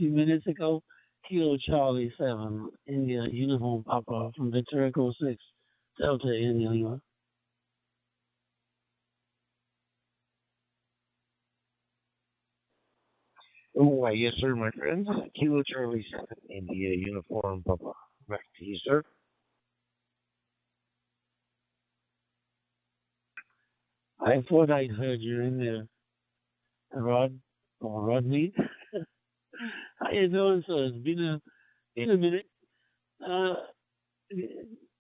few minutes ago. Kilo Charlie 7, India Uniform Papa from Victor Echo 6, Delta India Lima. Oh, why, yes, sir, my friend. Kilo Charlie 7, India Uniform Papa. Back to you, sir. I thought I'd heard you in there, Rod, or Rodney. How you doing, sir? It's been a minute. Uh,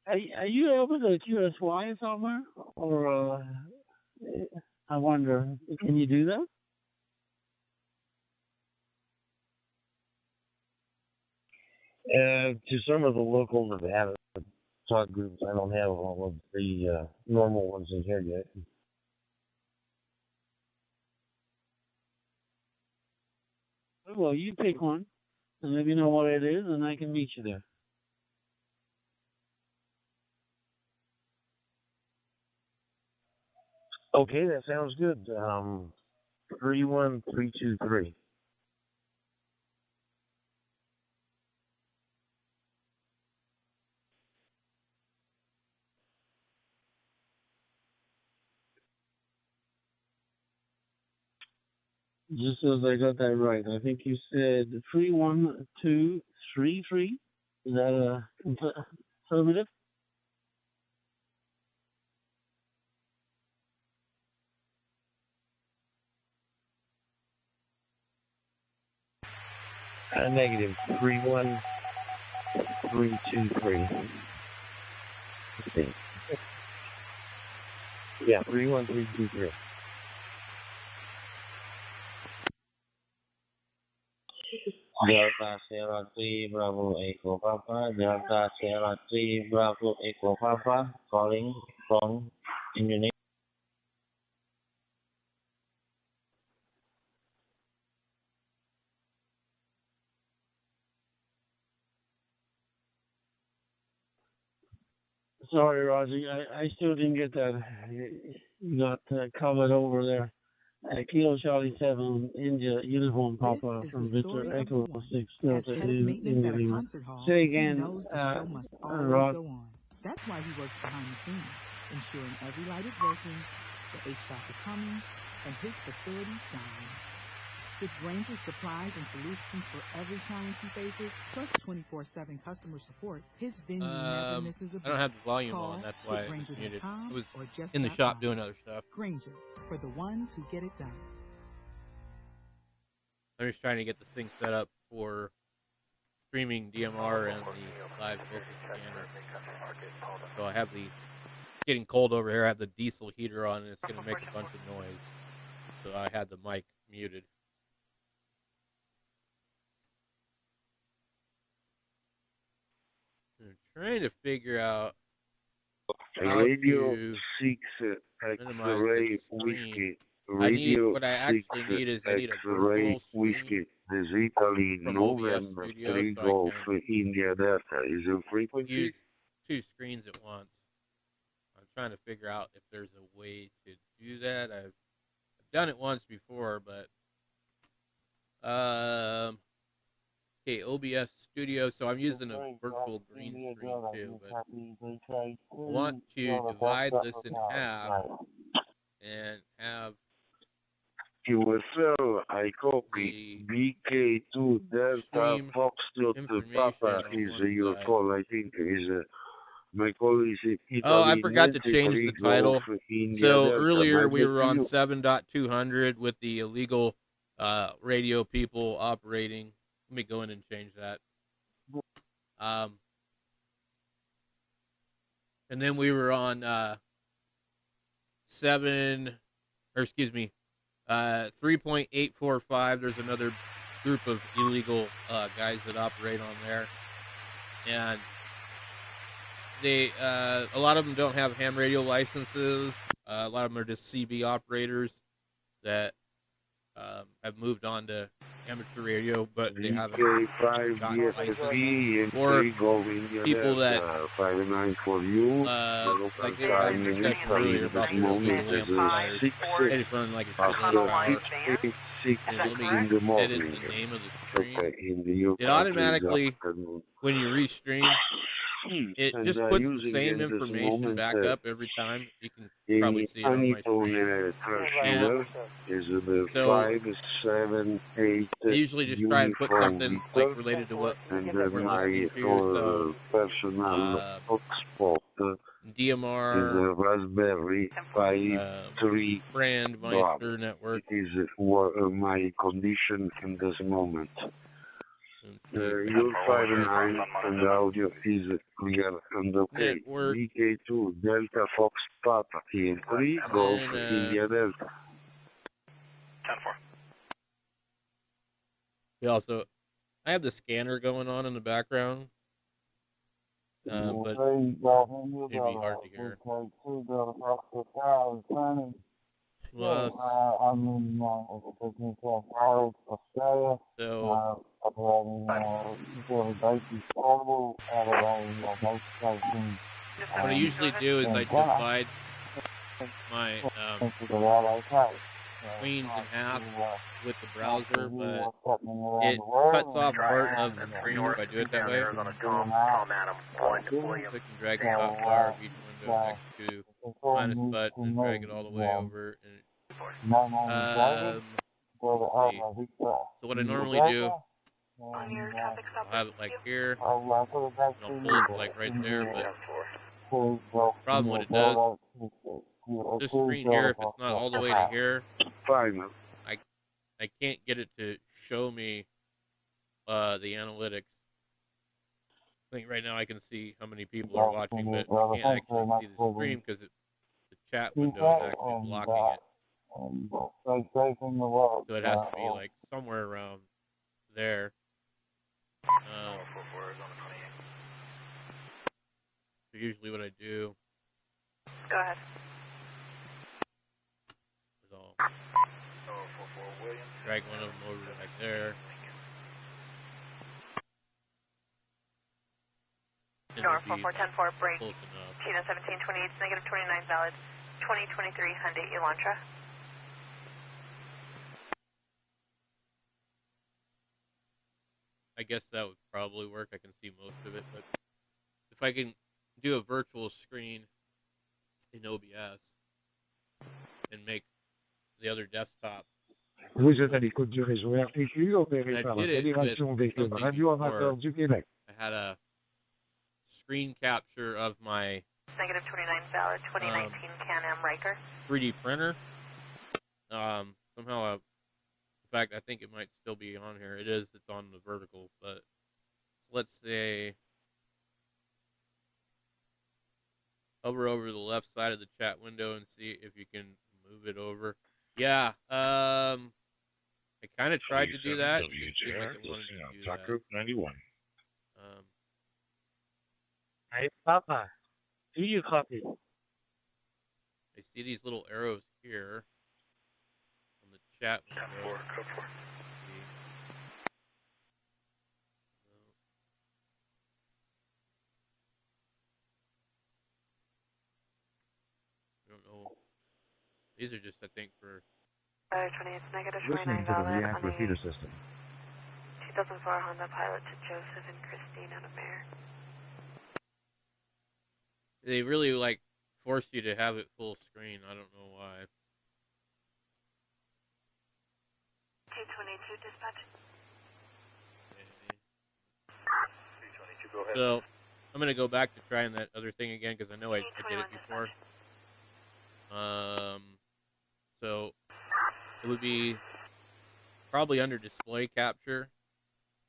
are you able to QSY somewhere? Or, I wonder, can you do that? To some of the local Nevada talk groups, I don't have all of the normal ones in here yet. Well, you pick one, and let me know what it is, and I can meet you there. Okay, that sounds good. 31323. Just as I got that right, I think you said 31233. Is that a affirmative? Negative 31323. Let's see. Yeah, 31323. Delta Sierra 3 Bravo Echo Papa. Delta Sierra 3 Bravo Echo Papa. Calling from Indonesia. Sorry, Roger. I still didn't get that. You got covered over there. Kilo Charlie 7, India Uniform Papa from Victor Echo 6, Delta India Lima. Say again, Rod. That's why he works behind the scenes, ensuring every light is working, the HVAC is humming, and his facility shines. With Granger's supplies and solutions for every challenge he faces, plus 24/7 customer support, his venue never misses a beat. I don't have the volume on, that's why it was muted. I was in the shop doing other stuff. Granger, for the ones who get it done. I'm just trying to get this thing set up for streaming DMR and the live vocal scanner. So I have it's getting cold over here. I have the diesel heater on, and it's going to make a bunch of noise. So I had the mic muted. I'm trying to figure out how Radio to 6 X-ray whiskey. Radio what I actually need is I need a X-ray virtual whiskey. screen This is Italy from November OBS 3 Studio, so Golf I can India Delta. Is it frequency? use two screens at once. I'm trying to figure out if there's a way to do that. I've done it once before, but okay, OBS Studio. So I'm using a virtual green screen too, but I want to divide this in half and have QSL, I copy. BK2 Delta Foxtrot Papa is your call, I think. My call is Italy. Oh, I forgot to change the title. So earlier we were on 7.200 with the illegal radio people operating. Let me go in and change that. And then we were on 3.845. There's another group of illegal guys that operate on there, and they a lot of them don't have ham radio licenses. A lot of them are just CB operators that have moved on to amateur radio, but they haven't gotten a license. Or people that like they were having a discussion earlier about the illegal amplifiers. They just run like a shit ton of power. 6 And let me in the edit morning. the name of the stream. Okay, in the UK It automatically, afternoon. when you restream, it And just puts the using same in this information moment back up every time. You can probably any see it on my screen. transceiver is the So, 5, 7, 8 I usually just try and put uniform something like meter, related to what and we're my listening to. So, personal hotspot is DMR, a Raspberry Pi 3 Brandmeister network. It is my condition in this moment. You'll find 9 and the audio is clear and okay. Network. VK2 Delta Fox Papa in 3 Golf India Delta. 10-4. We also, I have the scanner going on in the background, but it'd be hard to hear. Plus, what I usually do is I divide my screens in half with the browser, but it cuts off part of the screen if I do it that way. Click and drag the top bar of each window next to minus button and drag it all the way over. And let's see. So what I normally do, I'll have it like here, and I'll pull it like right there, but the problem what it does, this screen here, if it's not all the way to here, I can't get it to show me the analytics. I think right now I can see how many people are watching, but I can't actually see the stream because the chat window is actually blocking it. So it has to be like somewhere around there. So usually what I do. Go ahead. Is I'll drag one of them over to like there. North 4410-4 break. Close enough. CHINO 1728, negative 29 valid. 2023 Hyundai Elantra. I guess that would probably work. I can see most of it, but if I can do a virtual screen in OBS and make the other desktop. Vous êtes à l'écoute du réseau RTQ opéré par la Fédération des clubs radioamateurs du Québec. I had a screen capture of my negative 29 valid 2019 Can-Am Riker 3D printer. Somehow, in fact, I think it might still be on here. It is. It's on the vertical, but let's say hover over the left side of the chat window and see if you can move it over. Yeah, I kind of tried to do that. WJR, listening on Talk Group 91. Hey, Papa, do you copy? I see these little arrows here on the chat window. Code 4. I don't know. These are just, I think, for 20, it's negative 29 Listening to the valid React on the repeater system. 2004 Honda Pilot to Joseph and Christine out of Mare. they really like force you to have it full screen. I don't know why. 222 dispatch. Okay. So I'm gonna go back to trying that other thing again because I know I did it before. So it would be probably under display capture,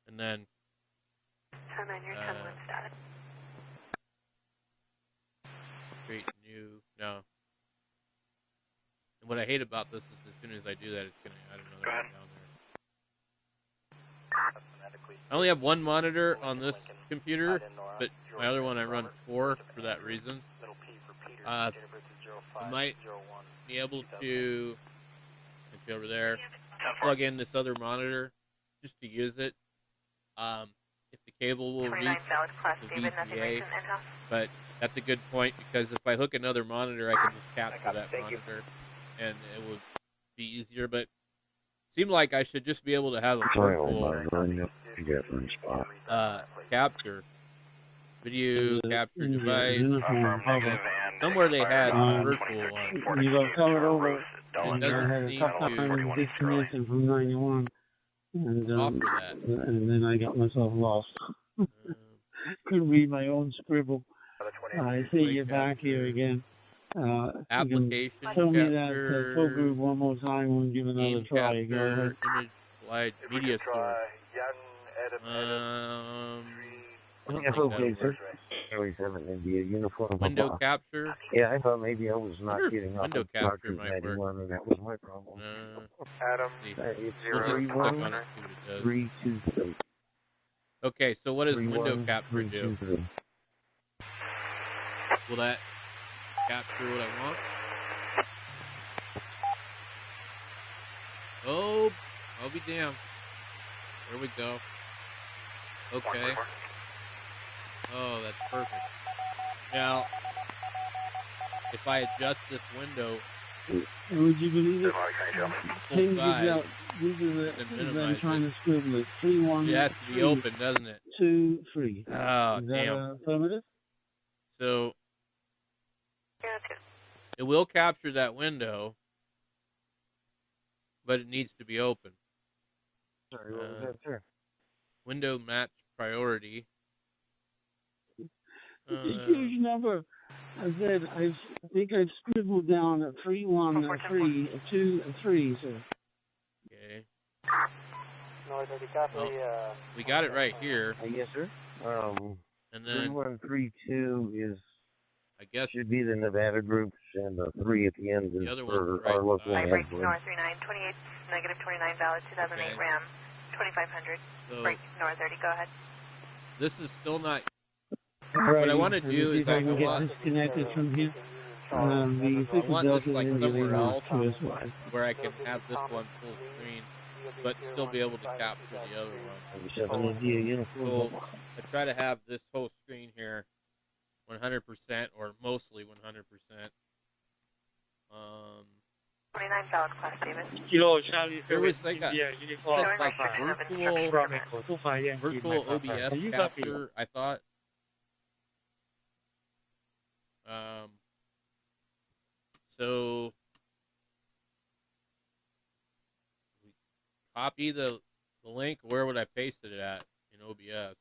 and then 10-9, your 10-1 status. create new. No. And what I hate about this is as soon as I do that, it's gonna add another one down there. I only have one monitor on this computer, but my other one I run 4 for that reason. I might be able to, actually over there, plug in this other monitor just to use it. If the cable will reach the VGA, but that's a good point because if I hook another monitor, I can just capture that monitor and it would be easier. But seemed like I should just be able to have a virtual capture, video capture device. Somewhere they had a virtual one. You got covered over, It and I had doesn't a seem tough to time disconnecting from 91, offer that. and then I got myself lost. Couldn't read my own scribble. I see you're back here again. Application tell me capture, that full group one more time. We'll give another try. Go ahead. Image slide, media source. That's okay, sir. 7 India uniform. Window capture. Yeah, I thought maybe I was not getting up. Window capture might work. And that was my problem. Adam, It's 3-1-3-2-3. Okay, so what does window capture do? Will that capture what I want? Oh, I'll be damned. There we go. Okay. Oh, that's perfect. Now, if I adjust this window, would you believe it? full size, This is and I'm trying to scribble it. 3-1. it has to be open, doesn't it? 2-3. Oh, is damn. that affirmative? So, it will capture that window, but it needs to be open. Sorry, what was that, sir? Window match priority. Huge number. I said, I think I've scribbled down a 3-1-3, 2-3, sir. Okay. Well, we got it right here. Yes, sir. And then 3-1-3-2 is, I guess, should be the Nevada groups, and the 3 at the end is the other for one's our right local side. Break north 39, 28, negative 29, valid 2008 Okay. Ram, 2500. So Break north 30, go ahead. this is still not. Right. What I want to do is I can get want disconnected from here. The I want this like somewhere else to us. where I can have this one full screen, but still be able to capture the other one. So I try to have this whole screen here 100% or mostly 100%. 29 valid class, David. Kilo Charlie There was 7 like a India uniform like Papa. virtual From Echo 25 Yankee virtual Papa. OBS You copy. capture, I thought. So we copy the link. Where would I paste it at in OBS?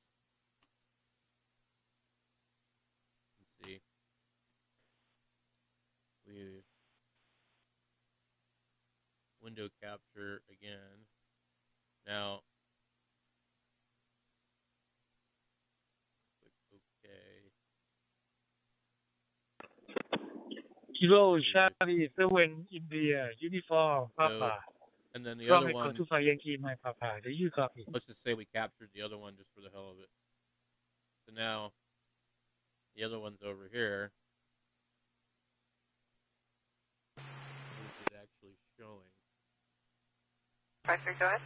Let's see. We window capture again. Now, okay. Kilo Charlie 7 India uniform Papa. And then the From other Echo one, 25 Yankee my Papa. You copy. let's just say we captured the other one just for the hell of it. So now, the other one's over here. Is it actually showing? 53, go ahead.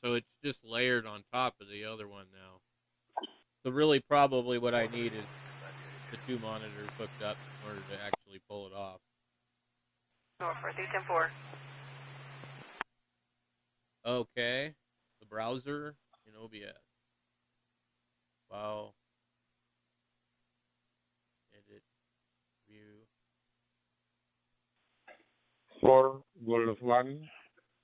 So it's just layered on top of the other one now. So really probably what I need is the two monitors hooked up in order to actually pull it off. North 4310-4. Okay. The browser in OBS. Wow. Edit. View. 4 Golf 1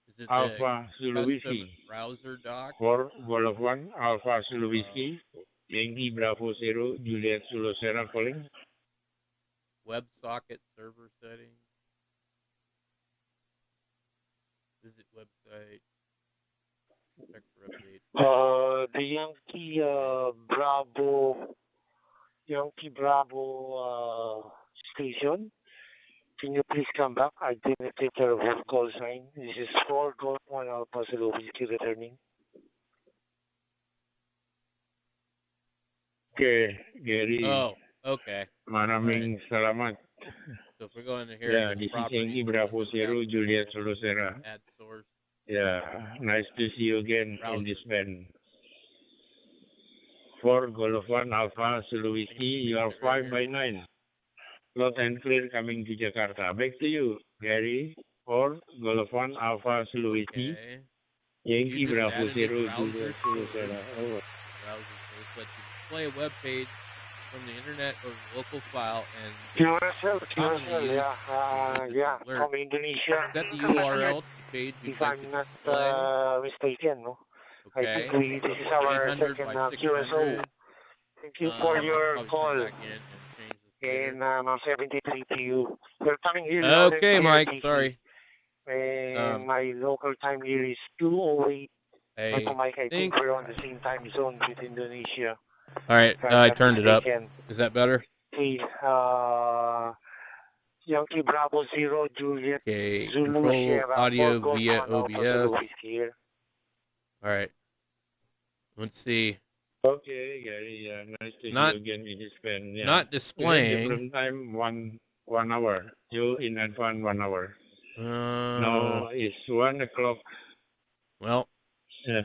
Is it Alpha the Zulu custom Whiskey. browser doc? 4 Golf 1 Alpha Zulu Whiskey. Yankee Bravo 0 Juliet Zulu Sierra calling. WebSocket server settings. Visit website. Check for updates. The Yankee Bravo station. Can you please come back? I didn't take care of your call sign. This is 4 Golf 1 Alpha Zulu Whiskey returning. Okay, Gary. Oh, okay. Maraming salamat. So if we go into here, Yeah, you this go is Yankee Bravo 0 Juliet Zulu Sierra. add source. Yeah, nice to see you again in this van. 4 Golf 1 Alpha Zulu Whiskey, you are 5 by 9. Loud and clear coming to Jakarta. Back to you, Gary. 4, Golf 1, Alpha, Zulu Whiskey, Okay. Yankee, You just Bravo, added a 0, browser Juliet, Zulu, storage. Sierra, over. Browser source lets you display a web page from the internet or local file and QSL, commonly used yeah, with yeah, alerts. from Indonesia, Set the URL to the page you'd if like to I'm not display. mistaken, no? I Okay. think this is our 800 second by QSO. 600. Thank you for I'll your probably call. come back in and change this later. And 73 to you. We're coming here. Okay, Mike. Sorry. And my local time here is 2:08. Mike, I think we're on the same time zone with Indonesia. All right, I turned it up. Is that better? Okay, Yankee Bravo 0, Juliet, Okay, Zulu, control Sierra, audio 4, via Golf 1, Alpha, OBS. Zulu, Whiskey here. All right. Let's see. Okay, Gary, yeah, nice to see you again in this pen. Yeah. Not displaying. Different time, one hour. You in advance 1 hour. No, it's 1 o'clock. Well,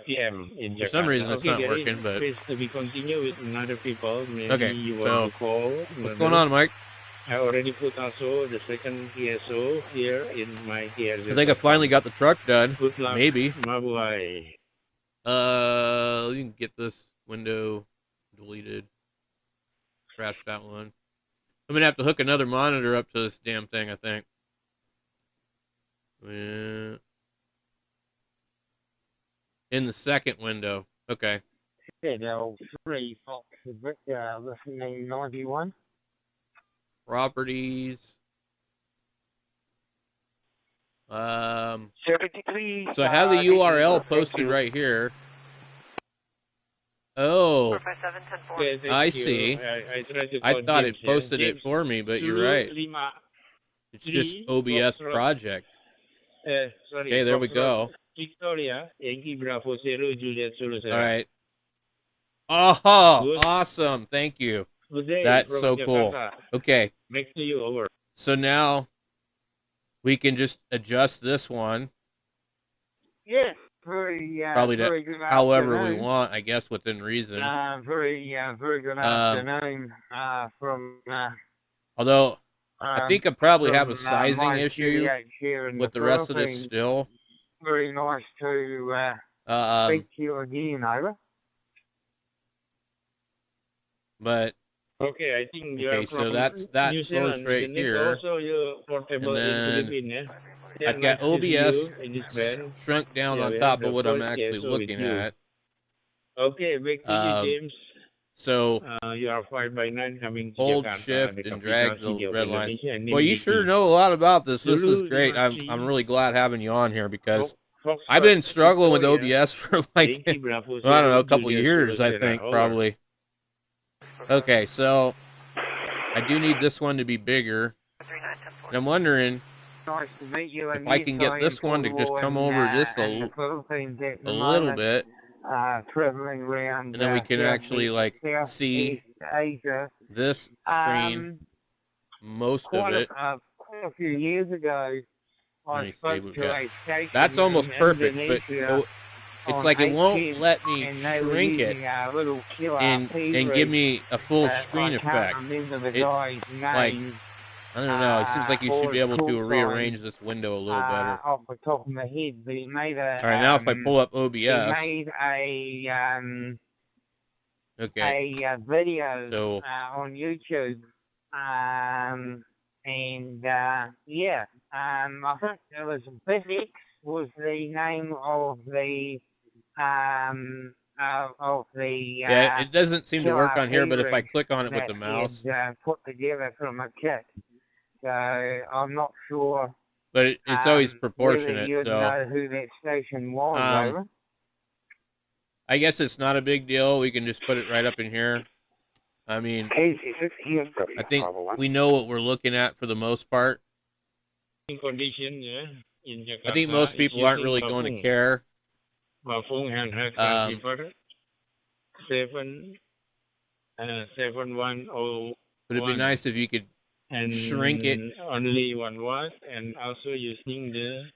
PM in Jakarta. For some reason, it's not Gary, working, but... Please, we continue with another people. Maybe Okay, you want so, to call. what's going on, Mike? I already put also the second TSO here in my here. I think I finally got the truck done. Good luck. Maybe. Mabuhay. You can get this window deleted. Trash that one. I'm going to have to hook another monitor up to this damn thing, I think. In the second window. Okay. Okay, now 3 Fox, listening 91. Properties. 73. So I have the URL posted right here. Oh, I see. I thought it posted it for me, but you're right. It's just OBS project. Okay, there we go. Victoria, Yankee Bravo 0, Juliet Zulu. All right. Oh, awesome. Thank you. That's so cool. Okay. Back to you, over. So now we can just adjust this one. Yes. Probably very good however afternoon. we want, I guess, within reason. Very good afternoon from... although, I think I probably have a sizing issue with the rest of this Philippines. still. Very nice to speak to you again, over. But okay, I think you okay, so that's that source right here. Also, you're portable in Philippines, yeah? I've got OBS shrunk down on top of what I'm actually looking at. Okay, back to you, James. So you are 5x9 coming to hold Jakarta, shift and drag the red lines. Indonesia, Well, you sure know a lot about this. This is great. I'm really glad having you on here because I've been struggling with OBS for like, I don't know, a couple years, I think, probably. Okay, so I do need this one to be bigger. And I'm wondering if I can get this one to just come over just a little bit. Traveling around, and then we can actually like see this screen, most of it. Quite a few years ago, I spoke to a station. That's almost perfect, but it's like it won't 8 let me shrink it and give me a full screen effect. Like, I don't know. It seems like you should be able to rearrange this window a little better. Off the top of my head, but it made a. All right, now if I pull up OBS, it made a video so, on YouTube, and yeah, I think it was Biffix was the name of the yeah, it doesn't seem to work on here, but if I click on it with the mouse, put together from a kit. So I'm not sure. But it's always proportionate. You so know who that station was. I guess it's not a big deal. We can just put it right up in here. I mean, I think we know what we're looking at for the most part. Condition, yeah, in Jakarta, I think most people aren't really going to care. 7101. But it'd be nice if you could shrink it. Only 1 watt, and also using the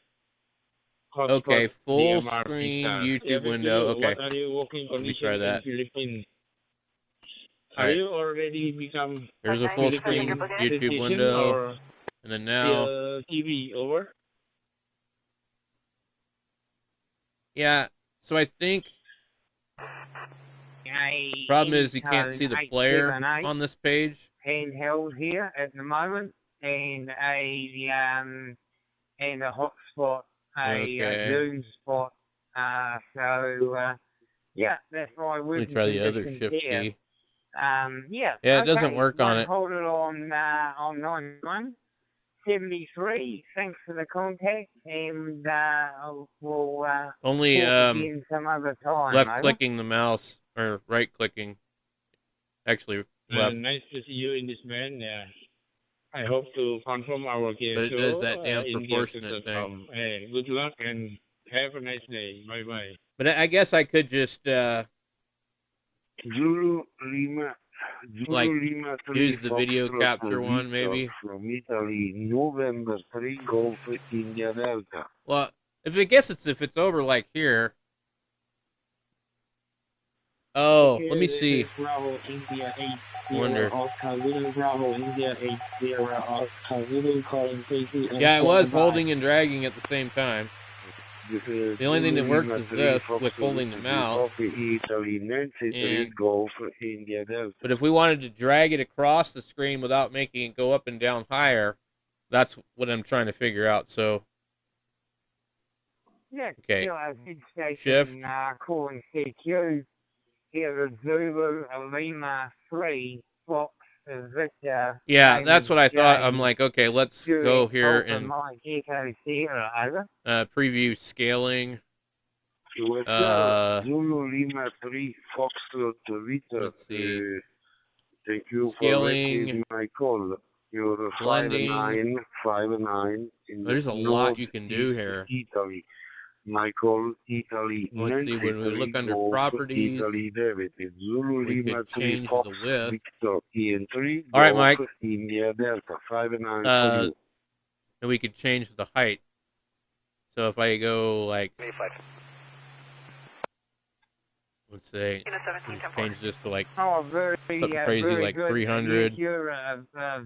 okay, full screen YouTube window. Okay, what are you working let me try that. Are you already become? Here's a full screen YouTube window, and then now TV over. Yeah, so I think problem is you can't see the player on this page. Handheld here at the moment, and a hotspot, a Zoom spot. Yeah, that's why we're. Let me try the other shift key. Yeah, it doesn't work on it. Hold it on 9173. Thanks for the contact, and we'll only in some other time. left clicking the mouse or right clicking. Actually, left. Nice to see you in this man. Yeah, I hope to confirm our game. But it does that damn proportionate thing. Hey, good luck and have a nice day. Bye bye. But I guess I could just Zulu Lima. like Lima use the video capture one, maybe. From Italy, November 3 Golf India Delta. Well, if it's over like here. Oh, let me see. Bravo India 8 Wonder. Bravo India 80 calling Casey. Yeah, it was holding and dragging at the same time. The only thing that works is this, with holding the mouse. But if we wanted to drag it across the screen without making it go up and down higher, that's what I'm trying to figure out. So, okay. Shift. Calling CQ. Here is Zulu Lima 3 Fox Victor. Yeah, that's what I thought. I'm like, okay, let's go here and preview scaling. Zulu Lima 3 Foxtrot Victor. Let's see. Thank you Scaling, for taking my call. You're blending. 5'9". There's a lot you can do here. Italy. Michael, Italy. Let's see, when we look under properties, Italy, David, Zulu we Lima could 3 change Fox the width. Victor, EN3. All right, Mike. India Delta, 5'9". And we could change the height. So if I go like, let's say, let's change this to like something crazy like 300,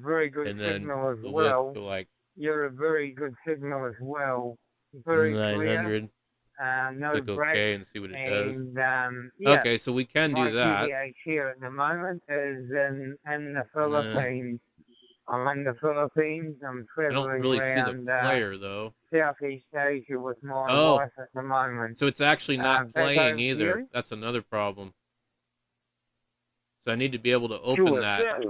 very good and then signal as the well. width to like You're a very good signal as well. Very 900. clear. No Click break. OK and see what it does. Yeah, Okay, so we can do that. My here at the moment is in the Philippines. I'm in the Philippines. I'm I don't traveling really see around the player though. Southeast Asia with my wife at the moment. So it's actually not playing either. Here. That's another problem. So I need to be able to open that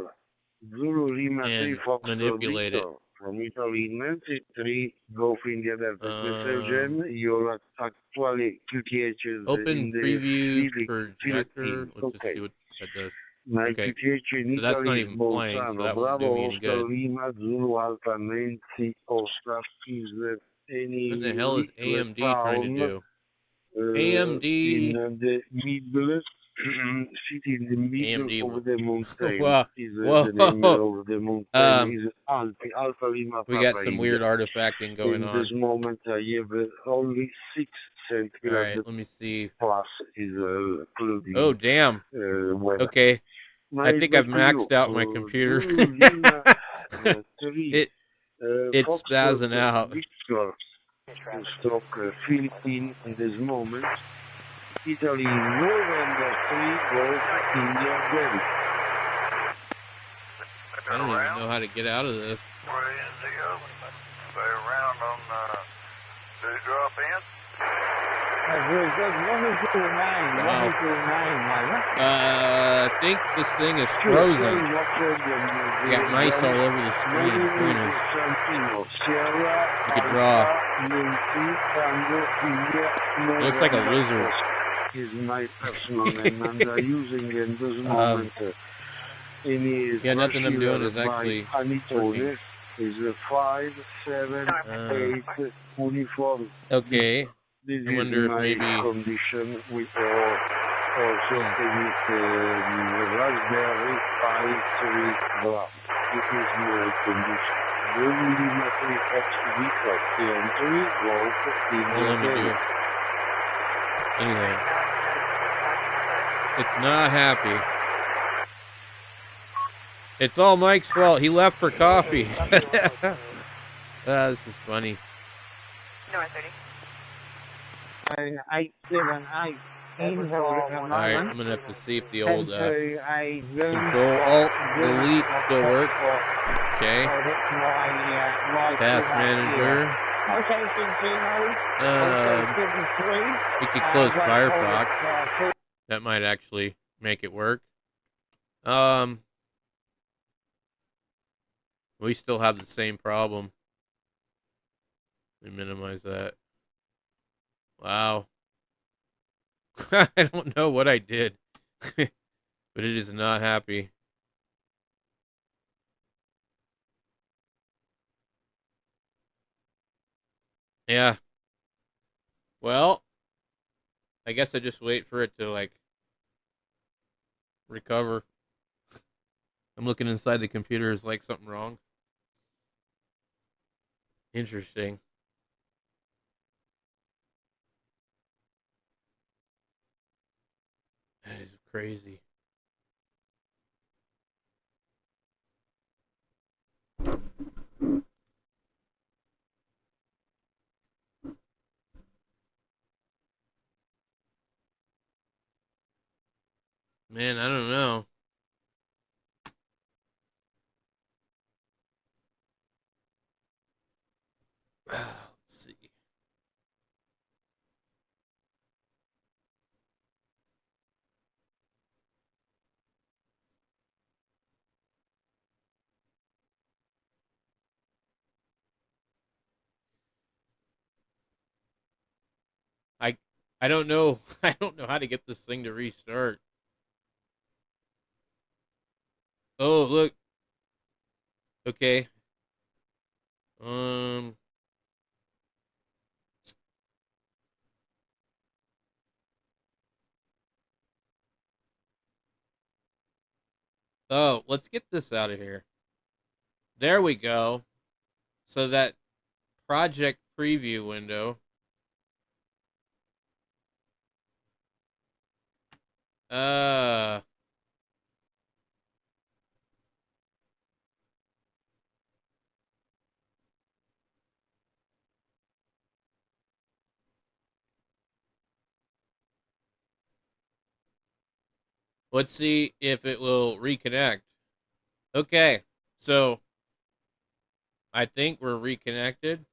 Zulu Lima 3 and Fox manipulate it. From Italy, 93 Golf India Delta. You're actually QTH open preview projector. Let's just see what that does. Okay, so that's not even playing, so that won't do me any good. Lima, Zulu Alpha 90 Oscar. Is there any What the hell is AMD trying to do? AMD in the middle, city in the middle AMD of the mountain. Whoa. Is Whoa. the name of the mountain is Alpha Lima. We got some weird artifacting going on. In this moment, I have only 6 centimeters. Alright, let me see. Plus is including. Oh, damn. Okay. I think I've maxed out my computer. It's spazzing out. Stock Philippines in this moment. Italy, November 3, Golf India Delta. I don't even know how to get out of this. Where is the oven? Stay around on the drop in. Very good. What is your name? Wow. What is your name, Mike? I think this thing is frozen. We got mice all over the screen. Pointers. You could draw. It looks like a lizard. Is my personal name, and I'm using in this moment. Yeah, nothing I'm doing is actually working. Is 5, 7, 8 uniform. Okay. This I wonder is if my maybe condition with also raspberry Pi 3 gram. This is my condition. Really nothing extra entry, golf, Let me do anything. It's not happy. It's all Mike's fault. He left for coffee. This is funny. North 30. 878 in hold at the moment. Alright, I'm gonna have to see if the Head old to a Zoom Control Alt Delete still works. Okay. Task Manager. Okay, We could close Firefox. That might actually make it work. We still have the same problem. Let me minimize that. Wow. I don't know what I did, but it is not happy. Yeah. Well, I guess I just wait for it to, like, recover. I'm looking inside the computer. Is, like, something wrong? Interesting. That is crazy. Man, I don't know. Let's see. I don't know. I don't know how to get this thing to restart. Oh, look. Okay. Oh, let's get this out of here. There we go. So that project preview window. Let's see if it will reconnect. Okay, so I think we're reconnected.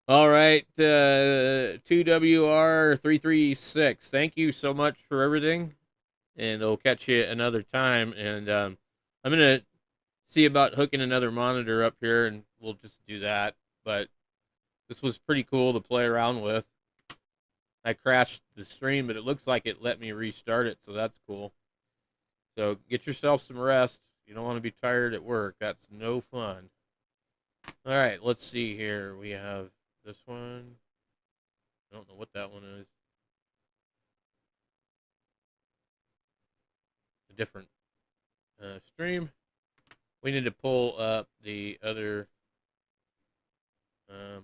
All right, 2WR336. Thank you so much for everything, and I'll catch you another time. And I'm gonna see about hooking another monitor up here, and we'll just do that. But this was pretty cool to play around with. I crashed the stream, but it looks like it let me restart it, so that's cool. So get yourself some rest. You don't want to be tired at work. That's no fun. All right, let's see here. We have this one. I don't know what that one is. A different stream. We need to pull up the other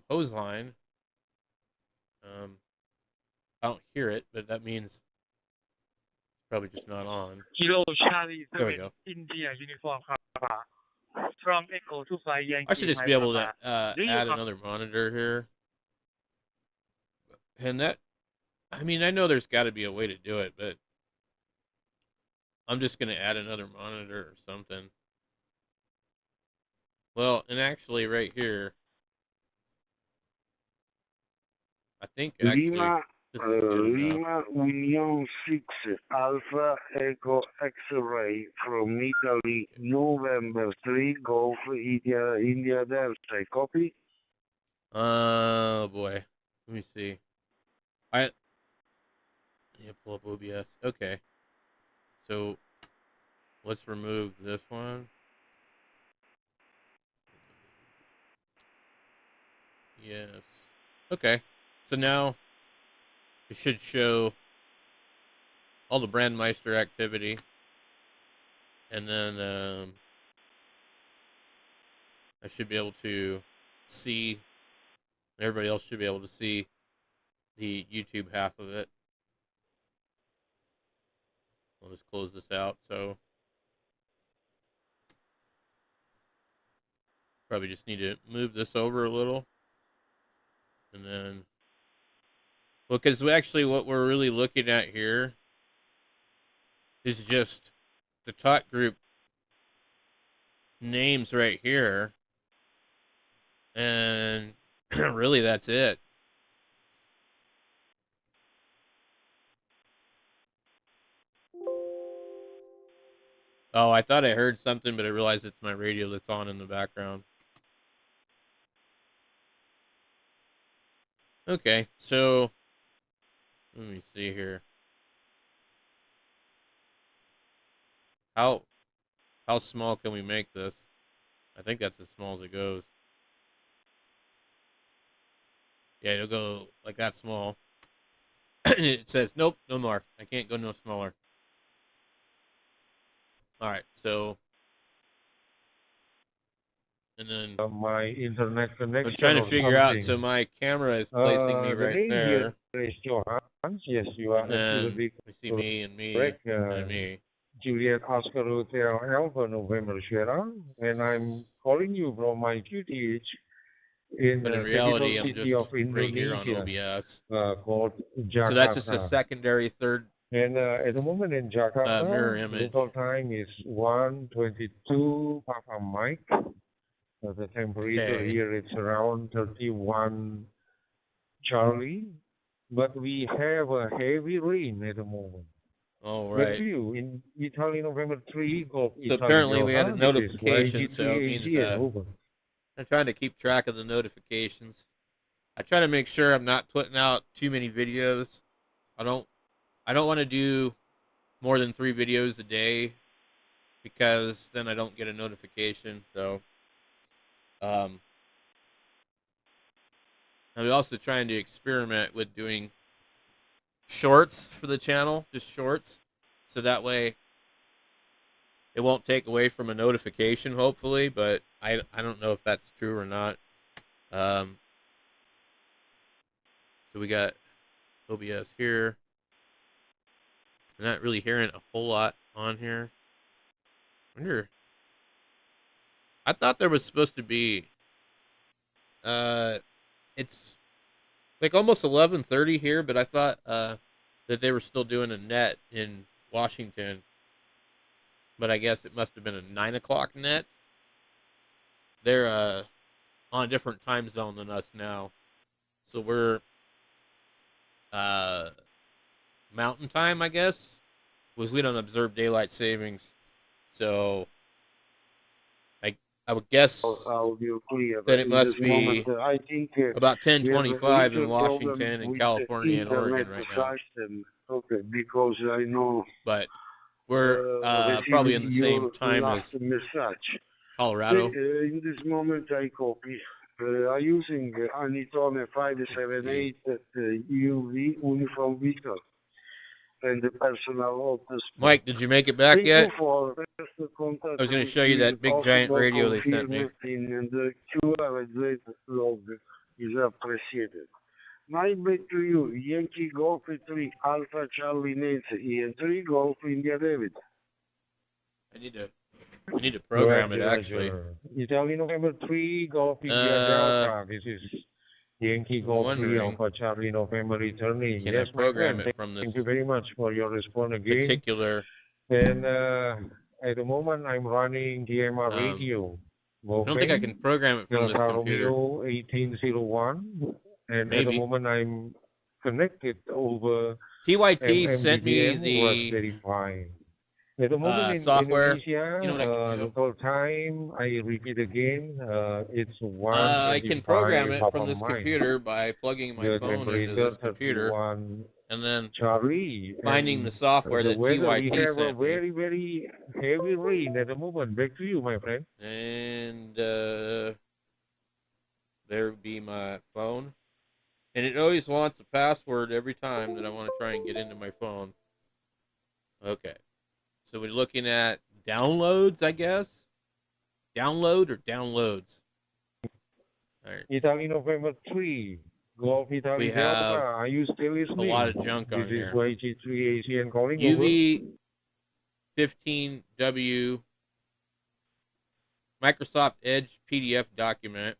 hose line. I don't hear it, but that means it's probably just not on. Kilo Charlie There we 7 go. India uniform from Echo to Fly Yankee. I should just be able to add another monitor here. And that, I mean, I know there's got to be a way to do it, but I'm just going to add another monitor or something. Well, and actually right here, I think actually this is good Lima Union 6 Alpha Echo X-Ray from Italy, November 3 Golf India Delta. Copy? Oh boy, let me see. Pull up OBS. Okay, so let's remove this one. Yes. Okay, so now it should show all the Brandmeister activity, and then I should be able to see. Everybody else should be able to see the YouTube half of it. I'll just close this out. So probably just need to move this over a little. And then, well, because actually what we're really looking at here is just the talk group names right here. And really that's it. Oh, I thought I heard something, but I realized it's my radio that's on in the background. Okay, so let me see here. How small can we make this? I think that's as small as it goes. Yeah, it'll go like that small. It says, nope, no more. I can't go no smaller. All right, so, and then my internet connection. I'm trying to figure out. Something. So my camera is placing me right there. Is Johannes. Yes, you are absolutely we see me and me correct. and me. Juliet Oscar Hotel Alpha November Sierra, and I'm calling you from my QTH in but in the reality, I'm city just of Indonesia, right here on OBS. Called Jakarta. So that's just a secondary third. And at the moment in Jakarta, mirror image. local time is 1:22 Papa Mike. The temperature here is around 31 Charlie, but we have a heavy rain at the moment. All right. But you in Italy November 3 Golf. So apparently we had a notification, so it means I'm trying to keep track of the notifications. I try to make sure I'm not putting out too many videos. I don't want to do more than 3 videos a day because then I don't get a notification. So I'm also trying to experiment with doing shorts for the channel, just shorts, so that way it won't take away from a notification, hopefully, but I don't know if that's true or not. So we got OBS here. I'm not really hearing a whole lot on here. I thought there was supposed to be, it's like almost 11:30 here, but I thought that they were still doing a net in Washington. But I guess it must have been a 9 o'clock net. They're on a different time zone than us now. So we're mountain time, I guess, because we don't observe daylight savings. So I would guess that it must be about 10:25 in Washington and California and Oregon right now. Okay, because I know. But we're probably in the same time as Colorado. In this moment, I copy. I'm using Anitone 578 UV uniform vehicle. And the personal office. Mike, did you make it back yet? I was going to show you that big giant radio they sent me. And the QR log is appreciated. My back to you, Yankee Golf 3, Alpha Charlie Nancy, and 3 Golf India David. I need to program it actually. Italy November 3 Golf India Delta. This is Yankee Golf 3 Alpha Charlie November returning. Can I program it from this? Thank you very much for your response again. Particular. And at the moment, I'm running DMR radio. I don't think I can program it from this computer. 1801. And Maybe. at the moment, I'm connected over. TYT sent me the at the moment software. In Indonesia, you know what I can do? local time, I repeat again, it's 1:25. I can program it from this computer by plugging my phone into this computer and then finding the software that TYT we have sent a very, very heavy rain at the moment. Back to you, my friend. And there would be my phone. And it always wants a password every time that I want to try and get into my phone. Okay. So we're looking at downloads, I guess. Download or downloads? All right. Italy November 3. Golf Italy we have Are you still listening? A lot of junk on here. This is YG3ACN calling UV 15W. Microsoft Edge PDF document.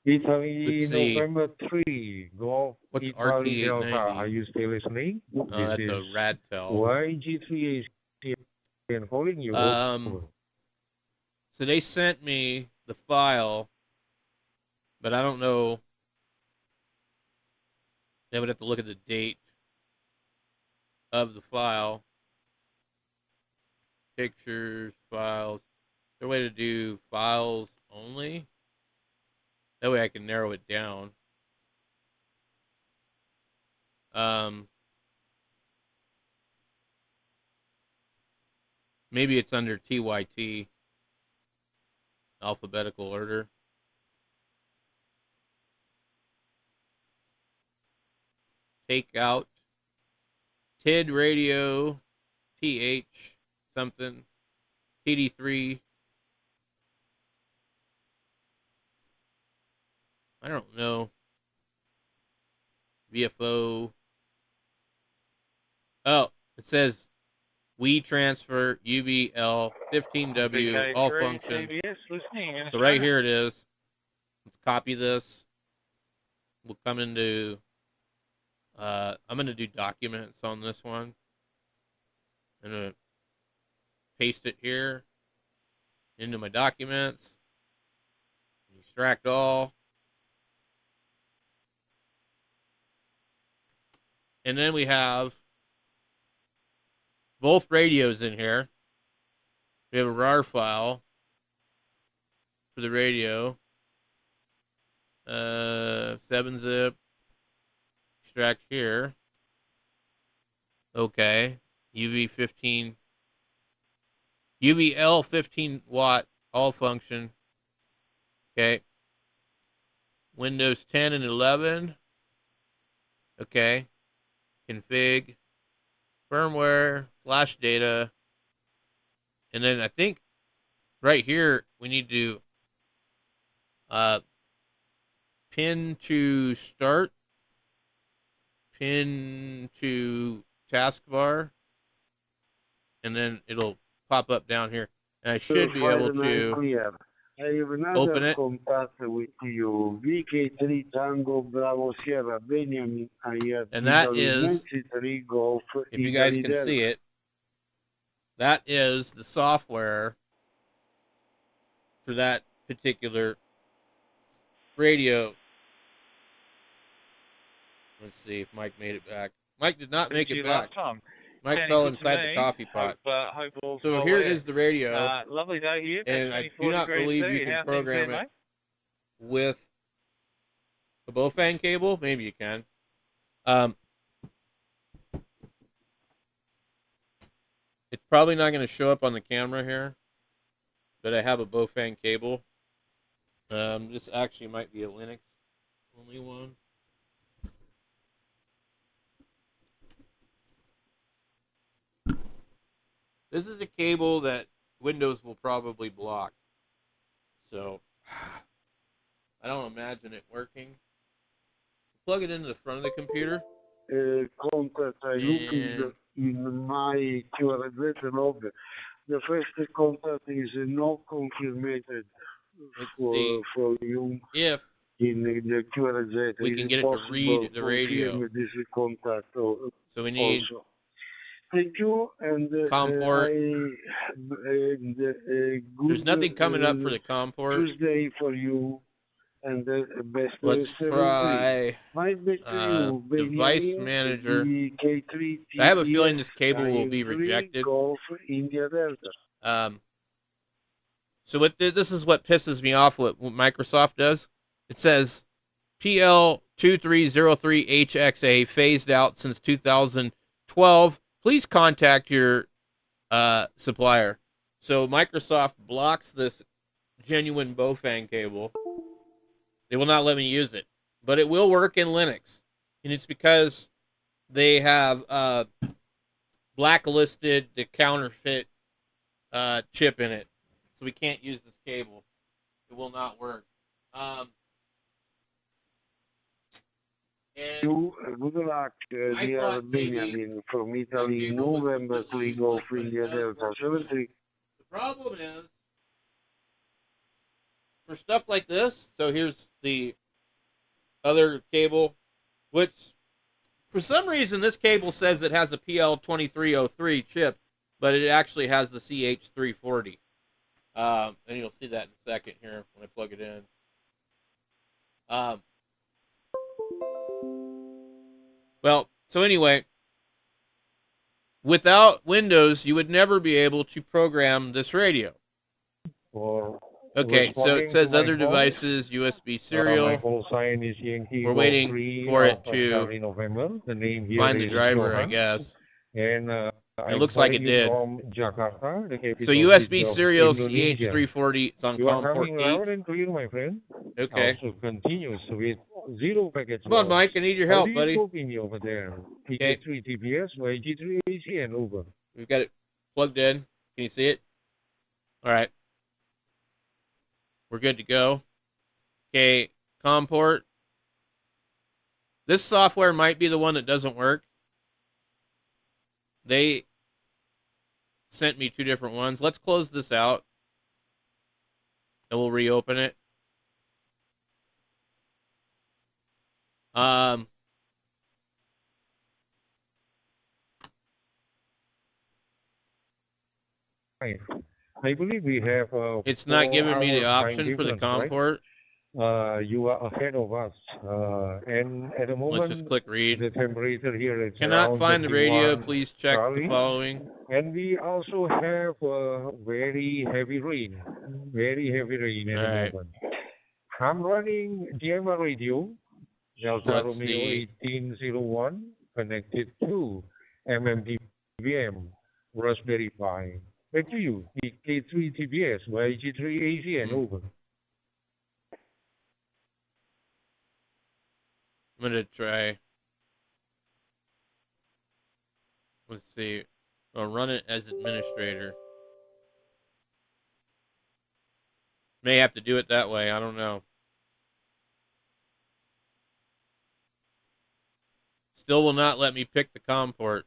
Italy, Let's see. November 3, Golf, What's Italy, Delta. RT890? Are you still listening? Oh, This that's a is Radtel. YG3AC and calling you. So they sent me the file, but I don't know. They would have to look at the date of the file. Pictures, files. Is there a way to do files only? That way I can narrow it down. Maybe it's under TYT, alphabetical order. Take out TID radio, TH something, TD3. I don't know. VFO. Oh, it says we transfer UBL 15W all function. So right here it is. Let's copy this. We'll come into I'm going to do documents on this one. I'm going to paste it here into my documents. Extract all. And then we have both radios in here. We have a RAR file for the radio. 7-zip. Extract here. Okay. UVL 15 watt all function. Okay. Windows 10 and 11. Okay. Config. Firmware. Flash data. And then I think right here we need to pin to start. Pin to taskbar, and then it'll pop up down here, and I should be able to open it. And that is, if you guys can see it, that is the software for that particular radio. Let's see if Mike made it back. Mike did not make it back. Mike fell inside the coffee pot. So here is the radio. Lovely day here. And I do not believe you can program it with a Bofang cable. Maybe you can. It's probably not going to show up on the camera here, but I have a Bofang cable. This actually might be a Linux only one. This is a cable that Windows will probably block. So, I don't imagine it working. Plug it into the front of the computer. Contact, I look in my QRZ log. The first contact is not confirmed for you. If in the QRZ, we can get it to read the radio. This contact so we need also. Thank you, and COM port. There's nothing coming up for the COM port. Tuesday for you, and the best. Let's try device manager. I have a feeling this cable will be rejected. So this is what pisses me off. What Microsoft does. It says PL2303HXA phased out since 2012. Please contact your supplier. So Microsoft blocks this genuine Bofang cable. They will not let me use it, but it will work in Linux, and it's because they have blacklisted the counterfeit chip in it, so we can't use this cable. It will not work. Good luck, dear Benjamin from Italy, November 3 Golf India Delta 73. The problem is, for stuff like this, so here's the other cable, which for some reason this cable says it has a PL2303 chip, but it actually has the CH340. And you'll see that in a second here when I plug it in. Well, so anyway, without Windows, you would never be able to program this radio. Okay, so it says other devices, USB serial. We're waiting for it to find the driver, I guess. And it looks like it did. So USB serial CH340, it's on COM port 8. Clear, my friend. Okay. Also continues with 0 packets. Come on, Mike, I need your help, buddy. Over there? Okay. PK3 TPS, YG3 AC, and over. We've got it plugged in. Can you see it? All right. We're good to go. Okay, COM port. This software might be the one that doesn't work. They sent me 2 different ones. Let's close this out. And we'll reopen it. I believe we have. It's not giving me the option for the COM port. You are ahead of us, and at the moment, let's just click read. The temperature here is cannot find the radio. Please check the following. And we also have very heavy rain. Very heavy rain at the moment. I'm running DMR radio, Delta Romeo 1801, connected to MMDVM, Raspberry Pi. Back to you, PK3 TBS, YG3 AC, and over. I'm going to try. Let's see. I'll run it as administrator. May have to do it that way. I don't know. Still will not let me pick the COM port,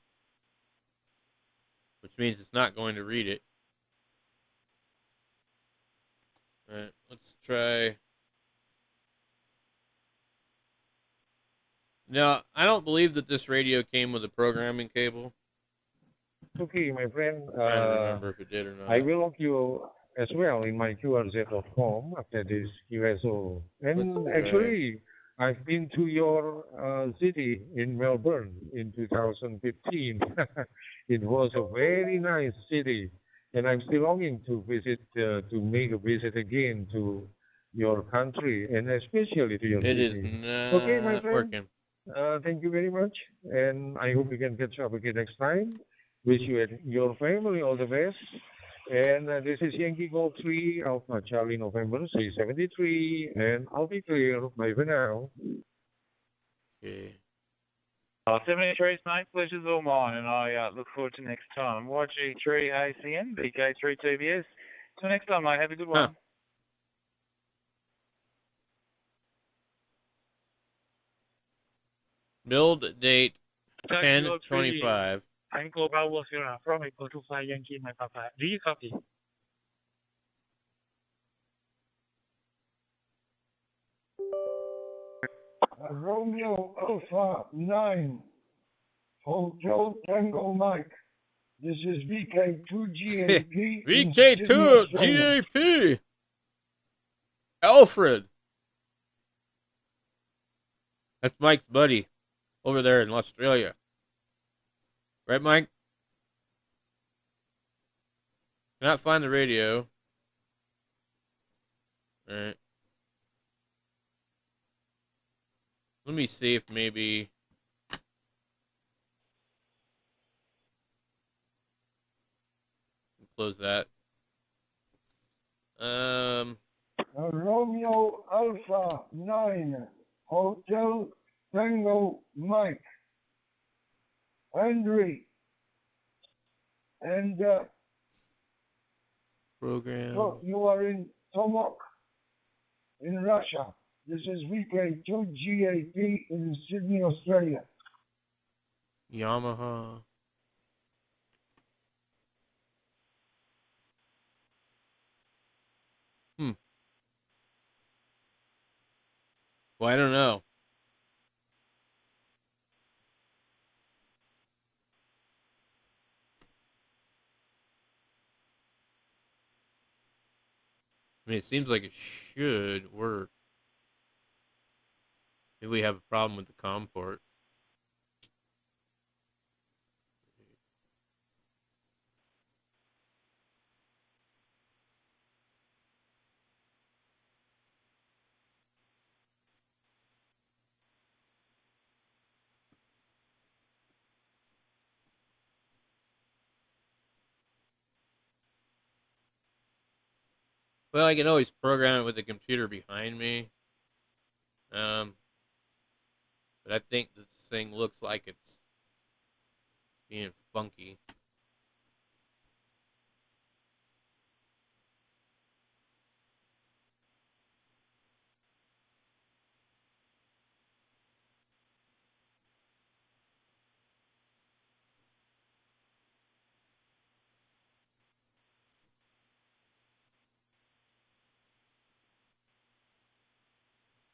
which means it's not going to read it. All right, let's try. No, I don't believe that this radio came with a programming cable. Okay, my friend. I don't remember if it did or not. I will look you as well in my QRZ.com after this QSO. And actually, I've been to your city in Melbourne in 2015. It was a very nice city, and I'm still longing to visit, to make a visit again to your country, and especially to your city. It is not okay, my friend. working. Thank you very much, and I hope we can catch up again next time. Wish you and your family all the best. And this is Yankee Golf 3 Alpha Charlie November 373, and I'll be clear. Bye for now. Okay. 73 mate, pleasure's all mine, and I look forward to next time. YG3 ACN, BK3 TBS. Till next time, mate. Have a good one. Huh. Build date 10/25. I'm Global Warfare from Echo 25 Yankee, my papa. Do you copy? Romeo Alpha 9, Hotel Tango Mike. This is VK2 GAP. VK2 GAP. Alfred. That's Mike's buddy over there in Australia. Right, Mike? Cannot find the radio. All right. Let me see if maybe... Close that. Romeo Alpha 9, Hotel Tango Mike. Henry. And program. So you are in Tomok, in Russia. This is VK2GAP in Sydney, Australia. Yamaha. Well, I don't know. I mean, it seems like it should work. Maybe we have a problem with the COM port. Well, I can always program it with the computer behind me. But I think this thing looks like it's being funky.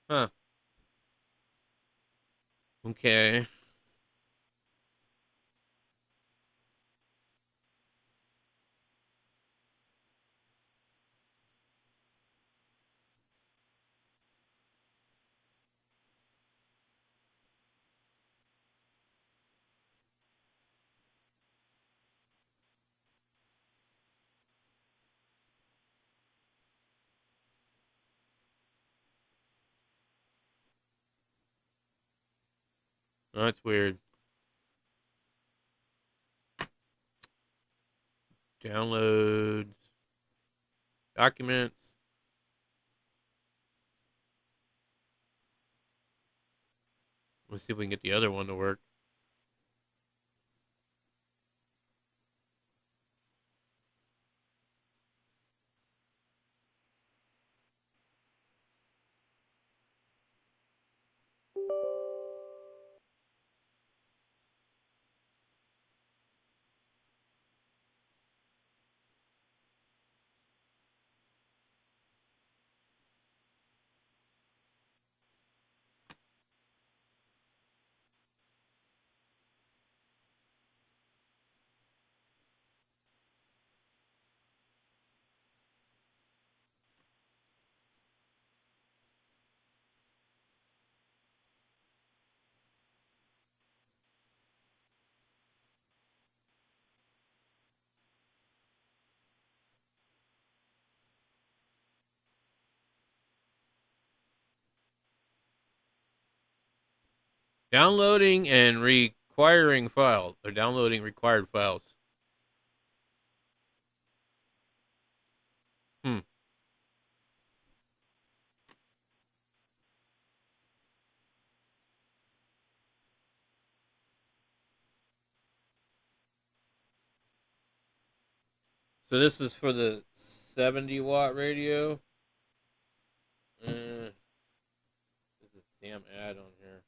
Huh. Okay. Oh, that's weird. Downloads. Documents. Let's see if we can get the other one to work. Downloading and requiring files. Or downloading required files. So this is for the 70-watt radio. There's this damn ad on here.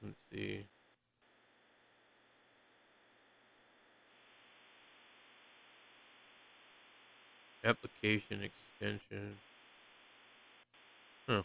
Let's see. Application extension. Huh.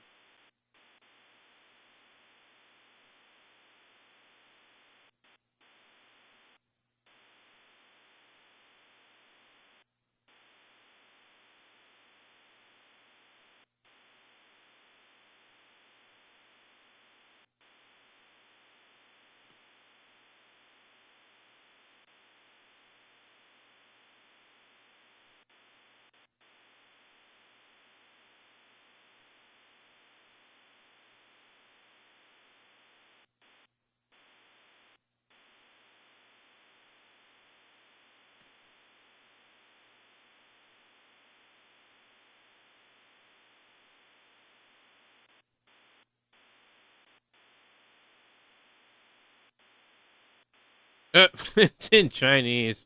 It's in Chinese.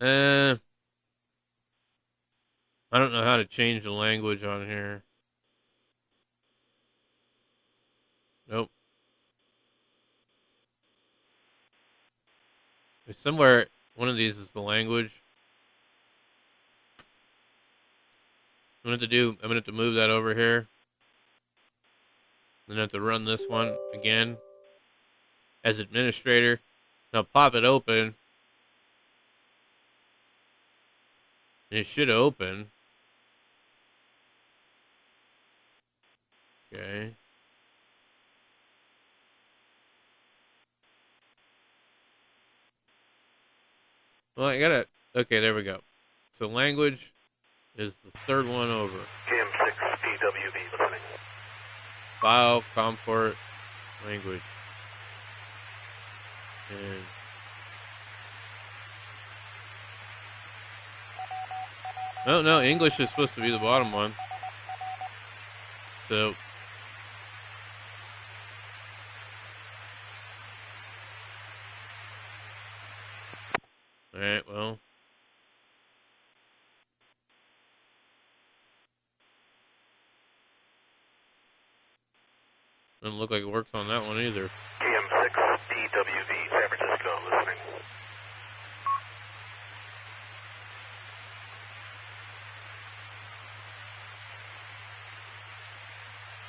I don't know how to change the language on here. Nope. There's somewhere one of these is the language. I'm gonna have to move that over here. Then I have to run this one again as administrator. Now pop it open. And it should open. Okay. Well, I gotta. Okay, there we go. So language is the third one over. GM6PWV listening. File, comport, language. And oh no, English is supposed to be the bottom one. So alright, well. Doesn't look like it works on that one either. GM6PWV San Francisco listening.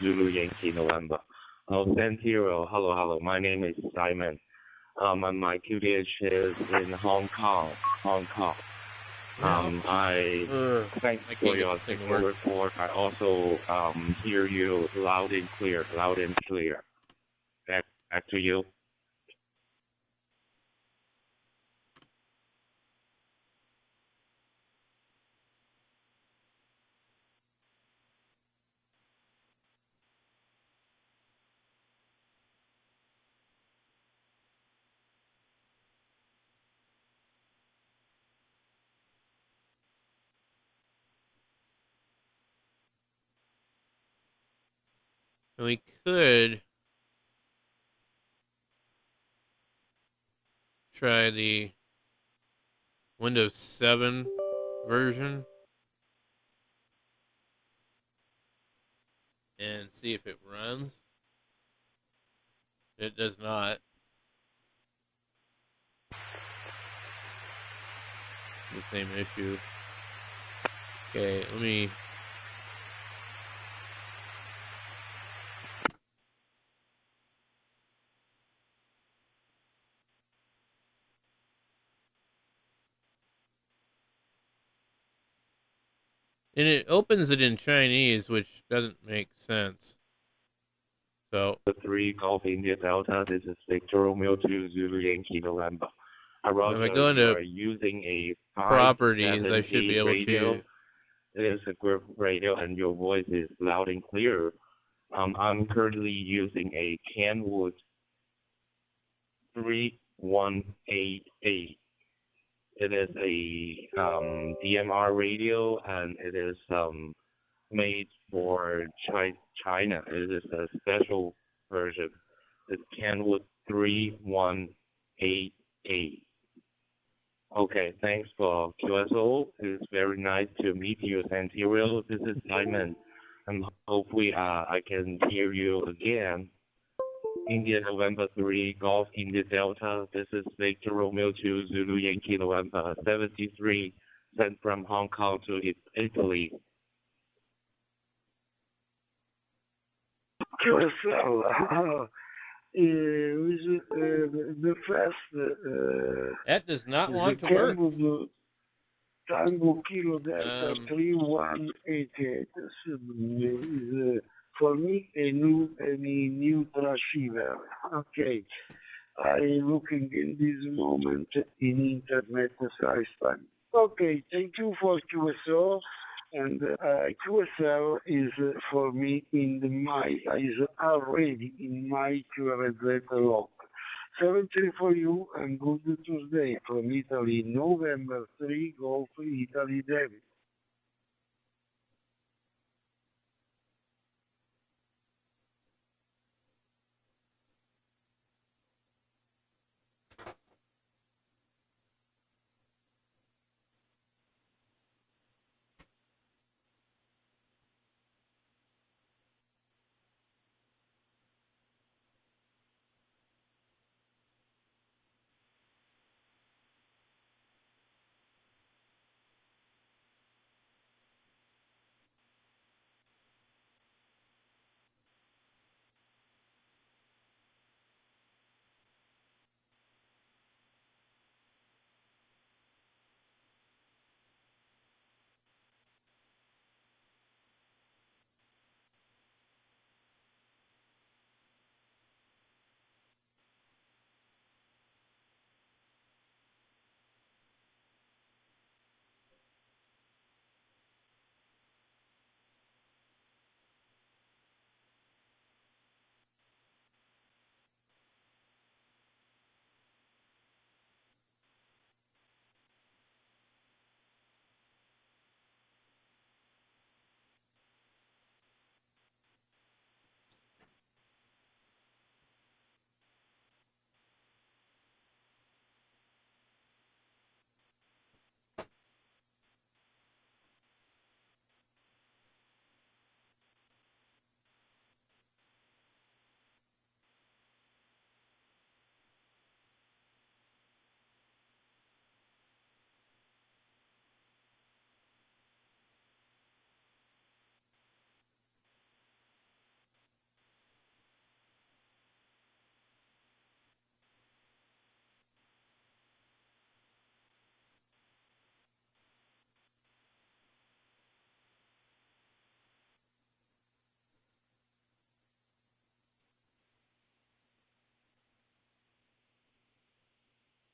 Zulu Yankee November. Santiro, hello. My name is Simon. And my QTH is in Hong Kong. Thanks for your technical report. I also hear you loud and clear. Back to you. And we could try the Windows 7 version and see if it runs. It does not. The same issue. Okay, let me. And it opens it in Chinese, which doesn't make sense. So. The 3 Golf India Delta, this is Victor Romeo 2 Zulu Yankee November. When I go into using a properties, I should be able radio. to. It is a group radio and your voice is loud and clear. I'm currently using a Kenwood 3188. It is a DMR radio and it is made for China. It is a special version. It's Kenwood 3188. Okay, thanks for QSO. It's very nice to meet you, Santiro. This is Simon, and hopefully I can hear you again. India November 3, Golf India Delta. This is Victor Romeo 2, Zulu Yankee November 73, sent from Hong Kong to Italy. QSL. The first. That does not want to work. Tango Kilo Delta 3188 is for me a new transceiver. Okay, I'm looking in this moment in internet size time. Okay, thank you for QSO. And QSL is for me is already in my QRZ log. 73 for you and good Tuesday from Italy, November 3, Golf Italy, David.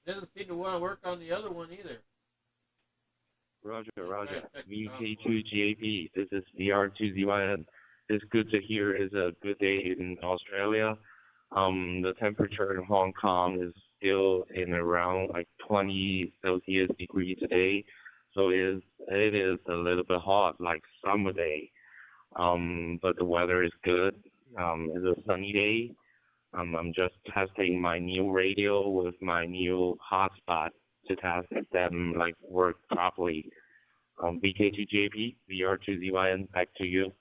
Doesn't seem to want to work on the other one either. Roger. VK2GAP. This is VR2ZYN. It's good to hear. It's a good day in Australia. The temperature in Hong Kong is still in around like 20 Celsius degrees today, so it is a little bit hot, like summer day. But the weather is good. It's a sunny day. I'm just testing my new radio with my new hotspot to test if them like work properly. VK2JP, VR2ZYN, back to you.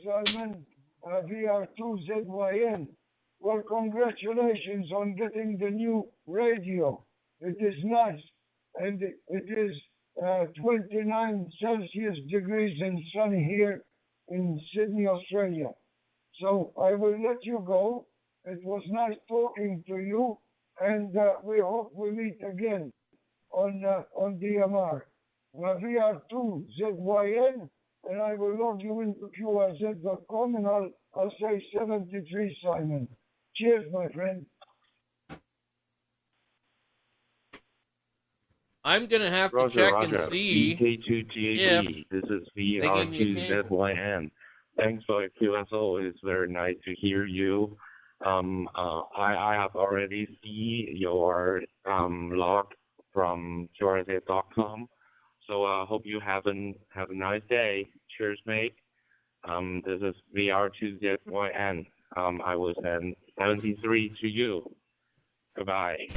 Simon, VR2ZYN. Well, congratulations on getting the new radio. It is nice, and it is 29 Celsius degrees and sunny here in Sydney, Australia. So I will let you go. It was nice talking to you, and we hope we meet again on DMR. VR2ZYN, and I will log you into QRZ.com, and I'll say 73, Simon. Cheers, my friend. I'm going to have to check and see VK2GAP. This is VR2ZYN. Thanks for QSO. It's very nice to hear you. I have already seen your log from QRZ.com. So I hope you have a nice day. Cheers, mate. This is VR2ZYN. I will send 73 to you. Goodbye.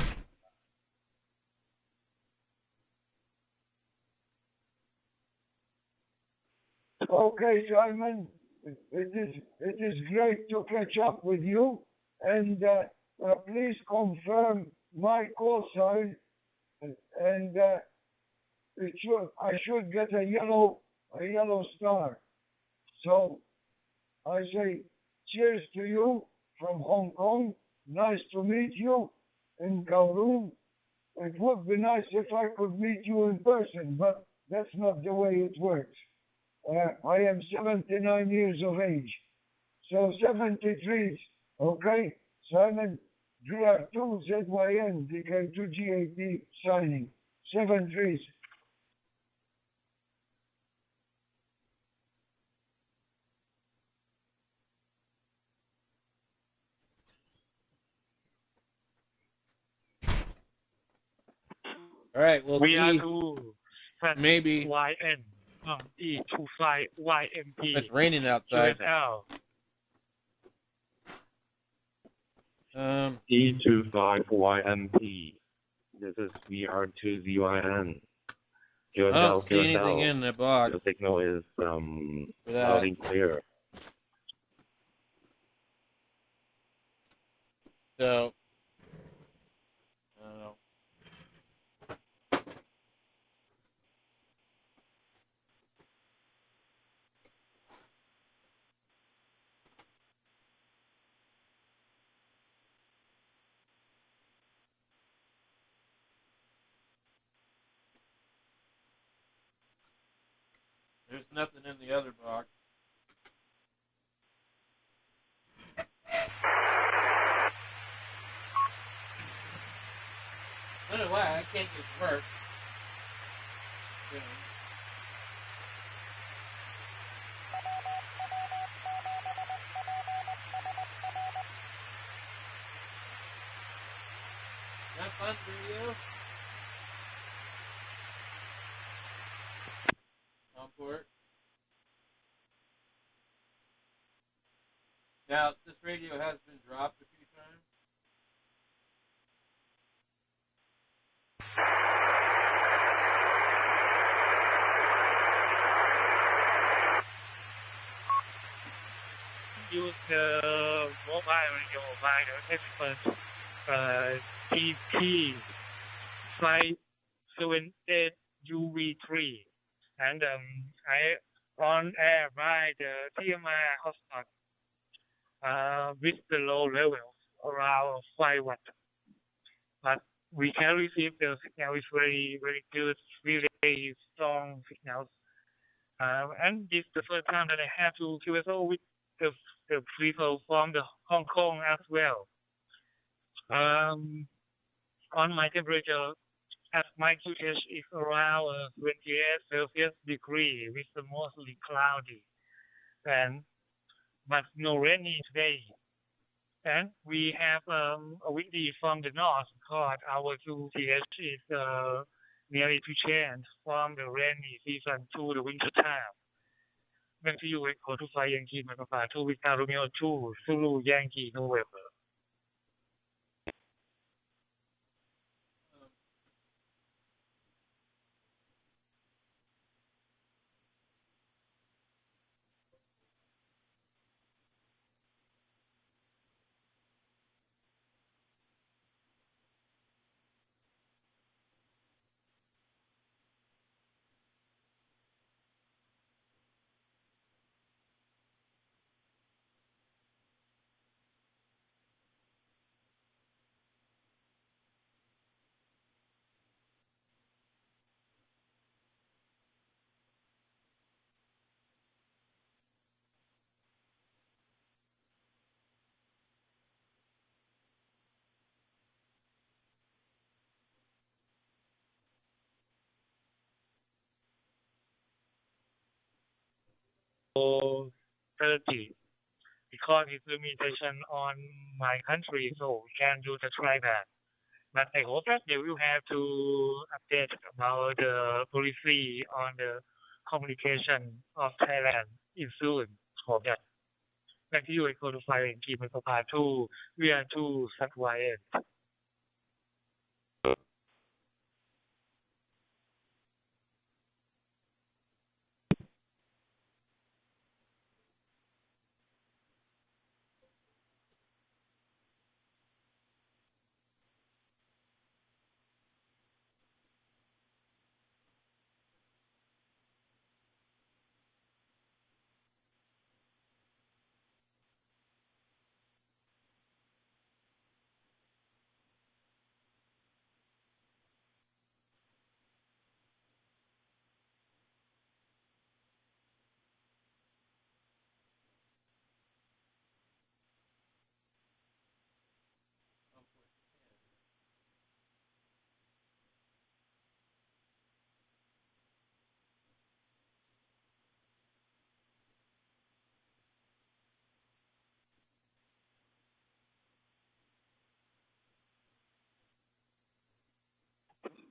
Okay, Simon. It is great to catch up with you, and please confirm my call sign, and I should get a yellow star. So I say cheers to you from Hong Kong. Nice to meet you in Kowloon. It would be nice if I could meet you in person, but that's not the way it works. I am 79 years of age. So 73, okay? Simon, VR2ZYN, DK2GAP signing. 73. All right, we'll see. Maybe. YN. E25 YMP. It's raining outside. E25YMP. This is VR2ZYN. I don't see anything in the box. The signal is loud and clear. So, I don't know. There's nothing in the other box. I don't know why I can't get to work. Not fun for you? Port. Now, this radio has been dropped a few times. Use the mobile radio by the expert TP 578 UV3. And I on air by the TMR hotspot with the low levels around 5 watts. But we can receive the signal is very, very good, really strong signals. And this is the first time that I have to QSO with the people from the Hong Kong as well. On my temperature, as my QH is around 28 Celsius degree with the mostly cloudy, and but no rainy today. And we have a windy from the north because our QTH is nearly to change from the rainy season to the winter time. Back to you, Echo to Fly Yankee Microphone 2 Victor Romeo 2 Zulu Yankee November. So 30 because it's limitation on my country, so we can do the try that. But I hope that they will have to update about the policy on the communication of Thailand in soon. Hope that. Back to you, Echo to Fly and Keep Microphone 2. We are 2 Satwayan.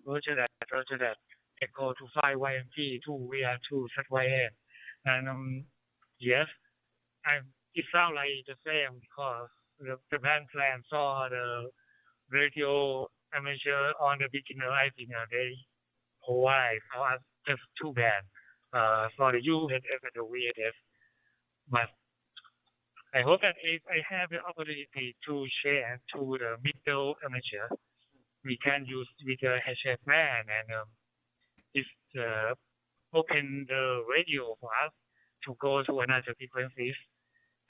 Roger that. Echo to Fly YMP 2, we are 2 Satwayan. And yes, it sounds like the same because the band plan saw the radio amateur on the beginner. I think they provide for us just 2 bands for the UHF and the VHF. But I hope that if I have the opportunity to share to the middle amateur, we can use with the HF band and if open the radio for us to go to another frequencies,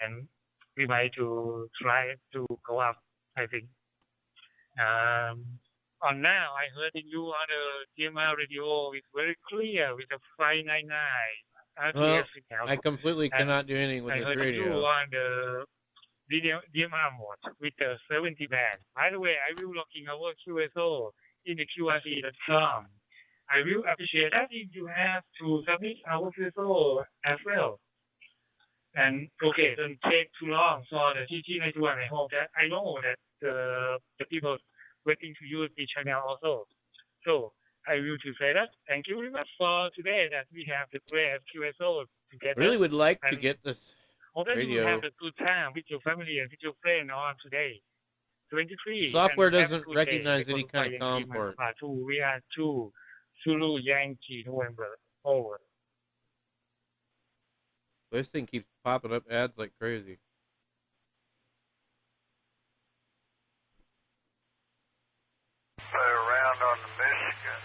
and we might to try to go up, I think. On now, I heard you on the DMR radio is very clear with the 599. Well, I completely cannot do anything with I this heard radio. you on the DMR mode with the 70 band. By the way, I will looking our QSO in the QRC.com. I will appreciate that if you have to submit our QSO as well. And okay, don't take too long for the TG91. I hope that I know that the people waiting to use the channel also. So I will to say that. Thank you very much for today that we have the great QSO together. Really would like to get this hope that radio. you have a good time with your family and with your friend on today. 23. Software doesn't recognize any kind of COM port. We are 2 Zulu Yankee November. Over. This thing keeps popping up ads like crazy. Play around on the Michigan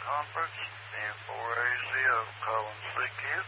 conference, N4ACO, calling CKID.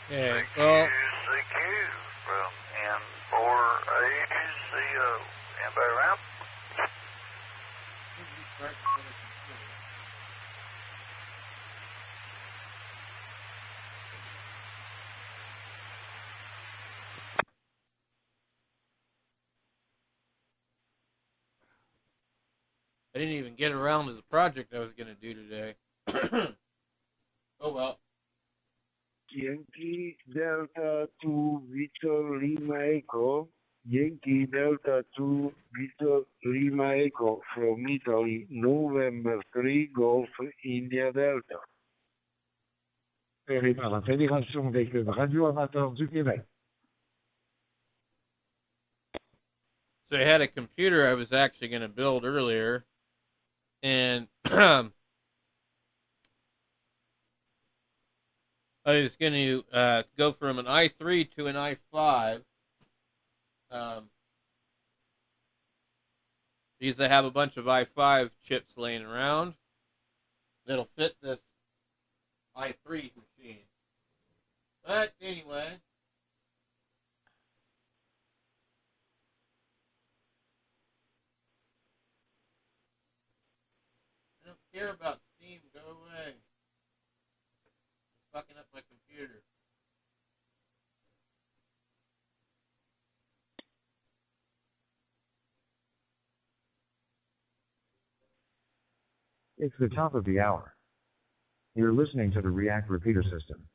Okay, well, CQ from N4ACO. Anybody around? I didn't even get around to the project I was going to do today. Oh well. Yankee Delta 2 Victor Lima Echo. Yankee Delta 2 Victor Lima Echo from Italy, November 3 Golf India Delta. Par la Fédération des clubs radioamateurs du Québec. So I had a computer I was actually going to build earlier, and I was going to go from an i3 to an i5. Because I have a bunch of i5 chips laying around that'll fit this i3 machine. But anyway, I don't care about Steam. Go away. It's fucking up my computer. It's the top of the hour. You're listening to the React Repeater System.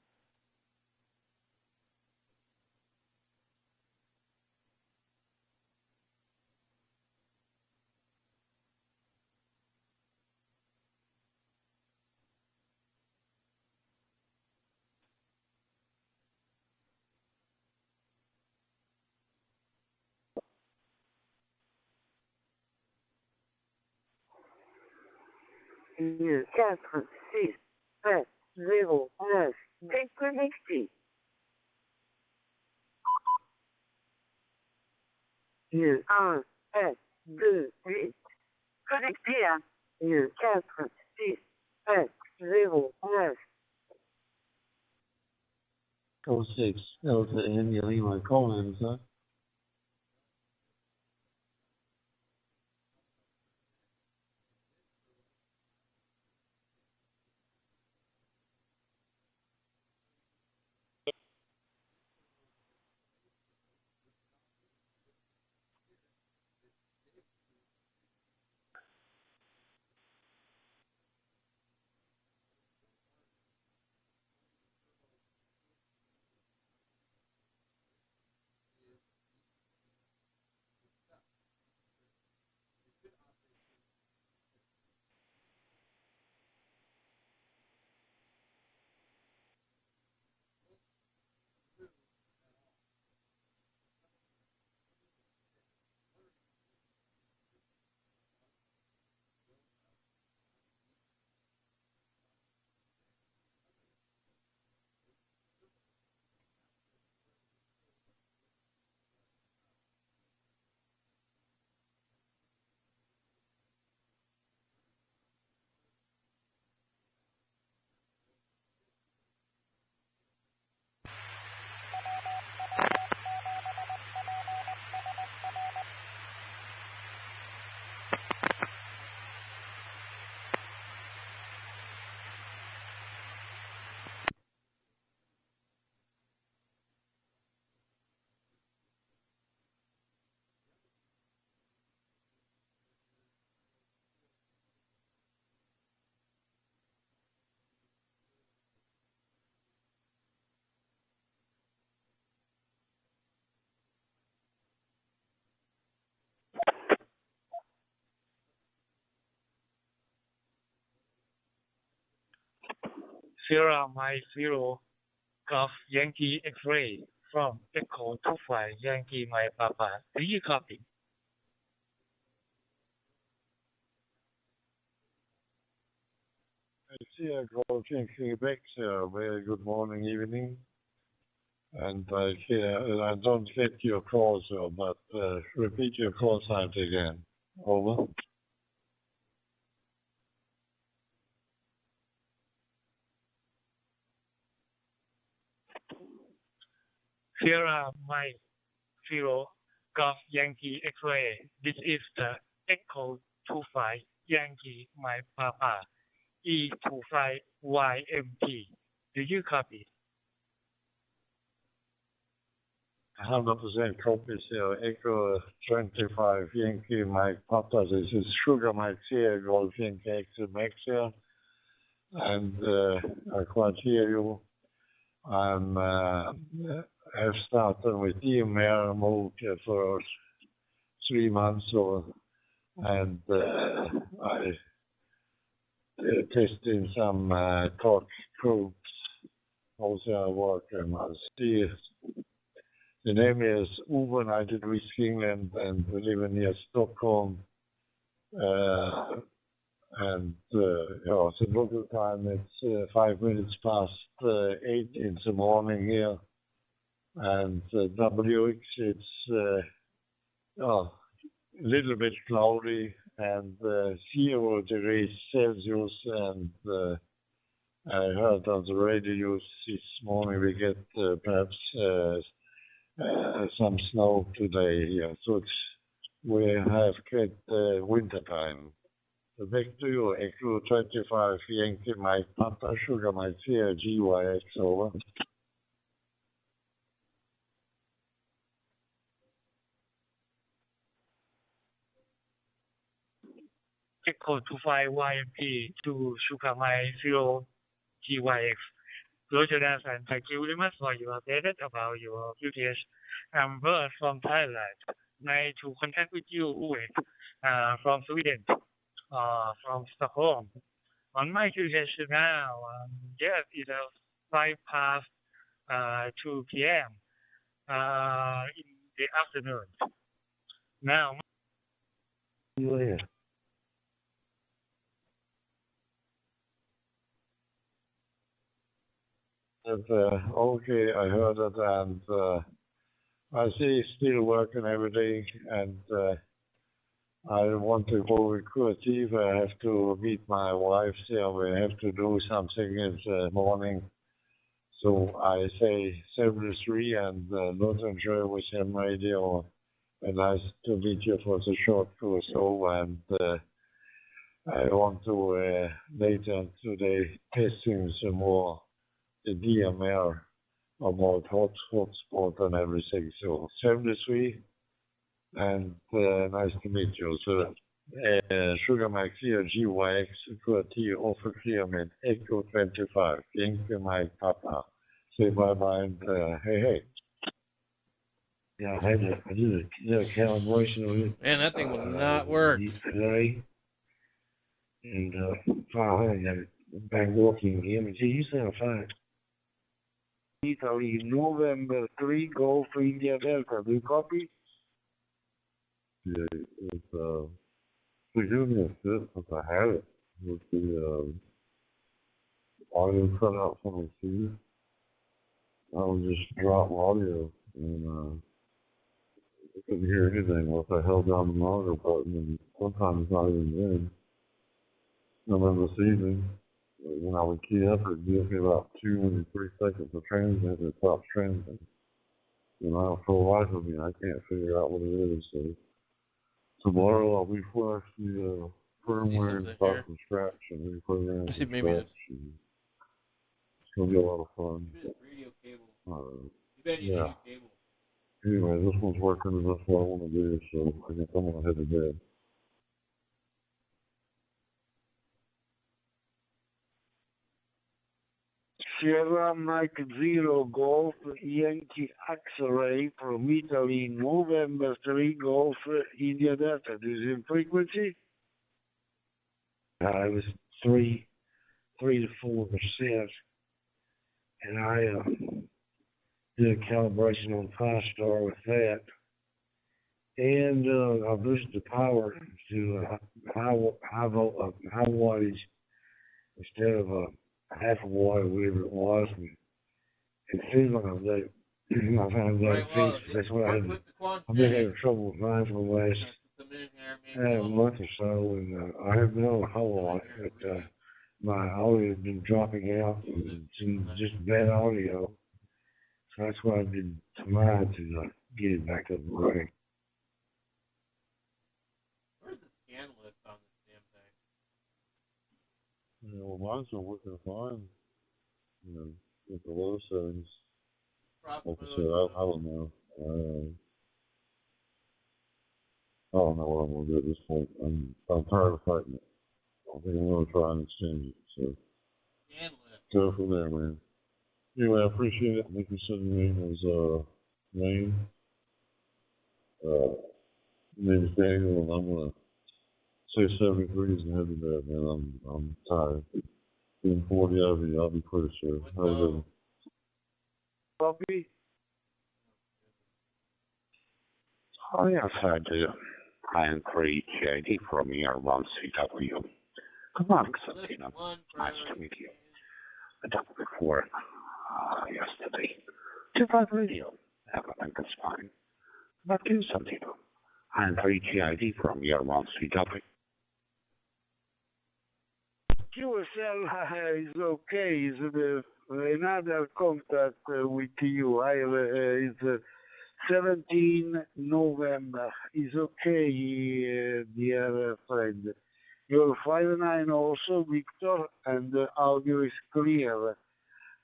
Il 4, 6, 7, 0, 9, déconnecté. Il 1, 7, 2, 8, connecté à il 4, 6, 7, 0, 9. 06 Delta India Lima Collins, huh? Sierra Mike Zero Golf Yankee X-ray from Echo 25 Yankee Mike Papa. Do you copy? I see a call in Quebec, sir. Very good morning, evening. And I don't get your call, sir, but repeat your call signs again. Over. Sierra Mike Zero Golf Yankee X-ray. This is the Echo 25 Yankee Mike Papa E25 YMP. Do you copy? 100% copies here. Echo 25 Yankee Mike Papa. This is Sugar Mike here, Golf Yankee X Max here. And I can't hear you. I've started with EMR mode for 3 months or, and I testing some torque codes. Also I work and I see the name is Uwe, 90 degrees England, and we live near Stockholm. And yeah, the local time it's 5 minutes past 8 in the morning here. And WX it's a little bit cloudy and 0 degrees Celsius. And I heard on the radio this morning we get perhaps some snow today here. So we have got winter time. So back to you, Echo 25 Yankee Mike Papa Sugar Mike Sierra GYX over. Echo 25 YMP to Sugar Mike Zero GYX. Roger that, and thank you very much for your update about your QTS. I'm Bert from Thailand. Nice to contact with you, Uwe, from Sweden, from Stockholm. On my QTS now, yes, it's 5 past 2 p.m. In the afternoon. Now, yeah. Okay, I heard it, and I see it's still working every day, and I want to go with creative. I have to meet my wife here. We have to do something in the morning. So I say 73 and not enjoy with him radio. And nice to meet you for the short course. So, and I want to later today testing some more the DMR about hotspot and everything. So 73 and nice to meet you. So Sugar Mike here, GYX, QT, offer clear med Echo 25. Thank you, Mike Papa. Say bye-bye and hey. Yeah, I did a calibration on it. Man, that thing will not work. Today. And I got it back working again. See, you sound fine. Italy, November 3, Golf India Delta. Do you copy? Yeah, it's presumably a fit since I had it with the audio cut out from the CD. I would just drop audio and I couldn't hear anything once I held down the monitor button, and sometimes it's not even in. I remember this evening, when I would key up, it gives me about 2 and 3 seconds of transmit, and it stops transmitting. You know, for the life of me, I can't figure out what it is. So tomorrow I'll be flash the firmware and start from scratch and reprogram from scratch. It's gonna be a lot of fun. Yeah. Anyway, this one's working and that's what I want to do, so I guess I'm gonna head to bed. Sierra Mike Zero Golf Yankee X-ray from Italy, November 3 Golf India Delta. This is in frequency? It was 3 to 4%. And I did a calibration on Pi-Star with that. And I boosted the power to high wattage instead of half a watt or whatever it was. And it seems like I found that fixed. That's what I've been having trouble with mine for the last month or so. And I have been on a whole lot, but my audio has been dropping out and just bad audio. That's why I've been trying to get it back up and running. Where's the scan list on this damn thing? Yeah, well, mine's been working fine. You know, with the low settings. Like I said, I don't know. I don't know what I'm gonna do at this point. I'm tired of fighting it. I think I'm gonna try and exchange it. So go from there, man. Anyway, I appreciate it. Thank you for sending me. It was Wayne. My name is Daniel, and I'm gonna say 73 is ahead of that, man. I'm tired. Being 40 I'll be pretty sure. Have a good one. Bobby? Oh, yes, I do. I am JD from year 1CW. Good morning, Sabina. Nice to meet you. I talked before yesterday. Different radio. Everything is fine. But you, Sabina. I am JD from year 1CW. QSL is okay. Is another contact with you. I have is 17 November. Is okay, dear friend. Your 59 also, Victor, and the audio is clear.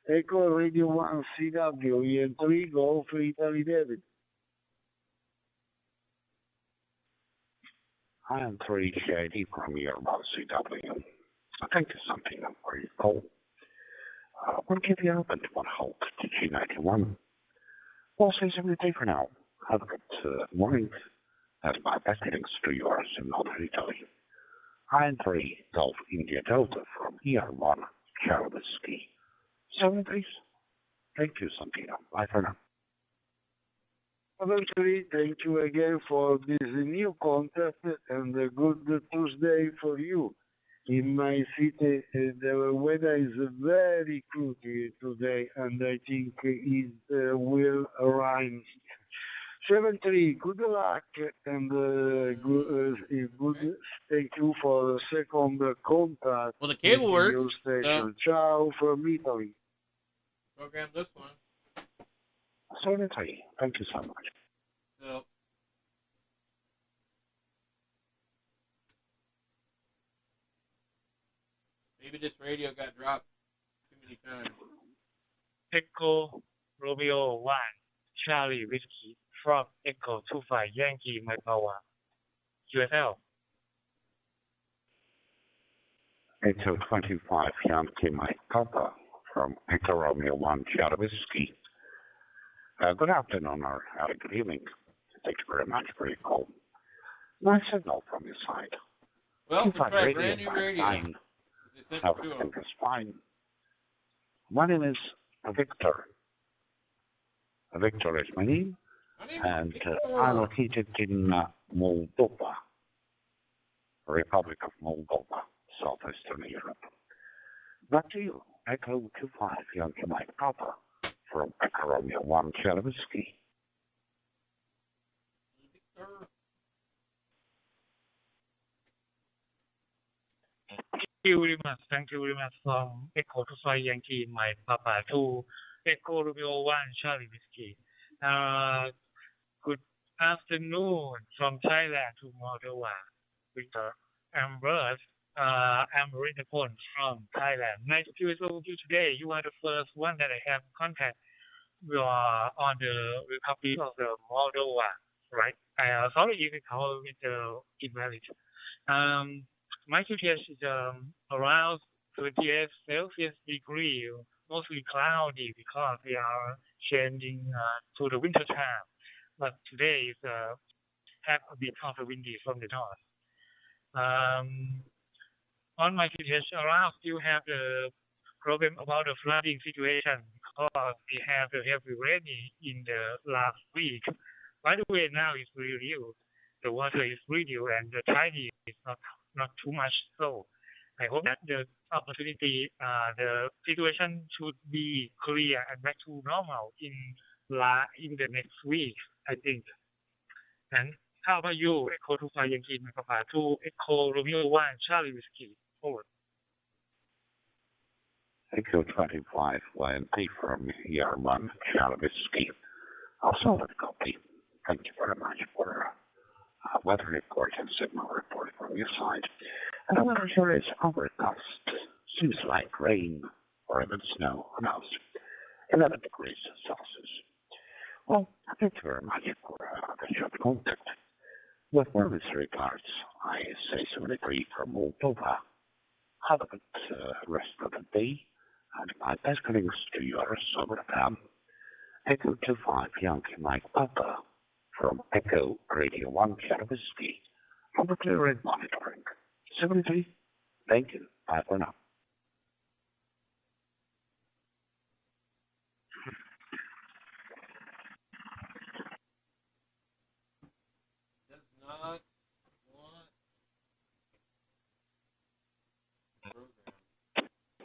Echo Radio 1 CW, EN3 Golf Italy David. I am 3JD from year 1CW. I think it's something I'm very cool. We'll give you open to one hold to G91. We'll say something for now. Have a good morning. That's my best greetings to yours in Northern Italy. I'm 3 Golf India Delta from ER1 Whiskey. 7 please. Thank you, Santino. Bye for now. Eventually, thank you again for this new contact and a good Tuesday for you. In my city, the weather is very cloudy today, and I think it will rain. 7-3, good luck, and good. Thank you for the second contact. Well, the cable with works. your station. Ciao from Italy. Program this one. 7-3, thank you so much. So. Maybe this radio got dropped too many times. Echo Romeo 1, Charlie Whiskey from Echo 25 Yankee My Power, QSL. Echo 25 Yankee Mike Papa from Echo Romeo 1 Charlie Whiskey. Good afternoon or good evening. Thank you very much for your call. Nice signal from your side. Well, we tried brand new radio. Everything is fine. My name is Victor. Victor is my name, and I'm located in Moldova, Republic of Moldova, southeastern Europe. Back to you, Echo 25 Yankee Mike Papa from Echo Romeo 1 Charlie Whiskey. Thank you very much from Echo 25 Yankee My Papa to Echo Romeo 1 Charlie Whiskey. Good afternoon from Thailand to Moldova, Victor. I'm Bert. I'm Rinapon from Thailand. Nice to meet you today. You are the first one that I have contact on the Republic of the Moldova, right? Sorry if I call with the invalid. My QTS is around 28 Celsius degree, mostly cloudy because we are changing to the winter time. But today is have a bit of a windy from the north. On my QTS around still have the problem about the flooding situation because we have the heavy rain in the last week. By the way, now it's reduced. The water is reduced and the tide is not too much. So I hope that the opportunity, the situation should be clear and back to normal in the next week, I think. And how about you, Echo 25 Yankee Papa to Echo Romeo 1 Charlie Whiskey? Over. Echo 25 YNP from Yarman, Charlie Whiskey. Also a copy. Thank you very much for weather report and signal report from your side. And the weather here is overcast. Seems like rain or even snow. Who knows? 11 degrees Celsius. Well, thank you very much for the short contact. With warmest regards, I say 73 from Moldova. Have a good rest of the day, and my best greetings to your summer fam. Echo 25 Yankee Mike Papa from Echo Radio 1 Charlie Whiskey from the Clear Red Monitoring. 73, thank you. Bye for now.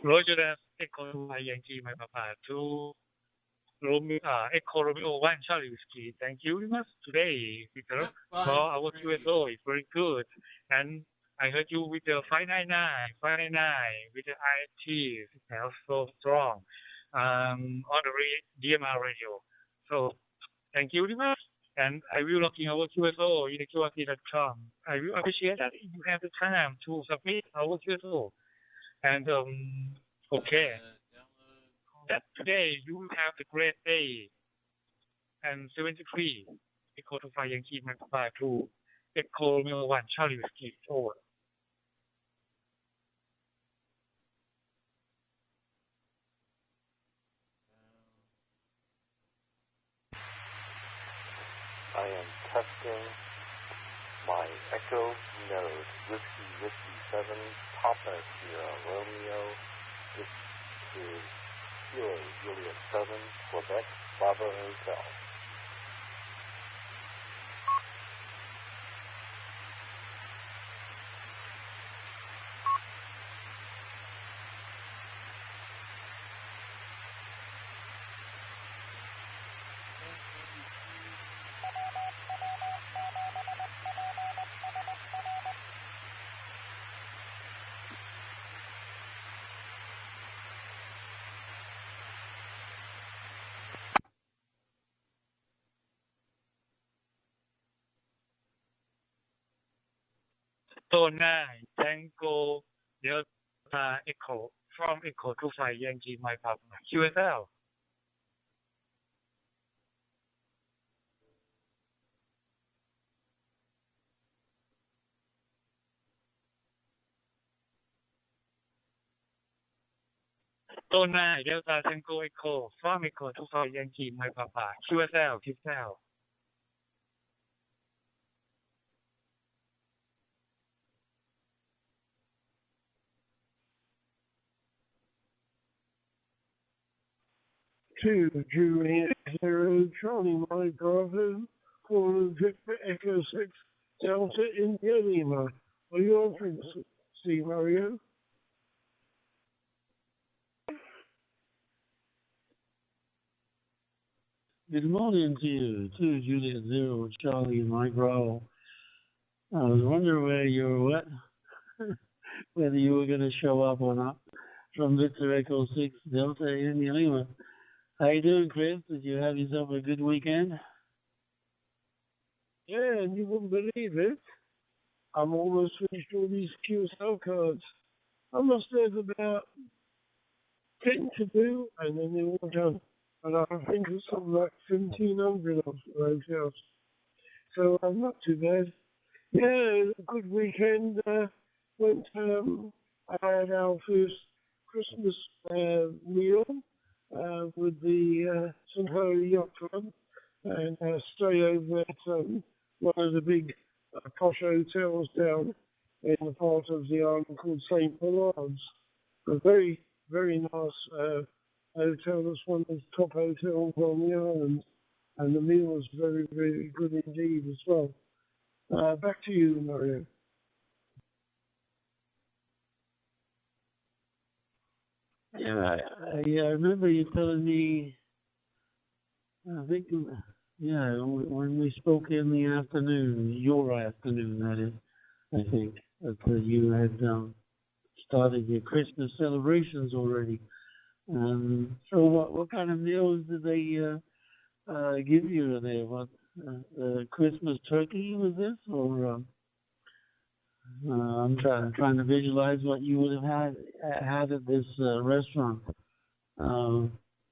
Roger that, Echo 25 Yankee Mike Papa to Echo Romeo 1 Charlie Whiskey. Thank you very much today, Peter, for our QSO. It's very good. And I heard you with the 599, with the IFT, it's so strong on the DMR radio. So, thank you very much. And I will log in our QSO in the QRT.com. I will appreciate that you have the time to submit our QSO. And, okay. That today you will have a great day. And 73, Echo 25 Yankee Mike Papa to Echo Romeo 1 Charlie Whiskey. Over. I am testing my Echo node, Whiskey 7, Papa Sierra Romeo. This is Sierra Juliet 7, Quebec, Bravo Hotel. So 9, Tango Delta Echo from Echo 25 Yankee Mike Papa. QSL. So 9, Delta Tango Echo from Echo 25 Yankee Mike Papa. QSL. QSL. To Juliet 0 Charlie Mike Bravo, calling Victor Echo 6 Delta India Lima. Are you on frequency, Mario? Good morning to you, to Juliet 0 Charlie Mike Bravo. I was wondering where you were at, whether you were going to show up or not. From Victor Echo 6 Delta India Lima. How you doing, Chris? Did you have yourself a good weekend? Yeah, and you wouldn't believe it. I'm almost finished all these QSL cards. I must have about 10 to do, and then they're all done. And I think it's something like 1,700 of those hotels. So I'm not too bad. Yeah, a good weekend. Went, I had our first Christmas meal with the St. Yacht Club, and stay over at one of the big posh hotels down in the part of the island called St. Bernard's. A very, very nice hotel. That's one of the top hotels on the island, and the meal was very, very good indeed as well. Back to you, Mario. Yeah, I remember you telling me, I think, yeah, when we spoke in the afternoon, your afternoon, that is, I think, that you had started your Christmas celebrations already. So what kind of meals did they give you there? What Christmas turkey was this, or I'm trying to visualize what you would have had at this restaurant.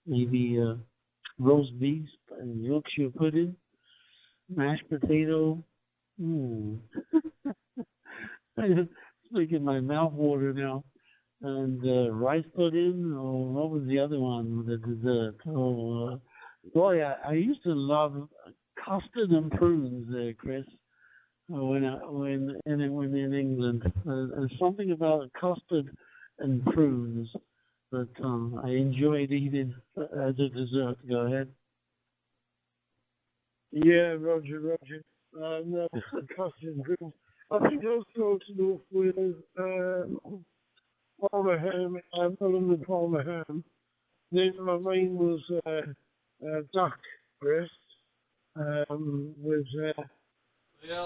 Maybe roast beef and Yorkshire pudding, mashed potato. It's making my mouth water now. And rice pudding, or what was the other one? The dessert. Oh, boy, I used to love custard and prunes there, Chris. When in England, there's something about custard and prunes that I enjoyed eating as a dessert. Go ahead. Yeah, Roger. No, custard and prunes. I think I started off with Parma ham, London Parma ham. Then my main was duck breast with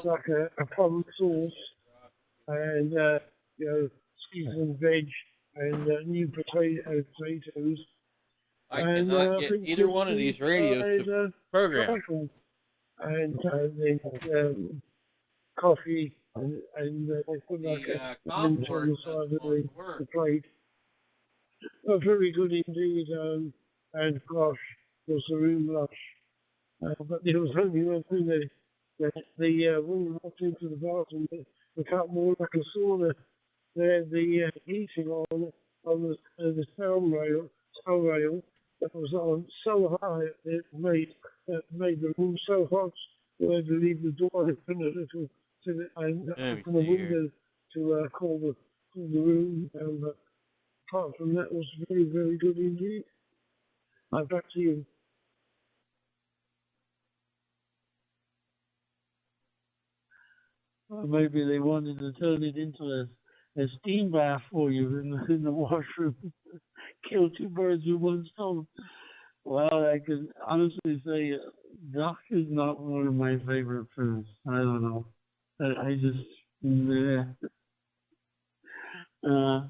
like a plum sauce and seasoned veg and new potatoes. I cannot get either one of these radios to program. And then coffee and they put like a mint on the side of the plate. Very good indeed, and gosh, was the room lush. But there was only one thing that when you walked into the bathroom, it felt more like a sauna. The heating on the sound rail that was on so high it made the room so hot that I had to leave the door open a little and open the window to cool the room. And apart from that, was very, very good indeed. Back to you. Well, maybe they wanted to turn it into a steam bath for you in the washroom. Kill two birds with one stone. Well, I can honestly say duck is not one of my favorite foods. I don't know. I just, nah.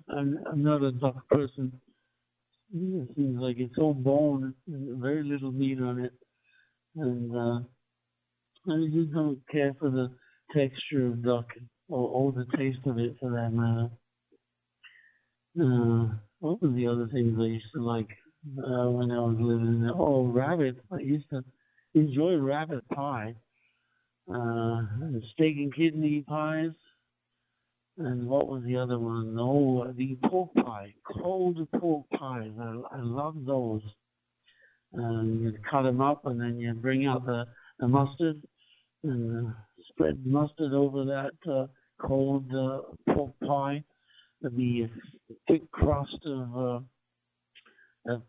I'm not a duck person. It seems like it's all bone and very little meat on it. And I just don't care for the texture of duck or the taste of it for that matter. What were the other things I used to like when I was living there? Oh, rabbit. I used to enjoy rabbit pie. Steak and kidney pies. And what was the other one? Oh, the pork pie. Cold pork pies. I love those. You cut them up and then you bring out the mustard and spread mustard over that cold pork pie. There'd be a thick crust of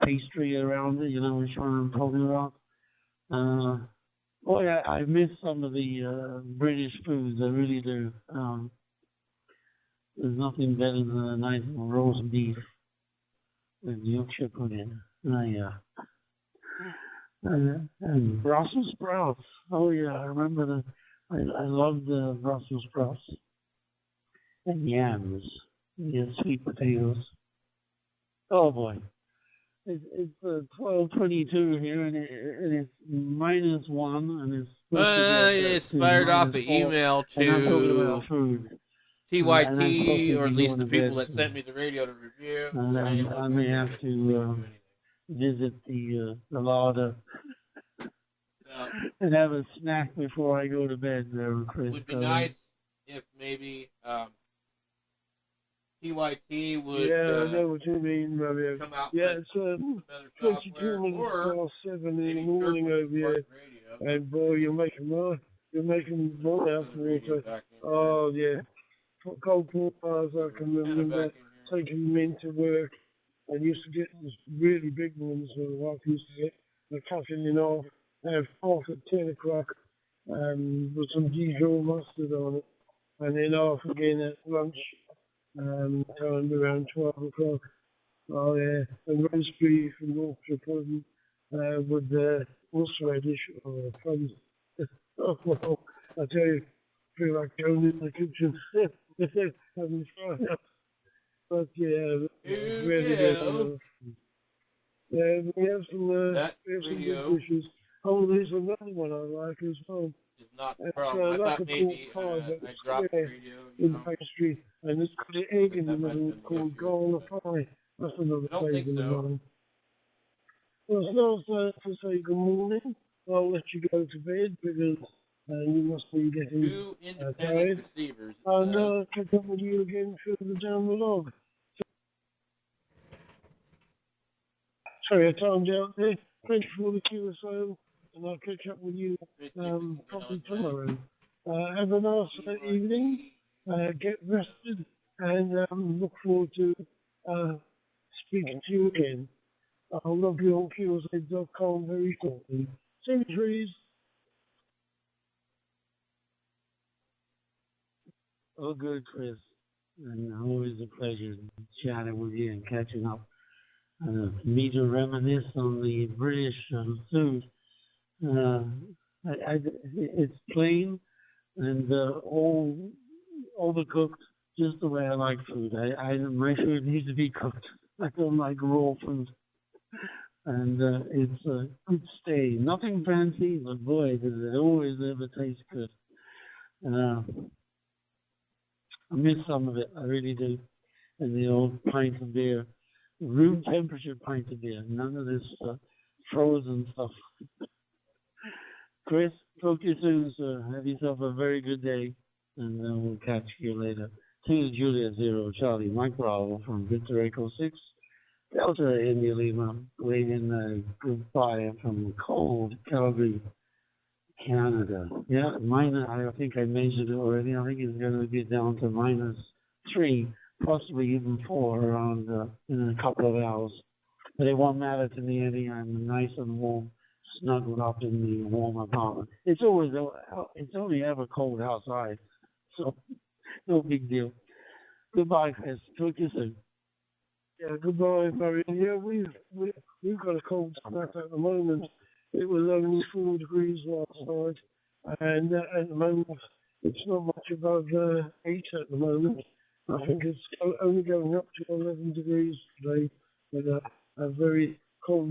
pastry around it. You know which one I'm talking about? Boy, I miss some of the British foods. I really do. There's nothing better than a nice roast beef with Yorkshire pudding. And Brussels sprouts. Oh yeah, I remember I loved the Brussels sprouts. And yams. Yeah, sweet potatoes. Oh boy. It's 12:22 here, and it's -1, and it's. It's fired off an email to TYT, or at least the people that sent me the radio to review. And I may have to visit the larder and have a snack before I go to bed there, Chris. It would be nice if maybe TYT would I know what you mean, Mario. come out it's 22 minutes past 7 in the morning over here, and boy, you're making more afterwards. Oh yeah, cold pork pies. I can remember taking them into work. I used to get these really big ones. My wife used to get. They're cutting in half. Have half at 10 o'clock, with some Dijon mustard on it, and then half again at lunch. Time around 12 o'clock. Oh yeah, and roast beef and Yorkshire pudding with horseradish or plums. Oh, well, I tell you, I feel like going in the kitchen having fun. But yeah, really good. Yeah, we have some That good radio dishes. Oh, there's another one I like as well. is not the It's problem. I like thought a pork maybe pie, but I it's dropped the square radio, in pastry, and it's got an egg in the that might have middle been the called issue. garlic pie. That's another I don't think favourite of so. mine. Well, it's not to say good morning. I'll let you go to bed because you must be getting Two independent tired. receivers. And catch up with you again further down the log. Sorry, I timed out there. Thank you for the QSO, and I'll catch up with you probably tomorrow. Have a nice evening. Get rested, and look forward to speaking to you again. I'll log you on QSA.com very shortly. Cemeteries. Oh, good, Chris. And always a pleasure chatting with you and catching up. Me to reminisce on the British food. It's plain and all overcooked, just the way I like food. My food needs to be cooked. I don't like raw food. And it's a good stay. Nothing fancy, but boy, does it always ever taste good. I miss some of it, I really do. And the old pint of beer, room temperature pint of beer, none of this frozen stuff. Chris, talk to you soon, sir. Have yourself a very good day, and we'll catch you later. 2 Juliet 0 Charlie Mike Bravo from Victor Echo 6 Delta India Lima, waiting goodbye from cold Calgary, Canada. Yeah, I think I measured it already. I think it's going to get down to -3, possibly even 4 around in a couple of hours. But it won't matter to me any. I'm nice and warm, snuggled up in the warm apartment. It's only ever cold outside, so no big deal. Goodbye, Chris. Talk to you soon. Yeah, goodbye, Marion. Yeah, we've got a cold snap at the moment. It was only 4 degrees last night, and at the moment it's not much above 8 at the moment. I think it's only going up to 11 degrees today, with a very cold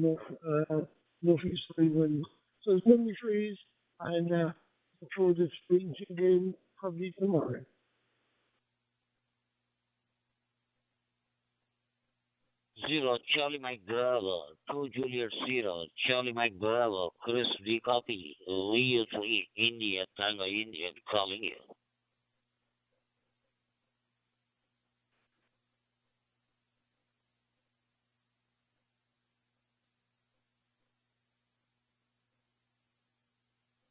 northeasterly wind. So it's lovely trees, and look forward to speaking to you again probably tomorrow. Zero, Charlie Mike Bravo, 2 Juliet 0, Charlie Mike Bravo, Chris D. Copy, Leo 3, India, Tango India, calling you.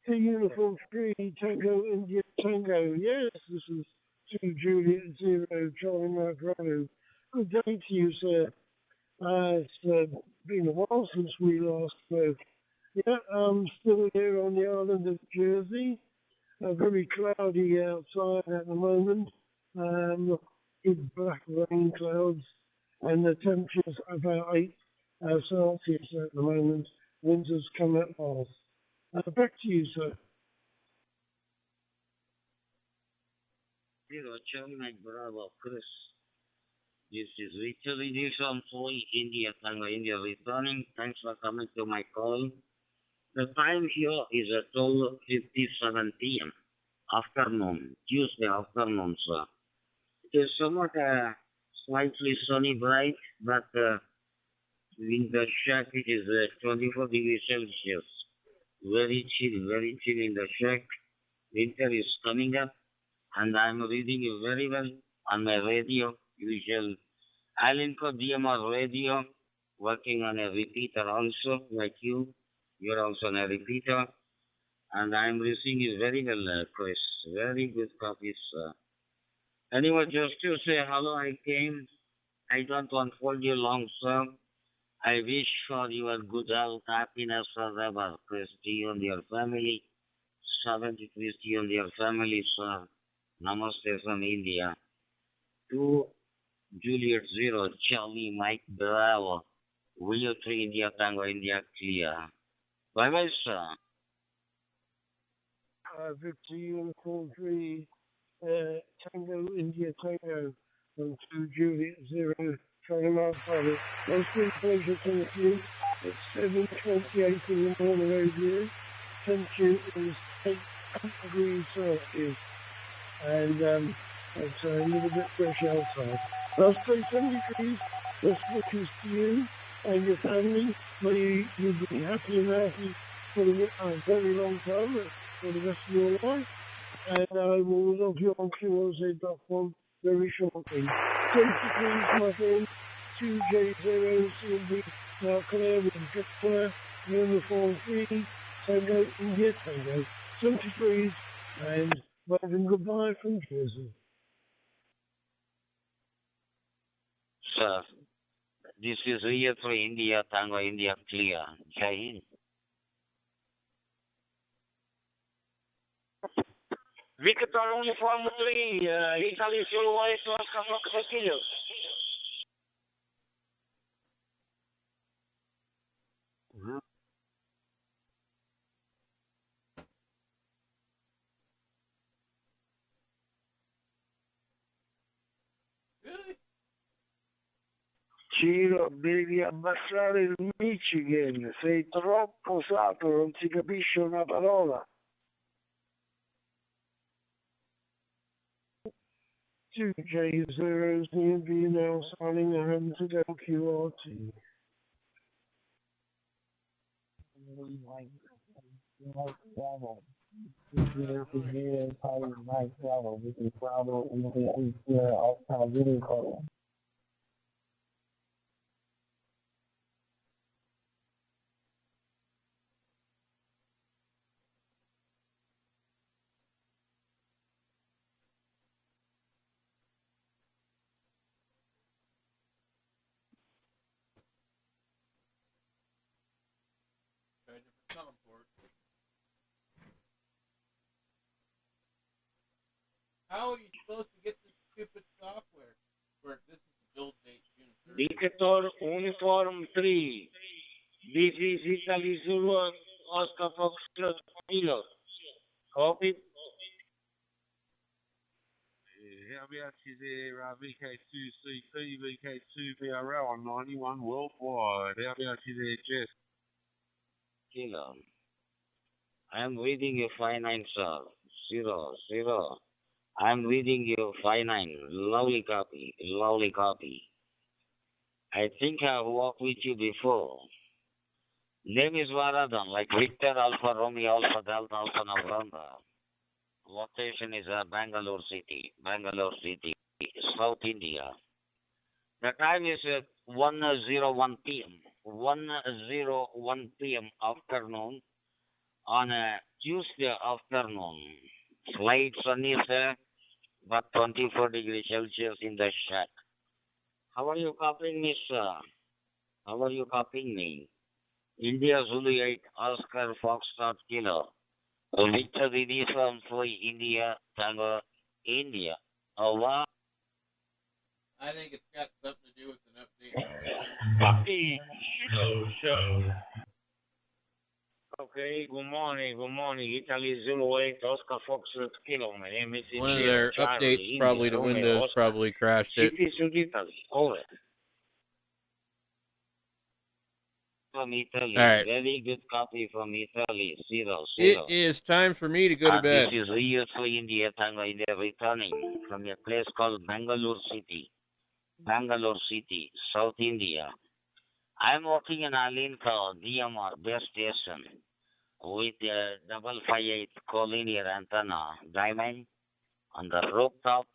Uniform 3, Tango India, Tango. Yes, this is 2 Juliet 0, Charlie Mike Bravo. Good day to you, sir. It's been a while since we last spoke. Yeah, I'm still here on the island of Jersey. Very cloudy outside at the moment. Big black rain clouds, and the temperature's about 8 Celsius at the moment. Winter's come at last. Back to you, sir. Zero, Charlie Mike Bravo, Chris. This is Victor Edition 4, India, Tango India returning. Thanks for coming to my call. The time here is at 12:57 p.m. afternoon, Tuesday afternoon, sir. It is somewhat slightly sunny bright, but in the shack it is 24 degrees Celsius. Very chill in the shack. Winter is coming up, and I'm reading you very well on my radio. Usual Alinco DMR radio, working on a repeater also, like you. You're also on a repeater. And I'm listening you very well, Chris. Very good copies. Anyway, just to say hello, I came. I don't want to hold you long, sir. I wish for your good health, happiness forever, Chris, to you and your family. 70 Chris, to you and your family, sir. Namaste from India. 2 Juliet 0, Charlie Mike Bravo. William 3 India, Tango India, clear. Bye-bye, sir. Victor Uniform 3, Tango India, Tango, and 2 Juliet 0, Charlie Mike Bravo. Most pleasure to meet you. It's 7:28 in the morning over here. Temperature is 8 degrees Celsius. And it's a little bit fresh outside. Last place 7 degrees. Best wishes to you and your family. May you be happy and healthy for a very long time, for the rest of your life. And I will log you on QOZ.com very shortly. 20 degrees, my friend. 2J0 CMB. Now clear with Victor. Uniform 3. Tango, India Tango. 20 degrees. And waving goodbye from Jersey. Sir, this is Rio for India, Tango India clear. Jai Hind. Victor Uniform 3, Italy Zulu 8, Oscar Fox Kilo. Ciro, devi abbassare il Michigan, sei troppo usato, non si capisce una parola. 2J0 CMB now signing on to go QRT. How are you supposed to get this stupid software? Where this is the build date June 30th. Victor Uniform 3, this is Italy Zulu Oscar Fox Kilo. Copy. Yabapi there, VK2CP, VK2BRL on 91 worldwide. Yabapi there, Jess. Kilo. I am reading you 59, sir. 0. I am reading you 59. Lovely copy. Lovely copy. I think I've worked with you before. Name is Varadhan, like Victor Alpha Romeo Alpha Delta Alpha November. Location is Bangalore City, South India. The time is 1:01 p.m. 1:01 p.m. afternoon on a Tuesday afternoon. Slight sunny, sir, but 24 degrees Celsius in the shack. How are you copying me, sir? How are you copying me? India Zulu 8, Oscar Foxtrot Kilo. Victor Uniform 3, India, Tango, India. Over. I think it's got something to do with an update. Show. Okay, good morning, Italy Zulu 8, Oscar Foxtrot Kilo. My name is One of their updates, probably to Windows, probably crashed it. Italy, over. From Italy. All right. Very good copy from Italy. 0. It is time for me to go to bed. This is Rio for India, Tango India, returning from a place called Bangalore City, South India. I'm working in a link called DMR base station with a 558 collinear antenna diamond on the rooftop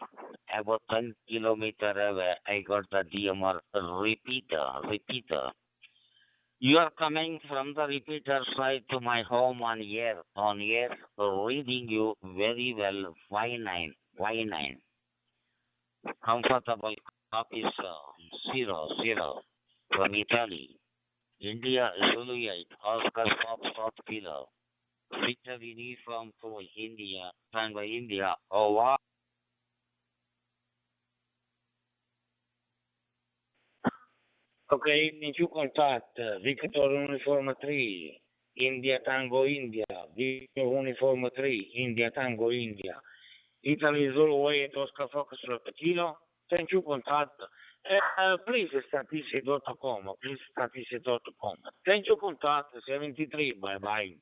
about 10 kilometers away. I got the DMR repeater. You are coming from the repeater side to my home on air, reading you very well, 59. Comfortable copies, 0 from Italy. India, Zulu 8, Oscar Foxtrot Kilo. Victor Uniform 2, India, Tango India, over. Okay, did you contact Victor Uniform 3, India Tango India, Victor Uniform 3, India Tango India, Italy Zulu 8, Oscar Foxtrot Kilo? Thank you contact Please, statisi.com. Please, statisi.com. Thank you, contact 73. Bye-bye.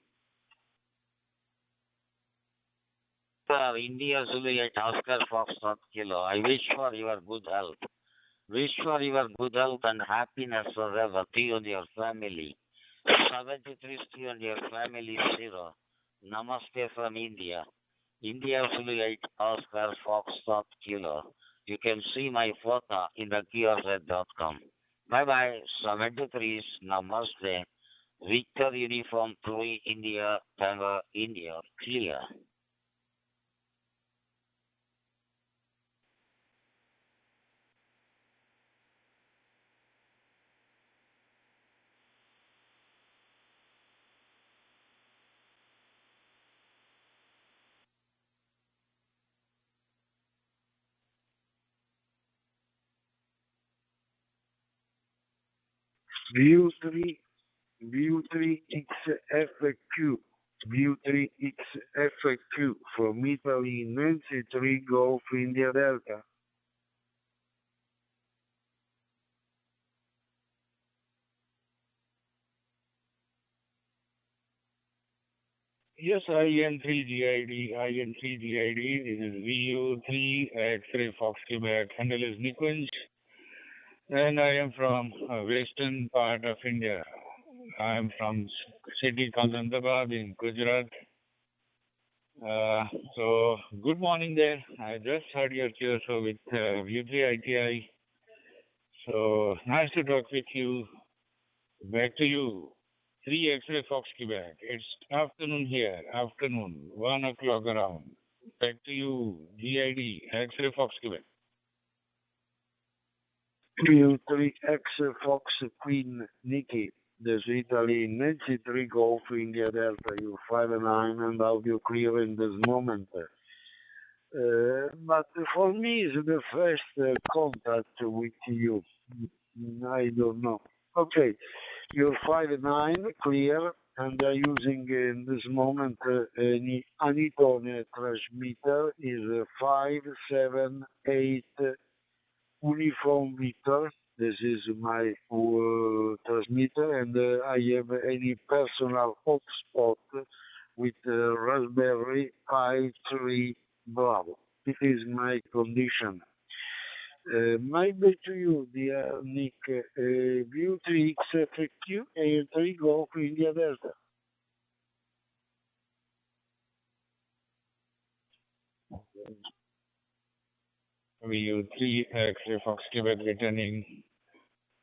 India Juliet Oscar Foxtrot Kilo. I wish for your good health. Wish for your good health and happiness forever to you and your family. 73 to you and your family 0. Namaste from India. India Juliet Oscar Foxtrot Kilo. You can see my photo in the QRZ.com. Bye bye. 73 Namaste. Victor Uniform 3 India Tango India. Clear. View3XFQ. View3XFQ from Italy, Nancy 3 Golf India Delta. Yes, IN3GID, IN3GID. This is VU3 X-ray Fox Quebec. Handle is Nikunj. And I am from western part of India. I am from city called Ahmedabad in Gujarat. So, good morning there. I just heard your QSO with V3 ITI. So, nice to talk with you. Back to you. 3 X-ray Fox Quebec. It's afternoon here. Afternoon. 1 o'clock around. Back to you. GID. X-ray Fox Quebec. View3X Fox Queen Nikki. This Italy, Nancy 3 Golf India Delta. You 5-9 and audio clear in this moment. But for me, it's the first contact with you. I don't know. Okay, you're 5-9 clear, and using in this moment an Anitone transmitter is 578 Uniform Victor. This is my transmitter, and I have any personal hotspot with Raspberry Pi 3 Bravo. It is my condition. My bet to you, dear Nick, View 3XFQ and 3 Golf India Delta. VU3 X-ray Fox Quebec returning.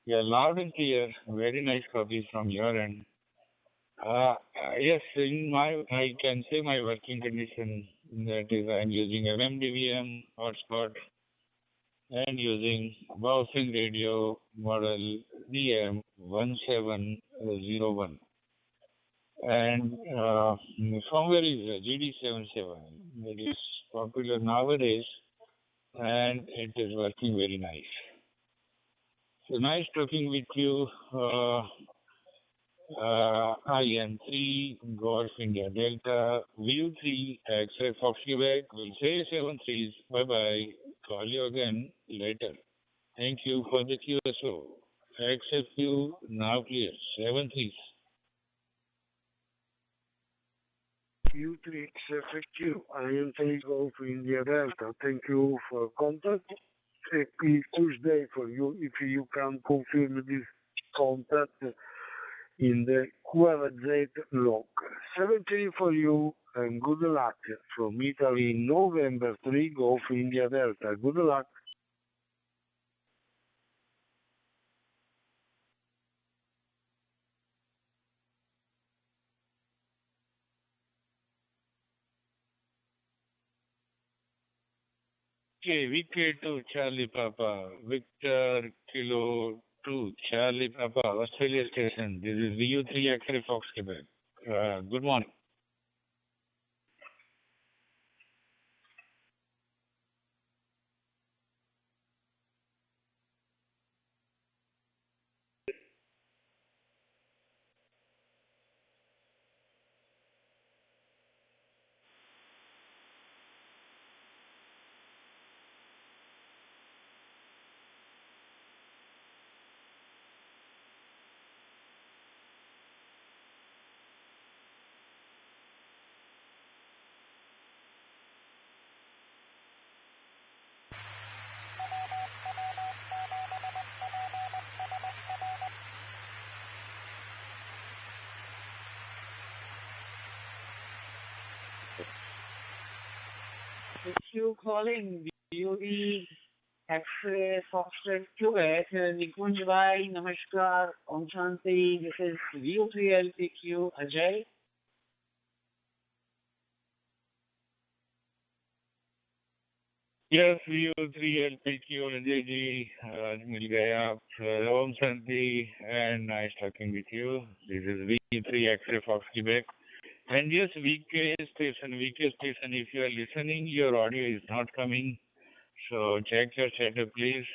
Yeah, loud and clear. Very nice copies from your end. Yes, I can say my working condition, that is I'm using MMDVM hotspot and using Baofeng radio model DM1701. And firmware is GD77. It is popular nowadays and it is working very nice. So nice talking with you. IN3 Golf India Delta VU3 X-ray Fox Quebec will say 73s. Bye bye. Call you again later. Thank you for the QSO. XFQ now clear. 73s. View3XFQ. I am 3 Golf India Delta. Thank you for contact. Happy Tuesday for you if you can confirm this contact in the QRZ log. 73 for you and good luck from Italy, November 3 Golf India Delta. Good luck. Okay, VK2 Charlie Papa, Victor Kilo 2 Charlie Papa, Australia station. This is VU3 X-ray Fox Quebec. Good morning. you calling BUE X-ray Foxtrot Quebec, Nikunj Bhai, Namaskar, Om Shanti, this is VU3LPQ Ajay. Yes, VU3LPQ Ajay ji, मिल गए आप. Om Shanti, and nice talking with you. This is VU3 X-ray Fox Quebec. And yes, VK station, if you are listening, your audio is not coming. So check your setup, please.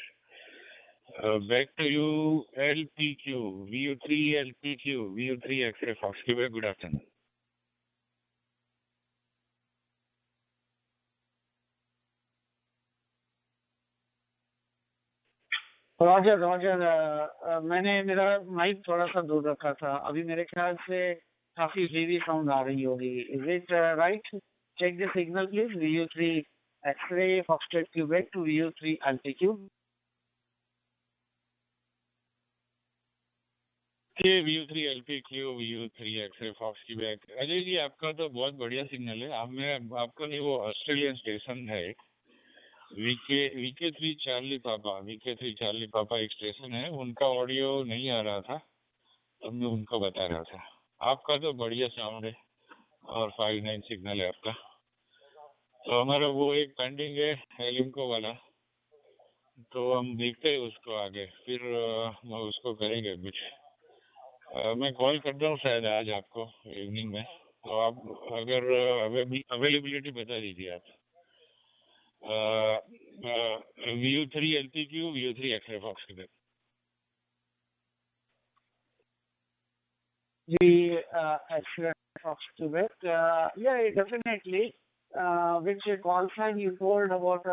Back to you, LPQ, VU3 LPQ, VU3 X-ray Fox Quebec. Good afternoon. Roger Roger मैंने मेरा mic थोड़ा सा दूर रखा था. अभी मेरे ख्याल से काफी हेवी साउंड आ रही होगी. Is it right? Check the signal please. VU3 X-ray Foxtrot Quebec to VU3 LPQ. VU3 LPQ, VU3 X-ray Fox Quebec. Ajay ji, आपका तो बहुत बढ़िया सिग्नल है. आपका नहीं, वो ऑस्ट्रेलियन स्टेशन है. VK3 चार्ली पापा एक स्टेशन है. उनका ऑडियो नहीं आ रहा था, तो मैं उनको बता रहा था. आपका तो बढ़िया साउंड है और 5-9 सिग्नल है आपका. तो हमारा वो एक पेंडिंग है हेलिम्को वाला, तो हम देखते हैं उसको आगे, फिर हम उसको करेंगे कुछ. मैं कॉल करता हूँ शायद आज आपको इवनिंग में. तो आप अगर अवेलेबिलिटी बता दीजिए आप. VU3 LPQ, VU3 X-ray Fox Quebec. X-ray Fox Quebec. Yeah, definitely. Which call sign you told about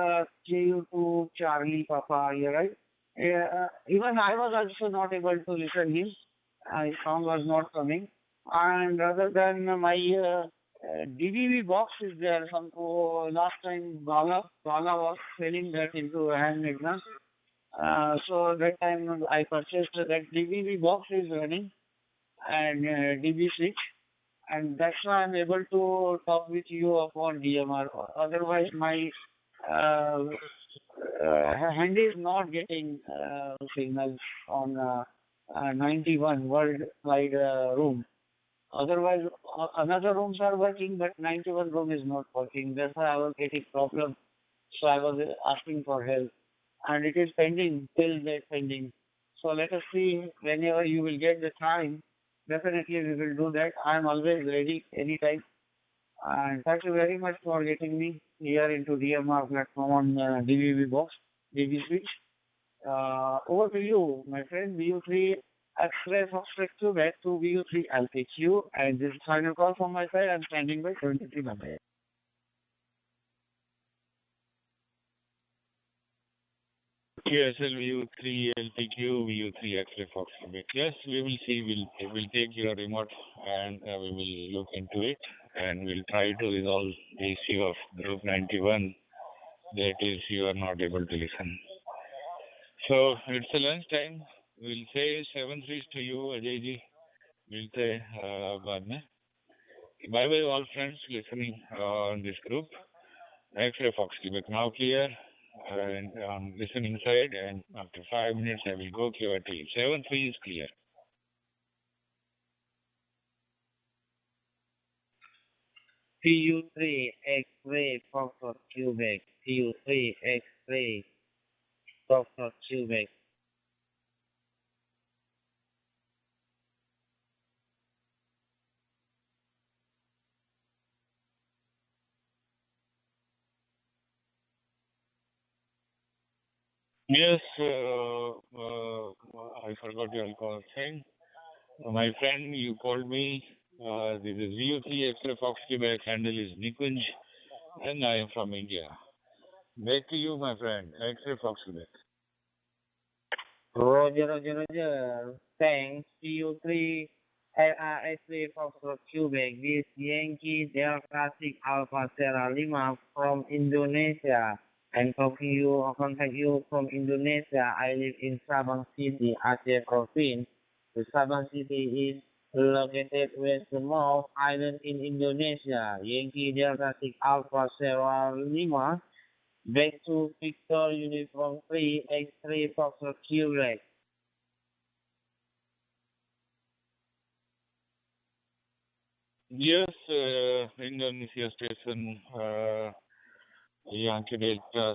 JU2 Charlie Papa, you're right? Even I was also not able to listen him. His sound was not coming. And rather than my DVB box is there. Samko last time Bala was selling that into a hand exam. So that time I purchased that DVB box is running and DB switch, and that's why I'm able to talk with you upon DMR. Otherwise my hand is not getting signals on 91 worldwide room. Otherwise, another rooms are working, but 91 room is not working. That's why I was getting problem. So I was asking for help. And it is pending, till that pending. So let us see, whenever you will get the time, definitely we will do that. I am always ready, anytime. And thank you very much for getting me here into DMR platform on DVB box, DB switch. Over to you, my friend. VU3 X-ray Foxtrot Quebec to VU3 LPQ, and this is final call from my side. I'm standing by 73 Mumbai. QSL VU3 LPQ, VU3 X-ray Fox Quebec. Yes, we will see. We'll take your remote and we will look into it, and we'll try to resolve the issue of group 91. That is, you are not able to listen. So it's a lunch time. We'll say 7-3 to you, Ajay ji. मिलते हैं बाद में. Bye bye all friends listening on this group. X-ray Fox Quebec now clear and on listening side, and after 5 minutes I will go QRT. 7-3 is clear. PU3 X-ray Foxtrot Quebec. PU3 X-ray Foxtrot Quebec. Yes, I forgot your call thing. My friend, you called me. This is VU3 X-ray Fox Quebec. Handle is Nikunj, and I am from India. Back to you, my friend. X-ray Fox Quebec. Roger. Thanks. PU3 X-ray Foxtrot Quebec. This Yankee Delta Classic Alpha Sierra Lima from Indonesia. I'm contact you from Indonesia. I live in Sabang City, Aceh Province. The Sabang City is located westernmost island in Indonesia. Yankee Delta 6 Alpha Sierra Lima, back to Victor Uniform 3 X3 Foxtrot Quebec. Yes, Indonesia station, Yankee Delta.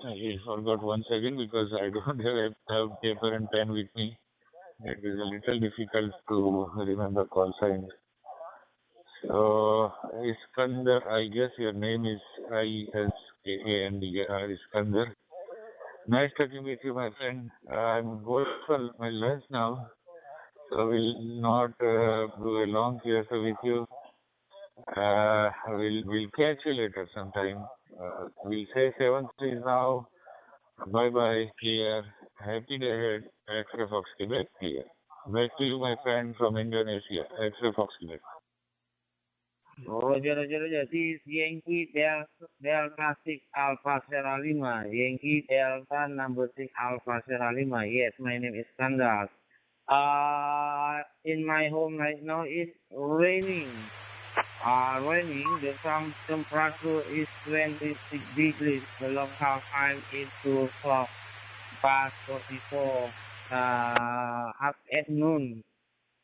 I forgot one second because I don't have paper and pen with me. It is a little difficult to remember call signs. So, Iskander, I guess your name is Iskander. Iskander. Nice talking with you, my friend. I'm going for my lunch now, so we'll not do a long QSO with you. We'll catch you later sometime. We'll say 7-3 now. Bye bye. Clear. Happy day ahead. X-ray Fox Quebec. Clear. Back to you, my friend from Indonesia. X-ray Fox Quebec. Roger. This is Yankee Delta 6 Alpha Sierra Lima. Yankee Delta number 6 Alpha Sierra Lima. Yes, my name is Kandar. In my home right now it's raining. The temperature is 26 degrees. The local time is 2 o'clock past 44 afternoon.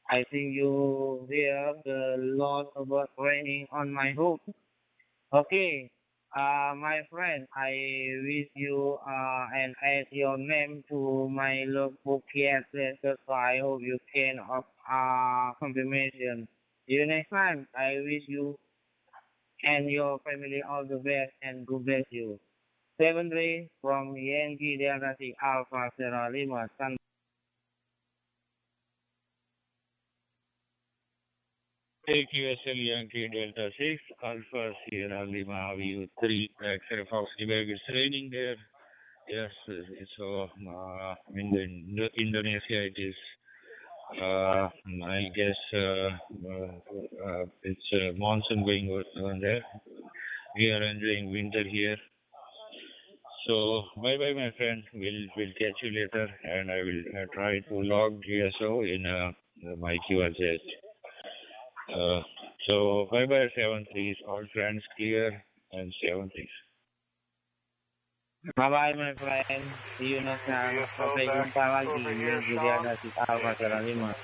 I think you hear the lot about raining on my home. Okay, my friend, I wish you and add your name to my logbook here. So I hope you can confirmation. See you next time. I wish you and your family all the best and God bless you. 7-3 from Yankee Delta 6 Alpha Sierra Lima. AQSL Yankee Delta 6 Alpha Sierra Lima View 3 X-ray Fox Quebec. It's raining there. Yes, so in the Indonesia it is. I guess it's monsoon going on there. We are enjoying winter here. So bye bye, my friend. We'll catch you later, and I will try to log GSO in my QRZ. So bye bye, 7-3. All trends clear and 7-3. Bye bye, my friend. See you next time. Sampai jumpa lagi. Yang juga ada di Alpha Sierra Lima.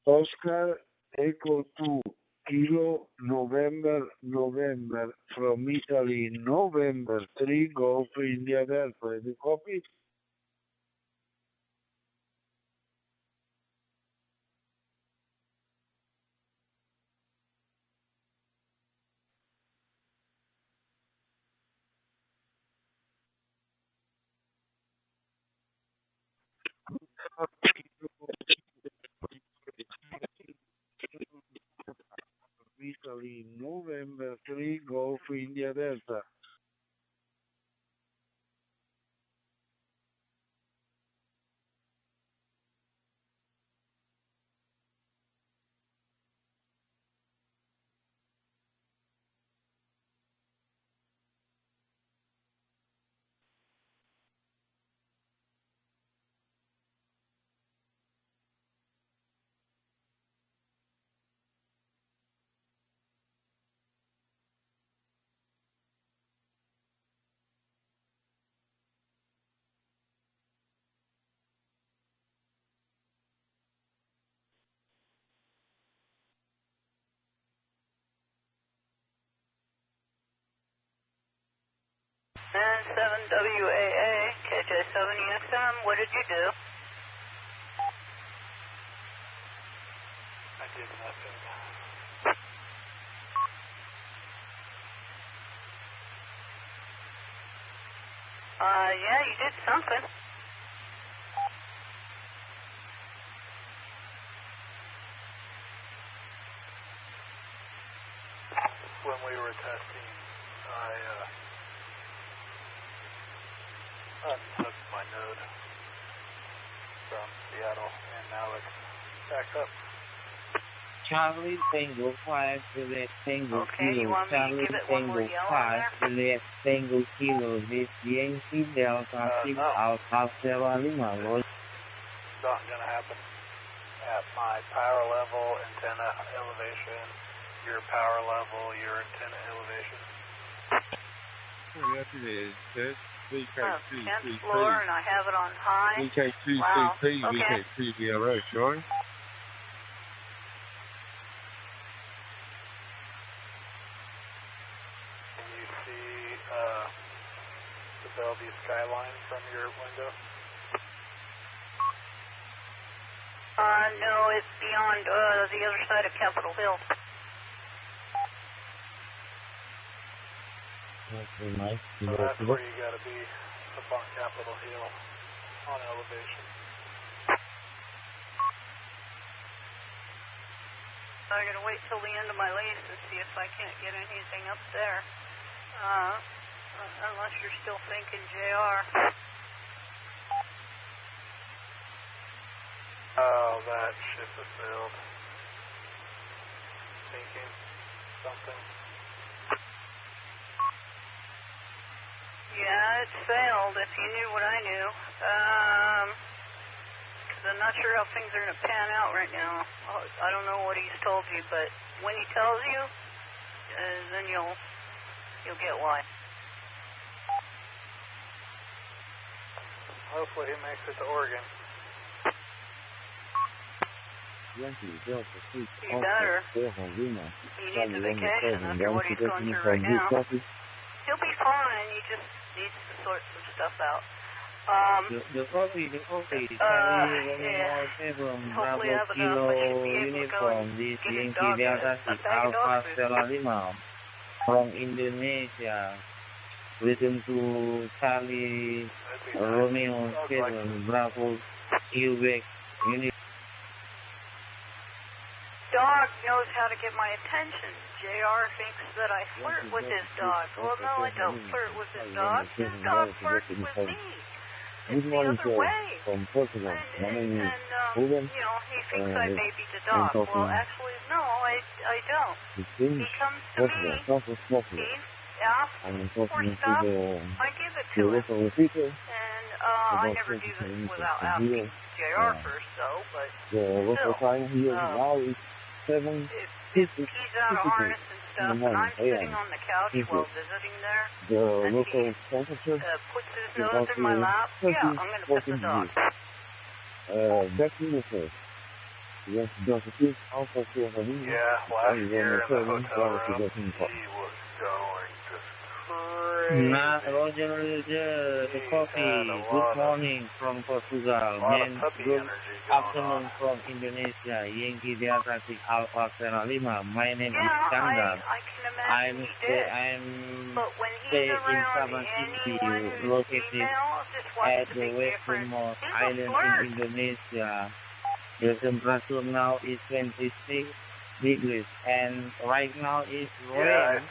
Oscar Echo 2 Kilo November from Italy November 3 Golf India Delta. Have you copied? Italy November 3 Golf India Delta. And 7WAA, KJ7EXM, what did you do? I did nothing. Yeah, you did something. When we were testing, I unhooked my node from Seattle, and now it's back up. Charlie Tango 5, Juliet Tango Okay, you Kilo, want me to Charlie give it one more Tango yell 5, on there? Juliet Tango Kilo, this Yankee Delta 6 no. Alpha Sierra Lima, Roy. It's not going to happen at my power level, antenna elevation, your power level, your antenna elevation. Yes, it is. That's 10th floor, and I have it on high. Wow. VK2CP, Okay. VK2DRS, Sean. Can you see the Bellevue skyline from your window? No, it's beyond the other side of Capitol Hill. So that's where you got to be, up on Capitol Hill, on elevation. I gotta wait till the end of my lease and see if I can't get anything up there. Unless you're still thinking JR. Oh, that ship has sailed. Thinking something. Yeah, it failed, if you knew what I knew. Because I'm not sure how things are going to pan out right now. I don't know what he's told you, but when he tells you, then you'll get why. Hopefully he makes it to Oregon. You better. He needs a vacation after what he's going through right now. He'll be fine, he just needs to sort some stuff out. The copy, yeah. Charlie from Hopefully Bravo I have enough. I should Kilo be able to go uniform, and this get his Yankee dog Delta a 6 bag of dog Alpha food. Sierra Lima from Indonesia. Listen to Charlie Romeo 7 Bravo Quebec Uniform. Dog knows how to get my attention. JR thinks that I flirt with his dog. Well, no, I don't flirt with his dog. His dog flirts with me. It's the other way. From Portugal. My name is You know, he thinks I baby the dog. Well, actually, no, I don't. He comes to me, he asks for stuff, I give it to him. And I never do this without asking JR first, though, but still. If he's out of harness and stuff, and I'm sitting on the couch while visiting there, and he puts his nose in my lap, yeah, I'm going to pet the dog. Back to you, sir. Yes, Delta 6, Alpha Sierra Lima. Yeah, last year in the hotel room, he was going just crazy. Roger, the coffee. Good morning from Portugal. Man, good afternoon from Indonesia. Yankee Delta 6 Alpha Sierra Lima. My name is Chandra. I'm stay in Sabah City, located at the westernmost island in Indonesia. The temperature now is 26 degrees, and right now it's rain.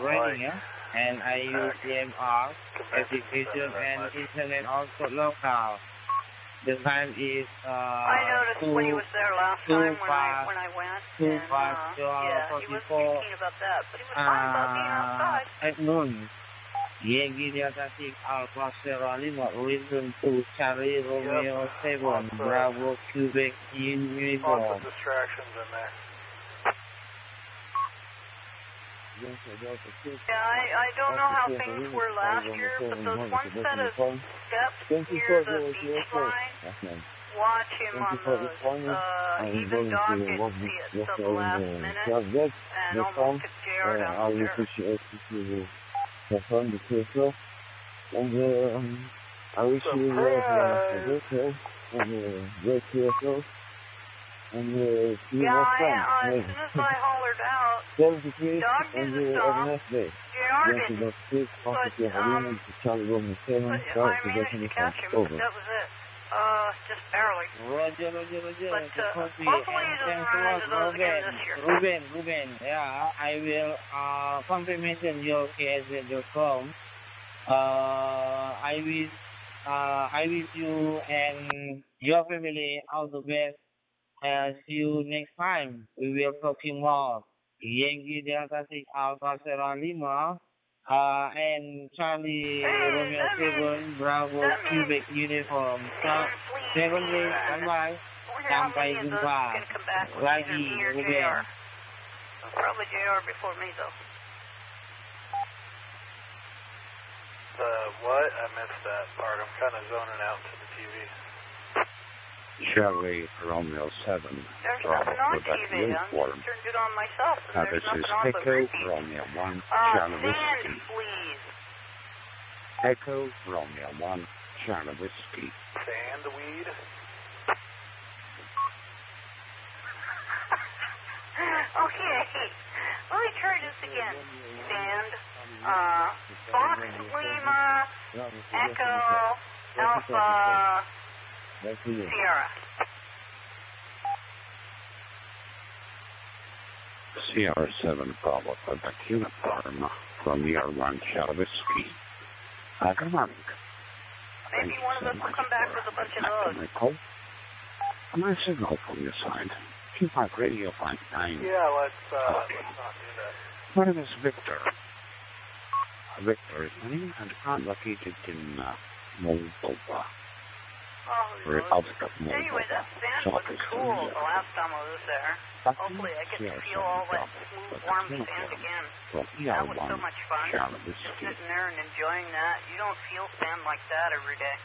Raining, and I use EMR application and internet also local. The time is I noticed when he was there last time when I went. He wasn't too keen about that, but he was fine about being outside. At noon, Yankee Delta 6 Alpha Sierra Lima return to Charlie Romeo 7 Bravo Quebec uniform. Lots of distractions in there. I don't know how things were last year, but those one set of steps near the beach line, watch him on those. Even Don didn't see it till the last minute, and almost took JR down the stairs. Have fun with yourself, and I wish you a good health and great yourself, and see you next time. As soon as I hollered out, 73, Don and didn't have a stop. nice day. JR didn't, but I managed to catch him, but that was it. Just barely. Roger. But hopefully he doesn't run into those again this year. Ruben, yeah, I will confirmation your case.com. I wish you and your family all the best. See you next time. We will talking more. Yankee Delta 6 Alpha Sierra Lima. And Charlie Romeo 7 Bravo Quebec uniform. Secondly, bye-bye. Sampai jumpa. Lagi, Ruben. Probably JR before me, though. The what? I missed that part. I'm kind of zoning out to the TV. Charlie Romeo 7 Bravo Quebec uniform. Turned it on myself, and This is Echo Romeo 1 Charlie Whiskey. Please. Echo Romeo 1 Charlie Whiskey. Sandweed. Okay, let me try this again. Fox Lima Echo Alpha Sierra. Sierra 7 Bravo Quebec uniform from year 1 Charlie Whiskey. Good morning. Maybe one of us will come back with a bunch of those. My signal from your side. Keep my radio line 9. Yeah, let's not do that. My name is Victor. Victor is my name, and I'm located in Moldova. Republic of Moldova. Anyway, that sand was cool the last time I was there. Hopefully I get to feel all that smooth, warm sand again. That was so much fun. Sitting there and enjoying that. You don't feel sand like that every day.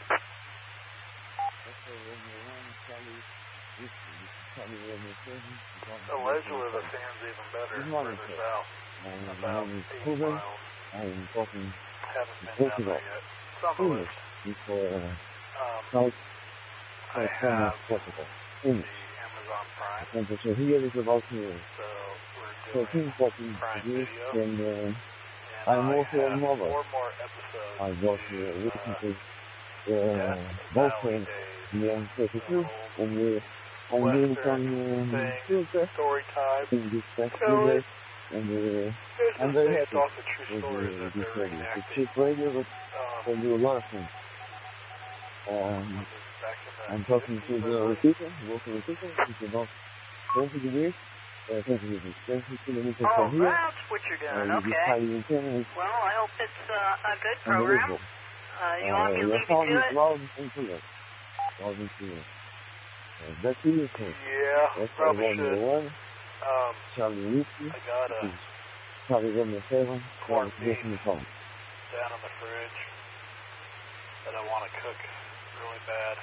Allegedly, the sand's even better further south. About 8 miles. I'm talking Haven't been down there yet. Some of it. I have the Amazon Prime. So here is about here. So we're doing Prime Video. And I'm also a mother. 4 more episodes. I got recently both friends here 32, and I'm doing some field test story time. in this past few days, and I'm very happy also true stories with that this they're radio. It's reenacting. cheap radio, but can do a lot of things. I'm talking to the repeater, local repeater. It's about 20 degrees. 20 kilometers from here. That's what you're doing, okay. Well, I hope it's a good program. You want me to leave you to it? Loud and clear. Loud and clear. That's it. Yeah, that's probably should. One. Charlie Whiskey. I got Charlie Romeo 7. corned beef Down in the fridge that I want to cook really bad.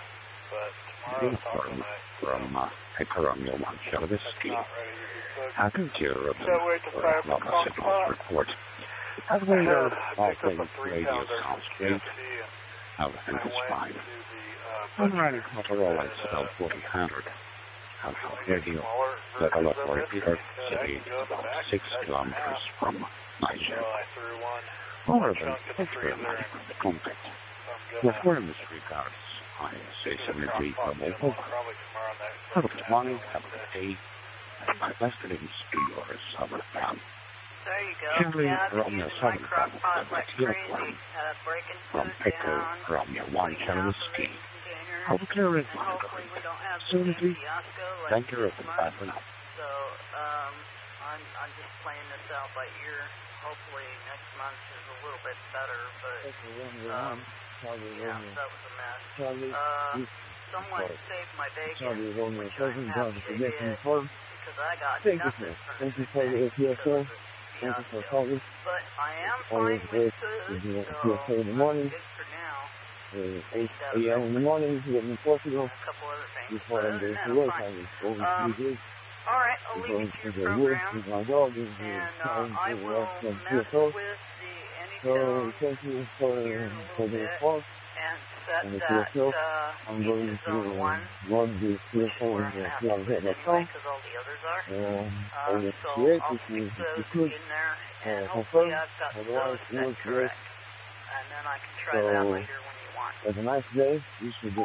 but tomorrow I was talking from Romeo 1 Kilo Whiskey. I can hear a report. As we heard, all things radio sounds great. Everything is fine. I'm riding Motorola XL 4000. Radio, the laboratory city about 6 kilometers from Niger. However, thank you very much for the contact. With warmest regards, I say something from over. Have a good morning, have a good day, and my best greetings to yours, our family. There you go. Henry Yeah, Romeo 7 like crazy. from Echo Romeo 1 Kilo Whiskey. I will clear it by soon as we thank you for that for now. So, I'm just playing this out by ear. Hopefully next month is a little bit better, but yeah, that was a mess. Someone saved my bacon, which I'm happy they did, because I got nothing for the Thank you for calling. But I am fine with food, so in the morning. good for now. 8 a.m. in the morning, getting in Portugal. A couple other things. Before I'm going to work, I was going to all right, I'll leave you to your program, with my dog, and I will mess with the so thank you for the response. And set that I'm going to run the CFO and because all the others are. So I'll fix those in there, and hopefully I've got those set correct. And then I can try that later when you want. Have a nice day. Wish you the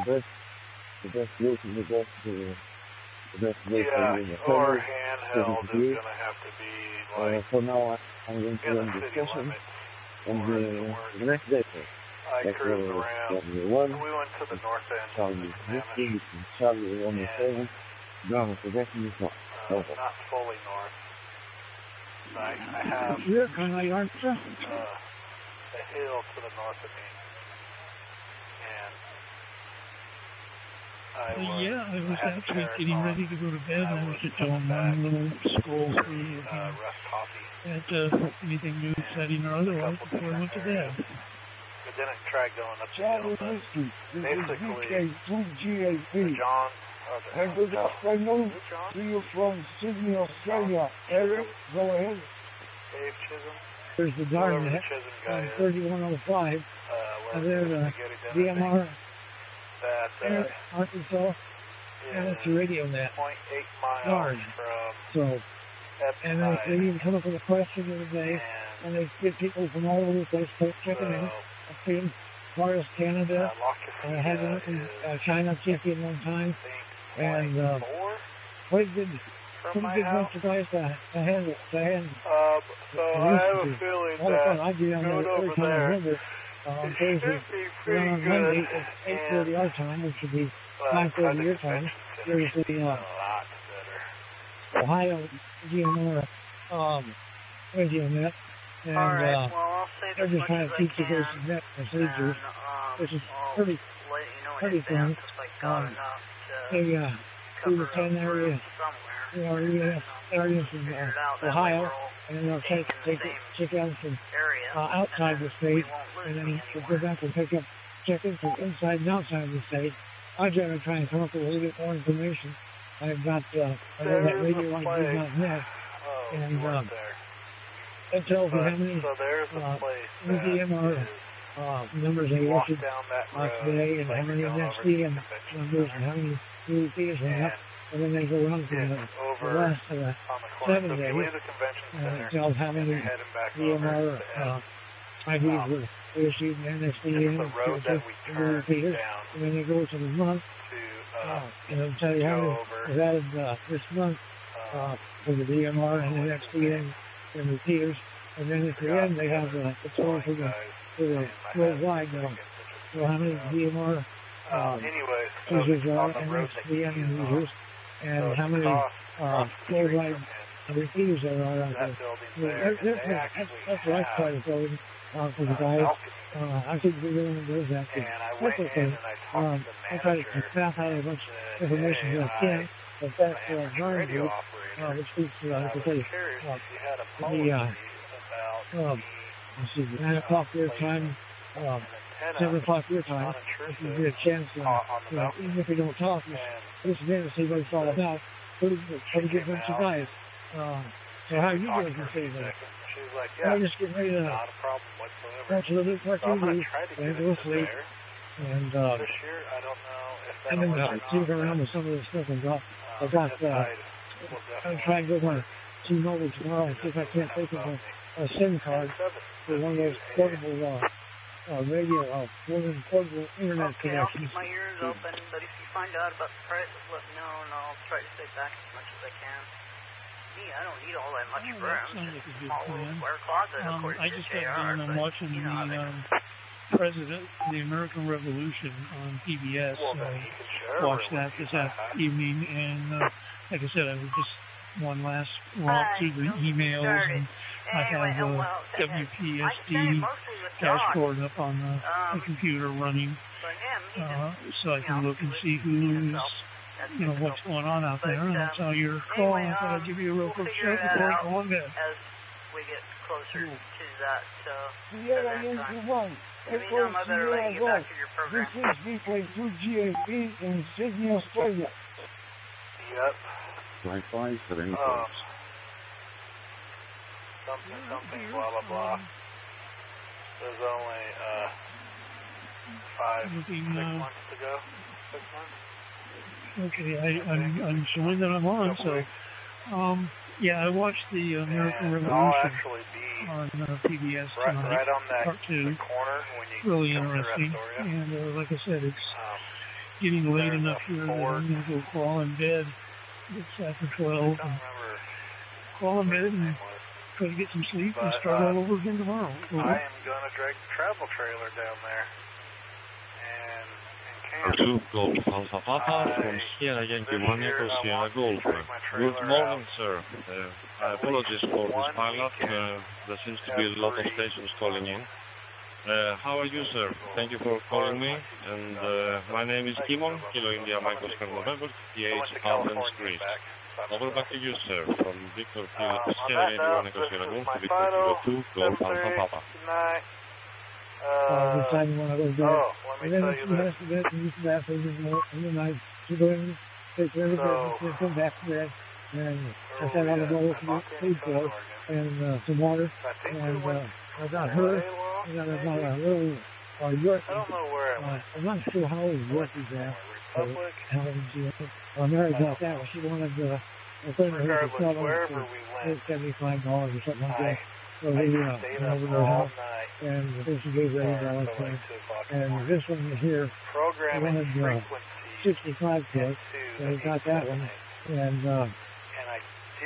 best week and the best day for you. Or handheld is going to have to be like... for now, I'm going to run the discussion. And the next day, I cruised around. We went to the north end. Charlie on the 7th. Down for that you not fully north. I have you're kind of aren't you? a hill to the north of me. And I was actually getting ready to go to bed. I was just doing one little scroll through at anything new, exciting or otherwise before I went to bed. But then I tried going up the hill. Basically, John. And good afternoon to you from Sydney, Australia. Eric, go ahead. Dave Chisholm. There's the Dartmouth on 3105. And there's a DMR Arkansas, and it's a radio net. 0.8 Large. From so, and they even come up with a question the other day, and they get people from all over the place checking in. I've seen as far as Canada. I had one from China checking one time. And pretty good bunch of guys to handle. So I have a feeling that I'd be on there every time I remember. On Thursday, around Monday at 8:30 our time, which would be 5:30 your time. There's the Ohio GMR radio net, and they're just trying to teach you those net procedures, which is pretty fun. They do the 10 areas, areas in Ohio, and then they'll check out from outside the state, and then they'll go back and check in from inside and outside the state. I generally try and come up with a little bit more information. I've got that radio on DEPT'S, and it tells me how many DMR numbers they issued today, and how many NXT numbers, and how many UEPs went up, and then they go on for the last 7 days, and it tells how many DMR IDs were issued in NXT and UEPs, and then they go to the month, and it'll tell you how many was added this month for the DMR and NXT and repeaters, and then at the end they have the total for the worldwide now. So how many DMR users are NXT and users, and how many worldwide repeaters there are out there. That's what I try to go in for the guys. I think we're the one that does that. That's okay. I try to pass out as much information as I can, but that's Vern Group, which speaks to, I can tell you, let's see, 9 o'clock their time, 7 o'clock your time, if you get a chance, even if we don't talk, just listen in and see what it's all about. Pretty good bunch of guys. So how are you doing this evening? She's like, I'm just getting ready to not a problem whatsoever. watch a little bit more So I'm going TV to try to and get go it to to sleep. there. And This year, I don't know if I've that'll been work or seeing not. around with some of this stuff and I'm trying to go to CHINO tomorrow and see if I can't take a SIM card for one of those portable radio, portable internet Okay, I'll connections. keep my ears open, but if you find out about the prices, let me know, and I'll try to stay back as much as I can. Me, I don't need all that much room. Sounds like a good Small little plan. square closet, of course, I just got done. I'm watching you know the President of the American Revolution on PBS. Watched that this evening, and like I said, I was just one last romp through the emails, and I have WPSD dashboard up on the computer running, so I can look and see who's, what's going on out there. And I saw your call, and I thought I'd give you a real quick show before I go on bed. as we get closer to that, Yeah, I am the one. let me know, my better let you get back to your program. This is V2GAB in Sydney, Australia. Yep. Wi-Fi for any Something, blah, blah, blah. There's only 6 months to go. 6 months? Okay, I'm showing that I'm on, so, yeah, I watched the American Revolution on PBS tonight, right on that part 2, corner when you really come interesting, to and like I said, it's getting late enough here that I'm going to go crawl in bed. It's after 12, and crawl in bed and try to get some sleep and start all over again tomorrow. I am going to drag the travel trailer down there. Two Golf Alpha Papa from Sierra Yankee One Echo Sierra Golf. Good morning, sir. I apologize for this pileup. There seems to be a lot of stations calling in. How are you, sir? Thank you for calling me. And my name is Kimon, Kilo India Mike Oscar November, TH Alden Street. Over back to you, sir. From Victor Kilo Sierra Yankee One Echo Sierra Golf to Victor Kilo 2 Golf Alpha Papa. The time when I was there. Let me tell you this. And then I go in, take care of it, and come back to bed. And I sat on the bowl for food for it, and some water. And I got her, and then I got a little Yorkie. I don't know where I went. I'm not sure how old Yorkie's at. Mary got that. She wanted a friend of hers to sell them for $75 or something like that. So we went over to her house, and the person gave her $80 for it. And this one here, I wanted 65 for it, and I got that one. And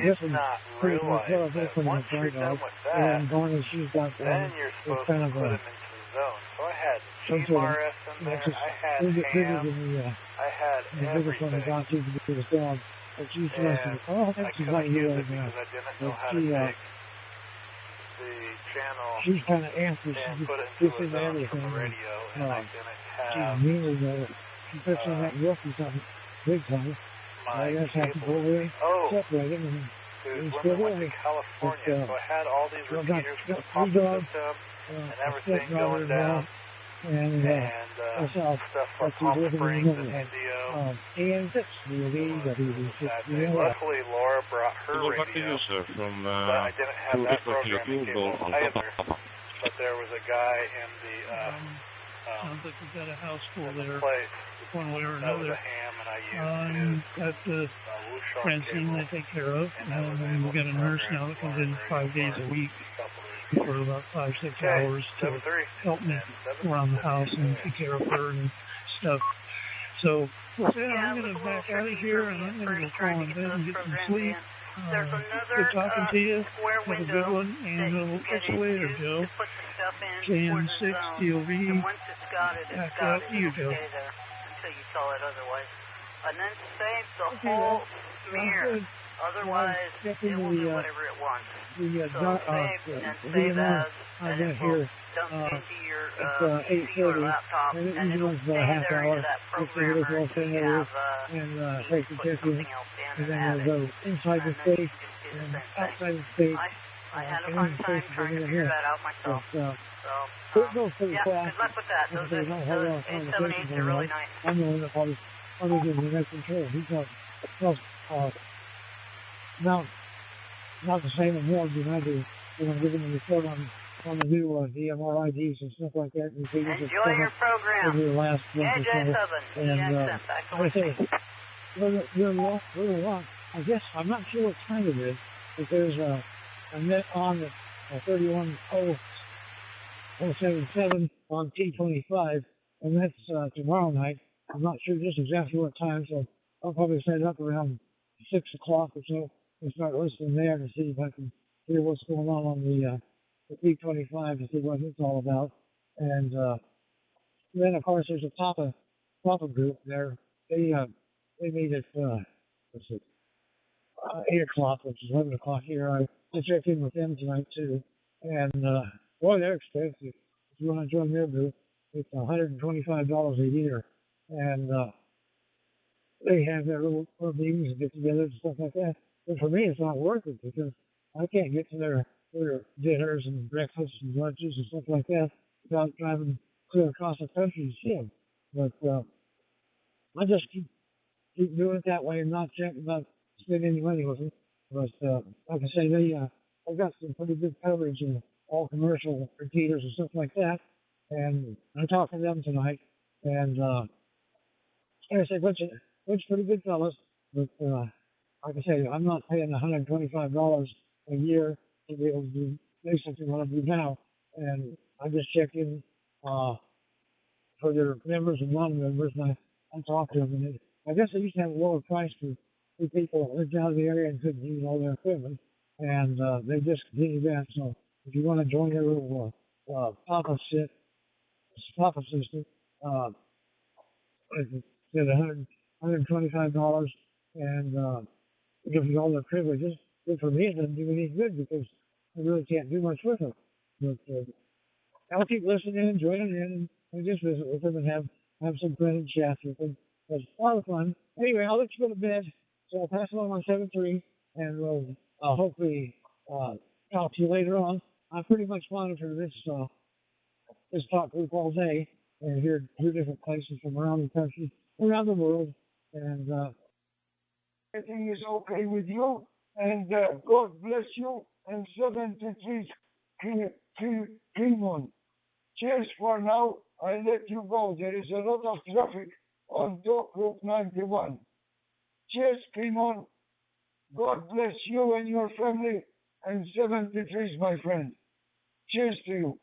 this one, pretty much well, this one was $5. And Barney, she's got one. It's kind of a some sort of, it's just a little bit bigger than the biggest one I got to the biggest dog. But she's just, oh, that's not you right now. But she's kind of antsy. She's into everything. She's mean as she puts on that Yorkie something big time. I just have to go away, separate him, and he's still there. California, so I had all these repeaters for the pump system and everything going down. And myself, stuff for Palm Springs and Indio. And that's the luckily, Laura brought her radio. Back to you, sir, from but I didn't have that programming cable either. But there was a guy in the sounds like we've got a house full there, place. one way or That was another. a ham, and I used Got the Francine I take care of, and then we've got a nurse now that comes in 5 days a week for about 5-6 hours to help me around the house and take care of her and stuff. So, I'm going to back out of here, and I'm going to go crawl in bed and get some sleep. Good talking to you. Have a good one, and we'll catch you later, Joe. KN6 DOV. Back out to you, Joe. Until you tell it otherwise. And then save the whole smear. Otherwise, it will do whatever it wants. So save and save as, and it will dump into your PC or laptop, and it will stay there into that programmer until you have put something else in and then there's inside the space and outside the space. I had a fun time trying to figure that out myself. It goes pretty yeah, fast. good luck with that. Those 878s are really nice. I'm the one that probably gives the next control. He's not the same amount as I do. When I'm giving the report on the new DMR IDs and stuff like that. Enjoy your program. Over the last month or so. And I say, we're I guess I'm not sure what time it is, but there's a net on the 31077 on T25, and that's tomorrow night. I'm not sure just exactly what time, so I'll probably set it up around 6 o'clock or so and start listening there to see if I can hear what's going on the T25 to see what it's all about. And then, of course, there's a Papa group there. They meet at 8 o'clock, which is 11 o'clock here. I checked in with them tonight, too. And, boy, they're expensive. If you want to join their group, it's $125 a year. And they have their little meetings and get-togethers and stuff like that. But for me, it's not worth it because I can't get to their dinners and breakfasts and lunches and stuff like that without driving clear across the country to see them. But I just keep doing it that way and not spending any money with them. But like I say, they've got some pretty good coverage in all commercial repeaters and stuff like that. And I talked to them tonight, and like I said, bunch pretty good fellas. But like I say, I'm not paying $125 a year to be able to do basically what I do now. And I just check in for their members and non-members, and I talk to them. And I guess they used to have a lower price for people that lived out of the area and couldn't use all their equipment, and they discontinued that. So if you want to join their little pop-up system, it's $125, and gives you all their privileges. But for me, it doesn't do any good because I really can't do much with them. But I'll keep listening and joining in and just visit with them and have some friendly chats with them. It's a lot of fun. Anyway, I'll let you go to bed. So I'll pass it on 7-3, and we'll hopefully talk to you later on. I pretty much monitor this talk group all day and hear different places from around the country, around the world, and everything is okay with you, and God bless you, and 73 Kimon. Cheers for now. I let you go. There is a lot of traffic on Dock Route 91. Cheers, Kimon. God bless you and your family, and 73, my friend. Cheers to you.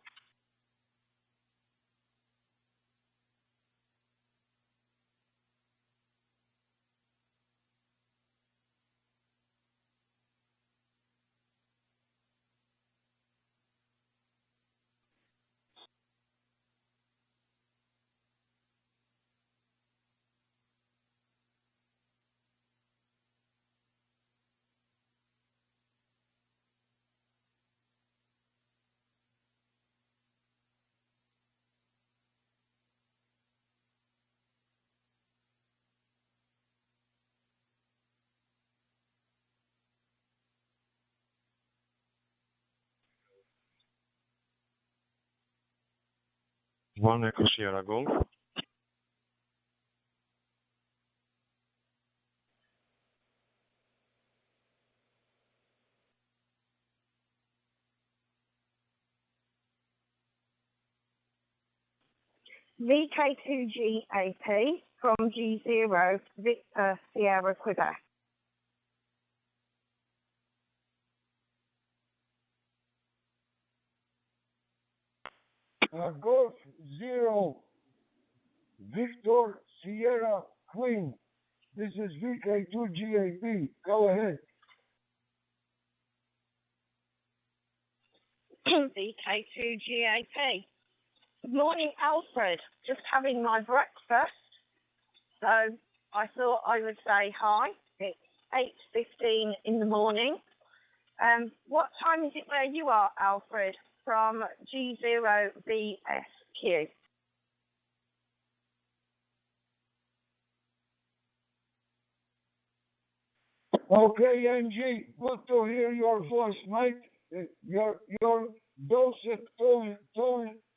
One Echo Sierra Golf. VK2GAP from G0 Victor Sierra Quebec. Golf 0 Victor Sierra Queen. This is VK2GAP. Go ahead. VK2GAP. Good morning, Alfred. Just having my breakfast, so I thought I would say hi. It's 8:15 in the morning. What time is it where you are, Alfred? From G0BSQ. Okay, NG, good to hear your voice, mate. your dulcet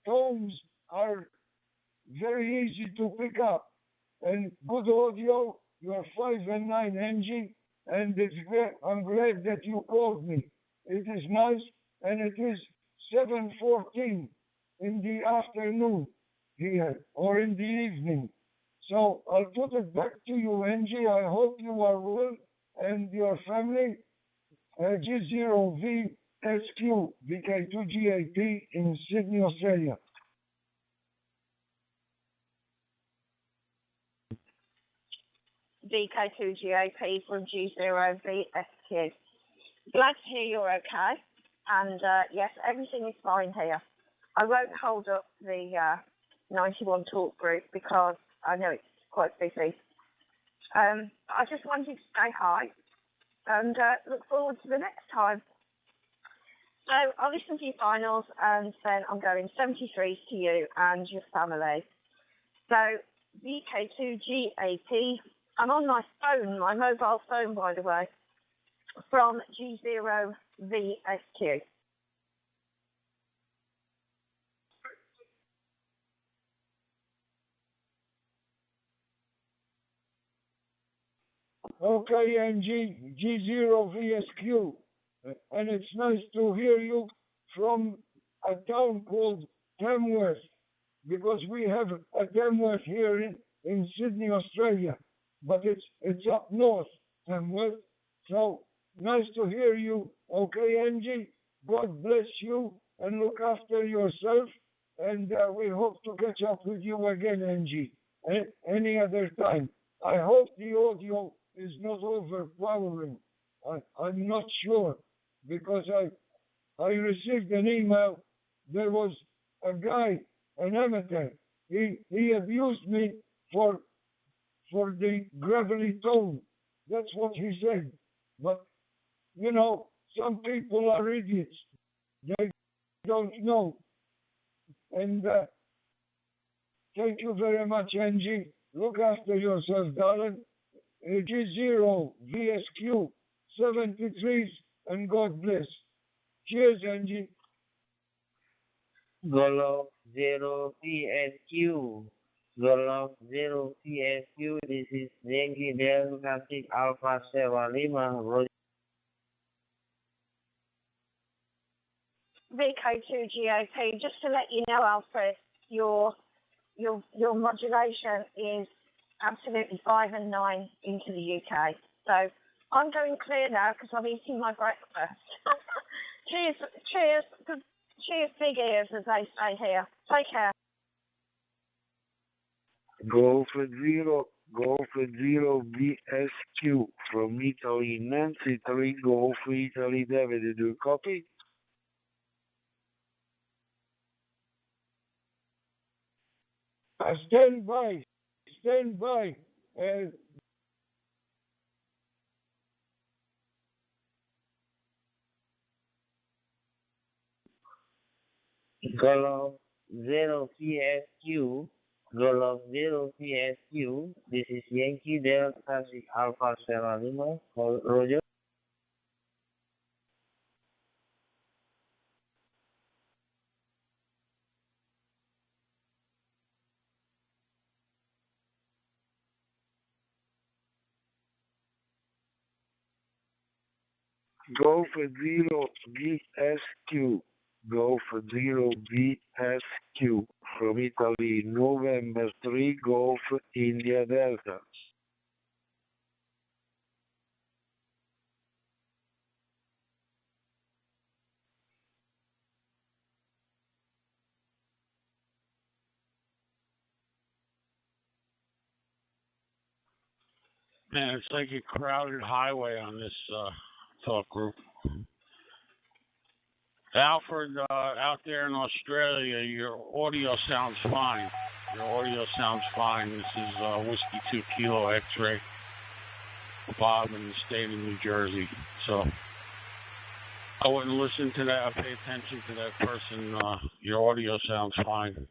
tones are very easy to pick up. And good audio, you're 5 and 9 NG, and I'm glad that you called me. It is nice, and it is 7:14 in the afternoon here, or in the evening. So I'll put it back to you, NG. I hope you are well, and your family. G0VSQ, VK2GAP in Sydney, Australia. VK2GAP from G0VSQ. Glad to hear you're okay. And yes, everything is fine here. I won't hold up the 91 talk group because I know it's quite busy. I just wanted to say hi and look forward to the next time. So I'll listen to your finals and then I'm going 73s to you and your family. So VK2GAP, I'm on my phone, my mobile phone by the way, from G0VSQ. Okay, NG, G0VSQ. And it's nice to hear you from a town called Tamworth, because we have a Tamworth here in Sydney, Australia. But it's up north, Tamworth. So nice to hear you. Okay, NG, God bless you and look after yourself. And we hope to catch up with you again, NG, any other time. I hope the audio is not overpowering. I'm not sure, because I received an email. There was a guy, an amateur. He abused me for the gravelly tone. That's what he said. But you know, some people are idiots. They don't know. And thank you very much, Angie. Look after yourself, darling. G0VSQ 73s, and God bless. Cheers, Angie. Golf 0PSQ. Golf 0PSQ. This is Yankee Del Classic Alpha Sierra Lima. VK2GAP. Just to let you know, Alfred, your modulation is absolutely 5 and 9 into the UK. So I'm going clear now because I'm eating my breakfast. Cheers, big ears, as they say here. Take care. Golf 0 BSQ from Italy, Nancy 3, Golf Italy, David, do you copy? Stand by. Golf 0PSQ. Golf 0PSQ. This is Yankee Del Classic Alpha Sierra Lima. Roger. Golf 0 BSQ. Golf 0 BSQ from Italy, November 3, Golf India Delta. Man, it's like a crowded highway on this talk group. Alfred, out there in Australia, your audio sounds fine. This is Whiskey 2 Kilo X-Ray, Bob in the state of New Jersey. So I wouldn't listen to that, pay attention to that person. Your audio sounds fine.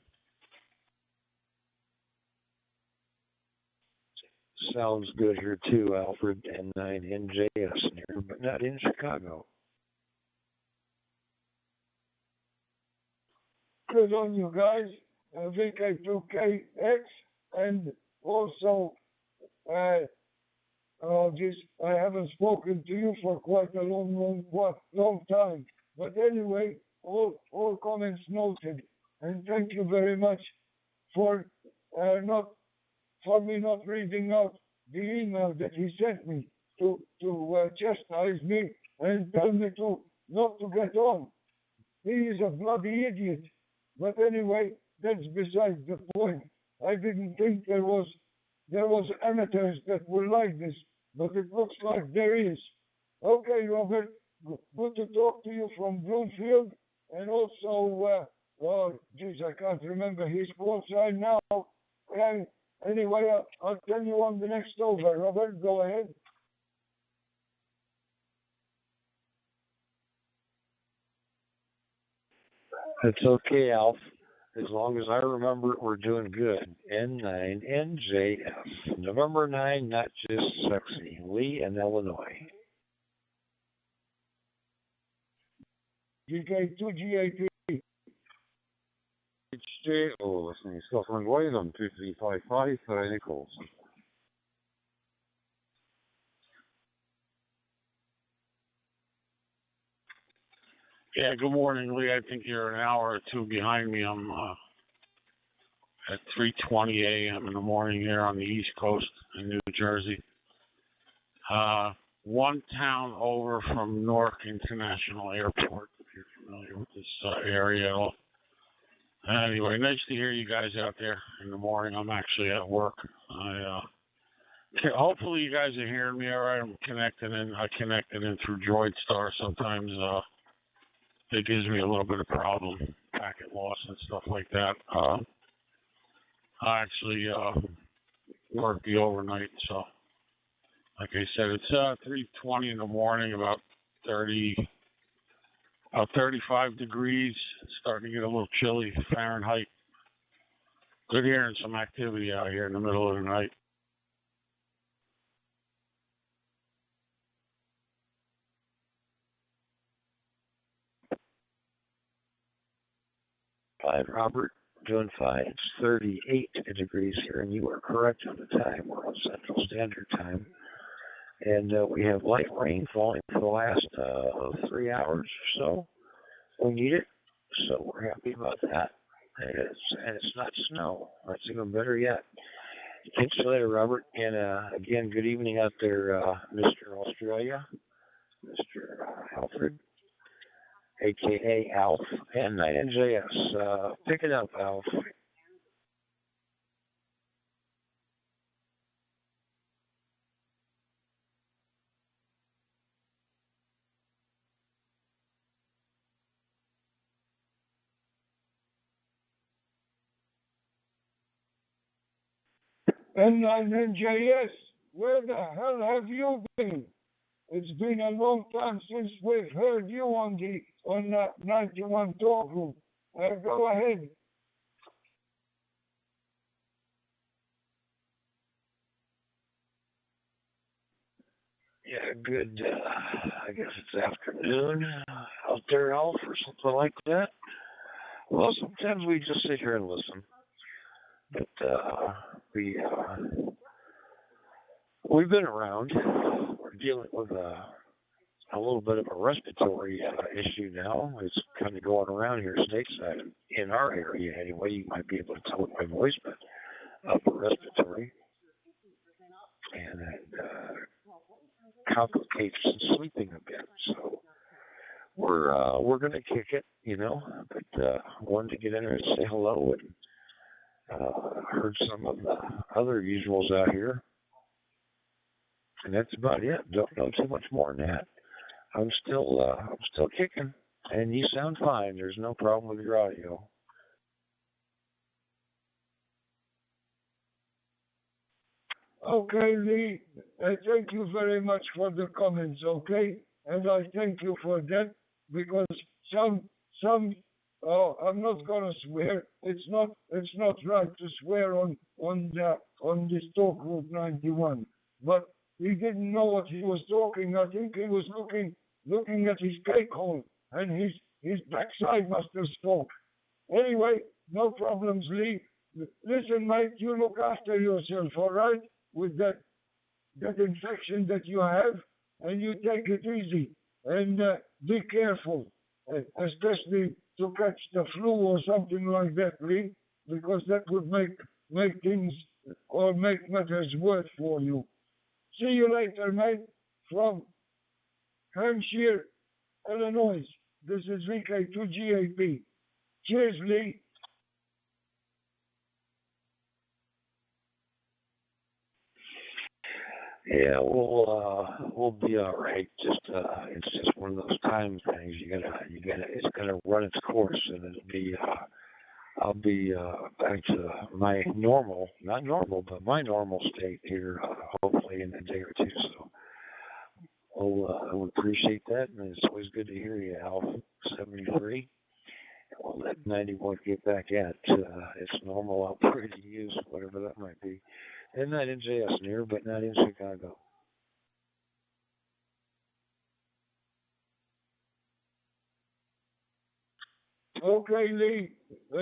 Sounds good here too, Alfred, and 9NJS here, but not in Chicago. good on you guys. VK2KX, and also, geez, I haven't spoken to you for quite a long time. But anyway, all comments noted, and thank you very much for me not reading out the email that he sent me to chastise me and tell me not to get on. He is a bloody idiot. But anyway, that's besides the point. I didn't think there was amateurs that were like this, but it looks like there is. Okay, Robert, good to talk to you from Bloomfield, and also, geez, I can't remember his call sign now. Anyway, I'll tell you on the next over. Robert, go ahead. It's okay, Alf. As long as I remember it, we're doing good. N9NJF. November 9, not just sexy. Lee in Illinois. GK2GAP. HJO, listening to Scotland Wide on 2355 for any calls. Yeah, good morning, Lee. I think you're an hour or two behind me. I'm at 3:20 a.m. in the morning here on the East Coast in New Jersey. One town over from Newark International Airport, if you're familiar with this area at all. Anyway, nice to hear you guys out there in the morning. I'm actually at work. Hopefully you guys are hearing me all right. I connected in through DroidStar. Sometimes it gives me a little bit of problem, packet loss and stuff like that. I actually work the overnight, so like I said, it's 3:20 in the morning, about 35 degrees. It's starting to get a little chilly Fahrenheit. Good hearing some activity out here in the middle of the night. Robert, doing fine. It's 38 degrees here, and you are correct on the time. We're on Central Standard Time. And we have light rain falling for the last 3 hours or so. We need it, so we're happy about that. And it's not snow. That's even better yet. Thanks you later, Robert. And again, good evening out there, Mr. Australia, Mr. Alfred, a.k.a. Alf, and NJS. Pick it up, Alf. N9NJS, where the hell have you been? It's been a long time since we've heard you on that 91 talk group. Go ahead. Yeah, good. I guess it's afternoon out there, Alf, or something like that. Well, sometimes we just sit here and listen. But we've been around. We're dealing with a little bit of a respiratory issue now. It's kind of going around here stateside in our area anyway. You might be able to tell with my voice, but upper respiratory, and that complicates sleeping a bit. So we're gonna kick it, you know. But wanted to get in there and say hello and. Heard some of the other usuals out here, and that's about it. Don't know too much more than that. I'm still kicking, and you sound fine. There's no problem with your audio. Okay, Lee. Thank you very much for the comments. Okay, and I thank you for that because some. Oh, I'm not gonna swear. It's not right to swear on this talk group 91. But he didn't know what he was talking. I think he was looking at his cake hole, and his backside must have spoke. Anyway, no problems, Lee. Listen, mate, you look after yourself, all right? With that infection that you have, and you take it easy and be careful, especially to catch the flu or something like that, Lee, because that would make things or make matters worse for you. See you later, mate, from Hampshire, Illinois. This is VK2GAP. Cheers, Lee. Yeah, we'll be all right. It's just one of those time things. It's gonna run its course, and I'll be back to my normal, not normal, but my normal state here, hopefully in a day or two. So, I would appreciate that, and it's always good to hear you, Al. 73. We'll let 91 get back at its normal operating use, whatever that might be. And not in JS near, but not in Chicago. Okay, Lee.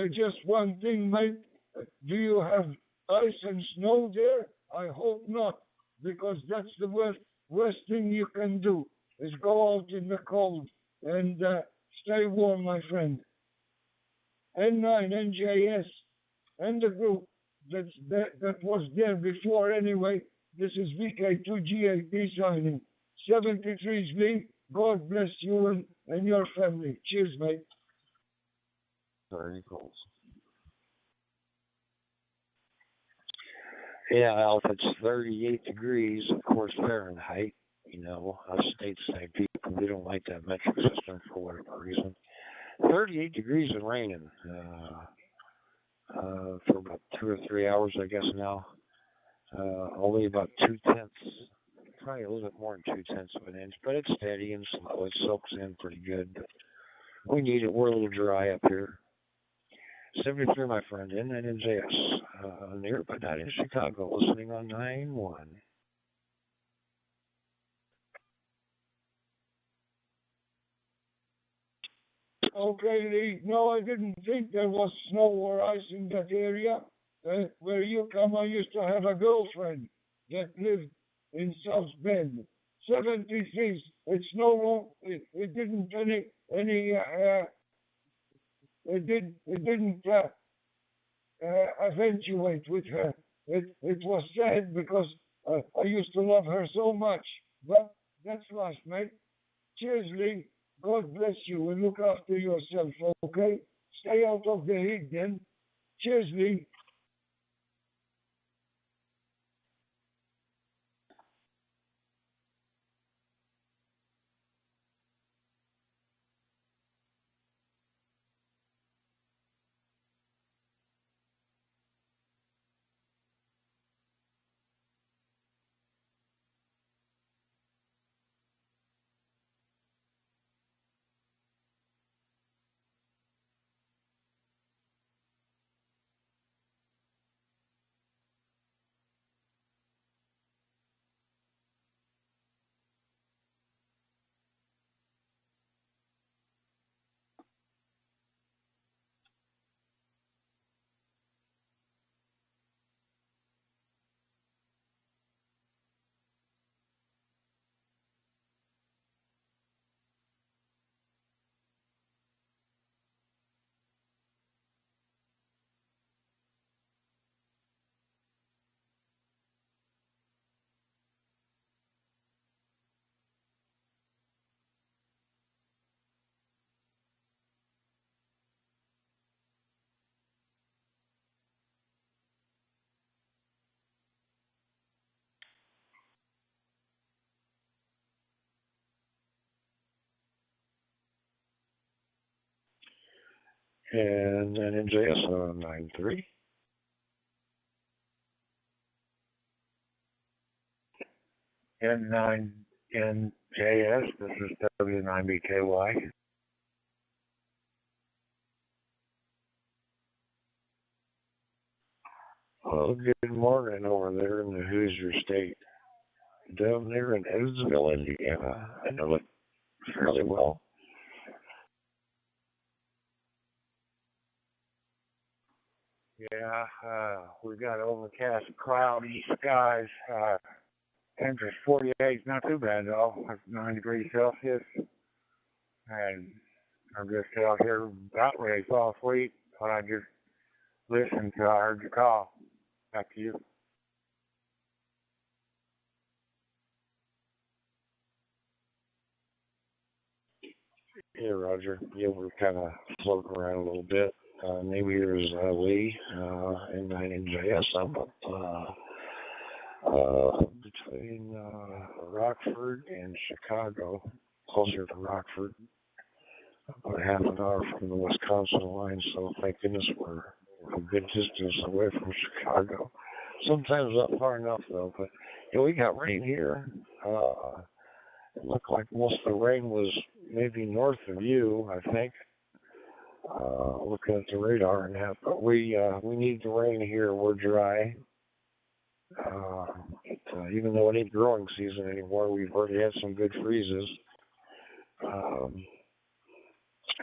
Just one thing, mate. Do you have ice and snow there? I hope not, because that's the worst thing you can do, is go out in the cold and stay warm, my friend. N9, NJS, and the group that was there before anyway. This is VK2GAP signing. 73's Lee. God bless you and your family. Cheers, mate. Very cool. Yeah, Alf, it's 38 degrees, of course, Fahrenheit. You know, us stateside people, we don't like that metric system for whatever reason. 38 degrees and raining for about 2 or 3 hours, I guess now. Only about 2/10, probably a little bit more than 2/10 of an inch, but it's steady and slow. It soaks in pretty good. We need it. We're a little dry up here. 73, my friend, in NJS, near but not in Chicago, listening on 9-1. Okay, Lee. No, I didn't think there was snow or ice in that area. Where you come, I used to have a girlfriend that lived in South Bend. 73. It's no, it didn't eventuate with her. It was sad because I used to love her so much. But that's life, mate. Cheers, Lee. God bless you and look after yourself, okay? Stay out of the heat then. Cheers, Lee. And then NJS on 9-3. N9 NJS, this is W9BKY. Well, good morning over there in the Hoosier State. Down there in Edwardsville, Indiana. I know it fairly well. Yeah, we got overcast, cloudy skies. Temperature's 48, not too bad though. It's 9 degrees Celsius. And I'm just out here about ready to fall asleep. Thought I'd just listen till I heard your call. Back to you. Yeah, Roger. Yeah, we're kind of floating around a little bit. Name here is Lee, N9NJS. I'm up between Rockford and Chicago, closer to Rockford, about half an hour from the Wisconsin line, so thank goodness we're a good distance away from Chicago. Sometimes not far enough, though, but yeah, we got rain here. It looked like most of the rain was maybe north of you, I think. Looking at the radar and that, but we need the rain here. We're dry. Even though it ain't growing season anymore, we've already had some good freezes.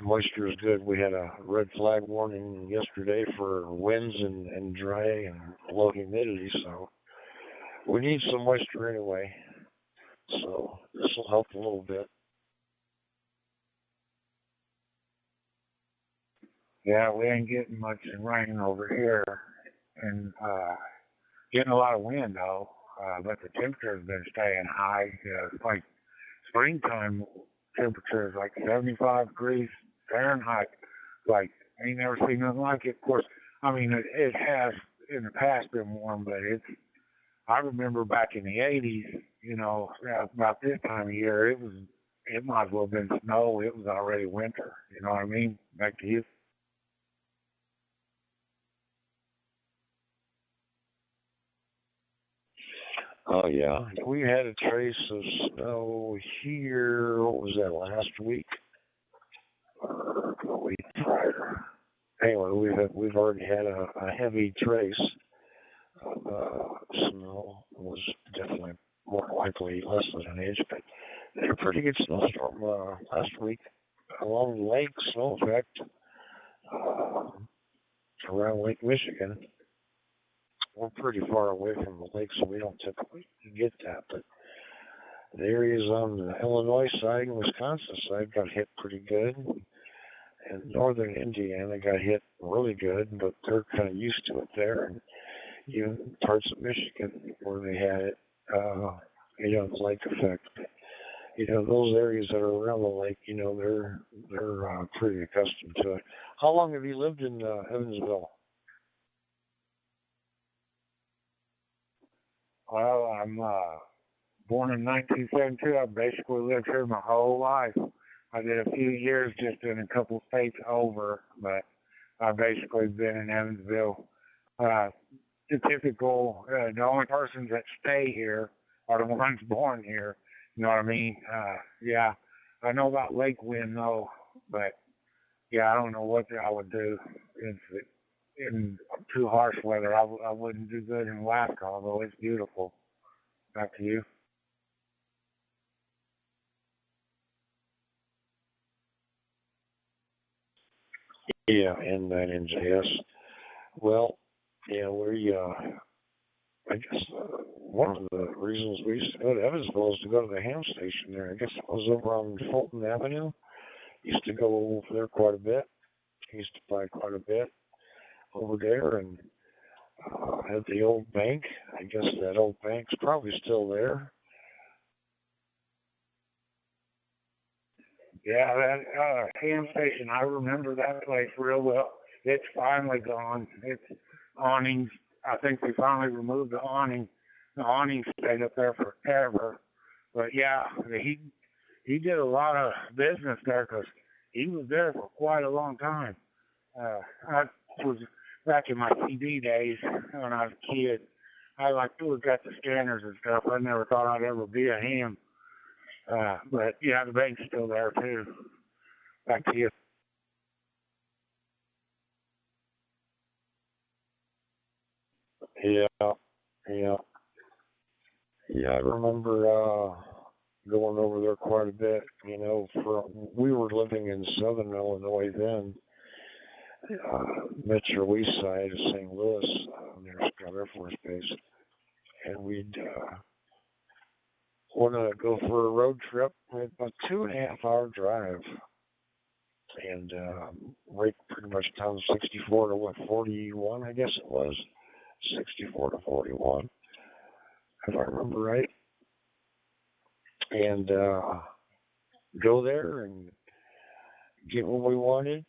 Moisture is good. We had a red flag warning yesterday for winds and dry and low humidity, so we need some moisture anyway. So this will help a little bit. Yeah, we ain't getting much rain over here, and getting a lot of wind though. But the temperature's been staying high. It's like springtime temperature is like 75 degrees Fahrenheit. Like, I ain't never seen nothing like it. Of course, I mean, it has in the past been warm, but I remember back in the 80s, you know, about this time of year, it might as well have been snow. It was already winter. You know what I mean? Back to you. Oh, yeah. We had a trace of snow here, what was that, last week? Or the week prior. Anyway, we've already had a heavy trace of snow. It was definitely more likely less than an inch, but they had a pretty good snowstorm last week along the lake, snow effect, around Lake Michigan. We're pretty far away from the lake, so we don't typically get that. But the areas on the Illinois side and Wisconsin side got hit pretty good. And northern Indiana got hit really good, but they're kind of used to it there. And even parts of Michigan where they had it, you know, the lake effect. You know, those areas that are around the lake, you know, they're pretty accustomed to it. How long have you lived in Evansville? Well, I'm born in 1972. I basically lived here my whole life. I did a few years just in a couple states over, but I've basically been in Evansville. The typical, the only persons that stay here are the ones born here. You know what I mean? Yeah, I know about lake wind though, but yeah, I don't know what I would do in too harsh weather. I wouldn't do good in Alaska, although it's beautiful. Back to you. Yeah, N9NJS. Well, yeah, I guess one of the reasons we used to go to Evansville is to go to the ham station there. I guess it was over on Fulton Avenue. Used to go over there quite a bit. Used to buy quite a bit over there, and at the old bank. I guess that old bank's probably still there. Yeah, that ham station, I remember that place real well. It's finally gone. It's awnings. I think they finally removed the awning. The awning stayed up there forever. But yeah, he did a lot of business there because he was there for quite a long time. I was back in my TV days when I was a kid. I like to look at the scanners and stuff. I never thought I'd ever be a ham. But yeah, the bank's still there too. Back to you. Yeah. I remember going over there quite a bit. You know, we were living in southern Illinois then, Metro East Side of St. Louis, near Scott Air Force Base, and we'd want to go for a road trip. We had about 2.5 hour drive, and rate pretty much down 64 to 41, I guess it was, 64 to 41, if I remember right, and go there and get what we wanted,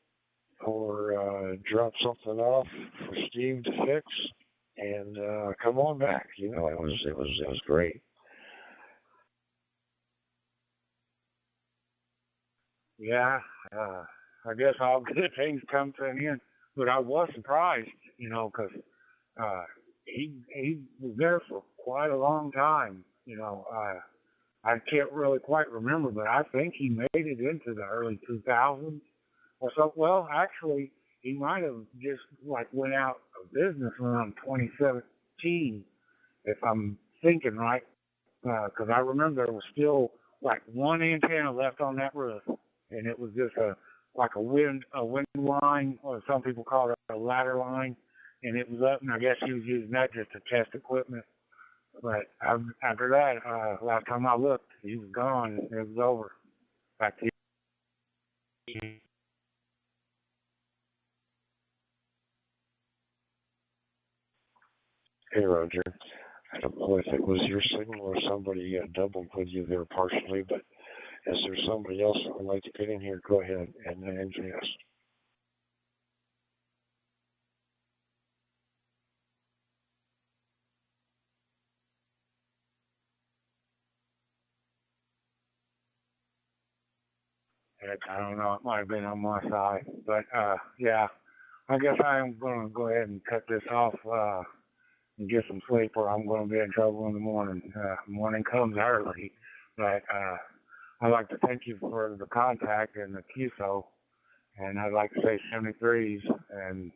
or drop something off for Steve to fix, and come on back. You know, it was great. Yeah, I guess all good things come to an end. But I was surprised, you know, because he was there for quite a long time. You know, I can't really quite remember, but I think he made it into the early 2000s or so. Well, actually, he might have just like went out of business around 2017, if I'm thinking right, because I remember there was still like one antenna left on that roof, and it was just like a wind line, or some people call it a ladder line, and it was up, and I guess he was using that just to test equipment. But after that, last time I looked, he was gone. It was over. Back to you. Hey, Roger. I don't know if it was your signal or somebody doubled with you there partially, but is there somebody else that would like to get in here? Go ahead, and NJS. Heck, I don't know. It might have been on my side, but yeah. I guess I'm going to go ahead and cut this off and get some sleep, or I'm going to be in trouble in the morning. Morning comes early, but I'd like to thank you for the contact and the QSO, and I'd like to say 73s and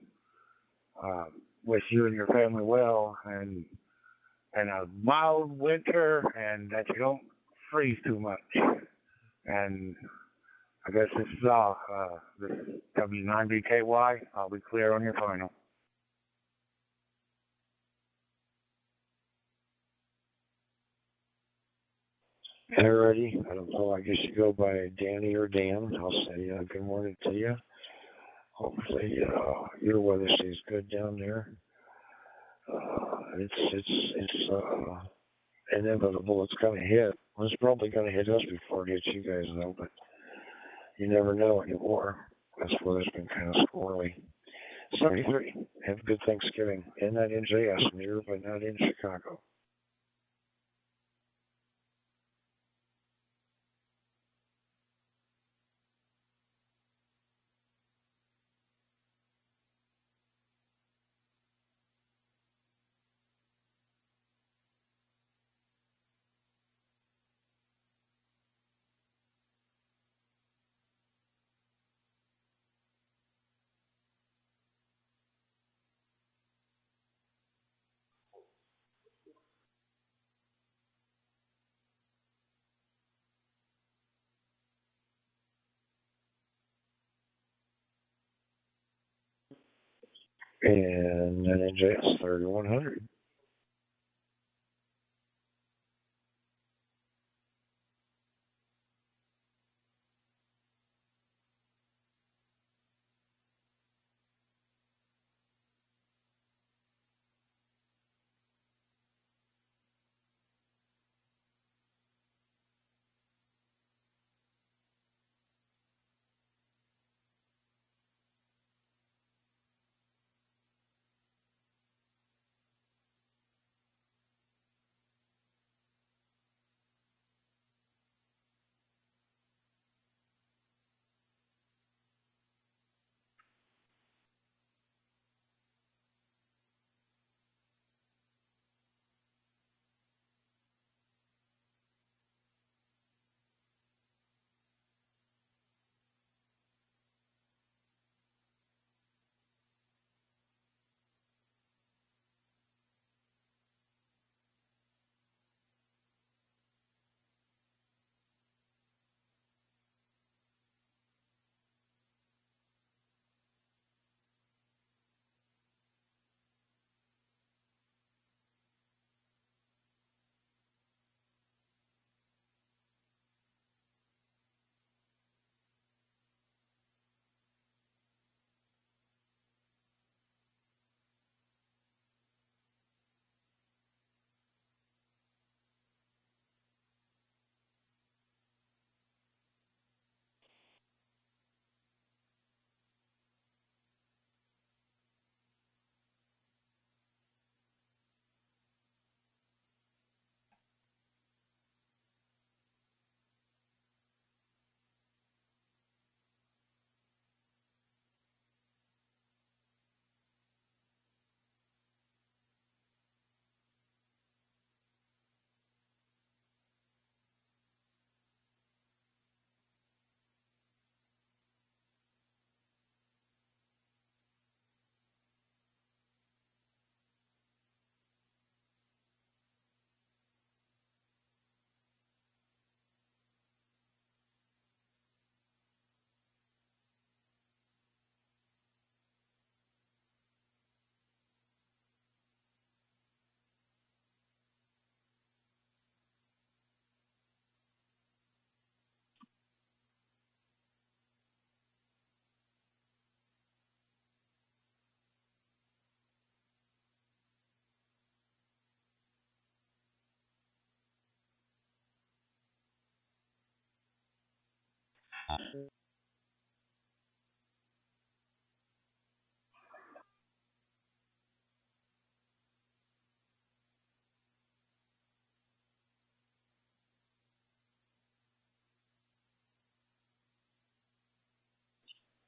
wish you and your family well, and a mild winter, and that you don't freeze too much. And I guess this is all. This is W9BKY. I'll be clear on your final. Alrighty. I don't know. I guess you go by Danny or Dan. I'll say good morning to you. Hopefully your weather stays good down there. It's inevitable. It's going to hit. Well, it's probably going to hit us before it hits you guys, though. But you never know anymore. This weather's been kind of squirrely. 73. Have a good Thanksgiving. And not NJS, near, but not in Chicago. And an NJS 3100.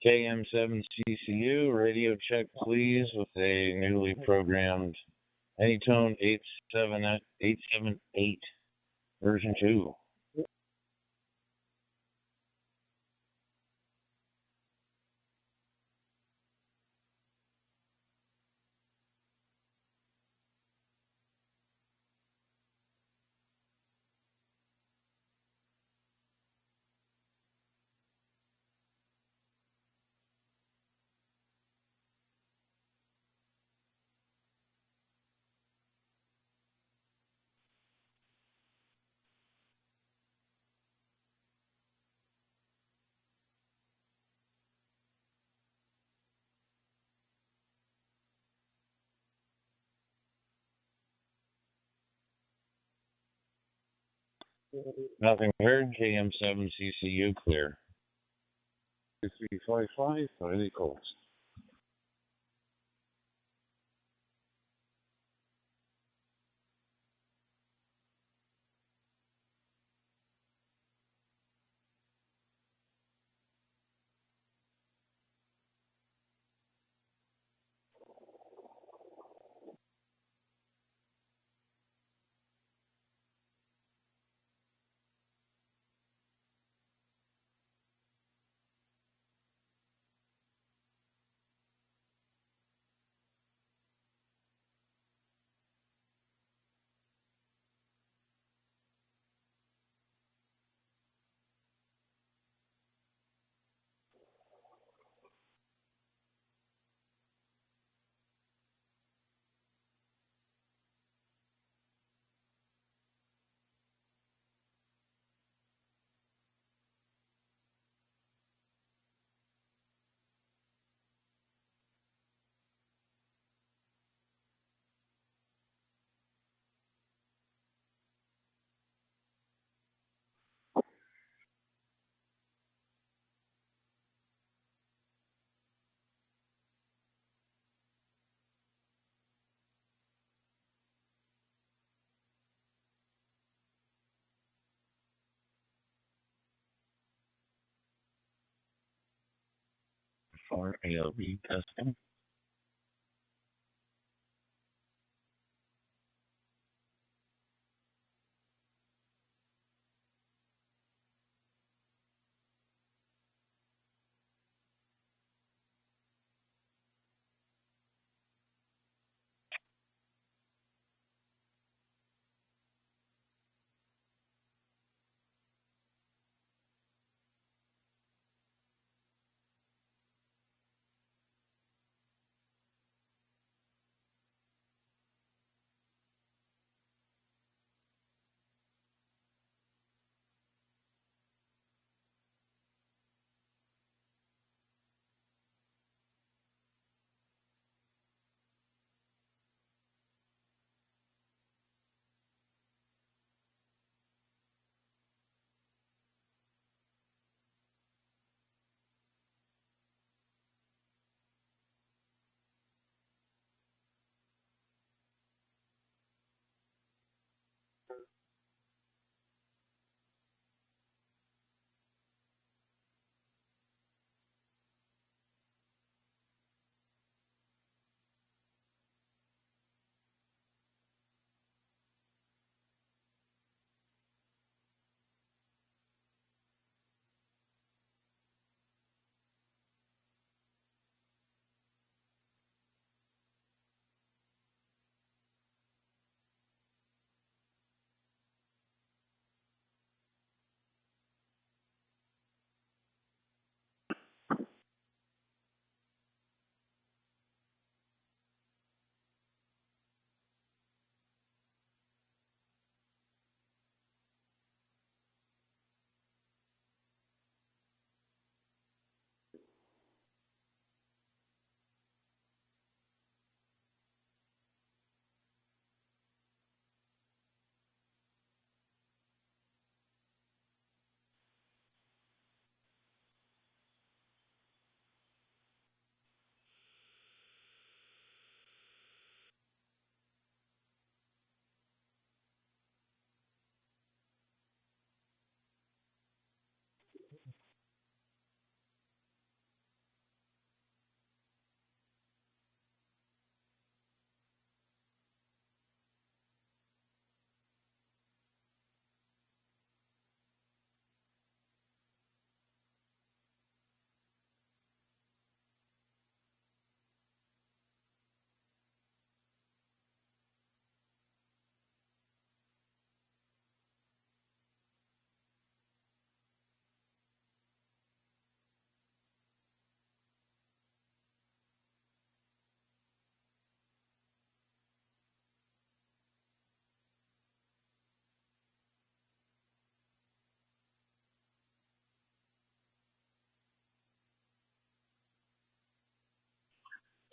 KM7CCU, radio check please with a newly programmed Anytone 878 version 2. Nothing heard, KM7CCU clear. 2355, any calls? For AOB testing.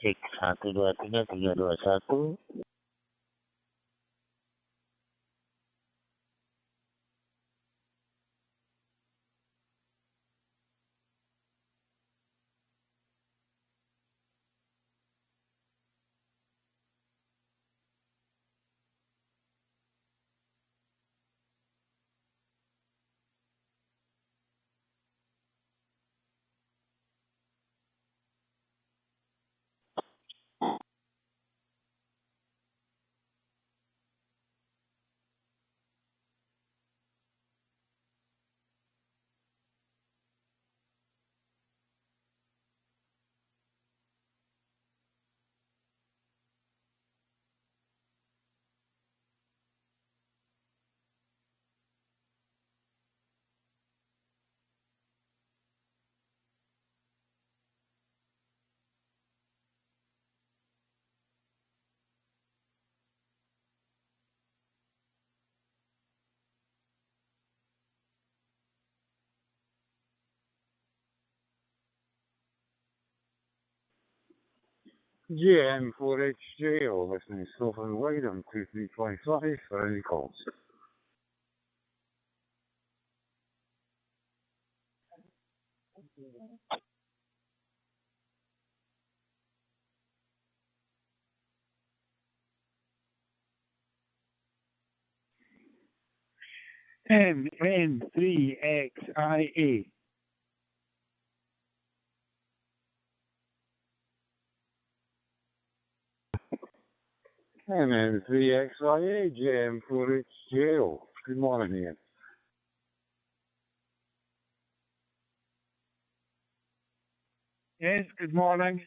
Cek 1, 2, 3, 3, 2, 1. GM4HJ, or listening Sofa and Wide on 2355 for any calls. MN3XIA. MN3XIA, GM4HJ. Good morning, Ian. Yes, good morning.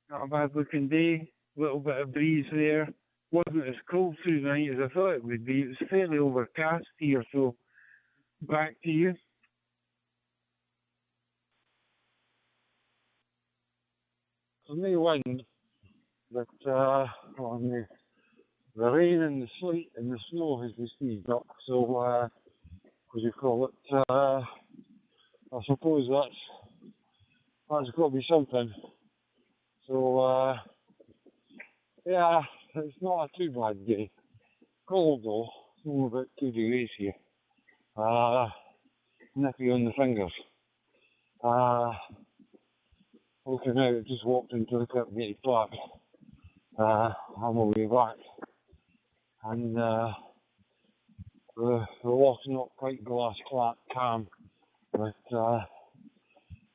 Not a bad looking day. Little bit of breeze there. Wasn't as cold through the night as I thought it would be. It was fairly overcast here, so back to you. There's no wind, but on the rain and the sleet and the snow has received up, so what do you call it? I suppose that's got to be something. So yeah, it's not a too bad day. Cold though, it's only about 2 degrees here. Nippy on the fingers. Looking out, just walked into the Kirkgate Park. On my way back, and the walk's not quite glass calm, but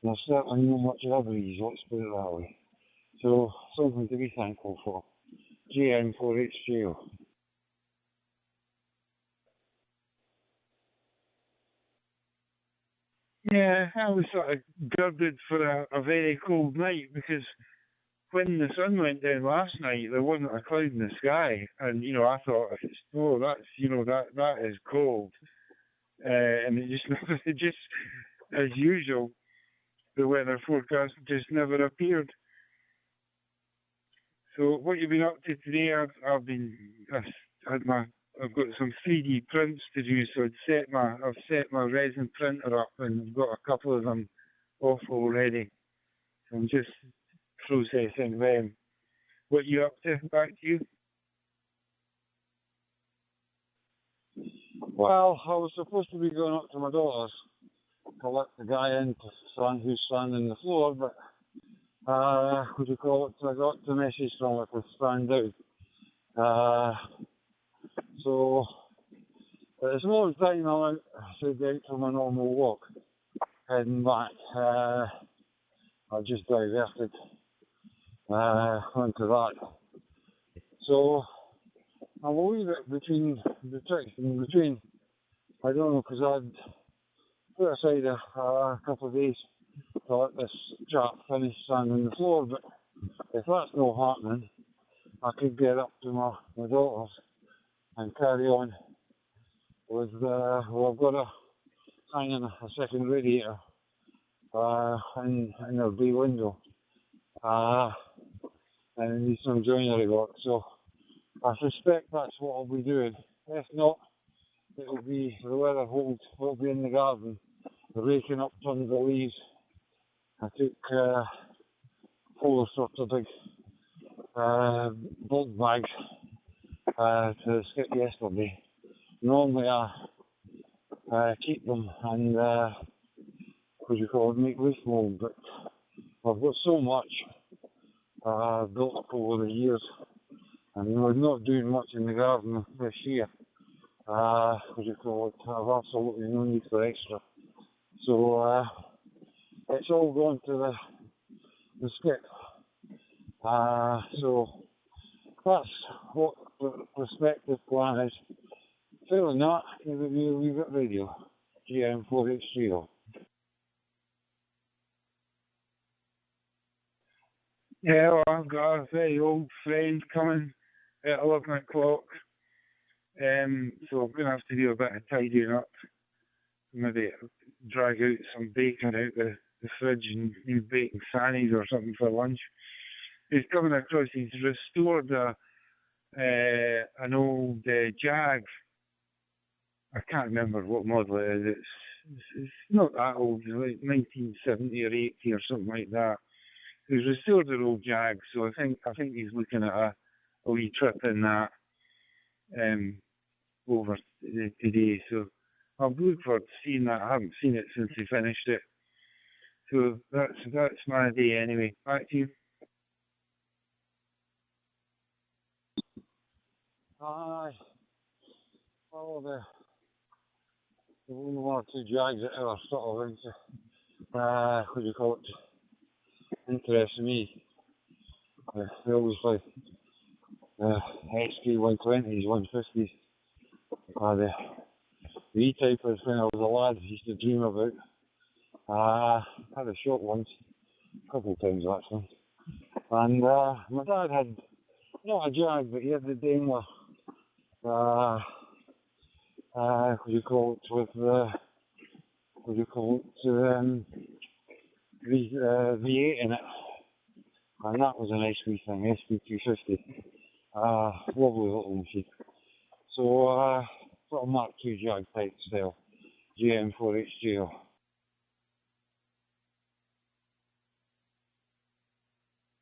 there's certainly not much of a breeze, let's put it that way. So, something to be thankful for. GM4HJ. Yeah, I was sort of girded for a very cold night because when the sun went down last night, there wasn't a cloud in the sky, and I thought, oh, that's that is cold, and it just as usual, the weather forecast just never appeared. So what you've been up to today? I've got some 3D prints to do, so I've set my resin printer up, and I've got a couple of them off already. So I'm just processing them. What you up to? Back to you. Well, I was supposed to be going up to my daughter's to let the guy in who's standing on the floor, but what do you call it? I got the message from her to stand out. So at this moment in time, I should go out for my normal walk, heading back. I just diverted onto that. So I'm a wee bit between the tricks in between. I don't know, because I'd put aside a couple of days to let this chap finish standing on the floor, but if that's not happening, I could get up to my daughter's and carry on with, I've got a hanging a second radiator in her bay window, and it needs some joinery work, so I suspect that's what I'll be doing. If not, it'll be, the weather holds, we'll be in the garden, raking up tons of leaves. I took all sorts of big bulk bags to skip yesterday. Normally I keep them and make leaf mold, but I've got so much built up over the years, and we're not doing much in the garden this year. I've absolutely no need for extra. So it's all going to the skip. So that's what the prospective plan is. Failing that, it will be a wee bit radio. GM4H3. Yeah, well, I've got a very old friend coming at 11 o'clock. So I'm going to have to do a bit of tidying up. Maybe drag out some bacon out the fridge and do bacon fannies or something for lunch. He's coming across, he's restored an old Jag. I can't remember what model it is. It's not that old, it's like 1970 or 80 or something like that. He's restored an old Jag, so I think he's looking at a wee trip in that over today. So I'll look forward to seeing that. I haven't seen it since he finished it. So that's my day anyway. Back to you. Aye. Well, the one or two Jags that are sort of interest me. They always like XK 120s, 150s. The E-typers when I was a lad used to dream about. Had a short once, a couple of times actually. And my dad had not a Jag, but he had the Daimler. V8 in it, and that was a nice wee thing, SP250. Lovely little machine. So sort of Mark II Jag type style, GM4HGL.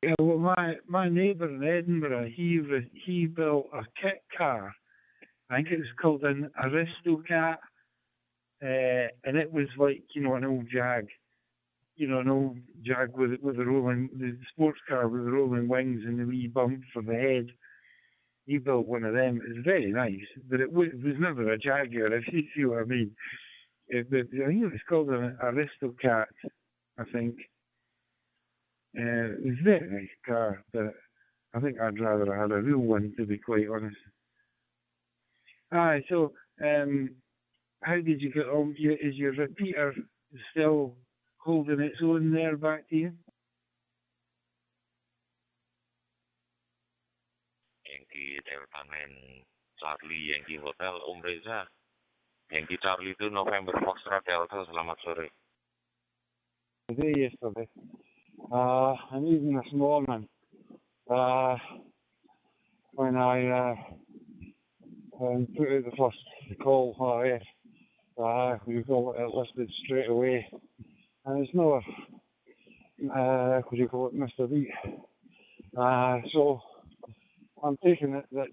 Yeah, well, my neighbour in Edinburgh, he built a kit car. I think it was called an Aristocat, and it was like, an old Jag. An old Jag with the sports car with the rolling wings and the wee bump for the head. He built one of them. It's very nice, but it was never a Jaguar, if you see what I mean. I think it was called an Aristocat, I think. It was a very nice car, but I think I'd rather have had a real one, to be quite honest. So how did you get on? Is your repeater still holding its own there? Back to you. Yankee Delta Man Charlie Yankee Hotel Reza. Yankee Charlie itu November Foxtrot Delta. Selamat sore. Yesterday, and even this morning, when I put out the first call, it listed straight away, and it's not Mr. B. So I'm taking it that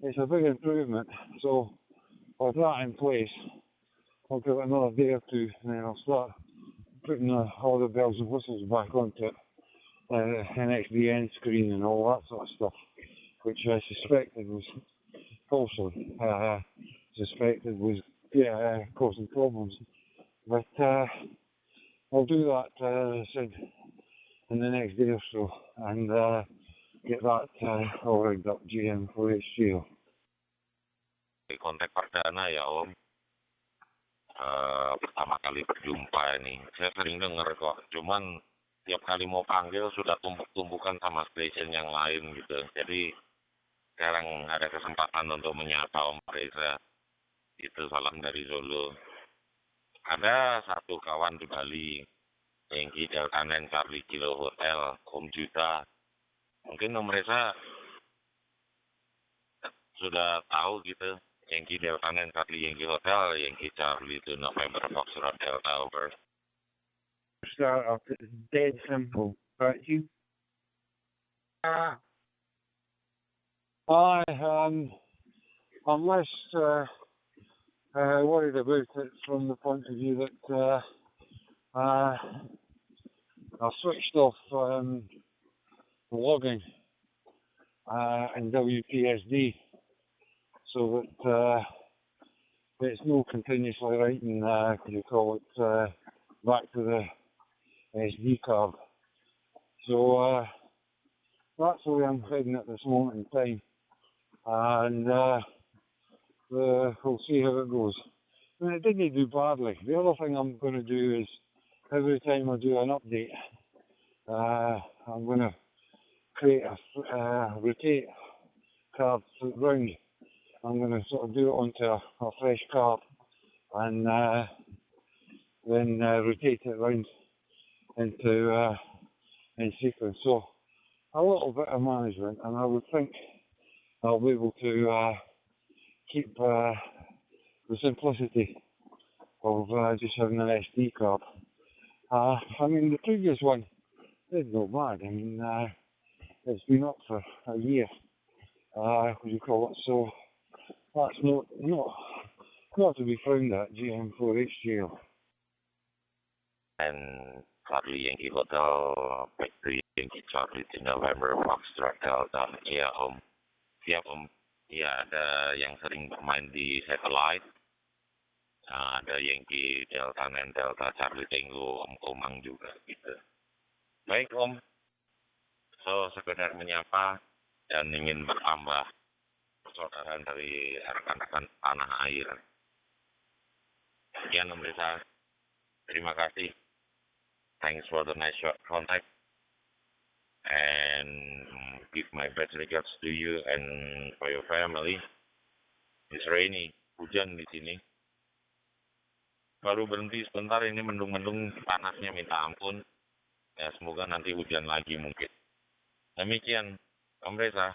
it's a big improvement. So with that in place, I'll give it another day or two, and then I'll start putting all the bells and whistles back onto it, NXDN screen and all that sort of stuff, which I suspected was falsely causing problems. But I'll do that, as I said, in the next day or so, and get that all rigged up, GM4HGL. Kontak perdana ya Om. Pertama kali berjumpa ini. Saya sering dengar kok, cuman tiap kali mau panggil sudah tumpuk-tumpukan sama station yang lain gitu. Jadi sekarang ada kesempatan untuk menyapa Om Reza. Itu salam dari Solo. Ada satu kawan di Bali, Yankee Delta Man Charlie Kilo Hotel, Om Juta. Mungkin Om Reza sudah tahu gitu. Yankee Delta Man Charlie Yankee Hotel, Yankee Charlie to November Foxtrot Delta over. Start off, it's dead simple. Back to you. I'm less worried about it from the point of view that I switched off logging in WPSD so that it's no continuously writing, you call it, back to the SD card. So that's the way I'm heading at this moment in time. And we'll see how it goes. I mean, it didn't do badly. The other thing I'm going to do is every time I do an update, I'm going to create a rotate card round. I'm going to sort of do it onto a fresh card and then rotate it round into in sequence. So a little bit of management, and I would think I'll be able to keep the simplicity of just having an SD card. I mean, the previous one did go bad. I mean, it's been up for a year, what do you call it? So that's not to be found at GM4HGL. And Charlie Yankee Hotel, Factory Yankee Charlie di November, Foxtrot Delta. Iya Om, siap Om. Ya ada yang sering bermain di satellite. Ada Yankee Delta 9 Delta Charlie Tango, Om Komang juga gitu. Baik Om, so sekedar menyapa dan ingin bertambah persaudaraan dari rekan-rekan tanah air. Sekian Om Reza, terima kasih. Thanks for the nice short contact, and give my best regards to you and for your family. It's rainy, hujan di sini. Baru berhenti sebentar, ini mendung-mendung, panasnya minta ampun. Ya semoga nanti hujan lagi mungkin. Demikian, Om Reza.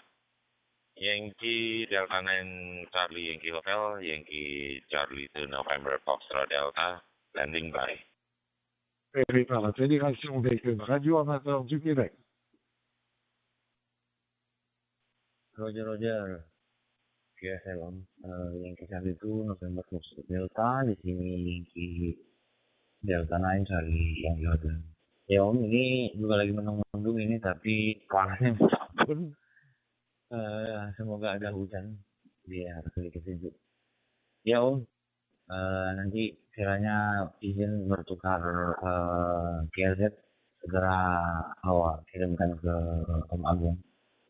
Yankee Delta 9 Charlie Yankee Hotel, Yankee Charlie 2 November Foxtrot Delta, landing by. Par la Fédération des radioamateurs du Québec. Roger. QSL Om. Yankee Charlie itu November Foxtrot Delta, di sini Yankee Delta 9 Charlie Yankee Hotel. Ya Om, ini juga lagi mendung-mendung ini, tapi panasnya pun semoga ada hujan biar sedikit sejuk. Ya Om, nanti kiranya izin bertukar GLZ segera awak kirimkan ke Om Agung.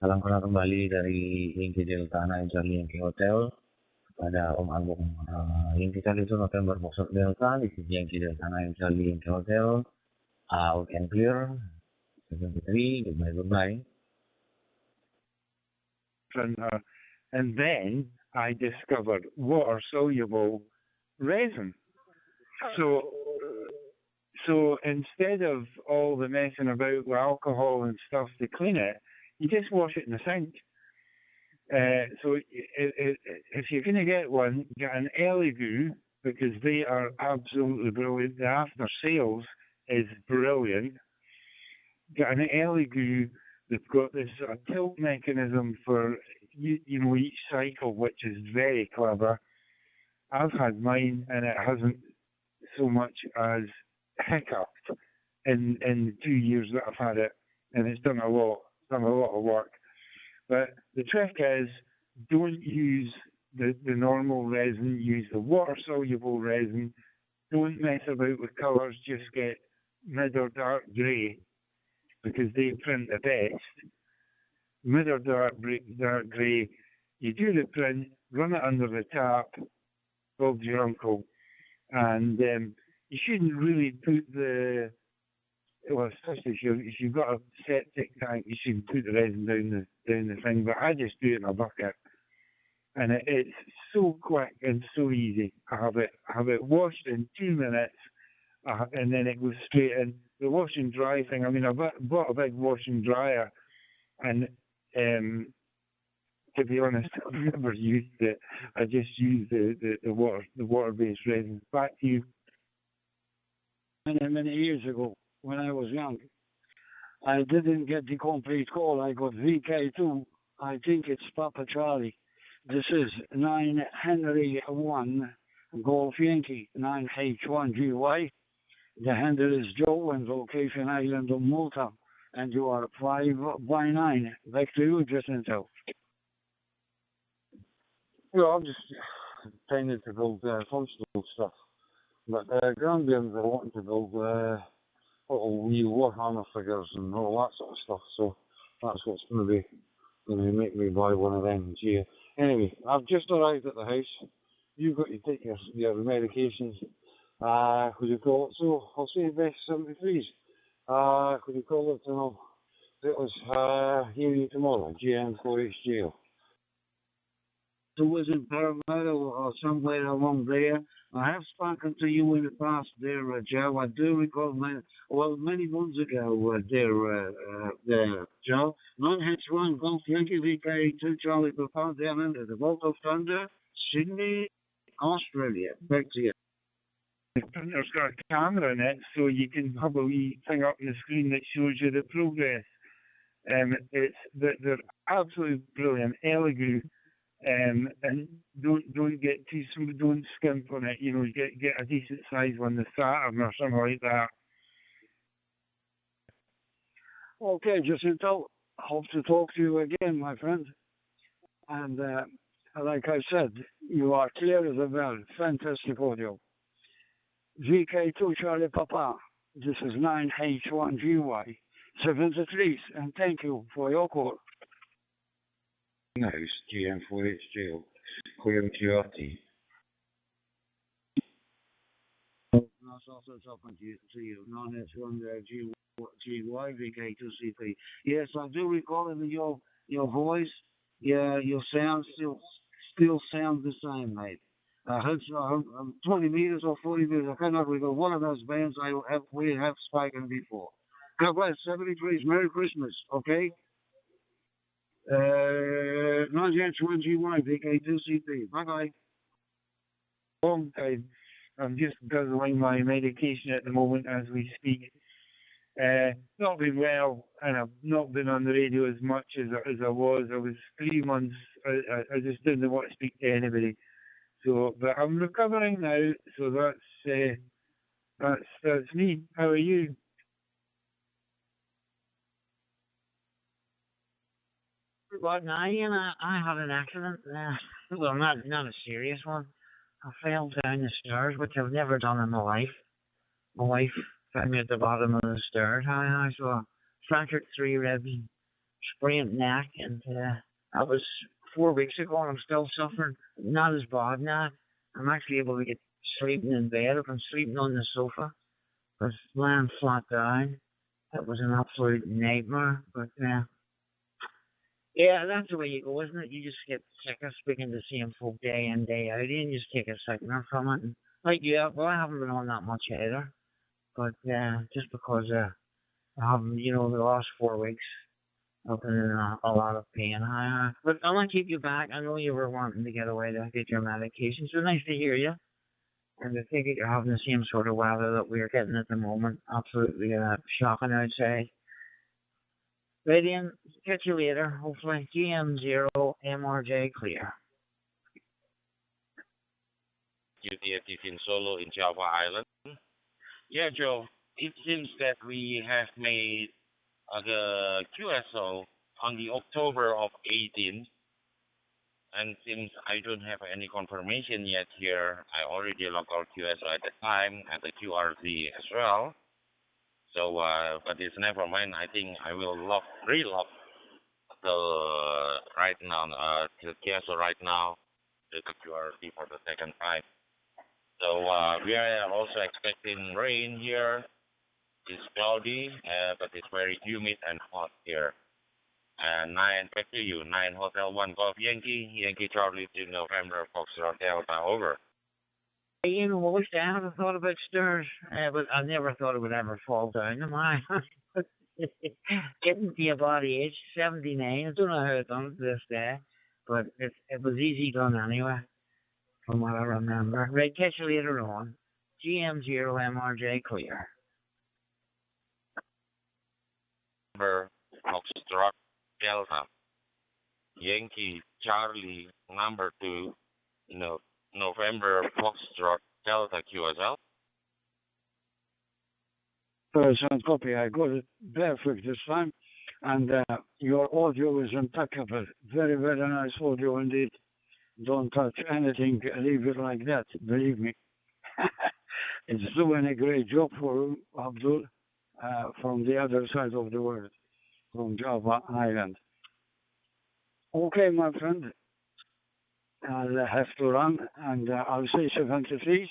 Salam kenal kembali dari Yankee Delta 9 Charlie Yankee Hotel kepada Om Agung. Yankee Charlie itu November Foxtrot Delta, di sini Yankee Delta 9 Charlie Yankee Hotel. Out and clear. 73. Goodbye. And then I discovered water-soluble resin. So instead of all the messing about with alcohol and stuff to clean it, you just wash it in the sink. So if you're going to get one, get an Elegoo, because they are absolutely brilliant. The after sales is brilliant. Get an Elegoo. They've got this tilt mechanism for each cycle, which is very clever. I've had mine, and it hasn't so much as hiccuped in the 2 years that I've had it, and it's done a lot of work. But the trick is, don't use the normal resin. Use the water-soluble resin. Don't mess about with colours. Just get mid or dark grey, because they print the best. Mid or dark grey. You do the print, run it under the tap, Bob's your uncle, and you shouldn't really put especially if you've got a septic tank, you shouldn't put the resin down the thing. But I just do it in a bucket, and it's so quick and so easy. I have it washed in 2 minutes. And then it goes straight in. The wash and dry thing, I mean, I bought a big wash and dryer, and to be honest, I've never used it. I just use the water-based resin. Back to you. Many years ago, when I was young, I didn't get the complete call. I got VK2. I think it's Papa Charlie. This is 9 Henry 1 Golf Yankee 9H1GY. The handle is Joe and location Island of Malta. And you are 5 by 9. Back to you, Jacinto. Well, I'm just tending to build functional stuff. But Grandbeards are wanting to build little wee Warhammer figures and all that sort of stuff. So that's what's going to make me buy one of them. Gee. Anyway, I've just arrived at the house. You've got to take your medications. Could you call it? So I'll say best 73s. Could you call it? It was hear you tomorrow. GM4HGL. So was it Parramatta or somewhere along there? I have spoken to you in the past there, Joe. I do recall many months ago Joe. 9H1 Golf Yankee VK2 Charlie Papa down under the Vault of Thunder, Sydney, Australia. Back to you. The printer's got a camera in it, so you can have a wee thing up on the screen that shows you the progress. They're absolutely brilliant, elegant. And don't get too smooth, don't skimp on it, get a decent size one, the Saturn or something like that. Okay, Jacinto, hope to talk to you again, my friend. And like I said, you are clear as a bell. Fantastic audio. VK2 Charlie Papa, this is 9H1GY, 73, and thank you for your call. House GM4HGL, clear QRT. That's also talking to you. 9H1 GY VK2CP. Yes, I do recall your voice. Yeah, your sound still sounds the same, mate. 20 meters or 40 meters. I cannot recall one of those bands we have spoken before. God bless. 73. Merry Christmas. Okay. 9H1GY VK2CP. Bye-bye. I'm just guzzling my medication at the moment as we speak. Not been well, and I've not been on the radio as much as I was. I was 3 months. I just didn't want to speak to anybody. So, but I'm recovering now. So that's me. How are you? Well, no, I had an accident. Well, not a serious one. I fell down the stairs, which I've never done in my life. My wife found me at the bottom of the stairs. I saw fractured 3 ribs, sprained neck, and that was 4 weeks ago, and I'm still suffering. Not as bad now. I'm actually able to get sleeping in bed. I've been sleeping on the sofa. I was lying flat down. It was an absolute nightmare, but yeah, that's the way you go, isn't it? You just get sick of speaking to the same folk day in, day out, and you just take a sickener from it. And like well, I haven't been on that much either, but just because I haven't, the last 4 weeks, I've been in a lot of pain. But I want to keep you back. I know you were wanting to get away to get your medication, so nice to hear you. And I think you're having the same sort of weather that we're getting at the moment. Absolutely shocking, I'd say. Right in, catch you later, hopefully. GM0 MRJ clear. UTF in Solo in Java Island. Yeah, Joe, it seems that we have made the QSO on the October of 18th, and since I don't have any confirmation yet here, I already logged our QSO at the time and the QRZ as well. So, but it's never mind. I think I will relog the right now, the QSO right now, the QRZ for the second time. So, we are also expecting rain here. It's cloudy, but it's very humid and hot here. And back to you, 9 Hotel 1 Golf Yankee Charlie to November Foxtrot Delta, over. I wish I hadn't thought about stairs, but I never thought it would ever fall down. Am I? Getting to your body age, 79. I don't know how it's done to this day, but it was easy done anyway, from what I remember. Right, catch you later on. GM0 MRJ clear. Delta. Yankee Charlie number 2, November Foxtrot Delta QSL. Person copy. I got it perfect this time. And your audio is impeccable. Very, very nice audio indeed. Don't touch anything. Leave it like that. Believe me. It's doing a great job for you, Abdul, from the other side of the world, from Java Island. Okay, my friend. I'll have to run, and I'll say 73s.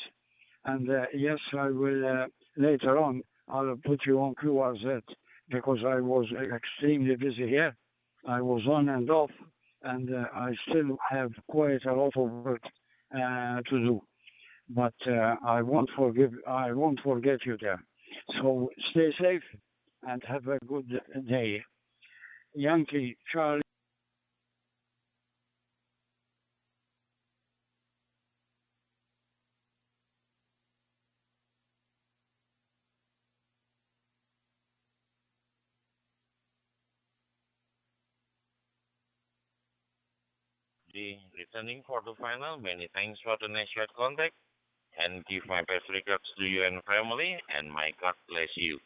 And yes, I will later on. I'll put you on QRZ because I was extremely busy here. I was on and off, and I still have quite a lot of work to do. But I won't forget you there. So stay safe and have a good day. Yankee Charlie. Returning for the final. Many thanks for the national contact, and give my best regards to you and family, and my God bless you.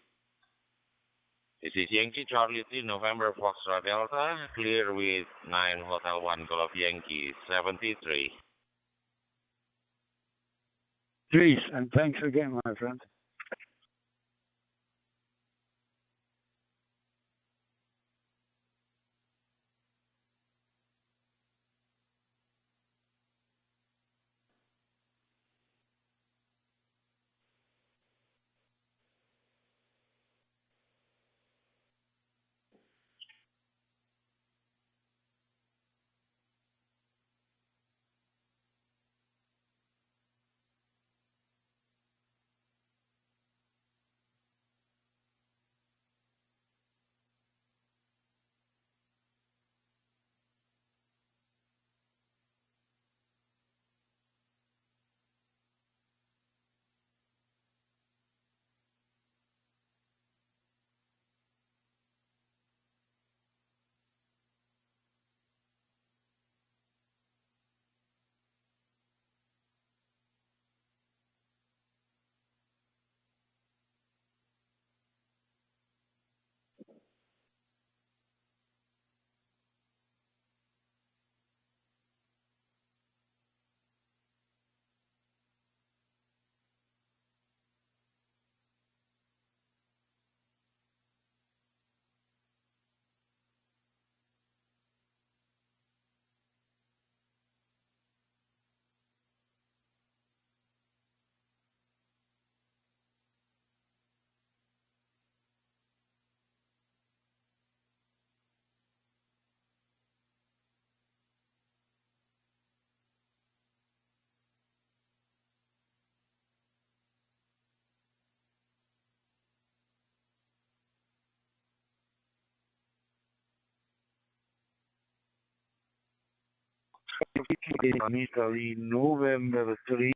This is Yankee Charlie 3 November Foxtrot Delta, clear with 9 Hotel 1 Golf Yankee 73. Please, and thanks again, my friend. Italy, November 3.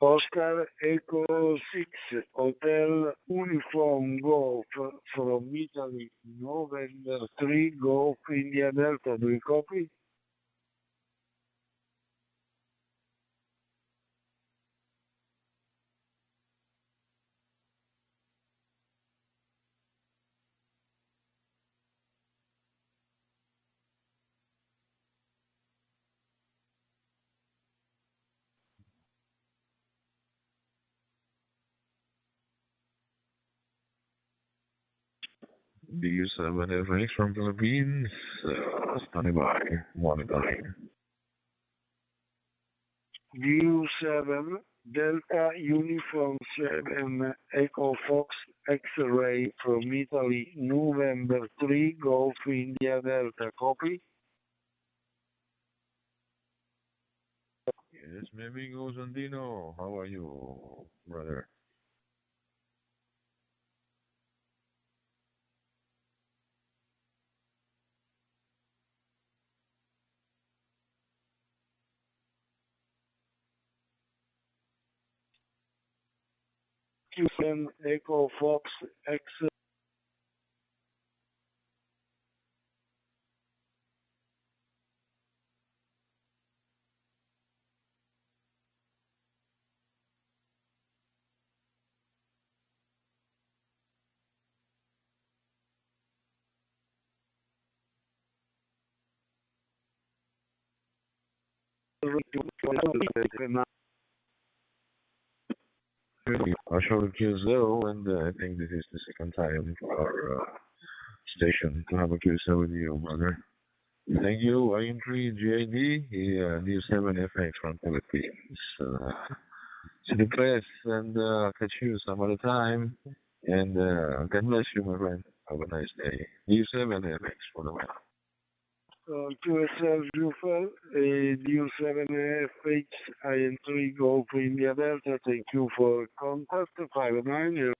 Oscar Echo 6 Hotel Uniform Golf from Italy, November 3 Golf India Delta. Do you copy? DU7FX from Philippines, standing by, monitoring. DU7 Delta Uniform 7 Echo Fox X-Ray from Italy, November 3 Golf India Delta. Copy? Yes, mi amigo Sandino, how are you, brother? Q7 Echo Fox X-Ray. I showed a QSO, and I think this is the second time for our station to have a QSO with you, brother. Thank you, IM3 GID, DU7FX from Philippines. To the best, and catch you some other time. And God bless you, my friend. Have a nice day. DU7FX for the win. QSL Jufel, DU7FH IN3 Golf India Delta. Thank you for contact 59.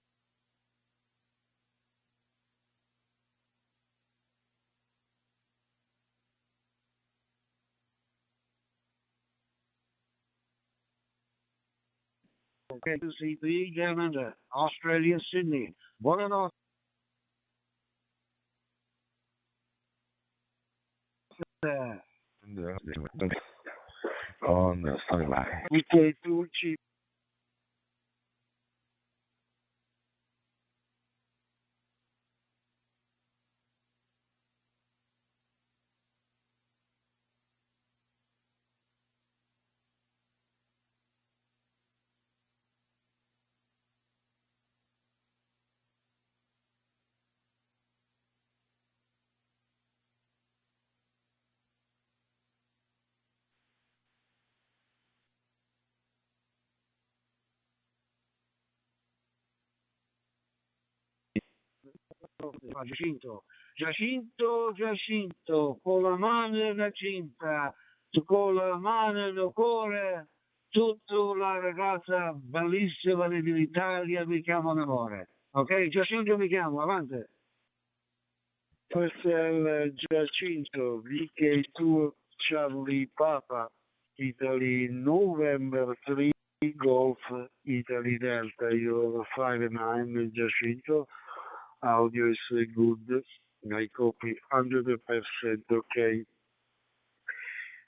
Okay, to see the Canada, Australia, Sydney. What an awesome. On the standing by. We play too cheap. notte fa Giacinto. Giacinto, Giacinto, con la mano nella cinta, con la mano nel cuore, tutta la ragazza bellissima dell'Italia mi chiama in amore. Ok, Giacinto mi chiamo, avanti. Questo è il Giacinto, VK2 Charlie Papa, Italy November 3 Golf, Italy Delta, you're 5-9, Giacinto. Audio is good, I copy 100% okay.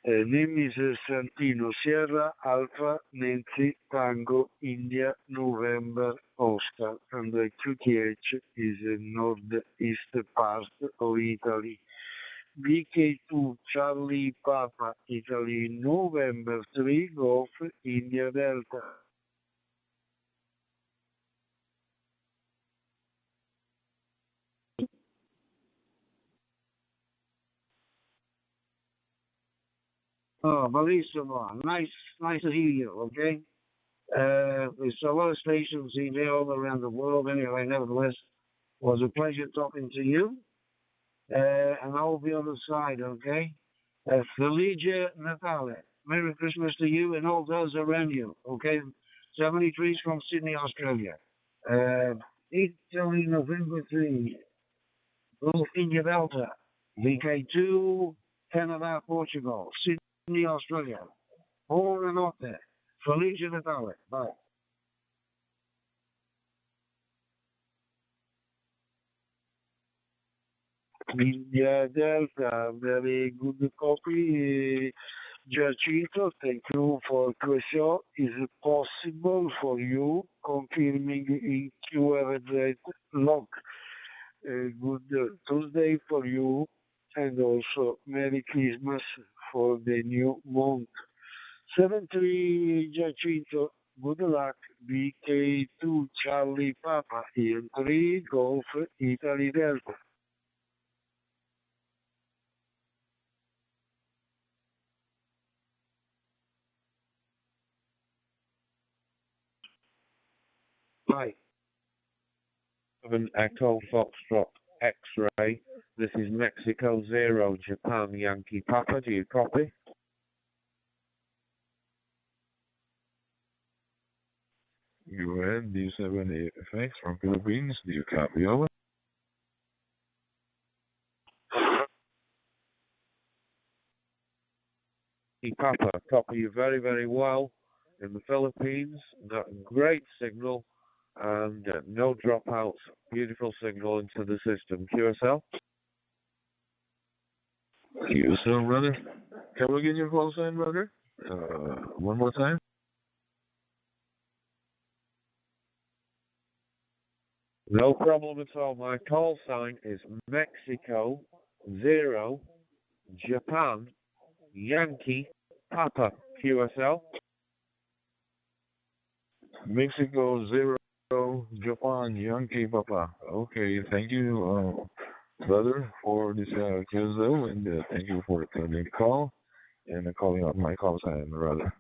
Name is Santino, Sierra, Alpha, Nancy, Tango, India, November, Oscar, and the QTH is in northeast part of Italy. VK2, Charlie, Papa, Italy, November 3, Golf, India, Delta. Oh, bellissimo. Nice to hear you, okay? There's a lot of stations in there all around the world anyway, nevertheless, it was a pleasure talking to you. And I'll be on the side, okay? Felice Natale. Merry Christmas to you and all those around you, okay? 73 from Sydney, Australia. Italy, November 3. Golf India Delta. VK2, Canada, Portugal. Sydney, Australia. Buonanotte. Felice Natale. Bye. India Delta, very good copy. Giacinto, thank you for question. Is it possible for you confirming in QRZ log? Good Tuesday for you and also Merry Christmas for the new month. 73 Giacinto, good luck. BK2 Charlie Papa, in 3 Golf Italy Delta. Bye. 7 Echo Foxtrot X-Ray. This is Mexico 0 Japan Yankee Papa. Do you copy? UN D7FX from Philippines. Do you copy over? Papa, copy you very, very well in the Philippines. Great signal and no dropouts. Beautiful signal into the system. QSL? QSL, brother. Can we get your call sign, brother? One more time. No problem at all. My call sign is Mexico 0 Japan Yankee Papa. QSL? Mexico 0 Japan Yankee Papa. Okay, thank you, brother, for this QSL, and thank you for the call and calling out my call sign, brother.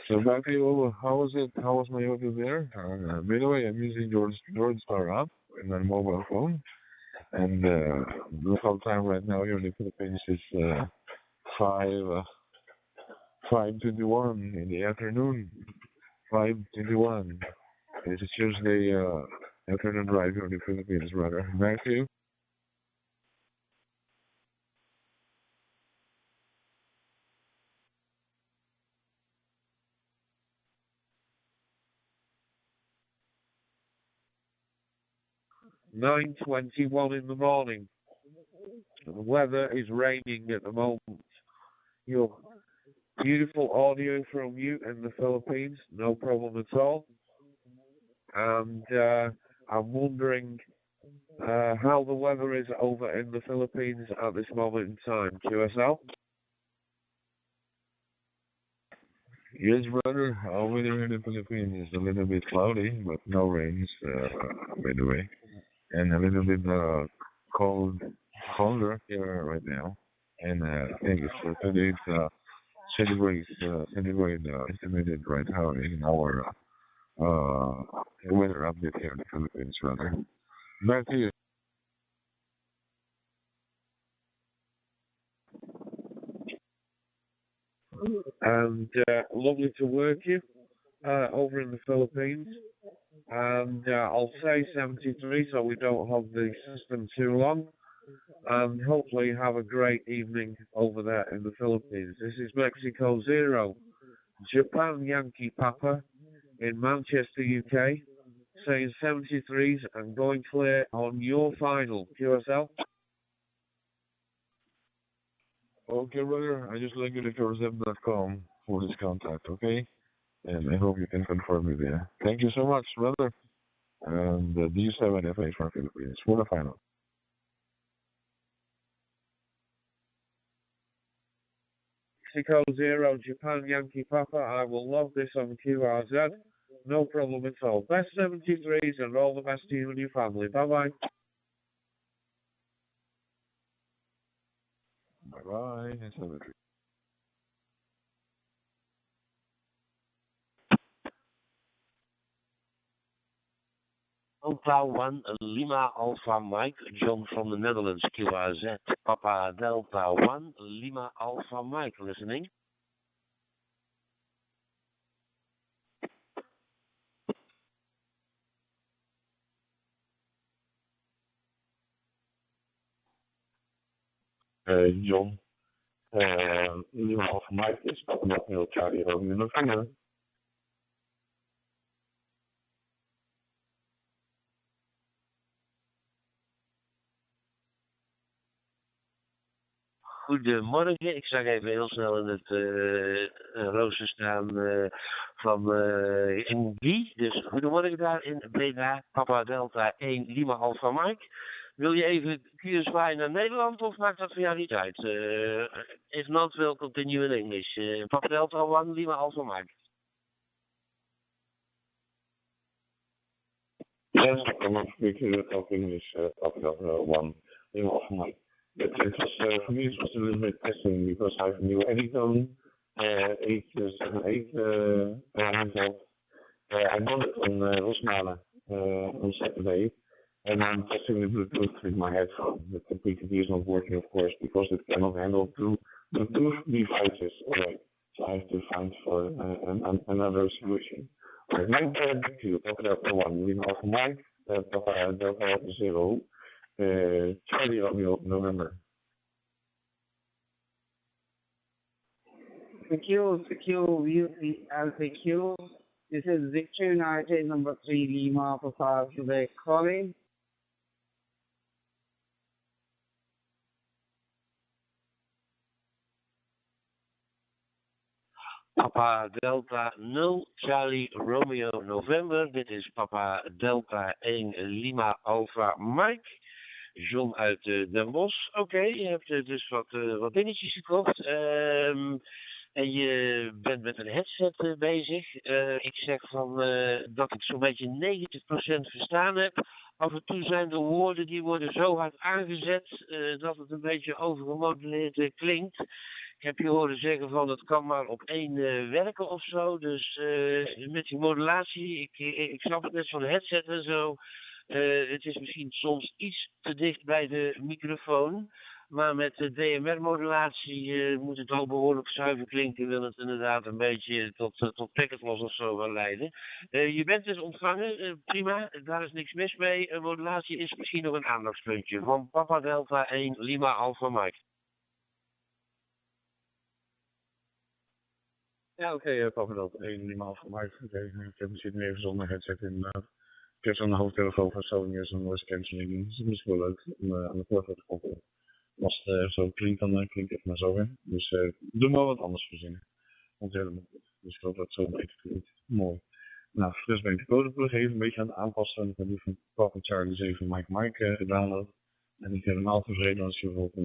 So back to you. How was it? How was my audio there? By the way, I'm using George Star app in my mobile phone, and local time right now here in the Philippines is 5:21 in the afternoon. 5:21. It's a Tuesday afternoon drive here in the Philippines, brother. Back to you. "9:21 in the morning. The weather is raining at the moment. Your beautiful audio from you in the Philippines, no problem at all. And I'm wondering how the weather is over in the Philippines at this moment in time. QSL? Yes, brother. Over there in the Philippines is a little bit cloudy, but no rains, by the way. And a little bit colder here right now. And I think it's today it's centigrade estimated right now in our weather update here in the Philippines, brother. Back to you. and lovely to work you over in the Philippines. And I'll say 73 so we don't hold the system too long. And hopefully have a great evening over there in the Philippines. This is Mexico 0, Japan Yankee Papa in Manchester, UK, saying 73s and going clear on your final. QSL? Okay, brother. I just linked you to QSM.com for this contact, okay? And I hope you can confirm me there. Thank you so much, brother. And D7FH from Philippines for the final. Mexico 0, Japan Yankee Papa. I will log this on QRZ. No problem at all. Best 73s and all the best to you and your family. Bye-bye. Bye-bye. 73. Delta 1 Lima Alpha Mike, John from the Netherlands, QRZ. Papa Delta 1 Lima Alpha Mike, listening. John, Lima Alpha Mike is not Neil Charlie Romeo November. Goedemorgen, ik zag even heel snel in het rooster staan van NG. Dus goedemorgen daar in Breda, Papa Delta 1 Lima Alpha Mike. Wil je even QSY naar Nederland of maakt dat voor jou niet uit? If not, we'll continue in English. Papa Delta 1 Lima Alpha Mike. Yes, I cannot speak of English, Papa Delta 1 Lima Alpha Mike. But it was, for me, it was a little bit testing because I have a new Editon 878 handheld. I bought it on Rosmalen on Saturday, and I'm testing the Bluetooth with my headphone. The PTT is not working, of course, because it cannot handle two Bluetooth devices. Right. So I have to find for another solution. Right, now back to you, Papa Delta 1, Lima Alpha Mike, Papa Delta 0. Charlie Romeo, November. Secure, LPQ. This is Victor United number 3 Lima Papa Quebec calling. Papa Delta 0, Charlie Romeo November. Dit is Papa Delta 1 Lima Alpha Mike. John uit Den Bosch. Oké, je hebt dus wat dingetjes gekocht. En je bent met een headset bezig. Ik zeg dat ik zo'n beetje 90% verstaan heb. Af en toe zijn de woorden die worden zo hard aangezet dat het een beetje overgemoduleerd klinkt. Ik heb je horen zeggen van het kan maar op één werken of zo. Dus met die modulatie, ik snap het net van de headset en zo. Het is misschien soms iets te dicht bij de microfoon. Maar met de DMR-modulatie moet het wel behoorlijk zuiver klinken. Wil het inderdaad een beetje tot packet loss of zo gaan leiden. Je bent dus ontvangen, prima, daar is niks mis mee. Modulatie is misschien nog een aandachtspuntje. Van Papa Delta 1 Lima Alpha Mike. Ja, oké, Papa Delta 1 Lima Alpha Mike. Oké, ik heb misschien even zonder headset inderdaad. Ik heb zo'n hoofdtelefoon van Sony, zo'n noise cancelling. Dus het is wel leuk om aan de voorkant te koppelen. Als het zo klinkt, dan klinkt het maar zo weer. Dus doe maar wat anders verzinnen. Want helemaal goed. Dus ik hoop dat het zo beter klinkt. Mooi. Nou, dus ben ik de codeplug even een beetje aan het aanpassen. Ik heb die van Papa Charlie 7 Mike gedownload. En ik ben helemaal tevreden als je bijvoorbeeld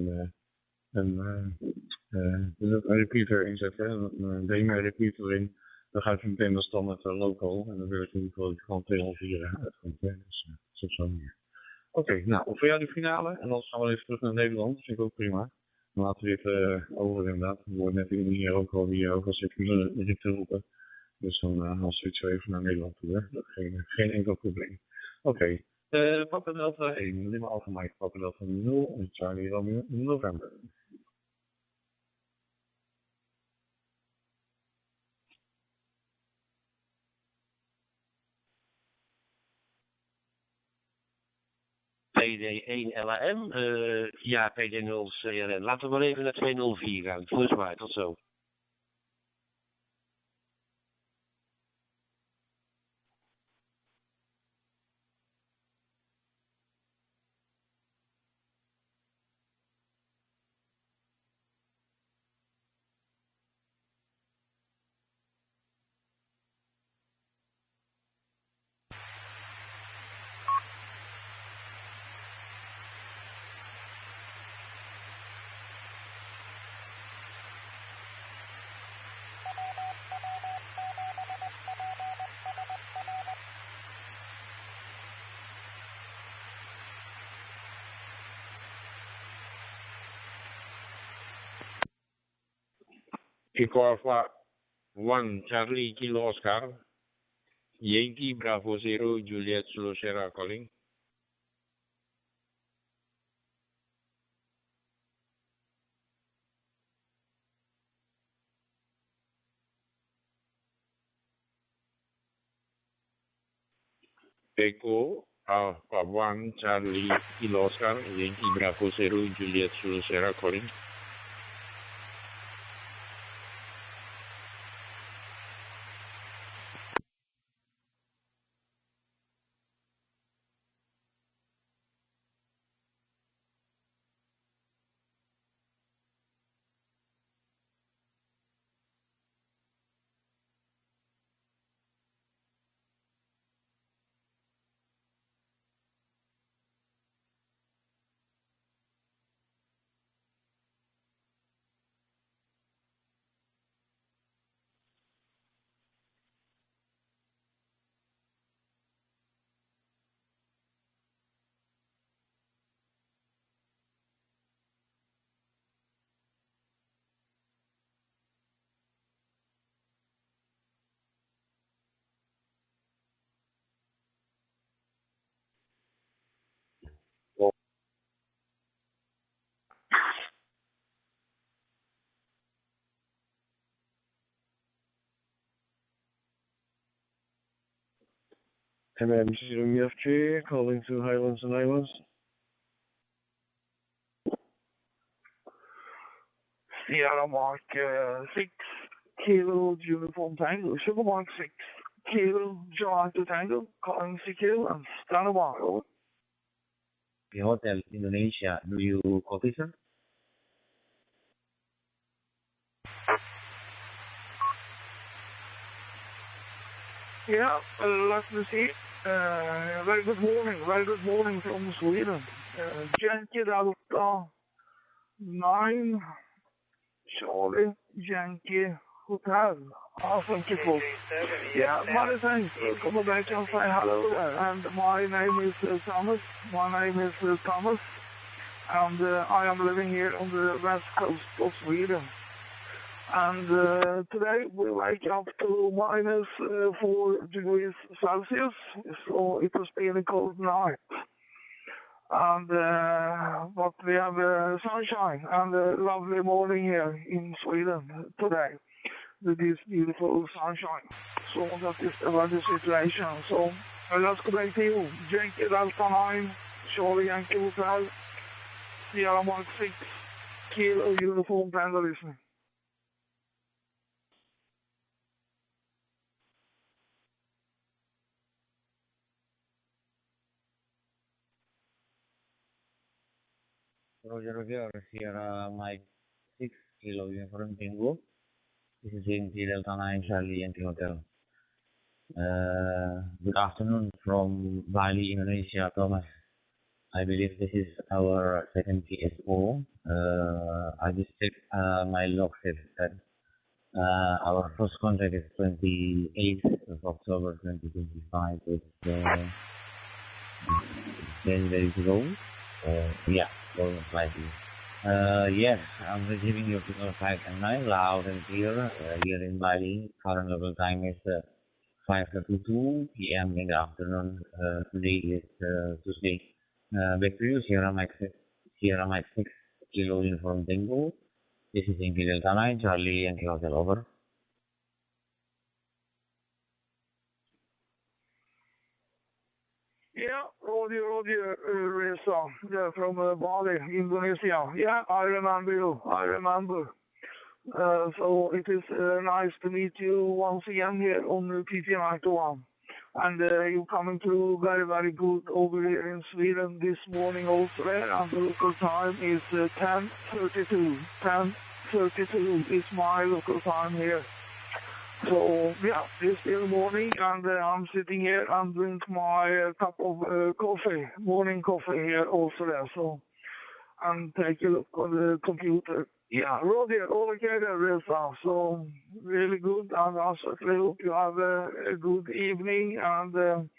een repeater inzet, een DMR repeater erin. Dan gaat je meteen als standaard local. En dan wil ik niet gewoon 204 uitkomt. Dus dat is op zo'n manier. Oké, nou, voor jou de finale. En dan gaan we even terug naar Nederland. Dat vind ik ook prima. Dan laten we dit over inderdaad. We worden net hier ook al zitten te roepen. Dus dan gaan we switchen zo even naar Nederland toe. Hè. Dat is geen enkel probleem. Oké. Papa Delta 1, Lima Alpha Mike, Papa Delta 0 en Charlie Romeo November. PD1 LAM, ja, PD0 CRN. Laten we maar even naar 204 gaan. Goed zwaar, tot zo. Echo Alpha 1 Charlie Kilo Oscar, Yankee Bravo 0 Juliet Sulu Sierra calling. Echo Alpha 1 Charlie Kilo Oscar, Yankee Bravo 0 Juliet Sulu Sierra calling. MMC calling to Highlands and Islands. Sierra Mark 6 Kilo Uniform Tango, Sugar Mark 6 Kilo John to Tango, calling CQ and stand by. The Hotel Indonesia, do you copy, sir? Yeah, let me see. Very good morning from Sweden. Yankee Delta 9, Charlie Yankee Hotel. Thank you folks. Yeah, many thanks for coming back and say hello. And my name is Thomas. And I am living here on the west coast of Sweden. And today we wake up to minus 4 degrees Celsius, so it has been a cold night. And but we have sunshine and a lovely morning here in Sweden today with this beautiful sunshine. So that is the weather situation. So let's go back to you. Yankee Delta 9, Charlie Yankee Hotel, Sierra Mark 6, Kilo Uniform Panda listening. Roger, Sierra Mike 6 Kilo Uniform Tango. This is Yankee Delta 9 Charlie Yankee Hotel. Good afternoon from Bali, Indonesia, Thomas. I believe this is our second PSO. I just checked my log set that our first contract is 28th of October 2025. It's 10 days ago. Yeah, almost likely. Yes, I'm receiving your signal 5 and 9 loud and clear here in Bali. Current local time is 5:32 p.m. in the afternoon. Today is Tuesday. Back to you, Sierra Mike 6 Kilo Uniform Tango. This is Yankee Delta 9, Charlie Yankee Hotel, over. Yeah, Roger, Reza, from Bali, Indonesia. Yeah, I remember you. I remember. So it is nice to meet you once again here on PT91. And you're coming through very, very good over here in Sweden this morning also there. And the local time is 10:32. 10:32 is my local time here. So, yeah, it's still morning, and I'm sitting here and drink my cup of coffee, morning coffee here also there. So, and take a look on the computer. Yeah, Roger, all okay there, Reza. So, really good, and I certainly hope you have a good evening, and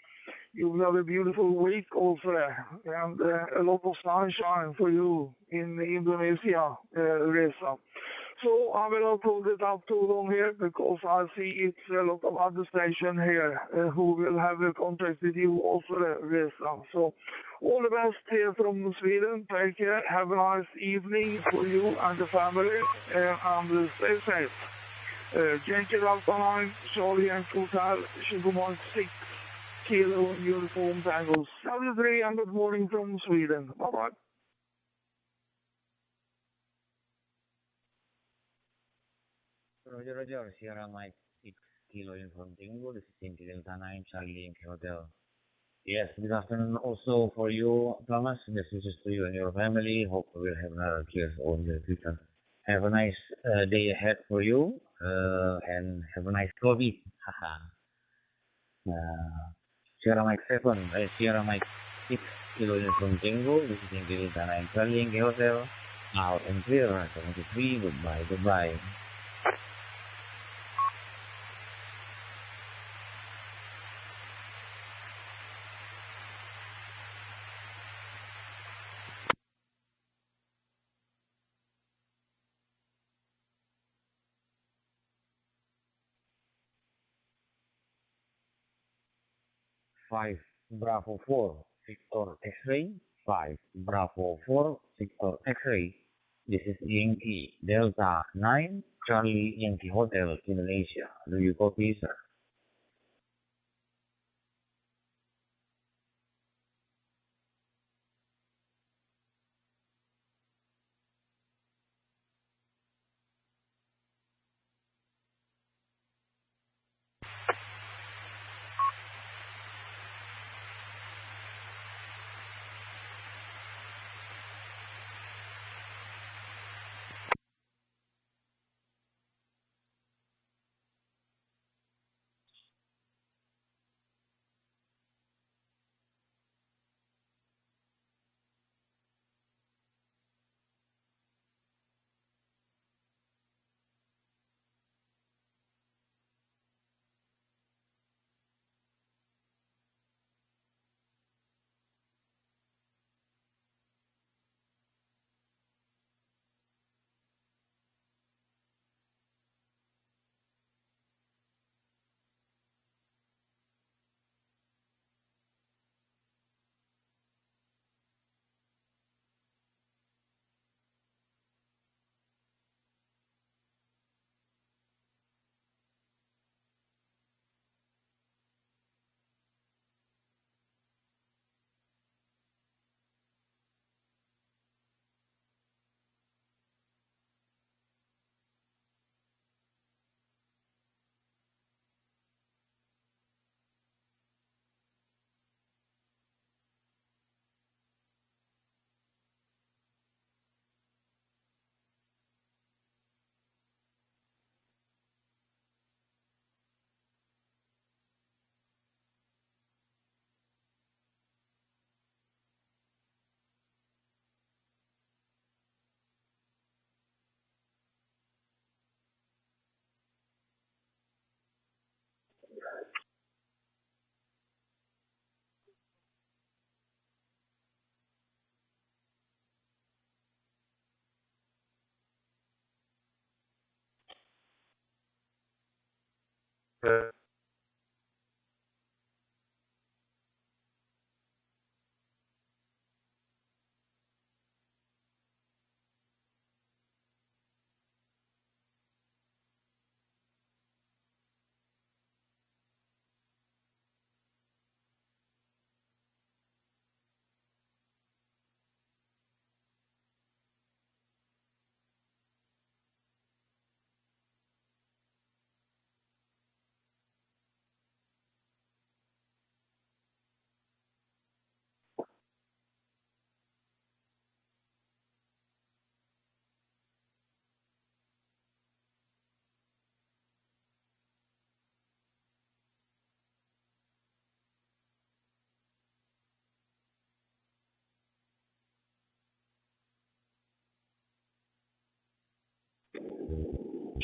you will have a beautiful week also there, and a lot of sunshine for you in Indonesia, Reza. So I will not hold it up too long here because I see it's a lot of other station here who will have a contact with you also, Reza. So all the best here from Sweden. Take care. Have a nice evening for you and the family, and stay safe. Yankee Alpha 9, Charlie and Hotel, 26 Kilo Uniform Tango 73, and good morning from Sweden. Bye-bye. Roger, Sierra Mike 6 Kilo Uniform Tango, this is Yankee Delta 9, Charlie Yankee Hotel. Yes, good afternoon also for you, Thomas. Best wishes to you and your family. Hope we will have another cheers on the future. Have a nice day ahead for you, and have a nice COVID. Sierra Mike 7, Sierra Mike 6 Kilo Uniform Tango, this is Yankee Delta 9, Charlie Yankee Hotel. Out and clear, 73, goodbye. Five Bravo 4 Victor X-ray. 5 Bravo 4 Victor X-ray. This is Yankee Delta 9 Charlie Yankee Hotel, Indonesia. Do you copy, sir?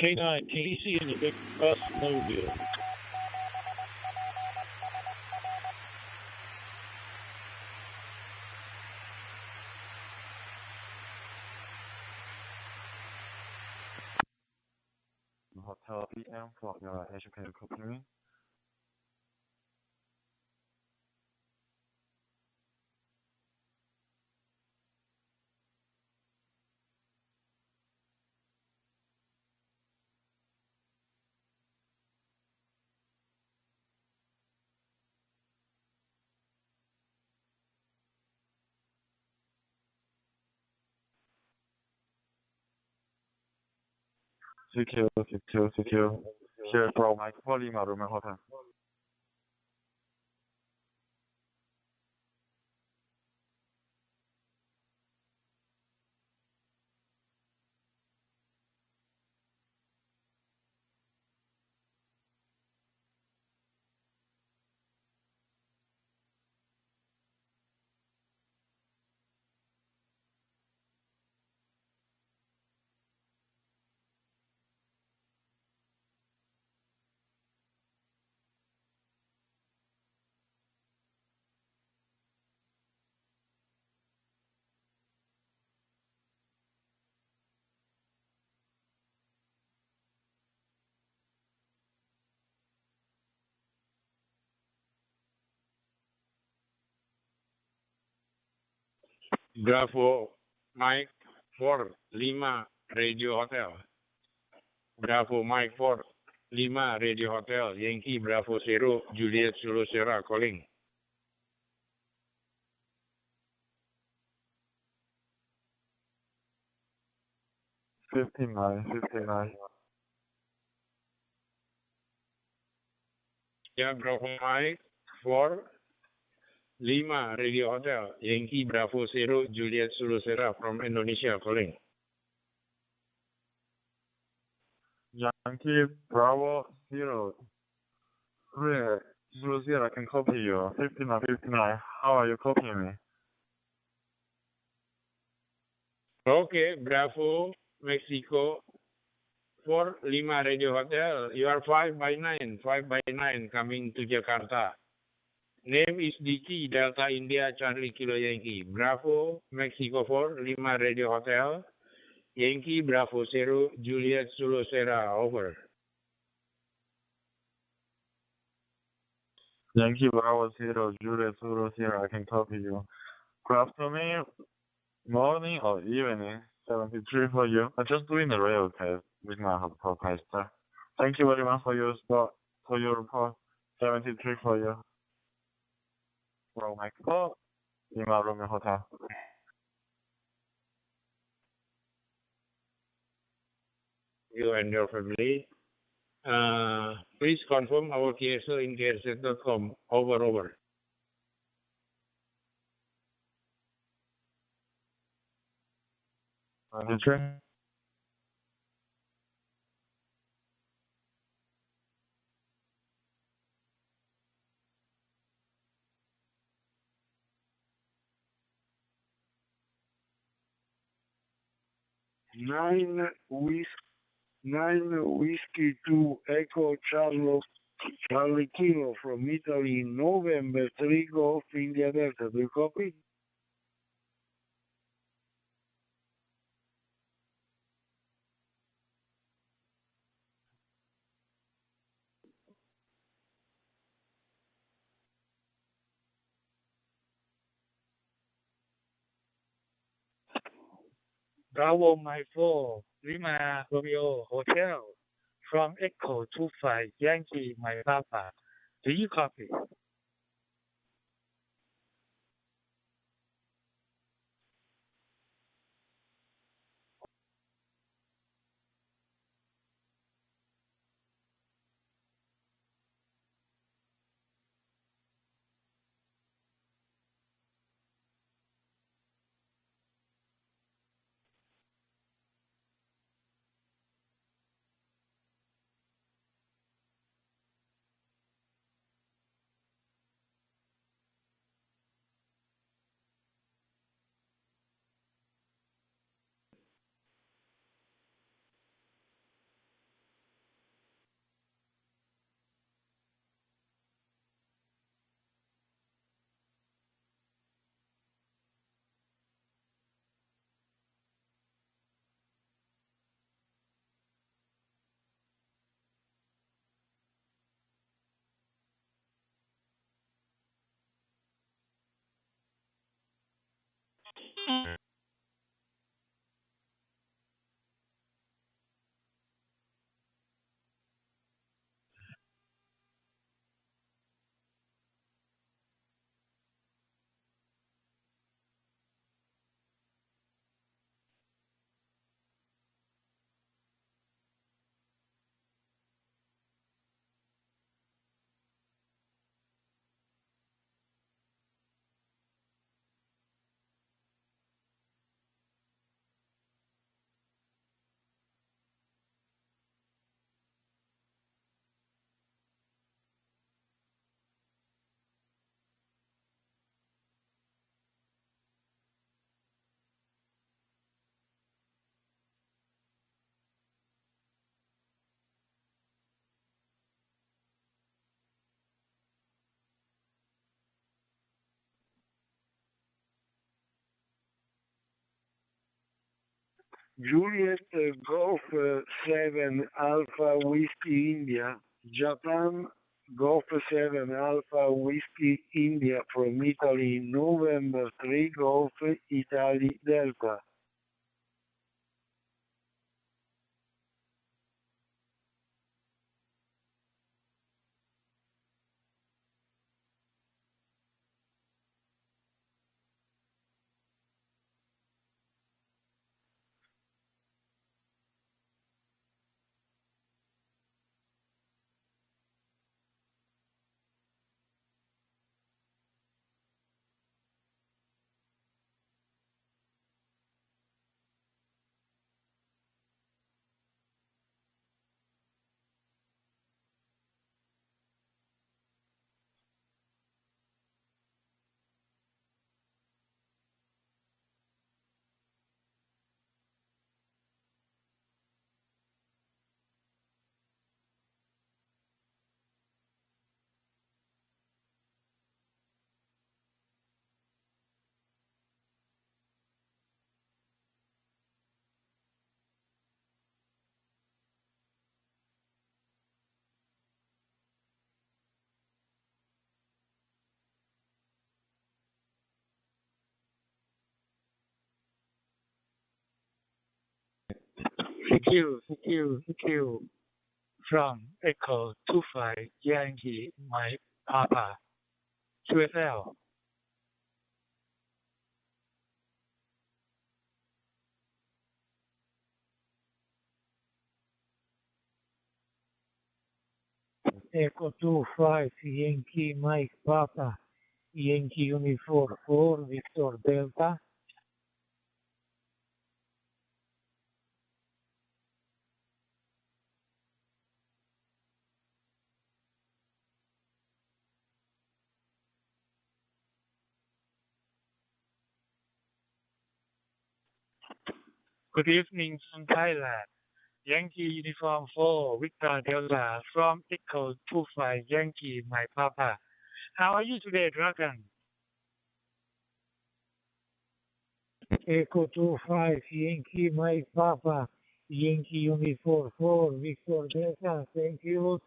K9, TC in the big bus mobile. Hotel PM for your educated cooking. CQ. Here from Mike for Lima Roman Hotel. Bravo Mike 4 Lima Radio Hotel. Bravo Mike 4 Lima Radio Hotel. Yankee Bravo Zero Juliet Zulu Sierra calling. Fifty-nine. Yeah, Bravo Mike 4 Lima Radio Hotel. Yankee Bravo Zero Juliet Zulu Sierra from Indonesia calling. Yankee Bravo Zero. Zulu Sierra can copy you. 59. How are you copying me? Okay, Bravo Mexico 4 Lima Radio Hotel. You are 5 by 9 coming to Jakarta. Name is Diki Delta India Charlie Kilo Yankee. Bravo Mexico 4 Lima Radio Hotel. Yankee Bravo Zero Juliet Zulu Sierra over. Yankee Bravo Zero Juliet Zulu Sierra, I can copy you. Good afternoon, morning or evening, 73 for you. I'm just doing the rail test with my Brandmeister. Thank you very much for your support, for your report. 73 for you. From Mexico, Lima Roman Hotel. You and your family. Please confirm our KSL in KSL.com. Over. 93. Nine whiskey 2 Echo Charlie Kilo from Italy, November 3 Golf India Delta. Do you copy? Bravo Mike 4 Lima Romeo Hotel from Echo 25 Yankee My Papa. Do you copy? Juliet Golf 7 Alpha Whiskey India, Japan Golf 7 Alpha Whiskey India from Italy, November 3 Golf Italy Delta. CQ from Echo 25 Yankee Mike Papa QSL. Echo 25 Yankee Mike Papa Yankee Uniform 4 Victor Delta. Good evening from Thailand. Yankee Uniform 4 Victor Delta from Echo 25 Yankee My Papa. How are you today, Dragon? Echo 25 Yankee Mike Papa Yankee Uniform 4 Victor Delta. Thank you.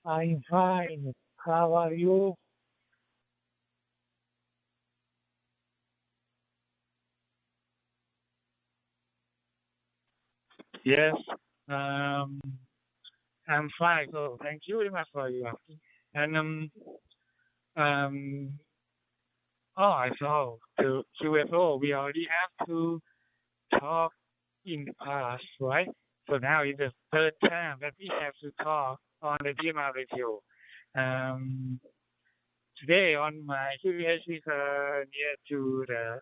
I'm fine. How are you? Yes, I'm fine. So thank you very much for your asking. And I saw the QFO. We already have to talk in the past, right? So now it's the third time that we have to talk on the DMR radio. Today on my QVH is near to the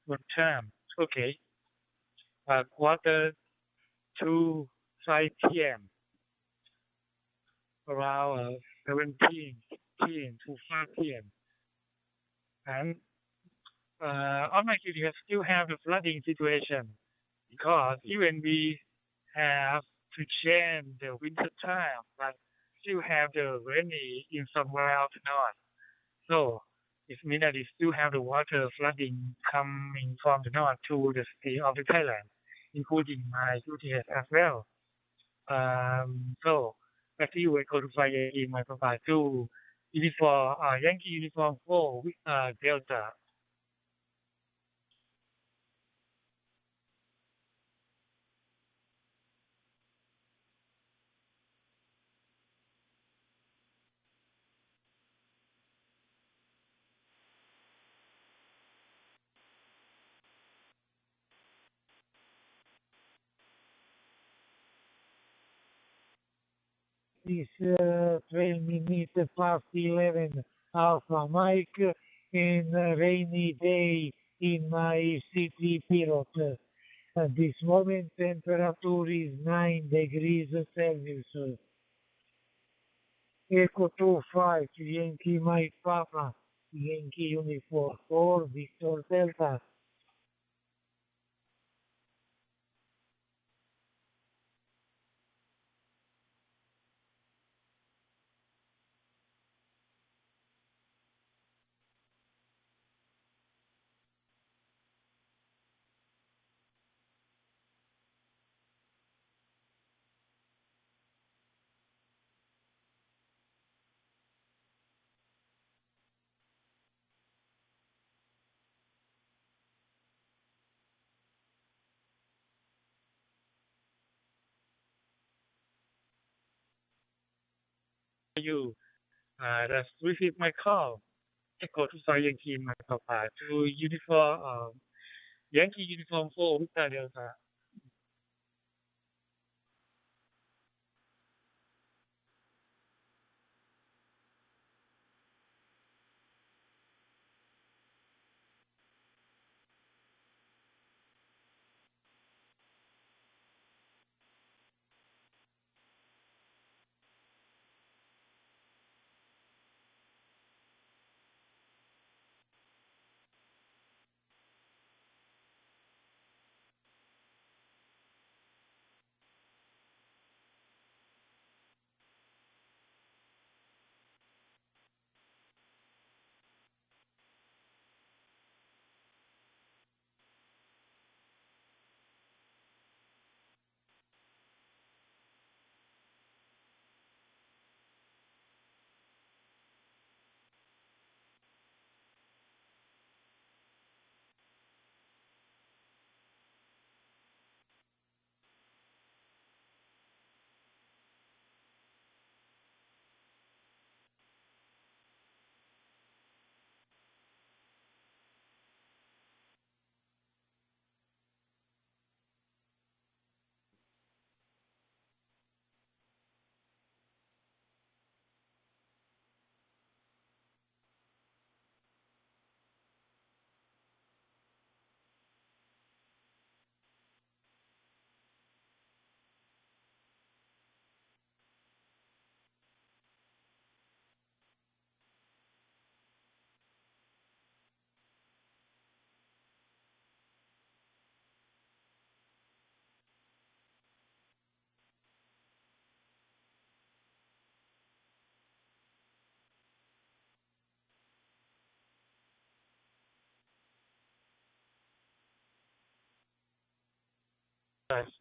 what time? Okay, quarter to 5 p.m. around 17 to 5 p.m. And on my QVH still have the flooding situation because even we have to change the winter time, but still have the rainy in somewhere else north. So it means that we still have the water flooding coming from the north to the state of the Thailand, including my UTS as well. So back to you, I go to fire in my provide to uniform, Yankee uniform 4 with Delta. This 12 minutes past 11 Alpha Mike in a rainy day in my city pilot. At this moment temperature is 9 degrees Celsius. Echo 25 Yankee Mike Papa, Yankee Uniform 4 Victor Delta. You just received my call. Echo 25 Yankee Mike Papa to uniform, Yankee uniform 4 with Delta.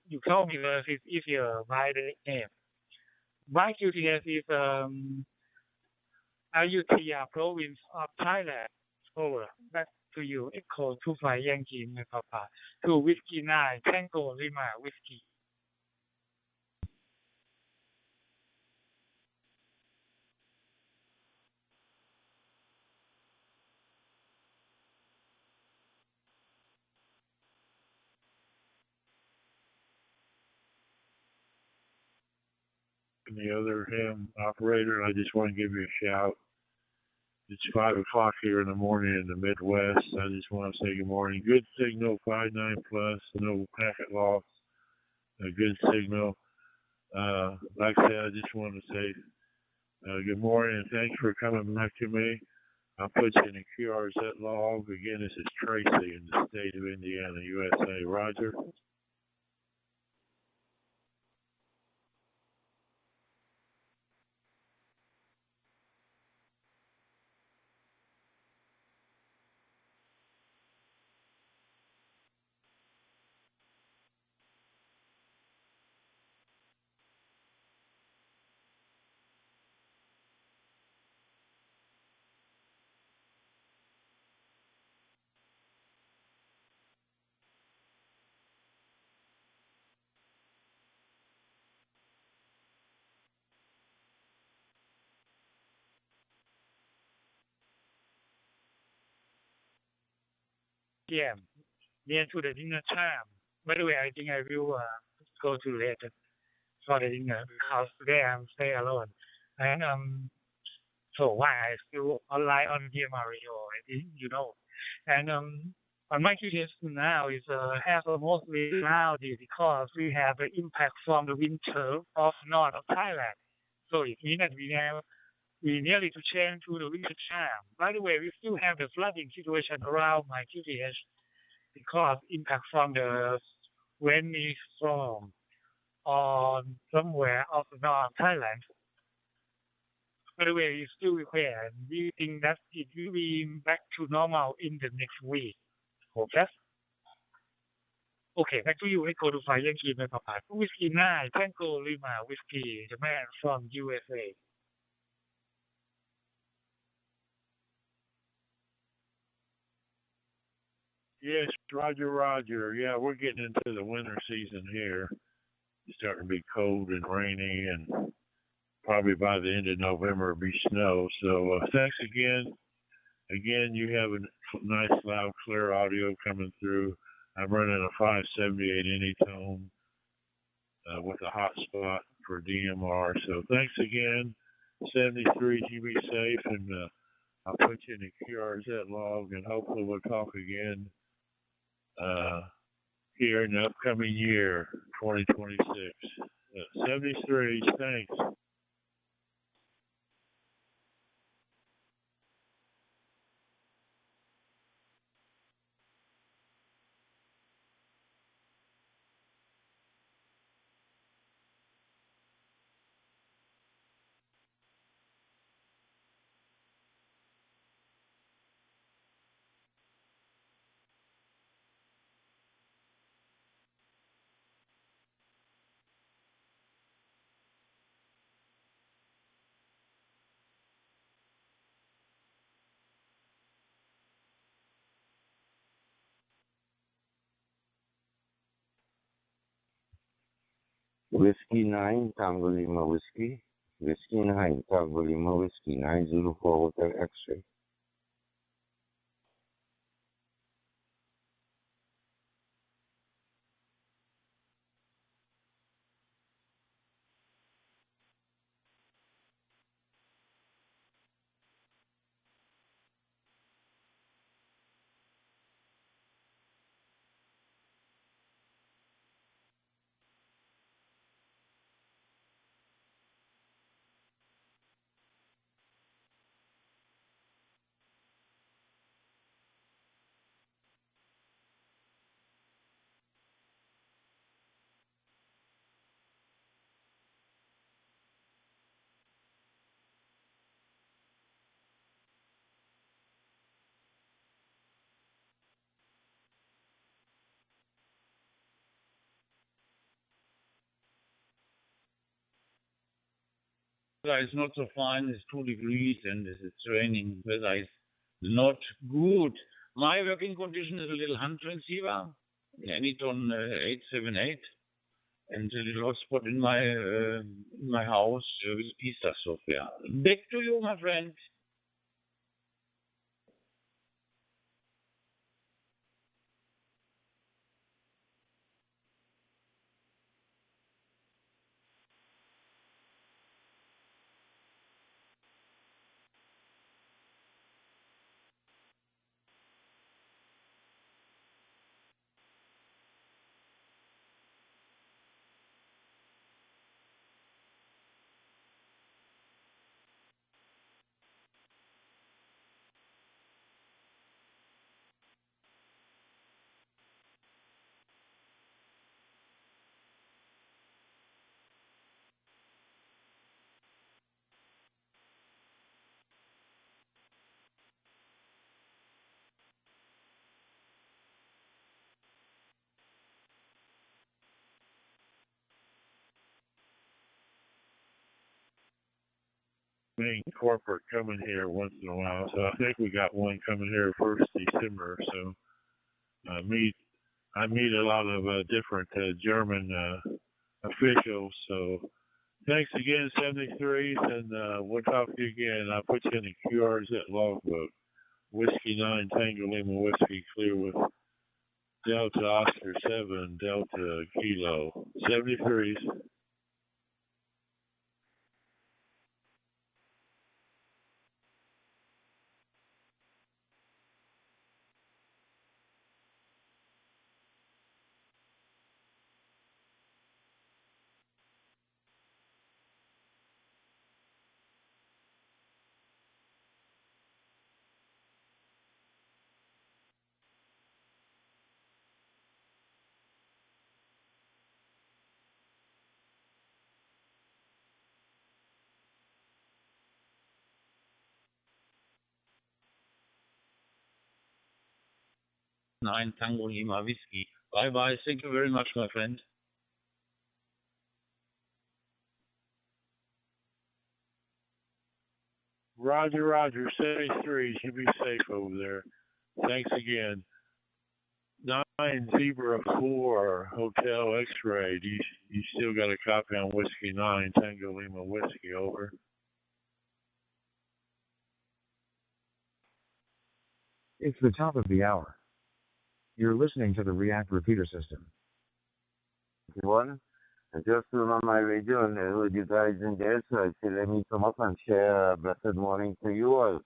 You told me that it's easier by the name. My QTS is Ayutthaya province of Thailand. Over. Back to you. Echo 25 Yankee Mike Papa. 2 Whiskey 9 Tango Lima Whiskey. And the other ham operator, I just want to give you a shout. It's 5 o'clock here in the morning in the Midwest. I just want to say good morning. Good signal, 5.9 plus, no packet loss, a good signal. Like I said, I just want to say good morning and thanks for coming back to me. I'll put you in a QRZ log. Again, this is Tracy in the state of Indiana, USA. Roger. p.m. near to the dinner time. By the way, I think I will go to later for the dinner because today I'm stay alone. And so why I still online on here Mario, I think you know. And on my QTS now is have a mostly cloudy because we have the impact from the winter of north of Thailand. So it means that we nearly to change to the winter time. By the way, we still have the flooding situation around my QTS because impact from the windy storm on somewhere of the north Thailand. By the way, it's still required. We think that it will be back to normal in the next week. Okay? Okay, back to you. I go to Fire Yankee my papa. Whiskey 9, Tango Lima Whiskey, the man from USA. Yes, Roger, Roger. Yeah, we're getting into the winter season here. It's starting to be cold and rainy, and probably by the end of November it'll be snow. So thanks again. Again, you have a nice, loud, clear audio coming through. I'm running a 578 Anytone with a hotspot for DMR. So thanks again. 73, you be safe, and I'll put you in the QRZ log, and hopefully we'll talk again here in the upcoming year, 2026. 73, thanks. Whiskey 9, Tango Lima Whiskey. Whiskey 9, Tango Lima Whiskey 9, Zulu 4 Hotel X-ray. Weather is not so fine. It's 2 degrees and it's raining. Weather is not good. My working condition is a little hand transceiver, Anytone 878, and a little hotspot in my house with PISA software. Back to you, my friend. Main corporate coming here once in a while, so I think we got one coming here 1st December. So I meet a lot of different German officials. So thanks again, 73s, and we'll talk to you again. I'll put you in the QRZ logbook. Whiskey 9, Tango Lima Whiskey, clear with Delta Oscar 7, Delta Kilo. 73s. Nine Tango Lima Whiskey. Bye bye. Thank you very much, my friend. Roger, Roger. 73s. You be safe over there. Thanks again. 9 Zebra 4 Hotel X-Ray. You still got a copy on Whiskey 9 Tango Lima Whiskey, over. It's the top of the hour. You're listening to the React Repeater System. One, just on my radio and with you guys in there, so I let me come up and share a blessed morning to you all.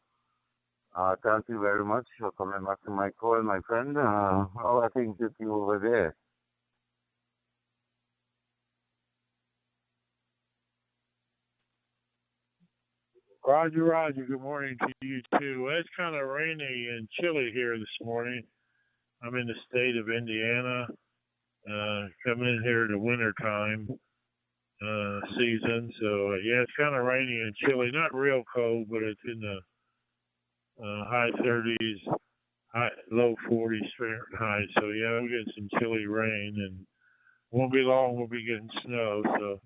Thank you very much for coming back to my call, my friend. How are things with you over there? Roger, Roger. Good morning to you too. Well, it's kind of rainy and chilly here this morning. I'm in the state of Indiana, coming in here to winter time season. So yeah, it's kind of rainy and chilly. Not real cold, but it's in the high 30s, low 40s Fahrenheit. So yeah, we're getting some chilly rain, and won't be long. We'll be getting snow. So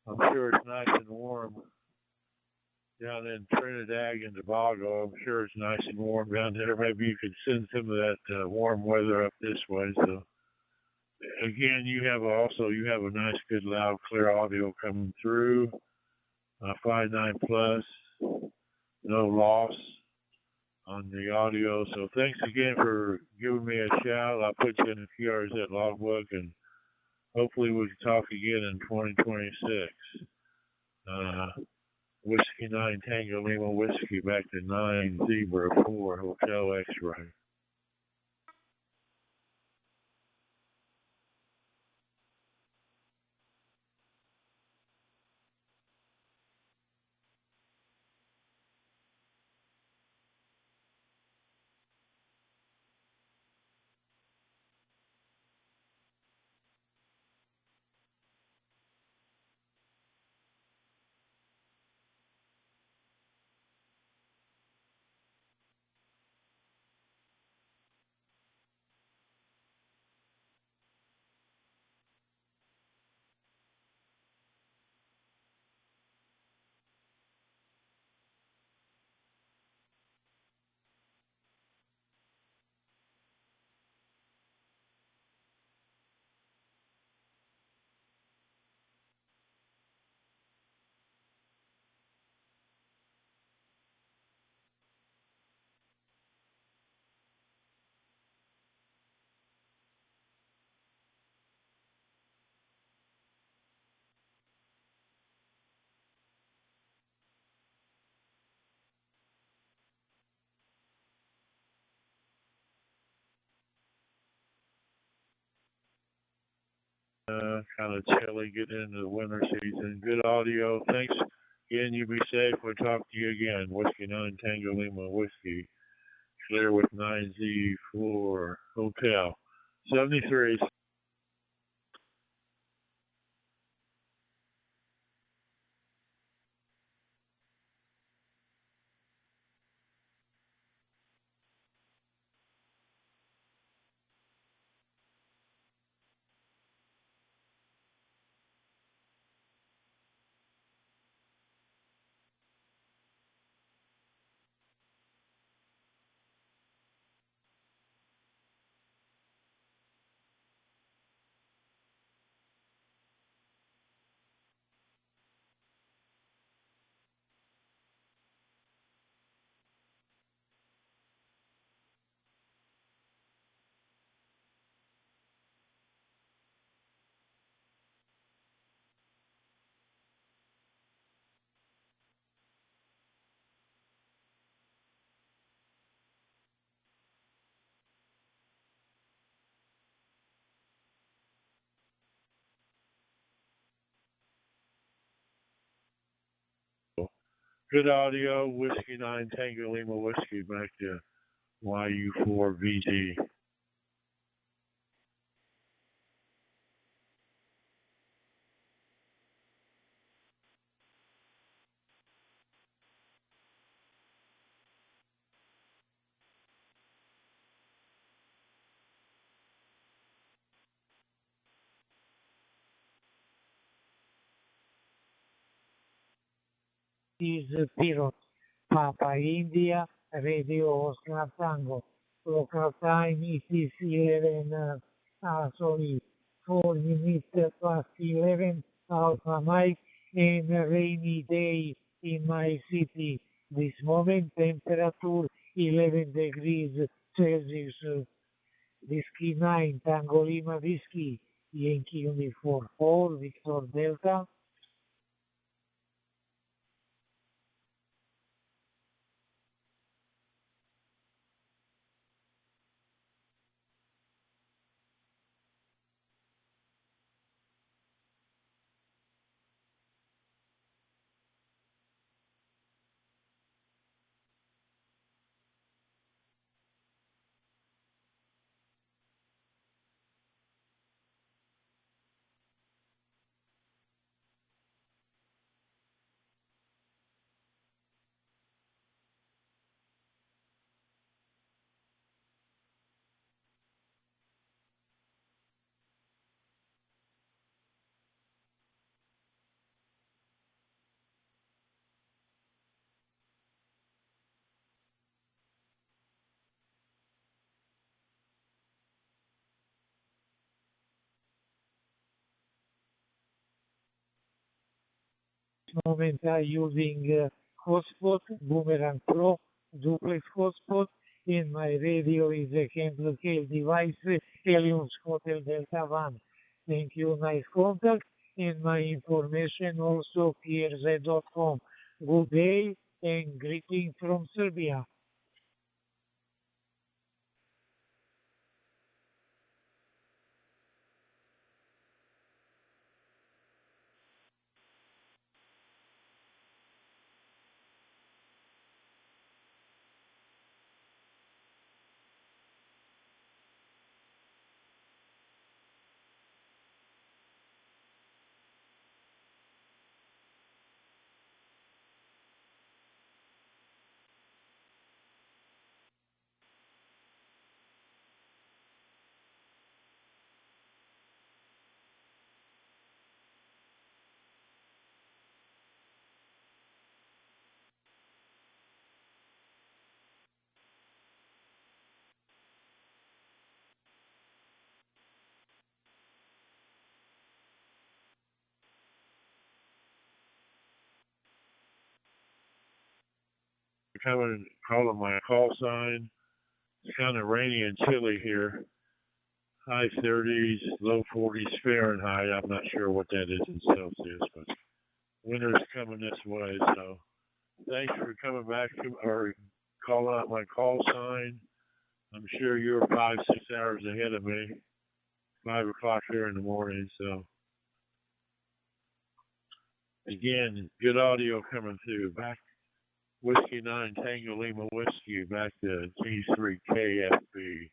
I'm sure it's nice and warm down in Trinidad and Tobago. I'm sure it's nice and warm down there. Maybe you could send some of that warm weather up this way. So again, you have a nice, good, loud, clear audio coming through. 5.9 plus, no loss on the audio. So thanks again for giving me a shout. I'll put you in the QRZ logbook, and hopefully we can talk again in 2026. Whiskey 9 Tango Lima Whiskey back to 9 Zebra 4 Hotel X-Ray. Kind of chilly, getting into the winter season. Good audio. Thanks again. You be safe. We'll talk to you again. Whiskey 9 Tango Lima Whiskey. Clear with 9Z4 Hotel. 73. Good audio, Whiskey 9 Tango Lima Whiskey back to YU4VT. Is Pilot, Papa India, Radio Oscar Tango. Local time is 11, sorry, 4 minutes past 11, Alpha Mike, and a rainy day in my city. This moment, temperature 11 degrees Celsius. Whiskey 9, Tango Lima Whiskey, Yankee Uniform 4, Victor Delta. Moment I'm using hotspot, Boomerang Pro, duplex hotspot, and my radio is a handle device, Helium Hotel Delta 1. Thank you, nice contact, and my information also prz.com. Good day and greeting from Serbia. Coming, calling my call sign. It's kind of rainy and chilly here. High 30s, low 40s Fahrenheit. I'm not sure what that is in Celsius, but winter's coming this way. So thanks for coming back to, or calling out my call sign. I'm sure you're 5, 6 hours ahead of me. 5 o'clock here in the morning. So again, good audio coming through. Back Whiskey 9 Tango Lima Whiskey back to G3KFB.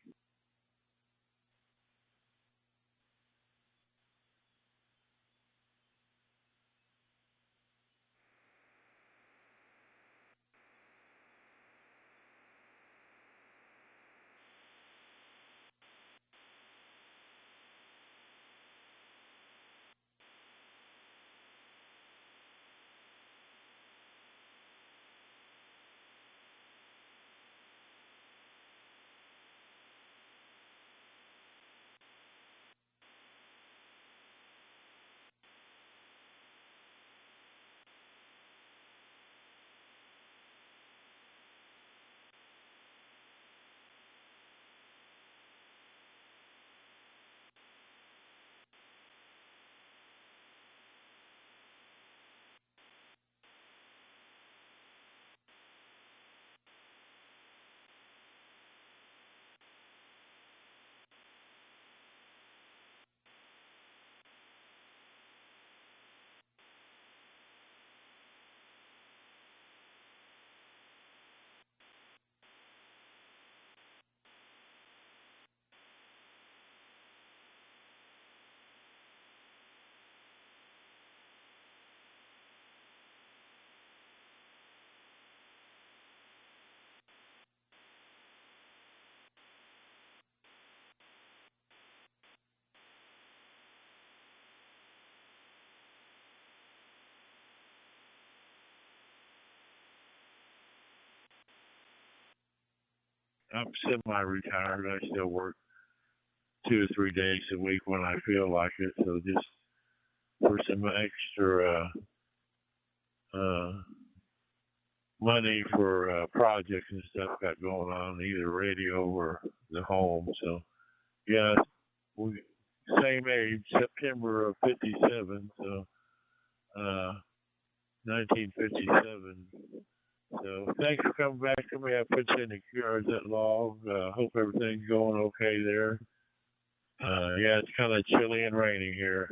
I'm semi-retired. I still work 2 or 3 days a week when I feel like it. So just for some extra money for projects and stuff got going on, either radio or the home. So yeah, we same age, September of '57. So 1957. So thanks for coming back to me. I put you in the yards that log. Hope everything's going okay there. Yeah, it's kind of chilly and rainy here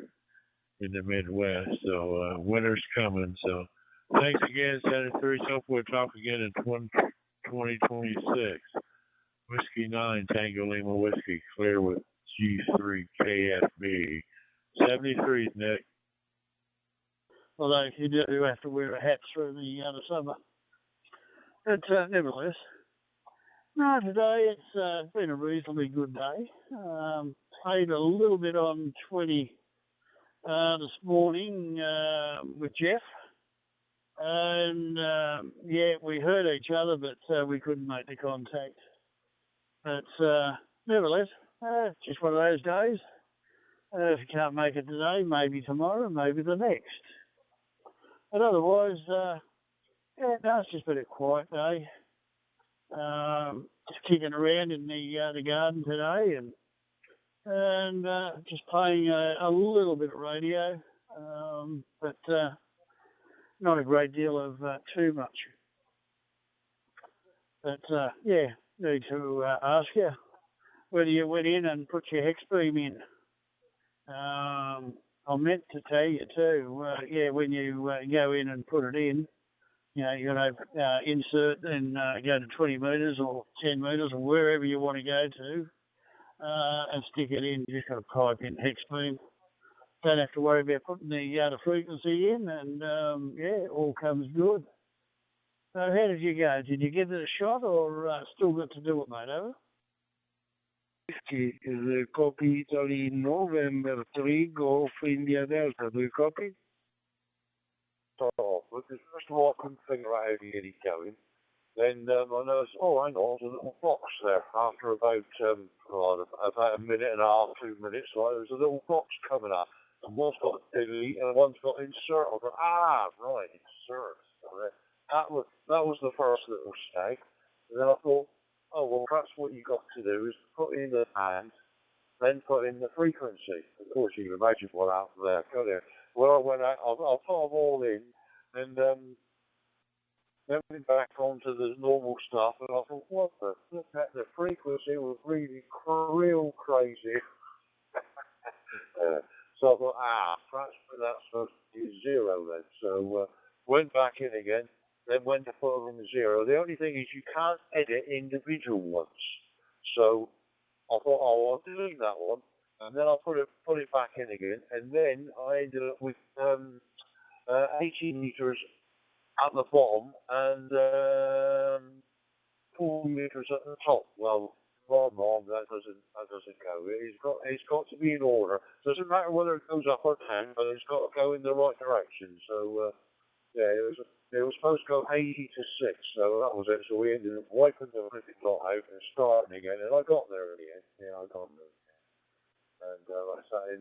in the Midwest, so winter's coming. So thanks again, Senator Therese. Hope we'll talk again in 2026. Whiskey 9, Tango Lima Whiskey, clear with G3 KFB. 73, Nick. Although you do have to wear a hat through the summer. But nevertheless, no, today it's been a reasonably good day. Played a little bit on 20 this morning with Jeff. And yeah, we heard each other, but we couldn't make the contact. But nevertheless, just one of those days. If you can't make it today, maybe tomorrow, maybe the next. But otherwise, yeah, no, it's just been a quiet day. Just kicking around in the garden today, and just playing a little bit of radio, but not a great deal of too much. But yeah, need to ask you whether you went in and put your hex beam in. I meant to tell you too, yeah, when you go in and put it in, you know, you're going to insert and go to 20 metres or 10 metres or wherever you want to go to and stick it in. You just got to pipe in hex beam. Don't have to worry about putting the frequency in, and yeah, all comes good. So how did you go? Did you give it a shot or still got to do it, mate, over? Whiskey is a copy Italy November 3 Golf India Delta. Do you copy? Oh, but first of all, I couldn't figure out how to get it going. Then I noticed, oh, hang on, there's a little box there. After about a minute and a half, 2 minutes, right, there's a little box coming up. And one's got delete and one's got insert. I thought, right, insert. That was the first little step. And then I thought, oh, well, perhaps what you've got to do is put in the band, then put in the frequency. Of course, you can imagine what happened there, can't you? Well, I went out, I put them all in, and then went back onto the normal stuff, and I thought, what the frequency was really real crazy. So I thought, perhaps that's supposed to be 0 then. So went back in again, then went to put them in 0. The only thing is you can't edit individual ones. So I thought, oh, I'll delete that one. And then I put it back in again, and then I ended up with 18 meters at the bottom and 4 meters at the top. Well, wrong, that doesn't go. It's got to be in order. Doesn't matter whether it goes up or down, but it's got to go in the right direction. So yeah, it was supposed to go 80 to 6, so that was it. So we ended up wiping the flipping lot out and starting again, and I got there in the end. Yeah, I got there. And like I say,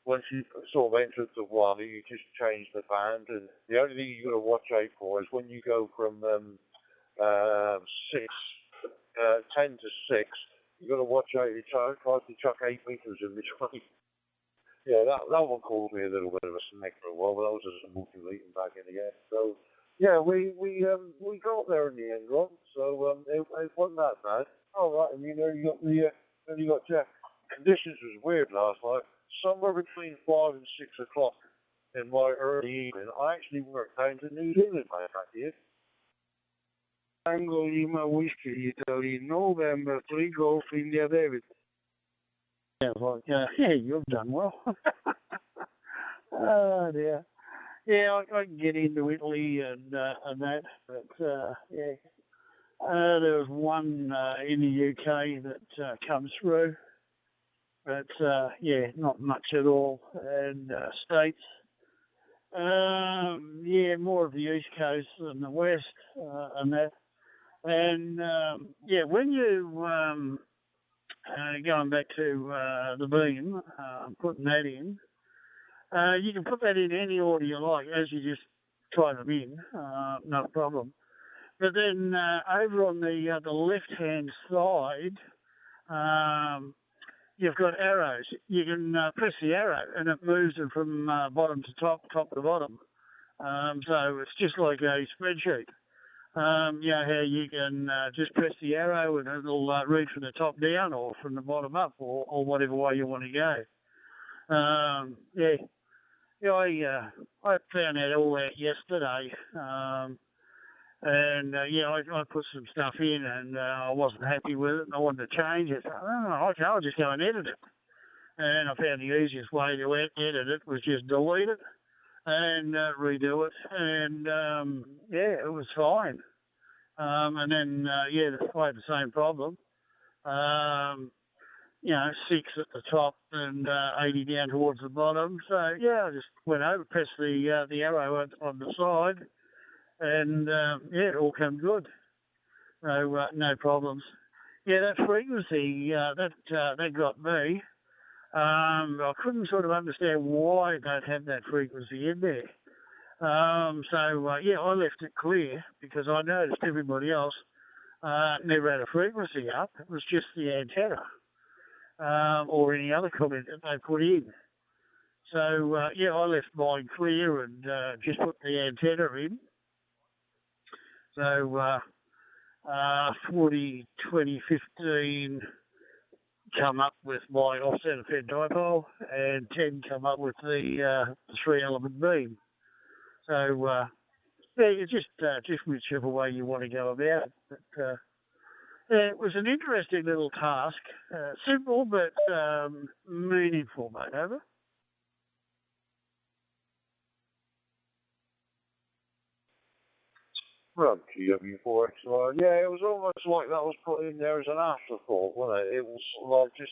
once you sort of enter the one, you just change the band, and the only thing you've got to watch out for is when you go from 10 to 6, you've got to watch out. You try to chuck 8 meters in between. Yeah, that one caused me a little bit of a snack for a while, but that was just multi-leading back in again. So yeah, we got there in the end, Ron. So it wasn't that bad. All right, and you got Jeff. Conditions was weird last night. Somewhere between 5 and 6 o'clock in my early evening, I actually worked down to New Zealand, my friend. Tango Lima Whiskey, Italy, November 3 Golf India David. Yeah, like, yeah, you've done well. Oh dear. Yeah, I can get into Italy and that, but yeah, there was one in the UK that comes through. But yeah, not much at all. And States, yeah, more of the East Coast than the West and that. And yeah, when you going back to the beam, putting that in, you can put that in any order you like as you just tie them in, no problem. But then over on the left-hand side, you've got arrows. You can press the arrow and it moves it from bottom to top, top to bottom. So it's just like a spreadsheet. You know how you can just press the arrow and it'll read from the top down or from the bottom up or whatever way you want to go. Yeah, I found out all that yesterday. And yeah, I put some stuff in and I wasn't happy with it and I wanted to change it. Okay, I'll just go and edit it. And I found the easiest way to edit it was just delete it and redo it. And yeah, it was fine. And then, yeah, I had the same problem. You know, 6 at the top and 80 down towards the bottom. So, yeah, I just went over, pressed the arrow on the side, and, yeah, it all came good. No, no problems. Yeah, that frequency, that got me. I couldn't sort of understand why they'd have that frequency in there. So, yeah, I left it clear because I noticed everybody else never had a frequency up. It was just the antenna or any other comment that they put in. So, yeah, I left mine clear and just put the antenna in. So, 40, 20, 15 come up with my offset fed dipole and 10 come up with the 3-element beam. So, yeah, it's just whichever way you want to go about it. But, yeah, it was an interesting little task. Simple, but meaningful, mate. Over. From GW4XY. Yeah, it was almost like that was put in there as an afterthought, wasn't it? It was like just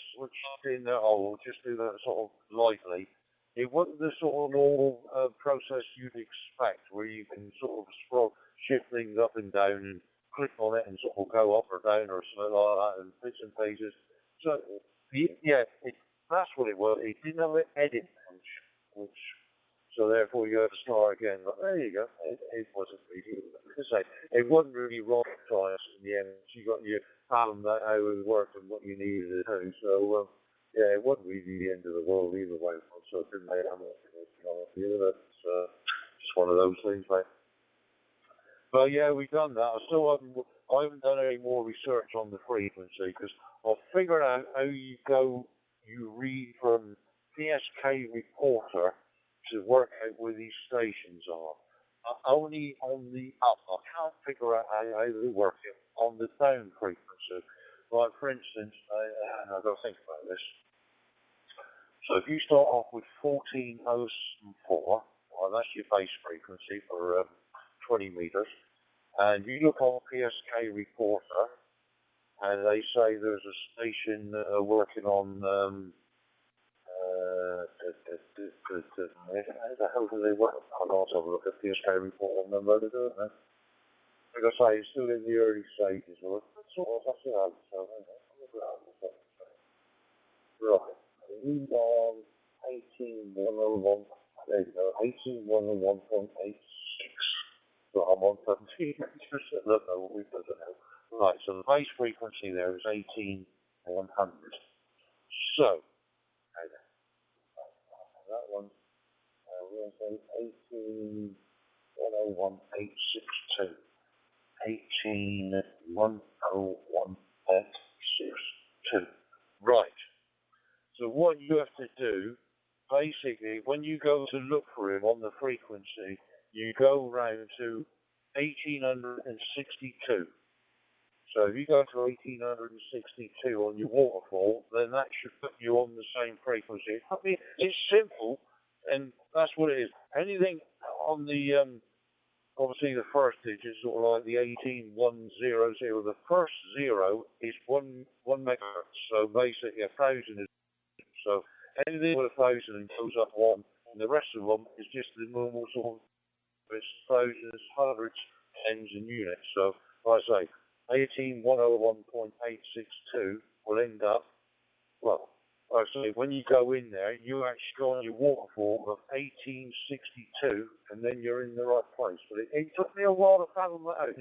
in there, oh, we'll just do that sort of lightly. It wasn't the sort of normal process you'd expect, where you can sort of shift things up and down and click on it and sort of go up or down or something like that and bits and pieces. So, yeah, that's what it was. It didn't have an edit punch, which, so therefore you have to start again. But there you go. It wasn't really, it wasn't really rocket science in the end. You got your found out how it worked and what you needed to do. So, yeah, it wasn't really the end of the world either way. So it didn't make that much of the other. It's just one of those things, mate. But yeah, we've done that. I haven't done any more research on the frequency because I've figured out how you read from PSK reporter to work out where these stations are. Only on the up. I can't figure out how they work it on the down frequency. Like, for instance, I've got to think about this. So if you start off with 1404, well, that's your base frequency for 20 meters, and you look on PSK reporter, and they say there's a station working on how the hell do they work? I'll have a look at PSK report on them, whether they do it now. Like I say, it's still in the early stages. Right. Read on 18101. There you go, 18101.86. So I'm on 17. I don't know what we've done now. Right, so the base frequency there is 18100. So, that one, we're going to say 181.862. 181.862. Right. So what you have to do, basically, when you go to look for him on the frequency, you go round to 1862. So if you go to 1862 on your waterfall, then that should put you on the same frequency. I mean, it's simple, and that's what it is. Anything on the, obviously the first digit is sort of like the 18100. The first 0 is 1 megahertz. So basically 1,000 is, so anything with 1,000 goes up 1, and the rest of them is just the normal sort of, it's thousands, hundreds, tens, and units. So, like I say, 18101.862 will end up, well, actually, when you go in there, you actually go on your waterfall of 1862, and then you're in the right place. But it took me a while to fathom that out.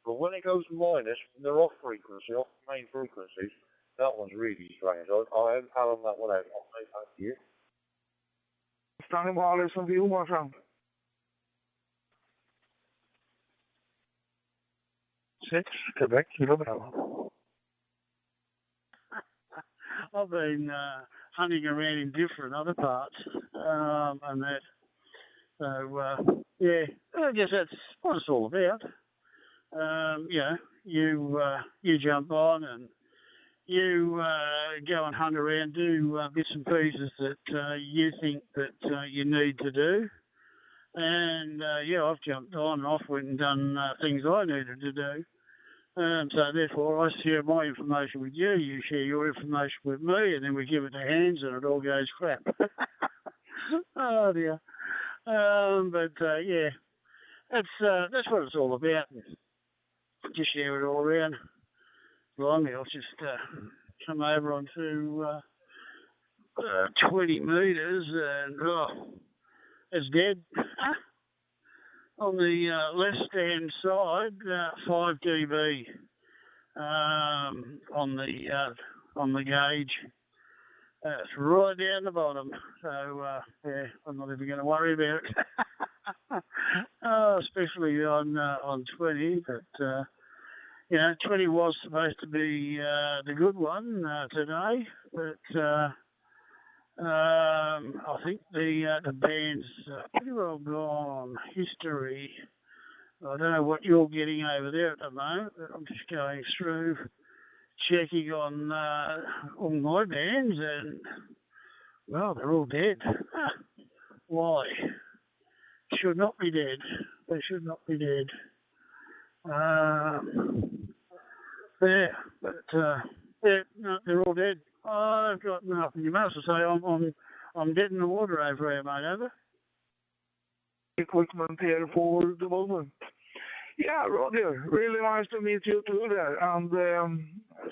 But when it goes minus, when they're off frequency, off main frequencies, that one's really strange. I haven't fathomed that one out. I'll take that to you. Standing by, listen to you, my friend. 6, Quebec, Kilo Bravo. I've been hunting around in different other parts, and that. So, yeah, I guess that's what it's all about. You jump on and you go and hunt around, do bits and pieces that you think that you need to do. And, I've jumped on and off and done things I needed to do. So therefore, I share my information with you, you share your information with me, and then we give it to hands and it all goes crap. Oh, dear. That's what it's all about. Just share it all around. Blimey, I'll just come over onto 20 metres and, it's dead. On the left-hand side, 5 dB on the gauge. It's right down the bottom. So I'm not even going to worry about it. Especially on 20. But 20 was supposed to be the good one today, but I think the band's pretty well gone. History. I don't know what you're getting over there at the moment, but I'm just going through, checking on all my bands, and, well, they're all dead. Why? Should not be dead. They should not be dead. They're all dead. I've got nothing else to say. I'm dead in the water over here, mate. Over. Equipment here for the moment. Yeah, Roger. Really nice to meet you too there. And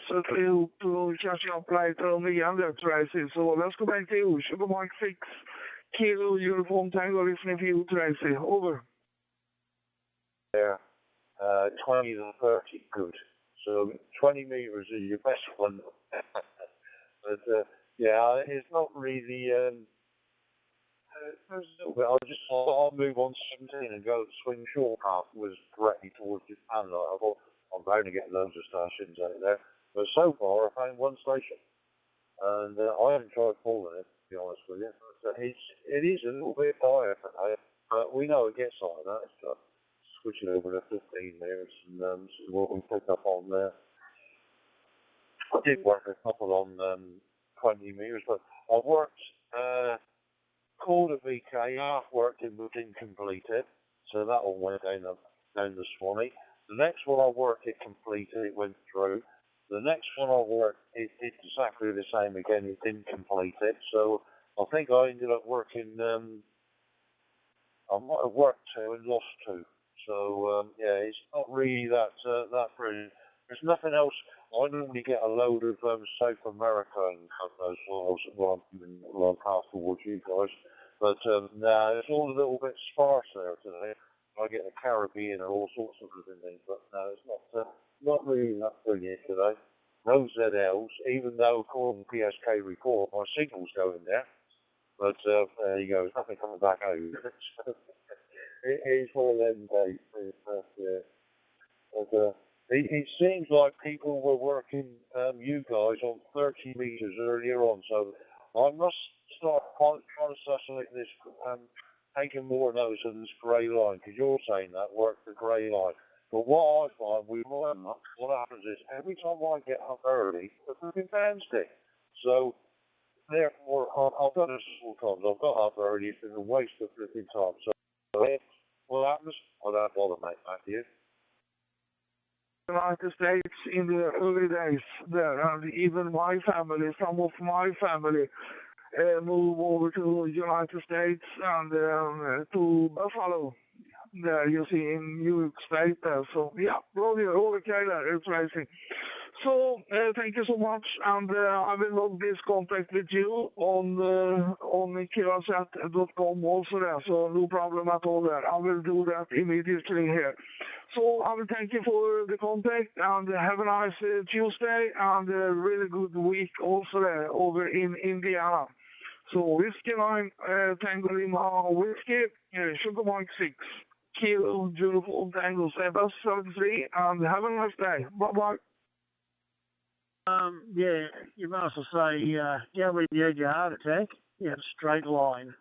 certainly hope to catch up later on again there, Tracy. So let's go back to you. Sugar Mike 6 Kilo Uniform Tango listening for you, Tracy. Over. There. 20 to 30, good. So 20 metres is your best one. But it's not really. I'll move on to 17 and go swing short afterwards directly towards Japan. I thought I'm going to get loads of stations out there, but so far I found one station, and I haven't tried calling it, to be honest with you. But it is a little bit quiet today, but we know it gets like that. So switching over to 15 meters and see what we pick up on there. I did work a couple on 20 meters, but I worked called a VK, half worked it but didn't complete it, so that one went down the Swanee. The next one I worked it completed, it went through. The next one I worked it did exactly the same again, it didn't complete it. So I think I ended up working. I might have worked 2 and lost 2. So it's not really that brilliant. There's nothing else. I normally get a load of South America and those files while I'm past towards you guys. But it's all a little bit sparse there today. I get the Caribbean and all sorts of different things, but no, it's not really that brilliant today. No ZLs, even though according to PSK report, my signal's going there. But there you go, there's nothing coming back out. It's one of them days. It seems like people were working you guys on 30 metres earlier on, so I must start trying to associate this, taking more notice of this grey line, because you're saying that work the grey line. But what I find with my muck, what happens is every time I get up early, the flipping band's dead. So therefore, I've done this several times. I've got up early, it's been a waste of flipping time. So what happens? I don't bother, mate. Back to you. United States in the early days there, and even my family, some of my family, moved over to United States and to Buffalo. there, you see, in New State there. So, yeah, okay there, it's racing. So, thank you so much, and I will log this contact with you on kirachat.com also there, so no problem at all there. I will do that immediately here. So, I will thank you for the contact, and have a nice Tuesday, and a really good week also there over in Indiana. So, Whiskey 9, Tango Lima Whiskey, Sugar Mike 6, Kilo Uniform Tango 773, and have a nice day. Bye-bye. Yeah, you might as well say, when you had your heart attack, you had a straight line.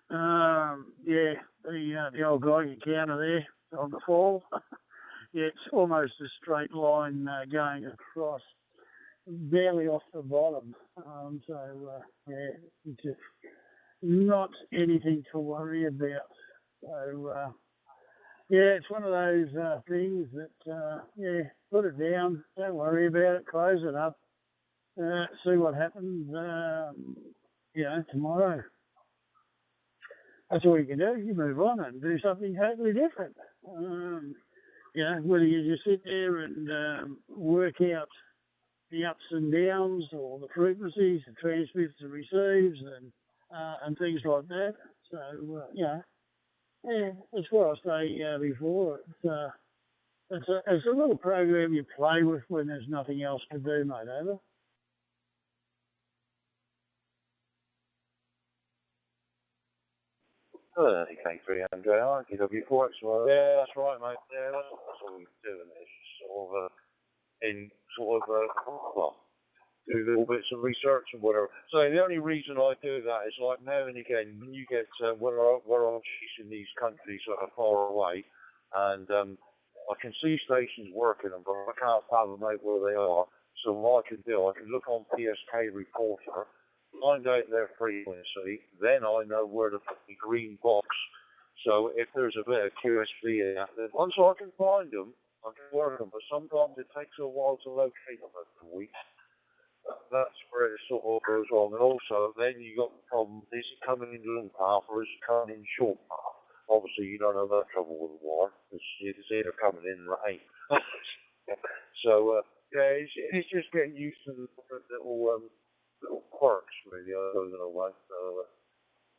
The old guy you counter there on the fall, it's almost a straight line going across, barely off the bottom. It's just not anything to worry about. So, it's one of those things that, put it down, don't worry about it, close it up, see what happens, tomorrow. That's all you can do. You move on and do something totally different. Whether you just sit there and work out the ups and downs or the frequencies, the transmits and receives and things like that. So, that's what I say before. It's a little program you play with when there's nothing else to do, mate, over. K300, YAVAPI, yeah, that's right, mate. Yeah, that's what we're doing. It's do little bits of research and whatever. So the only reason I do that is like now and again, when you get where I'm chasing these countries that are far away, and I can see stations working them, but I can't fathom out where they are. So what I can do, I can look on PSK Reporter, find out their frequency, then I know where to put the green box. So if there's a bit of QSV in that, then once I can find them, I can work them. But sometimes it takes a while to locate them over a week. That's where it sort of goes wrong. And also, then you got the problem, is it coming in long path or is it coming in short path? Obviously, you don't have that trouble with the wire, because it's either coming in or it ain't. So, it's just getting used to the different little quirks, really, in a way.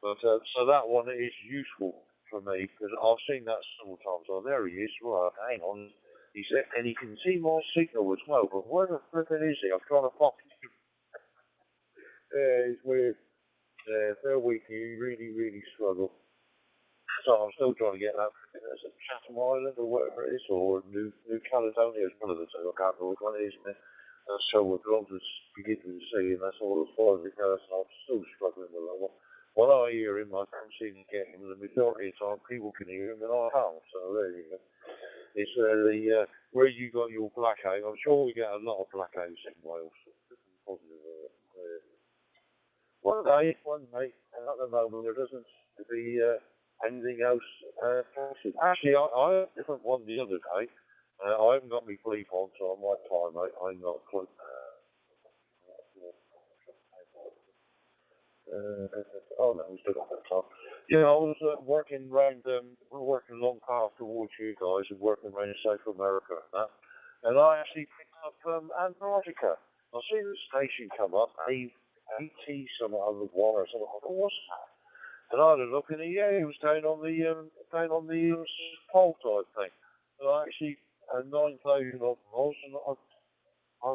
So that one is useful for me, because I've seen that several times. Oh, there he is, right, hang on. He said, and he can see my signal as well, but where the frickin' is he? I'm trying to find him. It's weird. Third week, you really, really struggle. So I'm still trying to get that. Is it Chatham Island or whatever it is, or New Caledonia is one of the two. I can't remember which one it is. So we're going to begin to see, and that's all as far as it goes. And I'm still struggling with that one. When I hear him, I can't seem to get him. The majority of the time, people can hear him, and I can't. So there you go. It's where you got your blackout. I'm sure we get a lot of blackouts in Wales. One day, and at the moment there doesn't seem to be anything else possible. Actually, I had a different one the other day. I haven't got my bleep on, so I might try, mate. I'm not quite. Oh no, we still got that time. Yeah, I was working around, we're working long path towards you guys and working around South America and that. And I actually picked up Antarctica. I see the station come up, AT some other one or something. I thought, what's that? And I had a look and he was down on the pole type thing. And I actually had 9,000 odd miles, and I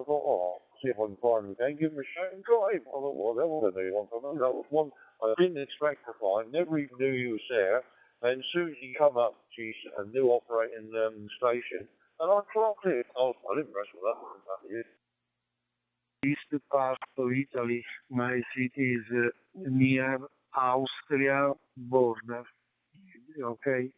thought, oh, I'll see if I can find him again, give him a shout and drive. I thought, well, that was a new one for me. That was one I didn't expect to find, never even knew he was there. And as soon as he come up, geez, a new operating station, and I clocked it. I was impressed with that. East part of Italy, my city is near Austria border. Okay.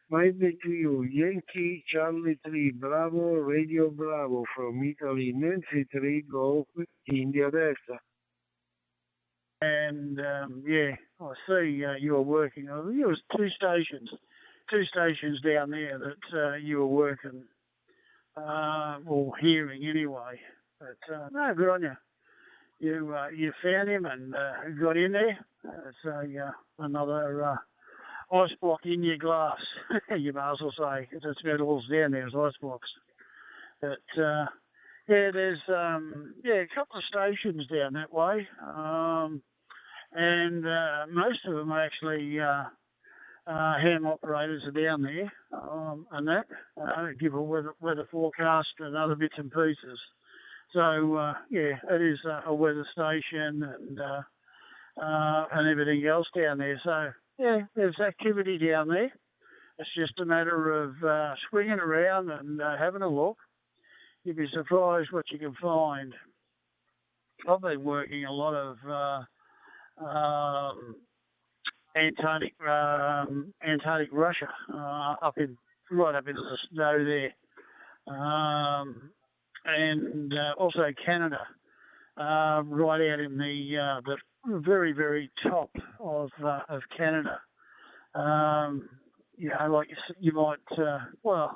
My to you, Yankee Charlie 3, Bravo, Radio Bravo from Italy, Nancy 3, Golf, India Delta. And I see you were working on. There was two stations down there that you were working, or hearing anyway. But no, good on you. You found him and got in there. So another ice block in your glass, you might as well say. It's metals down there as ice blocks. But yeah, there's a couple of stations down that way, and most of them are actually ham operators are down there, and that give a weather forecast and other bits and pieces. So yeah, it is a weather station and everything else down there. So yeah, there's activity down there. It's just a matter of swinging around and having a look. You'd be surprised what you can find. I've been working a lot of Antarctic Russia, right up into the snow there, and also Canada, right out in the very, very top of Canada. You know, like you might,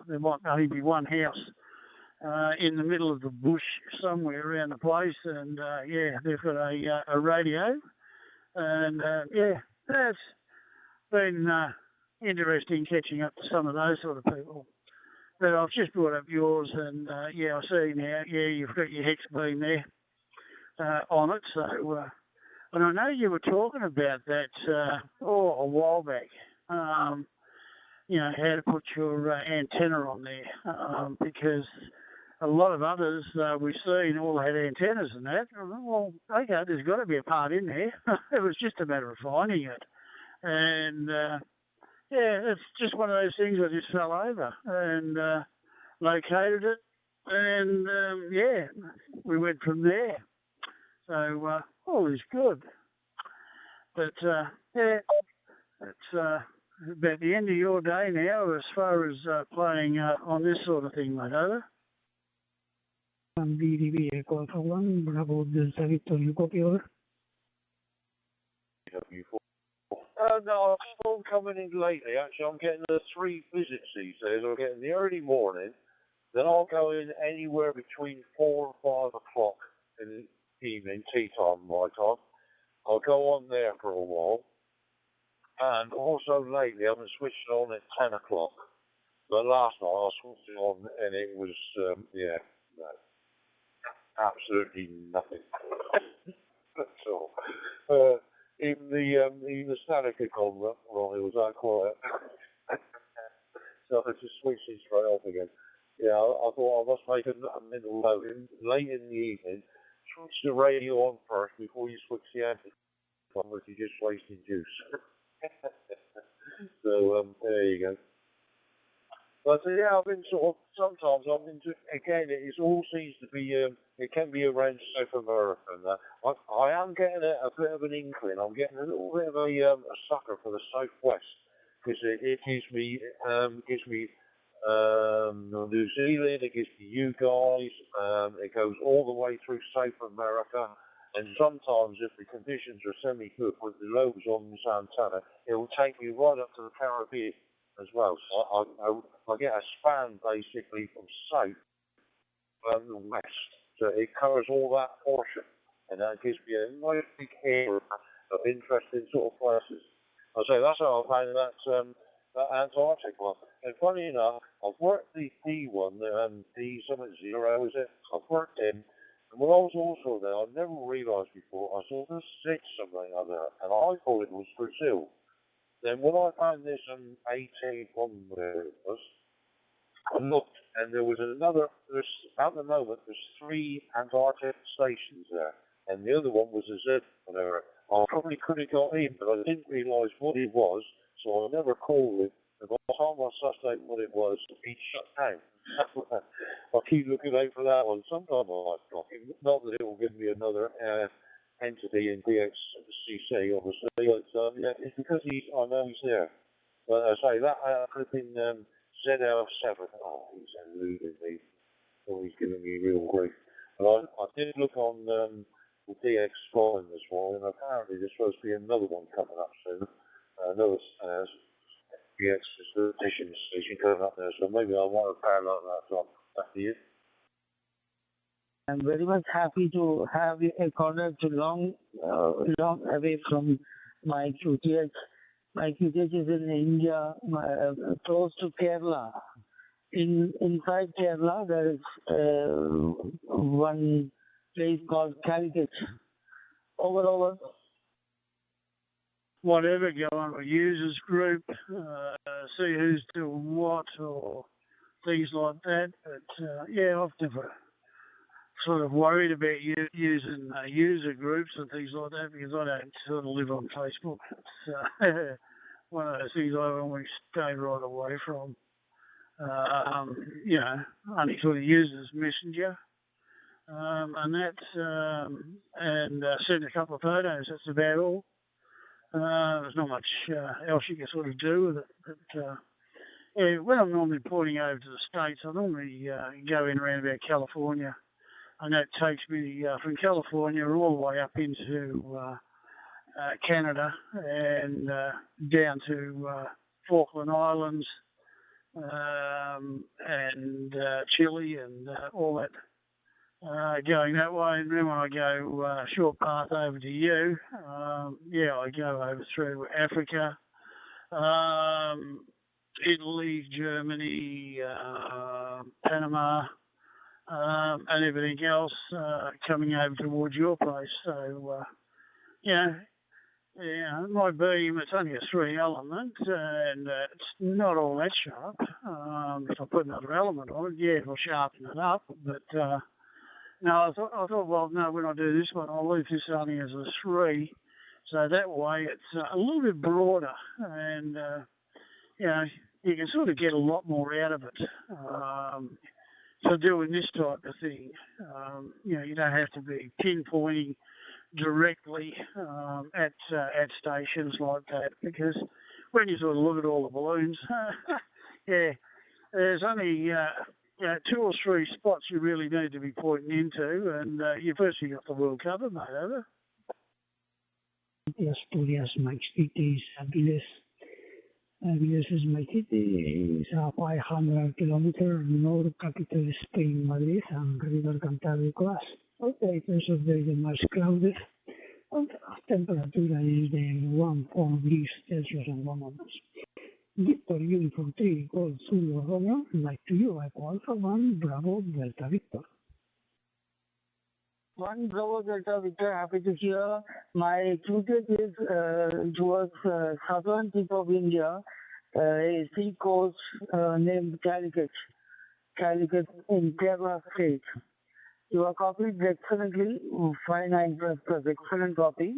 there might only be one house in the middle of the bush somewhere around the place, and yeah, they've got a radio, and yeah, that's been interesting catching up to some of those sort of people. But I've just brought up yours, and yeah, I see now, yeah, you've got your hex beam there on it, so, and I know you were talking about that, a while back, you know, how to put your antenna on there, because a lot of others we've seen all had antennas and that. Well, okay, there's got to be a part in there. It was just a matter of finding it. And, yeah, it's just one of those things I just fell over and located it. And, yeah, we went from there. So, all is good. But, yeah, it's about the end of your day now as far as playing on this sort of thing, mate, over. BDB Echo Alpha 1, Bravo Delta Victor, you copy, over? No, I'm still coming in lately. Actually, I'm getting the 3 visits these days. I'm getting the early morning, then I'll go in anywhere between 4 and 5 o'clock in the evening, tea time, my time. I'll go on there for a while. And also lately, I've been switching on at 10 o'clock. But last night I switched it on and it was, yeah, no, absolutely nothing. That's all. Even the static had gone wrong, it was that quiet. So I just switched it straight off again. Yeah, I thought I must make a mental note. Late in the evening, switch the radio on first before you switch the antenna on, which you're just wasting juice. So, there you go. But yeah, I've been sometimes I've been again, it all seems to be, it can be around South America and that. I am getting a bit of an inkling, I'm getting a little bit of a sucker for the Southwest, because it gives me New Zealand, it gives me you guys, it goes all the way through South America, and sometimes if the conditions are semi-good with the lobes on this antenna, it will take me right up to the Caribbean as well. So I get a span basically from south and west. So it covers all that portion, and that gives me a nice big area of interesting sort of places. I say that's how I found that Antarctic one. And funny enough, I've worked the D1, D-0, is it? I've worked in, and when I was also there, I never realised before, I saw this 6 something like that, and I thought it was Brazil. Then when I found this on 18, where it was, I looked, and there was another, at the moment, there's 3 Antarctic stations there, and the other one was a Z, whatever. I probably could have got in, but I didn't realise what it was, so I never called it. And by the time I sussed out what it was, it shut down. I'll keep looking out for that one. Sometimes I might block it. Not that it will give me another entity in DXCC, obviously. But, yeah, it's because I know he's there. But I say that could have been ZL7. Oh, he's eluding me. Oh, he's giving me real grief. But I did look on the DX forum this morning, and apparently there's supposed to be another one coming up soon. Another DX station coming up there, so maybe I want to parallel that up. Back to you. I'm very much happy to have a corner to long away from my QTH My cricket is in India, close to Kerala. Inside Kerala, there is one place called Calicut. Over. Whatever, go on a users group, see who's doing what or things like that. But yeah, I've never sort of worried about using user groups and things like that because I don't sort of live on Facebook. It's one of those things I always stay right away from. You know, only sort of uses Messenger. And that's, and send a couple of photos, that's about all. There's not much else you can sort of do with it. But yeah, when I'm normally porting over to the States, I normally go in around about California. And that takes me from California all the way up into Canada and down to Falkland Islands and Chile and all that. Going that way, and then when I go short path over to you, yeah, I go over through Africa, Italy, Germany, Panama, and everything else coming over towards your place. So, yeah, it might be, it's only a 3 element, and it's not all that sharp. If I put another element on it, yeah, it'll sharpen it up, but no, I thought, well, no, when I do this one, I'll leave this only as a 3, so that way it's a little bit broader, and, you know, you can sort of get a lot more out of it for doing this type of thing. You know, you don't have to be pinpointing directly at stations like that, because when you sort of look at all the balloons, yeah, there's only 2 or 3 spots you really need to be pointing into, and you've firstly got the world covered, mate, over. Asturias, my city is Aviles. Aviles is my city. It's a 500-kilometer north capital Spain, Madrid, and river Cantábrico class. Okay, first of the day much clouded. And temperature is the 1 degrees Celsius and 1 minus. Victor Uniform 3, Gold Zulu Romeo, like to you, Echo Alpha 1, Bravo, Delta Victor. 1 Bravo, Delta Victor, happy to hear. My cricket is towards southern tip of India, a sea coast named Calicut in Kerala State. You are copied excellently, fine plus excellent copy.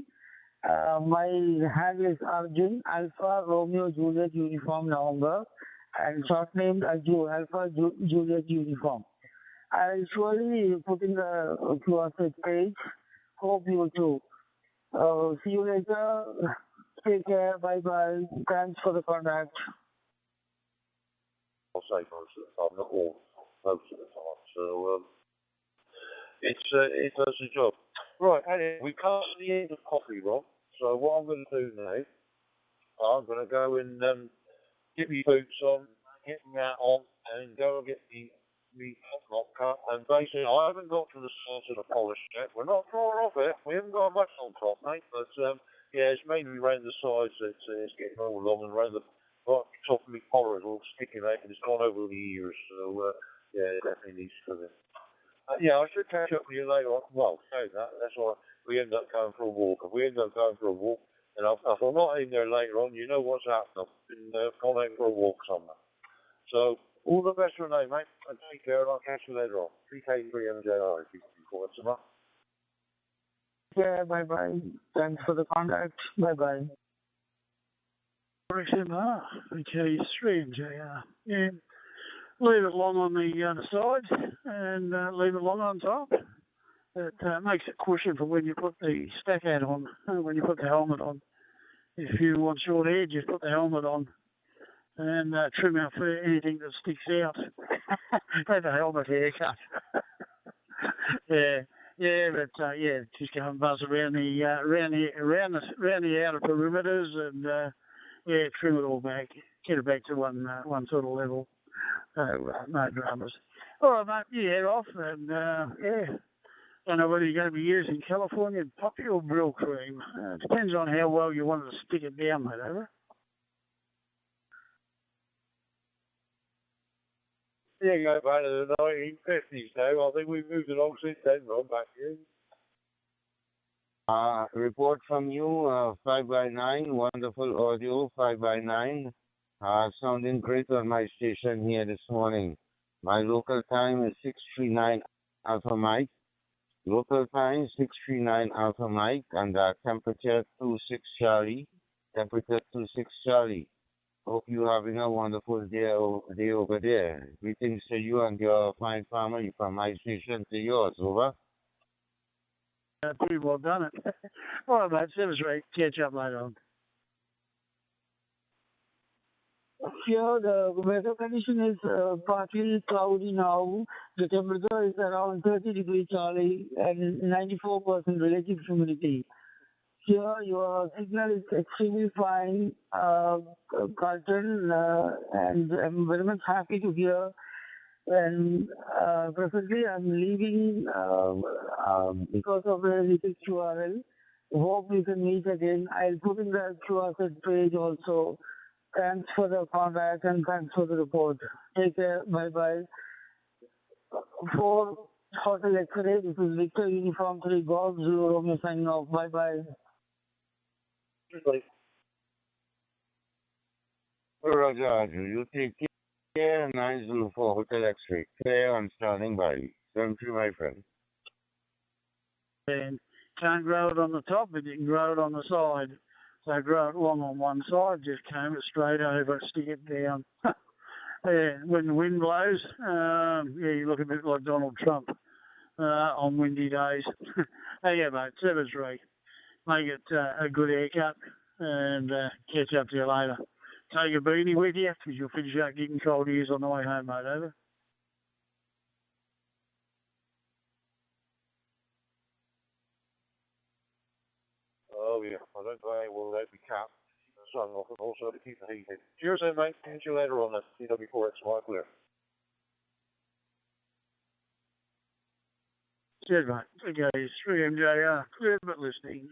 My handle is Arjun, Alpha Romeo Juliet Uniform November, and short named Arjun, Alpha Juliet Uniform. I'll surely put in the QR page. Hope you too. See you later. Take care. Bye bye. Thanks for the contact. I'll say most of the time, not all, most of the time. So it does the job. Right, anyway, we come to the end of coffee, Rob. So what I'm going to do now, I'm going to go and get my boots on, get my hat on, and go and get the hot cut. And basically, I haven't got to the start of the polish yet. We're not far off it. We haven't got much on top, mate. But yeah, it's mainly around the sides that it's getting all long, and around the top of my collar is all sticking out, and it's gone over the ears. So yeah, it definitely needs to be. Yeah, I should catch up with you later on. Well, that's why we end up going for a walk. If we end up going for a walk, and if I'm not in there later on, you know what's happening. I've been gone out for a walk somewhere. So, all the best for now, mate. And take care, and I'll catch you later on. 3K3MJR, if you can call it tomorrow. Yeah, bye bye. Thanks for the contact. Bye bye. XMR, VK3MJR. Yeah. Leave it long on the sides and leave it long on top. It makes it cushion for when you put the stack hat on, when you put the helmet on. If you want short hair, just put the helmet on and trim out for anything that sticks out. Have a helmet haircut. Yeah, but just go and buzz around the outer perimeters and trim it all back, get it back to one sort of level. No dramas. All right, mate, you head off and don't know whether you're going to be using California poppy or brill cream. It depends on how well you want to stick it down, mate, over. Yeah, go back to the 1950s now. I think we've moved along since then, Ron, back here. Report from you, 5 by 9, wonderful audio, 5 by 9. Sounding great on my station here this morning. My local time is 639 Alpha Mike. Local time 639 Alpha Mike, and temperature 26 Charlie. Temperature 26 Charlie. Hope you're having a wonderful day over there. Greetings to you and your fine family from my station to yours. Over. Pretty well done it. All right, mate. That was great. Catch up later on. Here, the weather condition is partly cloudy now. The temperature is around 30 degrees Charlie and 94% relative humidity. Here, your signal is extremely fine, Carlton, and I'm very much happy to hear. And presently, I'm leaving because of the little QRL. Hope we can meet again. I'll put in the QRZ page also. Thanks for the contact and thanks for the report. Take care. Bye-bye. For Hotel X-ray, this is Victor Uniform 3 Golf 0 Romeo signing off. Bye-bye. Roger, you take care. 904 Hotel X-ray. Clear and standing by. Thank you, my friend. And can't grow it on the top, but you can grow it on the side. So grow it long on one side, just comb it straight over, stick it down. Yeah, when the wind blows, yeah, you look a bit like Donald Trump on windy days. Yeah, mate, 7-3. Make it a good haircut and catch up to you later. Take a beanie with you because you'll finish out getting cold ears on the way home, mate. Over. Oh, yeah. I don't think I will let me cap the sun off and also to keep the heat in. Cheers, then, mate. Catch you later on the CW4XY clear. Cheers, mate. Okay, it's 3MJR. Clear but listening.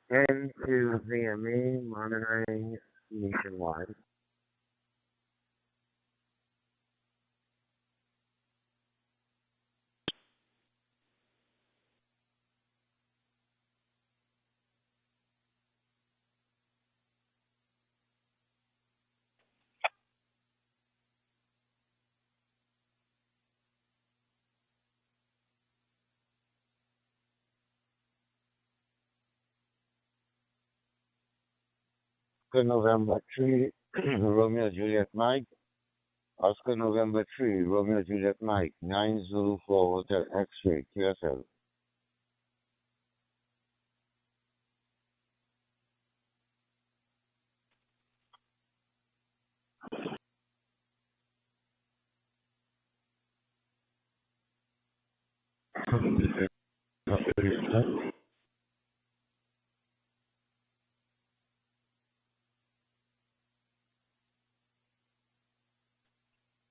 And to VME monitoring nationwide. November 3, Romeo Juliet Mike. Oscar November 3, Romeo Juliet Mike. 9 Zulu 4 Hotel X-ray, QSL.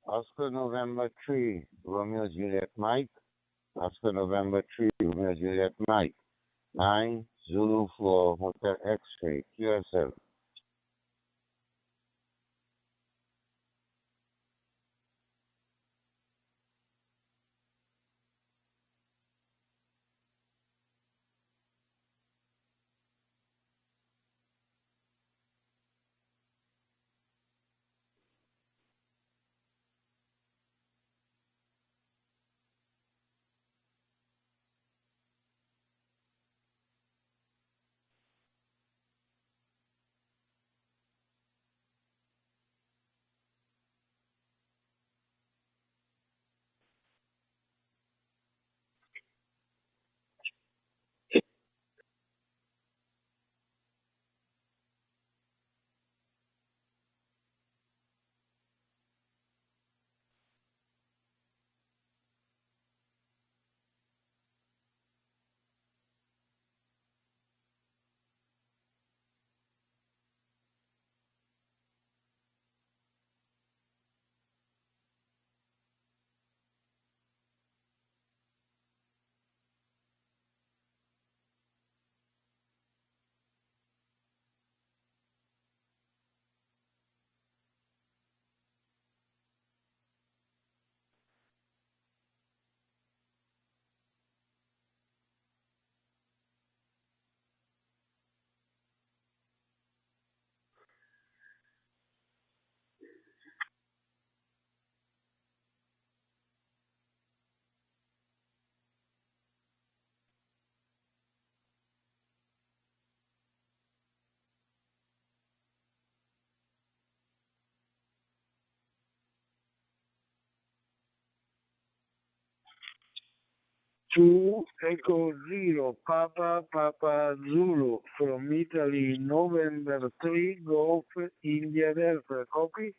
Oscar November 3, Romeo Juliet Mike. Oscar November 3, Romeo Juliet Mike. 9 Zulu 4 Hotel X-ray, QSL. 2 Echo 0 Papa Zulu from Italy, November 3 Golf India Delta. Copy?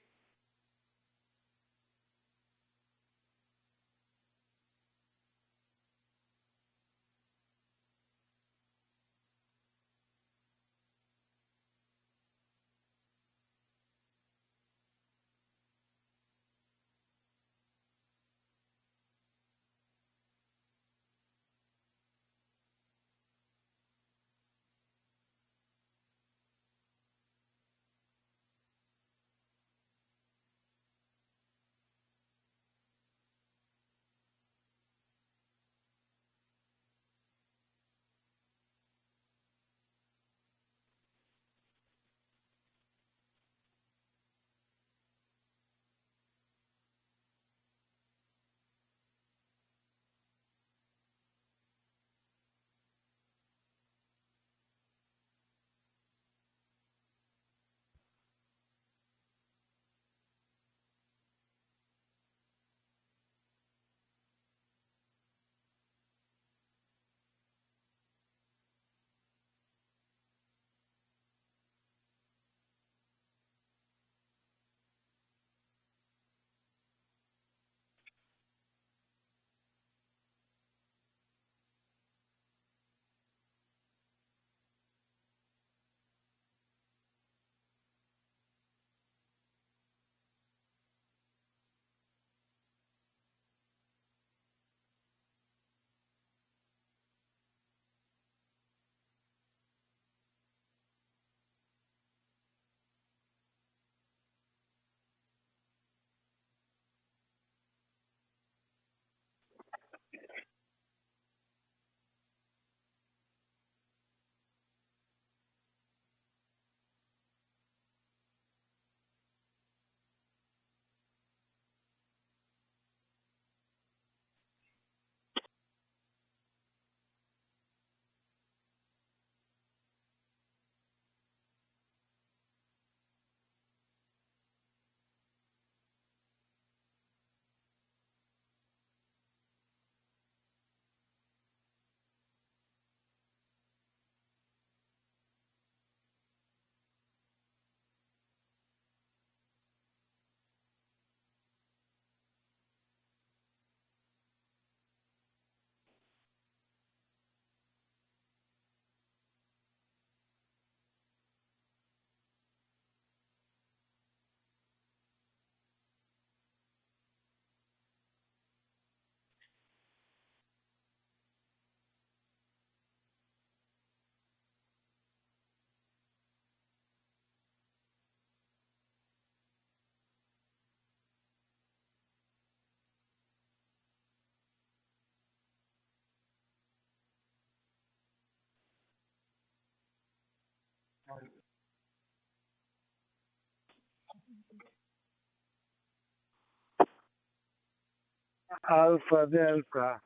Alpha Delta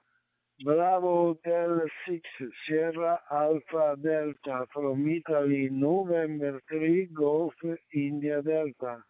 Bravo Hotel 6 Sierra Alpha Delta from Italy, November 3 Golf India Delta.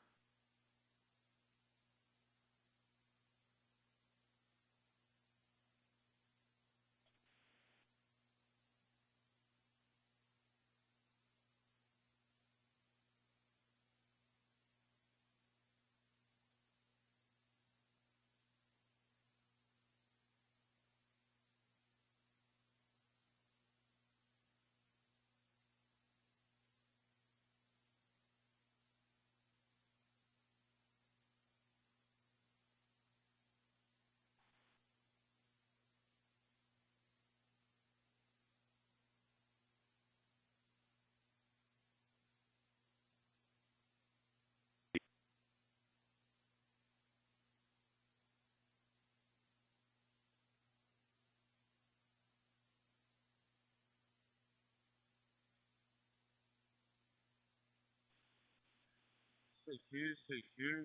CQ,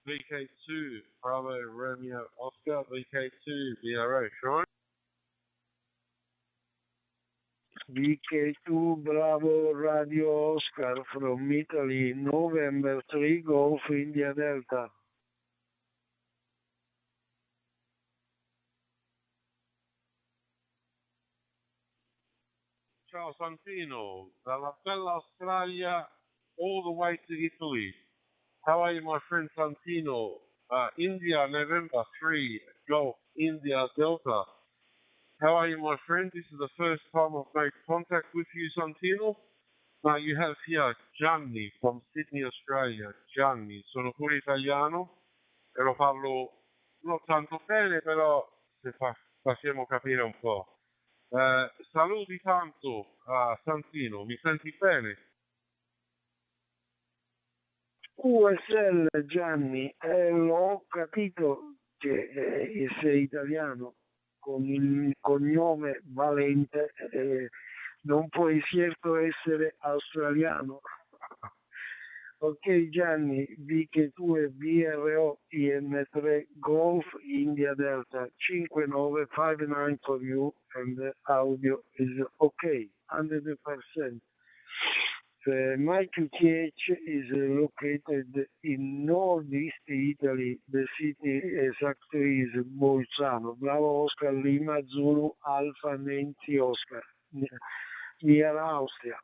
VK2, Bravo, Romeo, Oscar, VK2, VRO, Sean? VK2 Bravo Radio Oscar from Italy, November 3 Golf India Delta. Ciao Santino, dalla bella Australia all the way to Italy. How are you, my friend Santino? India, November 3, Golf, India, Delta. How are you, my friend? This is the first time I've made contact with you, Santino. Now you have here Gianni from Sydney, Australia. Gianni, sono pure italiano e lo parlo non tanto bene, però se facciamo capire un po'. Saluti tanto a Santino, mi senti bene? USL Gianni, ho capito che sei italiano con il cognome Valente, non puoi certo essere australiano. Ok Gianni, VK2 VRO IN3 Golf India Delta 5959 for you and the audio is okay, 100%. My QTH is located in northeast Italy. The city exactly is Bolzano. Bravo Oscar Lima Zulu Alpha Nancy Oscar, near Austria.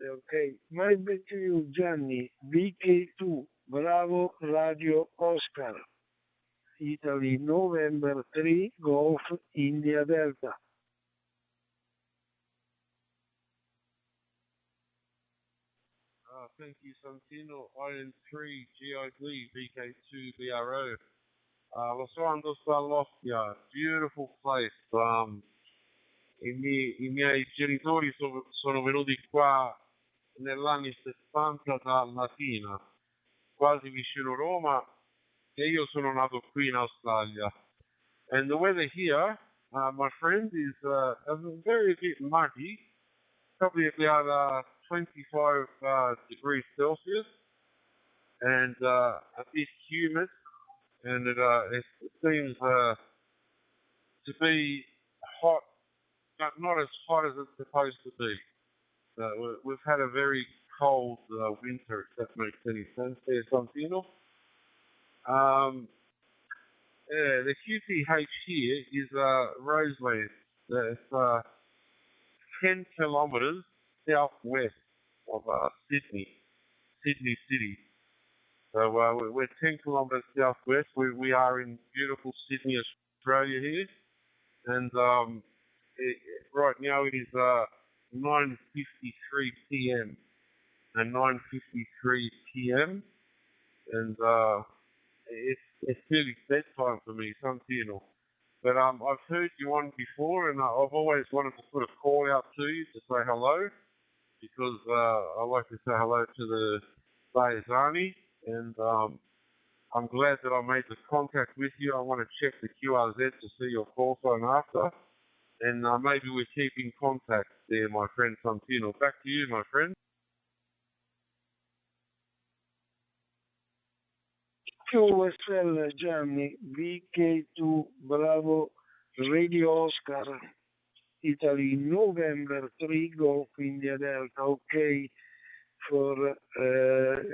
Okay, my back to you, Gianni. VK2, Bravo Radio Oscar, Italy, November 3, Golf India Delta. Thank you, Santino. IN3 GID VK2 BRO. Lo so andando dall'Ostia, beautiful place. I miei genitori sono venuti qua negli anni 70 da Latina, quasi vicino Roma, e io sono nato qui in Australia. And the weather here, my friend, is a very bit muggy, probably about 25 degrees Celsius, and a bit humid, and it seems to be hot, but not as hot as it's supposed to be. We've had a very cold winter, if that makes any sense there, Santino. Yeah, the QTH here is Roseland. It's 10 kilometres southwest of Sydney City. So we're 10 kilometres southwest. We are in beautiful Sydney, Australia here, and right now it is 9:53 p.m. and 9:53 p.m. and it's really bedtime for me, Santino. But I've heard you on before, and I've always wanted to put a call out to you to say hello, because I like to say hello to the Bayazani, and I'm glad that I made the contact with you. I want to check the QRZ to see your call sign after, and maybe we keep in contact there, my friend Santino. Back to you, my friend. QSL Gianni, VK2 Bravo Radio Oscar, Italy, November 3, Golf India Delta. Okay, for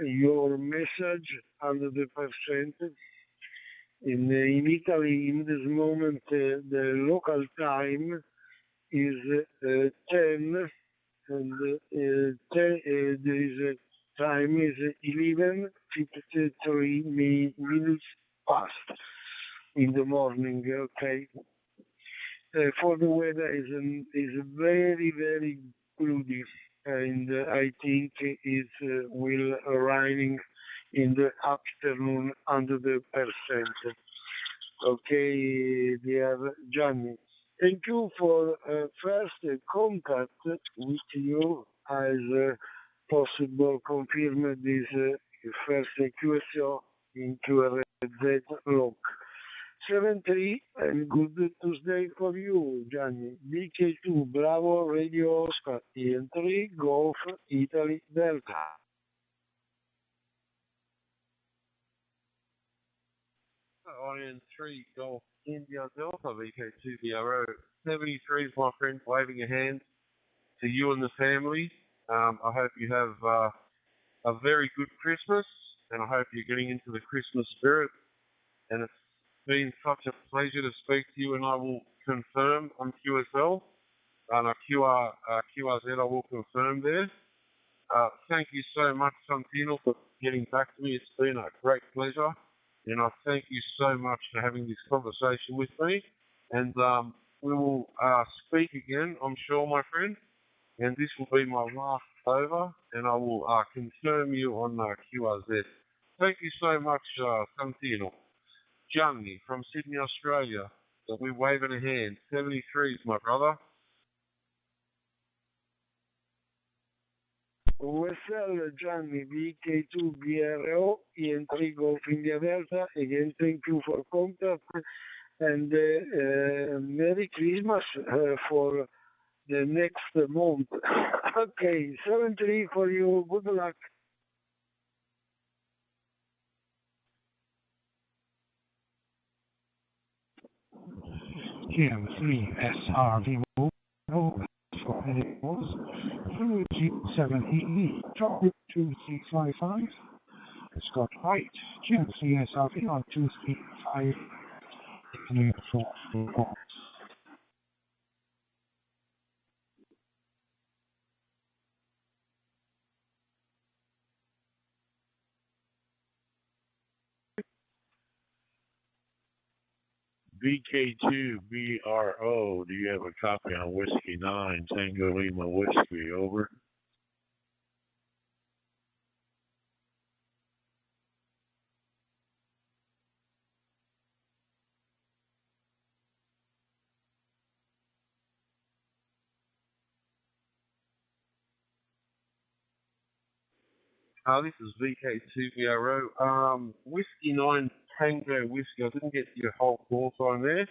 your message, 100%. In Italy, in this moment, the local time is 10, and this time is 11:53 minutes past in the morning. Okay. For the weather is very, very gloomy, and I think it will raining in the afternoon 100%. Okay, dear Gianni. Thank you for first contact with you as possible confirm this first QSO in QRZ log. 7-3 and good Tuesday for you, Gianni. BK2 Bravo Radio Oscar EN3 Golf Italy Delta. IN3 Golf India Delta VK2 BRO 73 is my friend, waving a hand to you and the family. I hope you have a very good Christmas, and I hope you're getting into the Christmas spirit. And it's been such a pleasure to speak to you, and I will confirm on QSL and QRZ, I will confirm there. Thank you so much, Santino, for getting back to me. It's been a great pleasure. And I thank you so much for having this conversation with me. And we will speak again, I'm sure, my friend. And this will be my last over, and I will confirm you on QRZ. Thank you so much, Santino. Johnny from Sydney, Australia. We're waving a hand. 73s, my brother. Well, Gianni, VK2BRO, entry Golf India Delta. Again, thank you for contact and Merry Christmas for the next month. Okay, 73 for you. Good luck. GM3SRV for animals, 7EE, target 2355, Scott White, GM3SRV on 235, clear for reports. VK2BRO, do you have a copy on Whiskey 9, Tango Lima Whiskey, over? This is VK2BRO. Whiskey 9 Tango Whiskey, I didn't get your whole call sign there.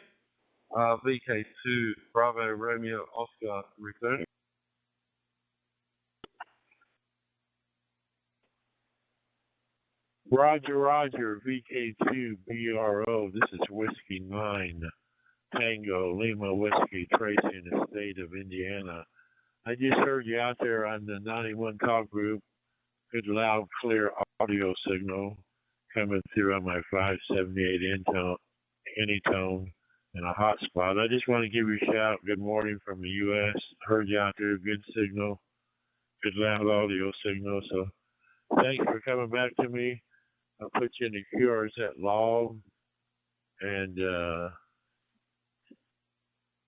VK2 Bravo Romeo Oscar returning. Roger, VK2BRO, this is Whiskey 9 Tango Lima Whiskey, Tracy in the state of Indiana. I just heard you out there on the 91 talk group. Good loud, clear audio signal coming through on my 578 Anytone and a hotspot. I just want to give you a shout. Good morning from the U.S. Heard you out there. Good signal. Good loud audio signal. So thanks for coming back to me. I'll put you in the QRZ log. And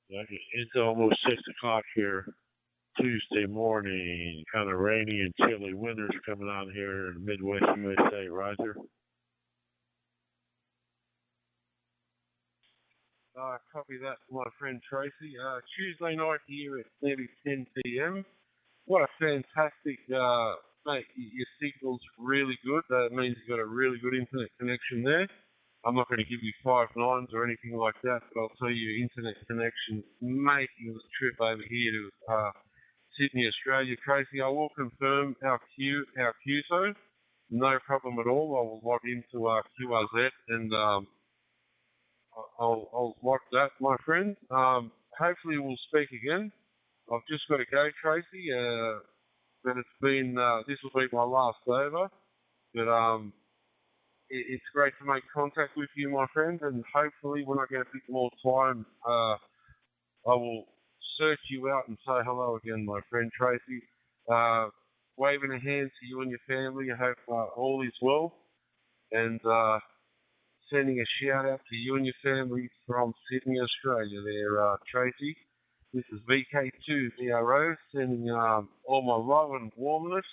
it's almost 6 o'clock here. Tuesday morning, kind of rainy and chilly. Winter's coming on here in the Midwest USA. Roger. Copy that for my friend Tracy. Tuesday night here at nearly 10 p.m. What a fantastic, mate, your signal's really good. That means you've got a really good internet connection there. I'm not going to give you 5 nines or anything like that, but I'll tell you internet connection making the trip over here to Sydney, Australia. Tracy, I will confirm our QSO. No problem at all. I will log into QRZ and I'll log that, my friend. Hopefully we'll speak again. I've just got to go, Tracy. But it's been this will be my last over. But it's great to make contact with you, my friend. And hopefully when I get a bit more time, I will search you out and say hello again, my friend Tracy. Waving a hand to you and your family. I hope all is well. And sending a shout out to you and your family from Sydney, Australia there, Tracy. This is VK2BRO sending all my love and warmness.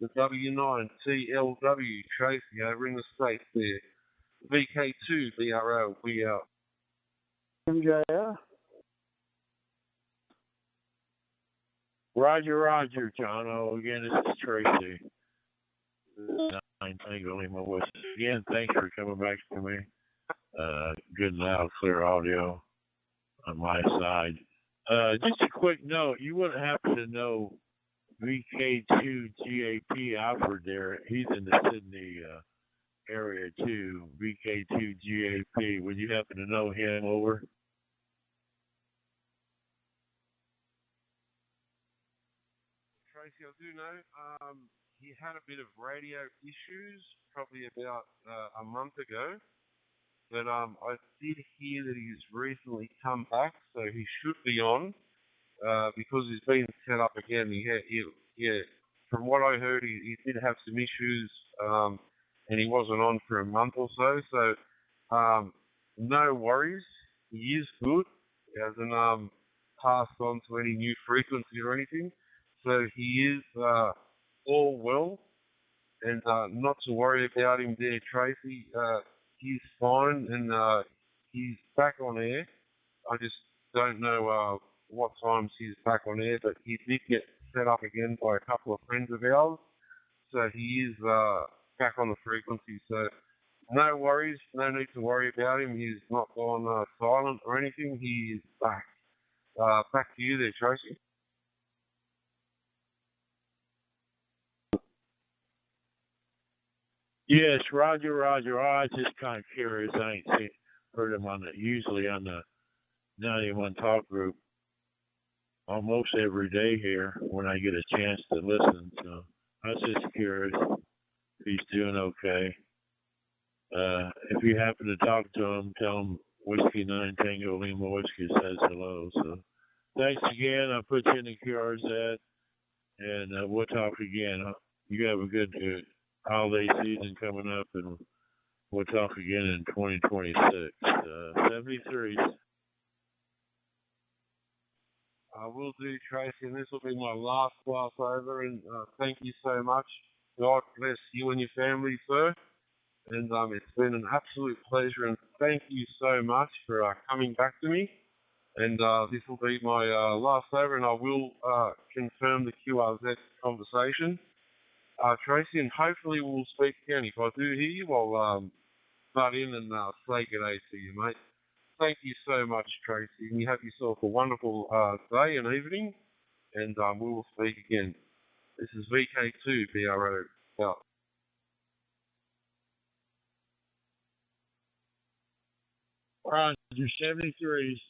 The W9TLW Tracy over in the States there. VK2BRO, we out. Yeah. Roger, John. Oh, again, this is Tracy. Again, thanks for coming back to me. Good, loud, clear audio on my side. Just a quick note. You wouldn't happen to know VK2GAP Alfred there. He's in the Sydney area too. VK2GAP. Would you happen to know him, over? Tracy, I do know. He had a bit of radio issues probably about a month ago. But I did hear that he's recently come back, so he should be on. because he's been set up again. From what I heard, he did have some issues, and he wasn't on for a month or so. So, no worries. He is good. He hasn't passed on to any new frequency or anything. So he is all well, and not to worry about him there, Tracy. He's fine, and he's back on air. I just don't know what times he's back on air, but he did get set up again by a couple of friends of ours, so he is back on the frequency. So no worries, no need to worry about him. He's not gone silent or anything. He is back. Back to you there, Tracy. Yes, Roger, Roger. I was just kind of curious. I ain't heard him usually on the 91 Talk group almost every day here when I get a chance to listen. So I was just curious if he's doing okay. If you happen to talk to him, tell him Whiskey 9 Tango Lima Whiskey says hello. So thanks again. I'll put you in the QRZ, and we'll talk again. You have a good holiday season coming up, and we'll talk again in 2026. 73. I will do, Tracy, and this will be my last class over, and thank you so much. God bless you and your family, sir. And it's been an absolute pleasure, and thank you so much for coming back to me. And this will be my last over, and I will confirm the QRZ conversation. Tracy, and hopefully we'll speak again. If I do hear you, I'll butt in and say good day to you, mate. Thank you so much, Tracy, and you have yourself a wonderful day and evening, and we will speak again. This is VK2 BRO. Out. Roger, 73.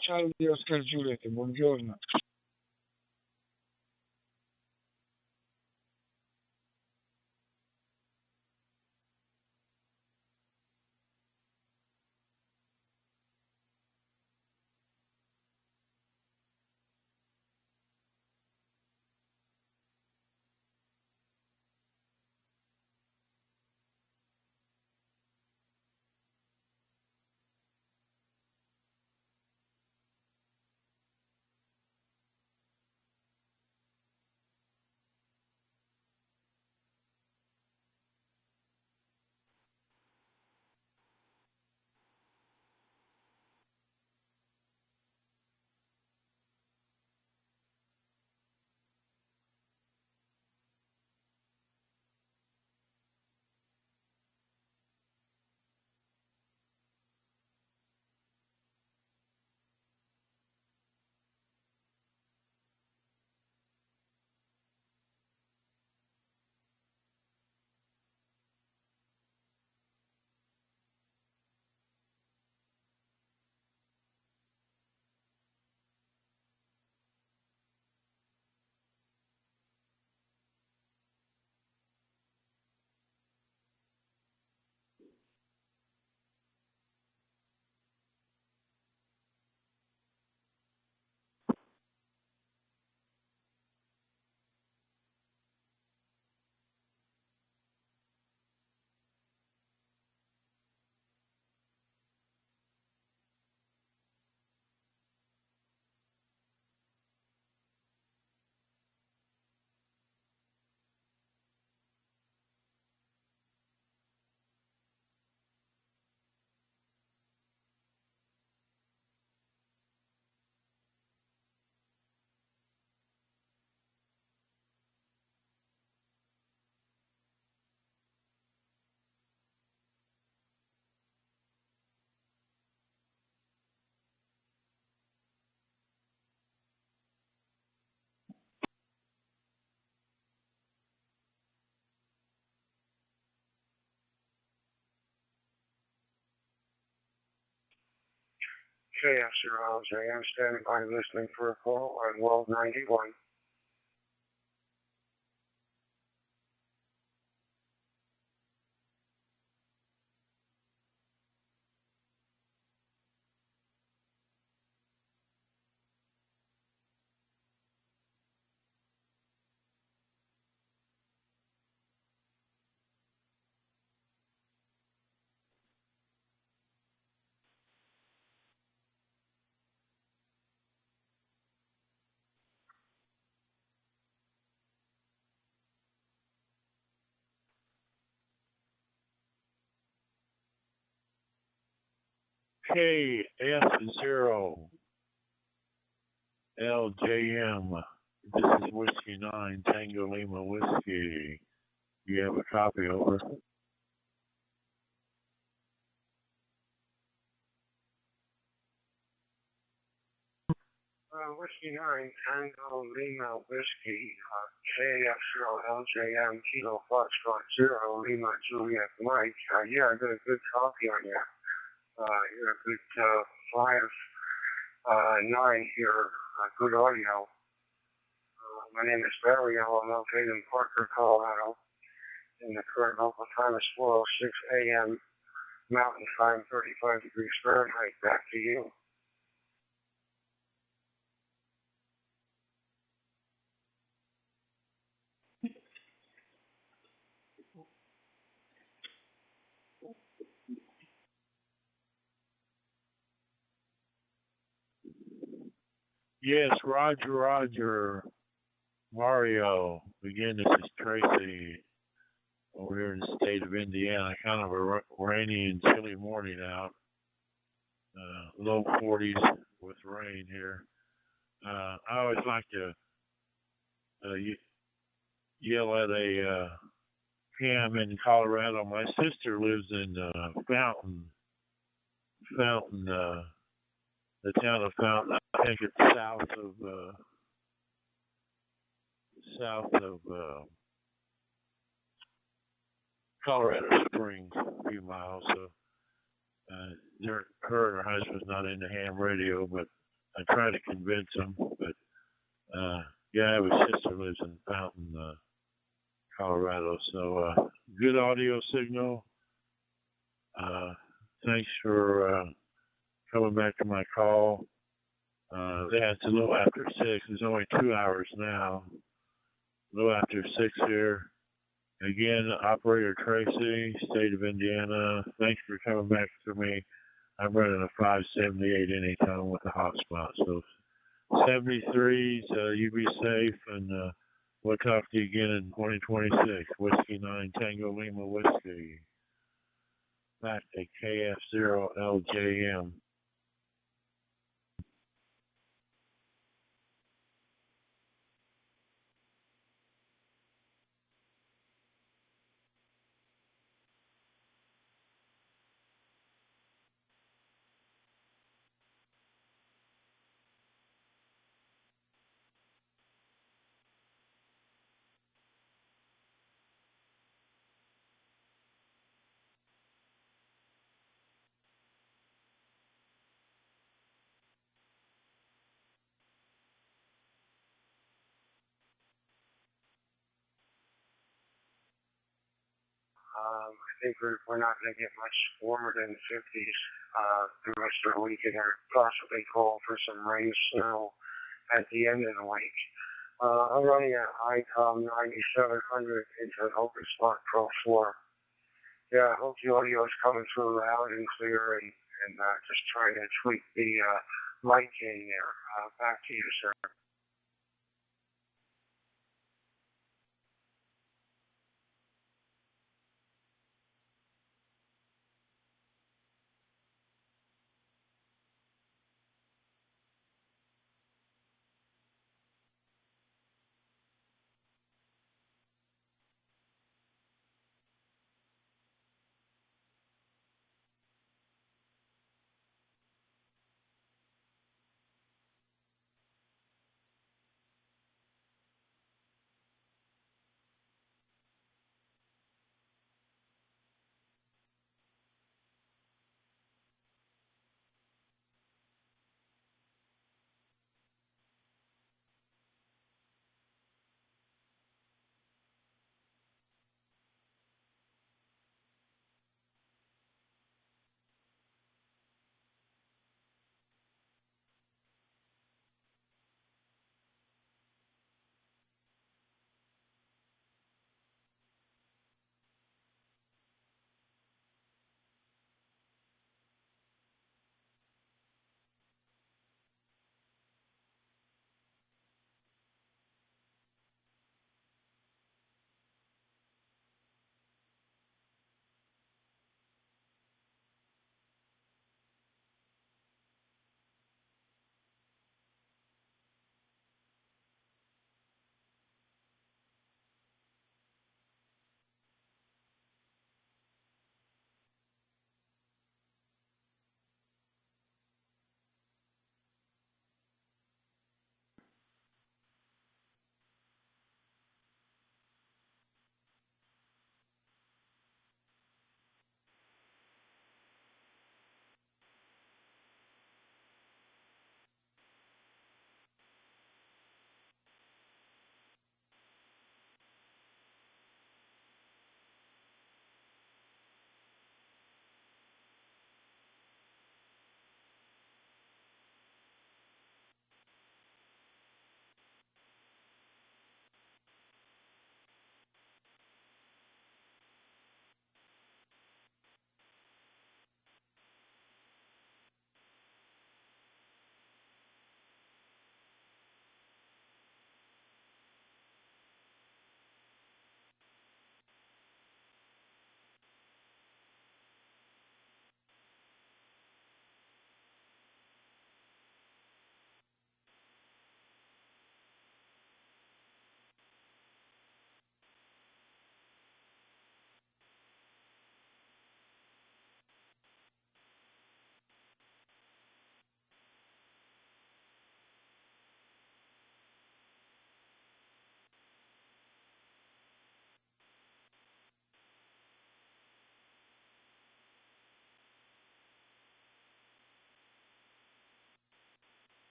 Ciao di Oscar Giulietto, buongiorno. Okay, Sir House, I am standing by listening for a call on World 91. KF0 LJM. This is Whiskey 9 Tango Lima Whiskey. You have a copy, over. Whiskey 9 Tango Lima Whiskey, KF0LJM Kilo Foxtrot 0 Lima Juliet Mike. Yeah, I got a good copy on you. You're a good 5-9 here, good audio. My name is Barry. I'm located in Parker, Colorado. And the current local time is 4:06 a.m. Mountain Time, 35 degrees Fahrenheit. Back to you. Yes, Roger. Mario. Again, this is Tracy over here in the state of Indiana. Kind of a rainy and chilly morning out. Low 40s with rain here. I always like to yell at a PM in Colorado. My sister lives in Fountain, the town of Fountain. I think it's south of Colorado Springs, a few miles. So her and her husband's not into ham radio, but I try to convince them. But yeah, my sister lives in Fountain, Colorado. So good audio signal. Thanks for coming back to my call. Yeah, it's a little after 6. It's only 2 hours now. A little after 6 here. Again, Operator Tracy, state of Indiana. Thanks for coming back to me. I'm running a 578 anytime with a hotspot. So 73s, you be safe, and we'll talk to you again in 2026. Whiskey 9 Tango Lima Whiskey. Back to KF0LJM. I think we're not going to get much warmer than the 50s the rest of the week, and they're possibly call for some rain, snow at the end of the week. I'm running a ICOM 9700 into an open spot Pro 4. Yeah, I hope the audio is coming through loud and clear, and just trying to tweak the mic in there. Back to you, sir.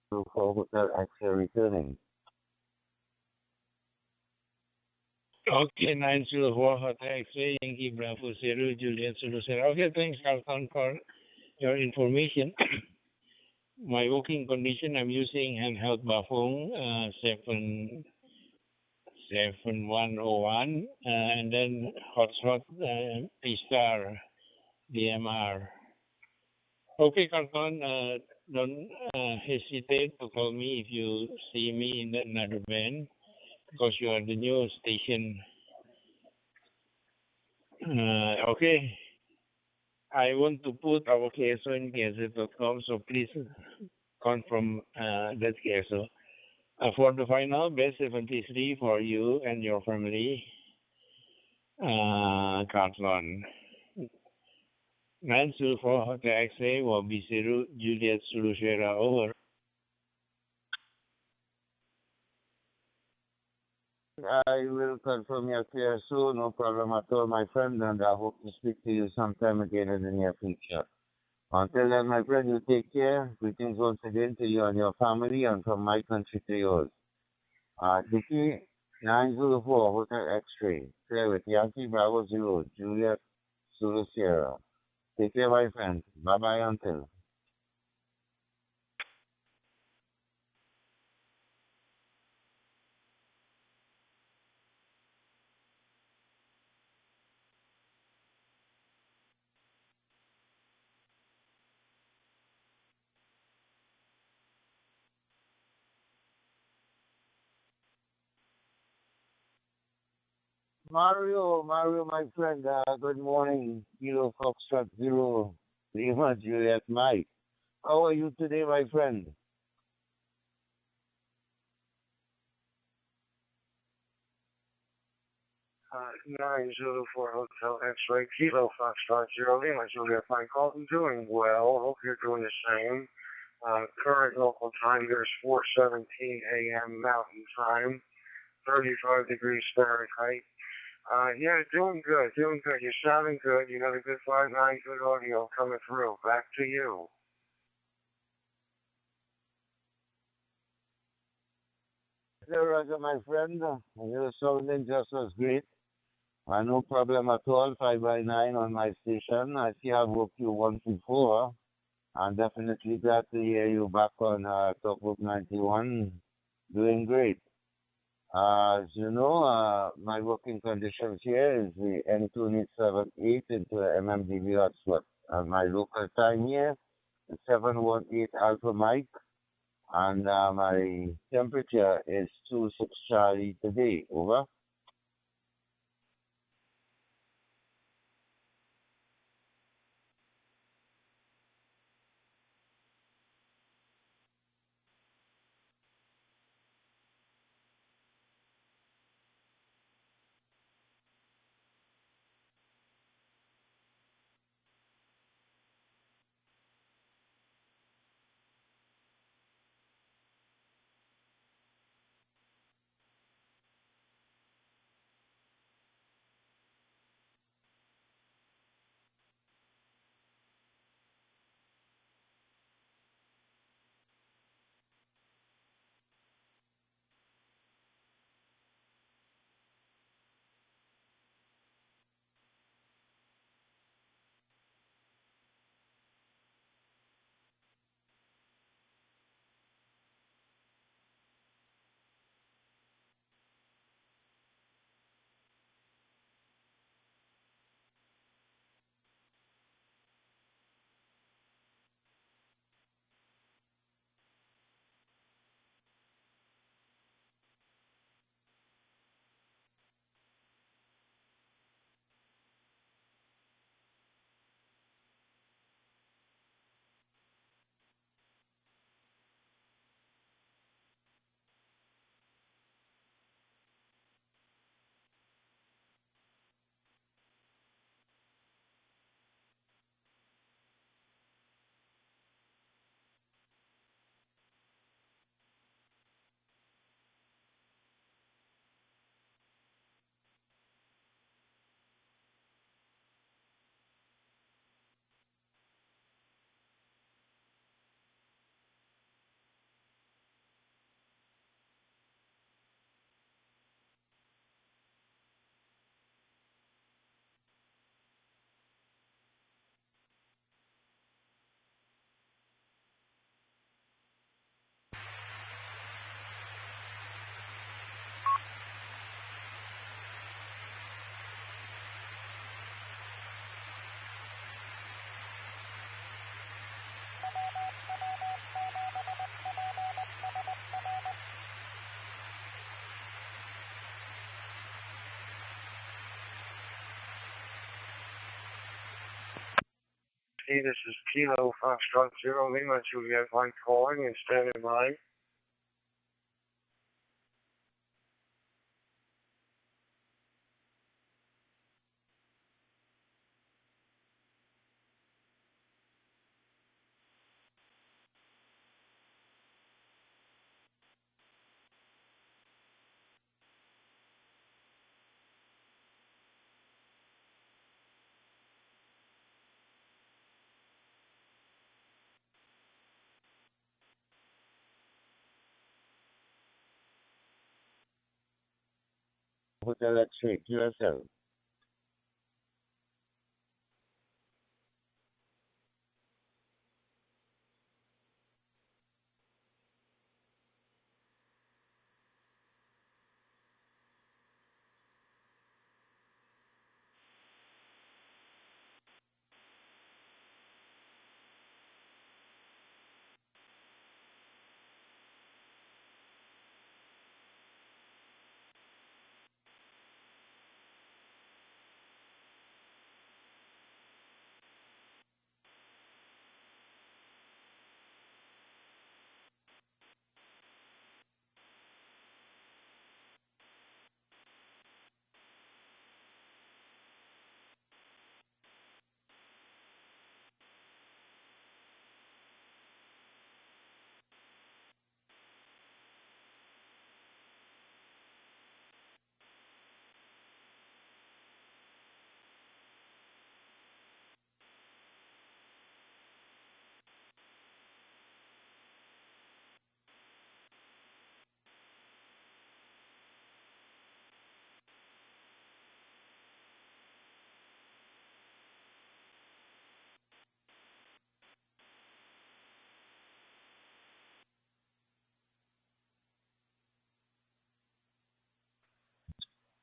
for Hotel X-ray returning. Okay, 904 Hotel X-ray, Yankee Bravo Zero, Juliet Zulu Zero. Okay, thanks, Carlton, for your information. My working condition, I'm using handheld Bafong 7101 and then hotspot P-Star DMR. Okay, Carlton, don't hesitate to call me if you see me in another band because you are the new station. Okay. I want to put our KSO in KSO.com, so please confirm that KSO. For the final, best 73 for you and your family. Carlton. 904 Hotel X-ray will be 0 Juliet Zulu Sierra, over. I will confirm your KSO, no problem at all, my friend, and I hope to speak to you sometime again in the near future. Until then, my friend, you take care. Greetings once again to you and your family, and from my country to yours. Dicky 904 Hotel X-ray, clear with Yankee Bravo Zero, Juliet Zulu Sierra. Take care, my friend. Bye-bye until. Mario, my friend, good morning. Kilo Foxtrot Zero, Lima Juliet Mike. How are you today, my friend? Uh, 904 Hotel X-Ray Kilo Foxtrot Zero Lima Juliet Mike. I'm doing well. Hope you're doing the same. Current local time here is 4:17 a.m. Mountain Time, 35 degrees Fahrenheit. Yeah, doing good. You're sounding good. You got a good 5.9, good audio coming through. Back to you. Roger, my friend, you're sounding just as great. No problem at all, 5x9 on my station. I see I've worked you once before. I'm definitely glad to hear you back on Top Book 91. Doing great. As you know, my working conditions here is the N2878 into the MMDB hotspot. And my local time here is 718 Alpha Mike. And my temperature is 26 Charlie today. Over. This is Kilo Foxtrot Zero Lima Juliet White calling and standing by. Hotel X-ray, QSL.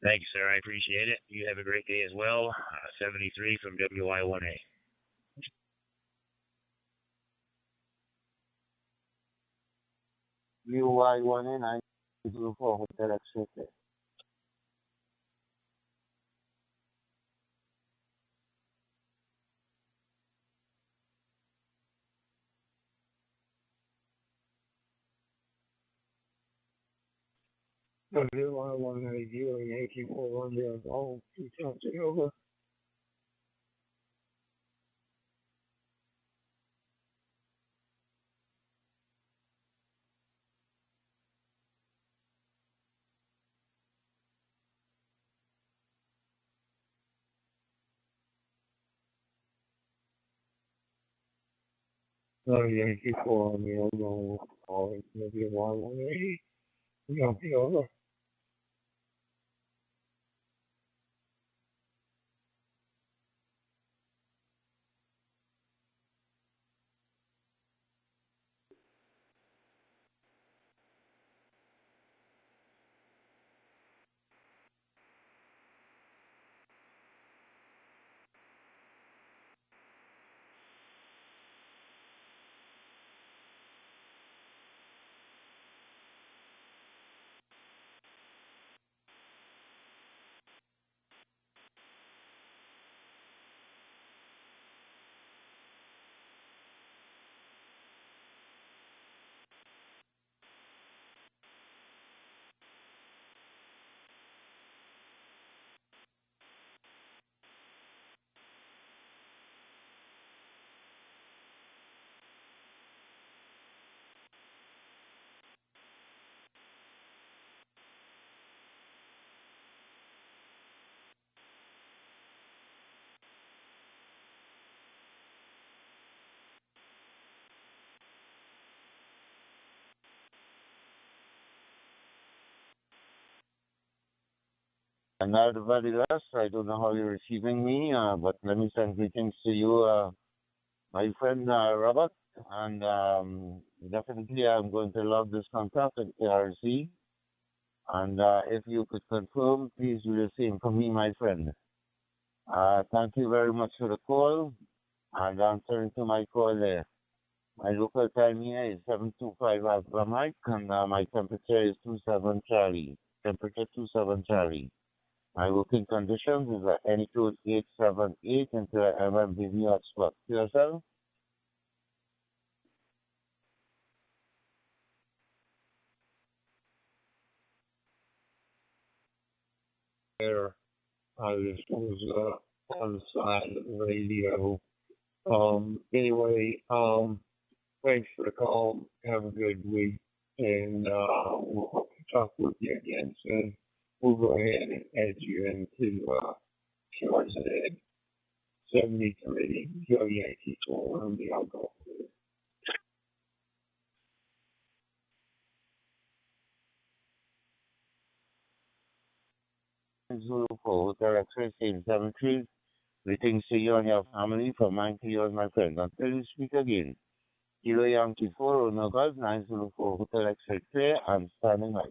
Thank you, sir. I appreciate it. You have a great day as well. 73 from WI1A. WI1A 904 Hotel X-ray. WI1A Yankee 410 all 2,000 over. Yankee 410 all WI1A Yankee over. Not very less. I don't know how you're receiving me, but let me send greetings to you, my friend Robert. And definitely I'm going to love this contact at KRC. And if you could confirm, please do the same for me, my friend. Thank you very much for the call. And I'm turning to my call there. My local time here is 725 Alpha Mike, and my temperature is 27 Charlie. Temperature 27 Charlie. My working conditions is at any code 878 until I give you a spot. QSL? There, I just was on the side of the radio. Anyway, thanks for the call. Have a good week, and we'll talk with you again soon. We'll go ahead and add you into George 73, Joe Yankee 4 on the alcohol. Zulu for Hotel X-ray 73. Greetings to you and your family from mine to yours, my friend. Until you speak again. Kilo Yankee 4, Ono Golf 904 Hotel X-ray clear and standing by.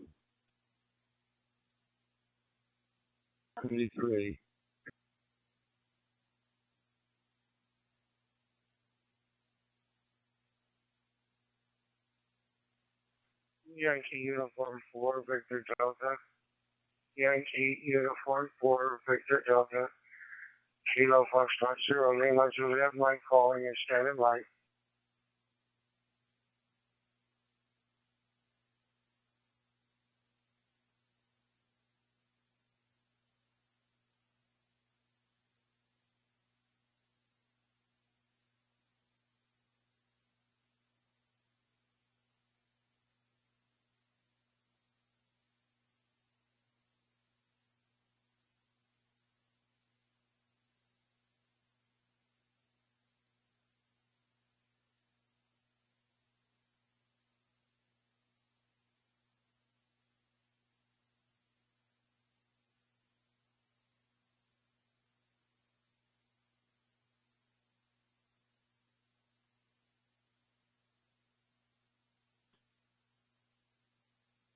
23. Yankee Uniform 4, Victor Delta. Yankee Uniform 4, Victor Delta. Kilo Foxtrot 0, Lima Juliet, Mike calling and standing by.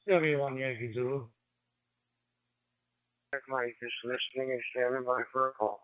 Everyone Yankee Zulu. Mike is listening and standing by for a call.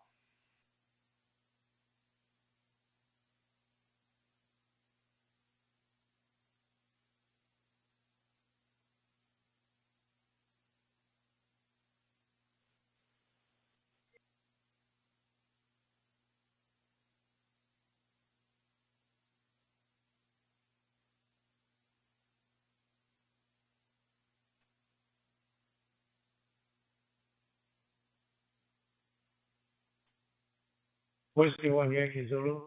Whiskey 1 Yankee Zulu.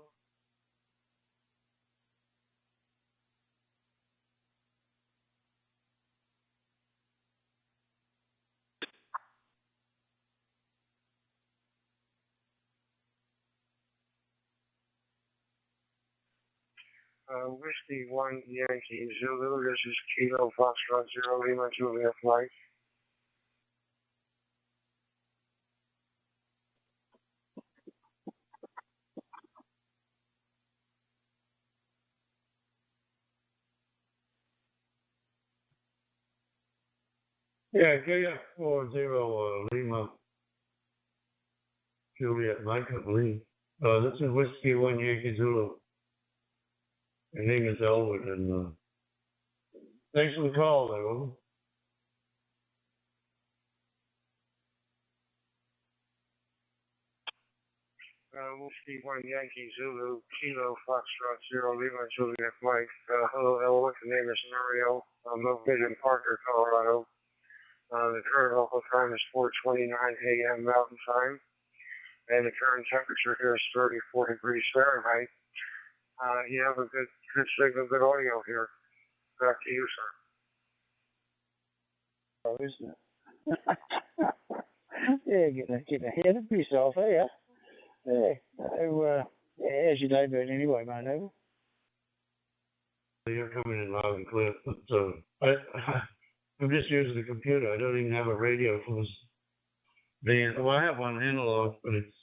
Whiskey 1 Yankee Zulu, this is Kilo Foxtrot 0, Lima Juliet, Mike. Yeah, KF40 Lima Juliet Mike, I believe. This is Whiskey 1 Yankee Zulu. My name is Elwood, and thanks for the call, Elwood. Whiskey 1 Yankee Zulu, Kilo Foxtrot 0, Lima Juliet, Mike. Hello, Elwood. The name is Mario. I'm located in Parker, Colorado. The current local time is 4:29 a.m. Mountain Time, and the current temperature here is 34 degrees Fahrenheit. You have a good signal, good audio here. Back to you, sir. Oh, isn't it? Yeah, get ahead of yourself, eh? Yeah. How's your day been anyway, mate? Over? You're coming in loud and clear. So I'm just using the computer. I don't even have a radio for this band. Well, I have one analog, but it's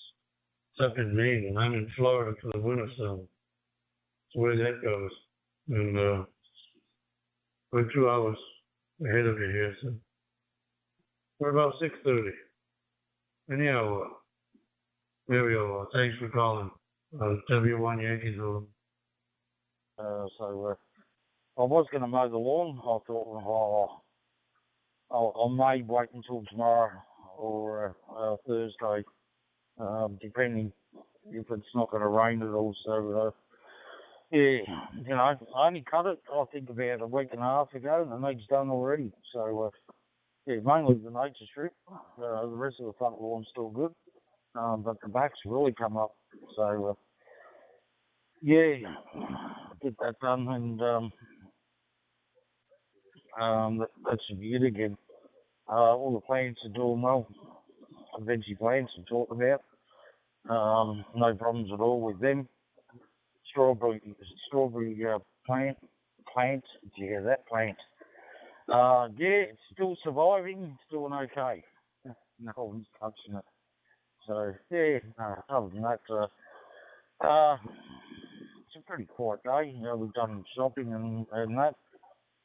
up in Maine, and I'm in Florida for the winter, so that's where that goes. And we're 2 hours ahead of you here, so we're about 6:30. Anyhow, there we go. Thanks for calling. W1 Yankees. I was going to mow the lawn. I thought, I'll may wait until tomorrow. or Thursday, depending if it's not going to rain at all. So, yeah, I only cut it, I think, about a week and a half ago, and the meat's done already. So, yeah, mainly the nature strip. The rest of the front lawn's still good, but the back's really come up. So, yeah, get that done, and that should be it again. All the plants are doing well. The veggie plants we talked about. No problems at all with them. Strawberry plant. Yeah, that plant. Yeah, it's still surviving, it's doing okay. No one's touching it. So, yeah, other than that, it's a pretty quiet day. We've done shopping and that.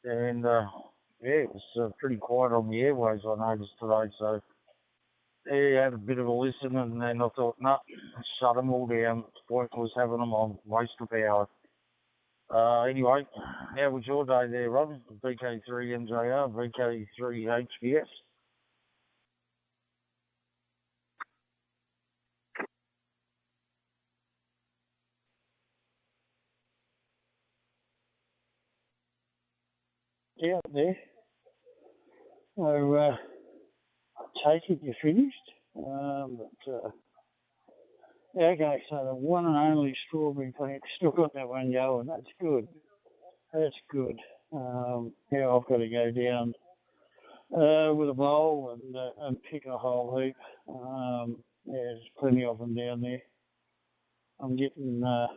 And, yeah, it was pretty quiet on the airways, I noticed today. So, yeah, had a bit of a listen, and then I thought, no, shut them all down. It's pointless having them on, waste of power. Anyway, how was your day there, Ron? VK3NJR, VK3HBS? Yeah, there. So, I take it you're finished. Yeah, okay, so the one and only strawberry plant, still got that one going. That's good. That's good. Yeah, I've got to go down with a bowl and pick a whole heap. Yeah, there's plenty of them down there. I'm getting the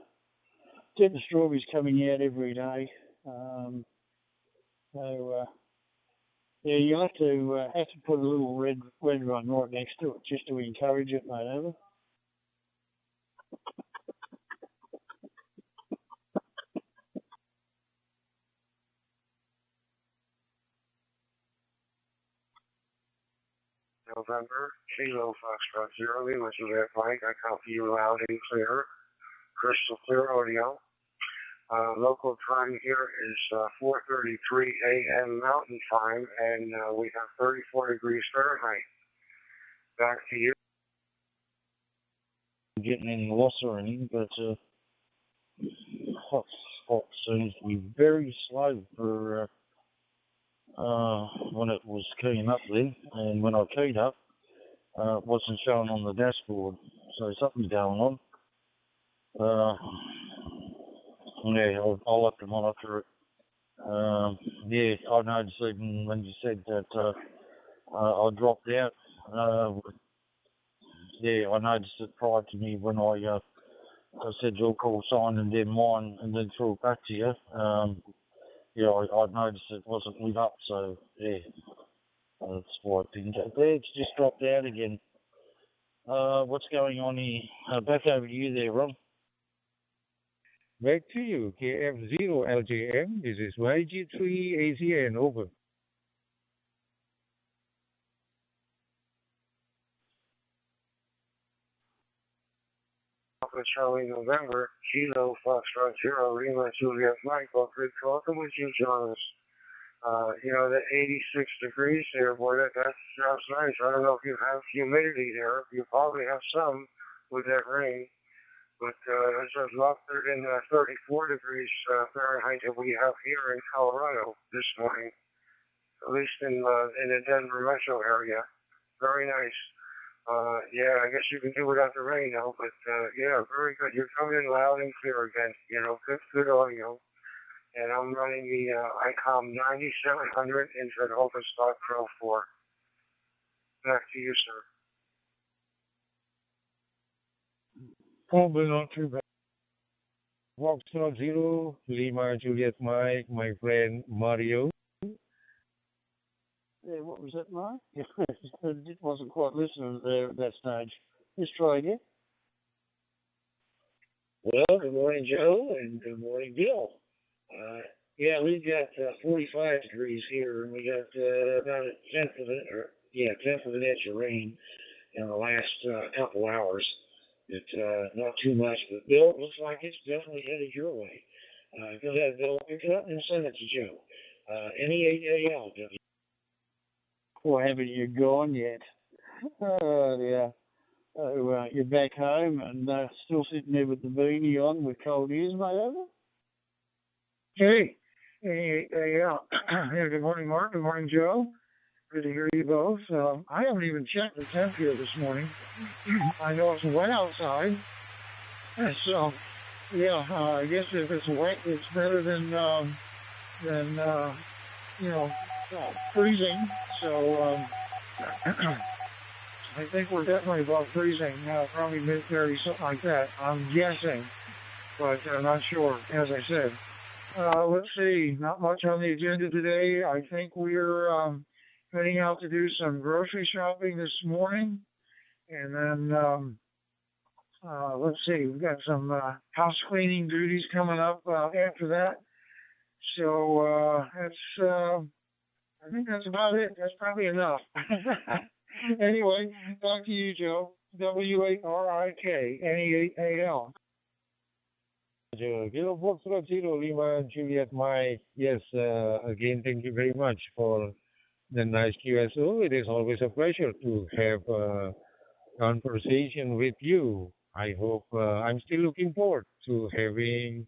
strawberries coming out every day. So yeah, you have to put a little red one right next to it just to encourage it, mate. Over. November, Kilo Foxtrot 0, Lima Juliet Mike. I copy you loud and clear. Crystal clear audio. Local time here is 4:33 a.m. Mountain Time, and we have 34 degrees Fahrenheit. Back to you. Getting any loss or anything, but hot seems to be very slow for when it was keying up there, and when I keyed up, it wasn't showing on the dashboard, so something's going on. Yeah, I'll have to monitor it. Yeah, I noticed even when you said that I dropped out. Yeah, I noticed it prior to me when I said your call sign and then mine, and then threw it back to you. Yeah, I noticed it wasn't lit up, so yeah, that's why I didn't get there. It's just dropped out again. What's going on here? Back over to you there, Ron. Back to you, KF0LJM. This is YG3ACN, over. Charlie November, Kilo Foxtrot 0, Lima Juliet Mike. Welcome with you, Jonas. That 86 degrees there, boy, that sounds nice. I don't know if you have humidity there. You probably have some with that rain. But it's a lot better than 34 degrees Fahrenheit that we have here in Colorado this morning, at least in the Denver metro area. Very nice. Yeah, I guess you can do without the rain now, but yeah, very good. You're coming in loud and clear again. Good audio. And I'm running the ICOM 9700 into an OpenStock Pro 4. Back to you, sir. Probably not too bad. Foxtrot 0, Lima Juliet Mike, my friend Mario. Yeah, what was that, Mark? It wasn't quite listening there at that stage. Let's try again. Well, good morning, Joe, and good morning, Bill. Yeah, we've got 45 degrees here, and we got about a tenth of an inch of rain in the last couple hours. It's not too much, but Bill, it looks like it's definitely headed your way. Go ahead, Bill, pick it up and send it to Joe. NEAL. Or haven't you gone yet? Yeah. So you're back home and still sitting there with the beanie on with cold ears, mate, over? Hey, yeah. Yeah, good morning, Mark. Good morning, Joe. Good to hear you both. I haven't even checked the temp here this morning. I know it's wet outside. So, yeah, I guess if it's wet, it's better than freezing. So, I think we're definitely above freezing, probably mid-30s, something like that. I'm guessing, but I'm not sure, as I said. Let's see, not much on the agenda today. I think we're heading out to do some grocery shopping this morning. And then, let's see, we've got some house cleaning duties coming up after that. So I think that's about it. That's probably enough. Anyway, back to you, Joe. WARIK, Kilo Foxtrot Zero Lima Juliet Mike. Yes, again, thank you very much for the nice QSO. It is always a pleasure to have a conversation with you. I hope I'm still looking forward to having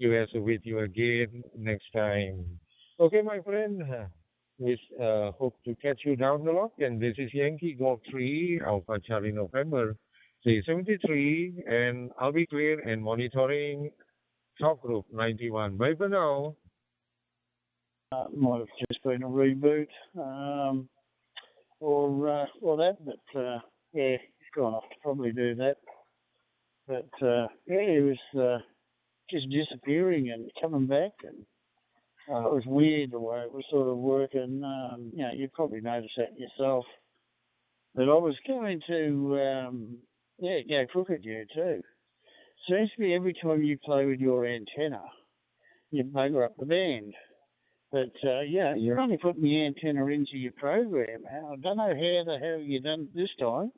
QSO with you again next time. Okay, my friend. We hope to catch you down the lock. And this is Yankee Golf 3 Alpha Charlie November 373. And I'll be clear and monitoring Top Group 91. Bye for now. Might have just been a reboot or that, but yeah, he's gone off to probably do that. But yeah, he was just disappearing and coming back, and it was weird the way it was sort of working. You'd probably notice that yourself. But I was going to go crook at you too. Seems to be every time you play with your antenna, you bugger up the band. But you're only putting the antenna into your program. I don't know how the hell you done it this time.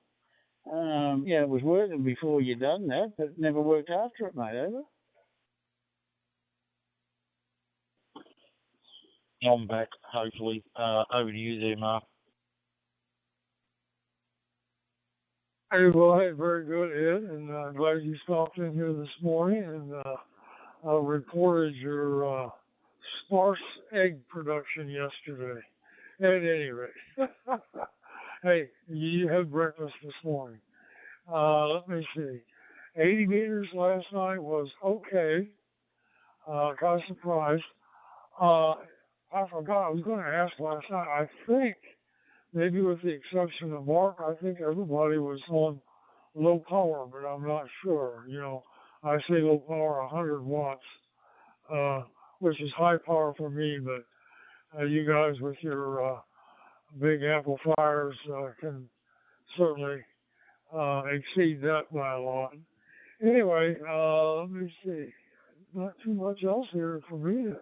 It was working before you done that, but it never worked after it, mate, over. I'm back, hopefully. Over to you there, Mark. Hey, well, hey, very good, Ed, and I'm glad you stopped in here this morning and reported your sparse egg production yesterday. At any rate, hey, you had breakfast this morning. Let me see. 80 meters last night was okay. Kind of surprised. I forgot, I was going to ask last night, I think, maybe with the exception of Mark, I think everybody was on low power, but I'm not sure. I say low power 100 watts, which is high power for me, but you guys with your big amplifiers can certainly exceed that by a lot. Anyway, let me see. Not too much else here for me to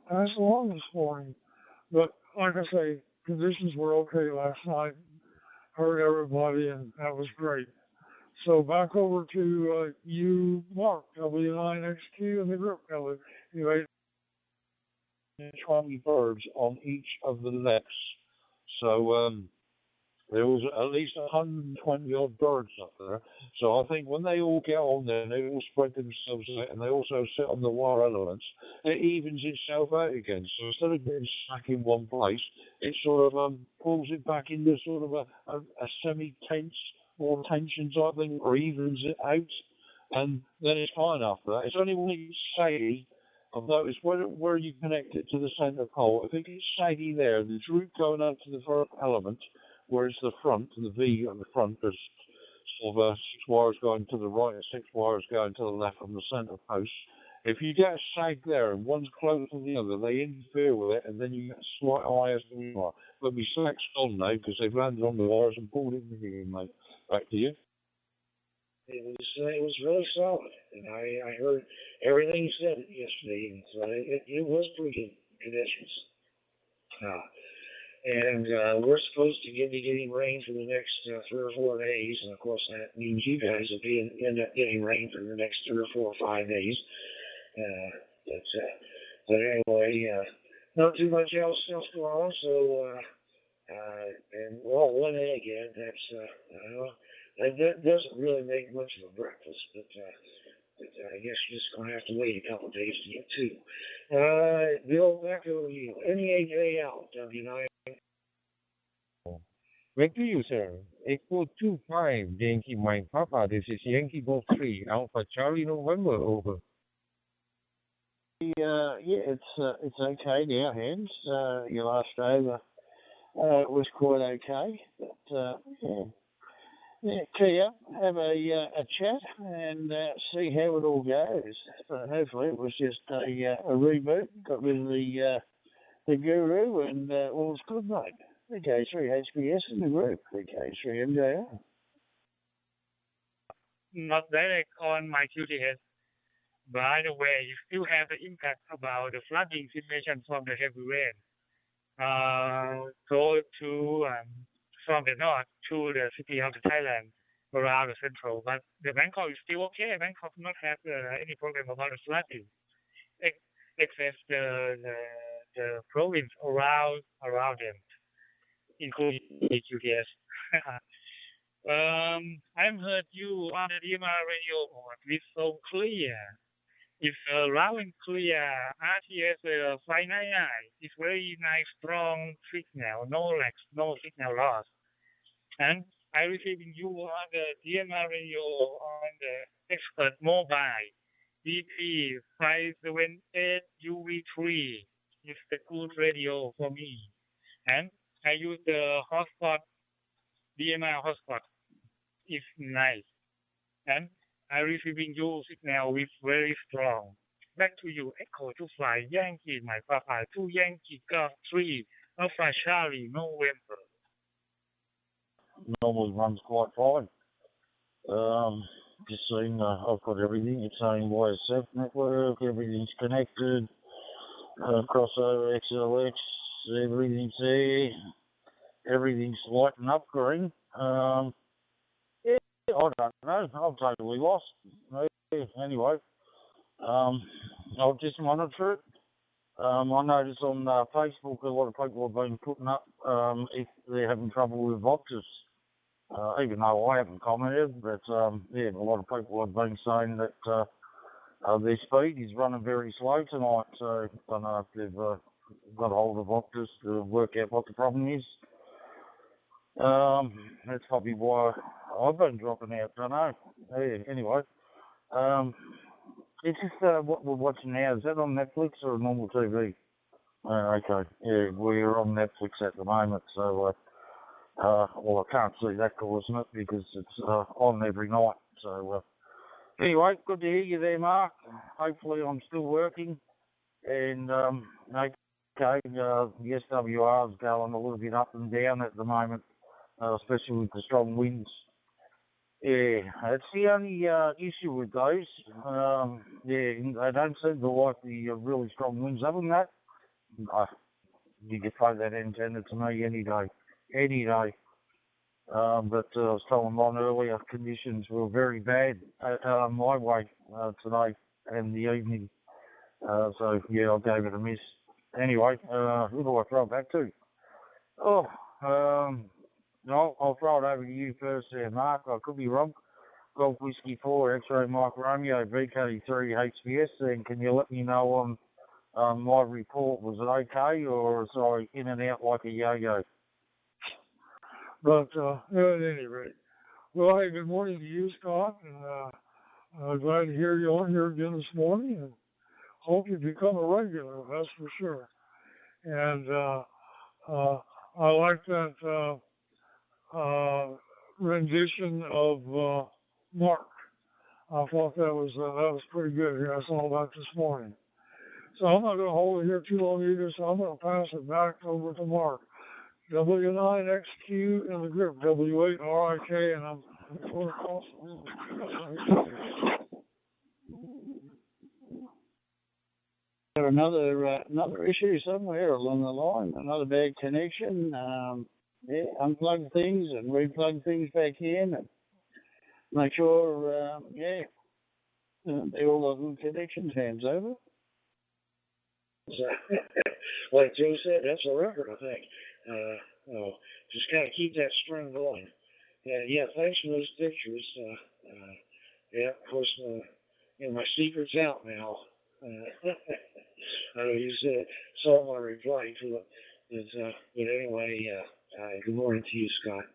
pass along this morning. But like I say, conditions were okay last night. Heard everybody, and that was great. So back over to you, Mark, W9XQ, and the group. You 20 birds on each of the lefts. So there was at least 120 odd birds up there. So I think when they all get on there, they all spread themselves out, and they also sit on the wire elements, it evens itself out again. So instead of getting stuck in one place, it sort of pulls it back into sort of a semi-tense or tension type thing, or evens it out, and then it's fine after that. It's only when it gets saggy, I've noticed where you connect it to the centre pole, if it gets saggy there, the droop going out to the first element, where it's the front, and the V on the front, there's sort of 6 wires going to the right and 6 wires going to the left from the centre post. If you get a sag there and one's closer to the other, they interfere with it, and then you get slight wires to the wire. But my slacks gone now because they've landed on the wires and pulled it in again, mate. Back to you. It was really solid, and I heard everything you said yesterday, and so it was pretty good conditions. And we're supposed to be getting rain for the next 3 or 4 days, and of course that means you guys will end up getting rain for the next 3 or 4 or 5 days. But anyway, not too much else going on, so And well, one egg, and that doesn't really make much of a breakfast, but I guess you're just gonna have to wait a couple of days to get two. Bill, back over to you. Any egg layout, W9. Back to you, sir. Echo 25, Yankee Mike Papa. This is Yankee Golf 3, Alpha Charlie November, over. Yeah, it's okay now, Hans. Your last over was quite okay, but Kia, have a chat and see how it all goes. But hopefully it was just a reboot, got rid of the guru, and all's good, mate. Okay, 3 HBS in the group. Okay, 3 MJR. Not direct on my QTS. By the way, you still have the impact about the flooding situation from the heavy rain. Go to from the north to the city of Thailand around the central. But the Bangkok is still okay. Bangkok not have any problem about the flooding, except the province around them, including the QTS. I've heard you on the DMR radio it's so clear. It's loud and clear. RTS 599. It's very nice, strong signal. No lags, no signal loss. And I receiving you on the DMR radio on the expert mobile DP 578 UV3. It's the good radio for me. And I use the hotspot, DMR hotspot. It's nice. And I receiving you signal with very strong. Back to you, Echo 25, Yankee, my Papa, 2 Yankee, Golf 3, Alpha Charlie, November. Normally runs quite fine. Just saying, I've got everything. It's saying YSF network, everything's connected, crossover XLX, everything's there, everything's lighting up green. I don't know. I'm totally lost. Anyway, I'll just monitor it. I noticed on Facebook a lot of people have been putting up if they're having trouble with ONTOP, even though I haven't commented, but yeah, a lot of people have been saying that their speed is running very slow tonight, so I don't know if they've got hold of ONTOP to work out what the problem is. That's probably why I've been dropping out, don't know. Yeah, anyway, it's just what we're watching now. Is that on Netflix or a normal TV? Okay, yeah, we're on Netflix at the moment, so well, I can't see that course in it because it's on every night. So anyway, good to hear you there, Mark. Hopefully I'm still working, and okay, the SWR is going a little bit up and down at the moment. Especially with the strong winds. Yeah, that's the only issue with those. Yeah, they don't seem to like the really strong winds. Other than that, you can throw that antenna to me any day. Any day. But I was telling Ron earlier, conditions were very bad my way today and the evening. So, yeah, I gave it a miss. Anyway, who do I throw it back to? No, I'll throw it over to you first there, Mark. I could be wrong. Golf Whiskey 4, X-Ray Mike Romeo, VK3 HBS. And can you let me know on my report, was it okay or was I in and out like a yo-yo? But at any rate, well, hey, good morning to you, Scott. And glad to hear you on here again this morning. And hope you become a regular, that's for sure. And I like that rendition of Mark. I thought that was pretty good here. I saw that this morning. So I'm not going to hold it here too long either, so I'm going to pass it back over to Mark. W9XQ in the group, W8RIK, and I'm for across. Another issue somewhere along the line, another bad connection. Yeah, unplug things and replug things back in and make sure, they all got good connections. Hands over. So, like Joe said, that's a record, I think. Just gotta keep that string going. Yeah, thanks for those pictures. Yeah, of course, my secret's out now. I know you saw my reply to it. But anyway, good morning to you, Scott.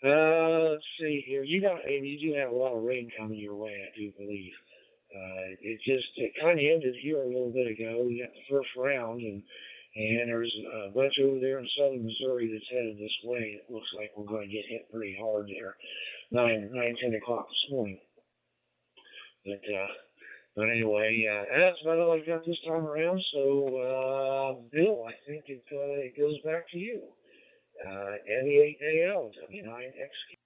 Let's see here. You do have a lot of rain coming your way, I do believe. It kind of ended here a little bit ago. We got the first round, and there's a bunch over there in southern Missouri that's headed this way. It looks like we're going to get hit pretty hard there, 10 o'clock this morning. But anyway, that's about all I've got this time around. So, Bill, I think it goes back to you. NE8AL, W9XQ.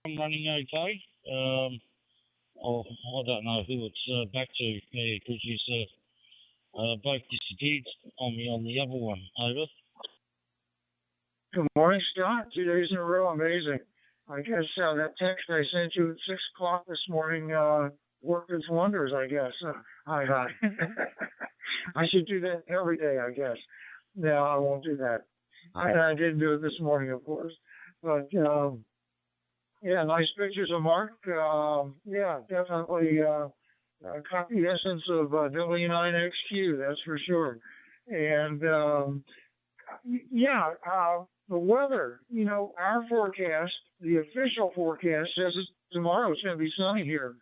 I'm running okay. I don't know who it's back to because you both disappeared on me on the other one. Over. Good morning, Scott. 2 days in a row, amazing. I guess that text I sent you at 6 o'clock this morning worked its wonders, I guess. Hi. I should do that every day, I guess. No, I won't do that. I didn't do it this morning, of course. But, yeah, nice pictures of Mark. Yeah, definitely copy essence of W9XQ, that's for sure. And, yeah, the weather, our forecast, the official forecast says tomorrow it's going to be sunny here.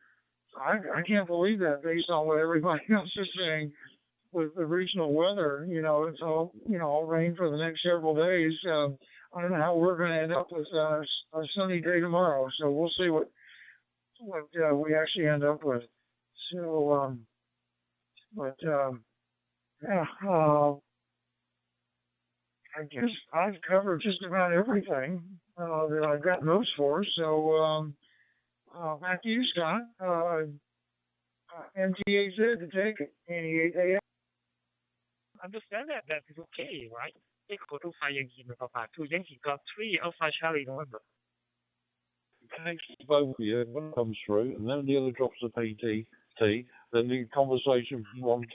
I can't believe that based on what everybody else is saying with the regional weather. It's all rain for the next several days. I don't know how we're going to end up with a sunny day tomorrow. So we'll see what we actually end up with. So, yeah, I guess I've covered just about everything that I've got notes for. So, back to you, Scott. MTAZ to take it. NE8AL. Understand that is okay, right? Equal to 5 Yankee Papa 2 Yankee Golf 3 Alpha Charlie November. Thanks to both of you. When it comes through, and then the other drops the PT, then the conversation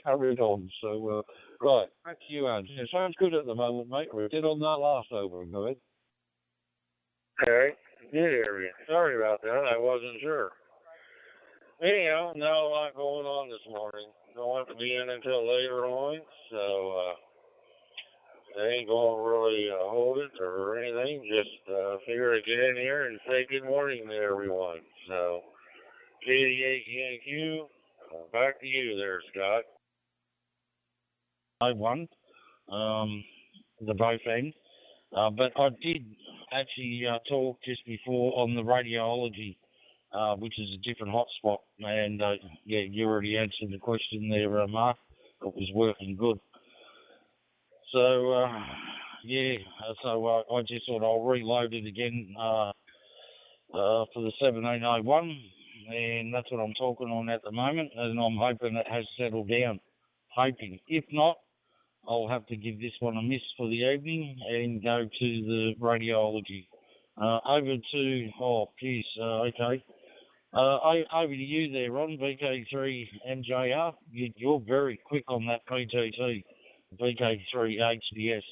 carried on. So, right, back to you, Ange. It sounds good at the moment, mate. We did on that last over. Go ahead. Okay, good area. Sorry about that. I wasn't sure. Anyhow, not a lot going on this morning. Don't have to be in until later on, so I ain't going to really hold it or anything. Just figure I'd get in here and say good morning to everyone. So, JD8QNQ, back to you there, Scott. I won the both ends, but I did actually talk just before on the radiology, which is a different hotspot, and yeah, you already answered the question there, Mark. It was working good. So yeah, so I just thought I'll reload it again for the 7801, and that's what I'm talking on at the moment, and I'm hoping it has settled down. Hoping. If not, I'll have to give this one a miss for the evening and go to the radiology. Over to, okay. Over to you there, Ron, VK3 MJR. You're very quick on that PTT, VK3 HDS.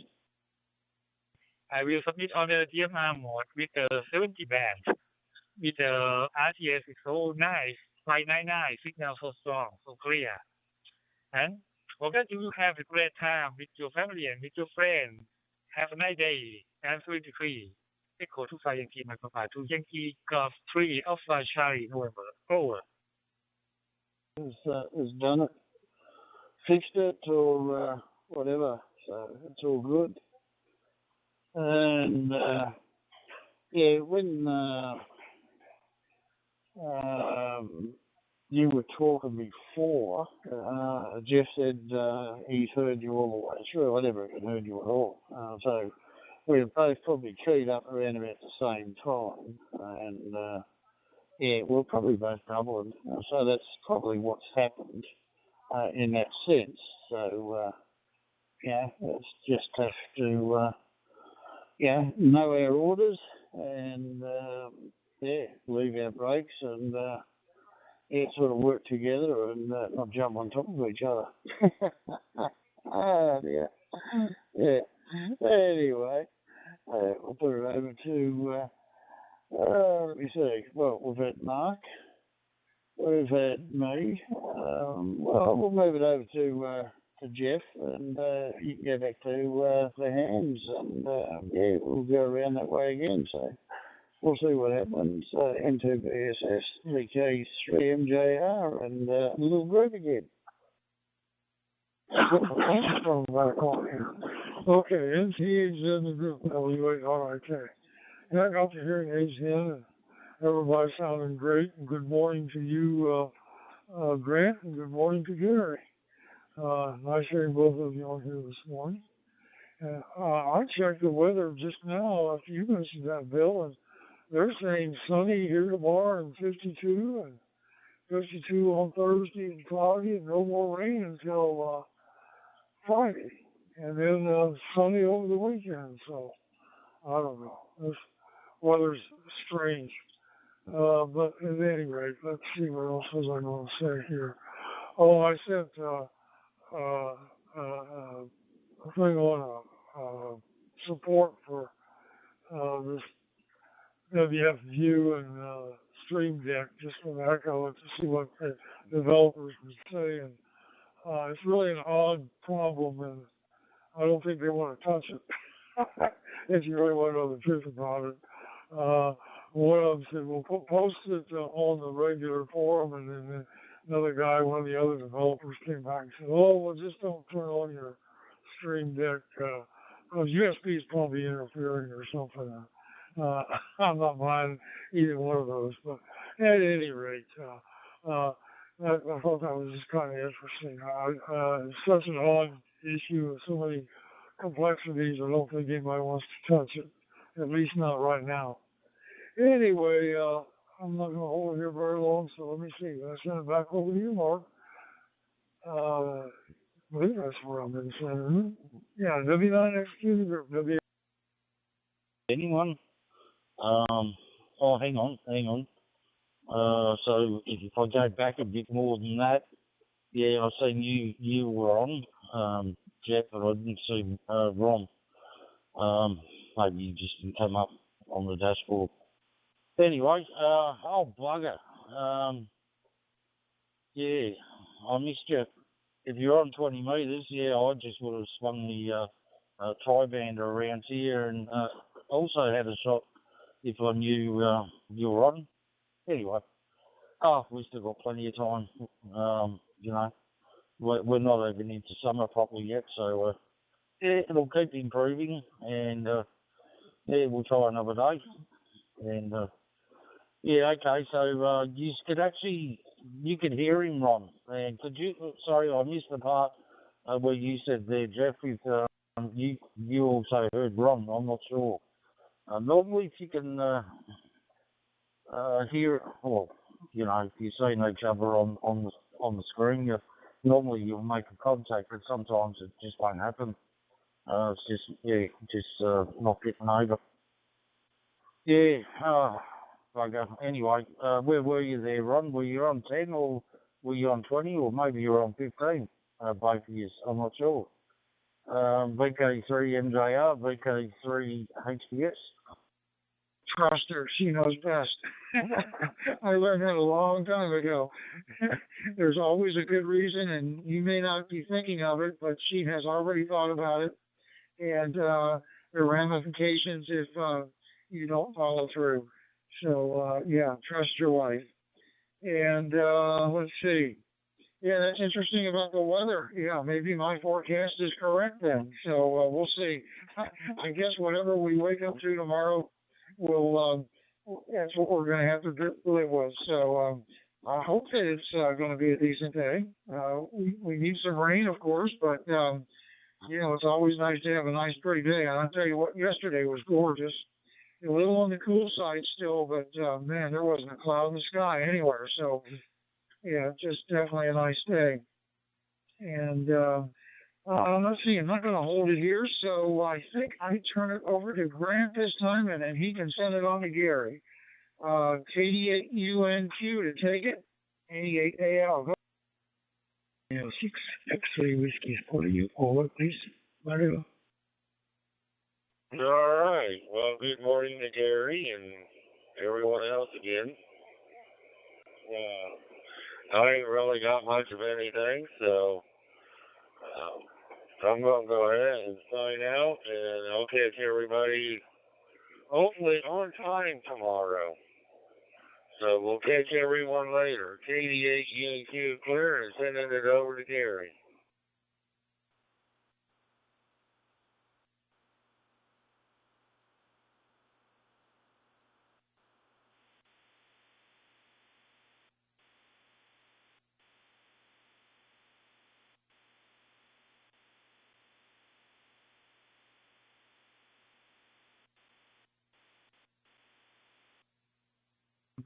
I will submit on the DMR mode with the 70 band. With the RTS is so nice, 599, signal so strong, so clear. And hope that you have a great time with your family and with your friends. Have a nice day. And 3 Echo 25 Yankee Papa 2 Yankee Golf 3 Alpha Charlie November. Over. Has done it. Fixed it or whatever. So it's all good. And yeah, when you were talking before, Jeff said he's heard you all the way through. I never even heard you at all. So we were both probably keyed up around about the same time. And yeah, we're probably both doubling. So that's probably what's happened in that sense. So yeah, let's just have to know our orders and leave our breaks and sort of work together and not jump on top of each other. Oh, dear. Yeah. Anyway, we'll put it over to, let me see, well, we've had Mark, we've had me, well, we'll move it over to Jeff, and you can go back to the hands, and yeah, we'll go around that way again, so we'll see what happens. N2BSS, 3K3MJR, and little group again. Okay, NT's in the group. All right, okay. And I got the hearing aids in, and everybody sounding great. And good morning to you, Grant, and good morning to Gary. Nice hearing both of you on here this morning. I checked the weather just now after you mentioned that, Bill, and they're saying sunny here tomorrow and 52, and 52 on Thursday and cloudy, and no more rain until Friday, and then sunny over the weekend. So I don't know. This weather's strange. But at any rate, let's see what else was I going to say here. Oh, I sent a thing on support for this WF View and Stream Deck, just for the heck of it, to see what the developers would say. And it's really an odd problem, and I don't think they want to touch it. If you really want to know the truth about it. One of them said, we'll post it on the regular forum, and then another guy, one of the other developers, came back and said, oh, well, just don't turn on your Stream Deck. USB is probably interfering or something. I'm not buying either one of those, but at any rate, I thought that was just kind of interesting. It's such an odd issue with so many complexities. I don't think anybody wants to touch it, at least not right now. Anyway, I'm not going to hold it here very long, so let me see. I'll send it back over to you, Mark. I believe that's where I'm going to send it. Yeah, W9XQ group. Anyone? Oh, hang on. So if I go back a bit more than that, yeah, I seen you were on, Jeff, but I didn't see Ron. Maybe you just didn't come up on the dashboard. Anyway, oh bugger. Yeah, I missed you. If you're on 20 metres, yeah, I just would have swung the tri-bander around here, and also had a shot if I knew you were on. Anyway, we've still got plenty of time. You know, we're not even into summer properly yet, so yeah, it'll keep improving, and yeah, we'll try another day. And yeah, okay, so you could hear him, Ron. And could you, sorry, I missed the part where you said there, Jeff, if you also heard Ron, I'm not sure. Normally, if you can hear, well, you know, if you're seeing each other on the screen, normally you'll make a contact, but sometimes it just won't happen. It's just not getting over. Yeah, bugger. Anyway, where were you there, Ron? Were you on 10 or were you on 20 or maybe you were on 15? Both of you, I'm not sure. VK3MJR, VK3HPS. Trust her, she knows best. I learned that a long time ago. There's always a good reason, and you may not be thinking of it, but she has already thought about it, and there are ramifications if you don't follow through. So, yeah, trust your wife. And let's see. Yeah, that's interesting about the weather. Yeah, maybe my forecast is correct then. So we'll see. I guess whatever we wake up to tomorrow, that's what we're going to have to live with. So I hope that it's going to be a decent day. We need some rain, of course, but, you know, it's always nice to have a nice, pretty day. And I'll tell you what, yesterday was gorgeous. A little on the cool side still, but, man, there wasn't a cloud in the sky anywhere. So, yeah, just definitely a nice day. And let's see, I'm not going to hold it here, so I think I turn it over to Grant this time, and then he can send it on to Gary. KD8UNQ to take it, 88AL. Go. 6 X-ray whiskey for you. Over, please. Mario. All right. Well, good morning to Gary and everyone else again. I ain't really got much of anything, so I'm going to go ahead and sign out, and I'll catch everybody hopefully on time tomorrow. So we'll catch everyone later. KD8UQ clear and sending it over to Gary.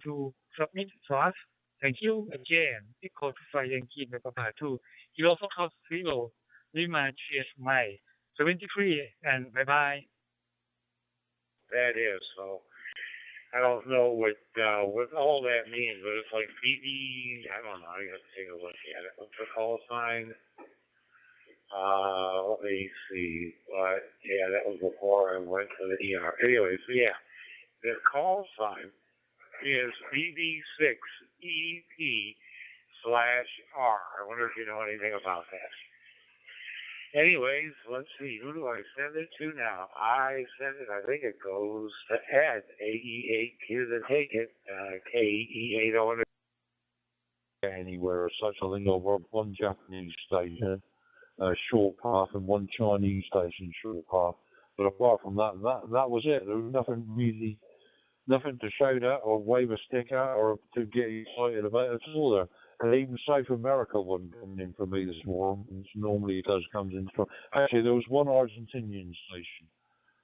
To submit to us. Thank you again. Equal to Fly Yankee Papa 2. Kilo Foxtrot 0. Lima GS Mike 73 and bye bye. That is, so I don't know what all that means, but it's like BB, I don't know, I gotta take a look at it. What's the call sign? Let me see. Yeah, that was before I went to the ER. Anyway, so yeah, the call sign is BB6EP/R. I wonder if you know anything about that. Anyways, let's see. Who do I send it to now? I send it, I think it goes to Ed, AE8Q to take it, KE8 anywhere, such a thing over one Japanese station, short path, and one Chinese station, short path. But apart from that was it. There was nothing to shout at or wave a stick at or to get excited about at all there. And even South America wasn't coming in for me this morning. Normally it comes in from. Actually, there was one Argentinian station,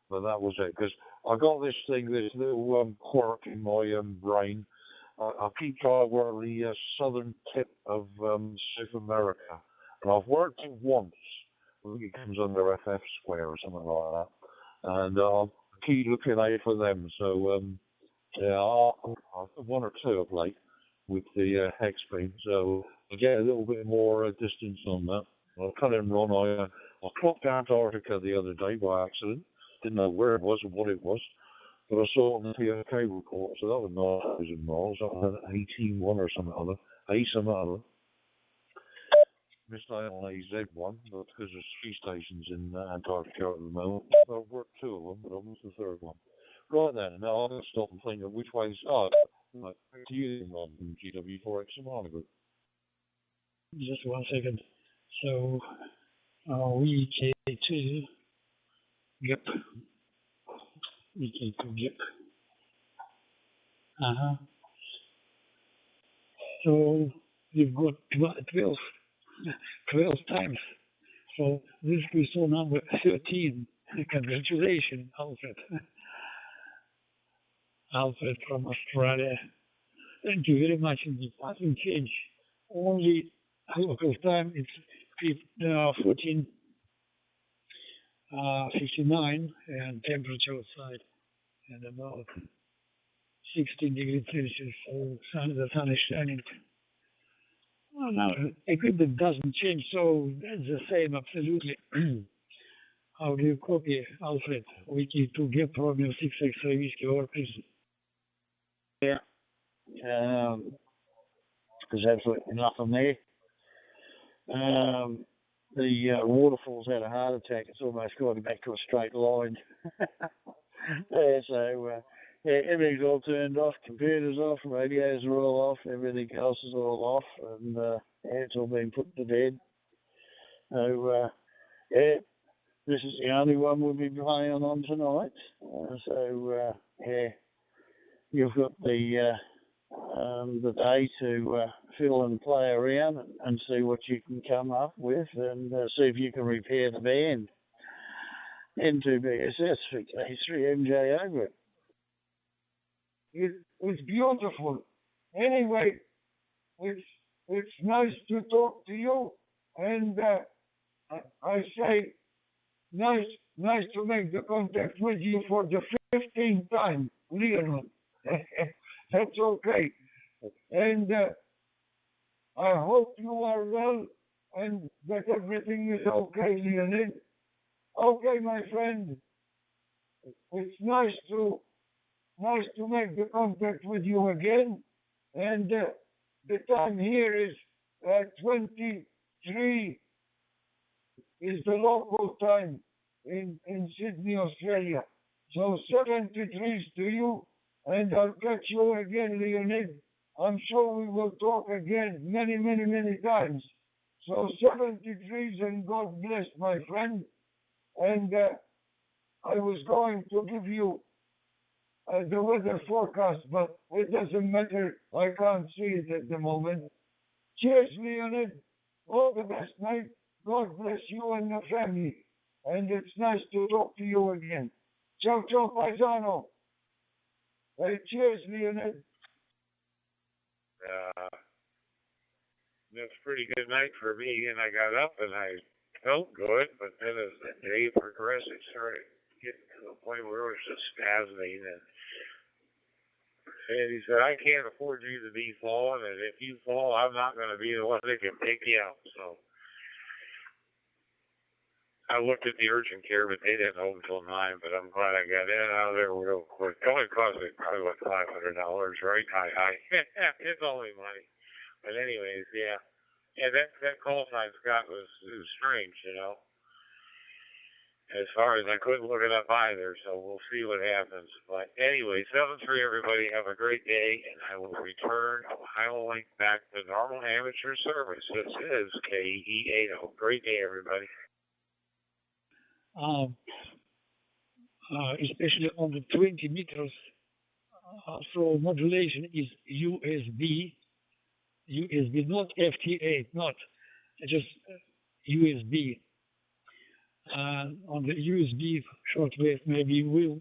but that was it. Because I got this little quirk in my brain. I keep trying to work the southern tip of South America. And I've worked it once. I think it comes under FF square or something like that. And I'll keep looking out for them. So, yeah, I've one or two of late with the hex beam, so I get a little bit more distance on that. I'll cut and run. I clocked Antarctica the other day by accident. Didn't know where it was or what it was, but I saw it on the POK report, so that was 9,000 miles. That was 18-1 or something other. Something other. Missed out on AZ1, but because there's 3 stations in Antarctica at the moment. I've worked 2 of them, but I missed the 3rd one. Right then, now I'm going to stop and think of which way's up. Right, to you, Ron, from GW4X Samana Group. Just 1 second. So, VK2 gap. VK2 gap. So, you've got 12 times. So, this is so number 13. Congratulations, Alfred. Alfred from Australia. Thank you very much indeed. Nothing changed. Only local time it's 14:59 and temperature outside and about 16 degrees Celsius. So the sun is shining. Well, now equipment doesn't change, so that's the same absolutely. How do you copy, Alfred? Wiki to get Romeo 6 X-ray whiskey over, please. Yeah. There's absolutely nothing there. The waterfall's had a heart attack. It's almost got back to a straight line. Everything's all turned off. Computers off. Radios are all off. Everything else is all off. And it's all been put to bed. So, this is the only one we'll be playing on tonight. You've got the day to fill and play around and see what you can come up with and see if you can repair the band. N2BSS for K3MJ over it. It's beautiful. Anyway, it's nice to talk to you, and I say nice to make the contact with you for the 15th time, Leon. That's okay. And I hope you are well and that everything is okay, Leonid. Okay, my friend. It's nice to make the contact with you again. And the time here is 23 is the local time in Sydney, Australia. So 73 to you, and I'll catch you again, Leonid. I'm sure we will talk again many, many, many times. So 73 and God bless, my friend. And I was going to give you the weather forecast, but it doesn't matter. I can't see it at the moment. Cheers, Leonid. All the best, mate. God bless you and the family. And it's nice to talk to you again. Ciao, ciao, paisano. Hey, cheers, Leonid. It was a pretty good night for me, and I got up and I felt good, but then as the day progressed, it started getting to the point where it was just spasming. And he said, I can't afford you to be falling, and if you fall, I'm not going to be the one that can pick you up. So I looked at the urgent care, but they didn't open until 9, but I'm glad I got in and out of there real quick. It only cost me probably about $500, right? It's only money. But anyways, yeah. Yeah, that call sign, Scott, was strange, you know. As far as I couldn't look it up either, so we'll see what happens. But anyway, 7-3, everybody. Have a great day, and I will return Ohio Link back to normal amateur service. This is KE80. Great day, everybody. Especially on the 20 meters, so modulation is USB, not FT8, not just USB. On the USB shortwave, maybe we'll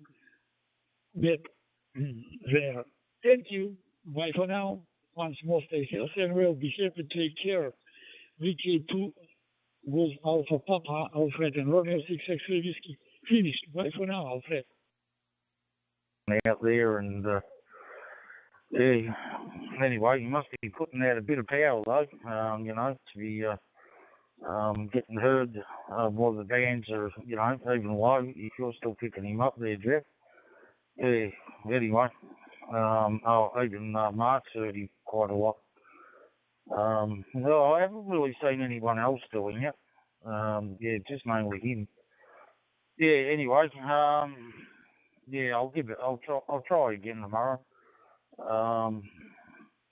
get there. Thank you. Bye for now. Once more, stay healthy and well. Be happy. Take care. VK2 was Alpha Papa, Alfred, and Romeo 6 X-ray whiskey. Finished. Bye for now, Alfred. Out there, and yeah. Anyway, you must be putting out a bit of power, though. You know, to be getting heard while the bands are, you know, even low. If you're still picking him up there, Jeff. Yeah. Anyway, even Mark's heard him quite a lot. No, I haven't really seen anyone else doing it. Yeah, just mainly him. Yeah. Anyway, yeah, I'll try again tomorrow.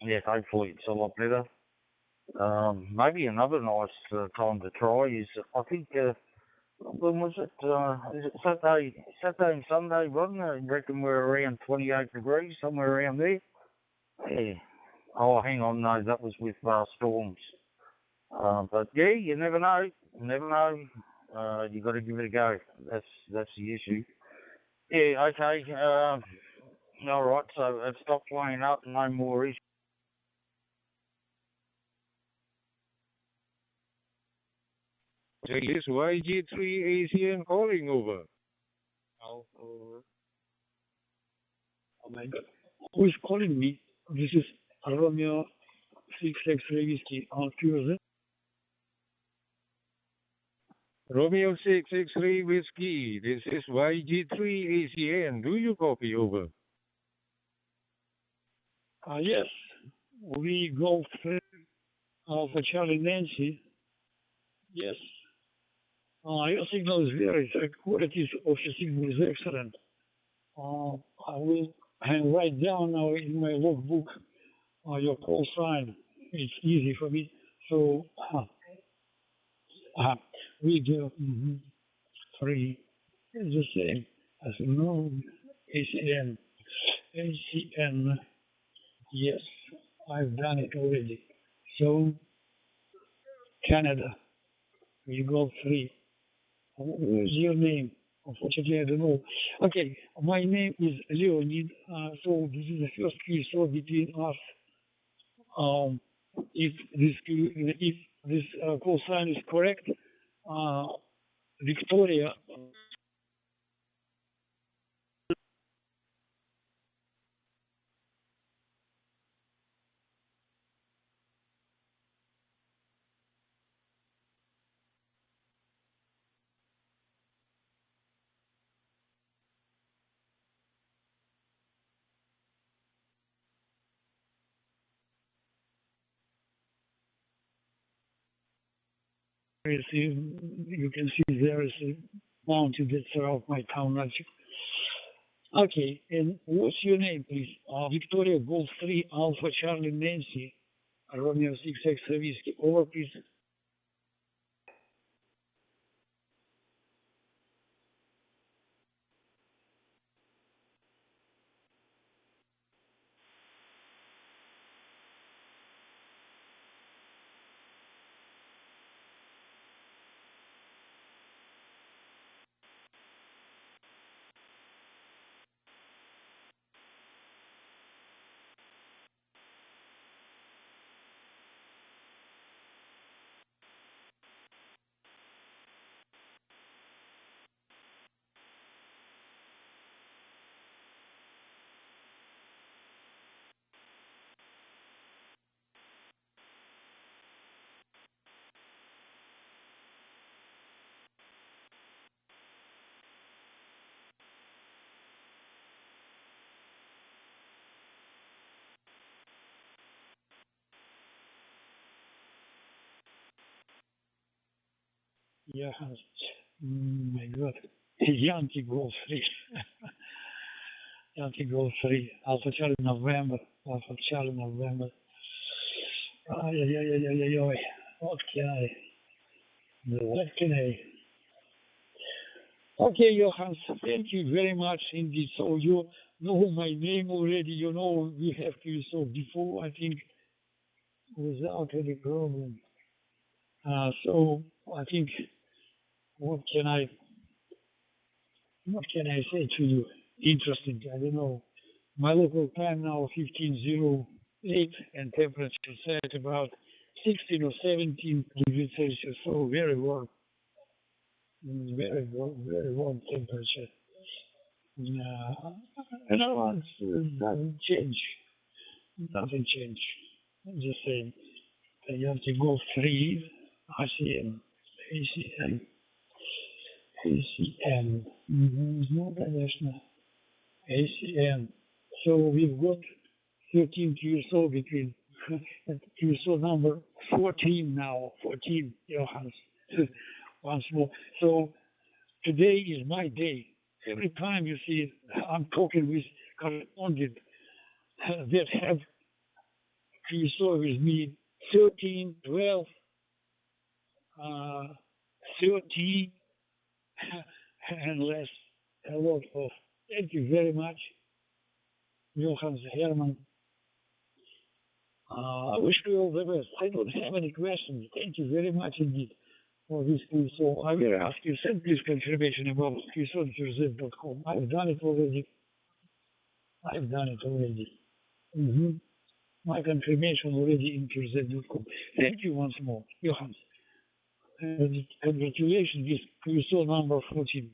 Yeah, hopefully it's a lot better. Maybe another nice time to try is, I think, when was it? Is it Saturday and Sunday, wasn't it? I reckon we're around 28 degrees, somewhere around there. Yeah. Oh, hang on, no, that was with storms. But yeah, you never know. You got to give it a go. That's the issue. Yeah, okay. All right, so it stopped playing up, no more issues. This is YG3 ACN calling over. Oh my God. Who is calling me? This is Romeo 6 X-ray whiskey on Tuesday. Romeo 6 X-ray whiskey. This is YG3 ACN. Do you copy over? Yes. We go through for Charlie Nancy. Yes. Your signal is very, the quality of your signal is excellent. I will write down now in my logbook your call sign. It's easy for me. So, we do 3 is the same as no ACN. Yes, I've done it already. So, Canada, we go 3. What's your name? Unfortunately, I don't know. Okay, my name is Leonid. So this is the first key so between us. If this call sign is correct, Victoria. you can see there is a mountain that surrounds my town. Okay, and what's your name, please? Victoria Golf 3 Alpha Charlie Nancy Romeo 6X Whiskey. Over, please. Yeah, my God. Yankee Golf 3. Yankee Golf 3. Alpha Charlie November. Alpha Charlie November. What can I? Okay, Johannes, thank you very much indeed. So you know my name already. You know we have to so before, I think, without any problem. So I think, what can I say to you? Interesting. I don't know. My local time now 15:08 and temperature set about 16 or 17 degrees Celsius. So very warm. Very warm temperature. And otherwise, doesn't change. Nothing change. The same. You have to go 3 ACM. ACM. International. ACM. So we've got 13 QSO between QSO number 14 now. 14, Johannes. Once more. So today is my day. Every time you see I'm talking with correspondent that have QSO with me 13, 12, 13, and less. A lot of. Thank you very much, Johannes Herman. I wish you all the best. I don't have any questions. Thank you very much indeed for this QSO. I will ask you, send please confirmation about QSO@QZ.com. I've done it already. My confirmation already in QZ.com. Thank you once more, Johannes. Congratulations, this QSO number 14.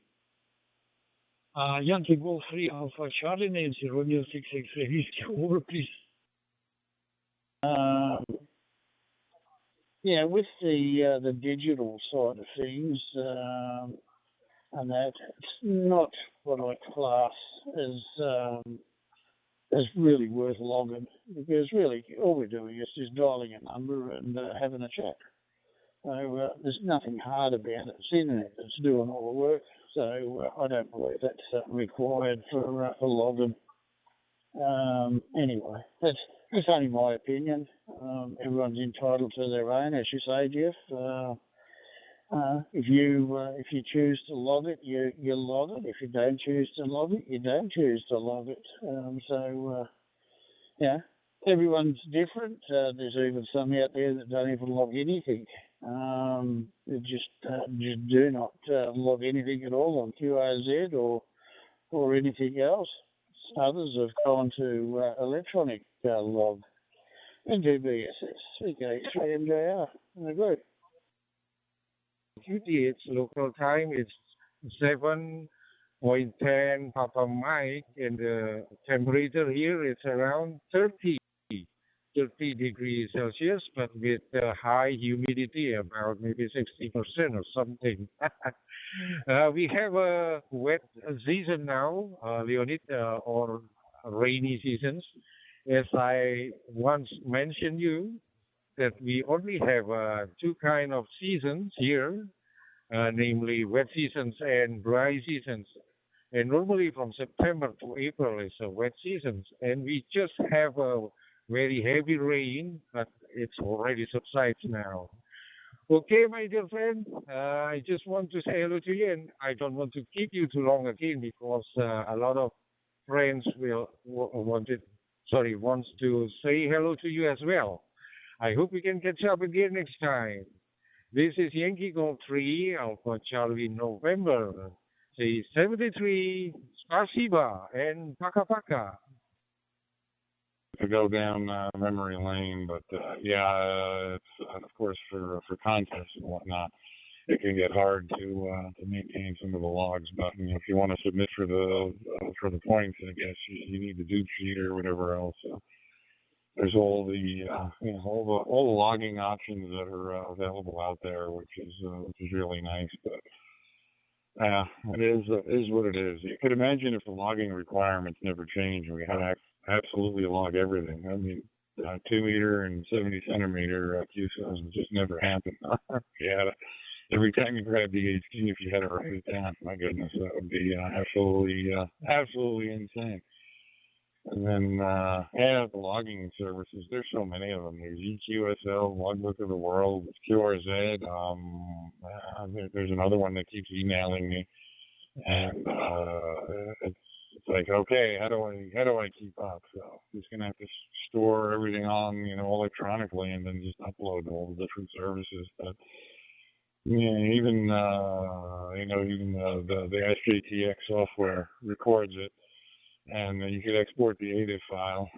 Yankee Golf 3 Alpha Charlie Nancy Romeo 6X Whiskey. Over, please. Yeah, with the digital side of things, and that it's not what I class as really worth logging, because really all we're doing is just dialing a number and having a chat. So there's nothing hard about it. It's internet that's doing all the work. So I don't believe that's required for logging. Anyway, that's only my opinion. Everyone's entitled to their own, as you say, Jeff. If you choose to log it, you log it. If you don't choose to log it, you don't choose to log it. Yeah, everyone's different. There's even some out there that don't even log anything. They just do not log anything at all on QRZ or anything else. Others have gone to electronic log and do BSS, VK3 MJR in the group. QT, it's local time. It's 7.10 Papa Mike, and the temperature here is around 30 degrees Celsius, but with high humidity, about maybe 60% or something. We have a wet season now, Leonid, or rainy seasons. As I once mentioned you, that we only have two kind of seasons here, namely wet seasons and dry seasons. And normally from September to April is a wet season, and we just have a very heavy rain, but it's already subsides now. Okay, my dear friend, I just want to say hello to you, and I don't want to keep you too long again because a lot of friends will wants to say hello to you as well. I hope we can catch up again next time. This is Yankee Gold 3 Alpha Charlie November. Say 73, Spasiba, and Paka Paka. To go down memory lane, but it's of course for contests and whatnot, it can get hard to maintain some of the logs. But you know, if you want to submit for the points, I guess you need the dupe sheet or whatever else. So there's all the all the logging options that are available out there, which is really nice. But it is what it is. You could imagine if the logging requirements never change and we had to absolutely log everything. I mean, 2 meter and 70 centimeter QSOs would just never happen. Yeah, every time you grab the HG, if you had to write it down, my goodness, that would be absolutely insane. And then, the logging services, there's so many of them. There's EQSL, Logbook of the World, QRZ. There's another one that keeps emailing me. And, it's like, okay, how do I keep up? So I'm just going to have to store everything on, electronically and then just upload all the different services. But, yeah, even the SJTX software records it. And you could export the ADIF file,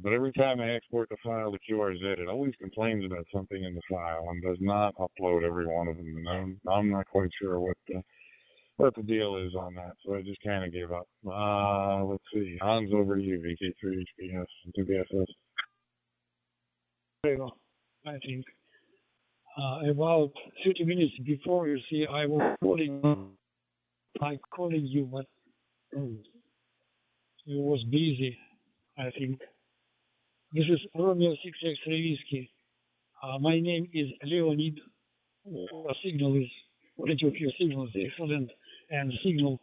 but every time I export the file to QRZ, it always complains about something in the file and does not upload every one of them. And I'm not quite sure what the deal is on that, so I just kind of gave up. Let's see. Hans, over to you, VK3 HPS and 2BSS. Very well, I think. About 30 minutes before, you see, I was calling you, but you was busy, I think. This is Romeo 6X-ray Whiskey. My name is Leonid. Signal is, quality of your signal is excellent, and signal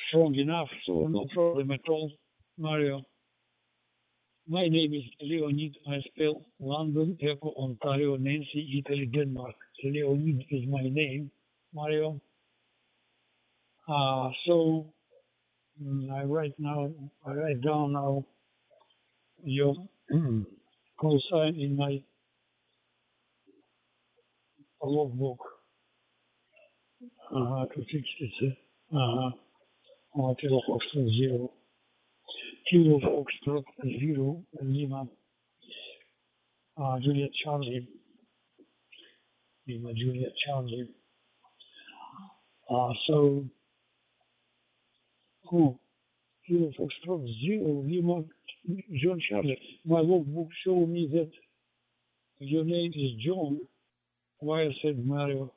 strong enough, so no problem at all, Mario. My name is Leonid. I spell London, Echo, Ontario, Nancy, Italy, Denmark. Leonid is my name, Mario. I write down now your call sign in my logbook. To fix it. Kilo Foxtrot 0. Kilo Foxtrot 0, Lima, Juliet Charlie. Lima, Juliet Charlie. Kilo Foxtrot 0, Lima, John Charlie. My logbook showed me that your name is John. Why I said Mario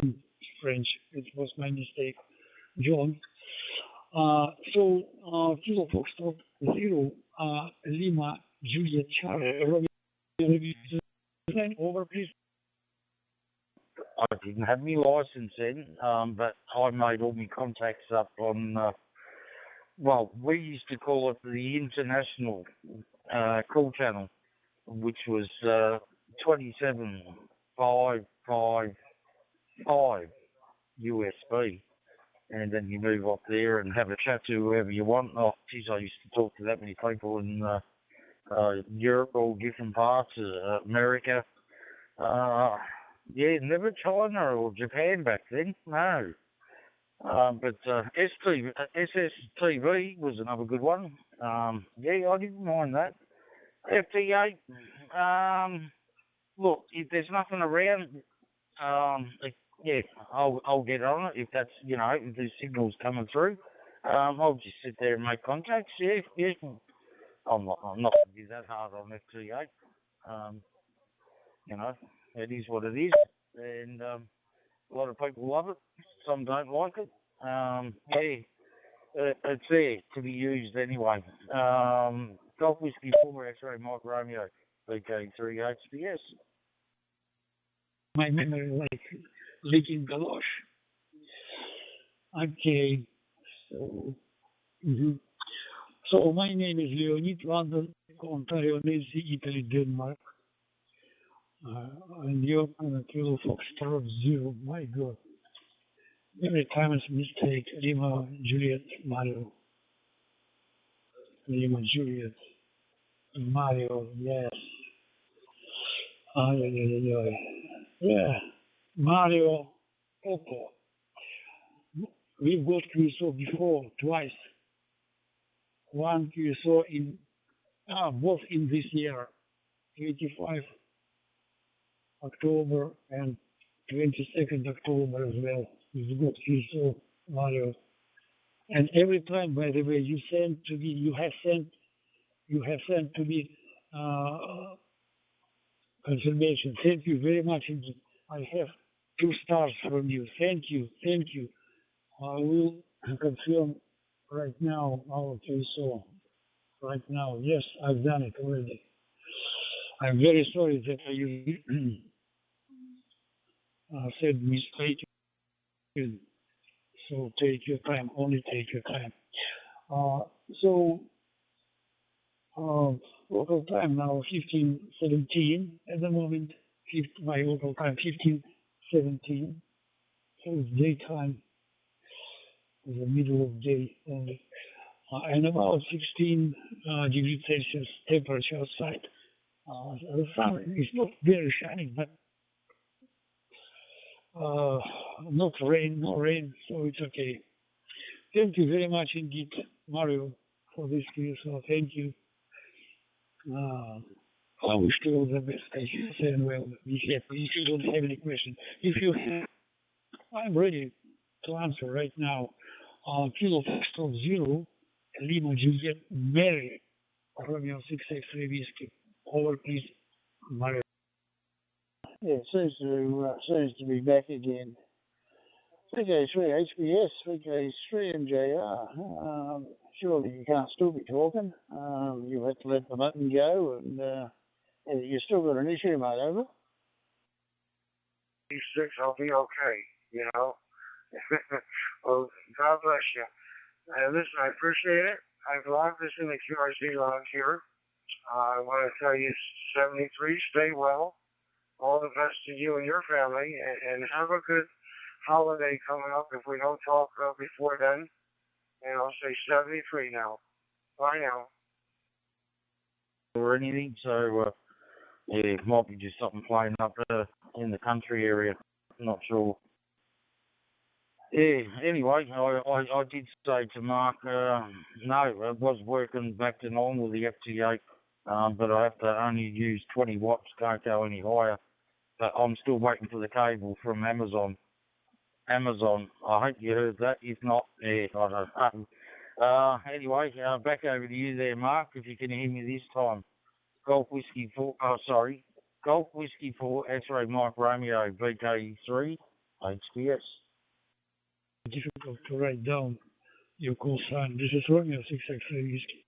in French. It was my mistake. John. Kilo Foxtrot 0, Lima, Juliet Charlie. Over, please. I didn't have my license in, but I made all my contacts up on, we used to call it the International Call Channel, which was 27555 USB. And then you move up there and have a chat to whoever you want. Oh, geez, I used to talk to that many people in Europe, all different parts of America. Never China or Japan back then, no. But SSTV was another good one. I didn't mind that. FT8, look, if there's nothing around, I'll get on it if that's, if the signal's coming through. I'll just sit there and make contacts, yeah. I'm not going to be that hard on FT8. It is what it is, and a lot of people love it. Some don't like it. It's there to be used anyway. Golf Whiskey 4 X-Ray Mike Romeo. VK3 HPS. My memory like leaking galosh. Okay, so so my name is Leonid, London, Ontario, Nancy, Italy, Denmark. And you're on a kilo Foxtrot 0. My God, every time it's a mistake. Lima, Juliet, Mario. Lima, Juliet, Mario. Yes. Yeah, Mario, Oppo. We've got QSO before, twice. One QSO in, both in this year, 25 October and 22nd October as well. We've got QSO, Mario. And every time, by the way, you have sent to me confirmation. Thank you very much indeed. I have 2 stars from you. Thank you. I will confirm right now our QSO. Right now, yes, I've done it already. I'm very sorry that you said mistake. So take your time. Only take your time. Local time now 15:17 at the moment. My local time 15:17. So it's daytime. It's the middle of day only. And about 16 degrees Celsius temperature outside. The sun is not very shining, but no rain, so it's okay. Thank you very much indeed, Mario, for this video. So thank you. I wish you all the best. I should say well. If you don't have any questions, if you have, I'm ready to answer right now. Kilo Foxtrot 0, Lima Juliet Mary, Romeo 6X-ray Whiskey. Over, please, Mario. Yeah, seems to be back again. VK3 HPS, VK3 MJR. Surely you can't still be talking. You have to let the button go, and you still got an issue, mate, over? 6, I'll be okay, you know. Well, God bless you. Listen, I appreciate it. I've logged this in the QRC lounge here. I want to tell you, 73, stay well. All the best to you and your family, and have a good holiday coming up if we don't talk before then. And I'll say 73 now. Bye now. Or anything, so yeah, it might be just something playing up in the country area. I'm not sure. Yeah, anyway, I did say to Mark, no, it was working back to normal with the FT8, but I have to only use 20 watts, can't go any higher. But I'm still waiting for the cable from Amazon. I hope you heard that. If not, yeah, I don't know. Anyway, back over to you there, Mark, if you can hear me this time. Golf Whiskey 4, Golf Whiskey 4, X-Ray Mike Romeo, VK3, HPS. Difficult to write down your call sign. This is Romeo 6X-ray Whiskey.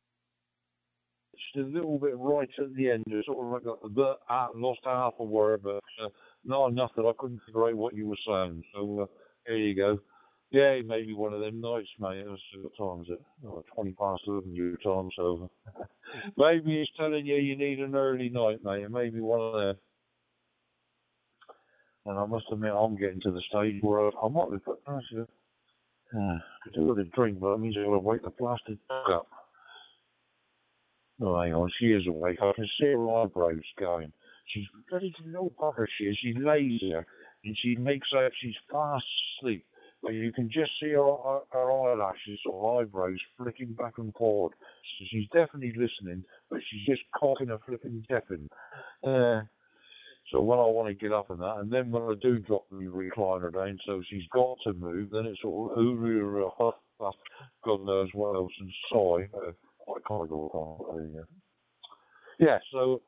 It's a little bit right at the end. It's sort of like lost half a word, but not enough that I couldn't figure out what you were saying. So there you go. Yeah, maybe one of them nights, mate. What time is it? 20 past 11 your time, so maybe he's telling you need an early night, mate. Maybe one of them. And I must admit, I'm getting to the stage where I might be putting could do with a drink, but that means I've got to wake the plastic up. Oh, hang on, she is awake. I can see her eyebrows going. She's bloody no bother she is. She lays there and she makes out she's fast asleep. But you can just see her eyelashes or eyebrows flicking back and forth. So she's definitely listening, but she's just coughing a flipping deafening. So when I want to get up and that, and then when I do drop the recliner down, so she's got to move, then it's sort of God knows what else, and sigh. I can't go on. Yeah, so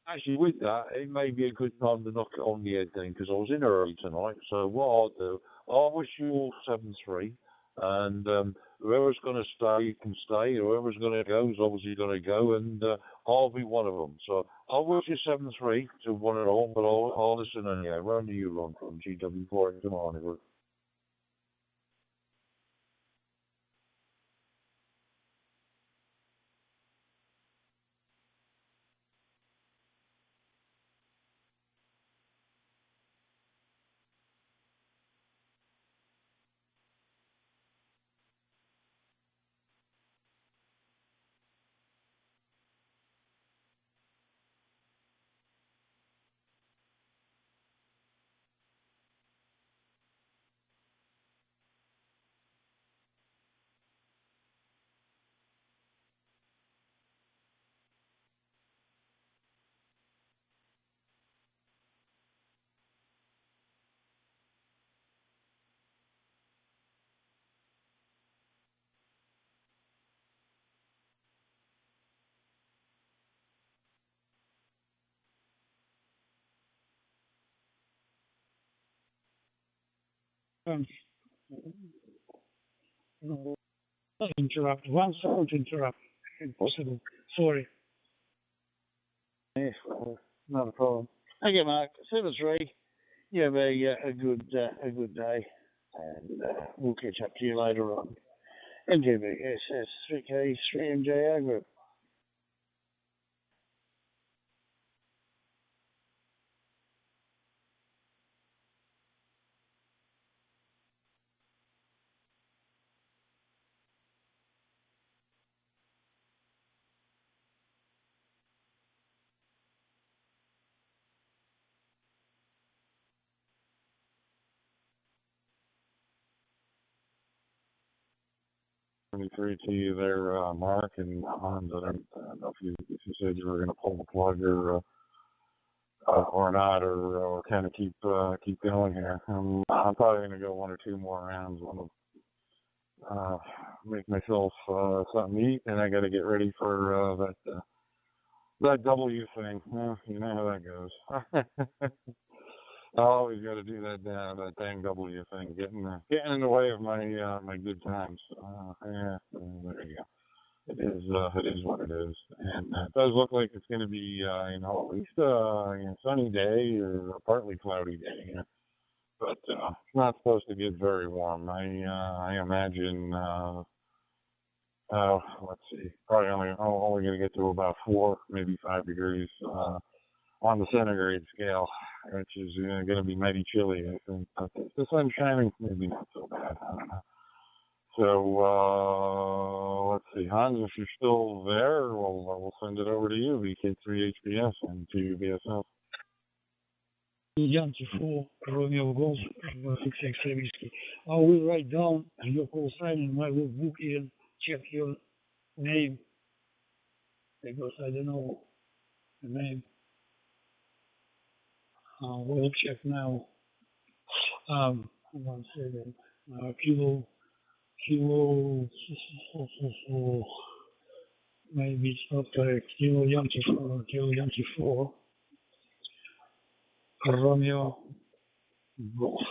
actually with that, it may be a good time to knock it on the head then, because I was in early tonight. So what I'll do, I'll wish you all 7-3, and whoever's going to stay can stay. Whoever's going to go is obviously going to go, and I'll be one of them. So I'll wish you 7-3 to one at home, but I'll listen anyway. Round to you, Ron, from GW4 into Monaghan. Interrupt. One second to interrupt. Impossible. Sorry. Yeah, not a problem. Okay, Mark. 7-3. You have a good day, and we'll catch up to you later on. MGBSS 3K 3MJR Group. Three to you there, Mark, and Hans. I don't know if you said you were going to pull the plug or not, or kind of keep going here. I'm probably going to go one or two more rounds. Make myself something to eat, and I got to get ready for that W thing. Well, you know how that goes. I always got to do that dang W thing, getting in the way of my good times. Yeah, there you go. It is what it is, and it does look like it's going to be at least a sunny day or a partly cloudy day. But it's not supposed to get very warm. I imagine. Let's see, probably only going to get to about 4, maybe 5 degrees on the centigrade scale, which is going to be mighty chilly, I think. But if the sun's shining, maybe not so bad. I don't know. So let's see, Hans, if you're still there, we'll send it over to you, VK3HBS and to BSF. Yankee 4, Romeo Golf, 6 X-ray whiskey. I will write down your call sign in my book and check your name, because I don't know the name. We'll check now. 1 second. Kilo, maybe it's not correct. Kilo Yankee 4, Romeo Golf.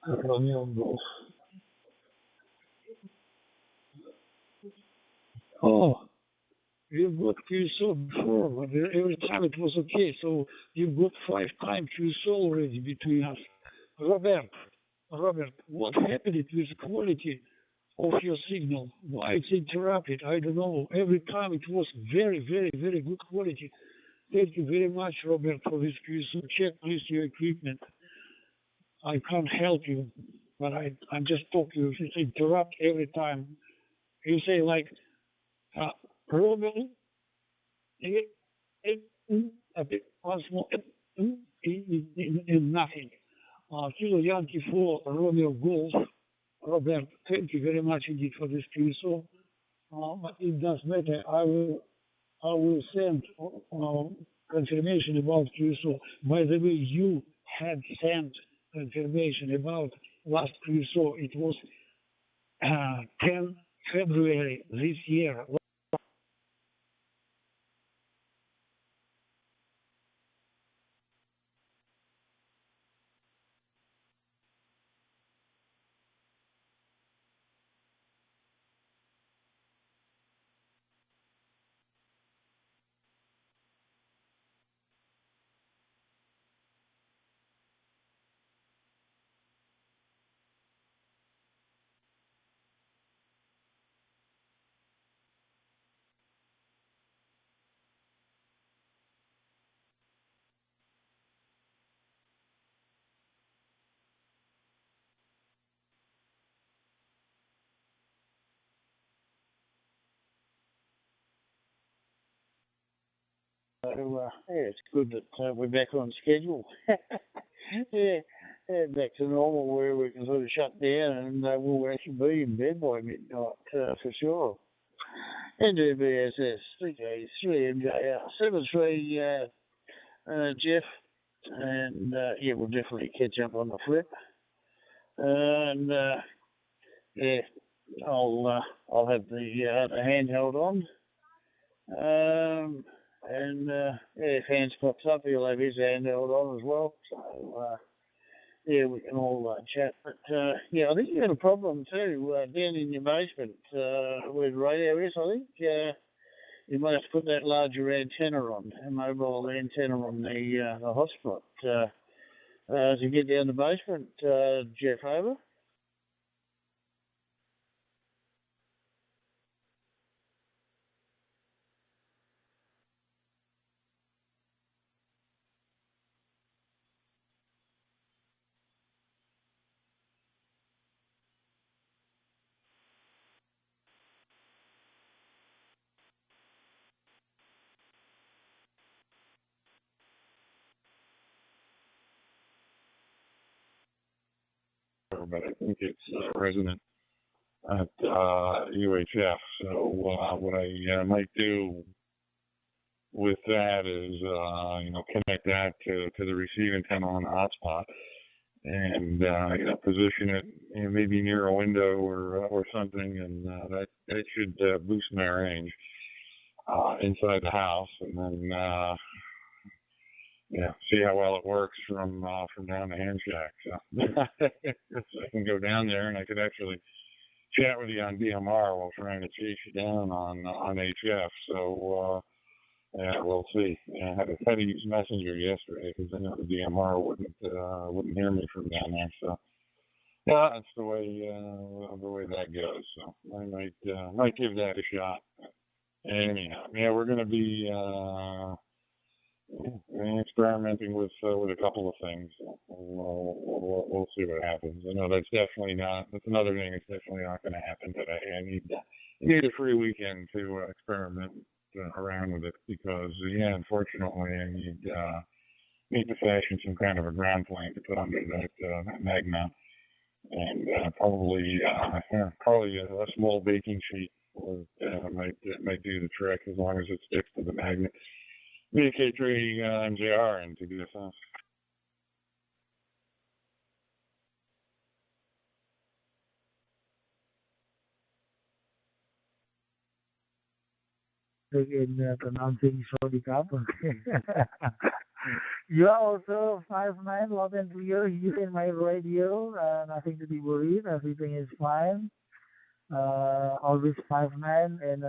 Romeo Golf. Oh, you've got QSO before, but every time it was okay. So you've got 5 times QSO already between us. Robert, what happened with the quality of your signal? Why it's interrupted? I don't know. Every time it was very, very, very good quality. Thank you very much, Robert, for this QSO. Check please your equipment. I can't help you, but I'm just talking. If you interrupt every time, you say like, Robert, a bit once more, nothing. Kilo Yankee 4, Romeo Golf. Robert, thank you very much indeed for this QSO. But it does matter. I will send confirmation about QSO. By the way, you had sent confirmation about last QSO. It was 10 February this year. So yeah, it's good that we're back on schedule. Yeah, back to normal where we can sort of shut down and we'll actually be in bed by midnight for sure. NDBSS 3K3MJR 73 Jeff, and yeah, we'll definitely catch up on the flip. And yeah, I'll have the handheld on. And yeah, if Hans pops up, he'll have his handheld on as well. So yeah, we can all chat. But yeah, I think you had a problem too down in your basement where the radio is. I think you might have to put that larger antenna on, a mobile antenna on the hotspot to get down the basement. Jeff, over. But I think it's resident at UHF. So what I might do with that is, connect that to the receiving antenna on the hotspot and position it maybe near a window or something, and that should boost my range inside the house, and then see how well it works from down the hand shack. So I can go down there and I could actually chat with you on DMR while trying to chase you down on HF. So yeah, we'll see. I had to use Messenger yesterday because I know the DMR wouldn't hear me from down there. So yeah, that's the way that goes. So I might give that a shot. Anyhow, yeah, we're going to be experimenting with a couple of things. We'll see what happens. I know that's another thing that's definitely not going to happen today. I need a free weekend to experiment around with it because, yeah, unfortunately, I need to fashion some kind of a ground plane to put under that magnet, and probably a small baking sheet might do the trick as long as it sticks to the magnet. VK3 MJR and TBSS. In pronouncing Saudi Cup. You are also 5'9", loud and clear here in my radio. Nothing to be worried. Everything is fine. Always 5'9" and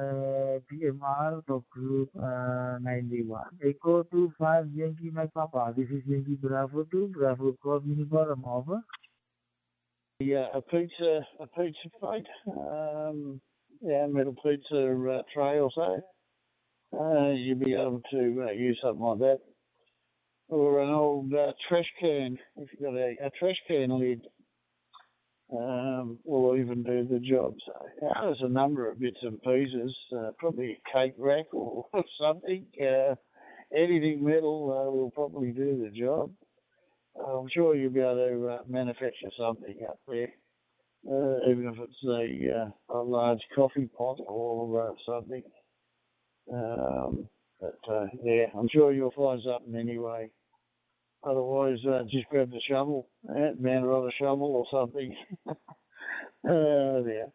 PMR top group 91. Echo 25 Yankee Mike Papa. This is Yankee Bravo 2, Bravo Corp Uniform, over. Yeah, a pizza plate. Yeah, metal pizza tray or so. You'll be able to use something like that. Or an old trash can. If you've got a trash can lid, will even do the job. So there's a number of bits and pieces, probably a cake rack or something. Anything metal will probably do the job. I'm sure you'll be able to manufacture something up there, even if it's a large coffee pot or something. But yeah, I'm sure you'll find something anyway. Otherwise, just grab the shovel, mount it on a shovel or something. Yeah.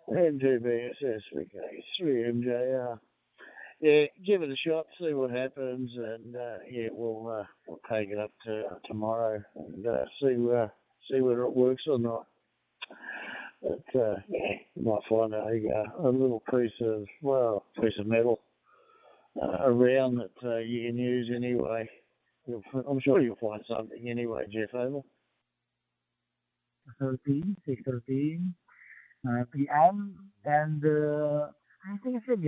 NGBSS, okay, 3MJR. Yeah, give it a shot, see what happens, and yeah, we'll take it up to tomorrow and see whether it works or not. But yeah, you might find a little piece of metal around that you can use anyway. I'm sure you'll find something anyway, Jeff, over. 6:13 p.m. and I think it's in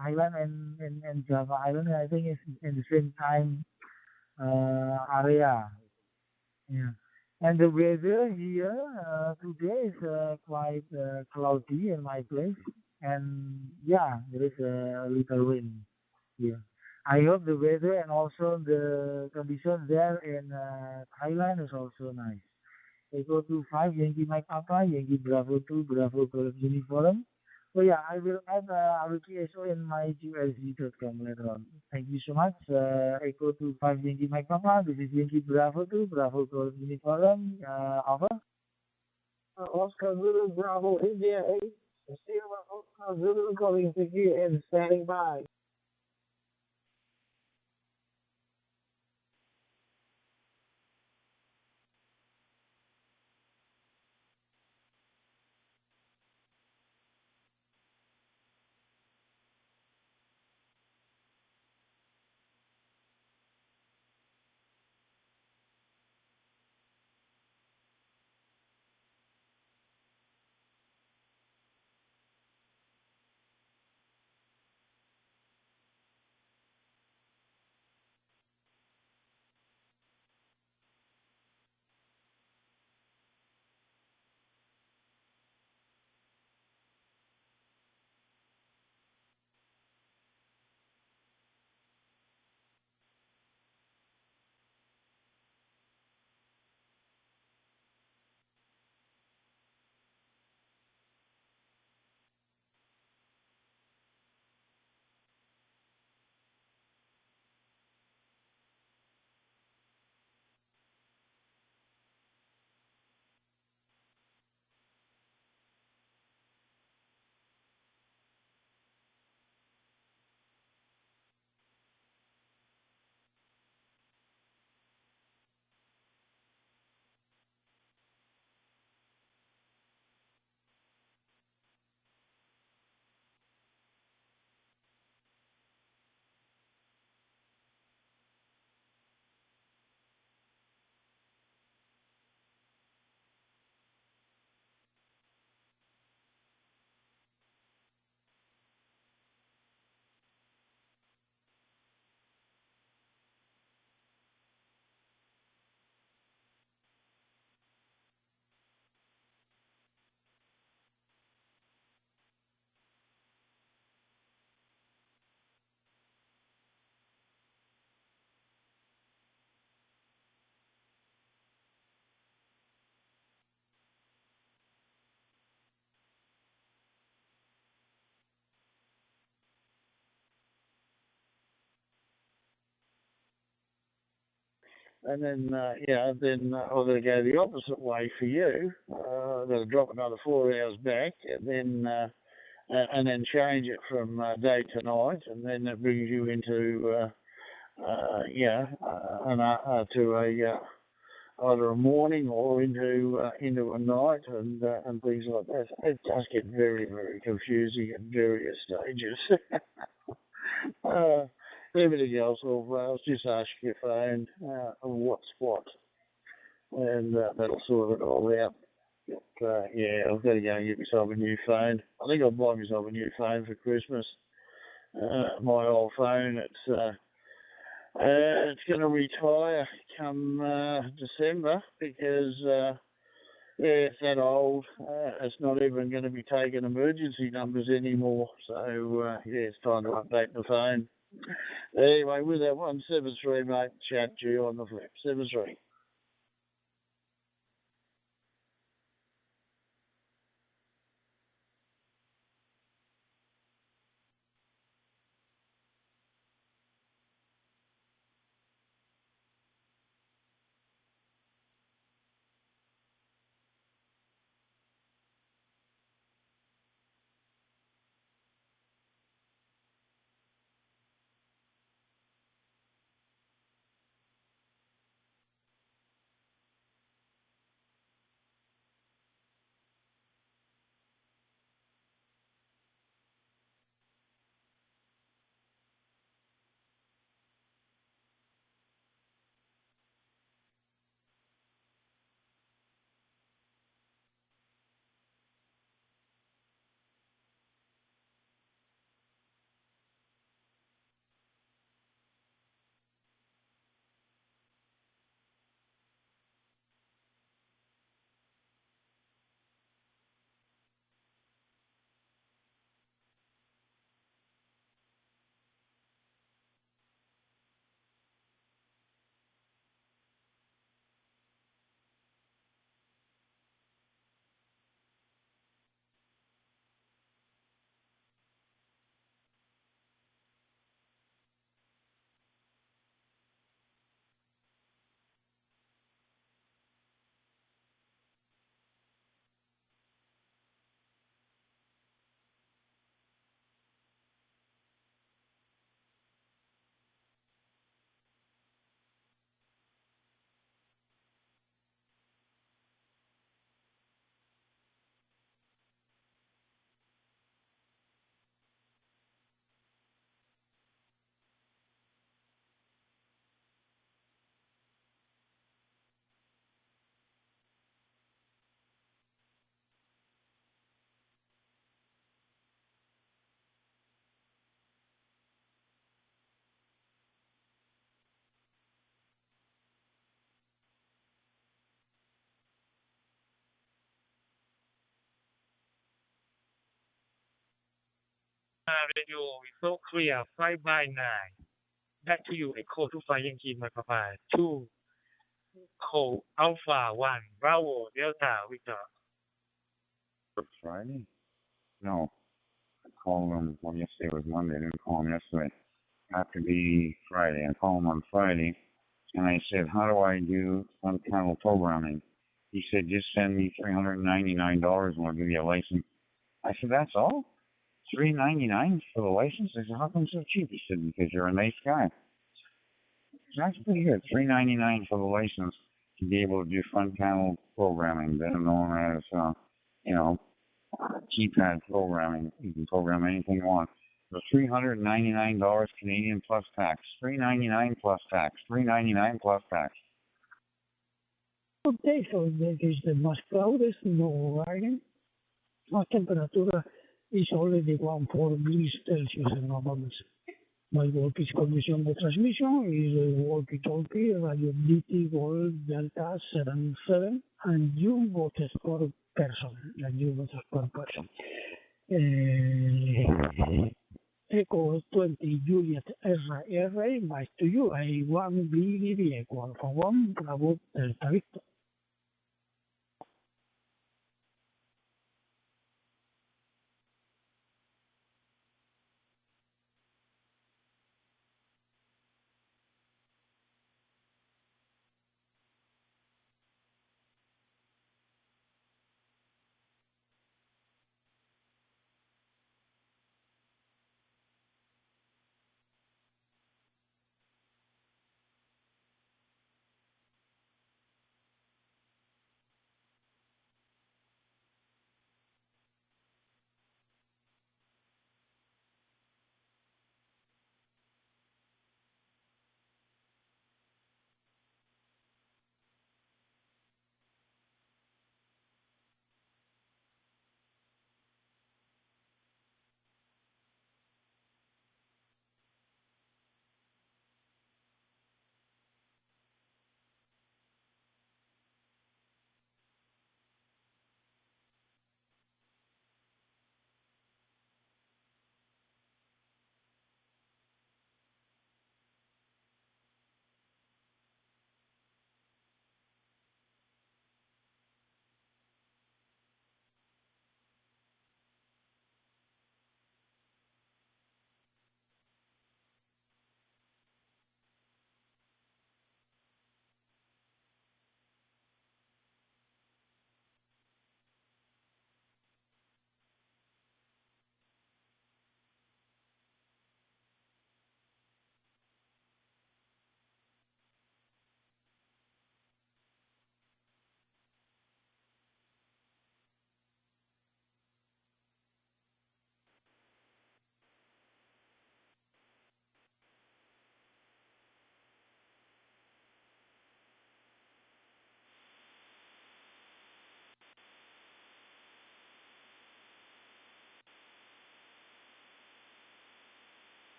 Thailand and Java Island. I think it's in the same time area. Yeah, and the weather here today is quite cloudy in my place, and yeah, there is a little wind here. I hope the weather and also the conditions there in Thailand is also nice. Echo 25 Yankee Mike Papa, Yankee Bravo 2, Bravo Golf Uniform. So yeah, I will add RTSO in my QSG.com later on. Thank you so much. Echo 25 Yankee Mike Papa, this is Yankee Bravo 2, Bravo Golf Uniform. Over. Oscar Zulu Bravo India 8, Sierra Oscar Zulu calling to you and standing by. And then, I'm going to go the opposite way for you. I'm going to drop another 4 hours back, and then change it from day to night, and then it brings you into, to either a morning or into a night, and things like that. It does get very, very confusing at various stages. Everything else, I'll just ask your phone what's what, and that'll sort it all out. But, I've got to go and get myself a new phone. I think I'll buy myself a new phone for Christmas. My old phone, it's going to retire come December because it's that old. It's not even going to be taking emergency numbers anymore. So it's time to update the phone. Anyway, with that 173, mate, chat to you on the flip. 73. Radio is so clear, 5 by 9. Back to you, Echo 25 Yankee, my papa. 2, Co Alpha 1, Bravo, Delta, Victor. Friday? No. I called them, well, yesterday was Monday. I didn't call them yesterday. Have to be Friday. I called him on Friday, and I said, how do I do front panel programming? He said, just send me $399 and I'll give you a license. I said, that's all? $399 for the license? I said, how come so cheap? He said, because you're a nice guy. That's pretty good. $399 for the license to be able to do front panel programming, better known as, keypad programming. You can program anything you want. So $399 Canadian plus tax. $399 plus tax. $399 plus tax. Okay, so that is the most cloudest, no rain. La temperatura is already 14 degrees Celsius in moments. My walkie condition of transmission is walkie-talkie, radio DT Gold Delta 77, and you voted per person. Echo 20 Juliet RR, back to you, A1 BDB equal for 1, Bravo Delta Victor.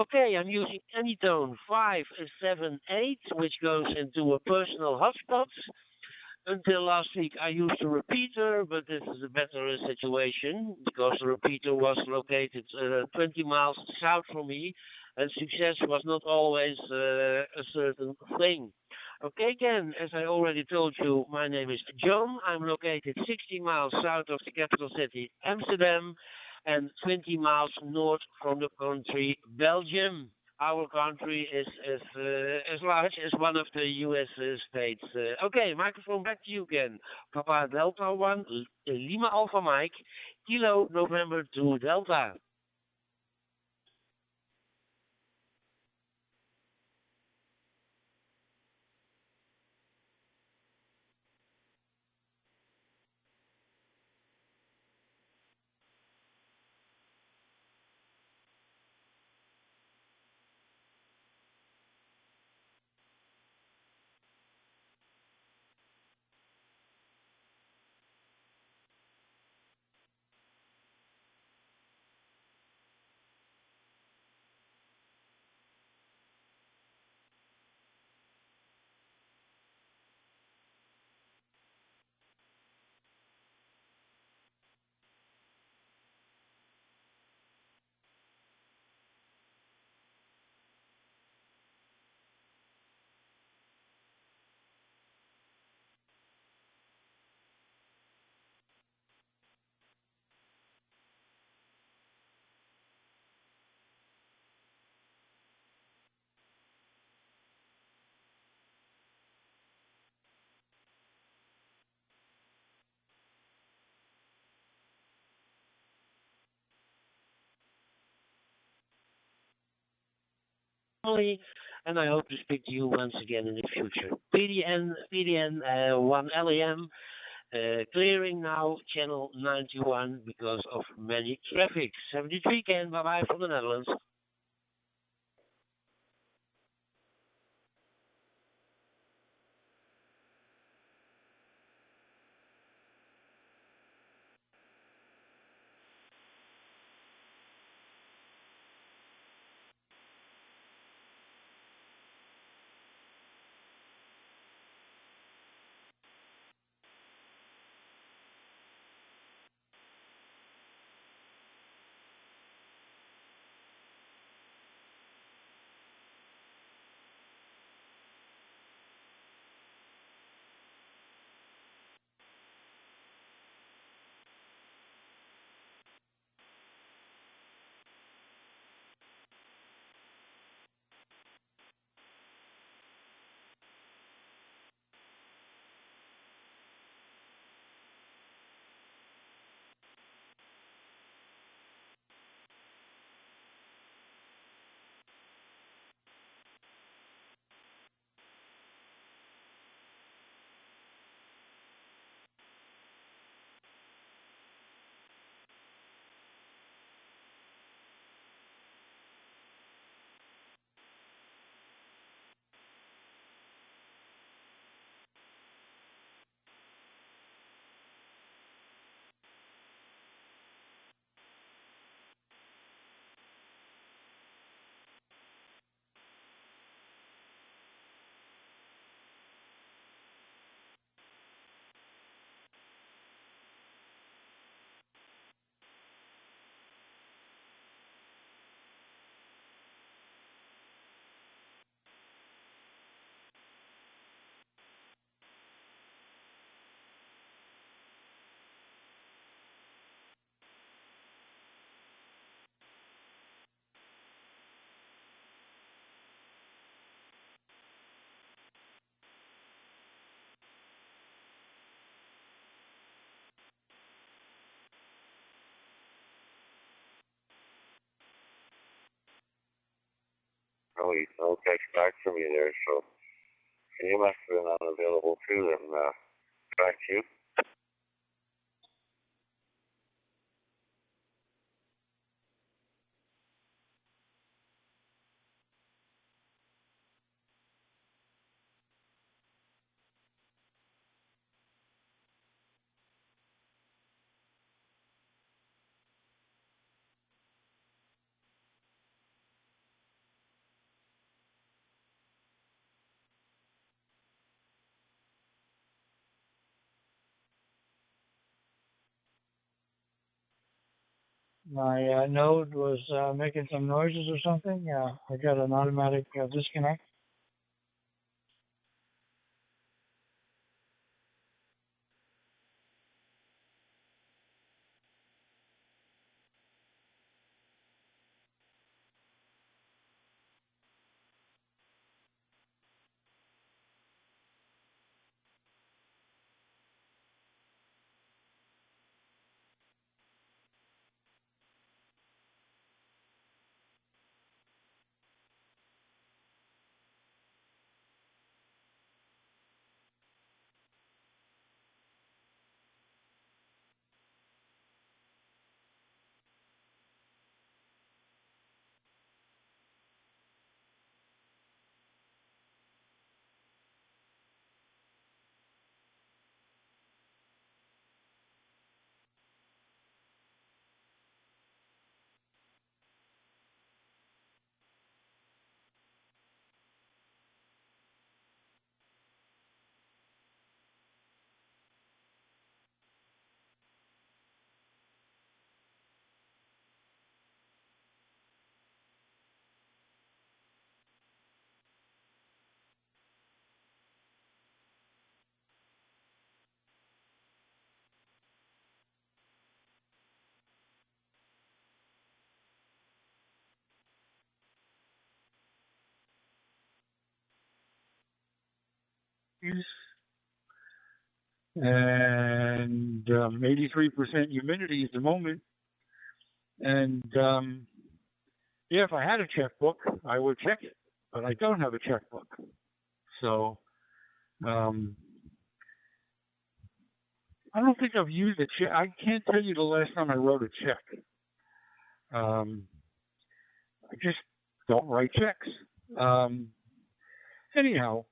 Okay, I'm using Anytone 578, which goes into a personal hotspot. Until last week, I used a repeater, but this is a better situation because the repeater was located 20 miles south from me, and success was not always a certain thing. Okay, again, as I already told you, my name is John. I'm located 60 miles south of the capital city, Amsterdam, and 20 miles north from the country Belgium. Our country is as large as one of the U.S. states. Okay, microphone back to you again. Papa Delta 1, Lima Alpha Mike, Kilo November 2 Delta. And I hope to speak to you once again in the future. PDN 1 LAM, clearing now channel 91 because of many traffic. 73 Ken, bye bye from the Netherlands. Really, no text back from you there, so you must have been unavailable too, then back to you. my node was making some noises or something. I got an automatic disconnect. And 83% humidity at the moment. And yeah, if I had a checkbook, I would check it, but I don't have a checkbook. So I don't think I've used a check. I can't tell you the last time I wrote a check. I just don't write checks. Anyhow,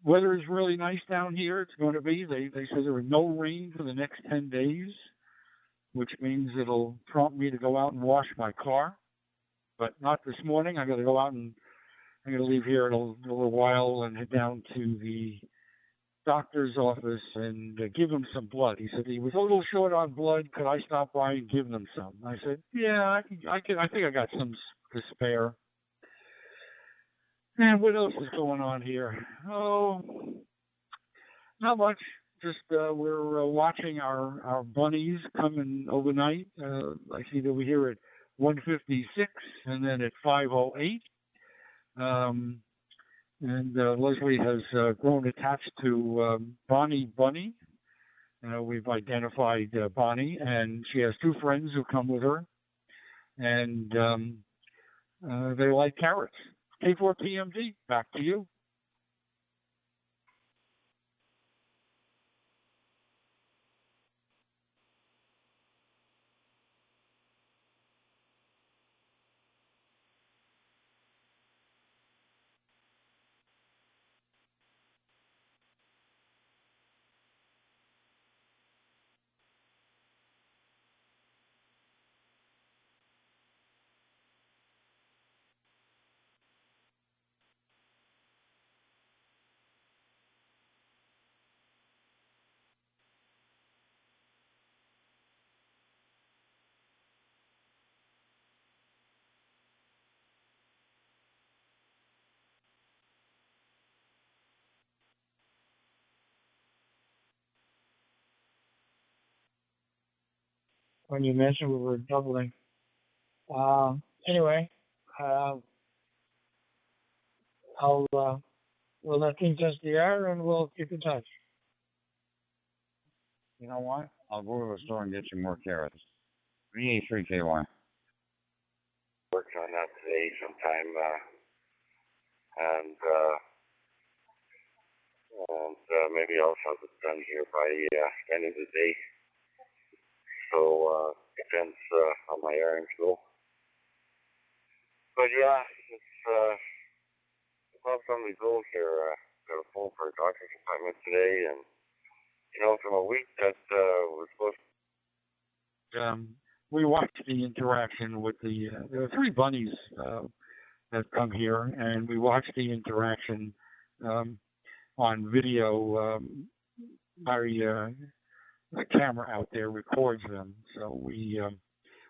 weather is really nice down here. It's going to be. They say there is no rain for the next 10 days, which means it'll prompt me to go out and wash my car. But not this morning. I got to go out and I'm going to leave here in a little while and head down to the doctor's office and give him some blood. He said he was a little short on blood. Could I stop by and give them some? I said, yeah, I think I got some to spare. And what else is going on here? Oh, not much. Just we're watching our bunnies coming overnight. I see that we're here at 1:56 and then at 5:08. And Leslie has grown attached to Bonnie Bunny. We've identified Bonnie, and she has two friends who come with her, and they like carrots. K4PMD, back to you. When you mentioned we were doubling. Anyway, we'll let things test the air and we'll keep in touch. You know what? I'll go to the store and get you more carrots. 383KY. Worked on that today sometime, and maybe I'll have it done here by end of the day. So depends how my errands go. But yeah, it's about some result here. Got a phone for a doctor's appointment today, and from a week that we're supposed to. We watched the interaction with there are three bunnies that come here, and we watched the interaction on video. the camera out there records them. So we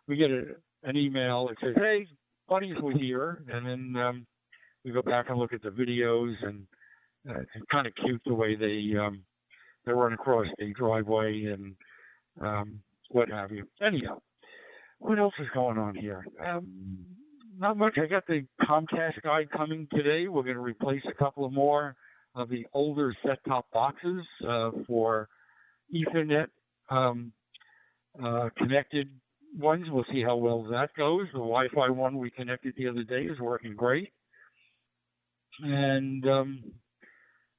get an email that says, "Hey, buddies were here," and then we go back and look at the videos, and it's kind of cute the way they run across the driveway and what have you. Anyhow, what else is going on here? Not much. I got the Comcast guy coming today. We're going to replace a couple of more of the older set-top boxes for Ethernet connected ones. We'll see how well that goes. The Wi-Fi one we connected the other day is working great. And I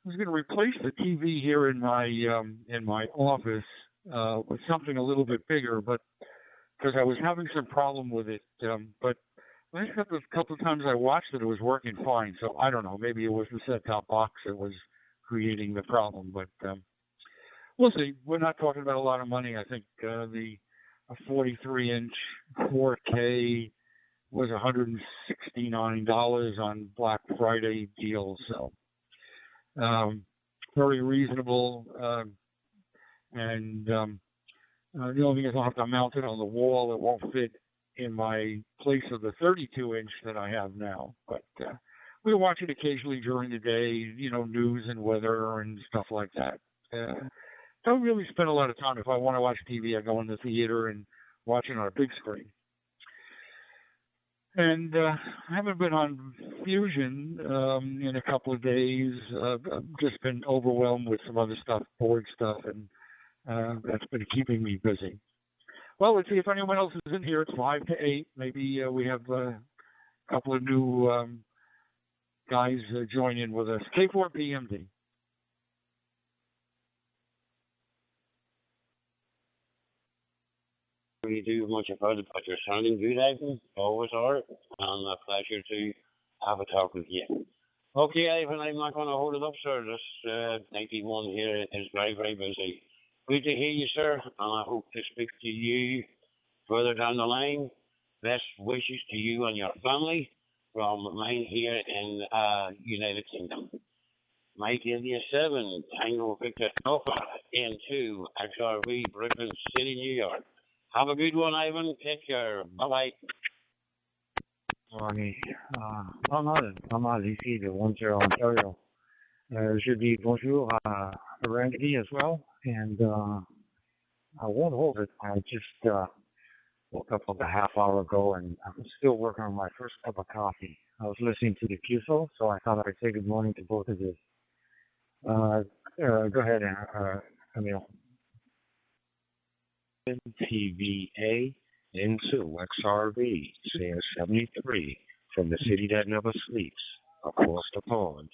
was going to replace the TV here in my office with something a little bit bigger, but because I was having some problem with it. But last couple of times I watched it, it was working fine. So I don't know. Maybe it was the set-top box that was creating the problem. But we'll see. We're not talking about a lot of money. I think a 43-inch 4K was $169 on Black Friday deal. So very reasonable. And the only thing is I'll have to mount it on the wall. It won't fit in my place of the 32-inch that I have now. But we watch it occasionally during the day, you know, news and weather and stuff like that. Don't really spend a lot of time. If I want to watch TV, I go in the theater and watch it on a big screen. And I haven't been on Fusion in a couple of days. I've just been overwhelmed with some other stuff, board stuff, and that's been keeping me busy. Well, let's see if anyone else is in here. It's 5 to 8. Maybe we have a couple of new guys join in with us. K4PMD. We do much about it, but you're sounding good, Ivan. Always are. And a pleasure to have a talk with you. Okay, Ivan, I'm not going to hold it up, sir. This 91 here is very, very busy. Good to hear you, sir, and I hope to speak to you further down the line. Best wishes to you and your family from mine here in United Kingdom. Mike India 7, Tango Victor Alpha, N2, XRV, Brooklyn City, New York. Have a good one, Ivan. Take care. Bye-bye. Pas mal ici de Windsor, Ontario. Je dis bonjour à Randy as well, and I won't hold it. I just woke up about a half hour ago, and I'm still working on my first cup of coffee. I was listening to the QSO, so I thought I'd say good morning to both of you. Go ahead, Emil. TVA into XRV, CS73, from the city that never sleeps, across the pond.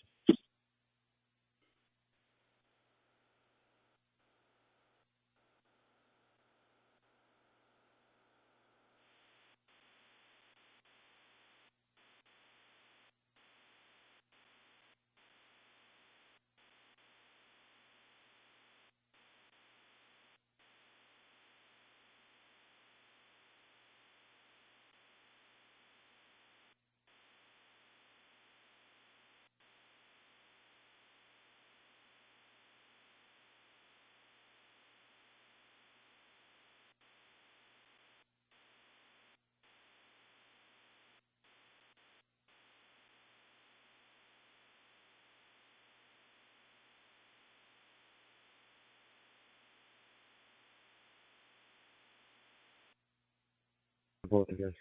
Both of us.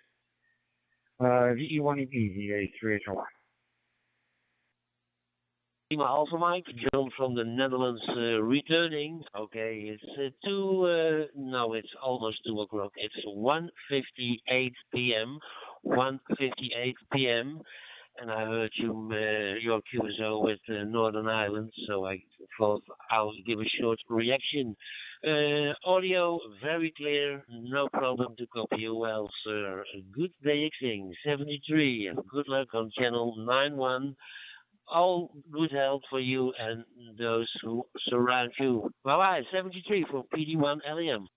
VE1EB, VA3HY. Lima Alpha Mike, John from the Netherlands returning. Okay, it's it's almost 2 o'clock. It's 1:58 p.m. 1:58 p.m. And I heard your QSO with Northern Ireland, so I thought I'll give a short reaction. Audio very clear, no problem to copy you well, sir. Good day, Xing 73. Good luck on channel 91. All good health for you and those who surround you. Bye-bye, 73 for PD1 LEM.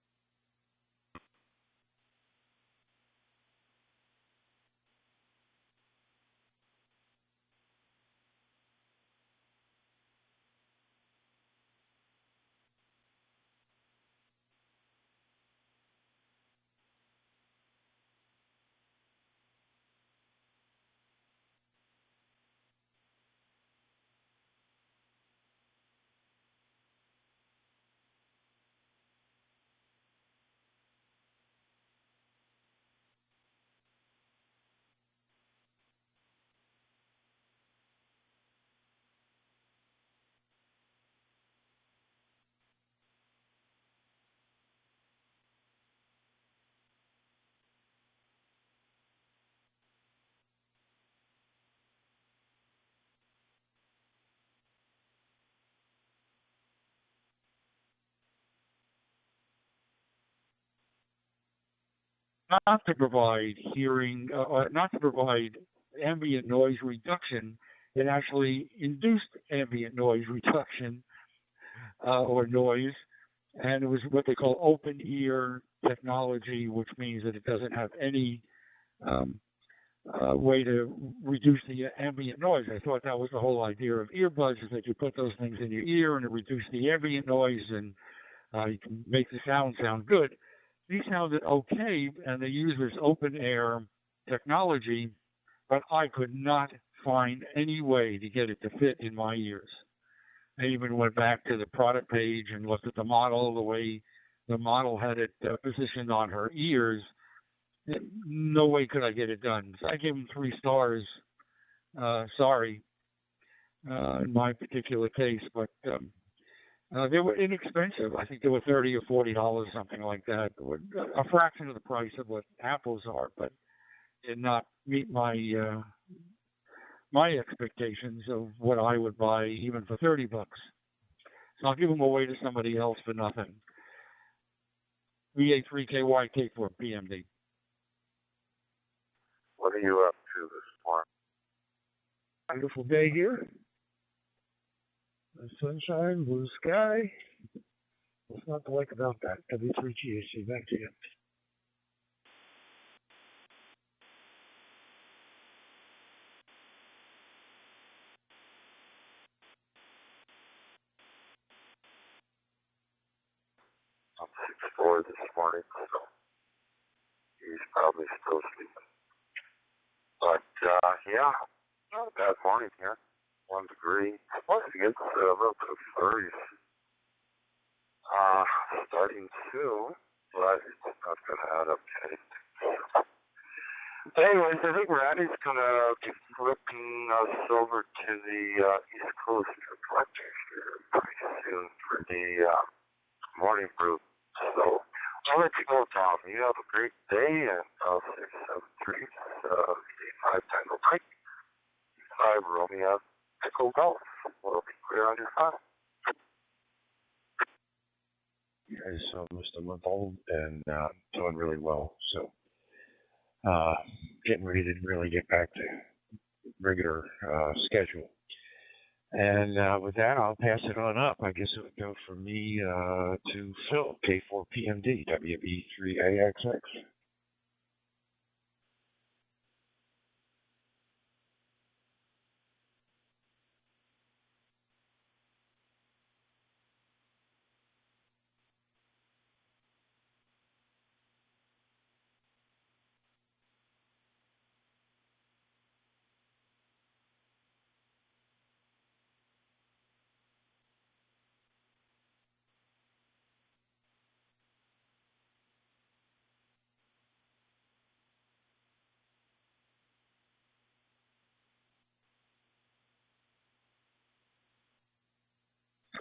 not to provide hearing, not to provide ambient noise reduction. It actually induced ambient noise reduction or noise, and it was what they call open ear technology, which means that it doesn't have any way to reduce the ambient noise. I thought that was the whole idea of earbuds, is that you put those things in your ear and it reduces the ambient noise, and you can make the sound good. These sounded okay, and they use this open air technology, but I could not find any way to get it to fit in my ears. I even went back to the product page and looked at the model, the way the model had it positioned on her ears. No way could I get it done. So I gave them 3 stars. Sorry, in my particular case, but they were inexpensive. I think they were $30 or $40, something like that. A fraction of the price of what Apple's are, but did not meet my my expectations of what I would buy even for $30. So I'll give them away to somebody else for nothing. VA3KYK4 PMD. What are you up to this morning? Wonderful day here. The sunshine, blue sky. What's not to like about that? W3GHC, back to you. I'm 6'4" this morning, so he's probably still sleeping. But, yeah, not a bad morning here. 1 degree. Once again, a little bit of flurries. Starting soon, but it's not going to add up to anything. Anyways, I think Ratty's going to be flipping us over to the East Coast reflectors here pretty soon for the morning brew. So I'll let you go, Tom. You have a great day, and 673 5 Tango Mike 5 Romeo Echo Golf. Will be clear on your phone. Guys, almost a month old and doing really well. So getting ready to really get back to regular schedule. And with that, I'll pass it on up. I guess it would go from me to Phil, K4PMD, WB3AXX.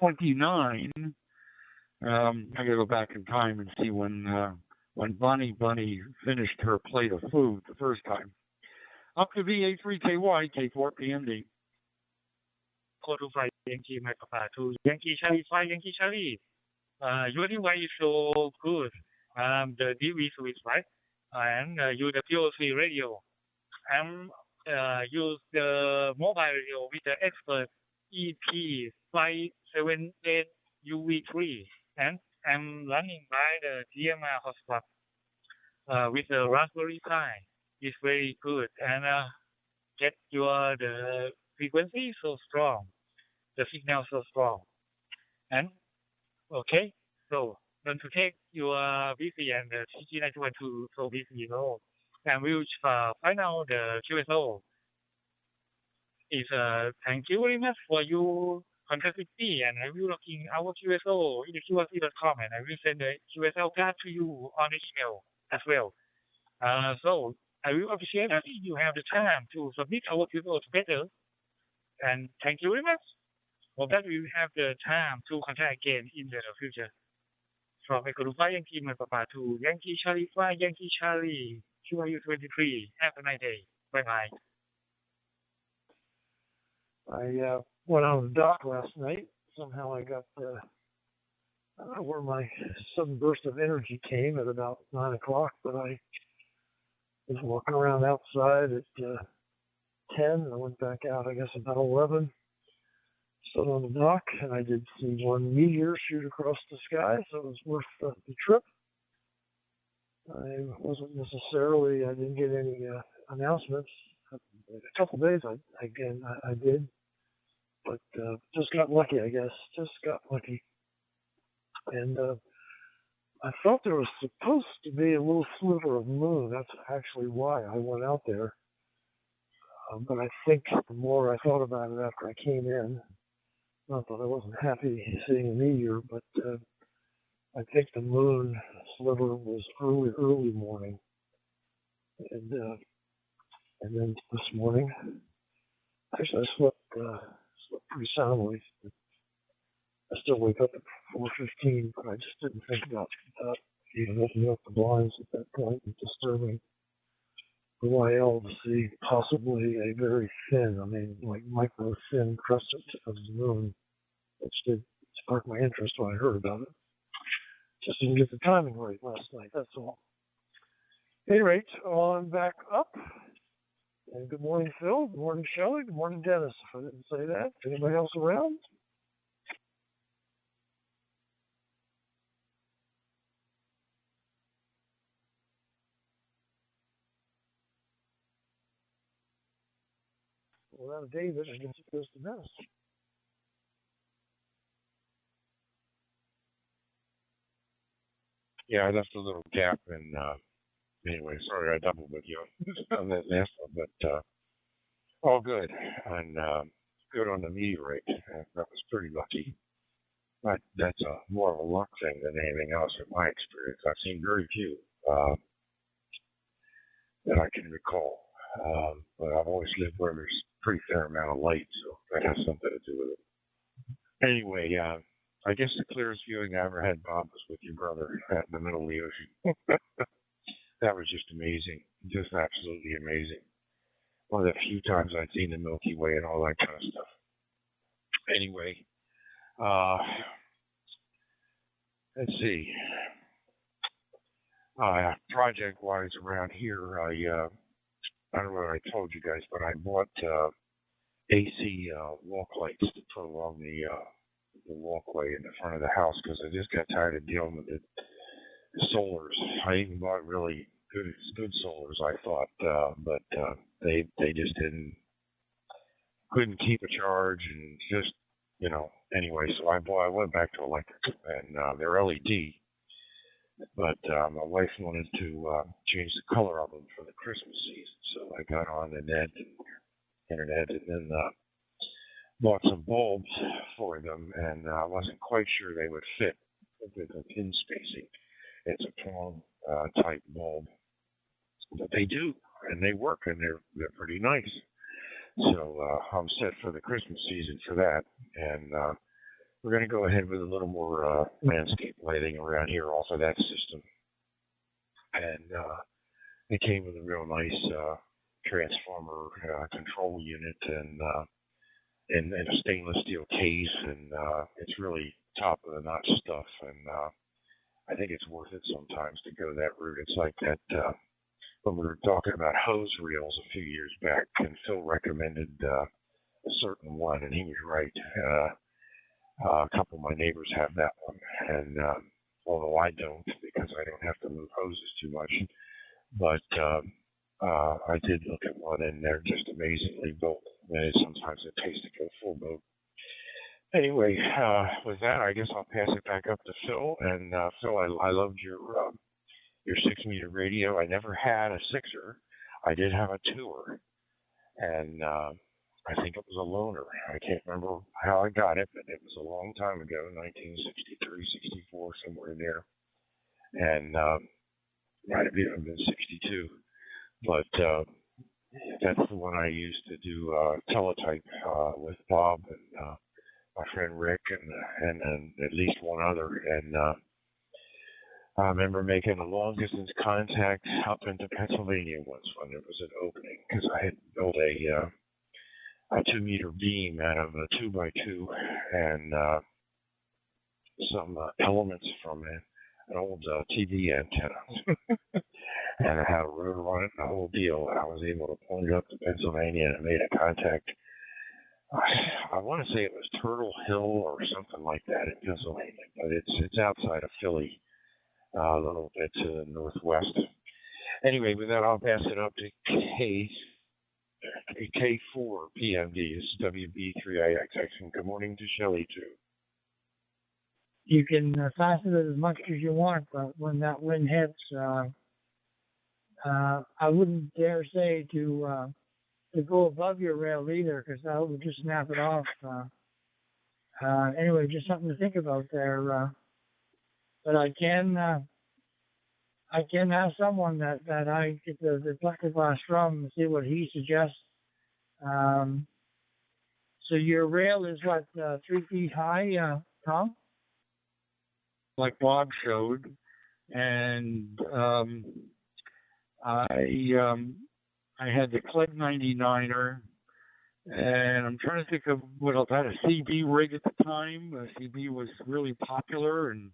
'29. I gotta go back in time and see when Bunny finished her plate of food the first time. Up to VA3KY, K4PMD. Code to fly Yankee Microphone to Yankee Charlie Fly Yankee Charlie. Your device is so good. The DV switch, right? And use the POC radio. And use the mobile radio with the expert EP578 UV3. And I'm running by the DMR hotspot with the Raspberry Pi. It's very good. And get the frequency so strong. The signal so strong. And okay, so don't forget your VC and the TG912 so VC low. And we'll find out the QSO. Is thank you very much for your contact with me, and I will log in our QSO in the QRC.com, and I will send the QSL card to you on the email as well. So I will appreciate that if you have the time to submit our QSO together. And thank you very much. Hope that we will have the time to contact again in the future. From Echo Fly Yankee Papa to Yankee Charlie Fly Yankee Charlie QRU23. Have a nice day. Bye-bye. I went on the dock last night. Somehow I got I don't know where my sudden burst of energy came at about 9 o'clock, but I was walking around outside at 10. I went back out, I guess, about 11. Stood on the dock, and I did see one meteor shoot across the sky, so it was worth the trip. I wasn't necessarily, I didn't get any announcements. A couple days I did, but just got lucky, I guess. Just got lucky. And I thought there was supposed to be a little sliver of moon. That's actually why I went out there. But I think the more I thought about it after I came in, not that I wasn't happy seeing a meteor, but I think the moon sliver was early morning. And then this morning, actually I slept pretty soundly. I still wake up at 4:15, but I just didn't think about even opening up the blinds at that point and disturbing the YL to see possibly a very thin, like micro thin crescent of the moon, which did spark my interest when I heard about it. Just didn't get the timing right last night, that's all. At any rate, on back up. And good morning, Phil. Good morning, Shelley. Good morning, Dennis, if I didn't say that. Anybody else around? Without David, I guess it goes to Dennis. Yeah, I left a little gap, and anyway, sorry I doubled with you on that last one, but all good. And good on the meteorite. That was pretty lucky. But that's more of a luck thing than anything else in my experience. I've seen very few that I can recall. But I've always lived where there's a pretty fair amount of light, so that has something to do with it. Anyway, I guess the clearest viewing I ever had, Bob, was with your brother out in the middle of the ocean. That was just amazing. Just absolutely amazing. One of the few times I'd seen the Milky Way and all that kind of stuff. Anyway, let's see. Project-wise around here, I don't know what I told you guys, but I bought AC walk lights to put along the walkway in the front of the house because I just got tired of dealing with the solars. I even bought really good solars, I thought, but they just couldn't keep a charge and just, anyway, so I went back to electric, and they're LED, but my wife wanted to change the color of them for the Christmas season, so I got on the internet, and then bought some bulbs for them, and I wasn't quite sure they would fit with the pin spacing. It's a prong type bulb, but they do, and they work, and they're pretty nice. So I'm set for the Christmas season for that, and we're going to go ahead with a little more landscape lighting around here off of that system. And it came with a real nice transformer control unit and a stainless steel case, and it's really top of the notch stuff, and I think it's worth it sometimes to go that route. It's like that when we were talking about hose reels a few years back, and Phil recommended a certain one, and he was right. A couple of my neighbors have that one, and although I don't, because I don't have to move hoses too much, but I did look at one, and they're just amazingly built. And sometimes it takes to go full boat. Anyway, with that, I guess I'll pass it back up to Phil. And Phil, I loved your 6-meter radio. I never had a 6er. I did have a 2er, and I think it was a loaner. I can't remember how I got it, but it was a long time ago, 1963, 64, somewhere there. And might have even been 62. But that's the one I used to do teletype with Bob and my friend Rick and at least one other. And I remember making a long distance contact up into Pennsylvania once when there was an opening, because I had built a 2-meter beam out of a 2x2 and some elements from an old TV antenna. And it had a rotor on it, the whole deal. And I was able to point it up to Pennsylvania, and it made a contact. I want to say it was Turtle Hill or something like that in Pennsylvania, but it's outside of Philly, a little bit to the northwest. Anyway, with that, I'll pass it up to K4 PMD. This is WB3IXX, and good morning to Shelley, too. You can fasten it as much as you want, but when that wind hits, I wouldn't dare say to go above your rail either, because that would just snap it off. Anyway, just something to think about there. But I can ask someone that I get the plexiglass from and see what he suggests. So your rail is what, 3 feet high, Tom? Like Bob showed, and I had the Clegg 99er, and I'm trying to think of what else. I had a CB rig at the time. CB was really popular, and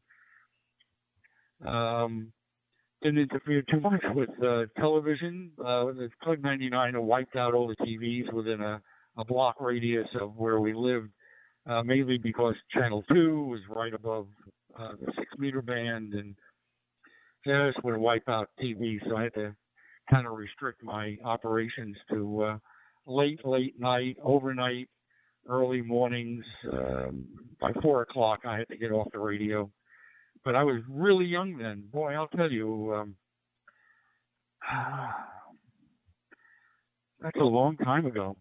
didn't interfere too much with television. The Clegg 99er wiped out all the TVs within a block radius of where we lived, mainly because Channel 2 was right above the 6-meter band, and just would wipe out TV, so I had to kind of restrict my operations to late night, overnight, early mornings. By 4 o'clock, I had to get off the radio. But I was really young then. Boy, I'll tell you, that's a long time ago.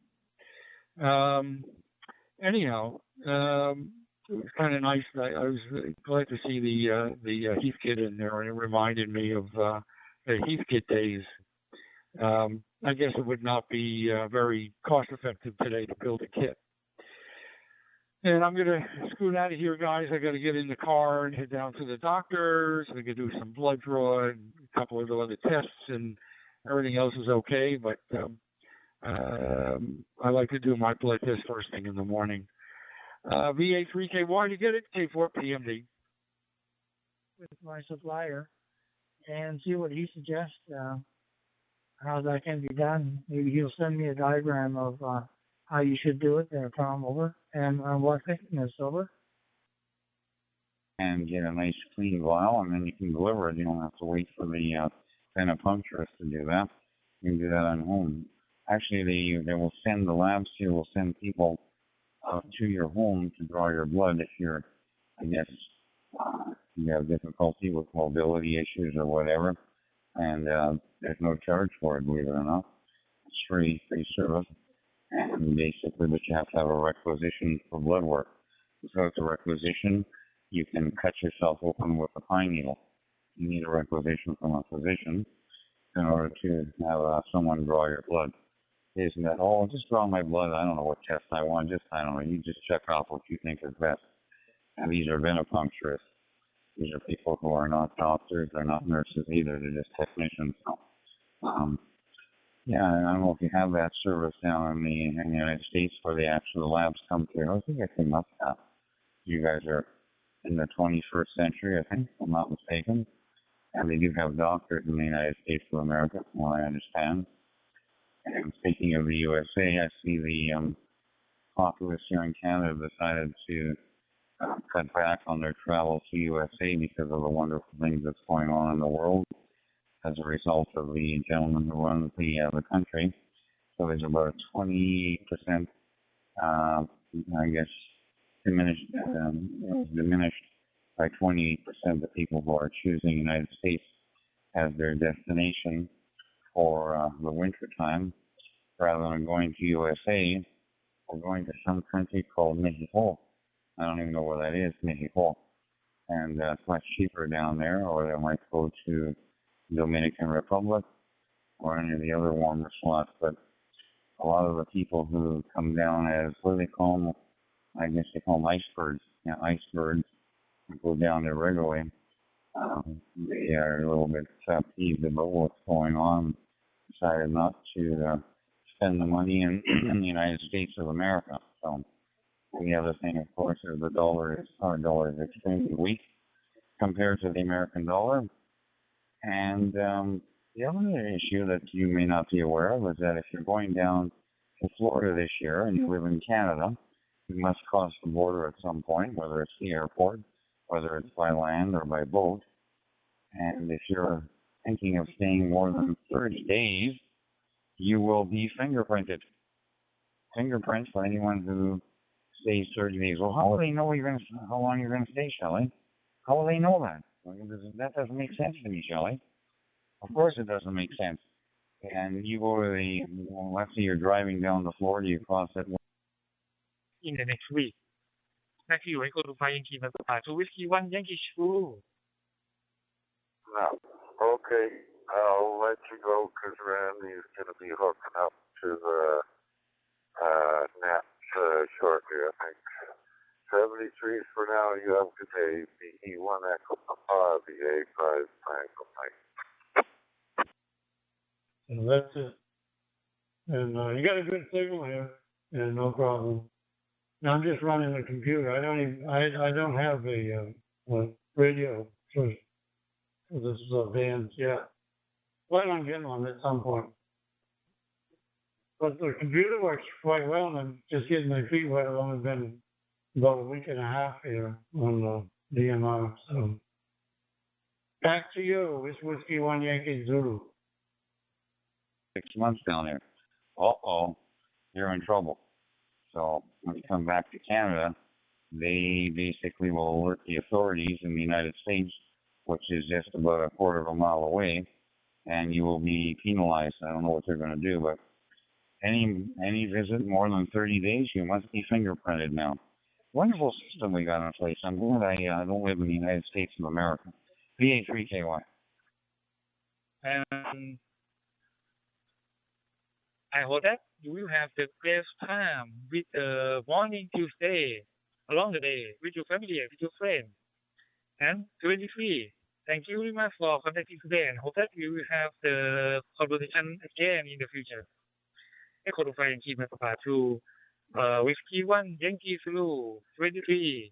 Anyhow, it was kind of nice. I was glad to see the Heathkit in there, and it reminded me of the Heathkit days. I guess it would not be very cost effective today to build a kit. And I'm going to scoot out of here, guys. I got to get in the car and head down to the doctor's. We could do some blood draw and a couple of the other tests, and everything else is okay. But I like to do my blood test first thing in the morning. VA3KY, you get it? K4 PMD. With my supplier and see what he suggests, how that can be done. Maybe he'll send me a diagram of how you should do it there, Tom, over, and what thickness, over. And get a nice clean vial, and then you can deliver it. You don't have to wait for the venipuncturist to do that. You can do that at home. Actually, they will send the labs here, will send people to your home to draw your blood if you're, I guess, you have difficulty with mobility issues or whatever. And there's no charge for it, believe it or not. It's free service. And basically, but you have to have a requisition for blood work. So it's a requisition. You can cut yourself open with a pine needle. You need a requisition from a physician in order to have someone draw your blood. Isn't that, oh, just draw my blood. I don't know what test I want. I don't know. You just check off what you think is best. And these are venipuncturists. These are people who are not doctors. They're not nurses either. They're just technicians. Yeah, I don't know if you have that service down in the United States where the actual labs come to. I think they must have. You guys are in the 21st century, I think, if I'm not mistaken. And they do have doctors in the United States of America, from what I understand. And speaking of the USA, I see the populace here in Canada decided to cut back on their travel to USA because of the wonderful things that's going on in the world as a result of the gentleman who runs the country. So there's about a 28%, I guess, diminished by 28% the people who are choosing the United States as their destination for the winter time, rather than going to USA or going to some country called Mexico. I don't even know where that is, Mexico. And it's much cheaper down there, or they might go to Dominican Republic or any of the other warmer spots. But a lot of the people who come down as, what do they call them? I guess they call them icebergs. Yeah, icebergs go down there regularly. They are a little bit peeved about what's going on. Decided not to spend the money in the United States of America. So the other thing, of course, is our dollar is extremely weak. compared to the American dollar. And the other issue that you may not be aware of is that if you're going down to Florida this year and you live in Canada, you must cross the border at some point, whether it's the airport, whether it's by land or by boat. And if you're thinking of staying more than 30 days, you will be fingerprinted. Fingerprints for anyone who stays 30 days. Well, how will they know how long you're going to stay, Shelley? How will they know that? That doesn't make sense to me, Shelley. Of course it doesn't make sense. And you go to let's say you're driving down to Florida, you cross that. In the next week. Next week, we go to flying Yankee Papa to Whiskey 1 Yankee School. No. Okay. I'll let you go because Randy is going to be hooking up to the net shortly, I think. 73 for now. You have a good day. BE1 Echo Papa, BA5 Tango Mike. And that's it. And you got a good signal here, and no problem. Now I'm just running the computer. I don't have a radio for this band yet. Plan on getting one at some point. But the computer works quite well, and I'm just getting my feet wet. I've only been about a week and a half here on the DMR. So back to you. It's Whiskey 1 Yankee Zulu. 6 months down there. Uh-oh, you're in trouble. So when you come back to Canada, they basically will alert the authorities in the United States, which is just about a quarter of a mile away, and you will be penalized. I don't know what they're going to do, but any visit more than 30 days, you must be fingerprinted now. Wonderful system we got in place. I'm glad I don't live in the United States of America. VA3KY. And I hope that you will have the best time with morning Tuesday, along the day, with your family, with your friends. And 23, thank you very much for contacting today, and hope that you will have the conversation again in the future. Echo to Fire and keep my papa to Whiskey 1 Yankee Zulu 23.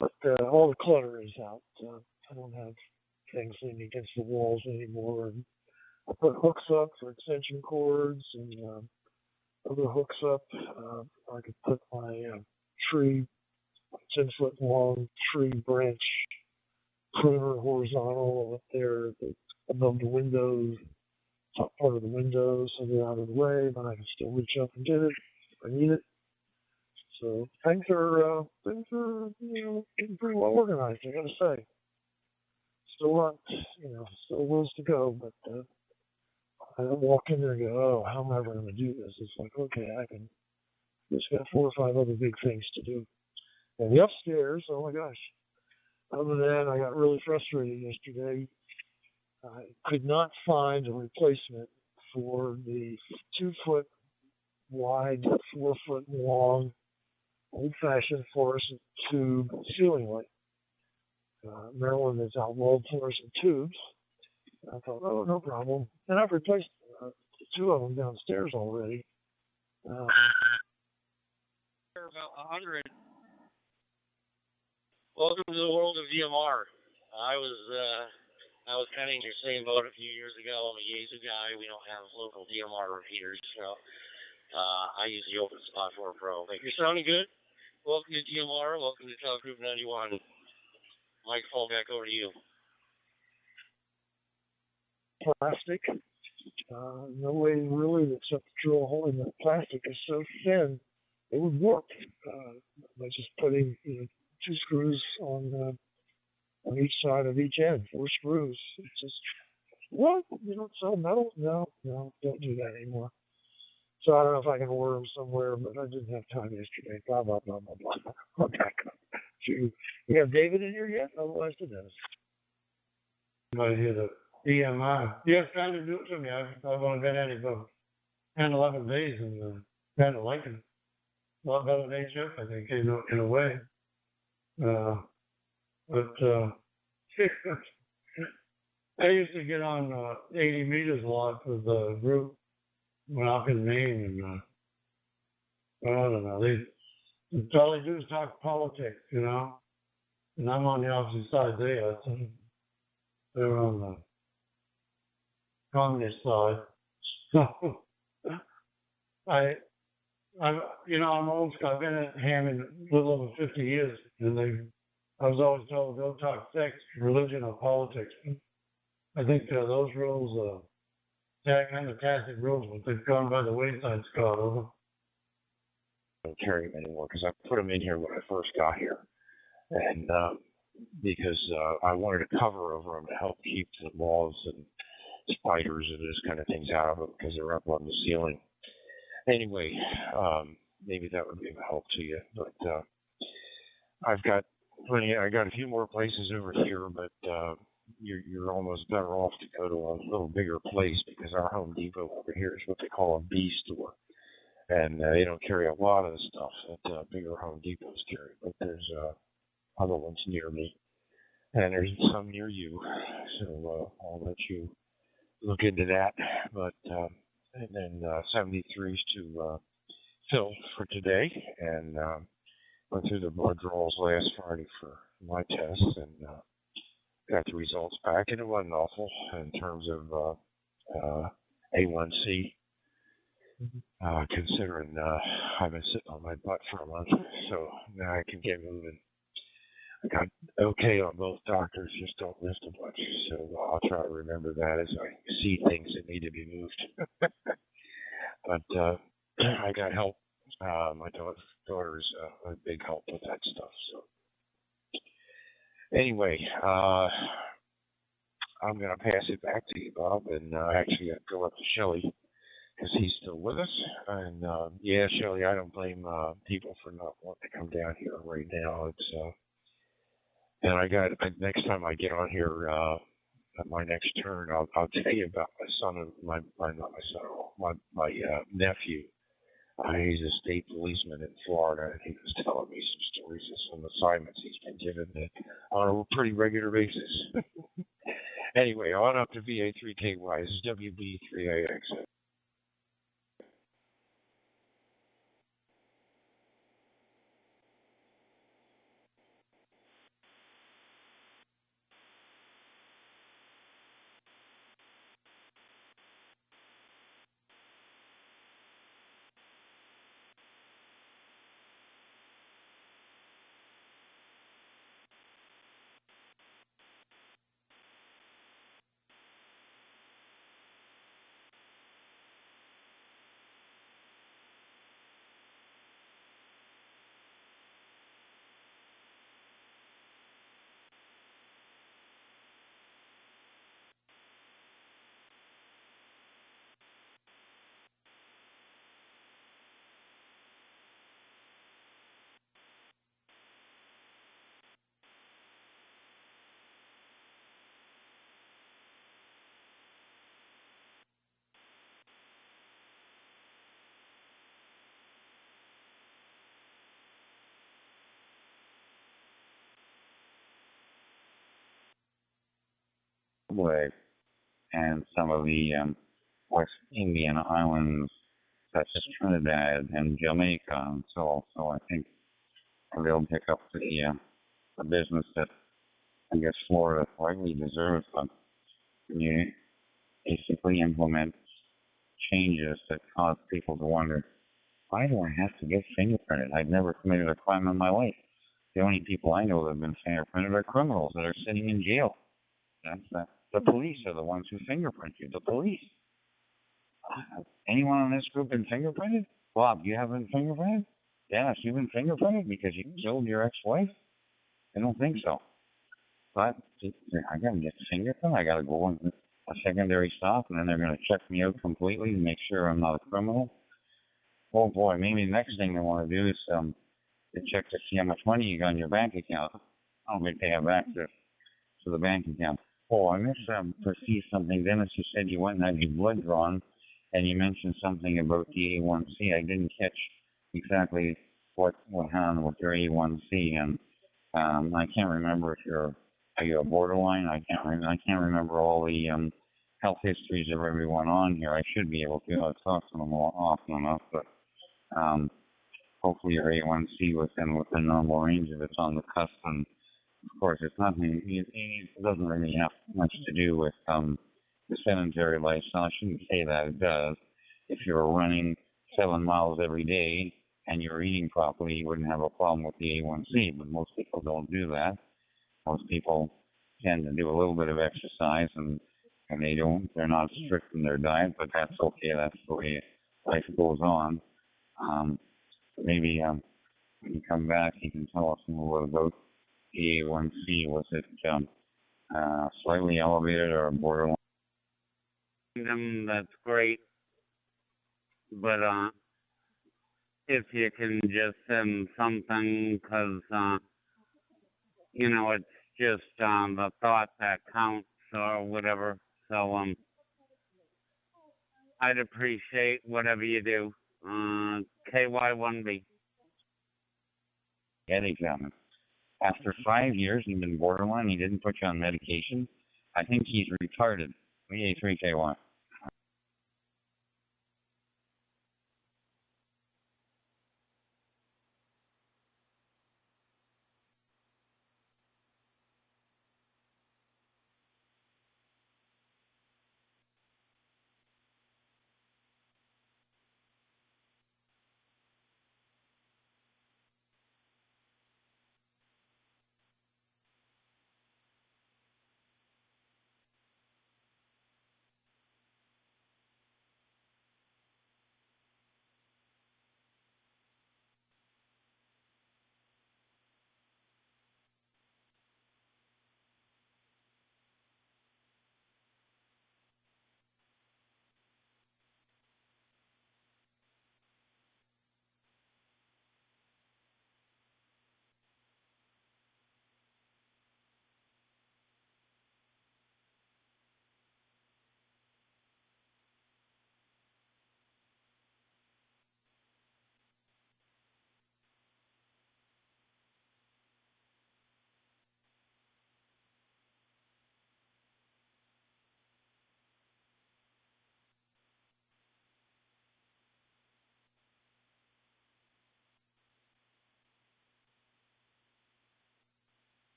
But all the clutter is out. I don't have things leaning against the walls anymore. And I put hooks up for extension cords and other hooks up. I could put my tree, 10-foot long tree branch pruner horizontal up there above the windows, top part of the windows, so they're out of the way, but I can still reach up and get it if I need it. So things are getting pretty well organized, I gotta say. Still not, still ways to go, but I don't walk in there and go, oh, how am I ever going to do this? It's like, okay, I can. Just got 4 or 5 other big things to do. And the upstairs, oh my gosh. Other than that, I got really frustrated yesterday. I could not find a replacement for the 2-foot wide, 4-foot long, old-fashioned fluorescent tube ceiling light. Maryland has outlawed fluorescent tubes. I thought, oh, no problem. And I've replaced 2 of them downstairs already. About 100. Welcome to the world of VMR. I was kind of in your same boat a few years ago. I'm a Yaesu guy. We don't have local DMR repeaters, so I use the Open Spot 4 Pro. But you're sounding good. Welcome to DMR. Welcome to Talk Group 91. Mike, fall back over to you. Plastic. No way really except to drill a hole in the plastic is so thin it would work by just putting 2 screws on each side of each end, 4 screws. It's just, what? You don't sell metal? No, don't do that anymore. So I don't know if I can order them somewhere, but I didn't have time yesterday. Blah, blah, blah, blah, blah. I'll back up to, you have David in here yet? Otherwise it does. Somebody here to EMI. Yes, trying to do it to me. I've only been at it about 10, 11 days and kind of like it. A lot better days yet, I think, in a way. I used to get on 80 meters a lot with the group when I was in Maine, and I don't know. All they do is talk politics, and I'm on the opposite side there. They're on the communist side. So I'm old school. I've been at Hammond a little over 50 years, and I was always told, don't talk sex, religion, or politics. I think those rules, fantastic rules, but they've gone by the wayside, Scott. Over. I don't carry them anymore because I put them in here when I first got here, and because I wanted a cover over them to help keep the moths and spiders and those kind of things out of them because they're up on the ceiling. Anyway, maybe that would be of help to you, but I've got plenty. I got a few more places over here, but you're almost better off to go to a little bigger place because our Home Depot over here is what they call a B store, and they don't carry a lot of the stuff that bigger Home Depots carry. But there's other ones near me, and there's some near you, so I'll let you look into that. But and then 73's to Phil for today, and went through the blood draws last Friday for my tests, and got the results back, and it wasn't awful in terms of A1C, considering I've been sitting on my butt for a month, so now I can get moving. I got okay on both doctors, just don't lift a bunch, so I'll try to remember that as I see things that need to be moved. But I got help. My daughter's a big help with that stuff, so. Anyway, I'm going to pass it back to you, Bob, and actually go up to Shelley because he's still with us. And yeah, Shelley, I don't blame people for not wanting to come down here right now. It's and next time I get on here at my next turn, I'll tell you about my nephew. He's a state policeman in Florida, and he was telling me some stories of some assignments he's been given on a pretty regular basis. Anyway, on up to VA3KY. This is WB3AX. Zimbabwe and some of the West Indian islands, such as Trinidad and Jamaica, and so I think they'll pick up the business that I guess Florida rightly deserves, but you basically implement changes that cause people to wonder, why do I have to get fingerprinted? I've never committed a crime in my life. The only people I know that have been fingerprinted are criminals that are sitting in jail. The police are the ones who fingerprint you. The police. Anyone in this group been fingerprinted? Bob, you haven't been fingerprinted? Dennis, you've been fingerprinted because you killed your ex-wife? I don't think so. But I gotta get fingerprinted. I gotta go on a secondary stop, and then they're gonna check me out completely to make sure I'm not a criminal. Oh boy, maybe the next thing they want to do is to check to see how much money you got in your bank account. I don't think they have access to the bank account. Oh, I perceived something. Dennis, you said you went and had your blood drawn, and you mentioned something about the A1C. I didn't catch exactly what happened with your A1C, and I can't remember if are you a borderline? I can't remember all the health histories of everyone on here. I should be able to. I've talked to them often enough, but hopefully your A1C within normal range if it's on the cusp. And of course, it's nothing. It doesn't really have much to do with the sedentary lifestyle. I shouldn't say that. It does. If you're running 7 miles every day and you're eating properly, you wouldn't have a problem with the A1C. But most people don't do that. Most people tend to do a little bit of exercise, and they're not strict in their diet, but that's okay. That's the way life goes on. Maybe when you come back, you can tell us more about the A1C. Was it slightly elevated or borderline? That's great, but if you can just send something, because it's just the thought that counts or whatever. So I'd appreciate whatever you do. KY1B. Head exam. After 5 years, you've been borderline. He didn't put you on medication. I think he's retarded. VA3KY.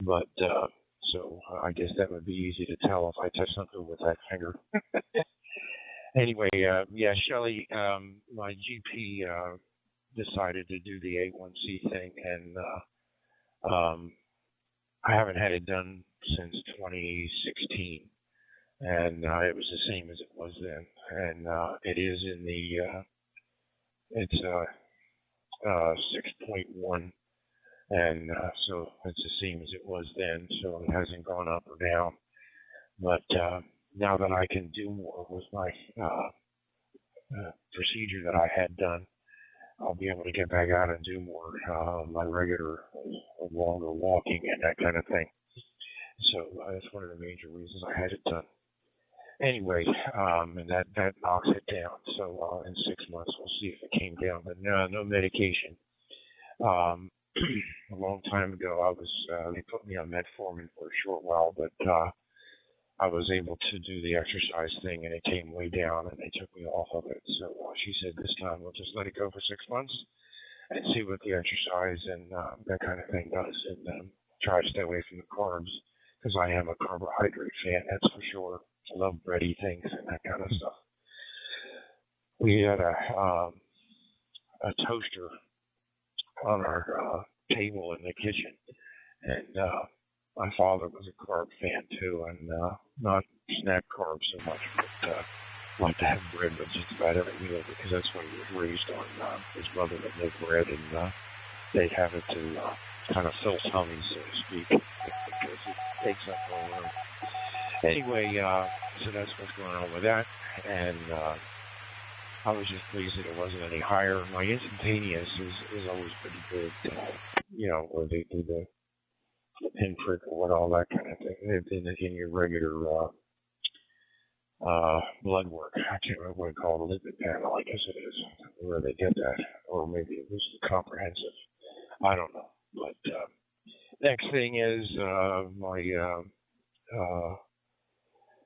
But so I guess that would be easy to tell if I touch something with that finger. Anyway, yeah, Shelley, my GP decided to do the A1C thing, and I haven't had it done since 2016, and it was the same as it was then, and it is in the it's 6.1, and so it's the same as it was then, so it hasn't gone up or down. But now that I can do more with my procedure that I had done, I'll be able to get back out and do more my regular longer walking and that kind of thing. So that's one of the major reasons I had it done. Anyway, and that knocks it down. So in 6 months we'll see if it came down. But no medication. A long time ago, I was they put me on metformin for a short while, but I was able to do the exercise thing, and it came way down, and they took me off of it. So she said this time we'll just let it go for 6 months and see what the exercise and that kind of thing does, and try to stay away from the carbs, because I am a carbohydrate fan, that's for sure. I love bready things and that kind of stuff. We had a toaster on our table in the kitchen, and my father was a carb fan too, and not snack carbs so much, but like to have bread with just about every meal, because that's what he was raised on. His mother would make bread, and they'd have it to kind of fill tummies, so to speak, because it takes up more room. Anyway, so that's what's going on with that, and I was just pleased that it wasn't any higher. My instantaneous is always pretty good, where they do the pinprick or what, all that kind of thing. In your regular blood work. I can't remember what it's called, a lipid panel, I guess it is, where they get that, or maybe it was the comprehensive. I don't know. But next thing is my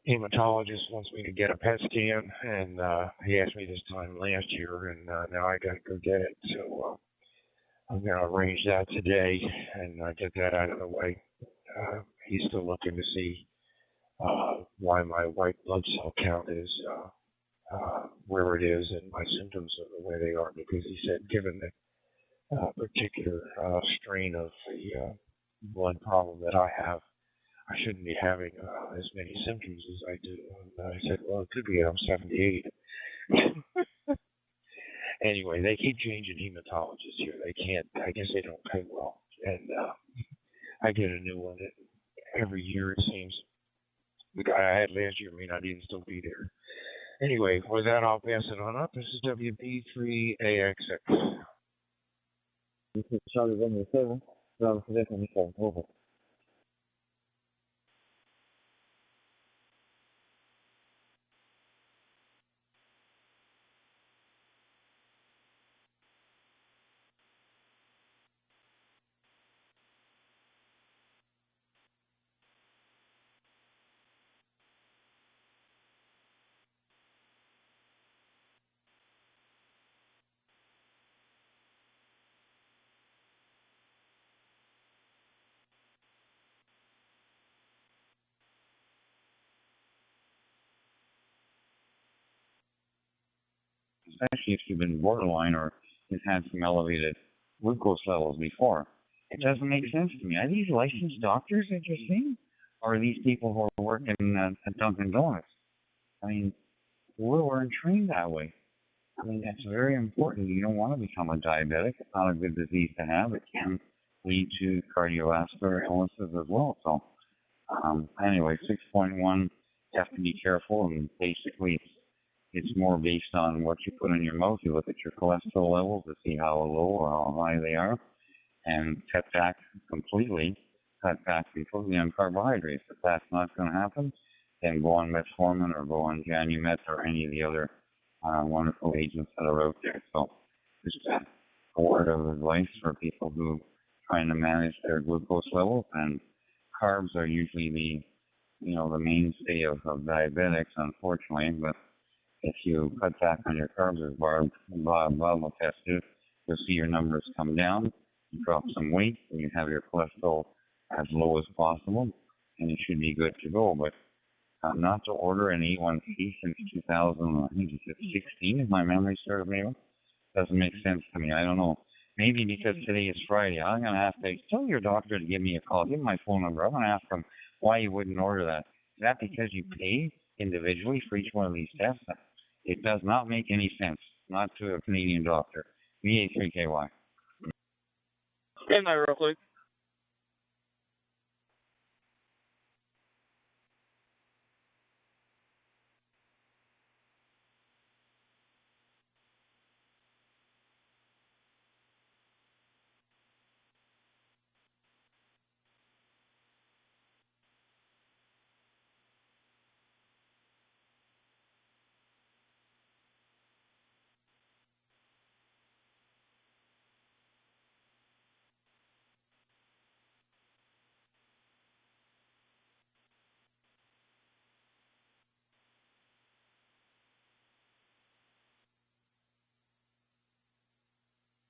hematologist wants me to get a PET scan, and he asked me this time last year, and now I got to go get it. So I'm going to arrange that today and get that out of the way. He's still looking to see why my white blood cell count is where it is, and my symptoms are the way they are, because he said given the particular strain of the blood problem that I have, I shouldn't be having as many symptoms as I do. And I said, well, it could be I'm 78. Anyway, they keep changing hematologists here. They can't, I guess they don't pay well. And I get a new one every year, it seems. The guy I had last year may not even still be there. Anyway, with that, I'll pass it on up. This is WB3AXX. This is Charlie Romeo 7, Bravo Quebec, over. Especially if you've been borderline or you've had some elevated glucose levels before. It doesn't make sense to me. Are these licensed doctors that you're seeing? Or are these people who are working at Dunkin' Donuts? I mean, we weren't trained that way. I mean, that's very important. You don't want to become a diabetic. It's not a good disease to have. It can lead to cardiovascular illnesses as well. So, anyway, 6.1, you have to be careful. And basically, it's more based on what you put in your mouth. You look at your cholesterol levels to see how low or how high they are, and cut back completely on carbohydrates. If that's not going to happen, then go on metformin or go on Janumet or any of the other wonderful agents that are out there. So just a word of advice for people who are trying to manage their glucose levels. And carbs are usually the mainstay of diabetics, unfortunately. But if you cut back on your carbs, as Bob will test you, you'll see your numbers come down. You drop some weight, and you have your cholesterol as low as possible, and you should be good to go. But not to order an A1C since 2016, if my memory serves me, doesn't make sense to me. I don't know. Maybe because today is Friday, I'm going to have to tell your doctor to give me a call. Give me my phone number. I'm going to ask him why you wouldn't order that. Is that because you pay individually for each one of these tests? It does not make any sense, not to a Canadian doctor. VA3KY. Good night, real quick.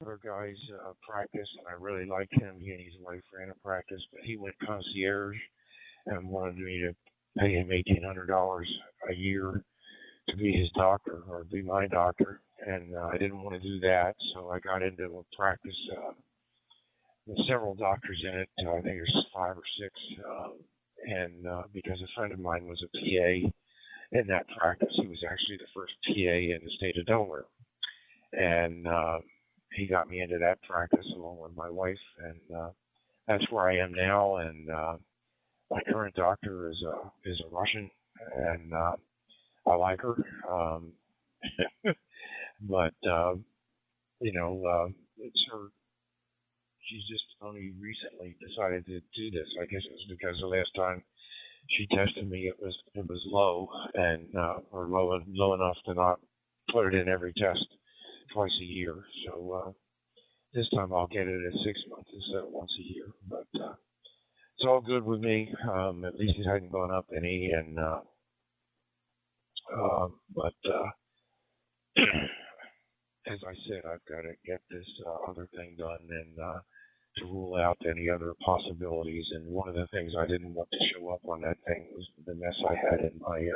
Other guys practice, and I really like him. He and his wife ran a practice, but he went concierge and wanted me to pay him $1,800 a year to be his doctor or be my doctor, and I didn't want to do that, so I got into a practice with several doctors in it. I think there's 5 or 6, and because a friend of mine was a PA in that practice, he was actually the first PA in the state of Delaware, and he got me into that practice along with my wife, and that's where I am now. And my current doctor is a Russian, and I like her, but it's her. She's just only recently decided to do this. I guess it was because the last time she tested me, it was low, and or low enough to not put it in every test twice a year. So this time I'll get it at 6 months instead of once a year. But it's all good with me. At least it hadn't gone up any, and but as I said, I've got to get this other thing done and to rule out any other possibilities. And one of the things I didn't want to show up on that thing was the mess I had in my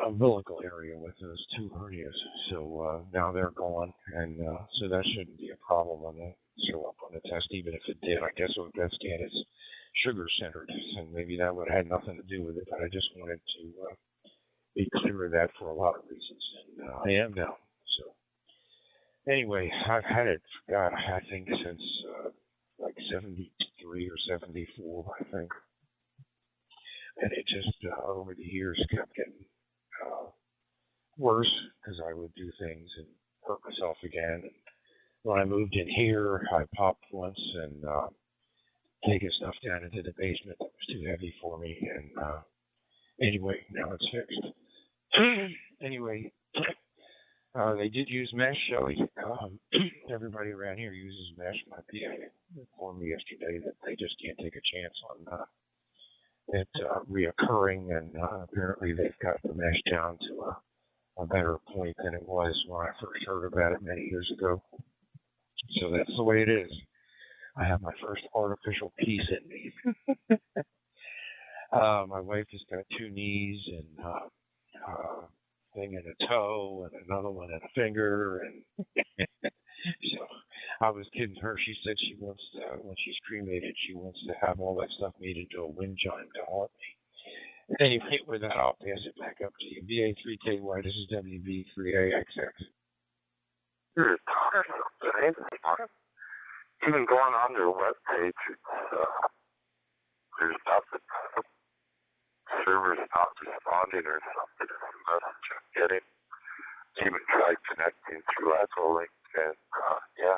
umbilical area with those 2 hernias. So now they're gone, and so that shouldn't be a problem when they show up on the test. Even if it did, I guess what that scan is sugar centered, and maybe that would have had nothing to do with it, but I just wanted to be clear of that for a lot of reasons, and I am now. So anyway, I've had it, God, I think since like 73 or 74, I think, and it just over the years kept getting worse because I would do things and hurt myself again. And when I moved in here, I popped once and taking stuff down into the basement that was too heavy for me. And anyway, now it's fixed. Anyway, they did use mesh, Shelly. Everybody around here uses mesh. My PA informed me yesterday that they just can't take a chance on it reoccurring, and apparently they've got the mesh down to a better point than it was when I first heard about it many years ago. So that's the way it is. I have my first artificial piece in me. My wife has got 2 knees and thing in a toe and another one in a finger, and so I was kidding her. She said she wants to, when she's cremated, she wants to have all that stuff made into a wind chime to haunt me. Anyway, with that, I'll pass it back up to you. BA3KY, this is WB3AXX. Even going on their webpage, there's nothing. Server's not responding or something. The message I'm getting. Even tried connecting through Link, and yeah.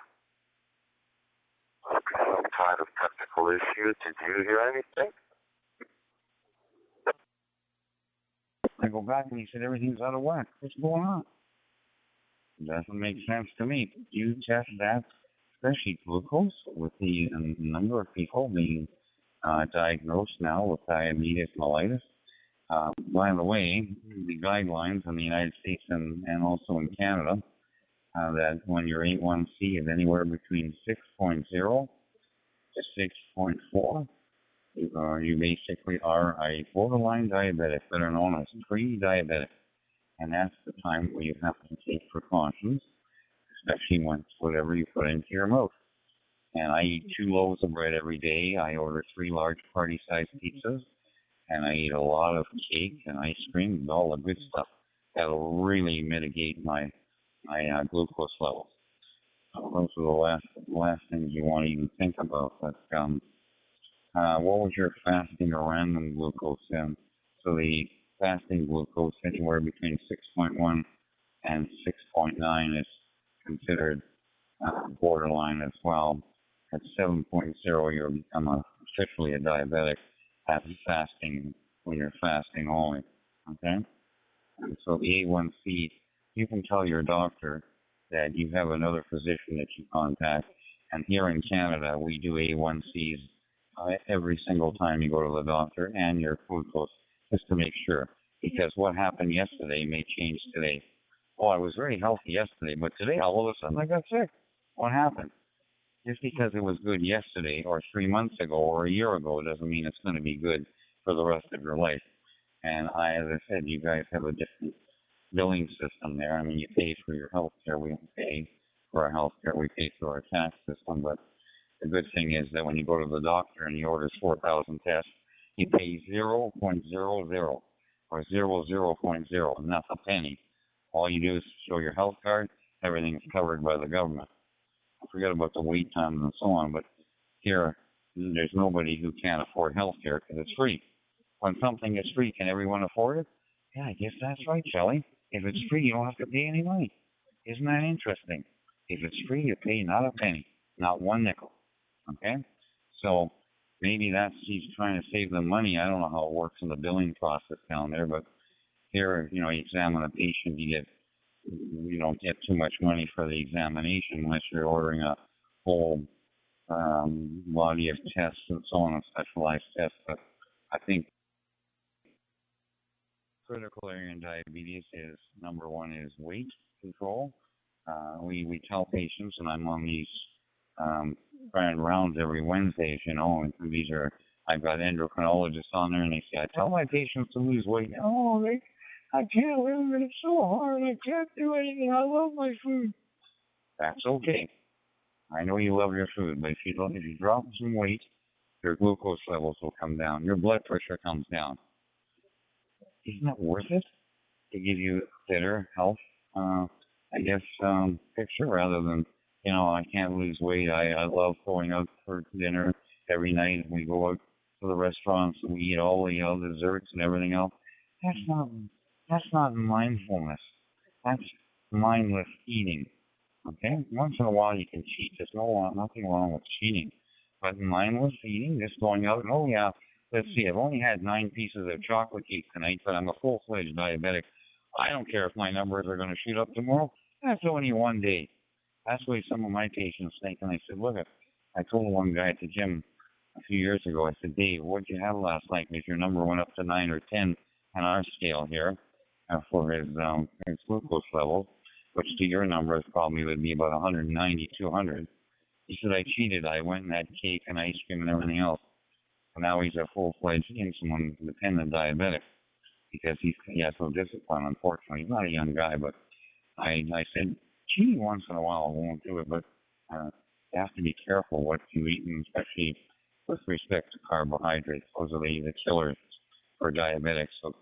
Some kind of technical issue. Did you hear anything? I go back and he said everything's out of whack. What's going on? It doesn't make sense to me. You test that, especially glucose, with the number of people being diagnosed now with diabetes mellitus. By the way, the guidelines in the United States and also in Canada, that when your A1C is anywhere between 6.0 to 6.4, you basically are a borderline diabetic, that are known as pre-diabetic. And that's the time where you have to take precautions, especially when whatever you put into your mouth. And I eat 2 loaves of bread every day. I order 3 large party-sized pizzas, and I eat a lot of cake and ice cream and all the good stuff. That'll really mitigate my my glucose levels. Those are the last things you want to even think about. But what was your fasting or random glucose in? So the fasting glucose anywhere between 6.1 and 6.9 is considered borderline as well. At 7.0, you'll become officially a diabetic. That's fasting when you're fasting only. Okay? And so the A1C, you can tell your doctor that you have another physician that you contact. And here in Canada, we do A1Cs every single time you go to the doctor and your glucose, just to make sure. Because what happened yesterday may change today. Oh, I was very healthy yesterday, but today all of a sudden I got sick. What happened? Just because it was good yesterday or 3 months ago or a year ago doesn't mean it's going to be good for the rest of your life. And as I said, you guys have a different billing system there. I mean, you pay for your health care. We don't pay for our health care. We pay through our tax system. But the good thing is that when you go to the doctor and he orders 4,000 tests, you pay 0.00 or 0.0, and that's a penny. All you do is show your health card. Everything's covered by the government. Forget about the wait times and so on, but here, there's nobody who can't afford health care because it's free. When something is free, can everyone afford it? Yeah, I guess that's right, Shelley. If it's free, you don't have to pay any money. Isn't that interesting? If it's free, you pay not a penny, not one nickel. Okay? So maybe he's trying to save them money. I don't know how it works in the billing process down there, but here, you examine a patient, you don't get too much money for the examination unless you're ordering a whole body of tests and so on, a specialized test. But I think critical area in diabetes is, number one, is weight control. We tell patients, and I'm on these grand rounds every Wednesday, and these are, I've got endocrinologists on there, and they say, I tell my patients to lose weight. Oh, I can't lose it. It's so hard. I can't do anything. I love my food. That's okay. I know you love your food, but if you drop some weight, your glucose levels will come down. Your blood pressure comes down. Isn't it worth it to give you a better health, picture rather than, I can't lose weight. I love going out for dinner every night. We go out to the restaurants and we eat all the desserts and everything else. That's not mindfulness. That's mindless eating. Okay? Once in a while you can cheat. There's nothing wrong with cheating. But mindless eating, just going out and, let's see, I've only had 9 pieces of chocolate cake tonight, but I'm a full-fledged diabetic. I don't care if my numbers are going to shoot up tomorrow. That's only one day. That's the way some of my patients think. And I said, look, I told one guy at the gym a few years ago, I said, Dave, what did you have last night? Because your number went up to 9 or 10 on our scale here for his glucose levels, which to your numbers probably would be about 190, 200. He said, I cheated. I went and had cake and ice cream and everything else. And now he's a full-fledged insulin-dependent diabetic because he has no discipline, unfortunately. He's not a young guy, but I said, cheating once in a while won't do it, but you have to be careful what you eat, and especially with respect to carbohydrates. Those are the killers for diabetics. So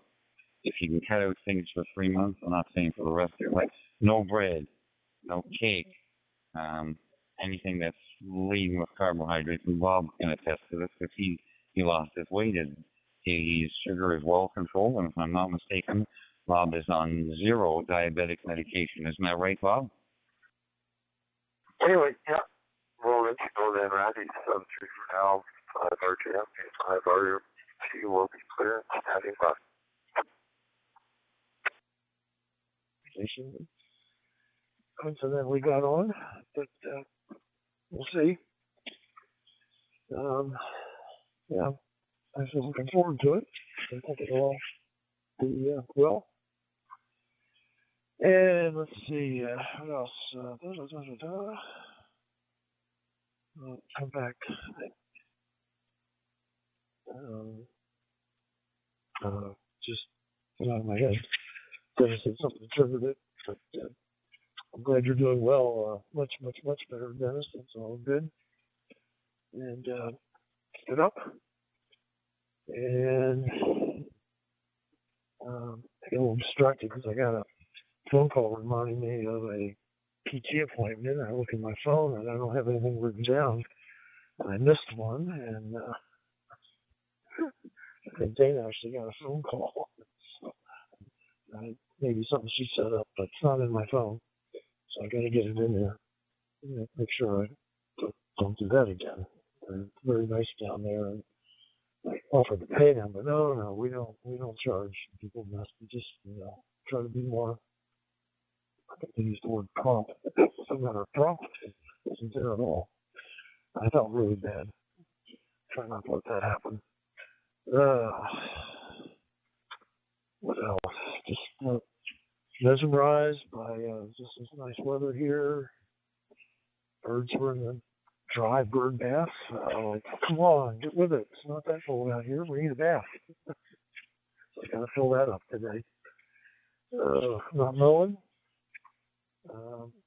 if you can cut out things for 3 months, I'm not saying for the rest of your life, no bread, no cake, anything that's laden with carbohydrates, and Bob can attest to this because he lost his weight. His sugar is well controlled, and if I'm not mistaken, Bob is on 0 diabetic medication. Isn't that right, Bob? Anyway, yeah. We'll let you know then, Randy. 7-3 for now. 5 RTM, 5 RTM will be clear. Standing by. Coincidentally got on, but we'll see. I'm still looking forward to it. I think it'll all be well. And let's see, what else? Come back. Just out of my head. Dennis said something triggered it, but I'm glad you're doing well. Much better, Dennis. That's all good. And keep it up. And I get a little distracted because I got phone call reminding me of a PT appointment. I look at my phone and I don't have anything written down. I missed one, and I think Dana actually got a phone call. So, maybe something she set up, but it's not in my phone. So I got to get it in there. Make sure I don't do that again. They're very nice down there, and I offered to pay them, but no, we don't charge people must just try to be more. I think they use the word prompt. Some matter of prompt isn't there at all. I felt really bad. Try not to let that happen. What else? Just mesmerized by just this nice weather here. Birds were in the dry bird bath. Like, come on, get with it. It's not that cold out here. We need a bath. So I gotta fill that up today. Not mowing.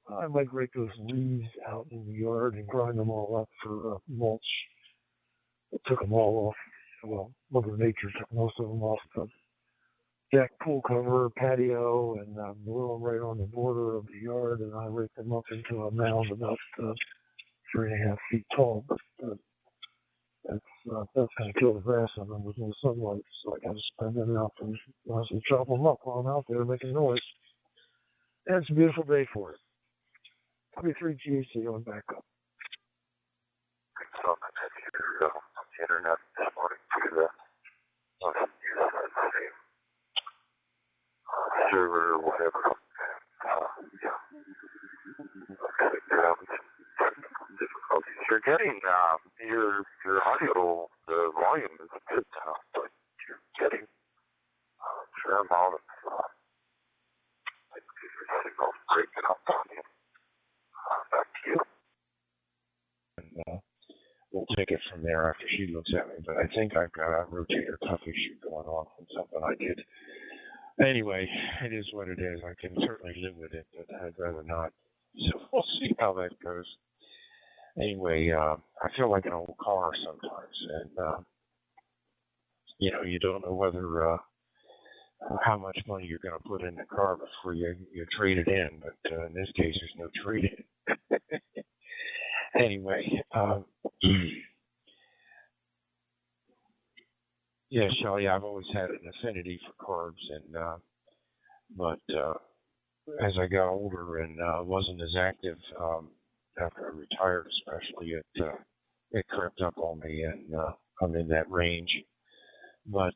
I might rake those leaves out in the yard and grind them all up for mulch. I took them all off. Well, Mother Nature took most of them off the deck, pool cover, patio, and blew them right on the border of the yard, and I raked them up into a mound about 3.5 feet tall. But that's going to kill the grass on them with no sunlight, so I got to spread them out and honestly chop them up while I'm out there making noise. And it's a beautiful day for it. 23 THC on back up. I saw that on the internet this morning too, that same server or whatever. Yeah. They're having some technical difficulties. You're getting your audio, the volume is good now, but you're getting a fair amount of signals breaking up on you. Back to you. And we'll take it from there after she looks at me. But I think I've got a rotator cuff issue going on from something I did. Anyway, it is what it is. I can certainly live with it, but I'd rather not. So we'll see how that goes. Anyway, I feel like an old car sometimes, and you don't know whether how much money you're going to put in the car before you trade it in. But in this case, there's no trade-in. Anyway, yeah, Shelley, I've always had an affinity for carbs, and but as I got older and wasn't as active after I retired, especially, it crept up on me, and I'm in that range. But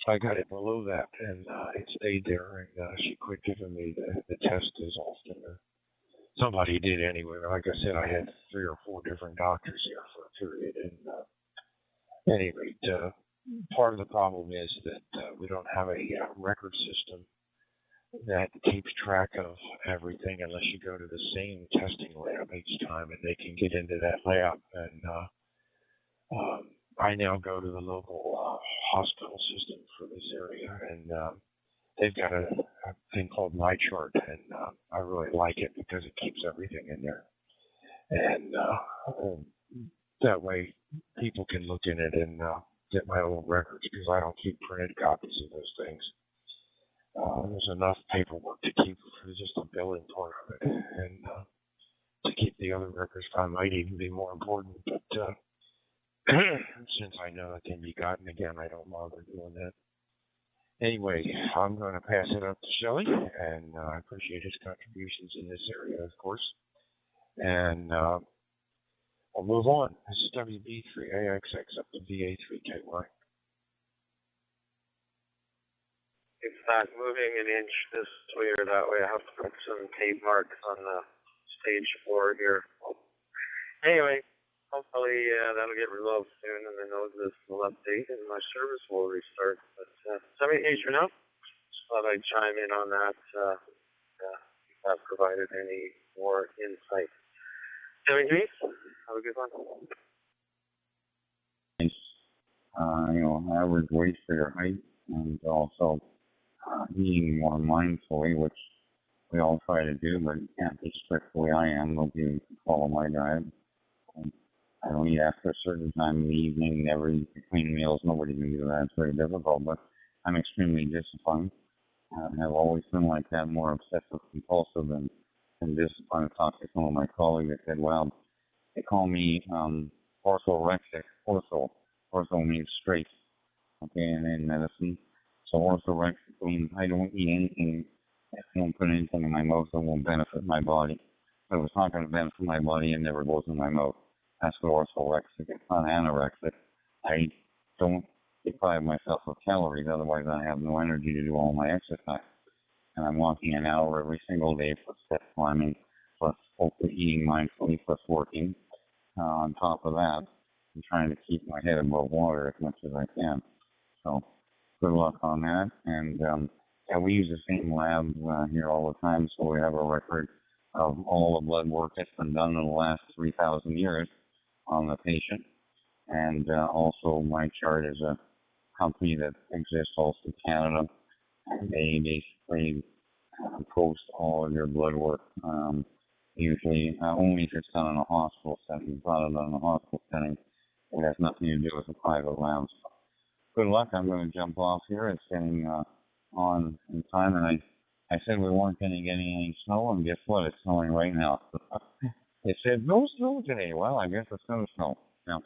I got it below that, and it stayed there, and she quit giving me the test as often. Somebody did anyway. Like I said, I had 3 or 4 different doctors here for a period. And anyway, part of the problem is that we don't have a record system that keeps track of everything unless you go to the same testing lab each time, and they can get into that lab. And I now go to the local hospital system for this area, and they've got a thing called MyChart, and I really like it because it keeps everything in there. And that way people can look in it and get my old records, because I don't keep printed copies of those things. There's enough paperwork to keep for just the billing part of it, and to keep the other records might even be more important. But since I know it can be gotten again, I don't bother doing that. Anyway, I'm going to pass it up to Shelley, and I appreciate his contributions in this area, of course. And we'll move on. This is WB3AXX up to VA3KY. It's not moving an inch this way or that way. I have to put some tape marks on the stage floor here. Anyway, hopefully that'll get resolved soon, and the node list will update and my service will restart. But somebody for now. Just thought I'd chime in on that. If that provided any more insight. James, have a good one. Average weight for your height, and also eating more mindfully, which we all try to do, but you can't be strict the way I am. If you follow my diet, I don't eat after a certain time in the evening, never eat between meals. Nobody can do that. It's very difficult, but I'm extremely disciplined. I've always been like that, more obsessive compulsive than disciplined. I talked to some of my colleagues that said, well, they call me orthorexic. Ortho means straight, okay, and in medicine. So orthorexic means I don't eat anything, I don't put anything in my mouth that won't benefit my body. If it's not going to benefit my body, it never goes in my mouth. That's what orthorexic. It's not anorexic. I don't deprive myself of calories, otherwise I have no energy to do all my exercise. And I'm walking an hour every single day plus step climbing, plus hopefully eating mindfully, plus working. On top of that, I'm trying to keep my head above water as much as I can. So good luck on that. And yeah, we use the same lab here all the time, so we have a record of all the blood work that's been done in the last 3,000 years on the patient. And also my chart is a company that exists also in Canada. They basically post all of your blood work, usually only if it's done in a hospital setting. It's not done in a hospital setting. It has nothing to do with the private labs. Good luck. I'm going to jump off here. It's getting on in time, and I said we weren't going to get any snow, and guess what? It's snowing right now. It said no snow today. Well, I guess it's going to snow. Yeah,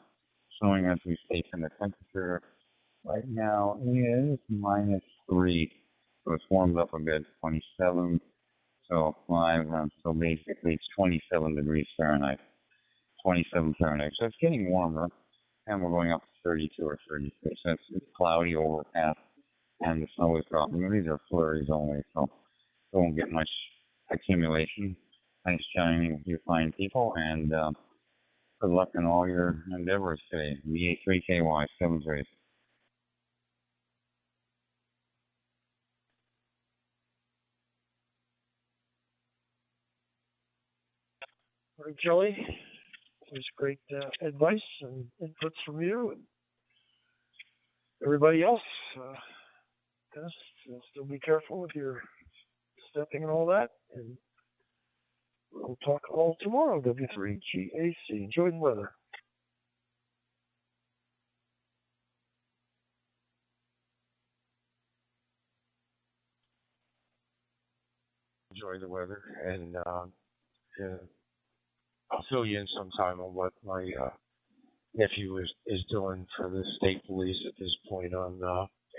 snowing as we speak, and the temperature right now is -3. So it's warmed up a bit, 27. So 5. So basically, it's 27 degrees Fahrenheit. 27 Fahrenheit. So it's getting warmer, and we're going up to 32 or 33. So it's cloudy, overcast, and the snow is dropping. These are flurries only, so don't get much accumulation. Nice chatting with you fine people, and good luck in all your endeavors today. VA3KY 73. All right, Joey. There's great advice and inputs from you and everybody else. Dennis, still be careful with your stepping and all that. And we'll talk all tomorrow, W3GAC. Enjoy the weather. Enjoy the weather, and I'll fill you in sometime on what my nephew is doing for the state police at this point on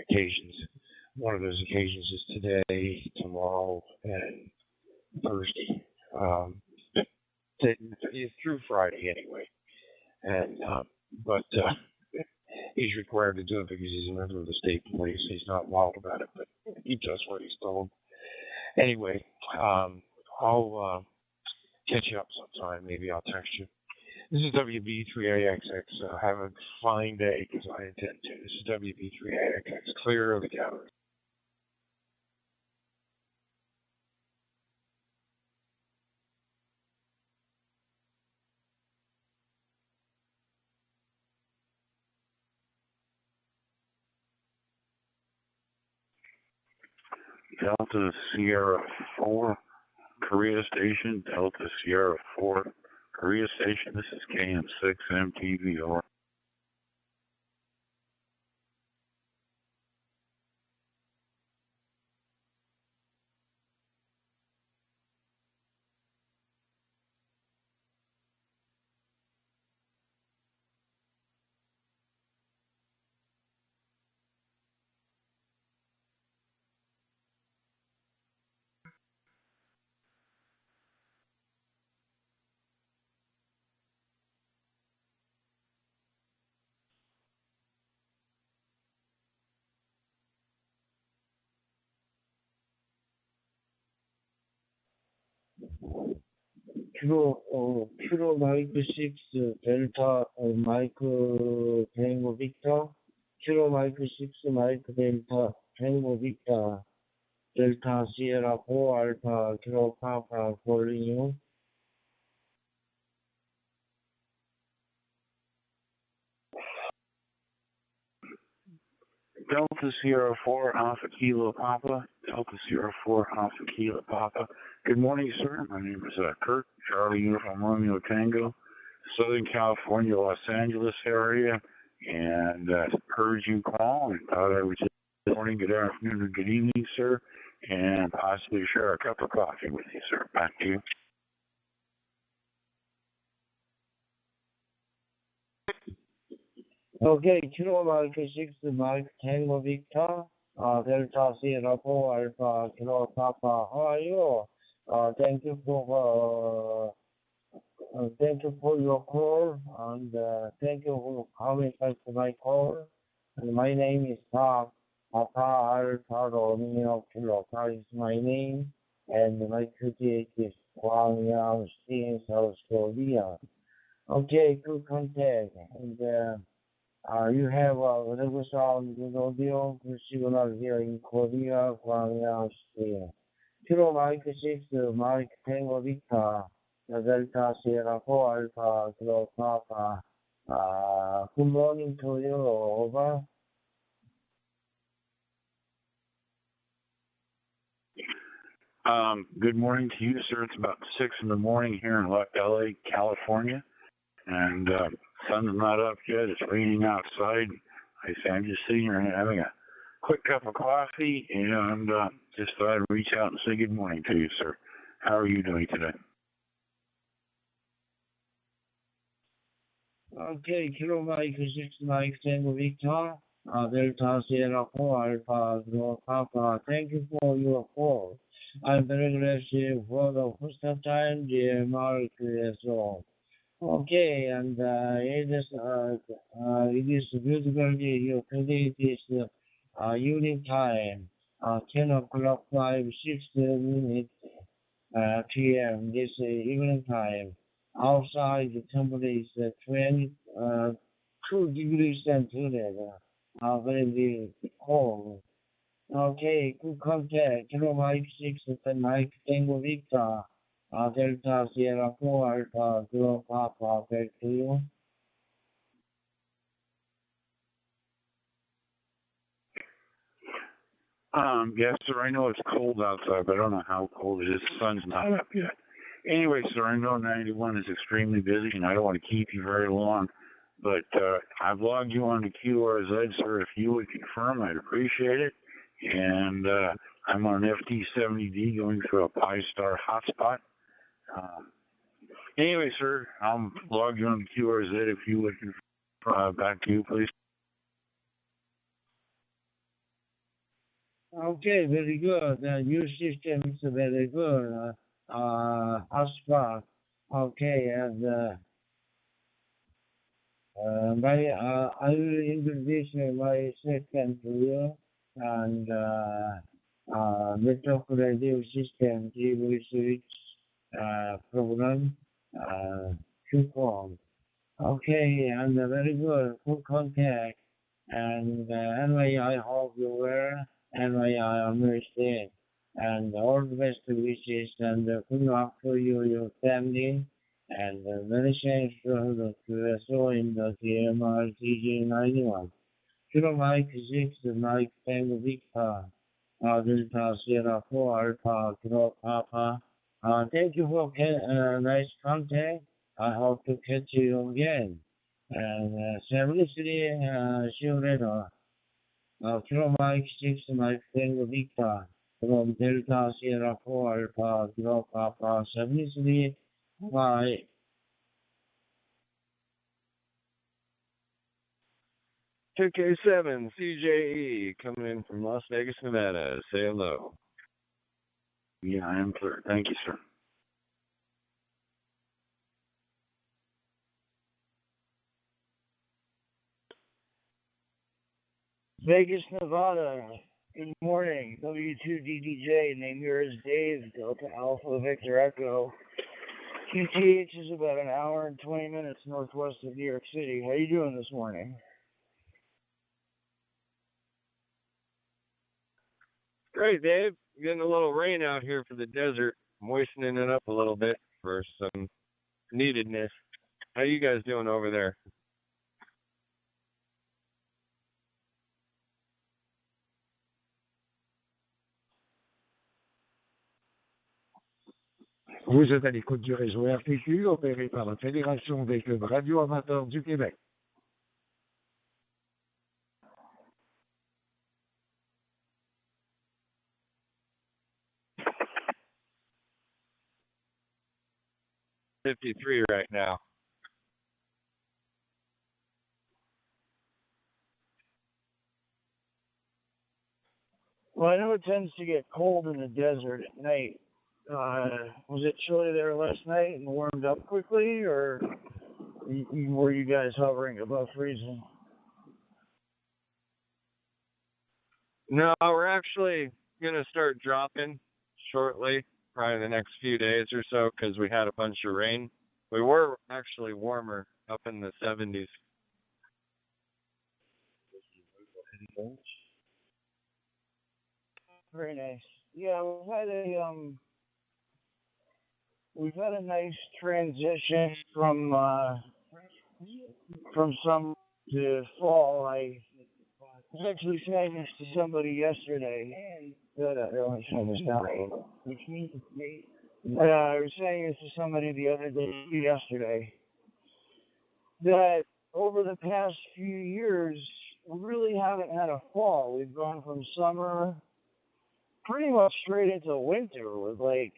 occasions. One of those occasions is today, tomorrow, and Thursday. It's through Friday anyway, and but he's required to do it because he's a member of the state police. He's not wild about it, but he does what he's told. Anyway, I'll catch you up sometime. Maybe I'll text you. This is WB3AXX. Have a fine day, because I intend to. This is WB3AXX. Clear of the gallery. Delta Sierra 4, Korea Station, Delta Sierra 4, Korea Station. This is KM6 MTVR. Kilo Mike 6 Delta Mike Tango Victor. Kilo Mike 6 Mike Delta Tango Victor. Delta Sierra 4 Alpha Kilo Papa calling you. Delta Sierra 4 Alpha Kilo Papa. Delta Sierra 4 Alpha Kilo Papa. Good morning, sir. My name is Kurt, Charlie Uniform Romeo Tango, Southern California, Los Angeles area, and heard you call and thought I would say good morning, good afternoon, and good evening, sir. and possibly share a cup of coffee with you, sir. Back to you. Okay, Kilo Mike 6 Mike Tango Victor, Delta Sierra 4 Alpha Kilo Papa. How are you? Thank you for your call, and thank you for coming back to my call. And my name is Papa Alpha Romeo Kilo. That is my name, and my city is Gwangyang City, South Korea. Okay, good contact, and you have whatever sound good audio signal here in Korea, Gwangyang City. Kilo Mike 6 Mike Tango Victor. Delta Sierra 4 Alpha Kilo Papa. Good morning to you, over. Good morning to you, sir. It's about 6 in the morning here in LA, California, and sun's not up yet. It's raining outside. I say I'm just sitting here having a quick cup of coffee, and just thought I'd reach out and say good morning to you, sir. How are you doing today? Okay, Kilo Mike 6 Mike Tango Victor, Delta Sierra 4 Alpha Kilo Papa. Thank you for your call. I'm very grateful for the first time, dear Mark. So, okay, and it is beautiful. Your today is evening time, 10 o'clock 6 minutes p.m. This evening time. Outside the temperature is 22 degrees centigrade. Very cold. Okay, good contact. Kilo Mike 6 Mike Tango Victor. Delta Sierra 4 Alpha Kilo Papa. Back to you. Yes, sir. I know it's cold outside, but I don't know how cold it is. The sun's not up yet. Anyway, sir, I know 91 is extremely busy, and I don't want to keep you very long, but I've logged you on the QRZ, sir. If you would confirm, I'd appreciate it. And I'm on an FT70D going through a Pi Star hotspot. Anyway, sir, I'll log you on the QRZ if you would confirm. Back to you, please. Okay, very good. Your system is very good. Hotspot. Okay, and I will introduce my second to you, and network radio system TV switch program Q-form. Okay, and very good contact, and anyway, I hope you well, anyway, I understand. And all the best wishes and good luck for you, your family, and many thanks for the QSO in the TMR TJ91. Kilo Mike 6 Mike Tango Victor, Delta Sierra 4 Alpha Kilo Papa. Thank you for nice contact. I hope to catch you again. And seriously, see you later. Kilo Mike 6 Mike Tango Victor. From Delta Sierra 4 Alpha Kilo Papa 73. Bye. KK7 CJE coming in from Las Vegas, Nevada. Say hello. Yeah, I am clear. Thank you, sir. Vegas, Nevada. Good morning. W2DDJ. Name yours Dave. Delta Alpha Victor Echo. QTH is about an hour and 20 minutes northwest of New York City. How you doing this morning? Great, Dave. Getting a little rain out here for the desert, moistening it up a little bit for some neededness. How you guys doing over there? Vous êtes à l'écoute du réseau RTQ opéré par la Fédération des clubs radio-amateurs du Québec. 53 right now. Well, I know it tends to get cold in the desert at night. Was it chilly there last night and warmed up quickly, or were you guys hovering above freezing? No, we're actually going to start dropping shortly, probably the next few days or so, because we had a bunch of rain. We were actually warmer, up in the 70s. Very nice. Yeah, we've had a nice transition from summer to fall. I was actually saying this to somebody yesterday. Which means it's late. I was saying this to somebody the other day, yesterday, that over the past few years, we really haven't had a fall. We've gone from summer pretty much straight into winter with like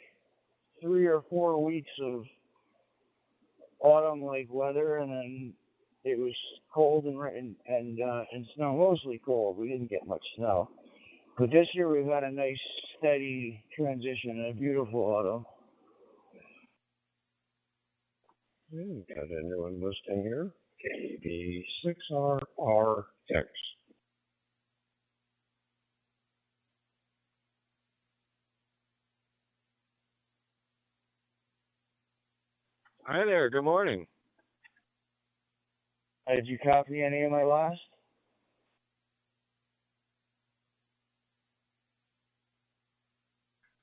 3 or 4 weeks of autumn-like weather, and then it was cold and snow, mostly cold. We didn't get much snow. But this year we've had a nice, steady transition and a beautiful autumn. Got a new one listing here. KB6RRX. Hi there, good morning. Did you copy any of my last?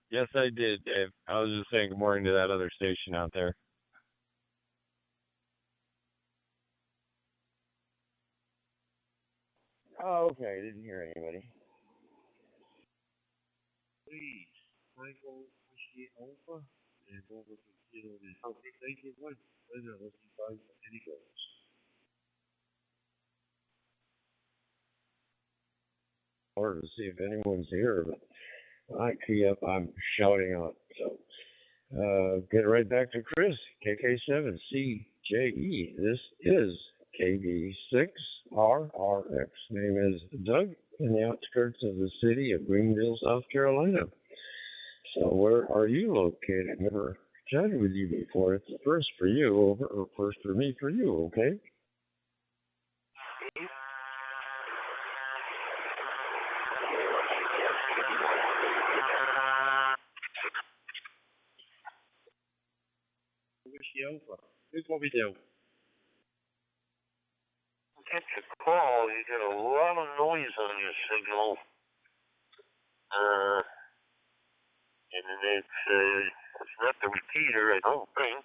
Yes, I did, Dave. I was just saying good morning to that other station out there. Oh, okay. I didn't hear anybody. Please, Michael, Whiskey Alpha, and over to Kilo Alpha. Thank you, one. Pleasure listening by any goals. Hard to see if anyone's here, but I key up, I'm shouting out. So, get right back to Chris, KK7CJE. This is KB6RRX. Name is Doug, in the outskirts of the city of Greenville, South Carolina. So where are you located? Never chatted with you before. It's a first for you, or first for me for you, okay? Whiskey Alpha. Here's what we do. Get your call, you get a lot of noise on your signal. And it's not the repeater, I don't think.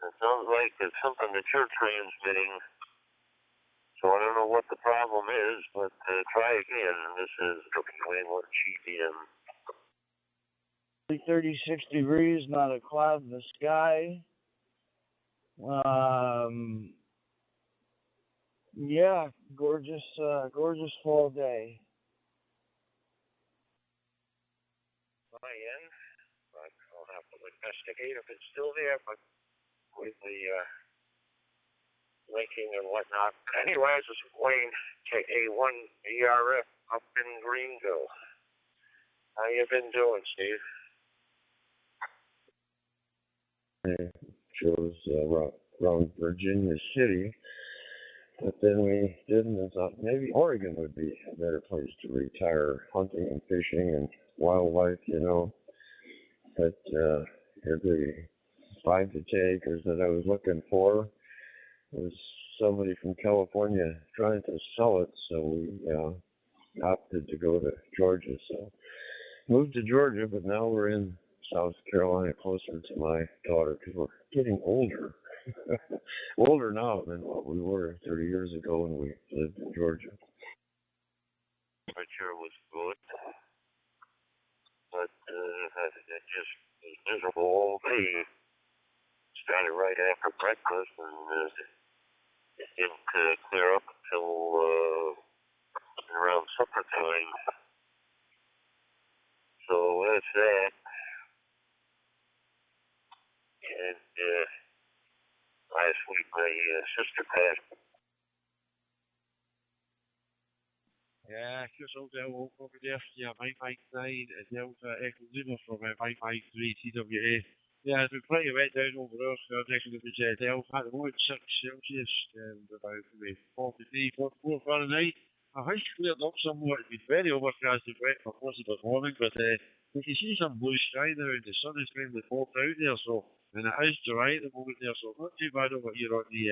It sounds like it's something that you're transmitting. So I don't know what the problem is, but try again. This is WA1GPM. 36 degrees, not a cloud in the sky. Yeah, gorgeous fall day. I'll have to investigate if it's still there, but with the linking and whatnot. Anyways, this is Wayne, KA1ERF up in Greenville. How you been doing, Steve? It shows around Virginia City, but then we didn't and thought maybe Oregon would be a better place to retire hunting and fishing and wildlife, you know. But every 5 to 10 acres that I was looking for was somebody from California trying to sell it, so we opted to go to Georgia. So moved to Georgia, but now we're in South Carolina, closer to my daughter, because we're getting older. Older now than what we were 30 years ago when we lived in Georgia. Temperature was good, but it just was miserable all day. Started right after breakfast, and it didn't clear up until around supper time. So that's that. And last week my sister passed. Yeah, just ook over the YAVAPI 9 and Delta Echo Lima from YAVAPI 3 TWA. Yeah, it's been plenty of wet down over us. Next to the Delta at the moment, 6 Celsius and about 43, 44 Fahrenheit. I think it's cleared up somewhat. It's been very overcast and wet for most of the morning, but we can see some blue sky now and the sun is finally popped out there, so, and it is dry at the moment there, so not too bad over here on the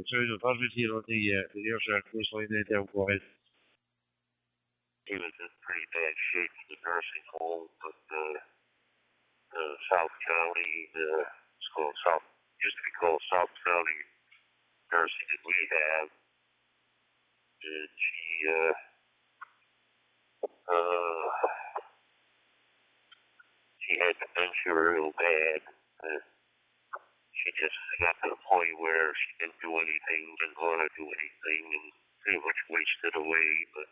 town of Irvine here on the Ayrshire coastline there, Delta. He was in pretty bad shape in the nursing home, but South County, it's called used to be called South County Nursing and Rehab. And she had dementia real bad. She just got to the point where she didn't do anything, didn't want to do anything, and pretty much wasted away, but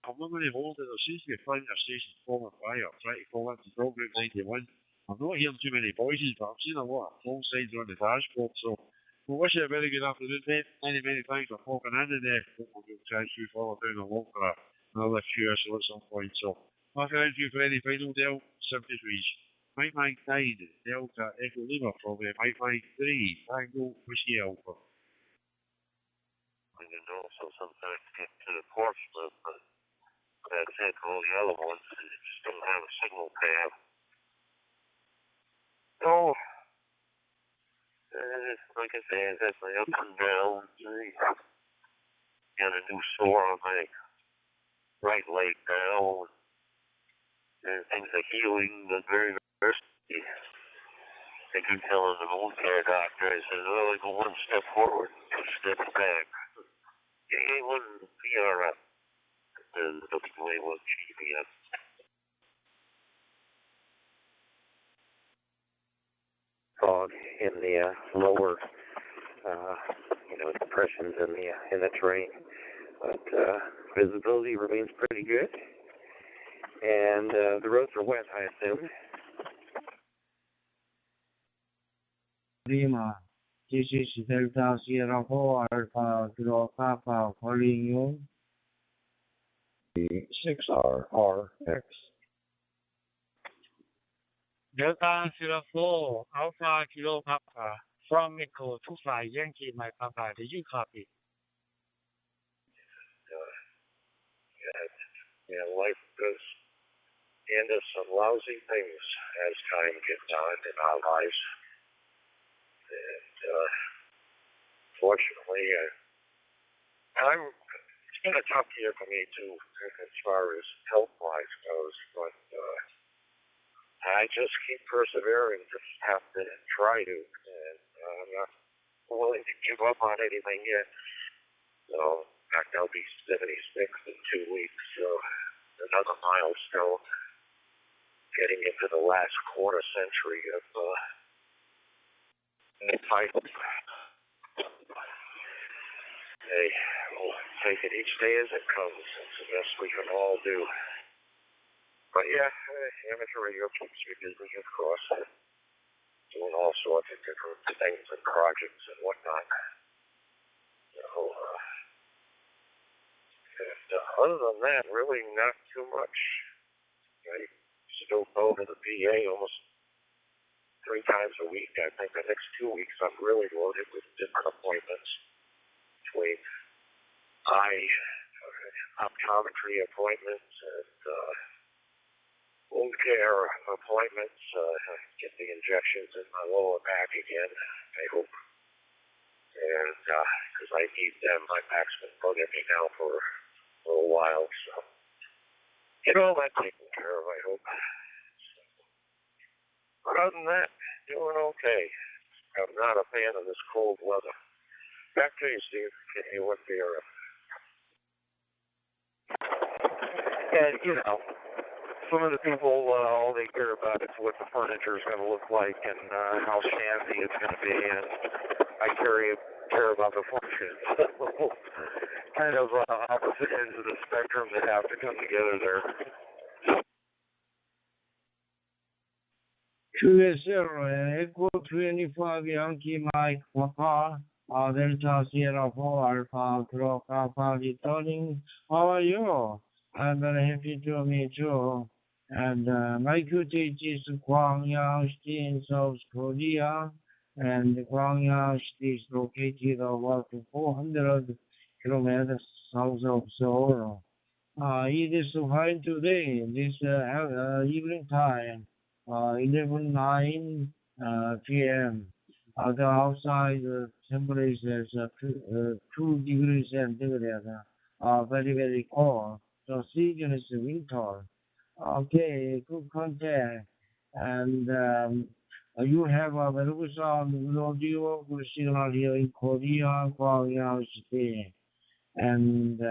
I'm not really holding. There seems to be plenty of stations falling fire. I'm trying to call into program 91. I'm not hearing too many voices, but I'm seeing a lot of phone signs on the dashboard. So we wish you a very good afternoon, mate. Many thanks for popping in today. Hopefully we'll try to follow down the walk for another few hours at some point. So back around to you for any final Del 73. Mike 9 Delta Echo Lima from Mike 3 Tango Whiskey Alpha. I can also sometimes get to Portsmouth, but that's it. All the other ones just don't have a signal path. Oh, like I said, that's my ups and downs. I got a new sore on my right leg now, and things are healing, but very, very risky. I keep telling the wound care doctor, I said, well, I go one step forward, 2 steps back. You ain't one PRF. And the way was GPS. Fog in the lower, depressions in the terrain, but visibility remains pretty good, and the roads are wet, I assume. Lima, this is Delta Sierra 4 Alpha Kilo Papa calling you. 6RRX. Delta Sierra 4 Alpha Kilo Papa from Echo 25 Yankee my Papa. Do you copy? Life does into some lousy things as time gets on in our lives. And fortunately, it's been a tough year for me too, as far as health-wise goes, but I just keep persevering, just have to try to, and I'm not willing to give up on anything yet. So, in fact, I'll be 76 in 2 weeks, so another milestone, getting into the last quarter century of entitled. Hey, we'll take it each day as it comes. It's the best we can all do. But yeah, amateur radio keeps me busy, of course, doing all sorts of different things and projects and whatnot. So, other than that, really not too much. I still go to the PA almost 3 times a week. I think the next 2 weeks I'm really loaded with different appointments between eye optometry appointments and wound care appointments. Get the injections in my lower back again, I hope. And because I need them, my back's been bugging me now for a little while, so get all that taken care of, I hope. But other than that, doing okay. I'm not a fan of this cold weather. Back to you, Steve. Get me what beer. And, some of the people, all they care about is what the furniture is going to look like and how shabby it's going to be. And I care about the function. Kind of opposite ends of the spectrum that have to come together there. QSL and Echo 25 Yankee Mike Papa, Delta Sierra 4 Alpha Kilo Papa returning. How are you? I'm very happy to meet you. And my QTH is Gwangyang City in South Korea. And Gwangyang City is located about 400 kilometers south of Seoul. It is fine today, this evening time, 11:09 p.m. The outside temperature is 2 degrees centigrade, very, very cold. The season is winter. Okay, good contact. And you have a very good sound audio, good signal here in Korea, Gwangyang City. And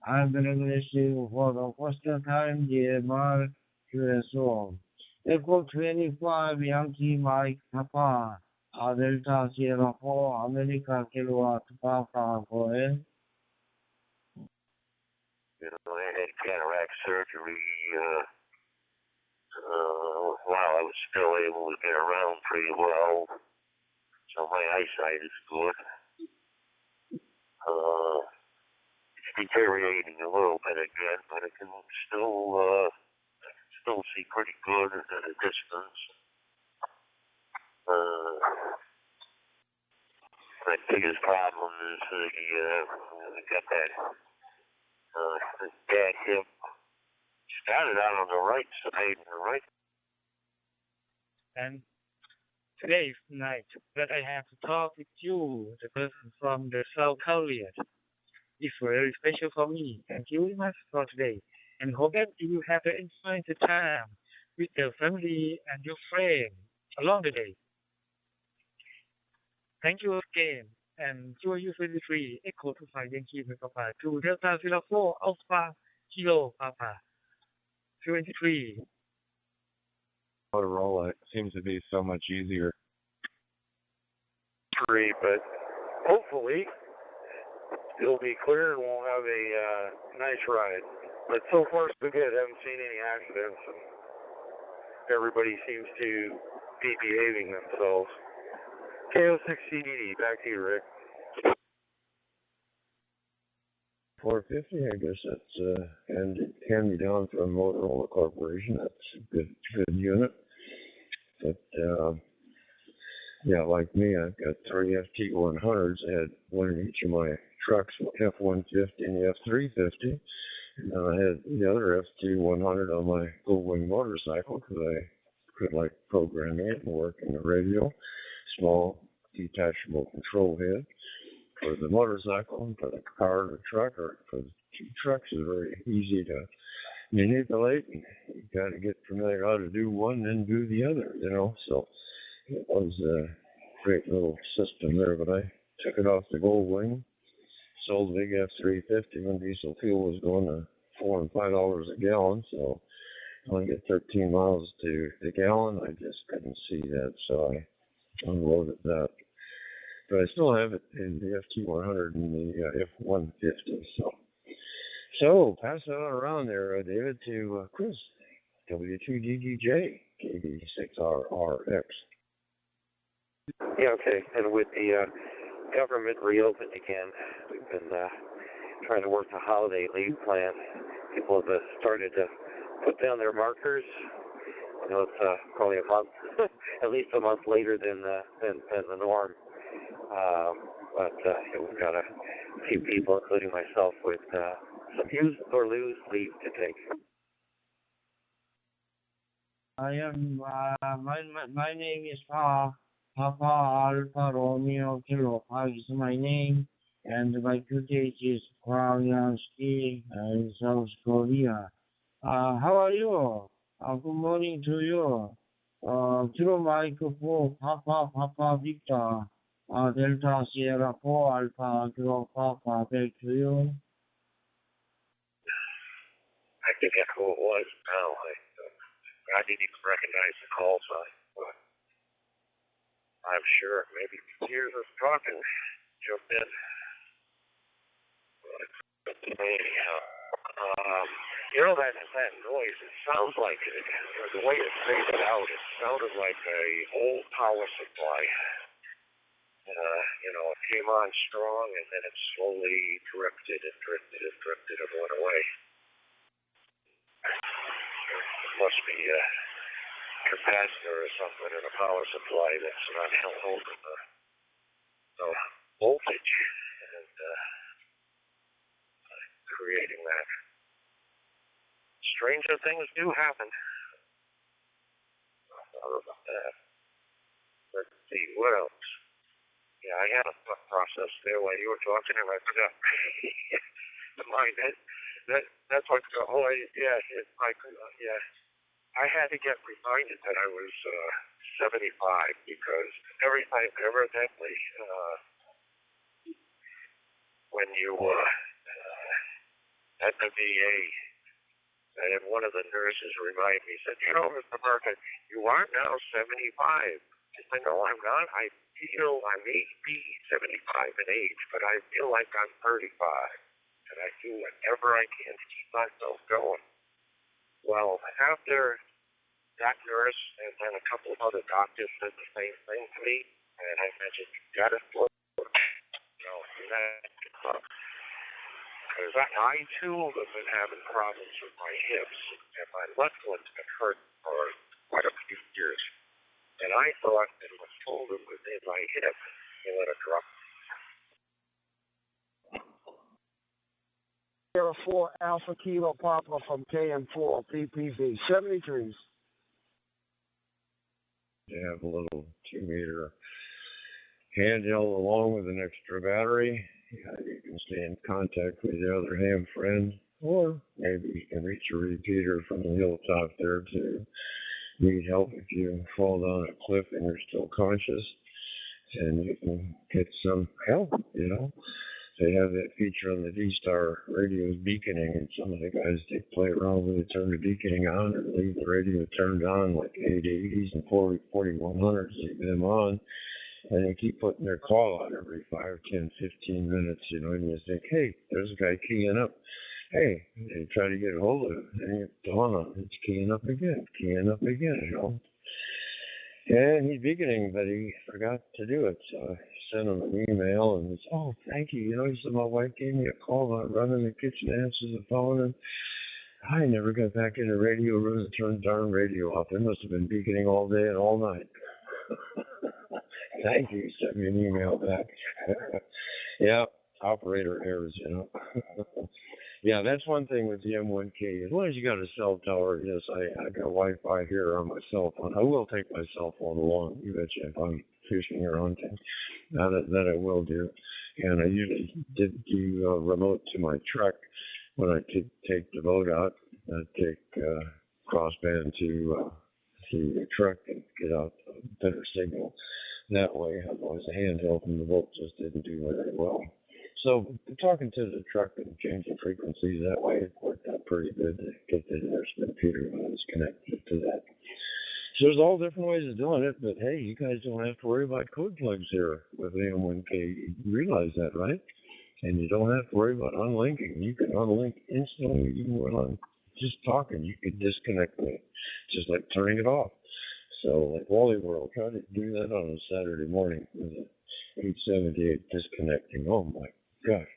I'm very grateful for the first time the MR QSO. Echo 25 Yankee Mike Papa, Delta Sierra 4 America Kilowatt Papa, go ahead. You know, I had cataract surgery while I was still able to get around pretty well, so my eyesight is good. It's deteriorating a little bit again, but I can still see pretty good at a distance. My biggest problem is I got that bad hip. Started out on the right side, And today's night that I have to talk with you, the person from the South Korea. It's very special for me. Thank you very much for today. And hope that you have enjoyed the time with your family and your friends along the day. Thank you again. And QU23 Echo 25 Yankee Papa to Delta 04 Alpha Kilo Papa 23. Motorola seems to be so much easier. But hopefully it'll be clear and we'll have a nice ride. But so far so good. Haven't seen any accidents. And everybody seems to be behaving themselves. KO6CDD, back to you, Rick. 450, I guess that's and hand me down from Motorola Corporation. That's a good unit. But yeah, like me, I've got 3 FT100s. I had one in each of my trucks, the F150 and the F350. And then I had the other FT100 on my Goldwing motorcycle because I could like programming it and work in the radio. Small detachable control head for the motorcycle, and for the car or the truck, or for the 2 trucks is very easy to manipulate. And you got to get familiar how to do one, then do the other, you know. So it was a great little system there, but I took it off the Goldwing, sold the big F350 when diesel fuel was going to $4 and $5 a gallon, so I only get 13 miles to the gallon. I just couldn't see that, so I unloaded that. But I still have it in the FT100 and the F150, so pass it on around there, David, to Chris, W2DDJ, KB6RRX. Yeah, okay. And with the government reopened again, we've been trying to work the holiday leave plan. People have started to put down their markers. I know it's probably a month, at least a month later than the norm. But we've got a few people, including myself, with some use or lose leave to take. I am, my name is Papa Alpha Romeo Kilo. Is my name, and my QTH is Gwangyang City in South Korea. How are you? Good morning to you. Kilo Mike 4 Papa Victor, Delta Sierra 4 Alpha Kilo Papa, back to you. I forget who it was now. I didn't even recognize the call sign. But I'm sure maybe years of talking jumped in. You know that noise, it sounds like, the way it faded out, it sounded like a old power supply. You know, it came on strong and then it slowly drifted and went away. It must be a capacitor or something in a power supply that's not holding the voltage and creating that. Stranger things do happen. Sorry about that. Let's see, what else? Yeah, I had a thought process there while you were talking and I forgot. Mind that's what the whole yeah, yeah. I had to get reminded that I was 75 because every time, evidently, when you at the VA, and one of the nurses reminded me, said, you know, Mr. Martin, you are now 75. I said, no, I'm not. I feel I may be 75 in age, but I feel like I'm 35. And I do whatever I can to keep myself going. Well, after that nurse and then a couple of other doctors said the same thing to me, and I mentioned, you got to slow down. You know, because I too have been having problems with my hips, and my left one's been hurt for quite a few years. And I thought it was shoulder within my hip, and let it drop. Sierra 4 Alpha Kilo Papa from KM4 PPV 73s. You have a little 2-meter handheld along with an extra battery. You can stay in contact with your other ham friend, or maybe you can reach a repeater from the hilltop there to need help if you fall down a cliff and you're still conscious, and you can get some help, you know. They have that feature on the D-Star radios beaconing, and some of the guys, they play around with it, turn the beaconing on, and leave the radio turned on, like 880s and 4100s, leave them on, and they keep putting their call on every 5, 10, 15 minutes, you know, and you think, hey, there's a guy keying up. Hey, they try to get a hold of it, and you dawn on it's keying up again, you know. And he's beaconing, but he forgot to do it, so I sent him an email, and he said, oh, thank you. You know, he said, my wife gave me a call. I'm running the kitchen, answers the phone, and I never got back in the radio room to turn the darn radio off. It must have been beaconing all day and all night. Thank you. He sent me an email back. Yeah, operator errors, you know. Yeah, that's one thing with the M1K. As long as you got a cell tower, yes, I got Wi-Fi here on my cell phone. I will take my cell phone along, you betcha, if I'm fishing or hunting. That I will do. And I usually did do remote to my truck when I take the boat out. I take crossband to the truck and get out a better signal that way. Otherwise, the handheld from the boat just didn't do very well. So talking to the truck and changing frequencies that way, it worked out pretty good to get the nurse computer when I was connected to that. So there's all different ways of doing it, but hey, you guys don't have to worry about code plugs here with AM1K. You realize that, right? And you don't have to worry about unlinking. You can unlink instantly. You can run just talking. You can disconnect it, just like turning it off. So like Wally World, try to do that on a Saturday morning with an 878 disconnecting. Oh my gosh.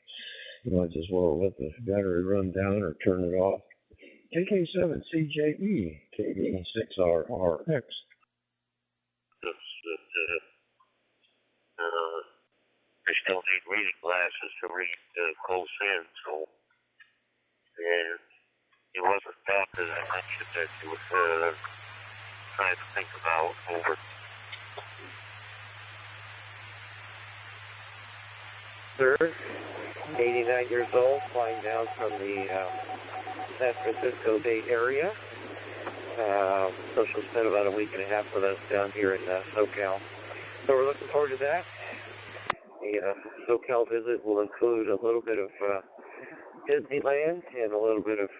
You might just well let the battery run down or turn it off. KK7CJE, KB6RRX. I still need reading glasses to read close in, so and it wasn't that I mentioned that you were trying to think about over. Third, 89 years old, flying down from the San Francisco Bay Area. So she'll spend about a week and a half with us down here in SoCal. So we're looking forward to that. The SoCal visit will include a little bit of Disneyland and a little bit of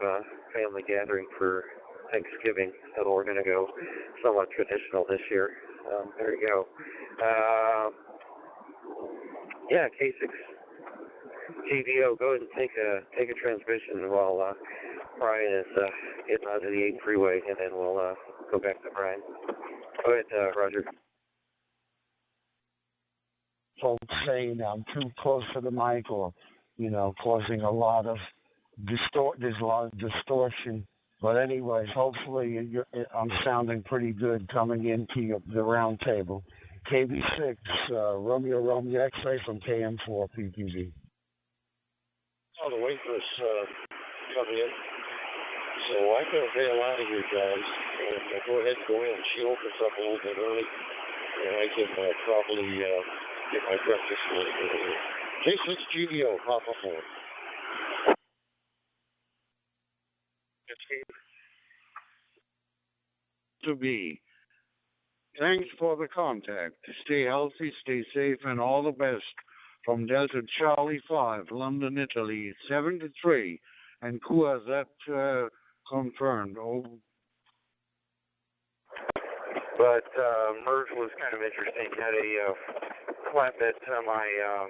family gathering for Thanksgiving. So we're going to go somewhat traditional this year. There you go. Yeah, K6 TVO, go ahead and take a transmission while Brian is getting onto the 8 freeway, and then we'll go back to Brian. Go ahead, Roger. Folks saying I'm too close to the mic, or causing a lot of there's a lot of distortion. But anyways, hopefully I'm sounding pretty good coming into the round table. KB6, Romeo X-ray from KM4 PPV. Oh, the waitress come in. So I'm going to bail out of here, guys. And go ahead and go in. She opens up a little bit early, and I can probably get my breakfast over here. K6GBO, Papa 4. To be. Thanks for the contact. Stay healthy, stay safe, and all the best. From Delta Charlie 5, London, Italy, 73. And Kua, that confirmed. Oh. But merge was kind of interesting. Had a flatbed I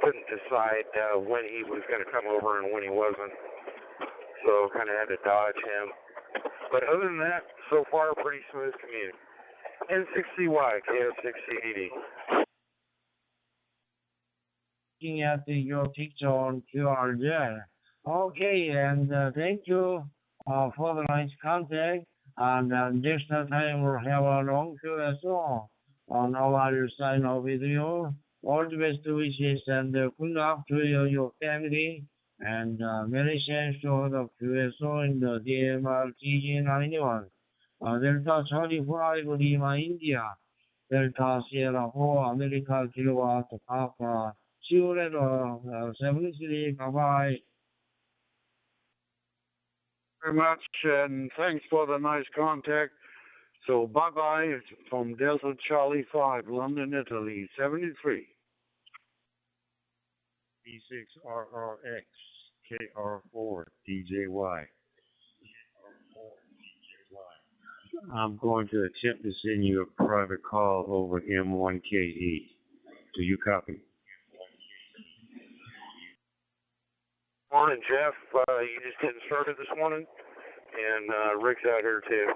couldn't decide when he was going to come over and when he wasn't. So kind of had to dodge him. But other than that, so far, pretty smooth commute. N6CY, KO6CDD. Looking at your picture on QR there. Okay, and thank you for the nice contact. And next time we'll have a long QSO on our CHINO video. All the best wishes and good luck to your family. And many thanks to the QSO in the DMR TG91. Delta Charlie 5 Lima, India. Delta Sierra 4 America Kilowatt Papa. See you later. 73. Bye-bye. Very much, and thanks for the nice contact. So bye-bye from Delta Charlie 5, London, Italy, 73. B6RRX, KR4, DJY. I'm going to attempt to send you a private call over M1KE. Do you copy? Morning, Jeff. You just getting started this morning? And Rick's out here too.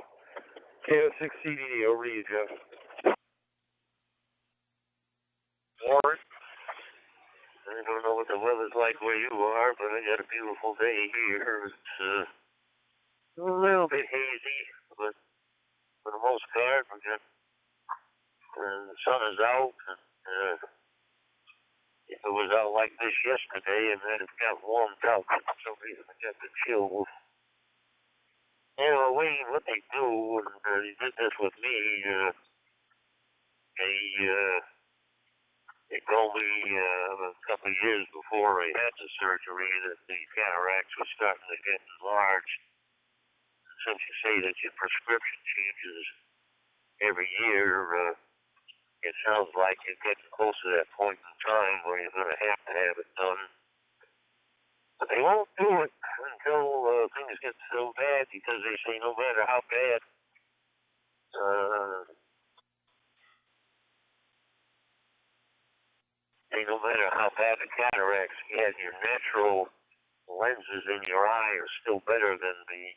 KO6CDD, over to you, Jeff. Morning. I don't know what the weather's like where you are, but I got a beautiful day here. It's a little bit hazy, but for the most part, we got the sun is out. And, if it was out like this yesterday, and then it got warmed up, for some reason it got the chills. Anyway, what they do, and they did this with me, they told me a couple of years before I had the surgery that the cataracts were starting to get enlarged. Since you say that your prescription changes every year, it sounds like you're getting close to that point in time where you're going to have it done. But they won't do it until things get so bad, because they say no matter how bad the cataracts get, your natural lenses in your eye are still better than the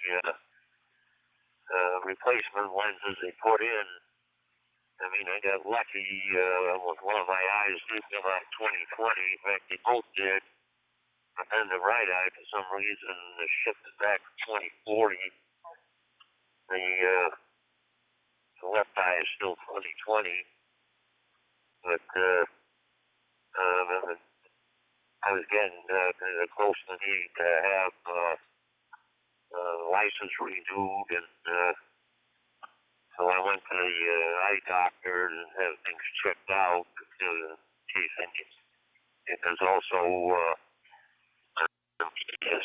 replacement lenses they put in. I mean, I got lucky with one of my eyes did come out 20/20. In fact, they both did. But then the right eye, for some reason, shifted back to 20/40. The left eye is still 20/20. But I was getting close to needing to have license renewed, and so I went to the eye doctor and had things checked out in case anything. There's also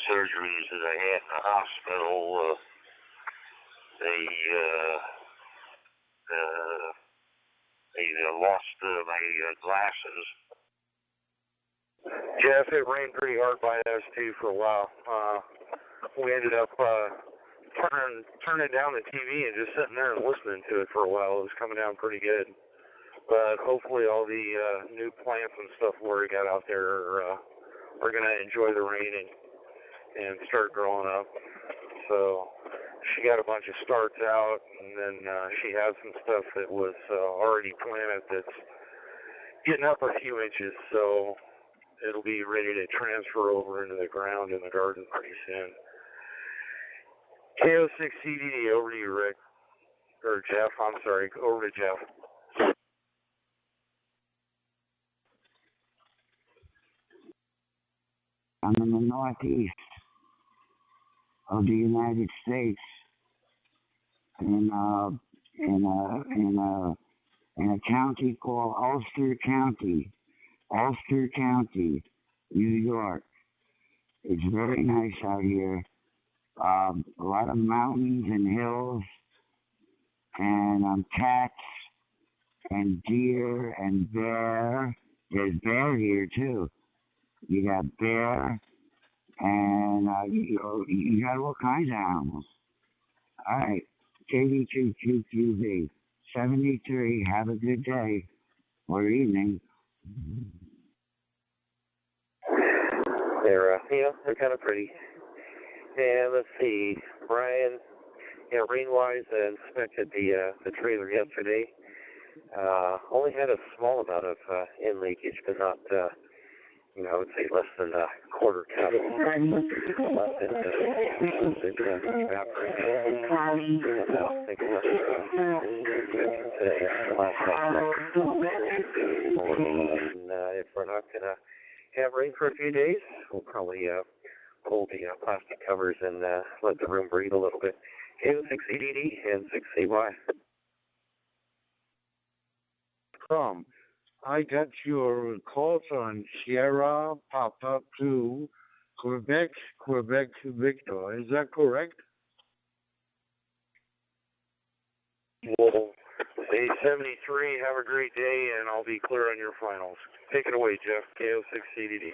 surgeries that I had in the hospital. They lost my glasses. Jeff, it rained pretty hard by us too for a while. We ended up turning down the TV and just sitting there and listening to it for a while. It was coming down pretty good. But hopefully all the new plants and stuff we got out there are going to enjoy the rain and start growing up. so she got a bunch of starts out, and then she had some stuff that was already planted that's getting up a few inches, so it'll be ready to transfer over into the ground in the garden pretty soon. KO6CDD, over to you, Rick. Or Jeff, I'm sorry, over to Jeff. I'm in the northeast of the United States, in a county called Ulster County, New York. It's very nice out here. A lot of mountains and hills, and cats and deer and bear. There's bear here too. You got bear, and you got all kinds of animals. All right, KD2QQV 73. Have a good day or evening. They're kind of pretty. And let's see, Brian. Yeah, rain-wise, inspected the trailer yesterday. Only had a small amount of in leakage, but not, I would say less than a quarter cup. If we're not going to have rain for a few days, we'll probably pull the plastic covers and let the room breathe a little bit. K6EDD and 6CY. I got your call on Sierra Papa 2, Quebec Victor. Is that correct? Well, say 73, have a great day, and I'll be clear on your finals. Take it away, Jeff, KO6CDD.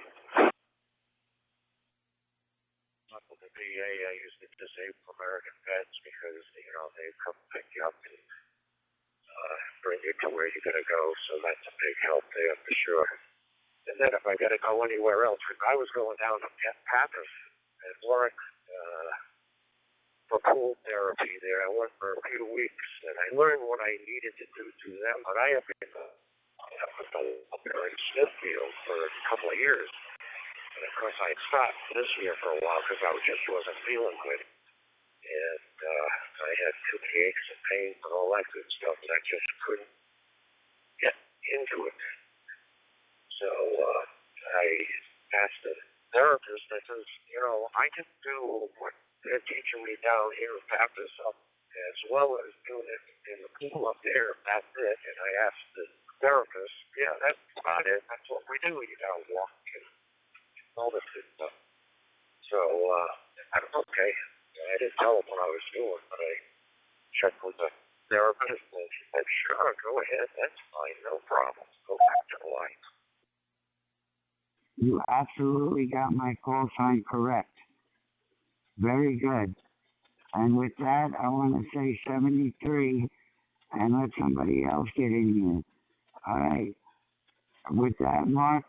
The VA, I use the disabled American vets because, they come pick you up and bring you to where you're going to go, so that's a big help there for sure. And then if I got to go anywhere else, I was going down to Pappas at Warwick for pool therapy there. I went for a few weeks, and I learned what I needed to do to them, but I have been up there in Smithfield for a couple of years. And of course, I stopped this year for a while because I just wasn't feeling good. And I had toothache aches and pains and all that good stuff, and I just couldn't get into it. So I asked the therapist, I says, I can do what they're teaching me down here in Pappas up as well as doing it in the pool up there. That's it. And I asked the therapist, yeah, that's about it. That's what we do. You got to walk and all this good stuff. So I'm okay. I didn't tell him what I was doing, but I checked with the therapist, and she said, sure, go ahead. That's fine. No problem. Go back to the line. You absolutely got my call sign correct. Very good. And with that, I want to say 73 and let somebody else get in here. All right. With that, Mark,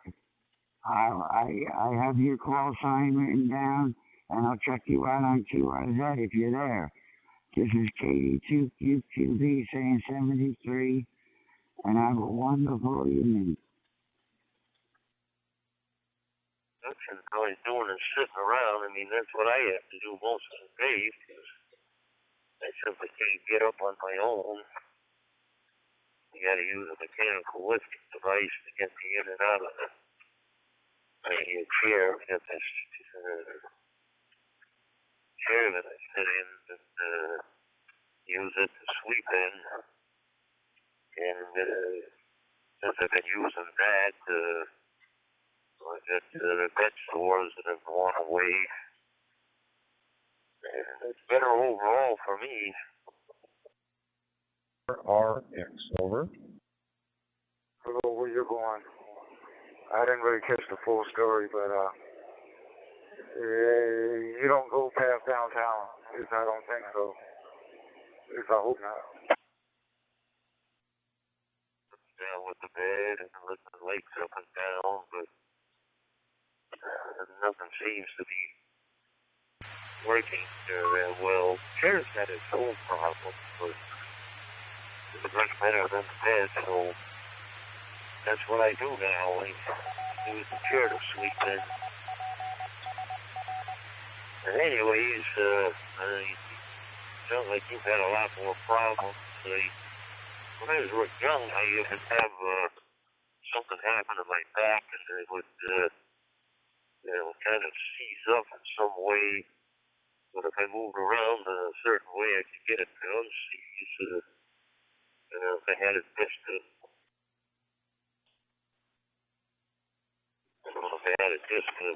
I have your call sign written down, and I'll check you out on QRZ if you're there. This is KD2QQV saying 73, and have a wonderful evening. That's all he's doing is sitting around. I mean, that's what I have to do most of the day because I simply can't get up on my own. You got to use a mechanical lifting device to get me in and out of the chair. Get this chair that I sit in and use it to sleep in. And since I've been using that, I got the pet stores that have gone away. And it's better overall for me. RX, over. Hello, where you going? I didn't really catch the full story, but you don't go past downtown. At least I don't think so. At least I hope not. Down with the bed and with the legs up and down, but nothing seems to be working that well. Chair's got its own problem, but it's much better than the bed, so that's what I do now. I use the chair to sleep in. And anyways, it sounds like you've had a lot more problems. When I was young, I used to have something happen to my back, and I would, kind of seize up in some way. But if I moved around in a certain way, I could get it to unseize. If I had a disc, that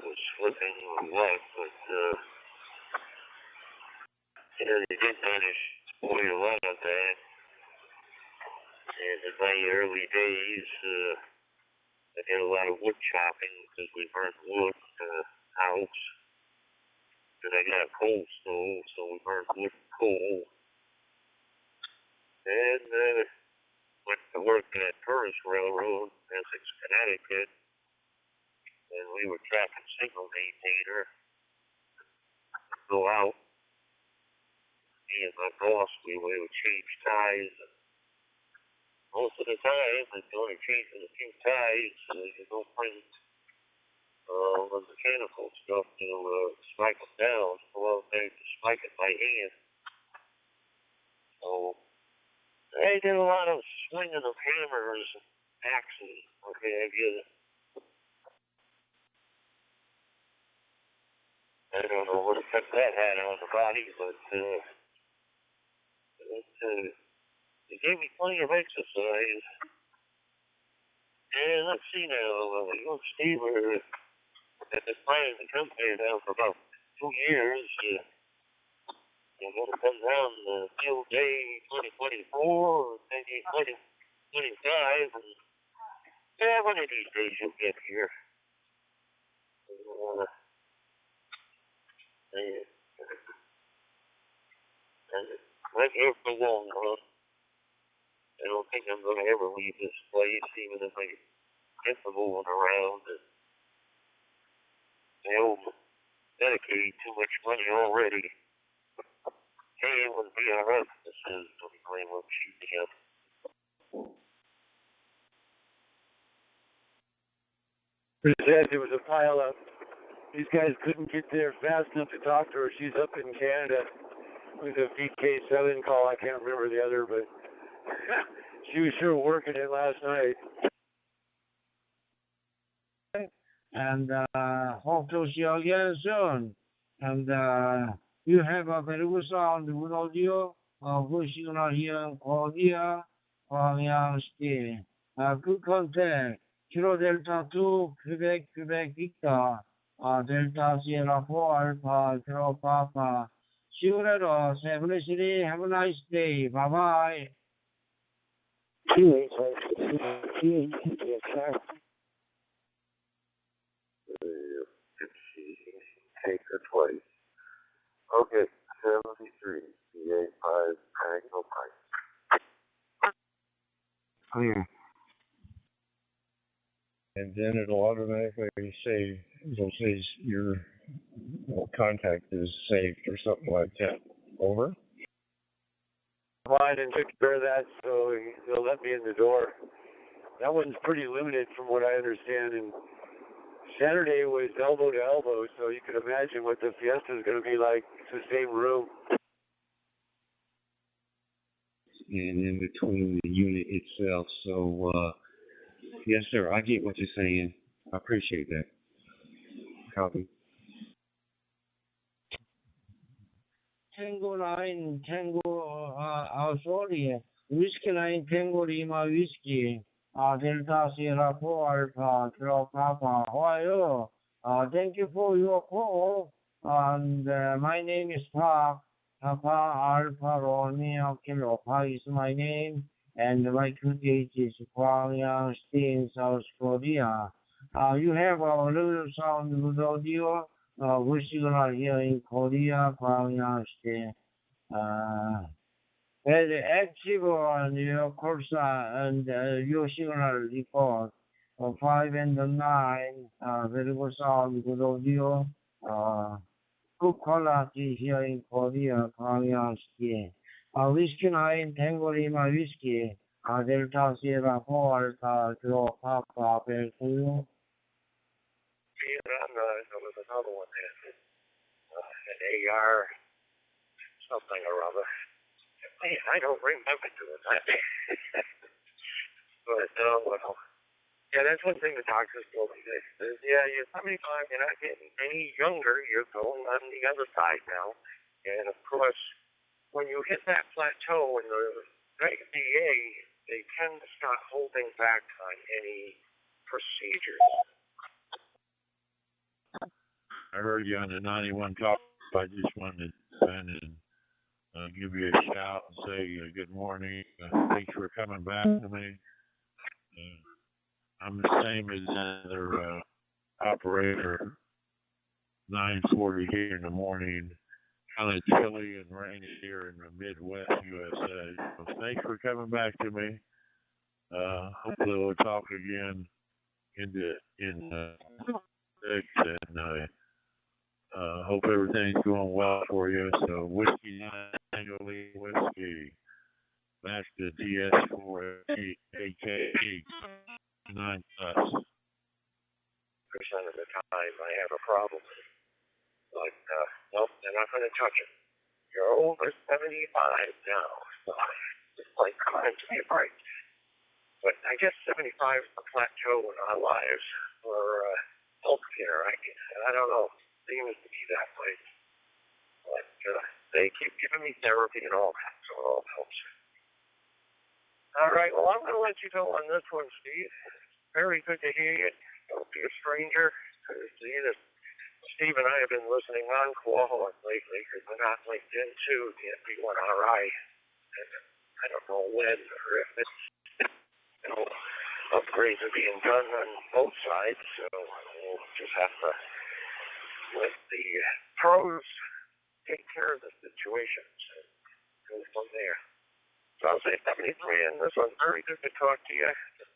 was slipping or what, but they did manage to avoid a lot of that. And in my early days, I did a lot of wood chopping because we burned wood in the house. And I got a coal stove, so we burned wood and coal. And went to work at Tourist Railroad, Essex, Connecticut. And we were tracking signal maintainer. Go out. Me and my boss, we would change ties. Most of the time, if you're only changing a few ties, you don't bring the mechanical stuff to spike them down. Well, they spike it by hand. So I did a lot of swinging of hammers and axes. Okay, I don't know what effect that had on the body, but it gave me plenty of exercise. And let's see now, young Steve, I've been planning the company now for about 2 years. You're going to come down the field day 2024 or maybe 2025. And one of these days you'll get here. I'm here for long, huh? I don't think I'm going to ever leave this place, even if I get to moving around. I owe Medicaid too much money already. Hey, it would be alright. This is the blame of shooting up. Pretty sad there was a pile up. These guys couldn't get there fast enough to talk to her. She's up in Canada with a VK Southern call. I can't remember the other, but she was sure working it last night. And hope to see you again soon. And you have a very good sound, good audio, good signal here in Korea, City. Good contact. Kilo Delta 2, Quebec, Victor. Delta Sierra 4, Alpha, Kilo Papa. See you later, 73. Have a nice day. Bye-bye. Take her twice. Okay, 73, CA5, Triangle Pike. Clear. And then it'll automatically say, your contact is saved or something like that. Over. Mine and took care of that, so they'll let me in the door. That one's pretty limited from what I understand, and Saturday was elbow to elbow, so you can imagine what the fiesta is going to be like. It's the same room. And in between the unit itself, so yes sir, I get what you're saying. I appreciate that. Copy. Tango 9, Tango, sorry, Whiskey 9, Tango Lima Whiskey, Delta Sierra 4 Alpha, Kilo Papa, how are you? Thank you for your call, and my name is Park, Papa Alpha Romeo Kilo, Park is my name, and my country is Pyongyang, in South Korea. You have a little sound good audio, good signal here in Korea, Pyongyang State. Very active on your course and your signal record 5 and 9, very good sound, good audio. Kukolati here in Korea, Korean ski. Whiskey 9, Tango Lima whiskey. Delta Sierra 4, Alpha, Kilo Papa, Belkuyu. There was another one there. An AR something or other. Man, I don't remember doing that. But, well, yeah, that's one thing the doctors told me. They said, yeah, you're 75, you're not getting any younger, you're going on the other side now. And, of course, when you hit that plateau in the VA, they tend to start holding back on any procedures. I heard you on the 91 talk. I just wanted to send and give you a shout and say good morning. Thanks for coming back to me. I'm the same as another operator. 9:40 here in the morning. Kind of chilly and rainy here in the Midwest USA. So thanks for coming back to me. Hopefully we'll talk again in 6, and hope everything's going well for you. So Whiskey 9 Tango Lima Whiskey. That's the DS4 AKE 9 plus. Percent of the time I have a problem. Like, nope, they're not going to touch it. You're over 75 now. So it's like, come on, give me a break. But I guess 75 is the plateau in our lives for healthcare. I don't know. It seems to be that way. But they keep giving me therapy and all that, so it all helps. All right, well, I'm going to let you go on this one, Steve. Very good to hear you. Don't be a stranger. See that Steve and I have been listening on Qualcomm lately because we're not LinkedIn too, the NB1RI. And I don't know when or if it's, upgrades are being done on both sides, so we'll just have to let the pros take care of the situations and go from there. So I'll say 73, and this one's very good to talk to you.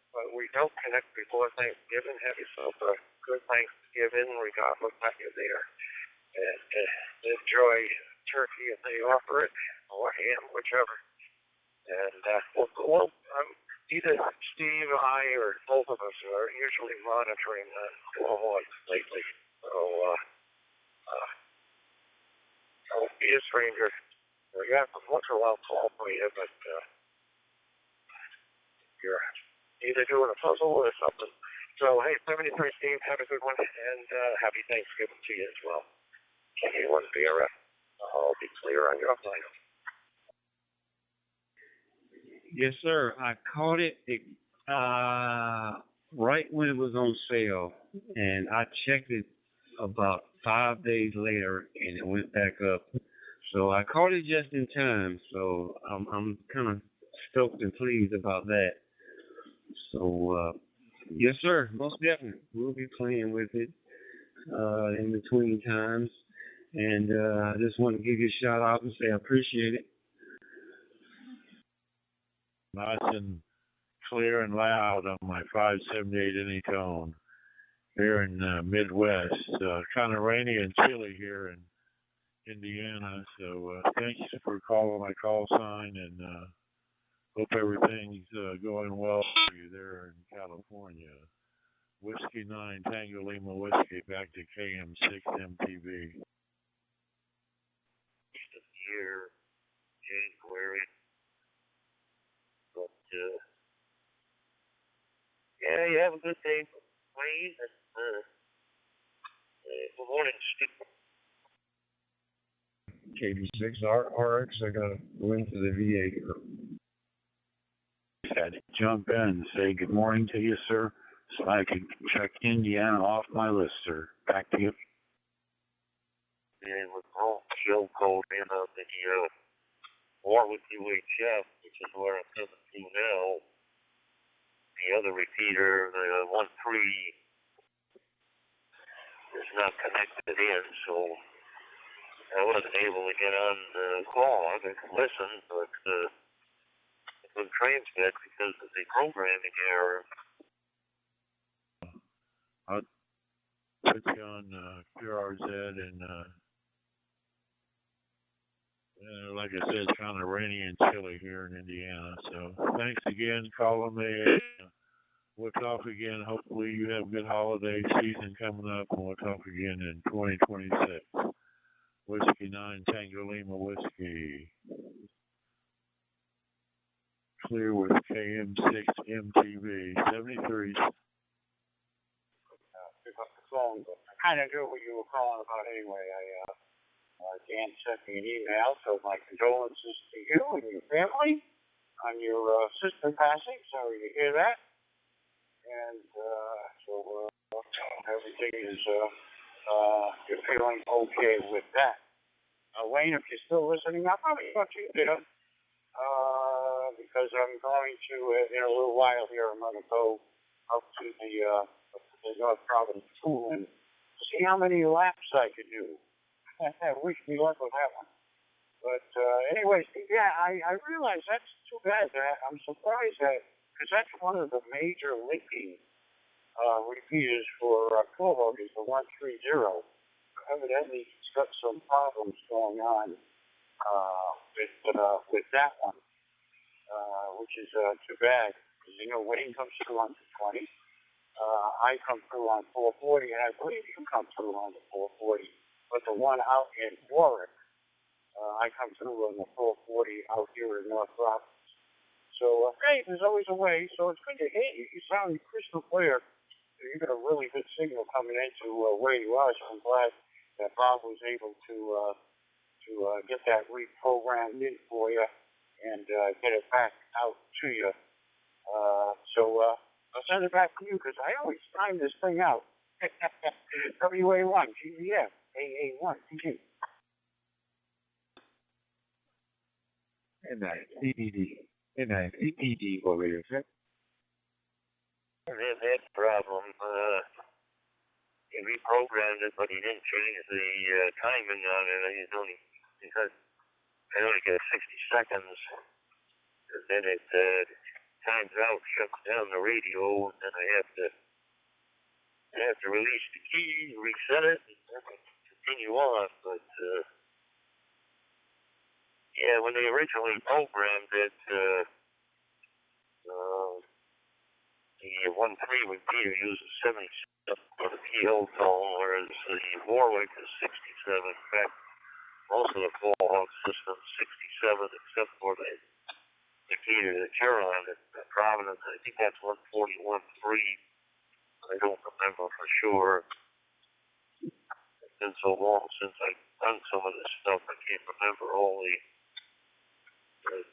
But we don't connect before Thanksgiving. Have yourself a good Thanksgiving, regardless that you're there. And enjoy turkey if they offer it, or ham, whichever. And either Steve, I, or both of us are usually monitoring Qualcomm lately. So don't be a stranger. We have to once in a while call for you, but you're either doing a puzzle or something. So, hey, 73 Steve, have a good one, and happy Thanksgiving to you as well. K1 BRF. I'll be clear on your line. Yes, sir. I caught it right when it was on sale, and I checked it about 5 days later, and it went back up. So I caught it just in time. So I'm kind of stoked and pleased about that. So yes, sir, most definitely we'll be playing with it in between times. And I just want to give you a shout out and say I appreciate it. Nice and clear and loud on my 578 Anytone here in Midwest. Kind of rainy and chilly here in Indiana. So thanks for calling my call sign, and hope everything's going well for you there in California. Whiskey 9 Tango Lima Whiskey, back to KM6 MTV. Year, January. But, yeah, you have a good day, Wayne. Good morning, Steve. KB6RX, I got to go into the VA here. Had to jump in and say good morning to you, sir, so I can check Indiana off my list, sir. Back to you. And with all show code in the Warwick UHF, which is where I'm coming to now, the other repeater, the 1-3, is not connected in, so I wasn't able to get on the call. I could listen, but it couldn't transmit because of the programming error. I'll put you on QRZ and Like I said, it's kind of rainy and chilly here in Indiana. So thanks again, calling me. We'll talk again. Hopefully you have a good holiday season coming up, and we'll talk again in 2026. Whiskey 9 Tango Lima Whiskey. Clear with KM6 MTV 73. Pick up the phone, but I kind of knew what you were calling about anyway. Dan sent me an email, so my condolences to you and your family on your sister passing. Sorry to hear that. And so everything is, you're feeling okay with that. Wayne, if you're still listening, I'll probably talk to you later. Because I'm going to, in a little while here, I'm going to go up to the North Providence Pool and see how many laps I can do. Wish me luck with that one. But anyways, yeah, I realize that's too bad. I'm surprised that, because that's one of the major linking repeaters for Provo is the 130. Evidently, he's got some problems going on with that one, which is too bad. Because, you know, Wayne comes through on 220. I come through on 440, and I believe you come through on the 440. But the one out in Warwick, I come through on the 440 out here in North Providence. So, hey, there's always a way. So it's good to hear you. You sound crystal clear. You got a really good signal coming into where you are. So I'm glad that Bob was able to get that reprogrammed in for you and get it back out to you. So I'll send it back to you because I always time this thing out. WA1, GVF, AA1, TG. And that CPD over here, sir. That's the problem. He reprogrammed it, but he didn't change the timing on it. I only get 60 seconds. And then it times out, shuts down the radio, and then I have to release the key, reset it, and then continue on. But yeah, when they originally programmed it, the 1.3 repeater uses 77 for the PO tone, whereas the Warwick is 67. In fact, most of the Fallhawk system is 67, except for the repeater that you're on at Providence. I think that's 141.3. I don't remember for sure. It's been so long since I've done some of this stuff, I can't remember all the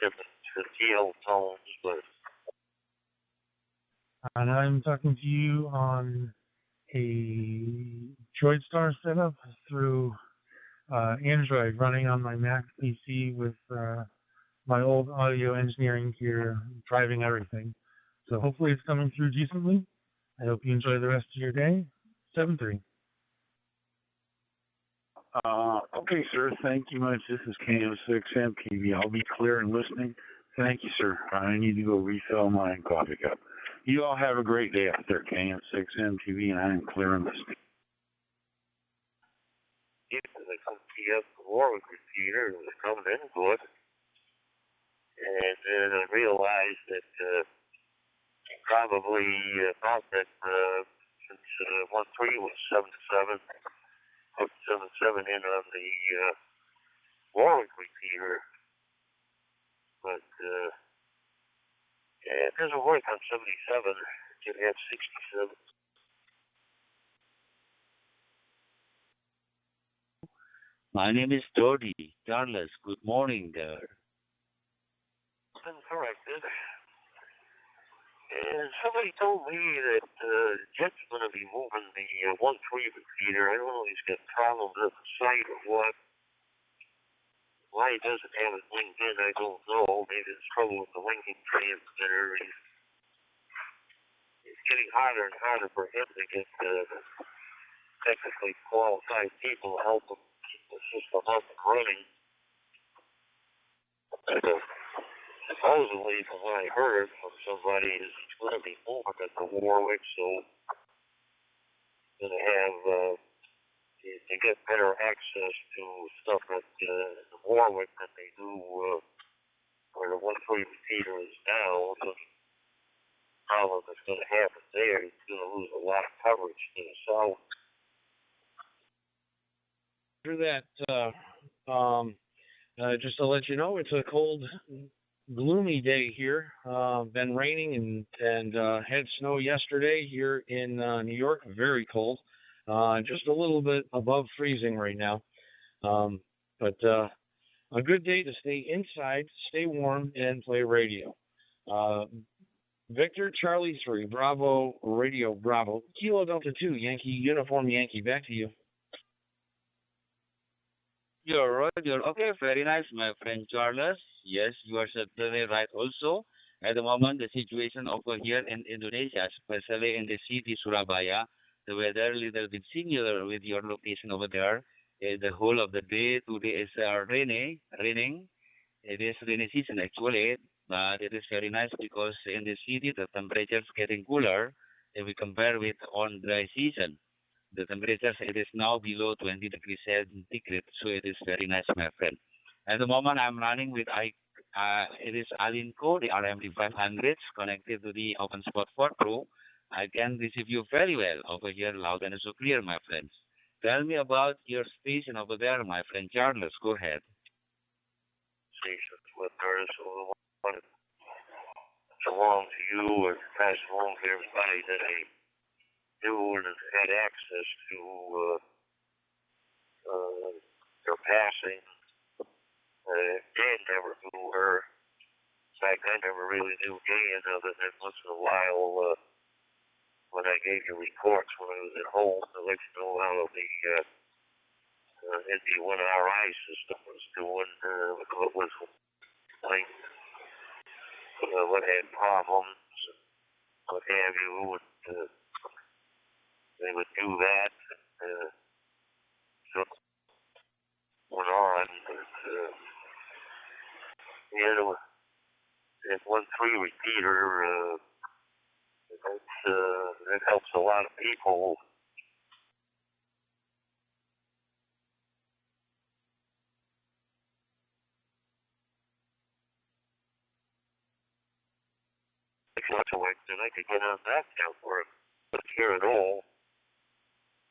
different TL tones, but and I'm talking to you on a DroidStar setup through Android, running on my Mac PC with my old audio engineering gear, driving everything. So hopefully it's coming through decently. I hope you enjoy the rest of your day. 7-3. Okay, sir. Thank you much. This is KM6 MTV. I'll be clear and listening. Thank you, sir. I need to go refill my coffee cup. You all have a great day out there, KM6 MTV, and I am clear and listening. yeah, they come TF the Warwick repeater, it was coming in good. And then I realized that probably thought that since 1.3 was 7-7, put 7-7 in on the Warwick repeater. But yeah, it doesn't work on 77. You have 67. My name is Dodi. Charles, good morning there. Been corrected. And somebody told me that Jet's going to be moving the 1.3 repeater. I don't know if he's got problems at the site or what. Why he doesn't have it linked in, I don't know. Maybe there's trouble with the linking transmitter. It's getting harder and harder for him to get technically qualified people to help him keep the system up and running. Supposedly, from what I heard from somebody, is he's going to be moving at the Warwick, so going to have to get better access to stuff at the Warwick that they do where the 140 repeater is now. The problem that's going to happen there, he's going to lose a lot of coverage to the south. After that, just to let you know, it's a cold, gloomy day here. Been raining and had snow yesterday here in New York. Very cold. Just a little bit above freezing right now. But a good day to stay inside, stay warm, and play radio. Victor Charlie 3, Bravo, Radio Bravo, Kilo Delta 2, Yankee, Uniform Yankee. Back to you. You're okay, very nice, my friend Charles. Yes, you are certainly right also. At the moment, the situation over here in Indonesia, especially in the city Surabaya, the weather a little bit similar with your location over there. The whole of the day today is raining. It is rainy season actually, but it is very nice because in the city the temperature is getting cooler if we compare with on dry season. The temperature it is now below 20 degrees centigrade, so it is very nice, my friend. At the moment, I'm running with it is Alinco, the RMD 500s connected to the OpenSpot 4 Pro. I can receive you very well over here, loud and so clear, my friends. Tell me about your station over there, my friend Charles. Go ahead. Station with there is so the one that belongs to you or pass along to everybody that I do and had access to their passing. Dan never knew her. In fact, I never really knew Dan other than once in a while when I gave you reports when I was at home to let you know how the ND1RI system was doing, what was like, what had problems, what have you, and they would do that. So went on, but that 1.3 repeater, it helps a lot of people. Fluctuates, and I could get on that network, but here at all,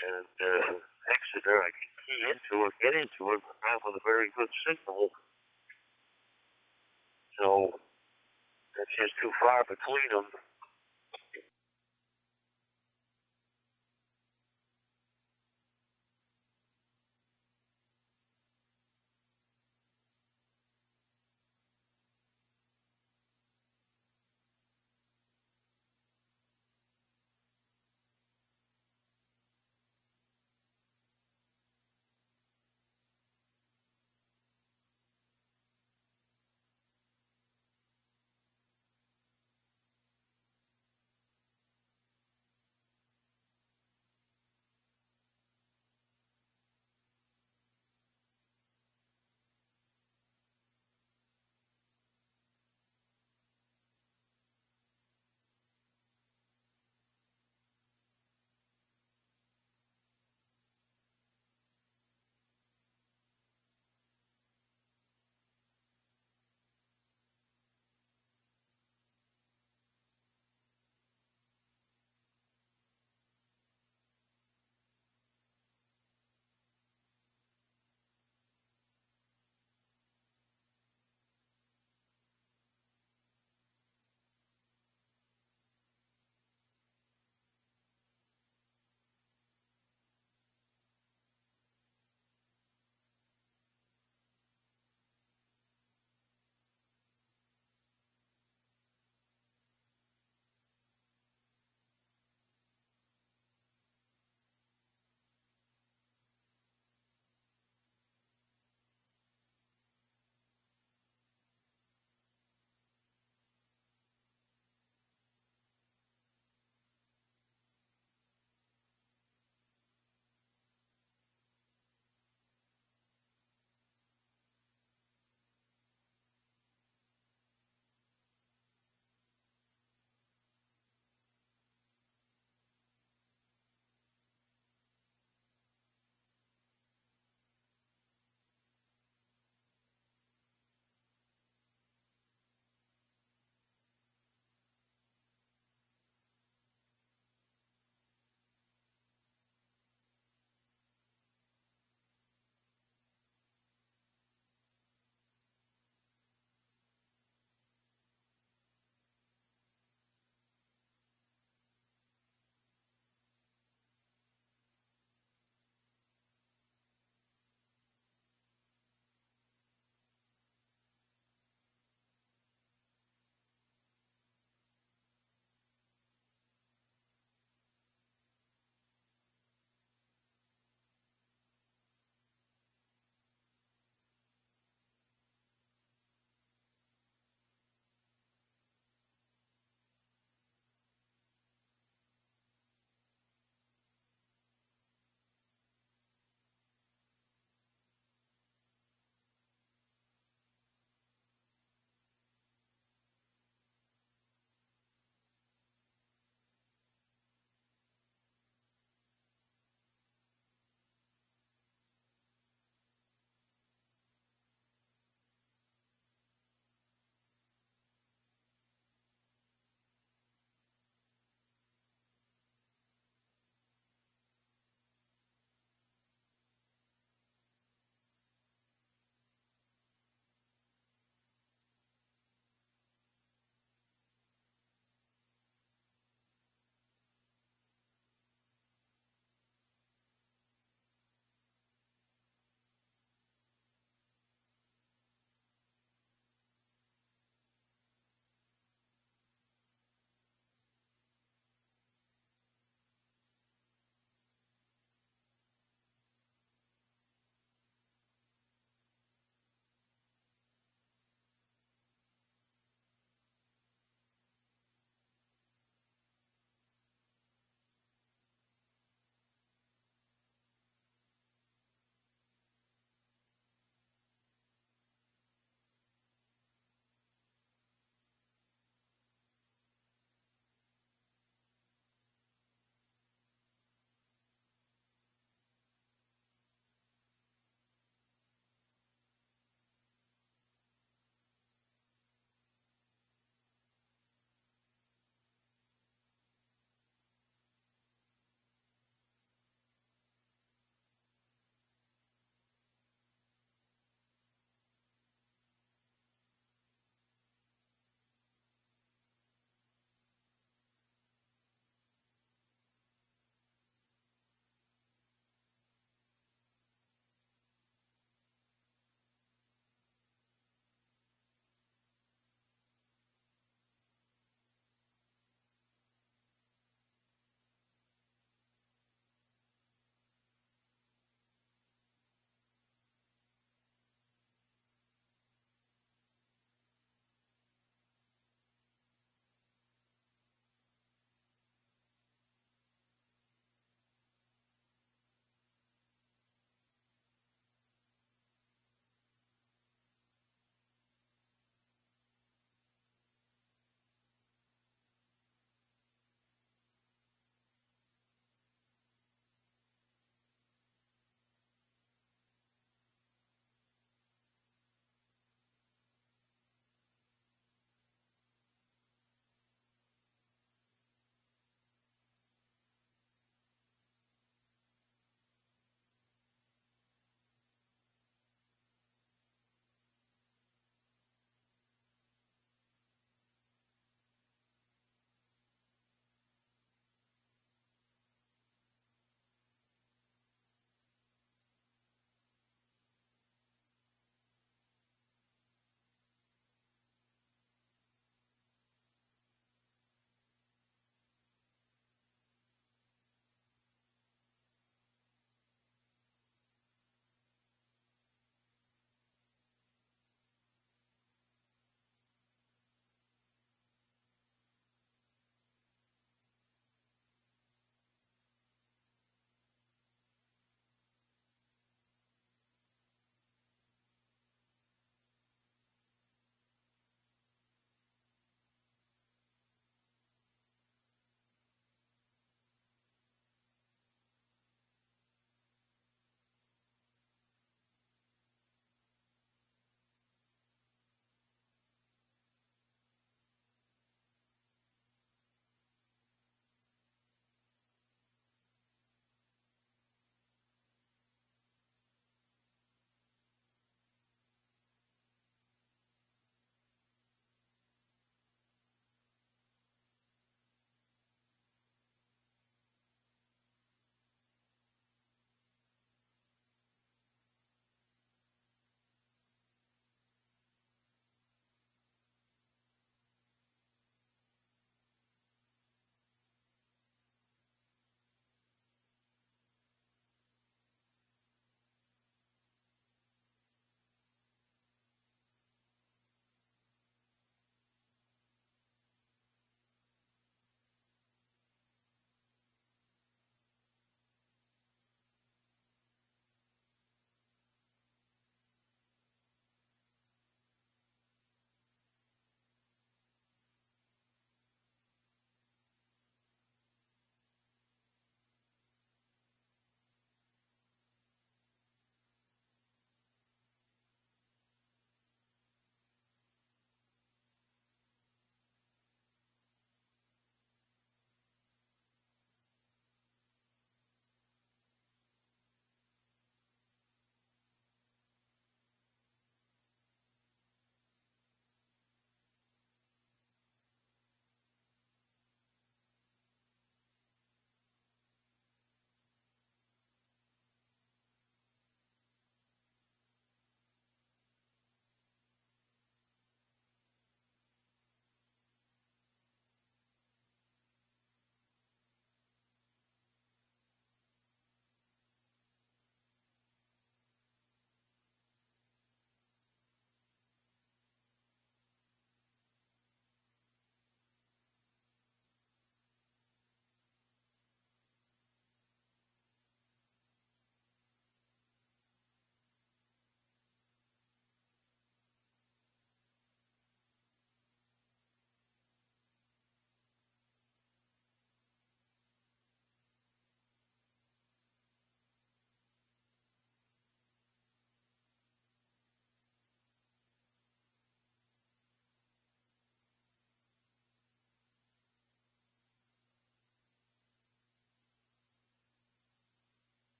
and Exeter, I can key into it, get into it, not with a very good signal. So it's just too far between them.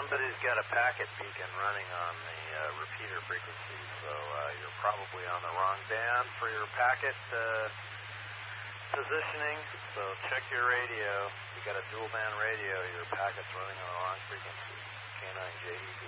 somebody's got a packet beacon running on the repeater frequency, so you're probably on the wrong band for your packet positioning. So check your radio. You got a dual band radio, your packet's running on the wrong frequency. K9JED.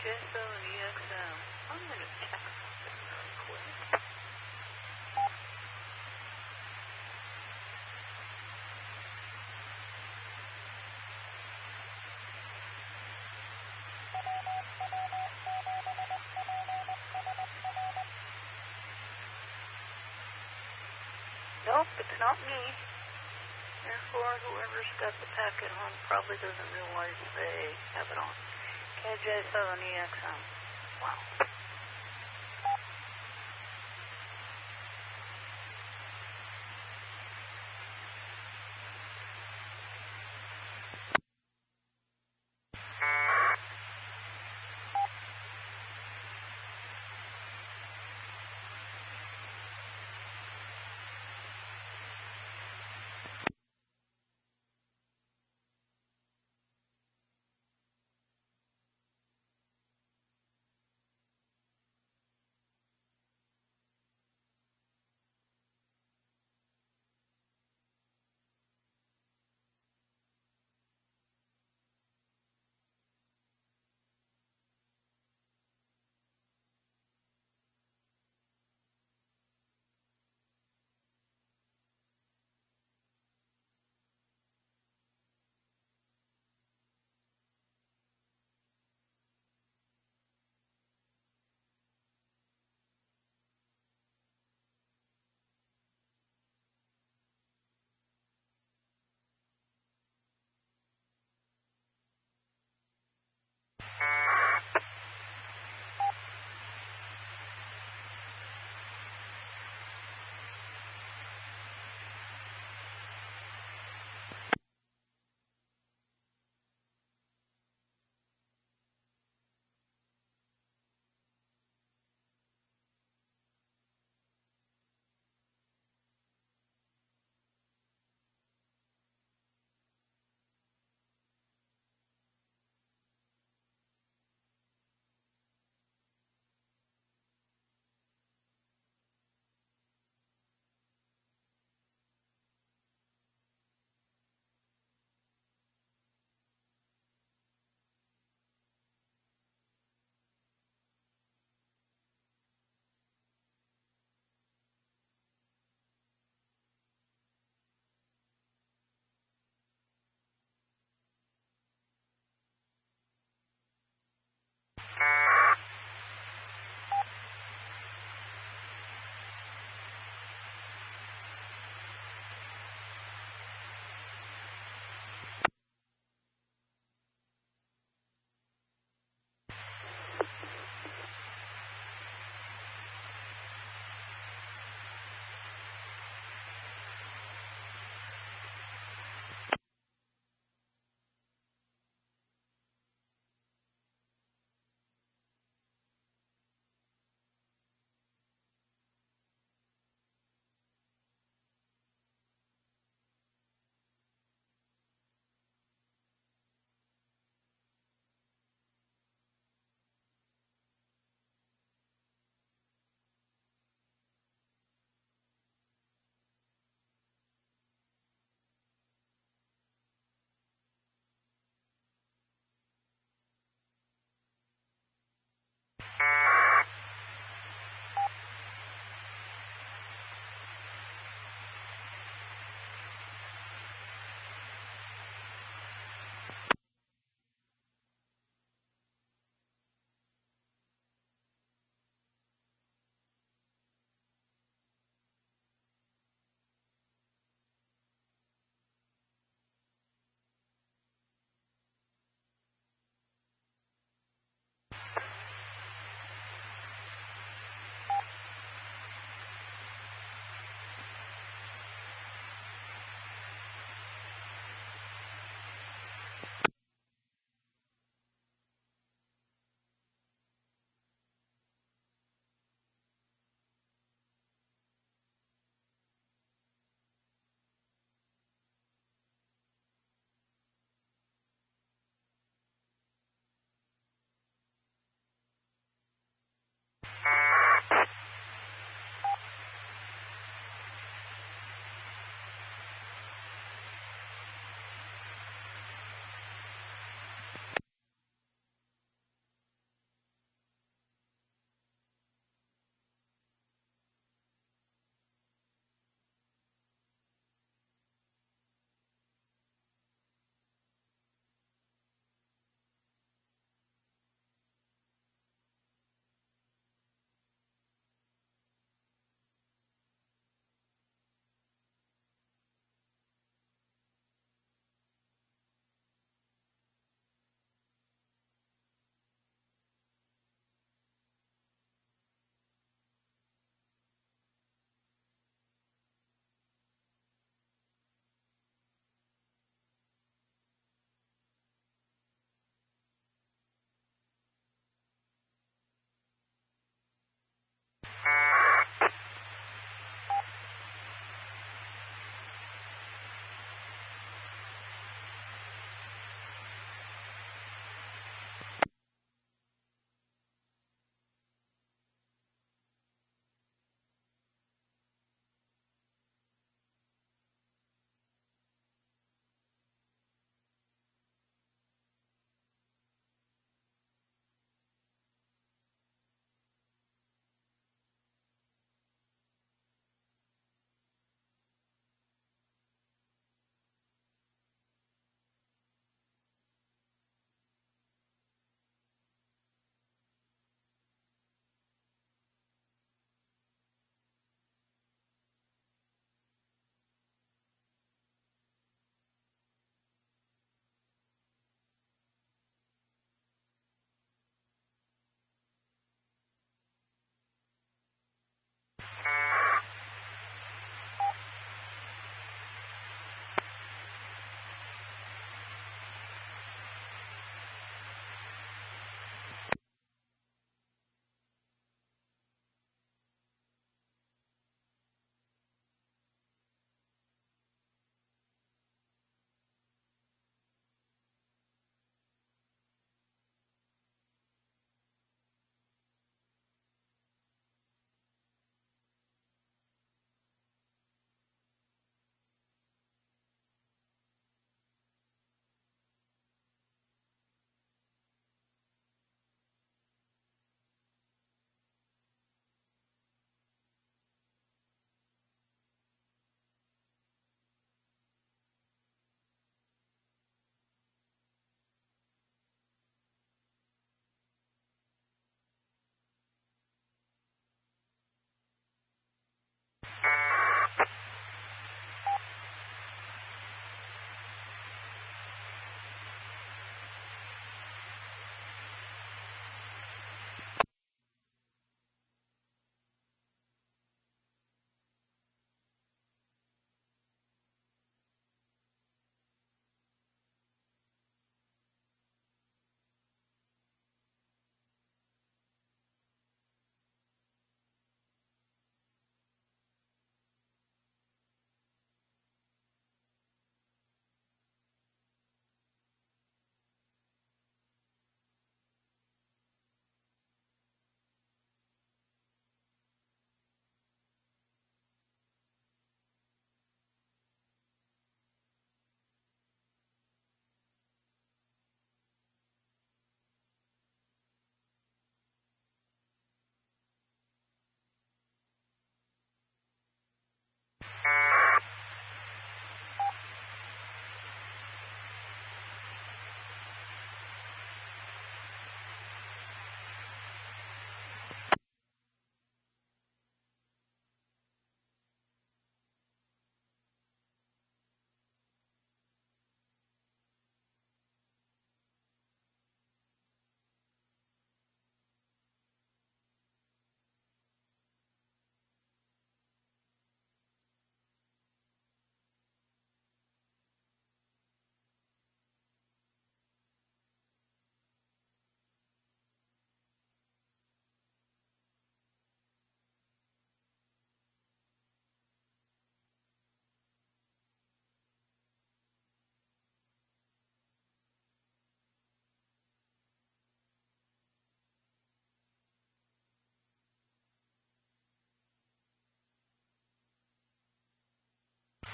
KJ7EXM. I'm going to check something real quick. Nope, it's not me. Therefore, whoever's got the packet on probably doesn't realize they have it on. KJ7EXM. Wow.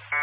Good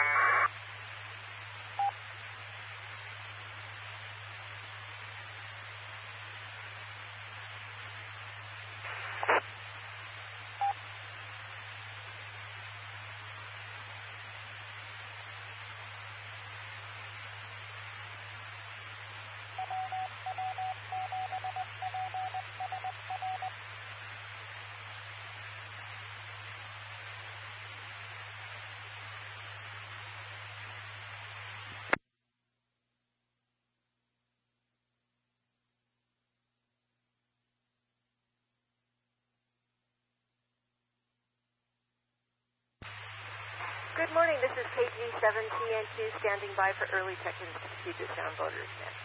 morning, this is KG7TN2 standing by for early check-ins to Puget Sound Boaters Nest.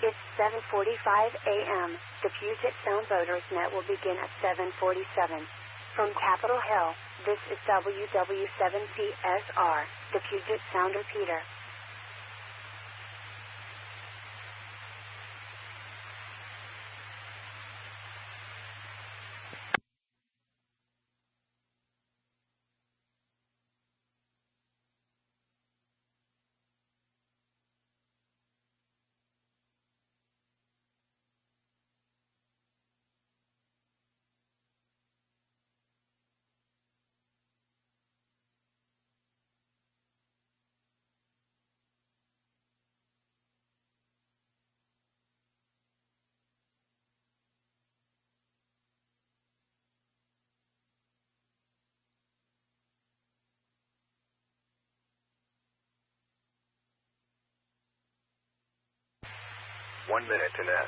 It's 7:45 a.m. The Puget Sound Voters Net will begin at 7:47. From Capitol Hill, this is WW7PSR, the Puget Sound Repeater. One minute to net.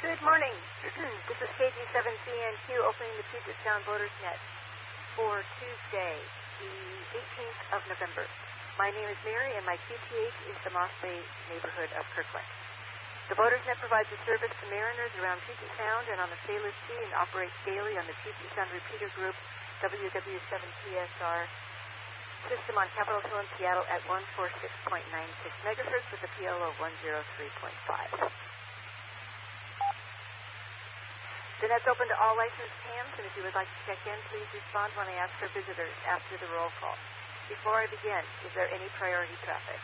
Good morning. This is KG7CNQ opening the Puget Sound Voters Net for Tuesday, the 18th of November. My name is Mary, and my QTH is the Moss Bay neighborhood of Kirkland. The Voters Net provides a service to mariners around Puget Sound and on the Salish Sea and operates daily on the Puget Sound Repeater Group WW7PSR system on Capitol Hill in Seattle at 146.96 megahertz with a PLO 103.5. The net's open to all licensed hams, and if you would like to check in, please respond when I ask for visitors after the roll call. Before I begin, is there any priority traffic?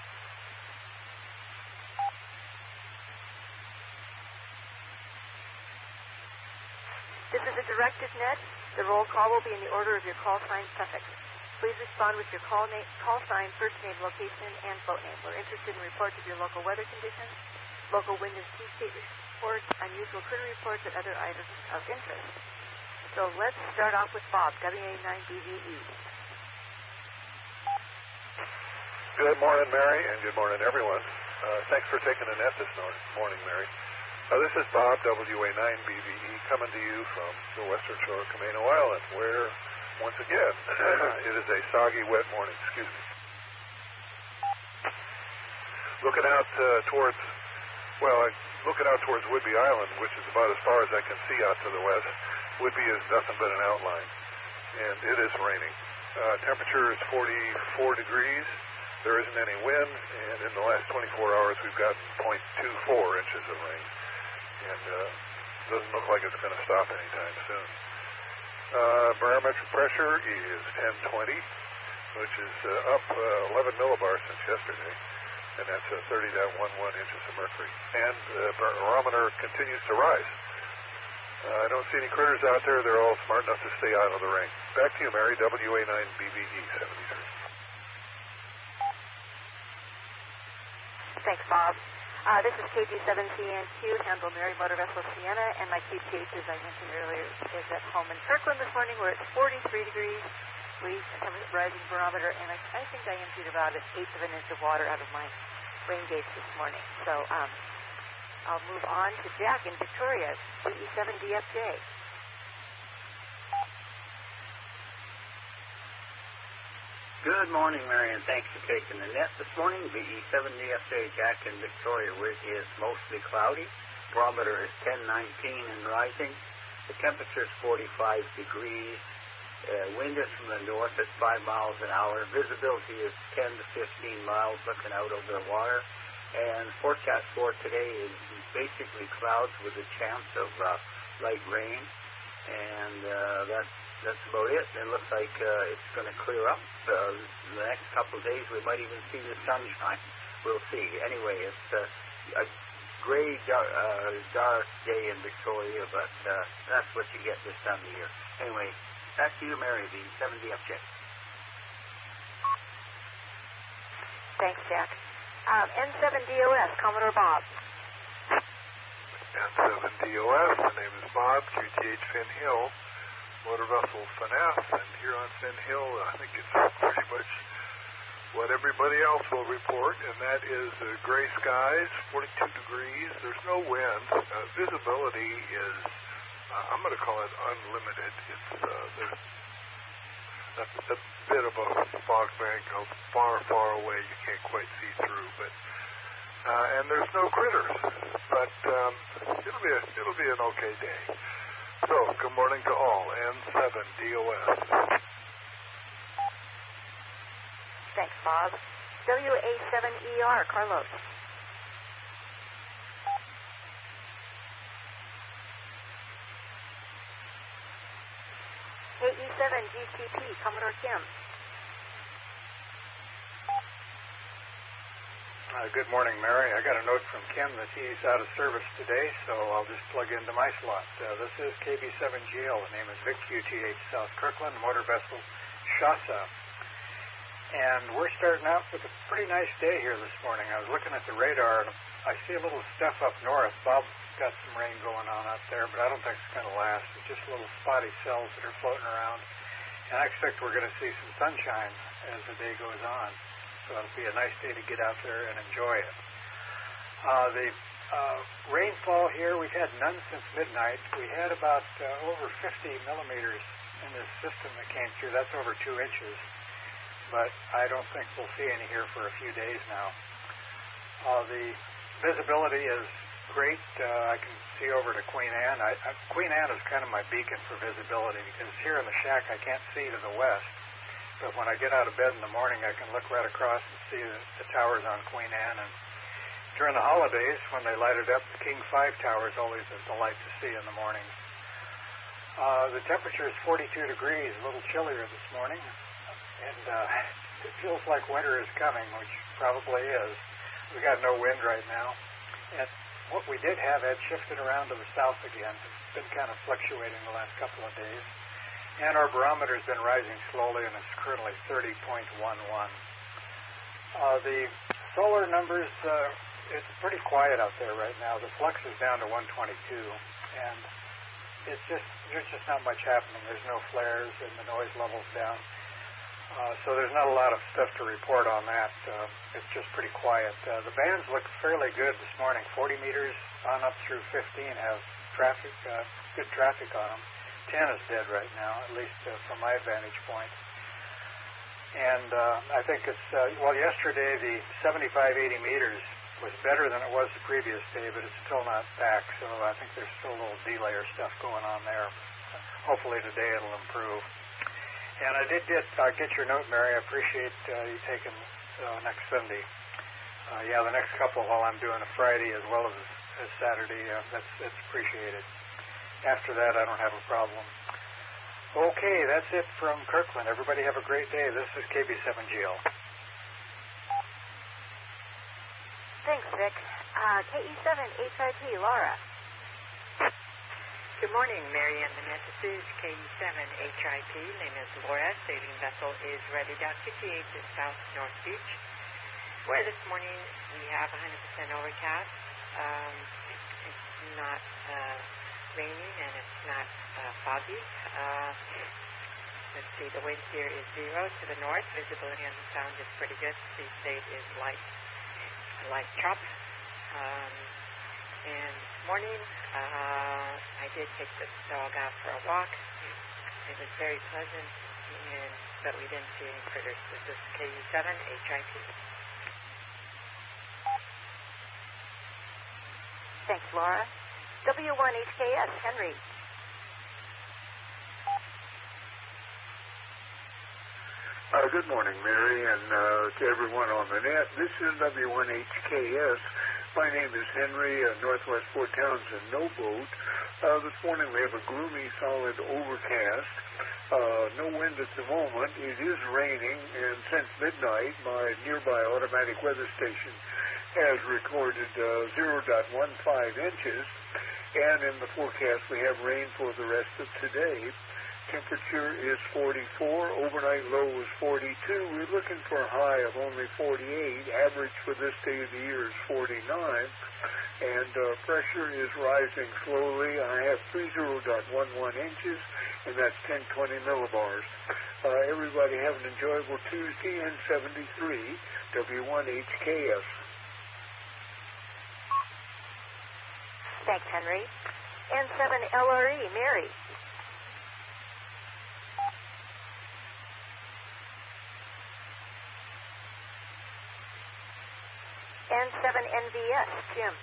This is a directed net. The roll call will be in the order of your call sign suffix. Please respond with your call sign, first name, location, and boat name. We're interested in reports of your local weather conditions, local wind and sea state reports, unusual critter reports, and other items of interest. So let's start off with Bob, WA9BVE. Good morning, Mary, and good morning, everyone. Thanks for taking the net this morning, Mary. This is Bob, WA9BVE, coming to you from the western shore of Camino Island, where, once again, it is a soggy, wet morning. Excuse me. Looking out towards Whidbey Island, which is about as far as I can see out to the west. Whidbey is nothing but an outline, and it is raining. Temperature is 44 degrees. There isn't any wind, and in the last 24 hours we've gotten 0.24 inches of rain, and doesn't look like it's going to stop anytime soon. Barometric pressure is 1020, which is up 11 millibars since yesterday. And that's 30.11 inches of mercury. And the barometer continues to rise. I don't see any critters out there. They're all smart enough to stay out of the rain. Back to you, Mary, WA9BVE 73. Thanks, Bob. This is KG7CNQ, handle Mary Motor Vessel Sienna, and my QTH, as I mentioned earlier, is at home in Kirkland this morning. We're at 43 degrees. Rising barometer, and I think I emptied about 1/8 of an inch of water out of my rain gates this morning. So I'll move on to Jack in Victoria, VE7DFJ. Good morning, Mary, and thanks for taking the net this morning. VE7DFJ, Jack in Victoria, where it is mostly cloudy. Barometer is 1019 and rising. The temperature is 45 degrees. Wind Wind is from the north at 5 miles an hour. Visibility is 10 to 15 miles looking out over the water. And forecast for today is basically clouds with a chance of light rain. And that's about it. It looks like it's going to clear up. The next couple of days we might even see the sunshine. We'll see. Anyway, it's a gray, dark day in Victoria, but that's what you get this time of year. Anyway, back to you, Mary, the 7DFJ. Thanks, Jack. N7DOS, Commodore Bob. N7DOS, the name is Bob, QTH Finn Hill, motor vessel Finesse, and here on Finn Hill, I think it's pretty much what everybody else will report, and that is gray skies, 42 degrees, there's no wind, visibility is, I'm going to call it unlimited. It's there's a bit of a fog bank far, far away you can't quite see through, but and there's no critters, but it'll be an okay day. So, good morning to all, N7DOS. Thanks, Bob. WA7ER, Carlos. AE7GCP, Commodore Kim. Good morning, Mary. I got a note from Kim that he's out of service today, so I'll just plug into my slot. This is KB7GL. The name is Vic QTH South Kirkland, motor vessel Shasa. And we're starting out with a pretty nice day here this morning. I was looking at the radar, and I see a little stuff up north. Bob's got some rain going on up there, but I don't think it's going to last. It's just little spotty cells that are floating around. And I expect we're going to see some sunshine as the day goes on. So it'll be a nice day to get out there and enjoy it. The rainfall here, we've had none since midnight. We had about over 50 millimeters in this system that came through. That's over 2 inches. But I don't think we'll see any here for a few days now. The visibility is great. I can see over to Queen Anne. Queen Anne is kind of my beacon for visibility because here in the shack I can't see to the west. But when I get out of bed in the morning, I can look right across and see the towers on Queen Anne. And during the holidays, when they light it up, the King 5 Tower is always a delight to see in the morning. The temperature is 42 degrees, a little chillier this morning. And it feels like winter is coming, which probably is. We got no wind right now. And what we did have had shifted around to the south again. It's been kind of fluctuating the last couple of days. And our barometer has been rising slowly, and it's currently 30.11. The solar numbers, it's pretty quiet out there right now. The flux is down to 122, and there's just not much happening. There's no flares, and the noise level's down. So there's not a lot of stuff to report on that. It's just pretty quiet. The bands look fairly good this morning. 40 meters on up through 15 have traffic, good traffic on them. 10 is dead right now, at least from my vantage point. And I think it's, yesterday the 75-80 meters was better than it was the previous day, but it's still not back, so I think there's still a little delayer stuff going on there. Hopefully today it'll improve. And I did get your note, Mary. I appreciate you taking next Sunday. The next couple while I'm doing a Friday as well as Saturday, that's appreciated. After that, I don't have a problem. Okay, that's it from Kirkland. Everybody have a great day. This is KB7GL. Thanks, Vic. KE7HIT, Laura. Good morning, Mary and Annette. This is KE7HIT. Name is Laura. Sailing vessel is ready down QTH to South North Beach, where this morning we have 100% overcast. It's not raining and it's not foggy. Let's see, the wind here is 0 to the north. Visibility on the sound is pretty good. Sea state is light chop. And this morning I did take the dog out for a walk. It was very pleasant, but we didn't see any critters. This is KE7HIT. Thanks, Laura. W1HKS, Henry. Good morning, Mary, and to everyone on the net. This is W1HKS. My name is Henry, Northwest Fort Townsend, no boat. This morning we have a gloomy, solid overcast. No wind at the moment. It is raining, and since midnight, my nearby automatic weather station has recorded 0.15 inches. And in the forecast, we have rain for the rest of today. Temperature is 44. Overnight low is 42. We're looking for a high of only 48. Average for this day of the year is 49. And pressure is rising slowly. I have 30.11 inches, and that's 1020 millibars. Everybody have an enjoyable Tuesday, N73, W1HKS. Thanks, Henry. N7LRE, Mary. N7NVS, Jim.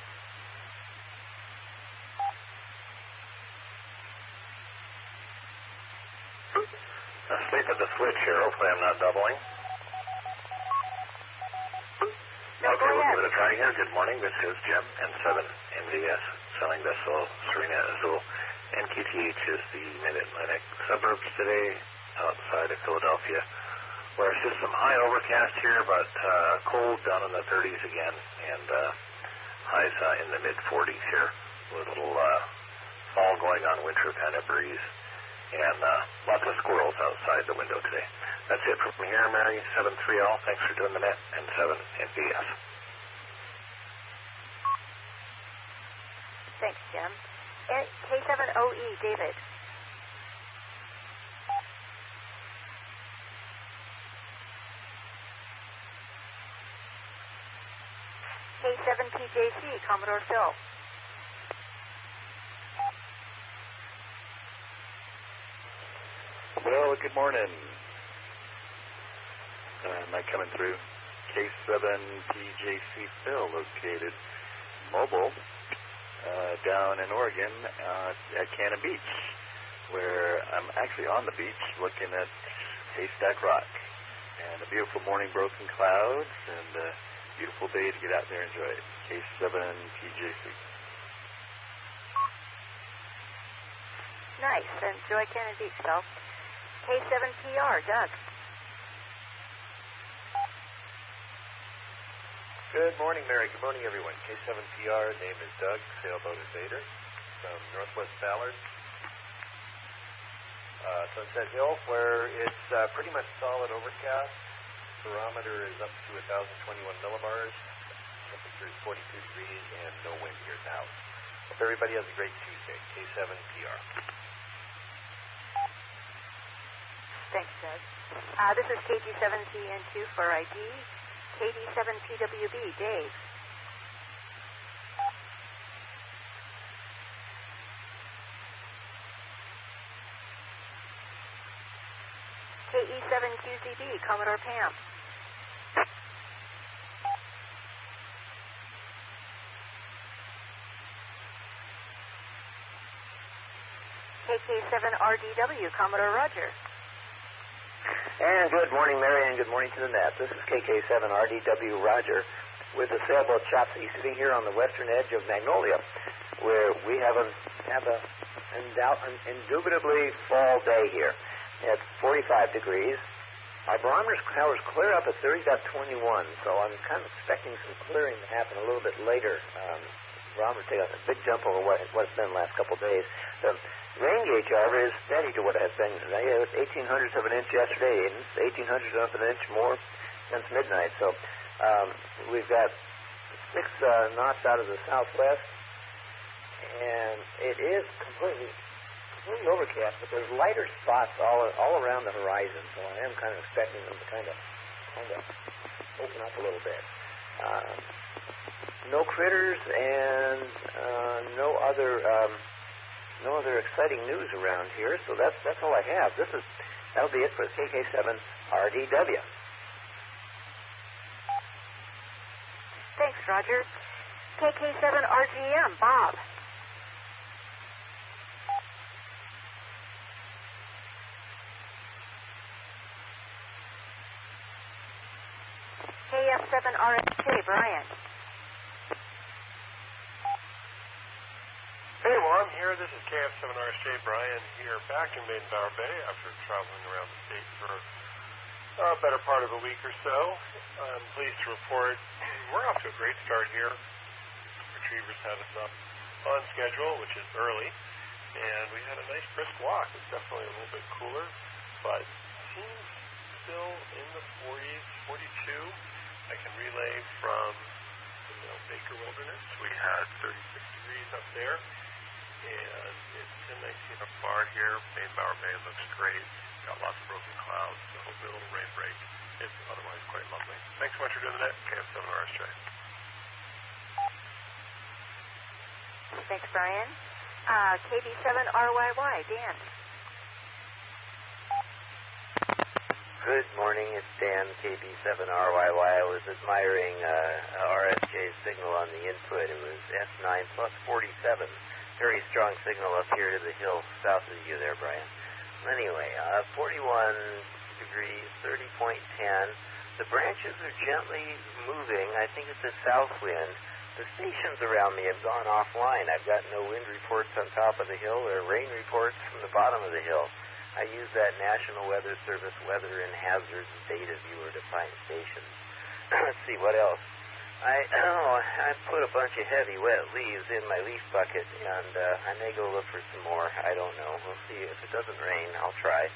Sleep at the switch here. Hopefully I'm not doubling. No, okay, we'll give it a try here. Good morning. This is Jim, N7NVS, sailing vessel Serena Azul. NQTH is the Mid-Atlantic suburbs today outside of Philadelphia. Where it's just some high overcast here, but cold down in the 30s again, and highs in the mid-40s here, with a little fall going on, winter kind of breeze, and lots of squirrels outside the window today. That's it from here, Mary, 73L. Thanks for doing the net, and 7 NBS. Thanks, Jim. K7OE, David. K7PJC, Commodore Phil. Well, good morning. Am I coming through? K7PJC Phil, located mobile down in Oregon at Cannon Beach, where I'm actually on the beach looking at Haystack Rock. And a beautiful morning, broken clouds, and beautiful day to get out there and enjoy it. K7PJC. Nice. Enjoy Cannon Beach, Phil. K7PR, Doug. Good morning, Mary. Good morning, everyone. K7PR, name is Doug, sailboat Invader, from Northwest Ballard. Sunset Hill, where it's pretty much solid overcast. Barometer is up to 1,021 millibars. Temperature is 42 degrees and no wind here now. Hope everybody has a great Tuesday. K7PR. Thanks, Doug. This is KG7CN2 for ID. KD7PWB, Dave. KE7QZB, Commodore Pam. KK7RDW, Commodore Roger. And good morning, Mary, and good morning to the net. This is KK7RDW Roger with the sailboat Chopsy sitting here on the western edge of Magnolia, where we have an indubitably fall day here. It's 45 degrees. Our barometer towers clear up at 30.21, so I'm kind of expecting some clearing to happen a little bit later. Barometer take a big jump over what it's been the last couple of days. The rain gauge, however, is steady to what it has been. It was 0.18 of an inch yesterday, and it's 0.18 of an inch more since midnight. So we've got 6 knots out of the southwest, and it is completely overcast, but there's lighter spots all around the horizon, so I am kind of expecting them to kind of open up a little bit. No critters and no other exciting news around here, so that's all I have. That'll be it for KK7RDW. Thanks, Roger. KK7RGM, Bob. AF7RSJ, Brian. Hey, well, I'm here. This is KF7RSJ Brian here, back in Maiden-Bower Bay after traveling around the state for a better part of a week or so. I'm pleased to report we're off to a great start here. Retrievers had us up on schedule, which is early, and we had a nice brisk walk. It's definitely a little bit cooler, but seems still in the 40s, 42. I can relay from the Baker Wilderness. We had 36 degrees up there, and it's 1019 up bar here. Maiden-Bower Bay looks great. Got lots of broken clouds, so hopefully a little rain break. It's otherwise quite lovely. Thanks so much for doing the net. KF7RSJ. Thanks, Brian. KB7RYY, Dan. Good morning, it's Dan, KB7RYY. I was admiring RSJ's signal on the input. It was S9 plus 47. Very strong signal up here to the hill south of you there, Brian. Anyway, 41 degrees, 30.10. The branches are gently moving. I think it's a south wind. The stations around me have gone offline. I've got no wind reports on top of the hill or rain reports from the bottom of the hill. I use that National Weather Service weather and hazards data viewer to find stations. Let's see, what else? I put a bunch of heavy wet leaves in my leaf bucket, and I may go look for some more. I don't know. We'll see. If it doesn't rain, I'll try.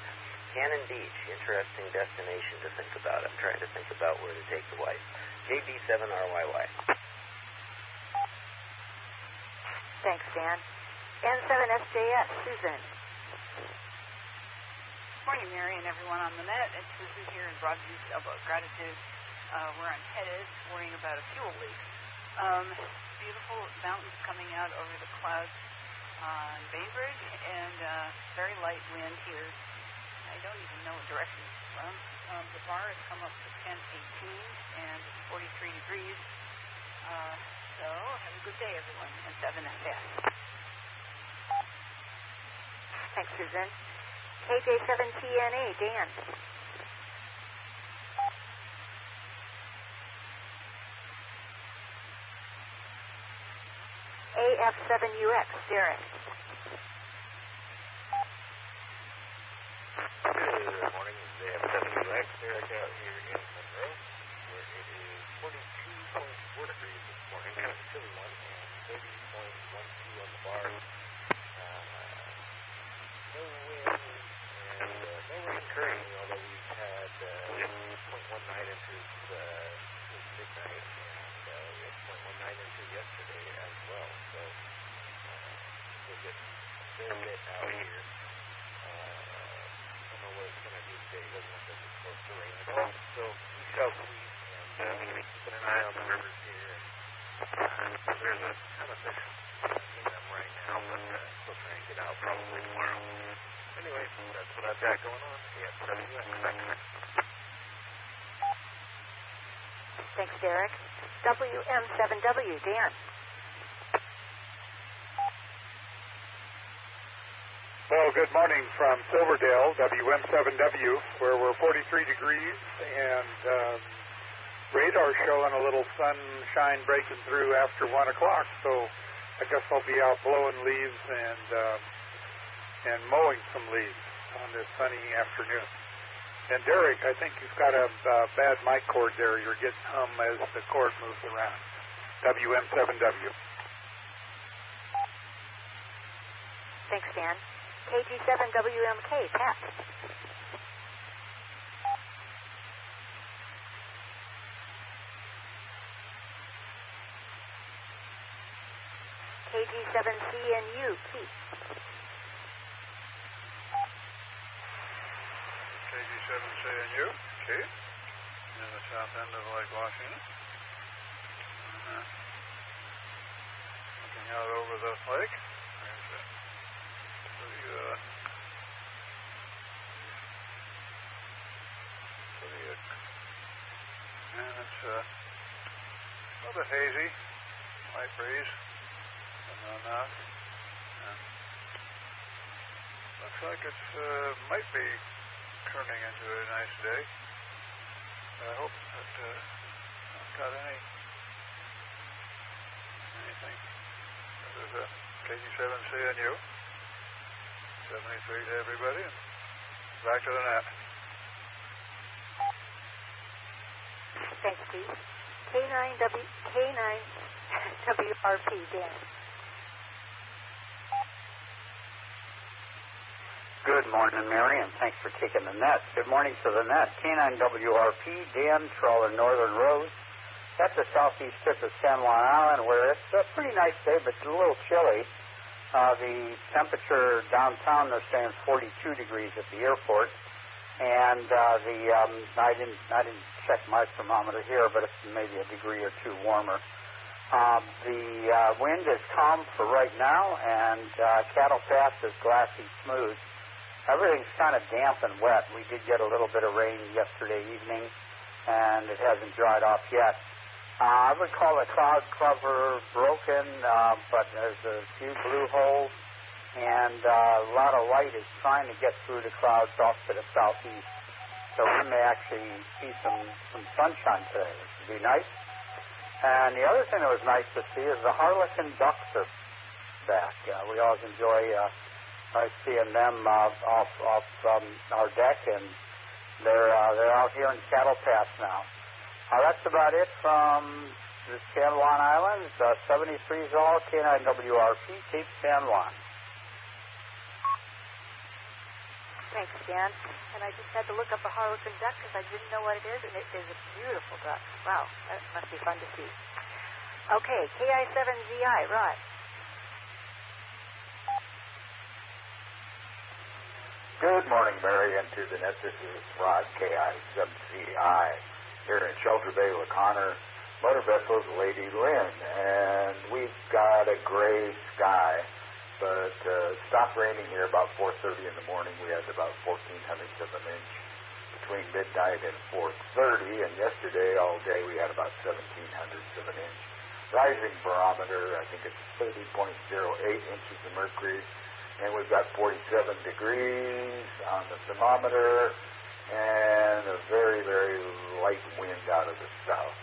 Cannon Beach, interesting destination to think about. I'm trying to think about where to take the wife. KB7RYY. Thanks, Dan. N7SJS, Susan. Morning, Mary, and everyone on the net. It's Susan here in Broadview, Elbow. Gratitude. Where I'm headed, worrying about a fuel leak. Beautiful mountains coming out over the clouds on Bainbridge, and very light wind here. I don't even know what direction it's from. The bar has come up to 10:18, and it's 43 degrees. So have a good day, everyone, and 7SS. Thanks, Susan. KJ7TNA, Dan. AF7UX, Derek. Good morning, this is AF7UX, Derek out here in Monroe, where it is 42.4 degrees this morning, kind of a chilly one, and 30.12 on the bar. No wind, and no rain currently, although we've had 0.19 inches since midnight, and we had 0.19 inches yesterday as well, so we'll get a fair bit out here. I don't know what it's going to do today. It doesn't look like it's supposed to rain at all, so we shall see, and keeping an eye on the rivers here, and there's a ton of fish in them right now, but still trying to get out probably tomorrow. Anyway, that's what I've got going on. Thanks, Derek. WM7W, Dan. Well, good morning from Silverdale, WM7W, where we're 43 degrees, and radar showing a little sunshine breaking through after 1 o'clock, so I guess I'll be out blowing leaves and mowing some leaves on this sunny afternoon. And Derek, I think you've got a bad mic cord there. You're getting hum as the cord moves around. WM7W. Thanks, Dan. KG7WMK, Pat. KG7CNU, Keith. KG7CNU, Keith, in the south end of Lake Washington. Looking out over the lake. And it's a bit hazy, light breeze, and on that. Looks like it's might be turning into a nice day. I hope that got anything? This is a KG7CNU. 73 to everybody, and back to the net. Thanks, Steve. K9WRP, Dan. Good morning, Mary, and thanks for taking the net. Good morning to the net. K9WRP, Dan, trawler Northern Rose. At the southeast tip of San Juan Island, where it's a pretty nice day, but it's a little chilly. The temperature downtown, they're saying 42 degrees at the airport. And I didn't check my thermometer here, but it's maybe a degree or two warmer. The wind is calm for right now, and Cattle Pass is glassy smooth. Everything's kind of damp and wet. We did get a little bit of rain yesterday evening, and it hasn't dried off yet. I would call the cloud cover broken, but there's a few blue holes, and a lot of light is trying to get through the clouds off to the southeast. So we may actually see some sunshine today, which would be nice. And the other thing that was nice to see is the Harlequin ducks are back. We always enjoy seeing them off our deck, and they're out here in Cattle Pass now. That's about it from the San Juan Islands. 73's all, K9WRP, Cape San Juan. Thanks, Dan. And I just had to look up a Harlequin duck because I didn't know what it is, and it is a beautiful duck. Wow, that must be fun to see. Okay, KI7ZI, Rod. Good morning, Mary, and to the net. This is Rod, KI7ZI, here in Shelter Bay, LaConner. Motor vessel is Lady Lynn, and we've got a gray sky. But stopped raining here about 4:30 in the morning. We had about 1,400ths of an inch between midnight and 4:30, and yesterday all day we had about 1,700ths of an inch. Rising barometer, I think it's 30.08 inches of mercury, and we've got 47 degrees on the thermometer, and a very, very light wind out of the south,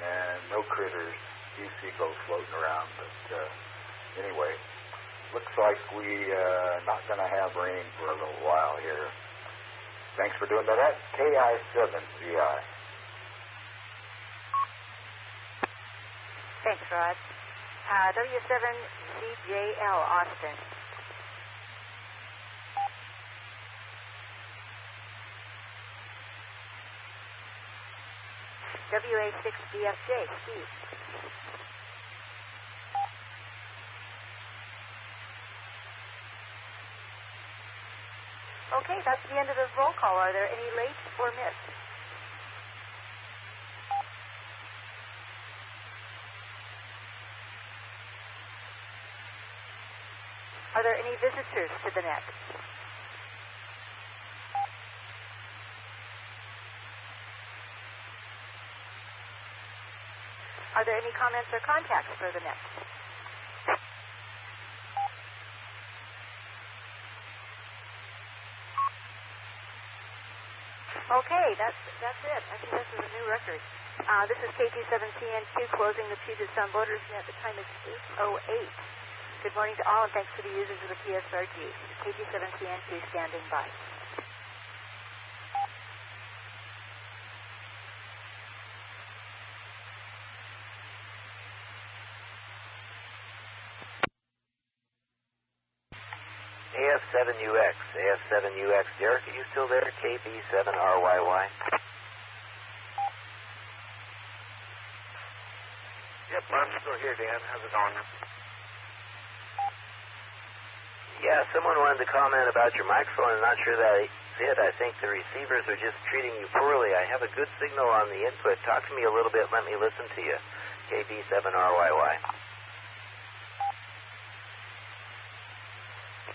and no critters, few seagulls floating around, but anyway. Looks like we're not going to have rain for a little while here. Thanks for doing that. KI7ZI. Thanks, Rod. W7CJL, Austin. WA6BFJ, Steve. Okay, that's the end of the roll call. Are there any late or missed? Are there any visitors to the net? Are there any comments or contacts for the net? Okay, that's it. I think this is a new record. This is KT7CNQ closing the Puget Sound Boaters Net. The time is 8:08. Good morning to all, and thanks to the users of the PSRG. KT7CNQ standing by. AF7UX, Derek, are you still there? KB7RYY. Yep, I'm still here, Dan. How's it going? Yeah, someone wanted to comment about your microphone. I'm not sure that I did. I think the receivers are just treating you poorly. I have a good signal on the input. Talk to me a little bit. Let me listen to you. KB7RYY.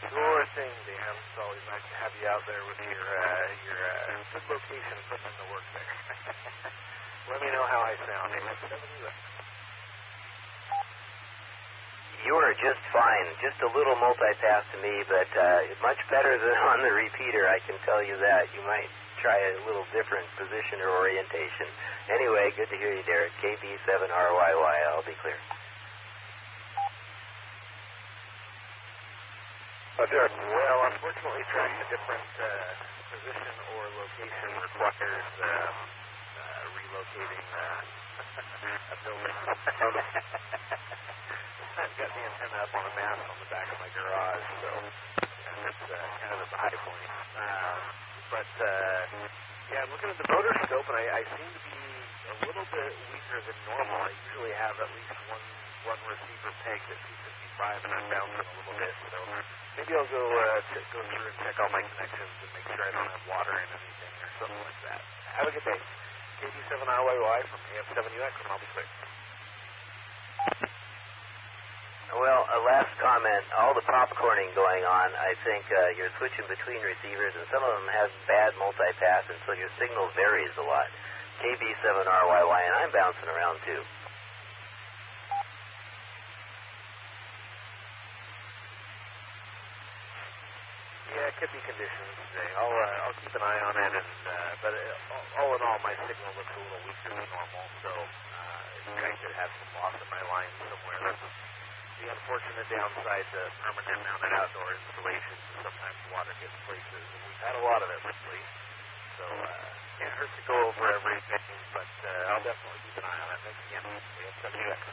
Sure thing, Dan. It's always nice to have you out there with your good location putting in the work there. Let me know how I sound. You are just fine. Just a little multipass to me, but much better than on the repeater, I can tell you that. You might try a little different position or orientation. Anyway, good to hear you, Derek. KB7RYY, I'll be clear. Derek, well, unfortunately, trying a different position or location requires relocating a building. I've got the antenna up on a mast on the back of my garage, so that's kind of at the high point. Yeah, I'm looking at the motor scope, and I seem to be a little bit weaker than normal. I usually have at least one receiver pegged at 255, and I'm bouncing a little bit. So maybe I'll go through and check all my connections and make sure I don't have water in anything or something like that. Have a good day. KB7RYY from AM7UX, and I'll be clear. Well, a last comment. All the popcorning going on, I think you're switching between receivers, and some of them have bad multipath, and so your signal varies a lot. KB7RYY, and I'm bouncing around too. Yeah, it could be conditions today. I'll keep an eye on it, but all in all, my signal looks a little weaker than normal, so I could have some loss in my line somewhere. That's the unfortunate downside to permanent mounted outdoor installations. Sometimes water gets places, and we've had a lot of it lately. So can't hurt to go over everything, but I'll definitely keep an eye on it. Thanks again. We have 70X.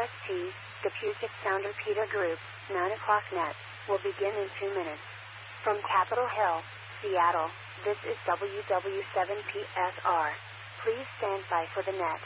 DEPT'S, the Puget Sound Repeater Group, 9 o'clock net, will begin in 2 minutes. From Capitol Hill, Seattle, this is WW7PSR. Please stand by for the net.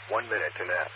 One minute to net.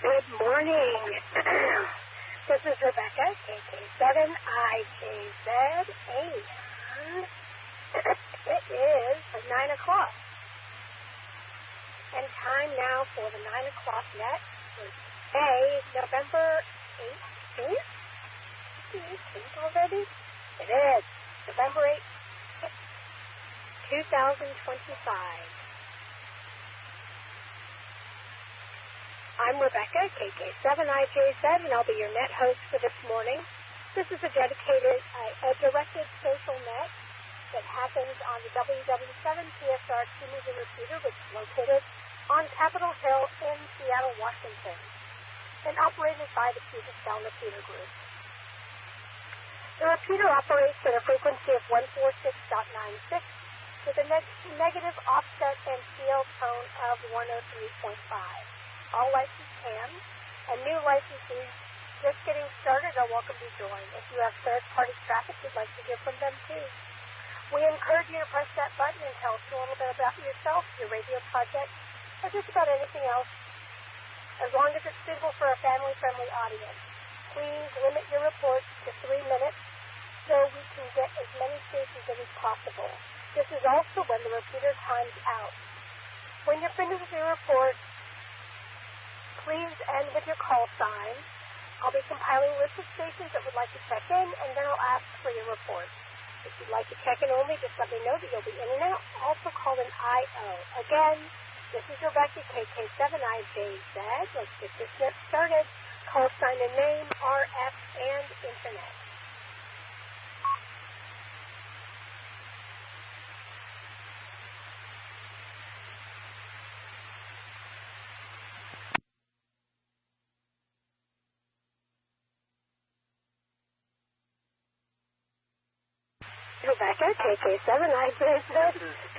Good morning. This is Rebecca, KK7IJZ, and it is 9 o'clock. And time now for the 9 o'clock net for today, November 18th. The 18th already? It is. November 18th, 2025. I'm Rebecca, KK7IJZ, and I'll be your net host for this morning. This is a directed social net that happens on the WW7PSR two-meter repeater, which is located on Capitol Hill in Seattle, Washington, and operated by the Puget Sound Repeater Group. The repeater operates at a frequency of 146.96 with a negative offset and field tone of 103.5. All licensed hams and new licensees just getting started are welcome to join. If you have third-party traffic, we'd like to hear from them too. We encourage you to press that button and tell us a little bit about yourself, your radio project, or just about anything else, as long as it's suitable for a family-friendly audience. Please limit your reports to 3 minutes so we can get as many stations as possible. This is also when the repeater times out. When you're finished with your report, please end with your call sign. I'll be compiling a list of stations that would like to check in, and then I'll ask for your report. If you'd like to check in only, just let me know that you'll be in and out. Also called an IO. Again, this is Rebecca, KK7IJZ. Let's get this net started. Call sign and name, RF, and Internet. Rebecca, KK7IJZ.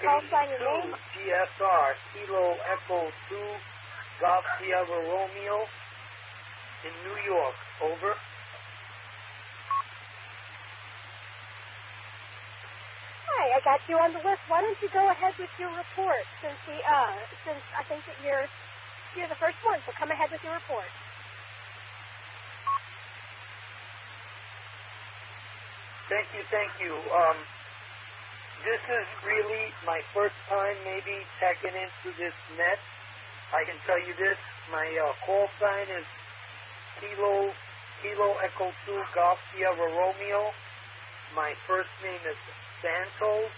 Call sign your name. GSR, Kilo Echo 2, Golf Sierra Romeo in New York. Over. Hi, I got you on the list. Why don't you go ahead with your report since I think that you're the first one, so come ahead with your report. Thank you. This is really my first time maybe checking into this net. I can tell you this, my call sign is Kilo Echo 2 Golf Sierra Romeo. My first name is Santos,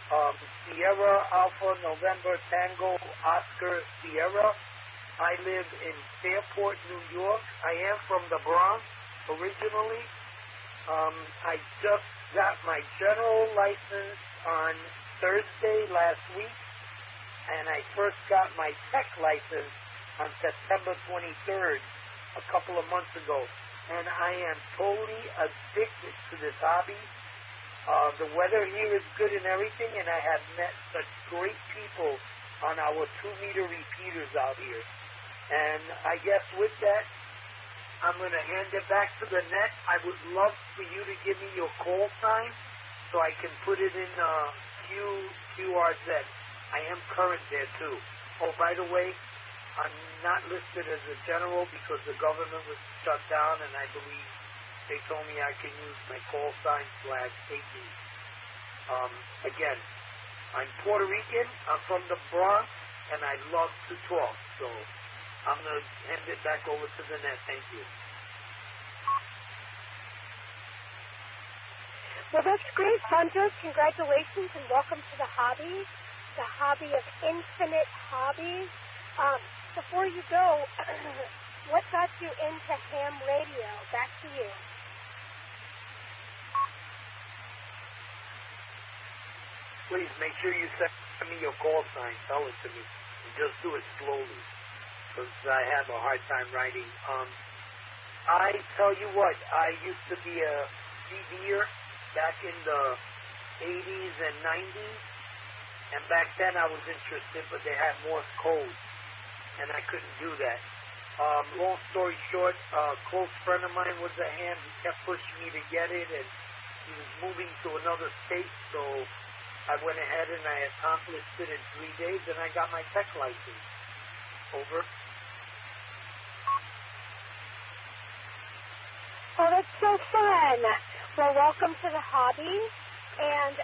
Sierra Alpha November Tango Oscar Sierra. I live in Fairport, New York. I am from the Bronx originally. I just got my general license on Thursday last week, and I first got my tech license on September 23rd, a couple of months ago. And I am totally addicted to this hobby. The weather here is good and everything, and I have met such great people on our 2-meter repeaters out here. And I guess with that, I'm going to hand it back to the net. I would love for you to give me your call sign so I can put it in QRZ. I am current there too. Oh, by the way, I'm not listed as a general because the government was shut down, and I believe they told me I can use my call sign /AD. Again, I'm Puerto Rican. I'm from the Bronx, and I love to talk. So I'm going to hand it back over to the net. Thank you. Well, that's great, Santos. Congratulations and welcome to the hobby of infinite hobbies. Before you go, what got you into ham radio? Back to you. Please make sure you send me your call sign. Tell it to me. And just do it slowly, because I have a hard time writing. I tell you what, I used to be a CDer back in the 80s and 90s, and back then I was interested, but they had Morse code, and I couldn't do that. Long story short, a close friend of mine was a ham. He kept pushing me to get it, and he was moving to another state, so I went ahead and I accomplished it in 3 days, and I got my tech license. Over. Oh, that's so fun. Well, welcome to the hobby. And,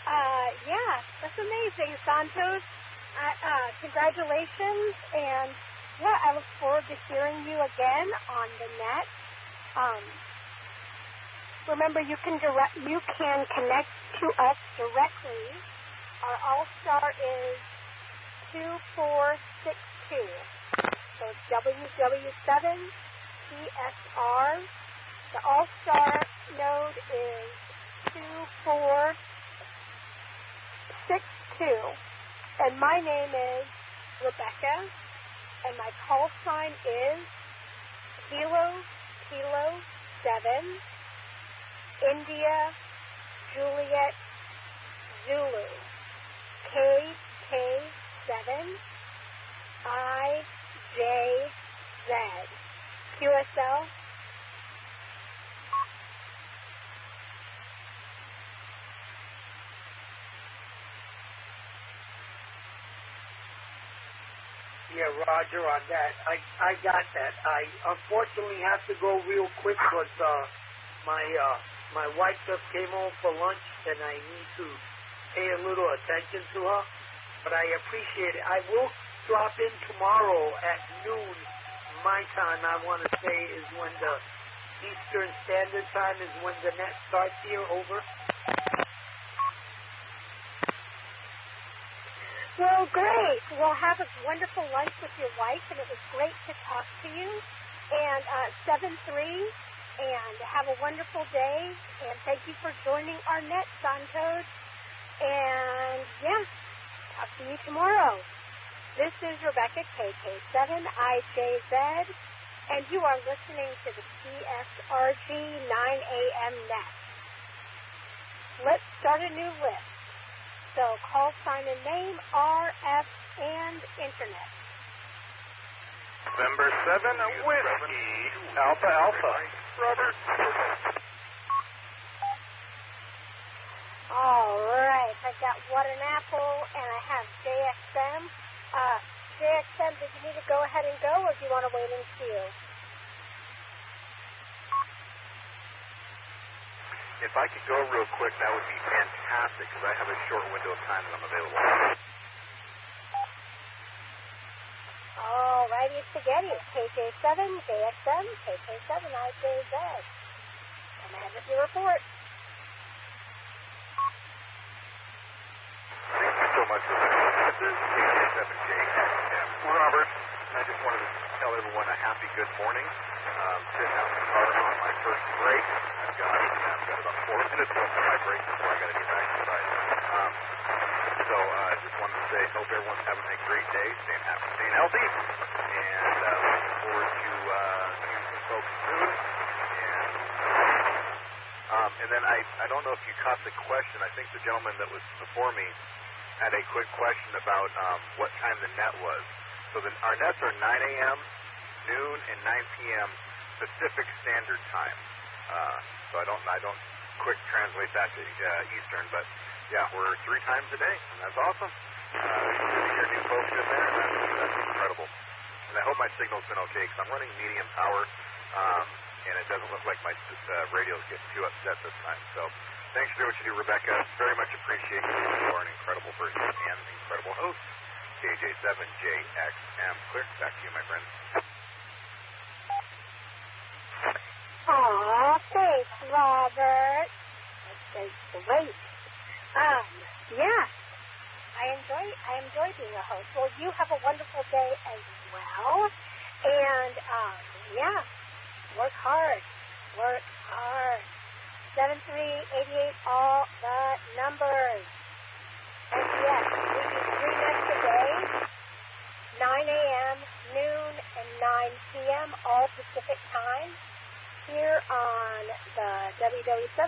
yeah, that's amazing, Santos. Congratulations. And, yeah, I look forward to hearing you again on the net. Remember, you can connect to us directly. Our All-Star is 2462. So it's WW7 TSR. The All-Star node is 2462. And my name is Rebecca. And my call sign is Kilo 7 India Juliet Zulu KK7 IJZ QSL. Yeah, Roger on that. I got that. I unfortunately have to go real quick because my wife just came home for lunch and I need to pay a little attention to her. But I appreciate it. I will drop in tomorrow at noon. My time, I want to say, is when the Eastern Standard Time is when the net starts here. Over. Well, great. Well, have a wonderful lunch with your wife, and it was great to talk to you. And 7-3, and have a wonderful day. And thank you for joining our net, Santos. And, yeah, talk to you tomorrow. This is Rebecca, KK7IJZ, and you are listening to the CSRG 9 a.m. net. Let's start a new list. So call sign and name, RF, and internet. November 7, Whiskey, Alpha Alpha. Robert. All right. I've got What an Apple, and I have JXM. JXM, did you need to go ahead and go, or do you want to wait and queue? If I could go real quick, that would be fantastic, because I have a short window of time that I'm available. All righty, spaghetti. KJ7, JXM, KJ7, IJZ. Come ahead with your report. much for listening. This is KJ7JXM Robert. I just wanted to tell everyone a happy good morning. Sitting out in the car on my first break. I've got about 4 minutes left on my break before I got to get back inside. So I just wanted to say, hope everyone's having a great day, staying happy, staying healthy, and looking forward to seeing some folks soon. And then I don't know if you caught the question. I think the gentleman that was before me had a quick question about what time the net was. So our nets are 9 a.m., noon, and 9 p.m. Pacific Standard Time. So I don't quick translate that to Eastern, but yeah, we're 3 times a day, and that's awesome. Good to hear new folks in there. That's incredible. And I hope my signal's been okay, because I'm running medium power, and it doesn't look like my radio's getting too upset this time. So thanks for doing what you do, Rebecca. Very much appreciate you. You are an incredible person and incredible host. KJ7JXM. Clear. Back to you, my friend. Aw, thanks, Robert. That's great. Yeah, I enjoy being a host. Well, you have a wonderful day as well. And, yeah, work hard. 7388, all the numbers. And yes, we do 3 nets a day, 9 a.m., noon, and 9 p.m., all Pacific time, here on the WW7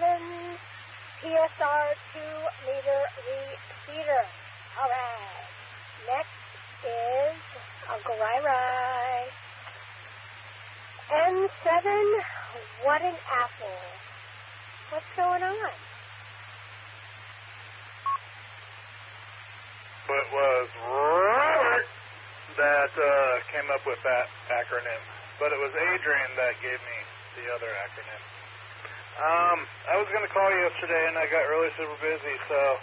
PSR 2-meter repeater. All right. Next is Uncle Rai. N7, what an apple. What's going on? It was Robert that came up with that acronym, but it was Adrian that gave me the other acronym. I was going to call you yesterday, and I got really super busy, so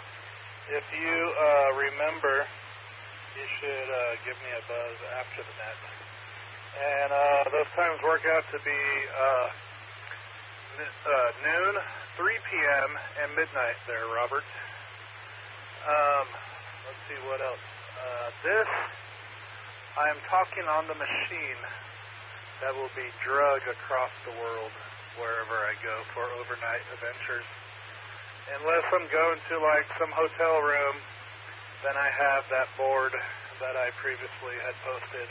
if you remember, you should give me a buzz after the net. And those times work out to be noon, 3 p.m., and midnight there, Robert. Let's see what else. I am talking on the machine that will be drug across the world wherever I go for overnight adventures. Unless I'm going to like some hotel room, then I have that board that I previously had posted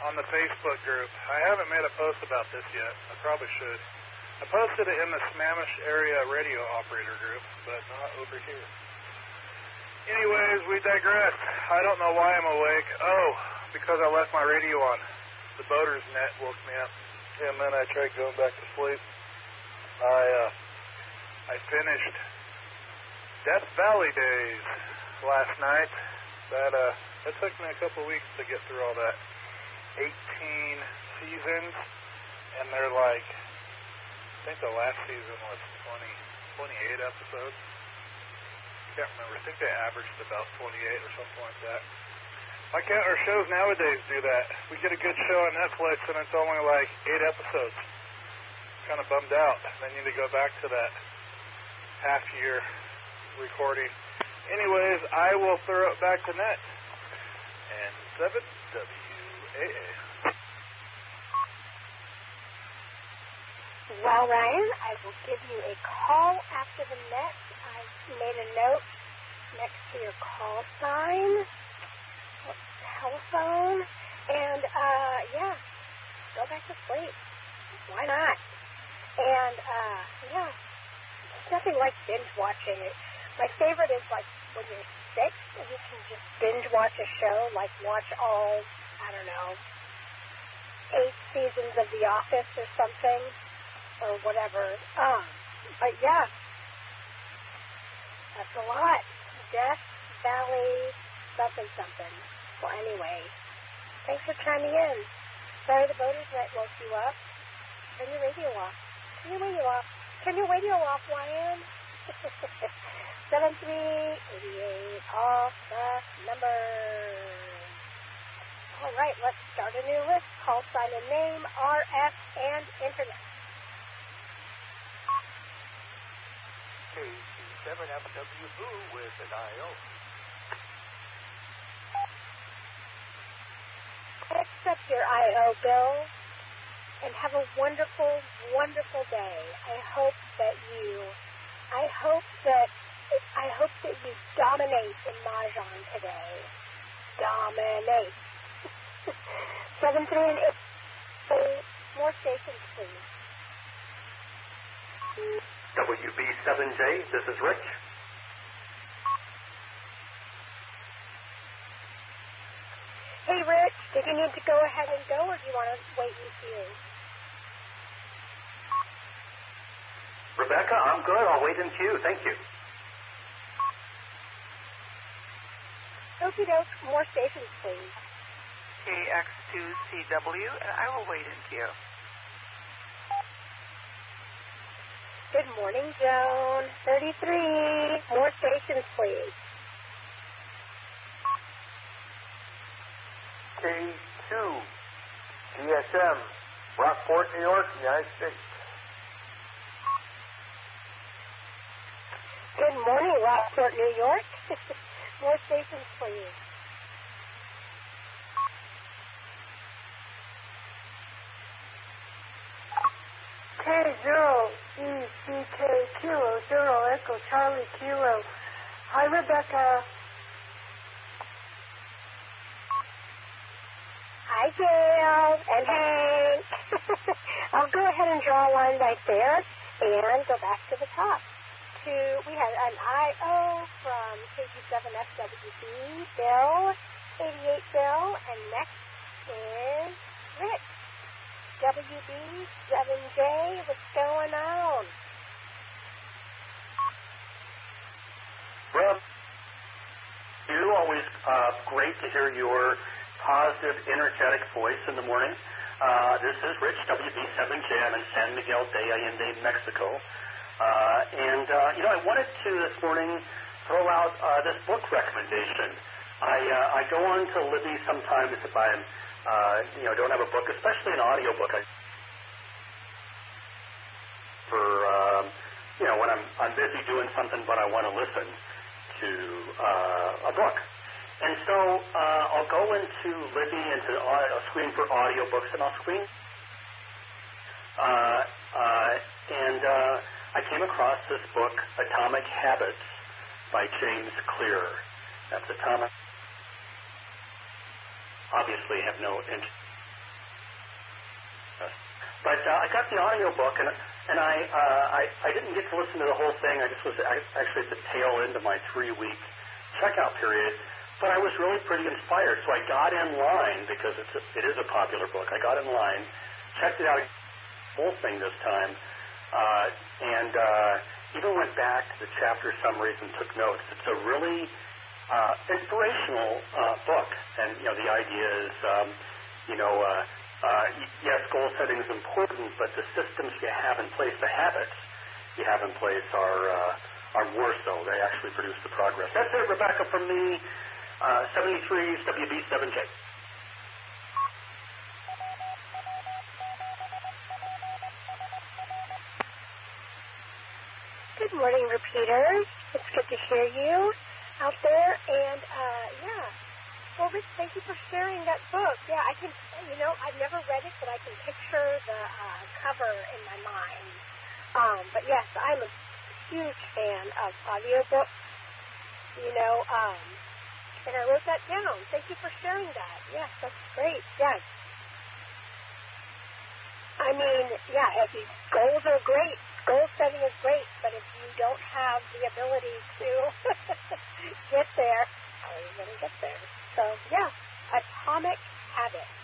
on the Facebook group. I haven't made a post about this yet. I probably should. I posted it in the Sammamish area radio operator group, but not over here. Anyways, we digress. I don't know why I'm awake. Oh, because I left my radio on. The boater's net woke me up, and then I tried going back to sleep. I finished Death Valley Days last night. That took me a couple weeks to get through all that. 18 seasons, and they're like, I think the last season was 28 episodes. Can't remember. I think they averaged about 28 or something like that. Why can't our shows nowadays do that? We get a good show on Netflix and it's only like 8 episodes. Kind of bummed out. They need to go back to that half-year recording. Anyways, I will throw it back to net. And 7WAA. Well, Ryan, I will give you a call after the net. I made a note next to your call sign, telephone, and, yeah, go back to sleep. Why not? And, yeah, nothing like binge watching. My favorite is, like, when you're sick and you can just binge watch a show, like watch all, I don't know, 8 seasons of The Office or something. Or whatever. But yeah, that's a lot. Death Valley something. Well, anyway, thanks for chiming in. Sorry the boater's net woke you up. Turn your radio off. Turn your radio off, Ryan. 7388 off the number. All right, let's start a new list. Call sign and name, RF, and internet. KC7FW Boo with an IO. Accept your IO bill and have a wonderful, wonderful day. I hope that you dominate in Mahjong today. Dominate. 7, 3, and 8. More stations, please. WB7J, this is Rich. Hey, Rich, did you need to go ahead and go, or do you want to wait and see? Rebecca, I'm good. I'll wait in queue. Thank you. Okie doke. More stations, please. KX2CW, and I will wait in queue. Good morning, Joan. 33. More stations, please. K2, GSM, Rockport, New York, United States. Good morning, Rockport, New York. More stations, please. K0ECK Kilo Zero Echo Charlie Kilo. Hi, Rebecca. Hi, Gail and Hank. I'll go ahead and draw a line right there and go back to the top. We had an IO from KG7FWB, Bill, 88 Bill, and next is Rich. WB7J, what's going on? Rob, you always great to hear your positive, energetic voice in the morning. This is Rich, WB7J. I'm in San Miguel de Allende, Mexico. I wanted to this morning throw out this book recommendation. I go on to Libby sometimes if I'm, don't have a book, especially an audio book. When I'm busy doing something, but I want to listen to a book. And so I'll go into Libby, into a screen for audiobooks, and I'll screen. I came across this book, Atomic Habits, by James Clear. That's Atomic. Obviously, have no interest. But I got the audiobook, and I didn't get to listen to the whole thing. I just was actually at the tail end of my 3-week checkout period. But I was really pretty inspired, so I got in line because it is a popular book. I got in line, checked it out, the whole thing this time, and even went back to the chapter summaries and took notes. It's a really inspirational book, and the idea is, yes, goal setting is important, but the systems you have in place, the habits you have in place, are more so. They actually produce the progress. That's it, Rebecca, from me. 73's WB7J. Good morning, repeaters. It's good to hear you out there. And, well, Rich, thank you for sharing that book. Yeah, I can, I've never read it, but I can picture the cover in my mind. But, yes, I'm a huge fan of audiobooks, and I wrote that down. Thank you for sharing that. Yes, that's great. Yes. I mean, goals are great. Goal setting is great, but if you don't have the ability to get there, how are you going to get there? So, Atomic Habits.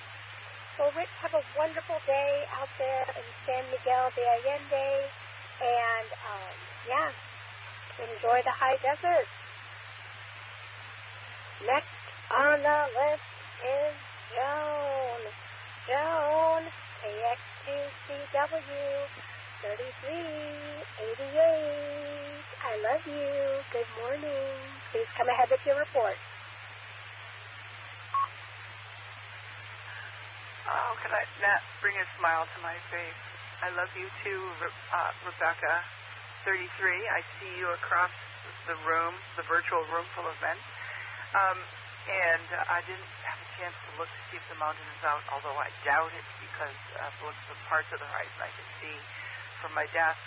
Well, Rich, have a wonderful day out there in San Miguel de Allende, and, enjoy the high desert. Next on the list is Joan. Joan, KX2CW, 3388. I love you. Good morning. Please come ahead with your report. Oh, can I bring a smile to my face? I love you too, Rebecca. 33. I see you across the room, the virtual room full of men. And I didn't have a chance to look to see if the mountain is out, although I doubt it because both the parts of the horizon I can see from my desk.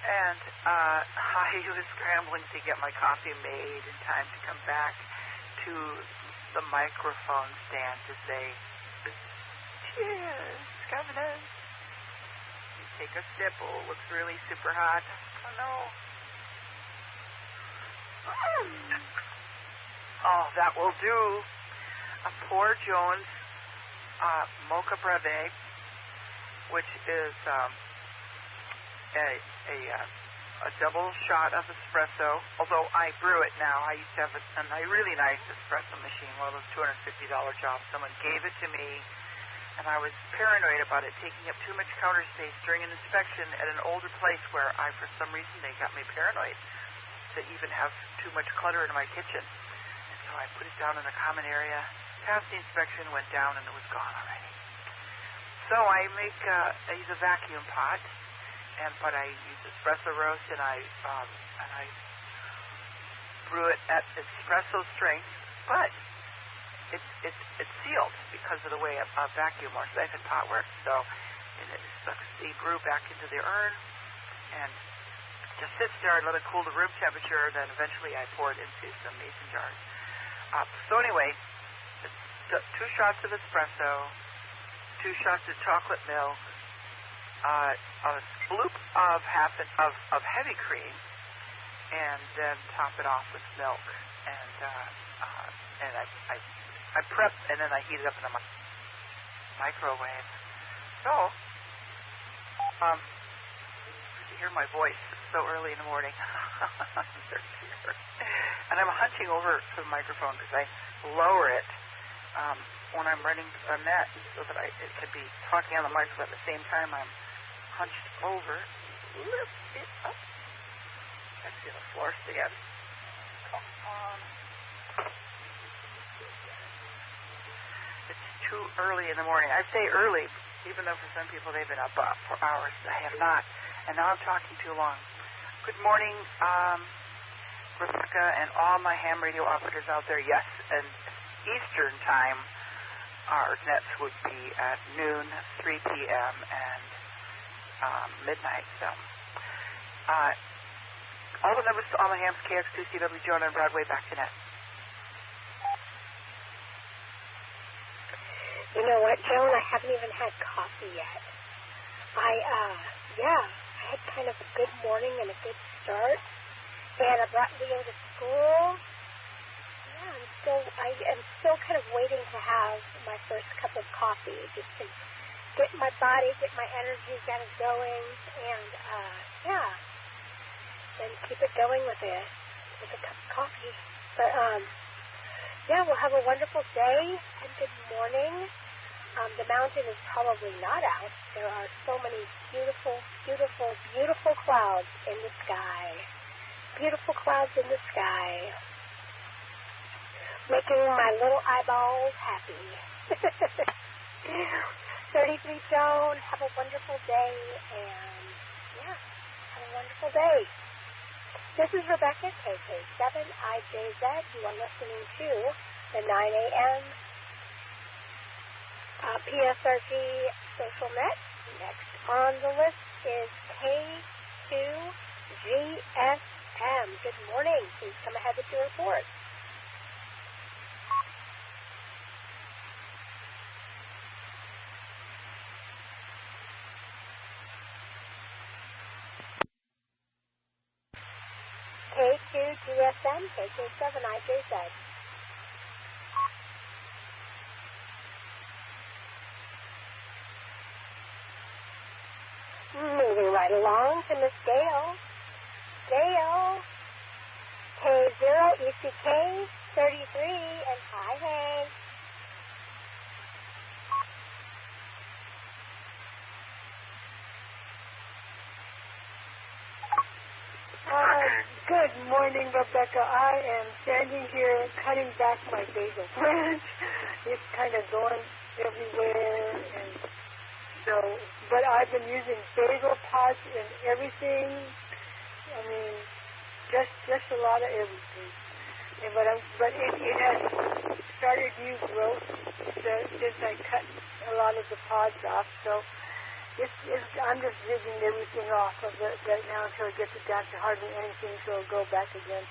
And I was scrambling to get my coffee made in time to come back to the microphone stand to say, cheers, Governor. You take a sip. Oh, it looks really super hot. Oh, no. Oh, that will do. A poor Jones mocha breve, which is a double shot of espresso, although I brew it now. I used to have a really nice espresso machine, one of those $250 jobs. Someone gave it to me, and I was paranoid about it taking up too much counter space during an inspection at an older place where for some reason, they got me paranoid to even have too much clutter in my kitchen. And so I put it down in a common area, passed the inspection, went down, and it was gone already. So I use a vacuum pot, but I use espresso roast, and I brew it at espresso strength, but it's sealed because of the way a vacuum or siphon pot works. So it sucks the brew back into the urn and just sits there and let it cool to room temperature. Then eventually I pour it into some mason jars. So anyway, 2 shots of espresso, 2 shots of chocolate milk, a bloop of of heavy cream, and then top it off with milk. And I prep, and then I heat it up in a microwave. So, you hear my voice so early in the morning. And I'm hunching over to the microphone because I lower it when I'm running a net so that it can be talking on the microphone at the same time I'm hunched over. Lift it up. I see the floor stand. Come on. It's too early in the morning. I say early, even though for some people they've been up for hours. I have not. And now I'm talking too long. Good morning, Rebecca, and all my ham radio operators out there. Yes, and Eastern time, our nets would be at noon, 3 p.m., and midnight. So, all the numbers to all my hams, KX2CW, Jonah, and Broadway, back to net. You know what, Joan? I haven't even had coffee yet. I had kind of a good morning and a good start. And I brought Leo to school. Yeah, I am still kind of waiting to have my first cup of coffee just to get my body, get my energy kind of going, and then keep it going with a cup of coffee. But we'll have a wonderful day and good morning. The mountain is probably not out. There are so many beautiful, beautiful, beautiful clouds in the sky. Beautiful clouds in the sky. Making my little eyeballs happy. 33 Joan, have a wonderful day, and have a wonderful day. This is Rebecca, KK7IJZ. You are listening to the 9 a.m. PSRG Social Net. Next on the list is K2GSM. Good morning. Please come ahead with your report. K2GSM, KK7IJZ. Moving right along to Miss Gail. Gail, K0ECK33, and hi, hey. Good morning, Rebecca. I am standing here cutting back my basil plant. It's kind of going everywhere, and so, but I've been using basil pots and everything. I mean, just a lot of everything. And but it has pods off. So I'm just digging everything off of it right now until it gets it down to hardly anything, so it'll go back again.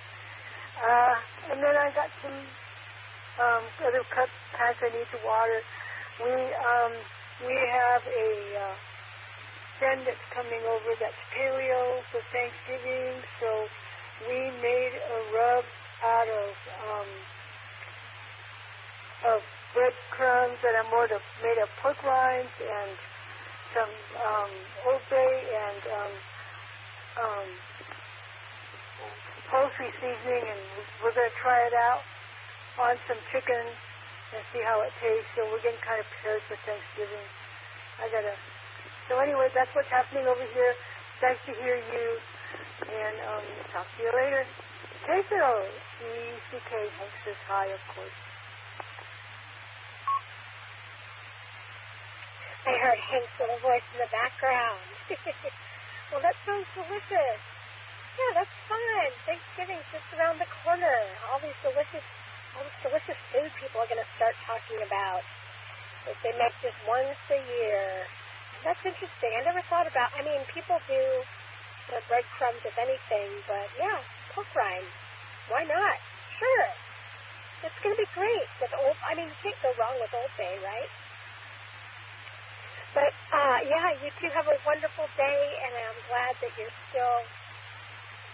And then I got some other plants I need to water. We have a friend that's coming over that's paleo for Thanksgiving, so we made a rub out of breadcrumbs that are made of pork rinds and some Old Bay and poultry seasoning, and we're going to try it out on some chicken and see how it tastes. So we're getting kind of prepared for Thanksgiving. So anyway, that's what's happening over here. Nice to hear you, and talk to you later. Take it over. CK Hank says hi, of course. I heard Hank's little voice in the background. Well, that sounds delicious. Yeah, that's fun. Thanksgiving's just around the corner. All this delicious food people are going to start talking about. If they make this once a year. That's interesting. I never thought about, people do breadcrumbs of anything, but yeah, pork rind. Why not? Sure. It's going to be great with you can't go wrong with Old Bay, right? But, yeah, you two have a wonderful day, and I'm glad that you're still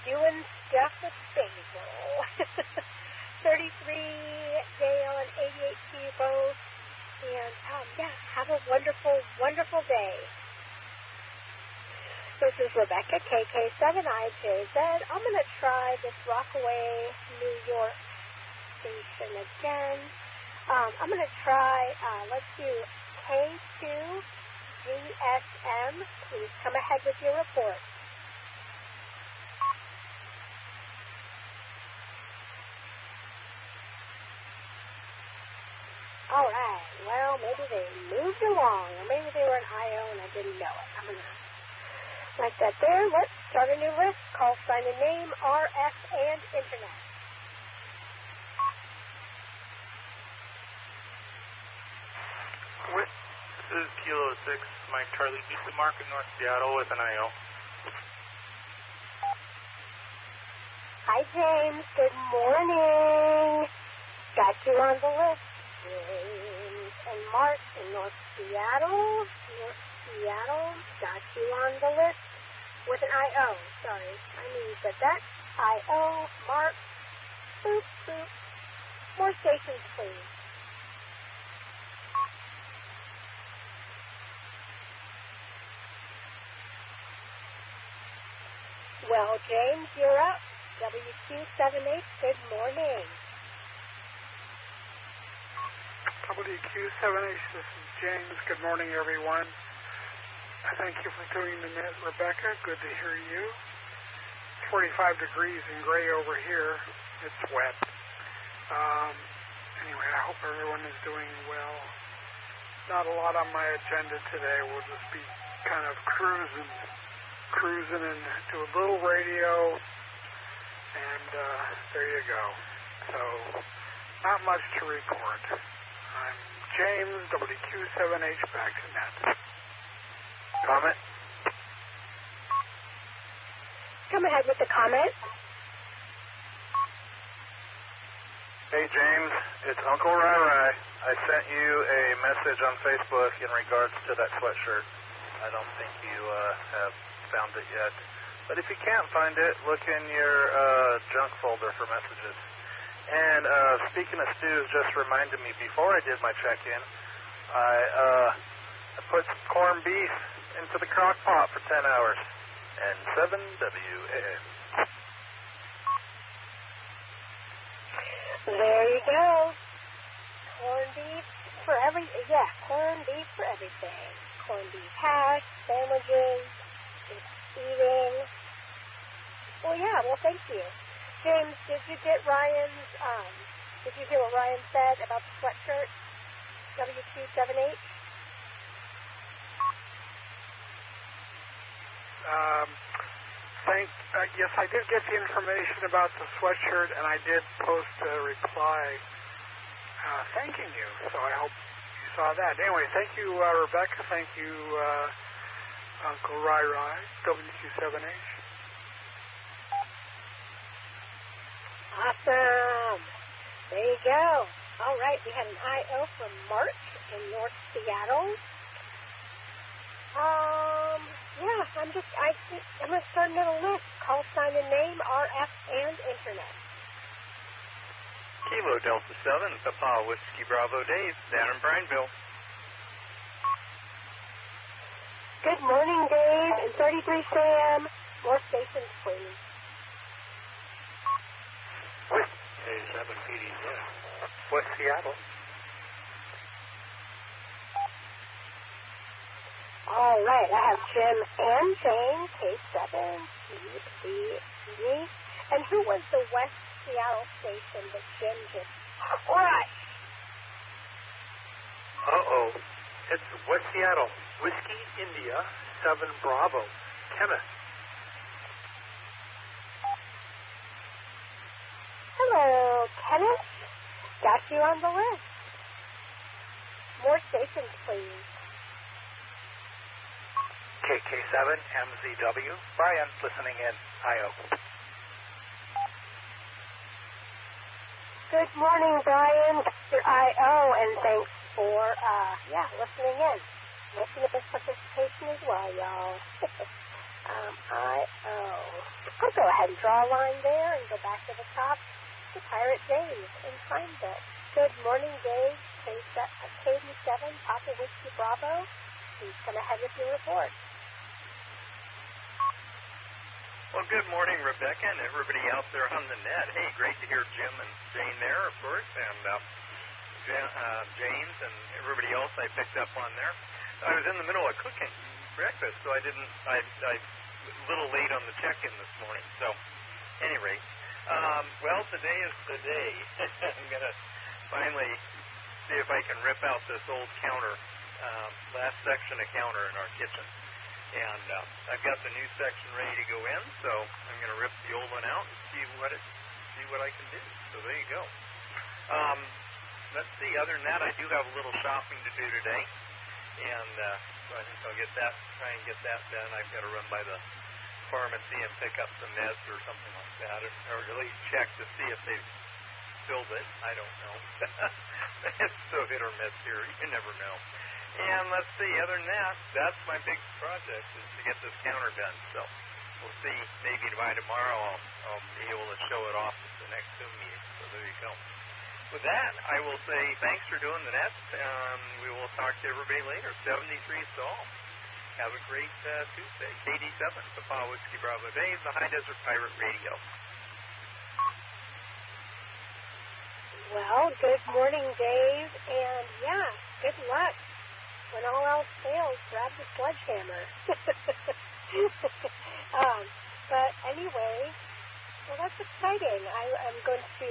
doing stuff with basil. 33 Dale and 88 to you both. And, yeah, have a wonderful, wonderful day. This is Rebecca, KK7IJZ. I'm going to try this Rockaway, New York station again. I'm going to try, let's do K2 GSM. Please come ahead with your report. All right. Well, maybe they moved along, or maybe they were an IO and I didn't know it. I'm going to like that there. Let's start a new list. Call sign and name, RF, and Internet. This is Kilo 6, Mike Charlie, Beacon Market, North Seattle with an IO. Hi, James. Good morning. Got you on the list. James and Mark in North Seattle. Got you on the list with an IO. Sorry, I knew you said that. IO, Mark. Boop, boop. More stations, please. Well, James, you're up. WQ78, good morning. WQ7H, this is James. Good morning, everyone. Thank you for doing the net, Rebecca. Good to hear you. It's 45 degrees and gray over here. It's wet. Anyway, I hope everyone is doing well. Not a lot on my agenda today. We'll just be kind of cruising and do a little radio, and there you go. So, not much to report. I'm James, WQ7H, back to net. Comment? Come ahead with the comment. Hey, James, it's Uncle Rai Rai. I sent you a message on Facebook in regards to that sweatshirt. I don't think you have found it yet. But if you can't find it, look in your junk folder for messages. And speaking of stews, just reminded me, before I did my check-in, I put some corned beef into the crock pot for 10 hours. And 7WN. There you go. Corned beef for corned beef for everything. Corned beef hash, sandwiches, eating. Well, yeah, thank you. James, did you get Ryan's, did you hear what Ryan said about the sweatshirt? WQ78? Yes, I did get the information about the sweatshirt, and I did post a reply thanking you. So I hope you saw that. Anyway, thank you, Rebecca. Thank you, Uncle Rai, WQ7H. Awesome. There you go. All right, we had an IO from March in North Seattle. I'm going to start another list. Call sign and name, RF, and Internet. Kilo Delta 7, Papa Whiskey Bravo Dave, down in Brineville. Good morning, Dave, and 33 Sam. More stations, please. K7PD, West Seattle. All right, I have Jim and Jane, K7PD. And who was the West Seattle station that Jim just crushed? Uh-oh. It's West Seattle. Whiskey India 7 Bravo. Kenneth. Hello, Kenneth. Got you on the list. More stations, please. KK7 MZW. Brian, listening in. IO. Good morning, Brian. Dr. I.O., and thanks for, listening in. Making this participation as well, y'all. I.O. I'll go ahead and draw a line there and go back to the top to Pirate Dave in Pineville. Good morning, Dave. KD7, Papa Whiskey Bravo. Please come ahead with your report. Well, good morning, Rebecca, and everybody out there on the net. Hey, great to hear Jim and Jane there, of course, and James and everybody else I picked up on there. I was in the middle of cooking breakfast, so I was a little late on the check-in this morning. So, any rate, today is the day. I'm going to finally see if I can rip out this old counter, last section of counter in our kitchen. And I've got the new section ready to go in, so I'm going to rip the old one out and see what I can do. So there you go. Let's see. Other than that, I do have a little shopping to do today, and so I think I'll try and get that done. I've got to run by the pharmacy and pick up some meds or something like that, or at least check to see if they've filled it. I don't know. It's so hit or miss here. You never know. And let's see, other than that, that's my big project, is to get this counter done. So we'll see, maybe by tomorrow I'll be able to show it off at the next Zoom meeting. So there you go. With that, I will say thanks for doing the net. We will talk to everybody later. 73 Saul. Have a great Tuesday. KD7, Papa Whiskey Bravo Dave, the High Desert Pirate Radio. Well, good morning, Dave, and good luck. When all else fails, grab the sledgehammer. But anyway, well, that's exciting. I'm going to,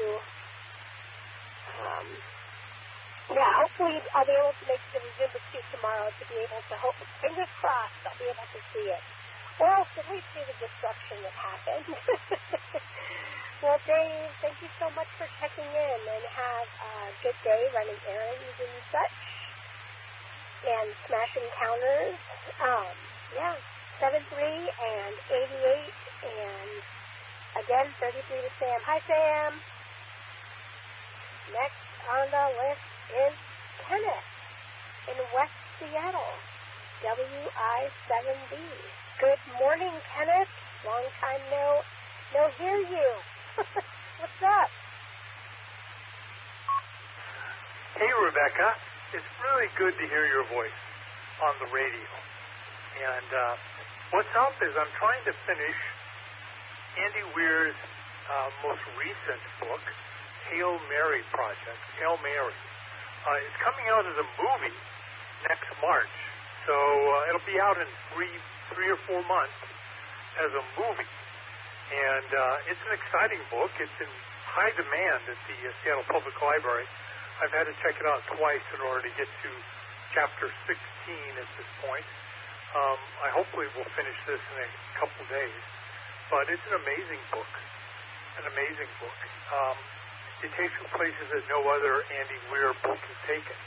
hopefully I'll be able to make the Zumba 2 tomorrow to be able to hope, fingers crossed, I'll be able to see it. Or else at least see the destruction that happened. Well, Dave, thank you so much for checking in, and have a good day running errands and such. And smashing counters. 73 and 88, and again 33 to Sam. Hi, Sam. Next on the list is Kenneth in West Seattle, WI7B. Good morning, Kenneth. Long time no hear you. What's up? Hey, Rebecca. It's really good to hear your voice on the radio. And what's up is I'm trying to finish Andy Weir's most recent book, Hail Mary Project. Hail Mary. It's coming out as a movie next March. So it'll be out in three or 4 months as a movie. And it's an exciting book. It's in high demand at the Seattle Public Library. I've had to check it out twice in order to get to chapter 16 at this point. I hopefully will finish this in a couple days. But it's an amazing book. An amazing book. It takes you places that no other Andy Weir book has taken.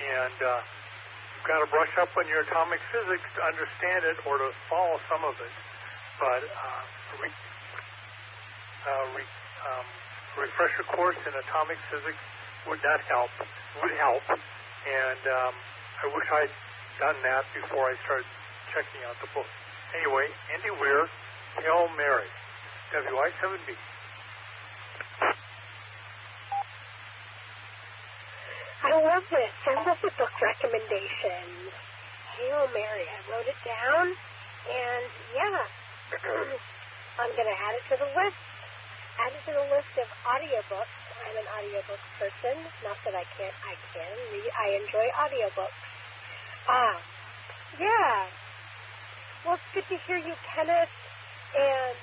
And you've got to brush up on your atomic physics to understand it or to follow some of it. But refresher course in atomic physics would help. And I wish I'd done that before I started checking out the book. Anyway, Andy Weir, Hail Mary, WI7B. I love this. I love the book recommendations. Hail Mary. I wrote it down, and yeah, I'm going to add it to the list. Add it to the list of audiobooks. I'm an audiobook person. Not that I can read. I enjoy audiobooks. Yeah. Well, it's good to hear you, Kenneth. And,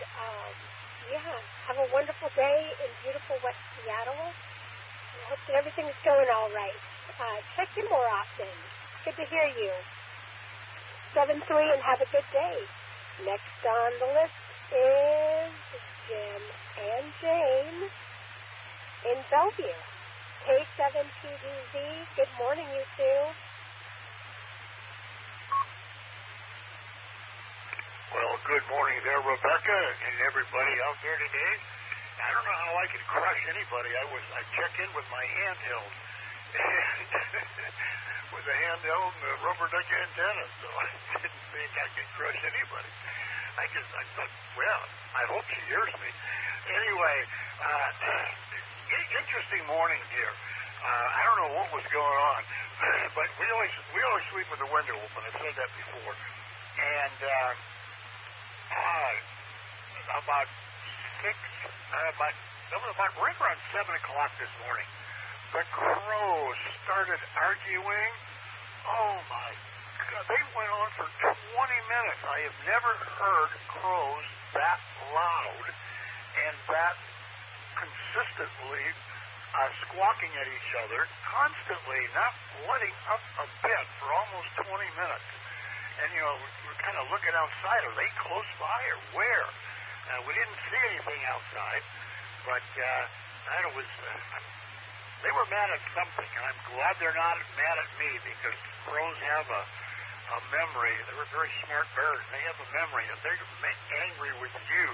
yeah, have a wonderful day in beautiful West Seattle. I hope that everything's going all right. Check in more often. Good to hear you. 7-3 and have a good day. Next on the list is Jim and Jane in Bellevue. K7PDZ. Good morning, you two. Well, good morning there, Rebecca, and everybody out there today. I don't know how I could crush anybody. I check in with my handheld. With a handheld and a rubber duck antenna, so I didn't think I could crush anybody. I thought, well, I hope she hears me. Anyway, interesting morning here. I don't know what was going on, but we always sleep with the window open. I've said that before. And about right around 7 o'clock this morning, the crows started arguing. Oh my God, they went on for 20 minutes. I have never heard crows that loud and that consistently squawking at each other, constantly, not letting up a bit for almost 20 minutes. And, you know, we're kind of looking outside. Are they close by or where? We didn't see anything outside, but they were mad at something, and I'm glad they're not mad at me, because crows have a memory. They're a very smart bird. They have a memory. If they're angry with you,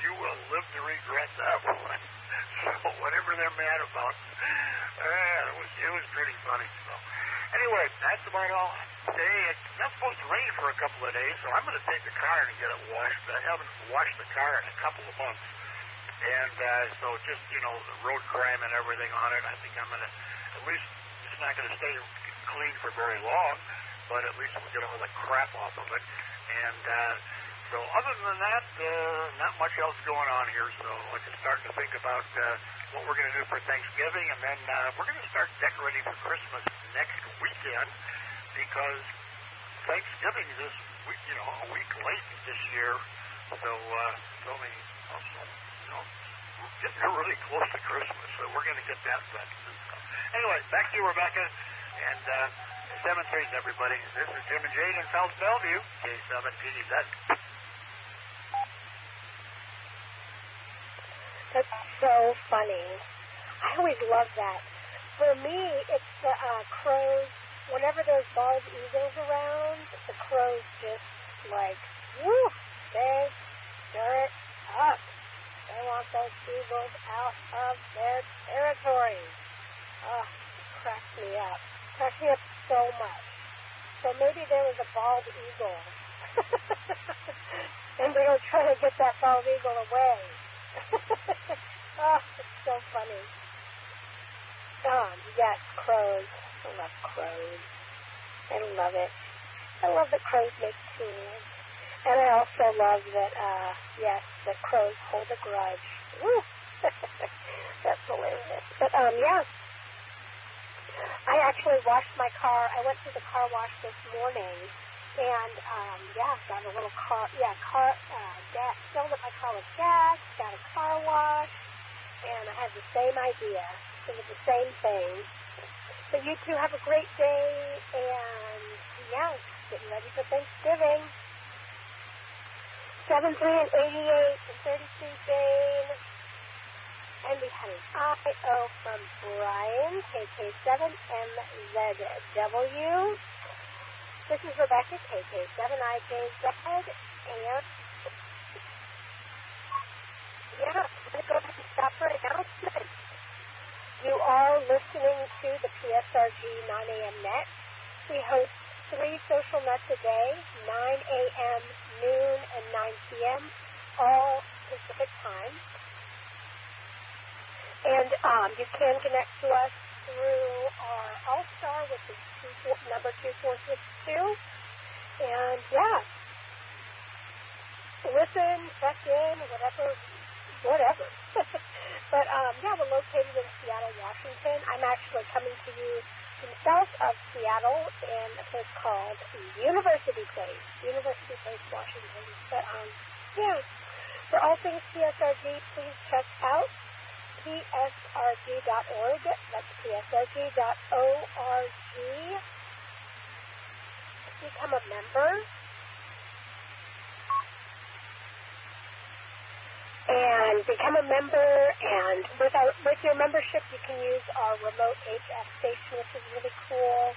you will live to regret that one. So whatever they're mad about, it was pretty funny. So anyway, that's about all today. It's not supposed to rain for a couple of days, so I'm going to take the car and get it washed. I haven't washed the car in a couple of months. And so just, you know, the road crime and everything on it, I think I'm going to, at least it's not going to stay clean for very long, but at least we'll get all the crap off of it. And so other than that, not much else going on here. So I'm just starting to think about what we're going to do for Thanksgiving, and then we're going to start decorating for Christmas next weekend, because Thanksgiving is a week late this year. So it's only we're getting really close to Christmas, so we're going to get that done. Anyway, back to you, Rebecca, and 7-3, everybody. This is Jim and Jane in South Bellevue, K7PDZ. That's so funny. I always love that. For me, it's the crows. Whenever there's bald eagles around, the crows just woo, they stir it up. They want those eagles out of their territory. Oh, it cracks me up. Cracks me up so much. So maybe there was a bald eagle. And they were trying to get that bald eagle away. Oh, it's so funny. Yes, crows. I love crows. I love it. I love that crows make tools. And I also love that, yes, that crows hold a grudge. Woo! That's hilarious. But, yeah. I actually washed my car. I went to the car wash this morning. And, got a little filled up my car with gas, got a car wash, and I had the same idea. It was the same thing. So you two have a great day, and, getting ready for Thanksgiving. 7-3 and 88 and 33 Jane. And we had a IO from Brian, KK7MZW. This is Rebecca, KK7IJZ, and I'm going to go ahead and stop for announcements. You are listening to the PSRG 9 a.m. net. We host 3 social nets a day, 9 a.m., noon, and 9 p.m., all Pacific time. And you can connect to us through our All-Star, which is number 2462. And, yeah, listen, check in, whatever. But, yeah, we're located in Seattle, Washington. I'm actually coming to you from south of Seattle in a place called University Place, Washington. But, yeah, for all things PSRG, please check out psrg.org. That's psrg.org. Become a member. And become a member, and with your membership, you can use our remote HF station, which is really cool.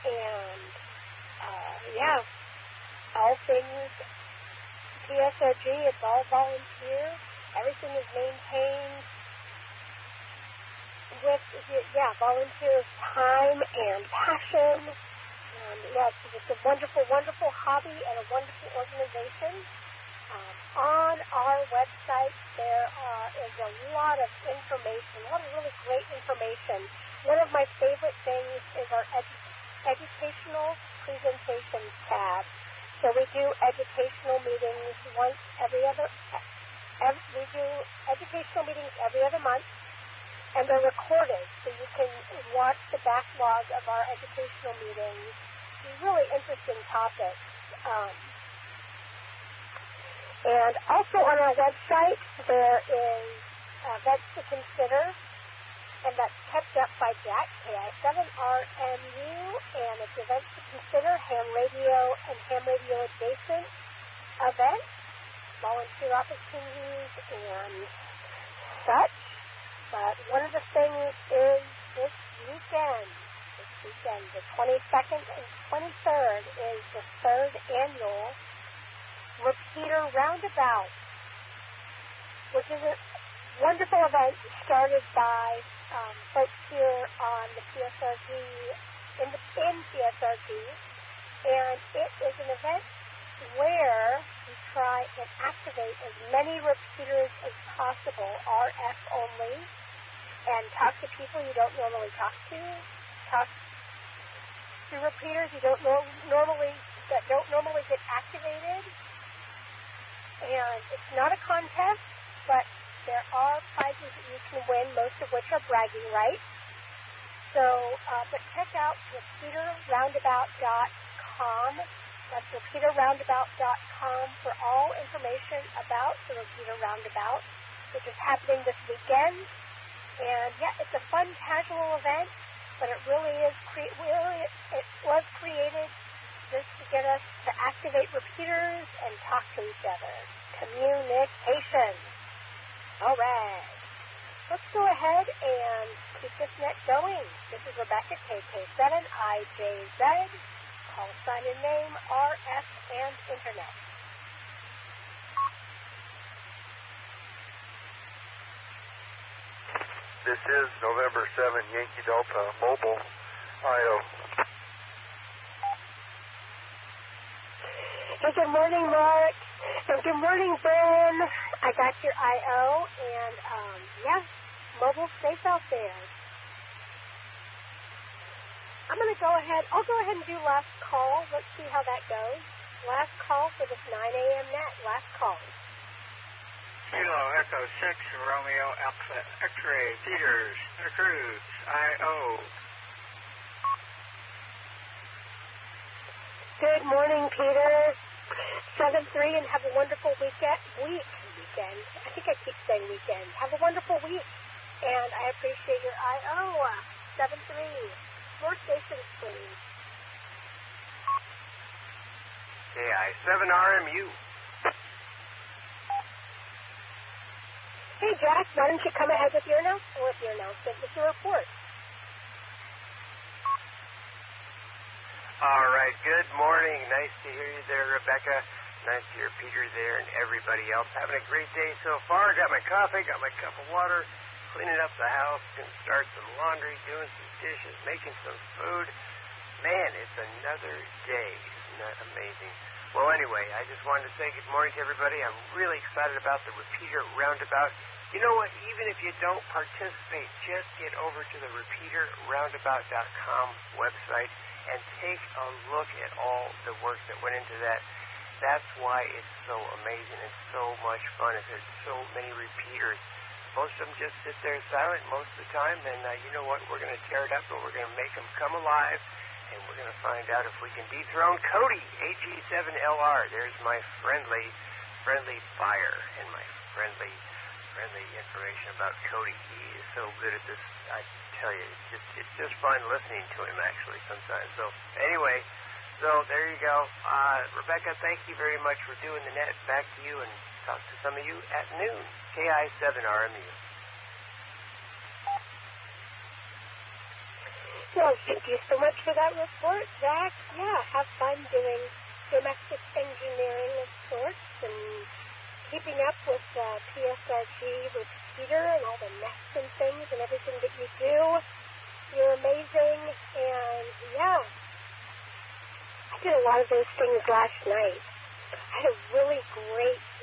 And, yeah, all things PSRG, it's all volunteer. Everything is maintained with, volunteer time and passion. And, yeah, it's just a wonderful, wonderful hobby and a wonderful organization. On our website, there is a lot of information, a lot of really great information. One of my favorite things is our educational presentations tab. So we do educational meetings every other month, and they're recorded, so you can watch the backlog of our educational meetings. Really interesting topics. And also on our website, there is Events to Consider, and that's kept up by Jack, KI7RMU, and it's Events to Consider, ham radio and ham radio adjacent events, volunteer opportunities, and such. But one of the things is this weekend, the 22nd and 23rd, is the 3rd annual Repeater Roundabout, which is a wonderful event started by folks here on the PSRG, in PSRG, and it is an event where we try and activate as many repeaters as possible, RF only, and talk to people you don't normally talk to repeaters you don't normally get activated. And it's not a contest, but there are prizes that you can win, most of which are bragging rights. So, but check out repeaterroundabout.com. That's repeaterroundabout.com for all information about the Repeater Roundabout, which is happening this weekend. And yeah, it's a fun, casual event, but it really is. It was created just to get us to activate repeaters and talk to each other. Communication. All right. Let's go ahead and keep this net going. This is Rebecca, KK7IJZ. Call sign and name, RF, and Internet. This is November 7, Yankee Delta, Mobile, IO. Hey, good morning, Mark. And good morning, Ben. I got your IO, and, mobile safe out there. I'll go ahead and do last call. Let's see how that goes. Last call for this 9 a.m. net. Last call. Kilo Echo 6, Romeo Alpha X-Ray, Peters, Santa Cruz, IO. Good morning, Peter. 7-3, and have a wonderful weekend. I think I keep saying weekend. Have a wonderful week, and I appreciate your IO. 7-3. More stations, please. KI7RMU. Hey, Jack, why don't you come ahead with your announcement with your report? All right, good morning. Nice to hear you there, Rebecca. Nice to hear Peter there and everybody else. Having a great day so far. Got my coffee, got my cup of water, cleaning up the house, gonna start some laundry, doing some dishes, making some food. Man, it's another day. Isn't that amazing? Well, anyway, I just wanted to say good morning to everybody. I'm really excited about the repeater roundabout. You know what? Even if you don't participate, just get over to the repeaterroundabout.com website and take a look at all the work that went into that. That's why it's so amazing. It's so much fun. There's so many repeaters. Most of them just sit there silent most of the time, and you know what? We're going to tear it up, and we're going to make them come alive, and we're going to find out if we can dethrone Cody, AG7LR. There's my friendly fire and my friendly information about Cody. He is so good at this. I tell you, it's just fun listening to him actually sometimes. So anyway, there you go. Rebecca, thank you very much for doing the net. Back to you, and talk to some of you at noon. KI7RMU. Well, thank you so much for that report, Zach. Yeah, have fun doing domestic engineering of sorts and keeping up with PSRG repeater and all the nets and things and everything that you do. You're amazing, and yeah, I did a lot of those things last night. I had a really great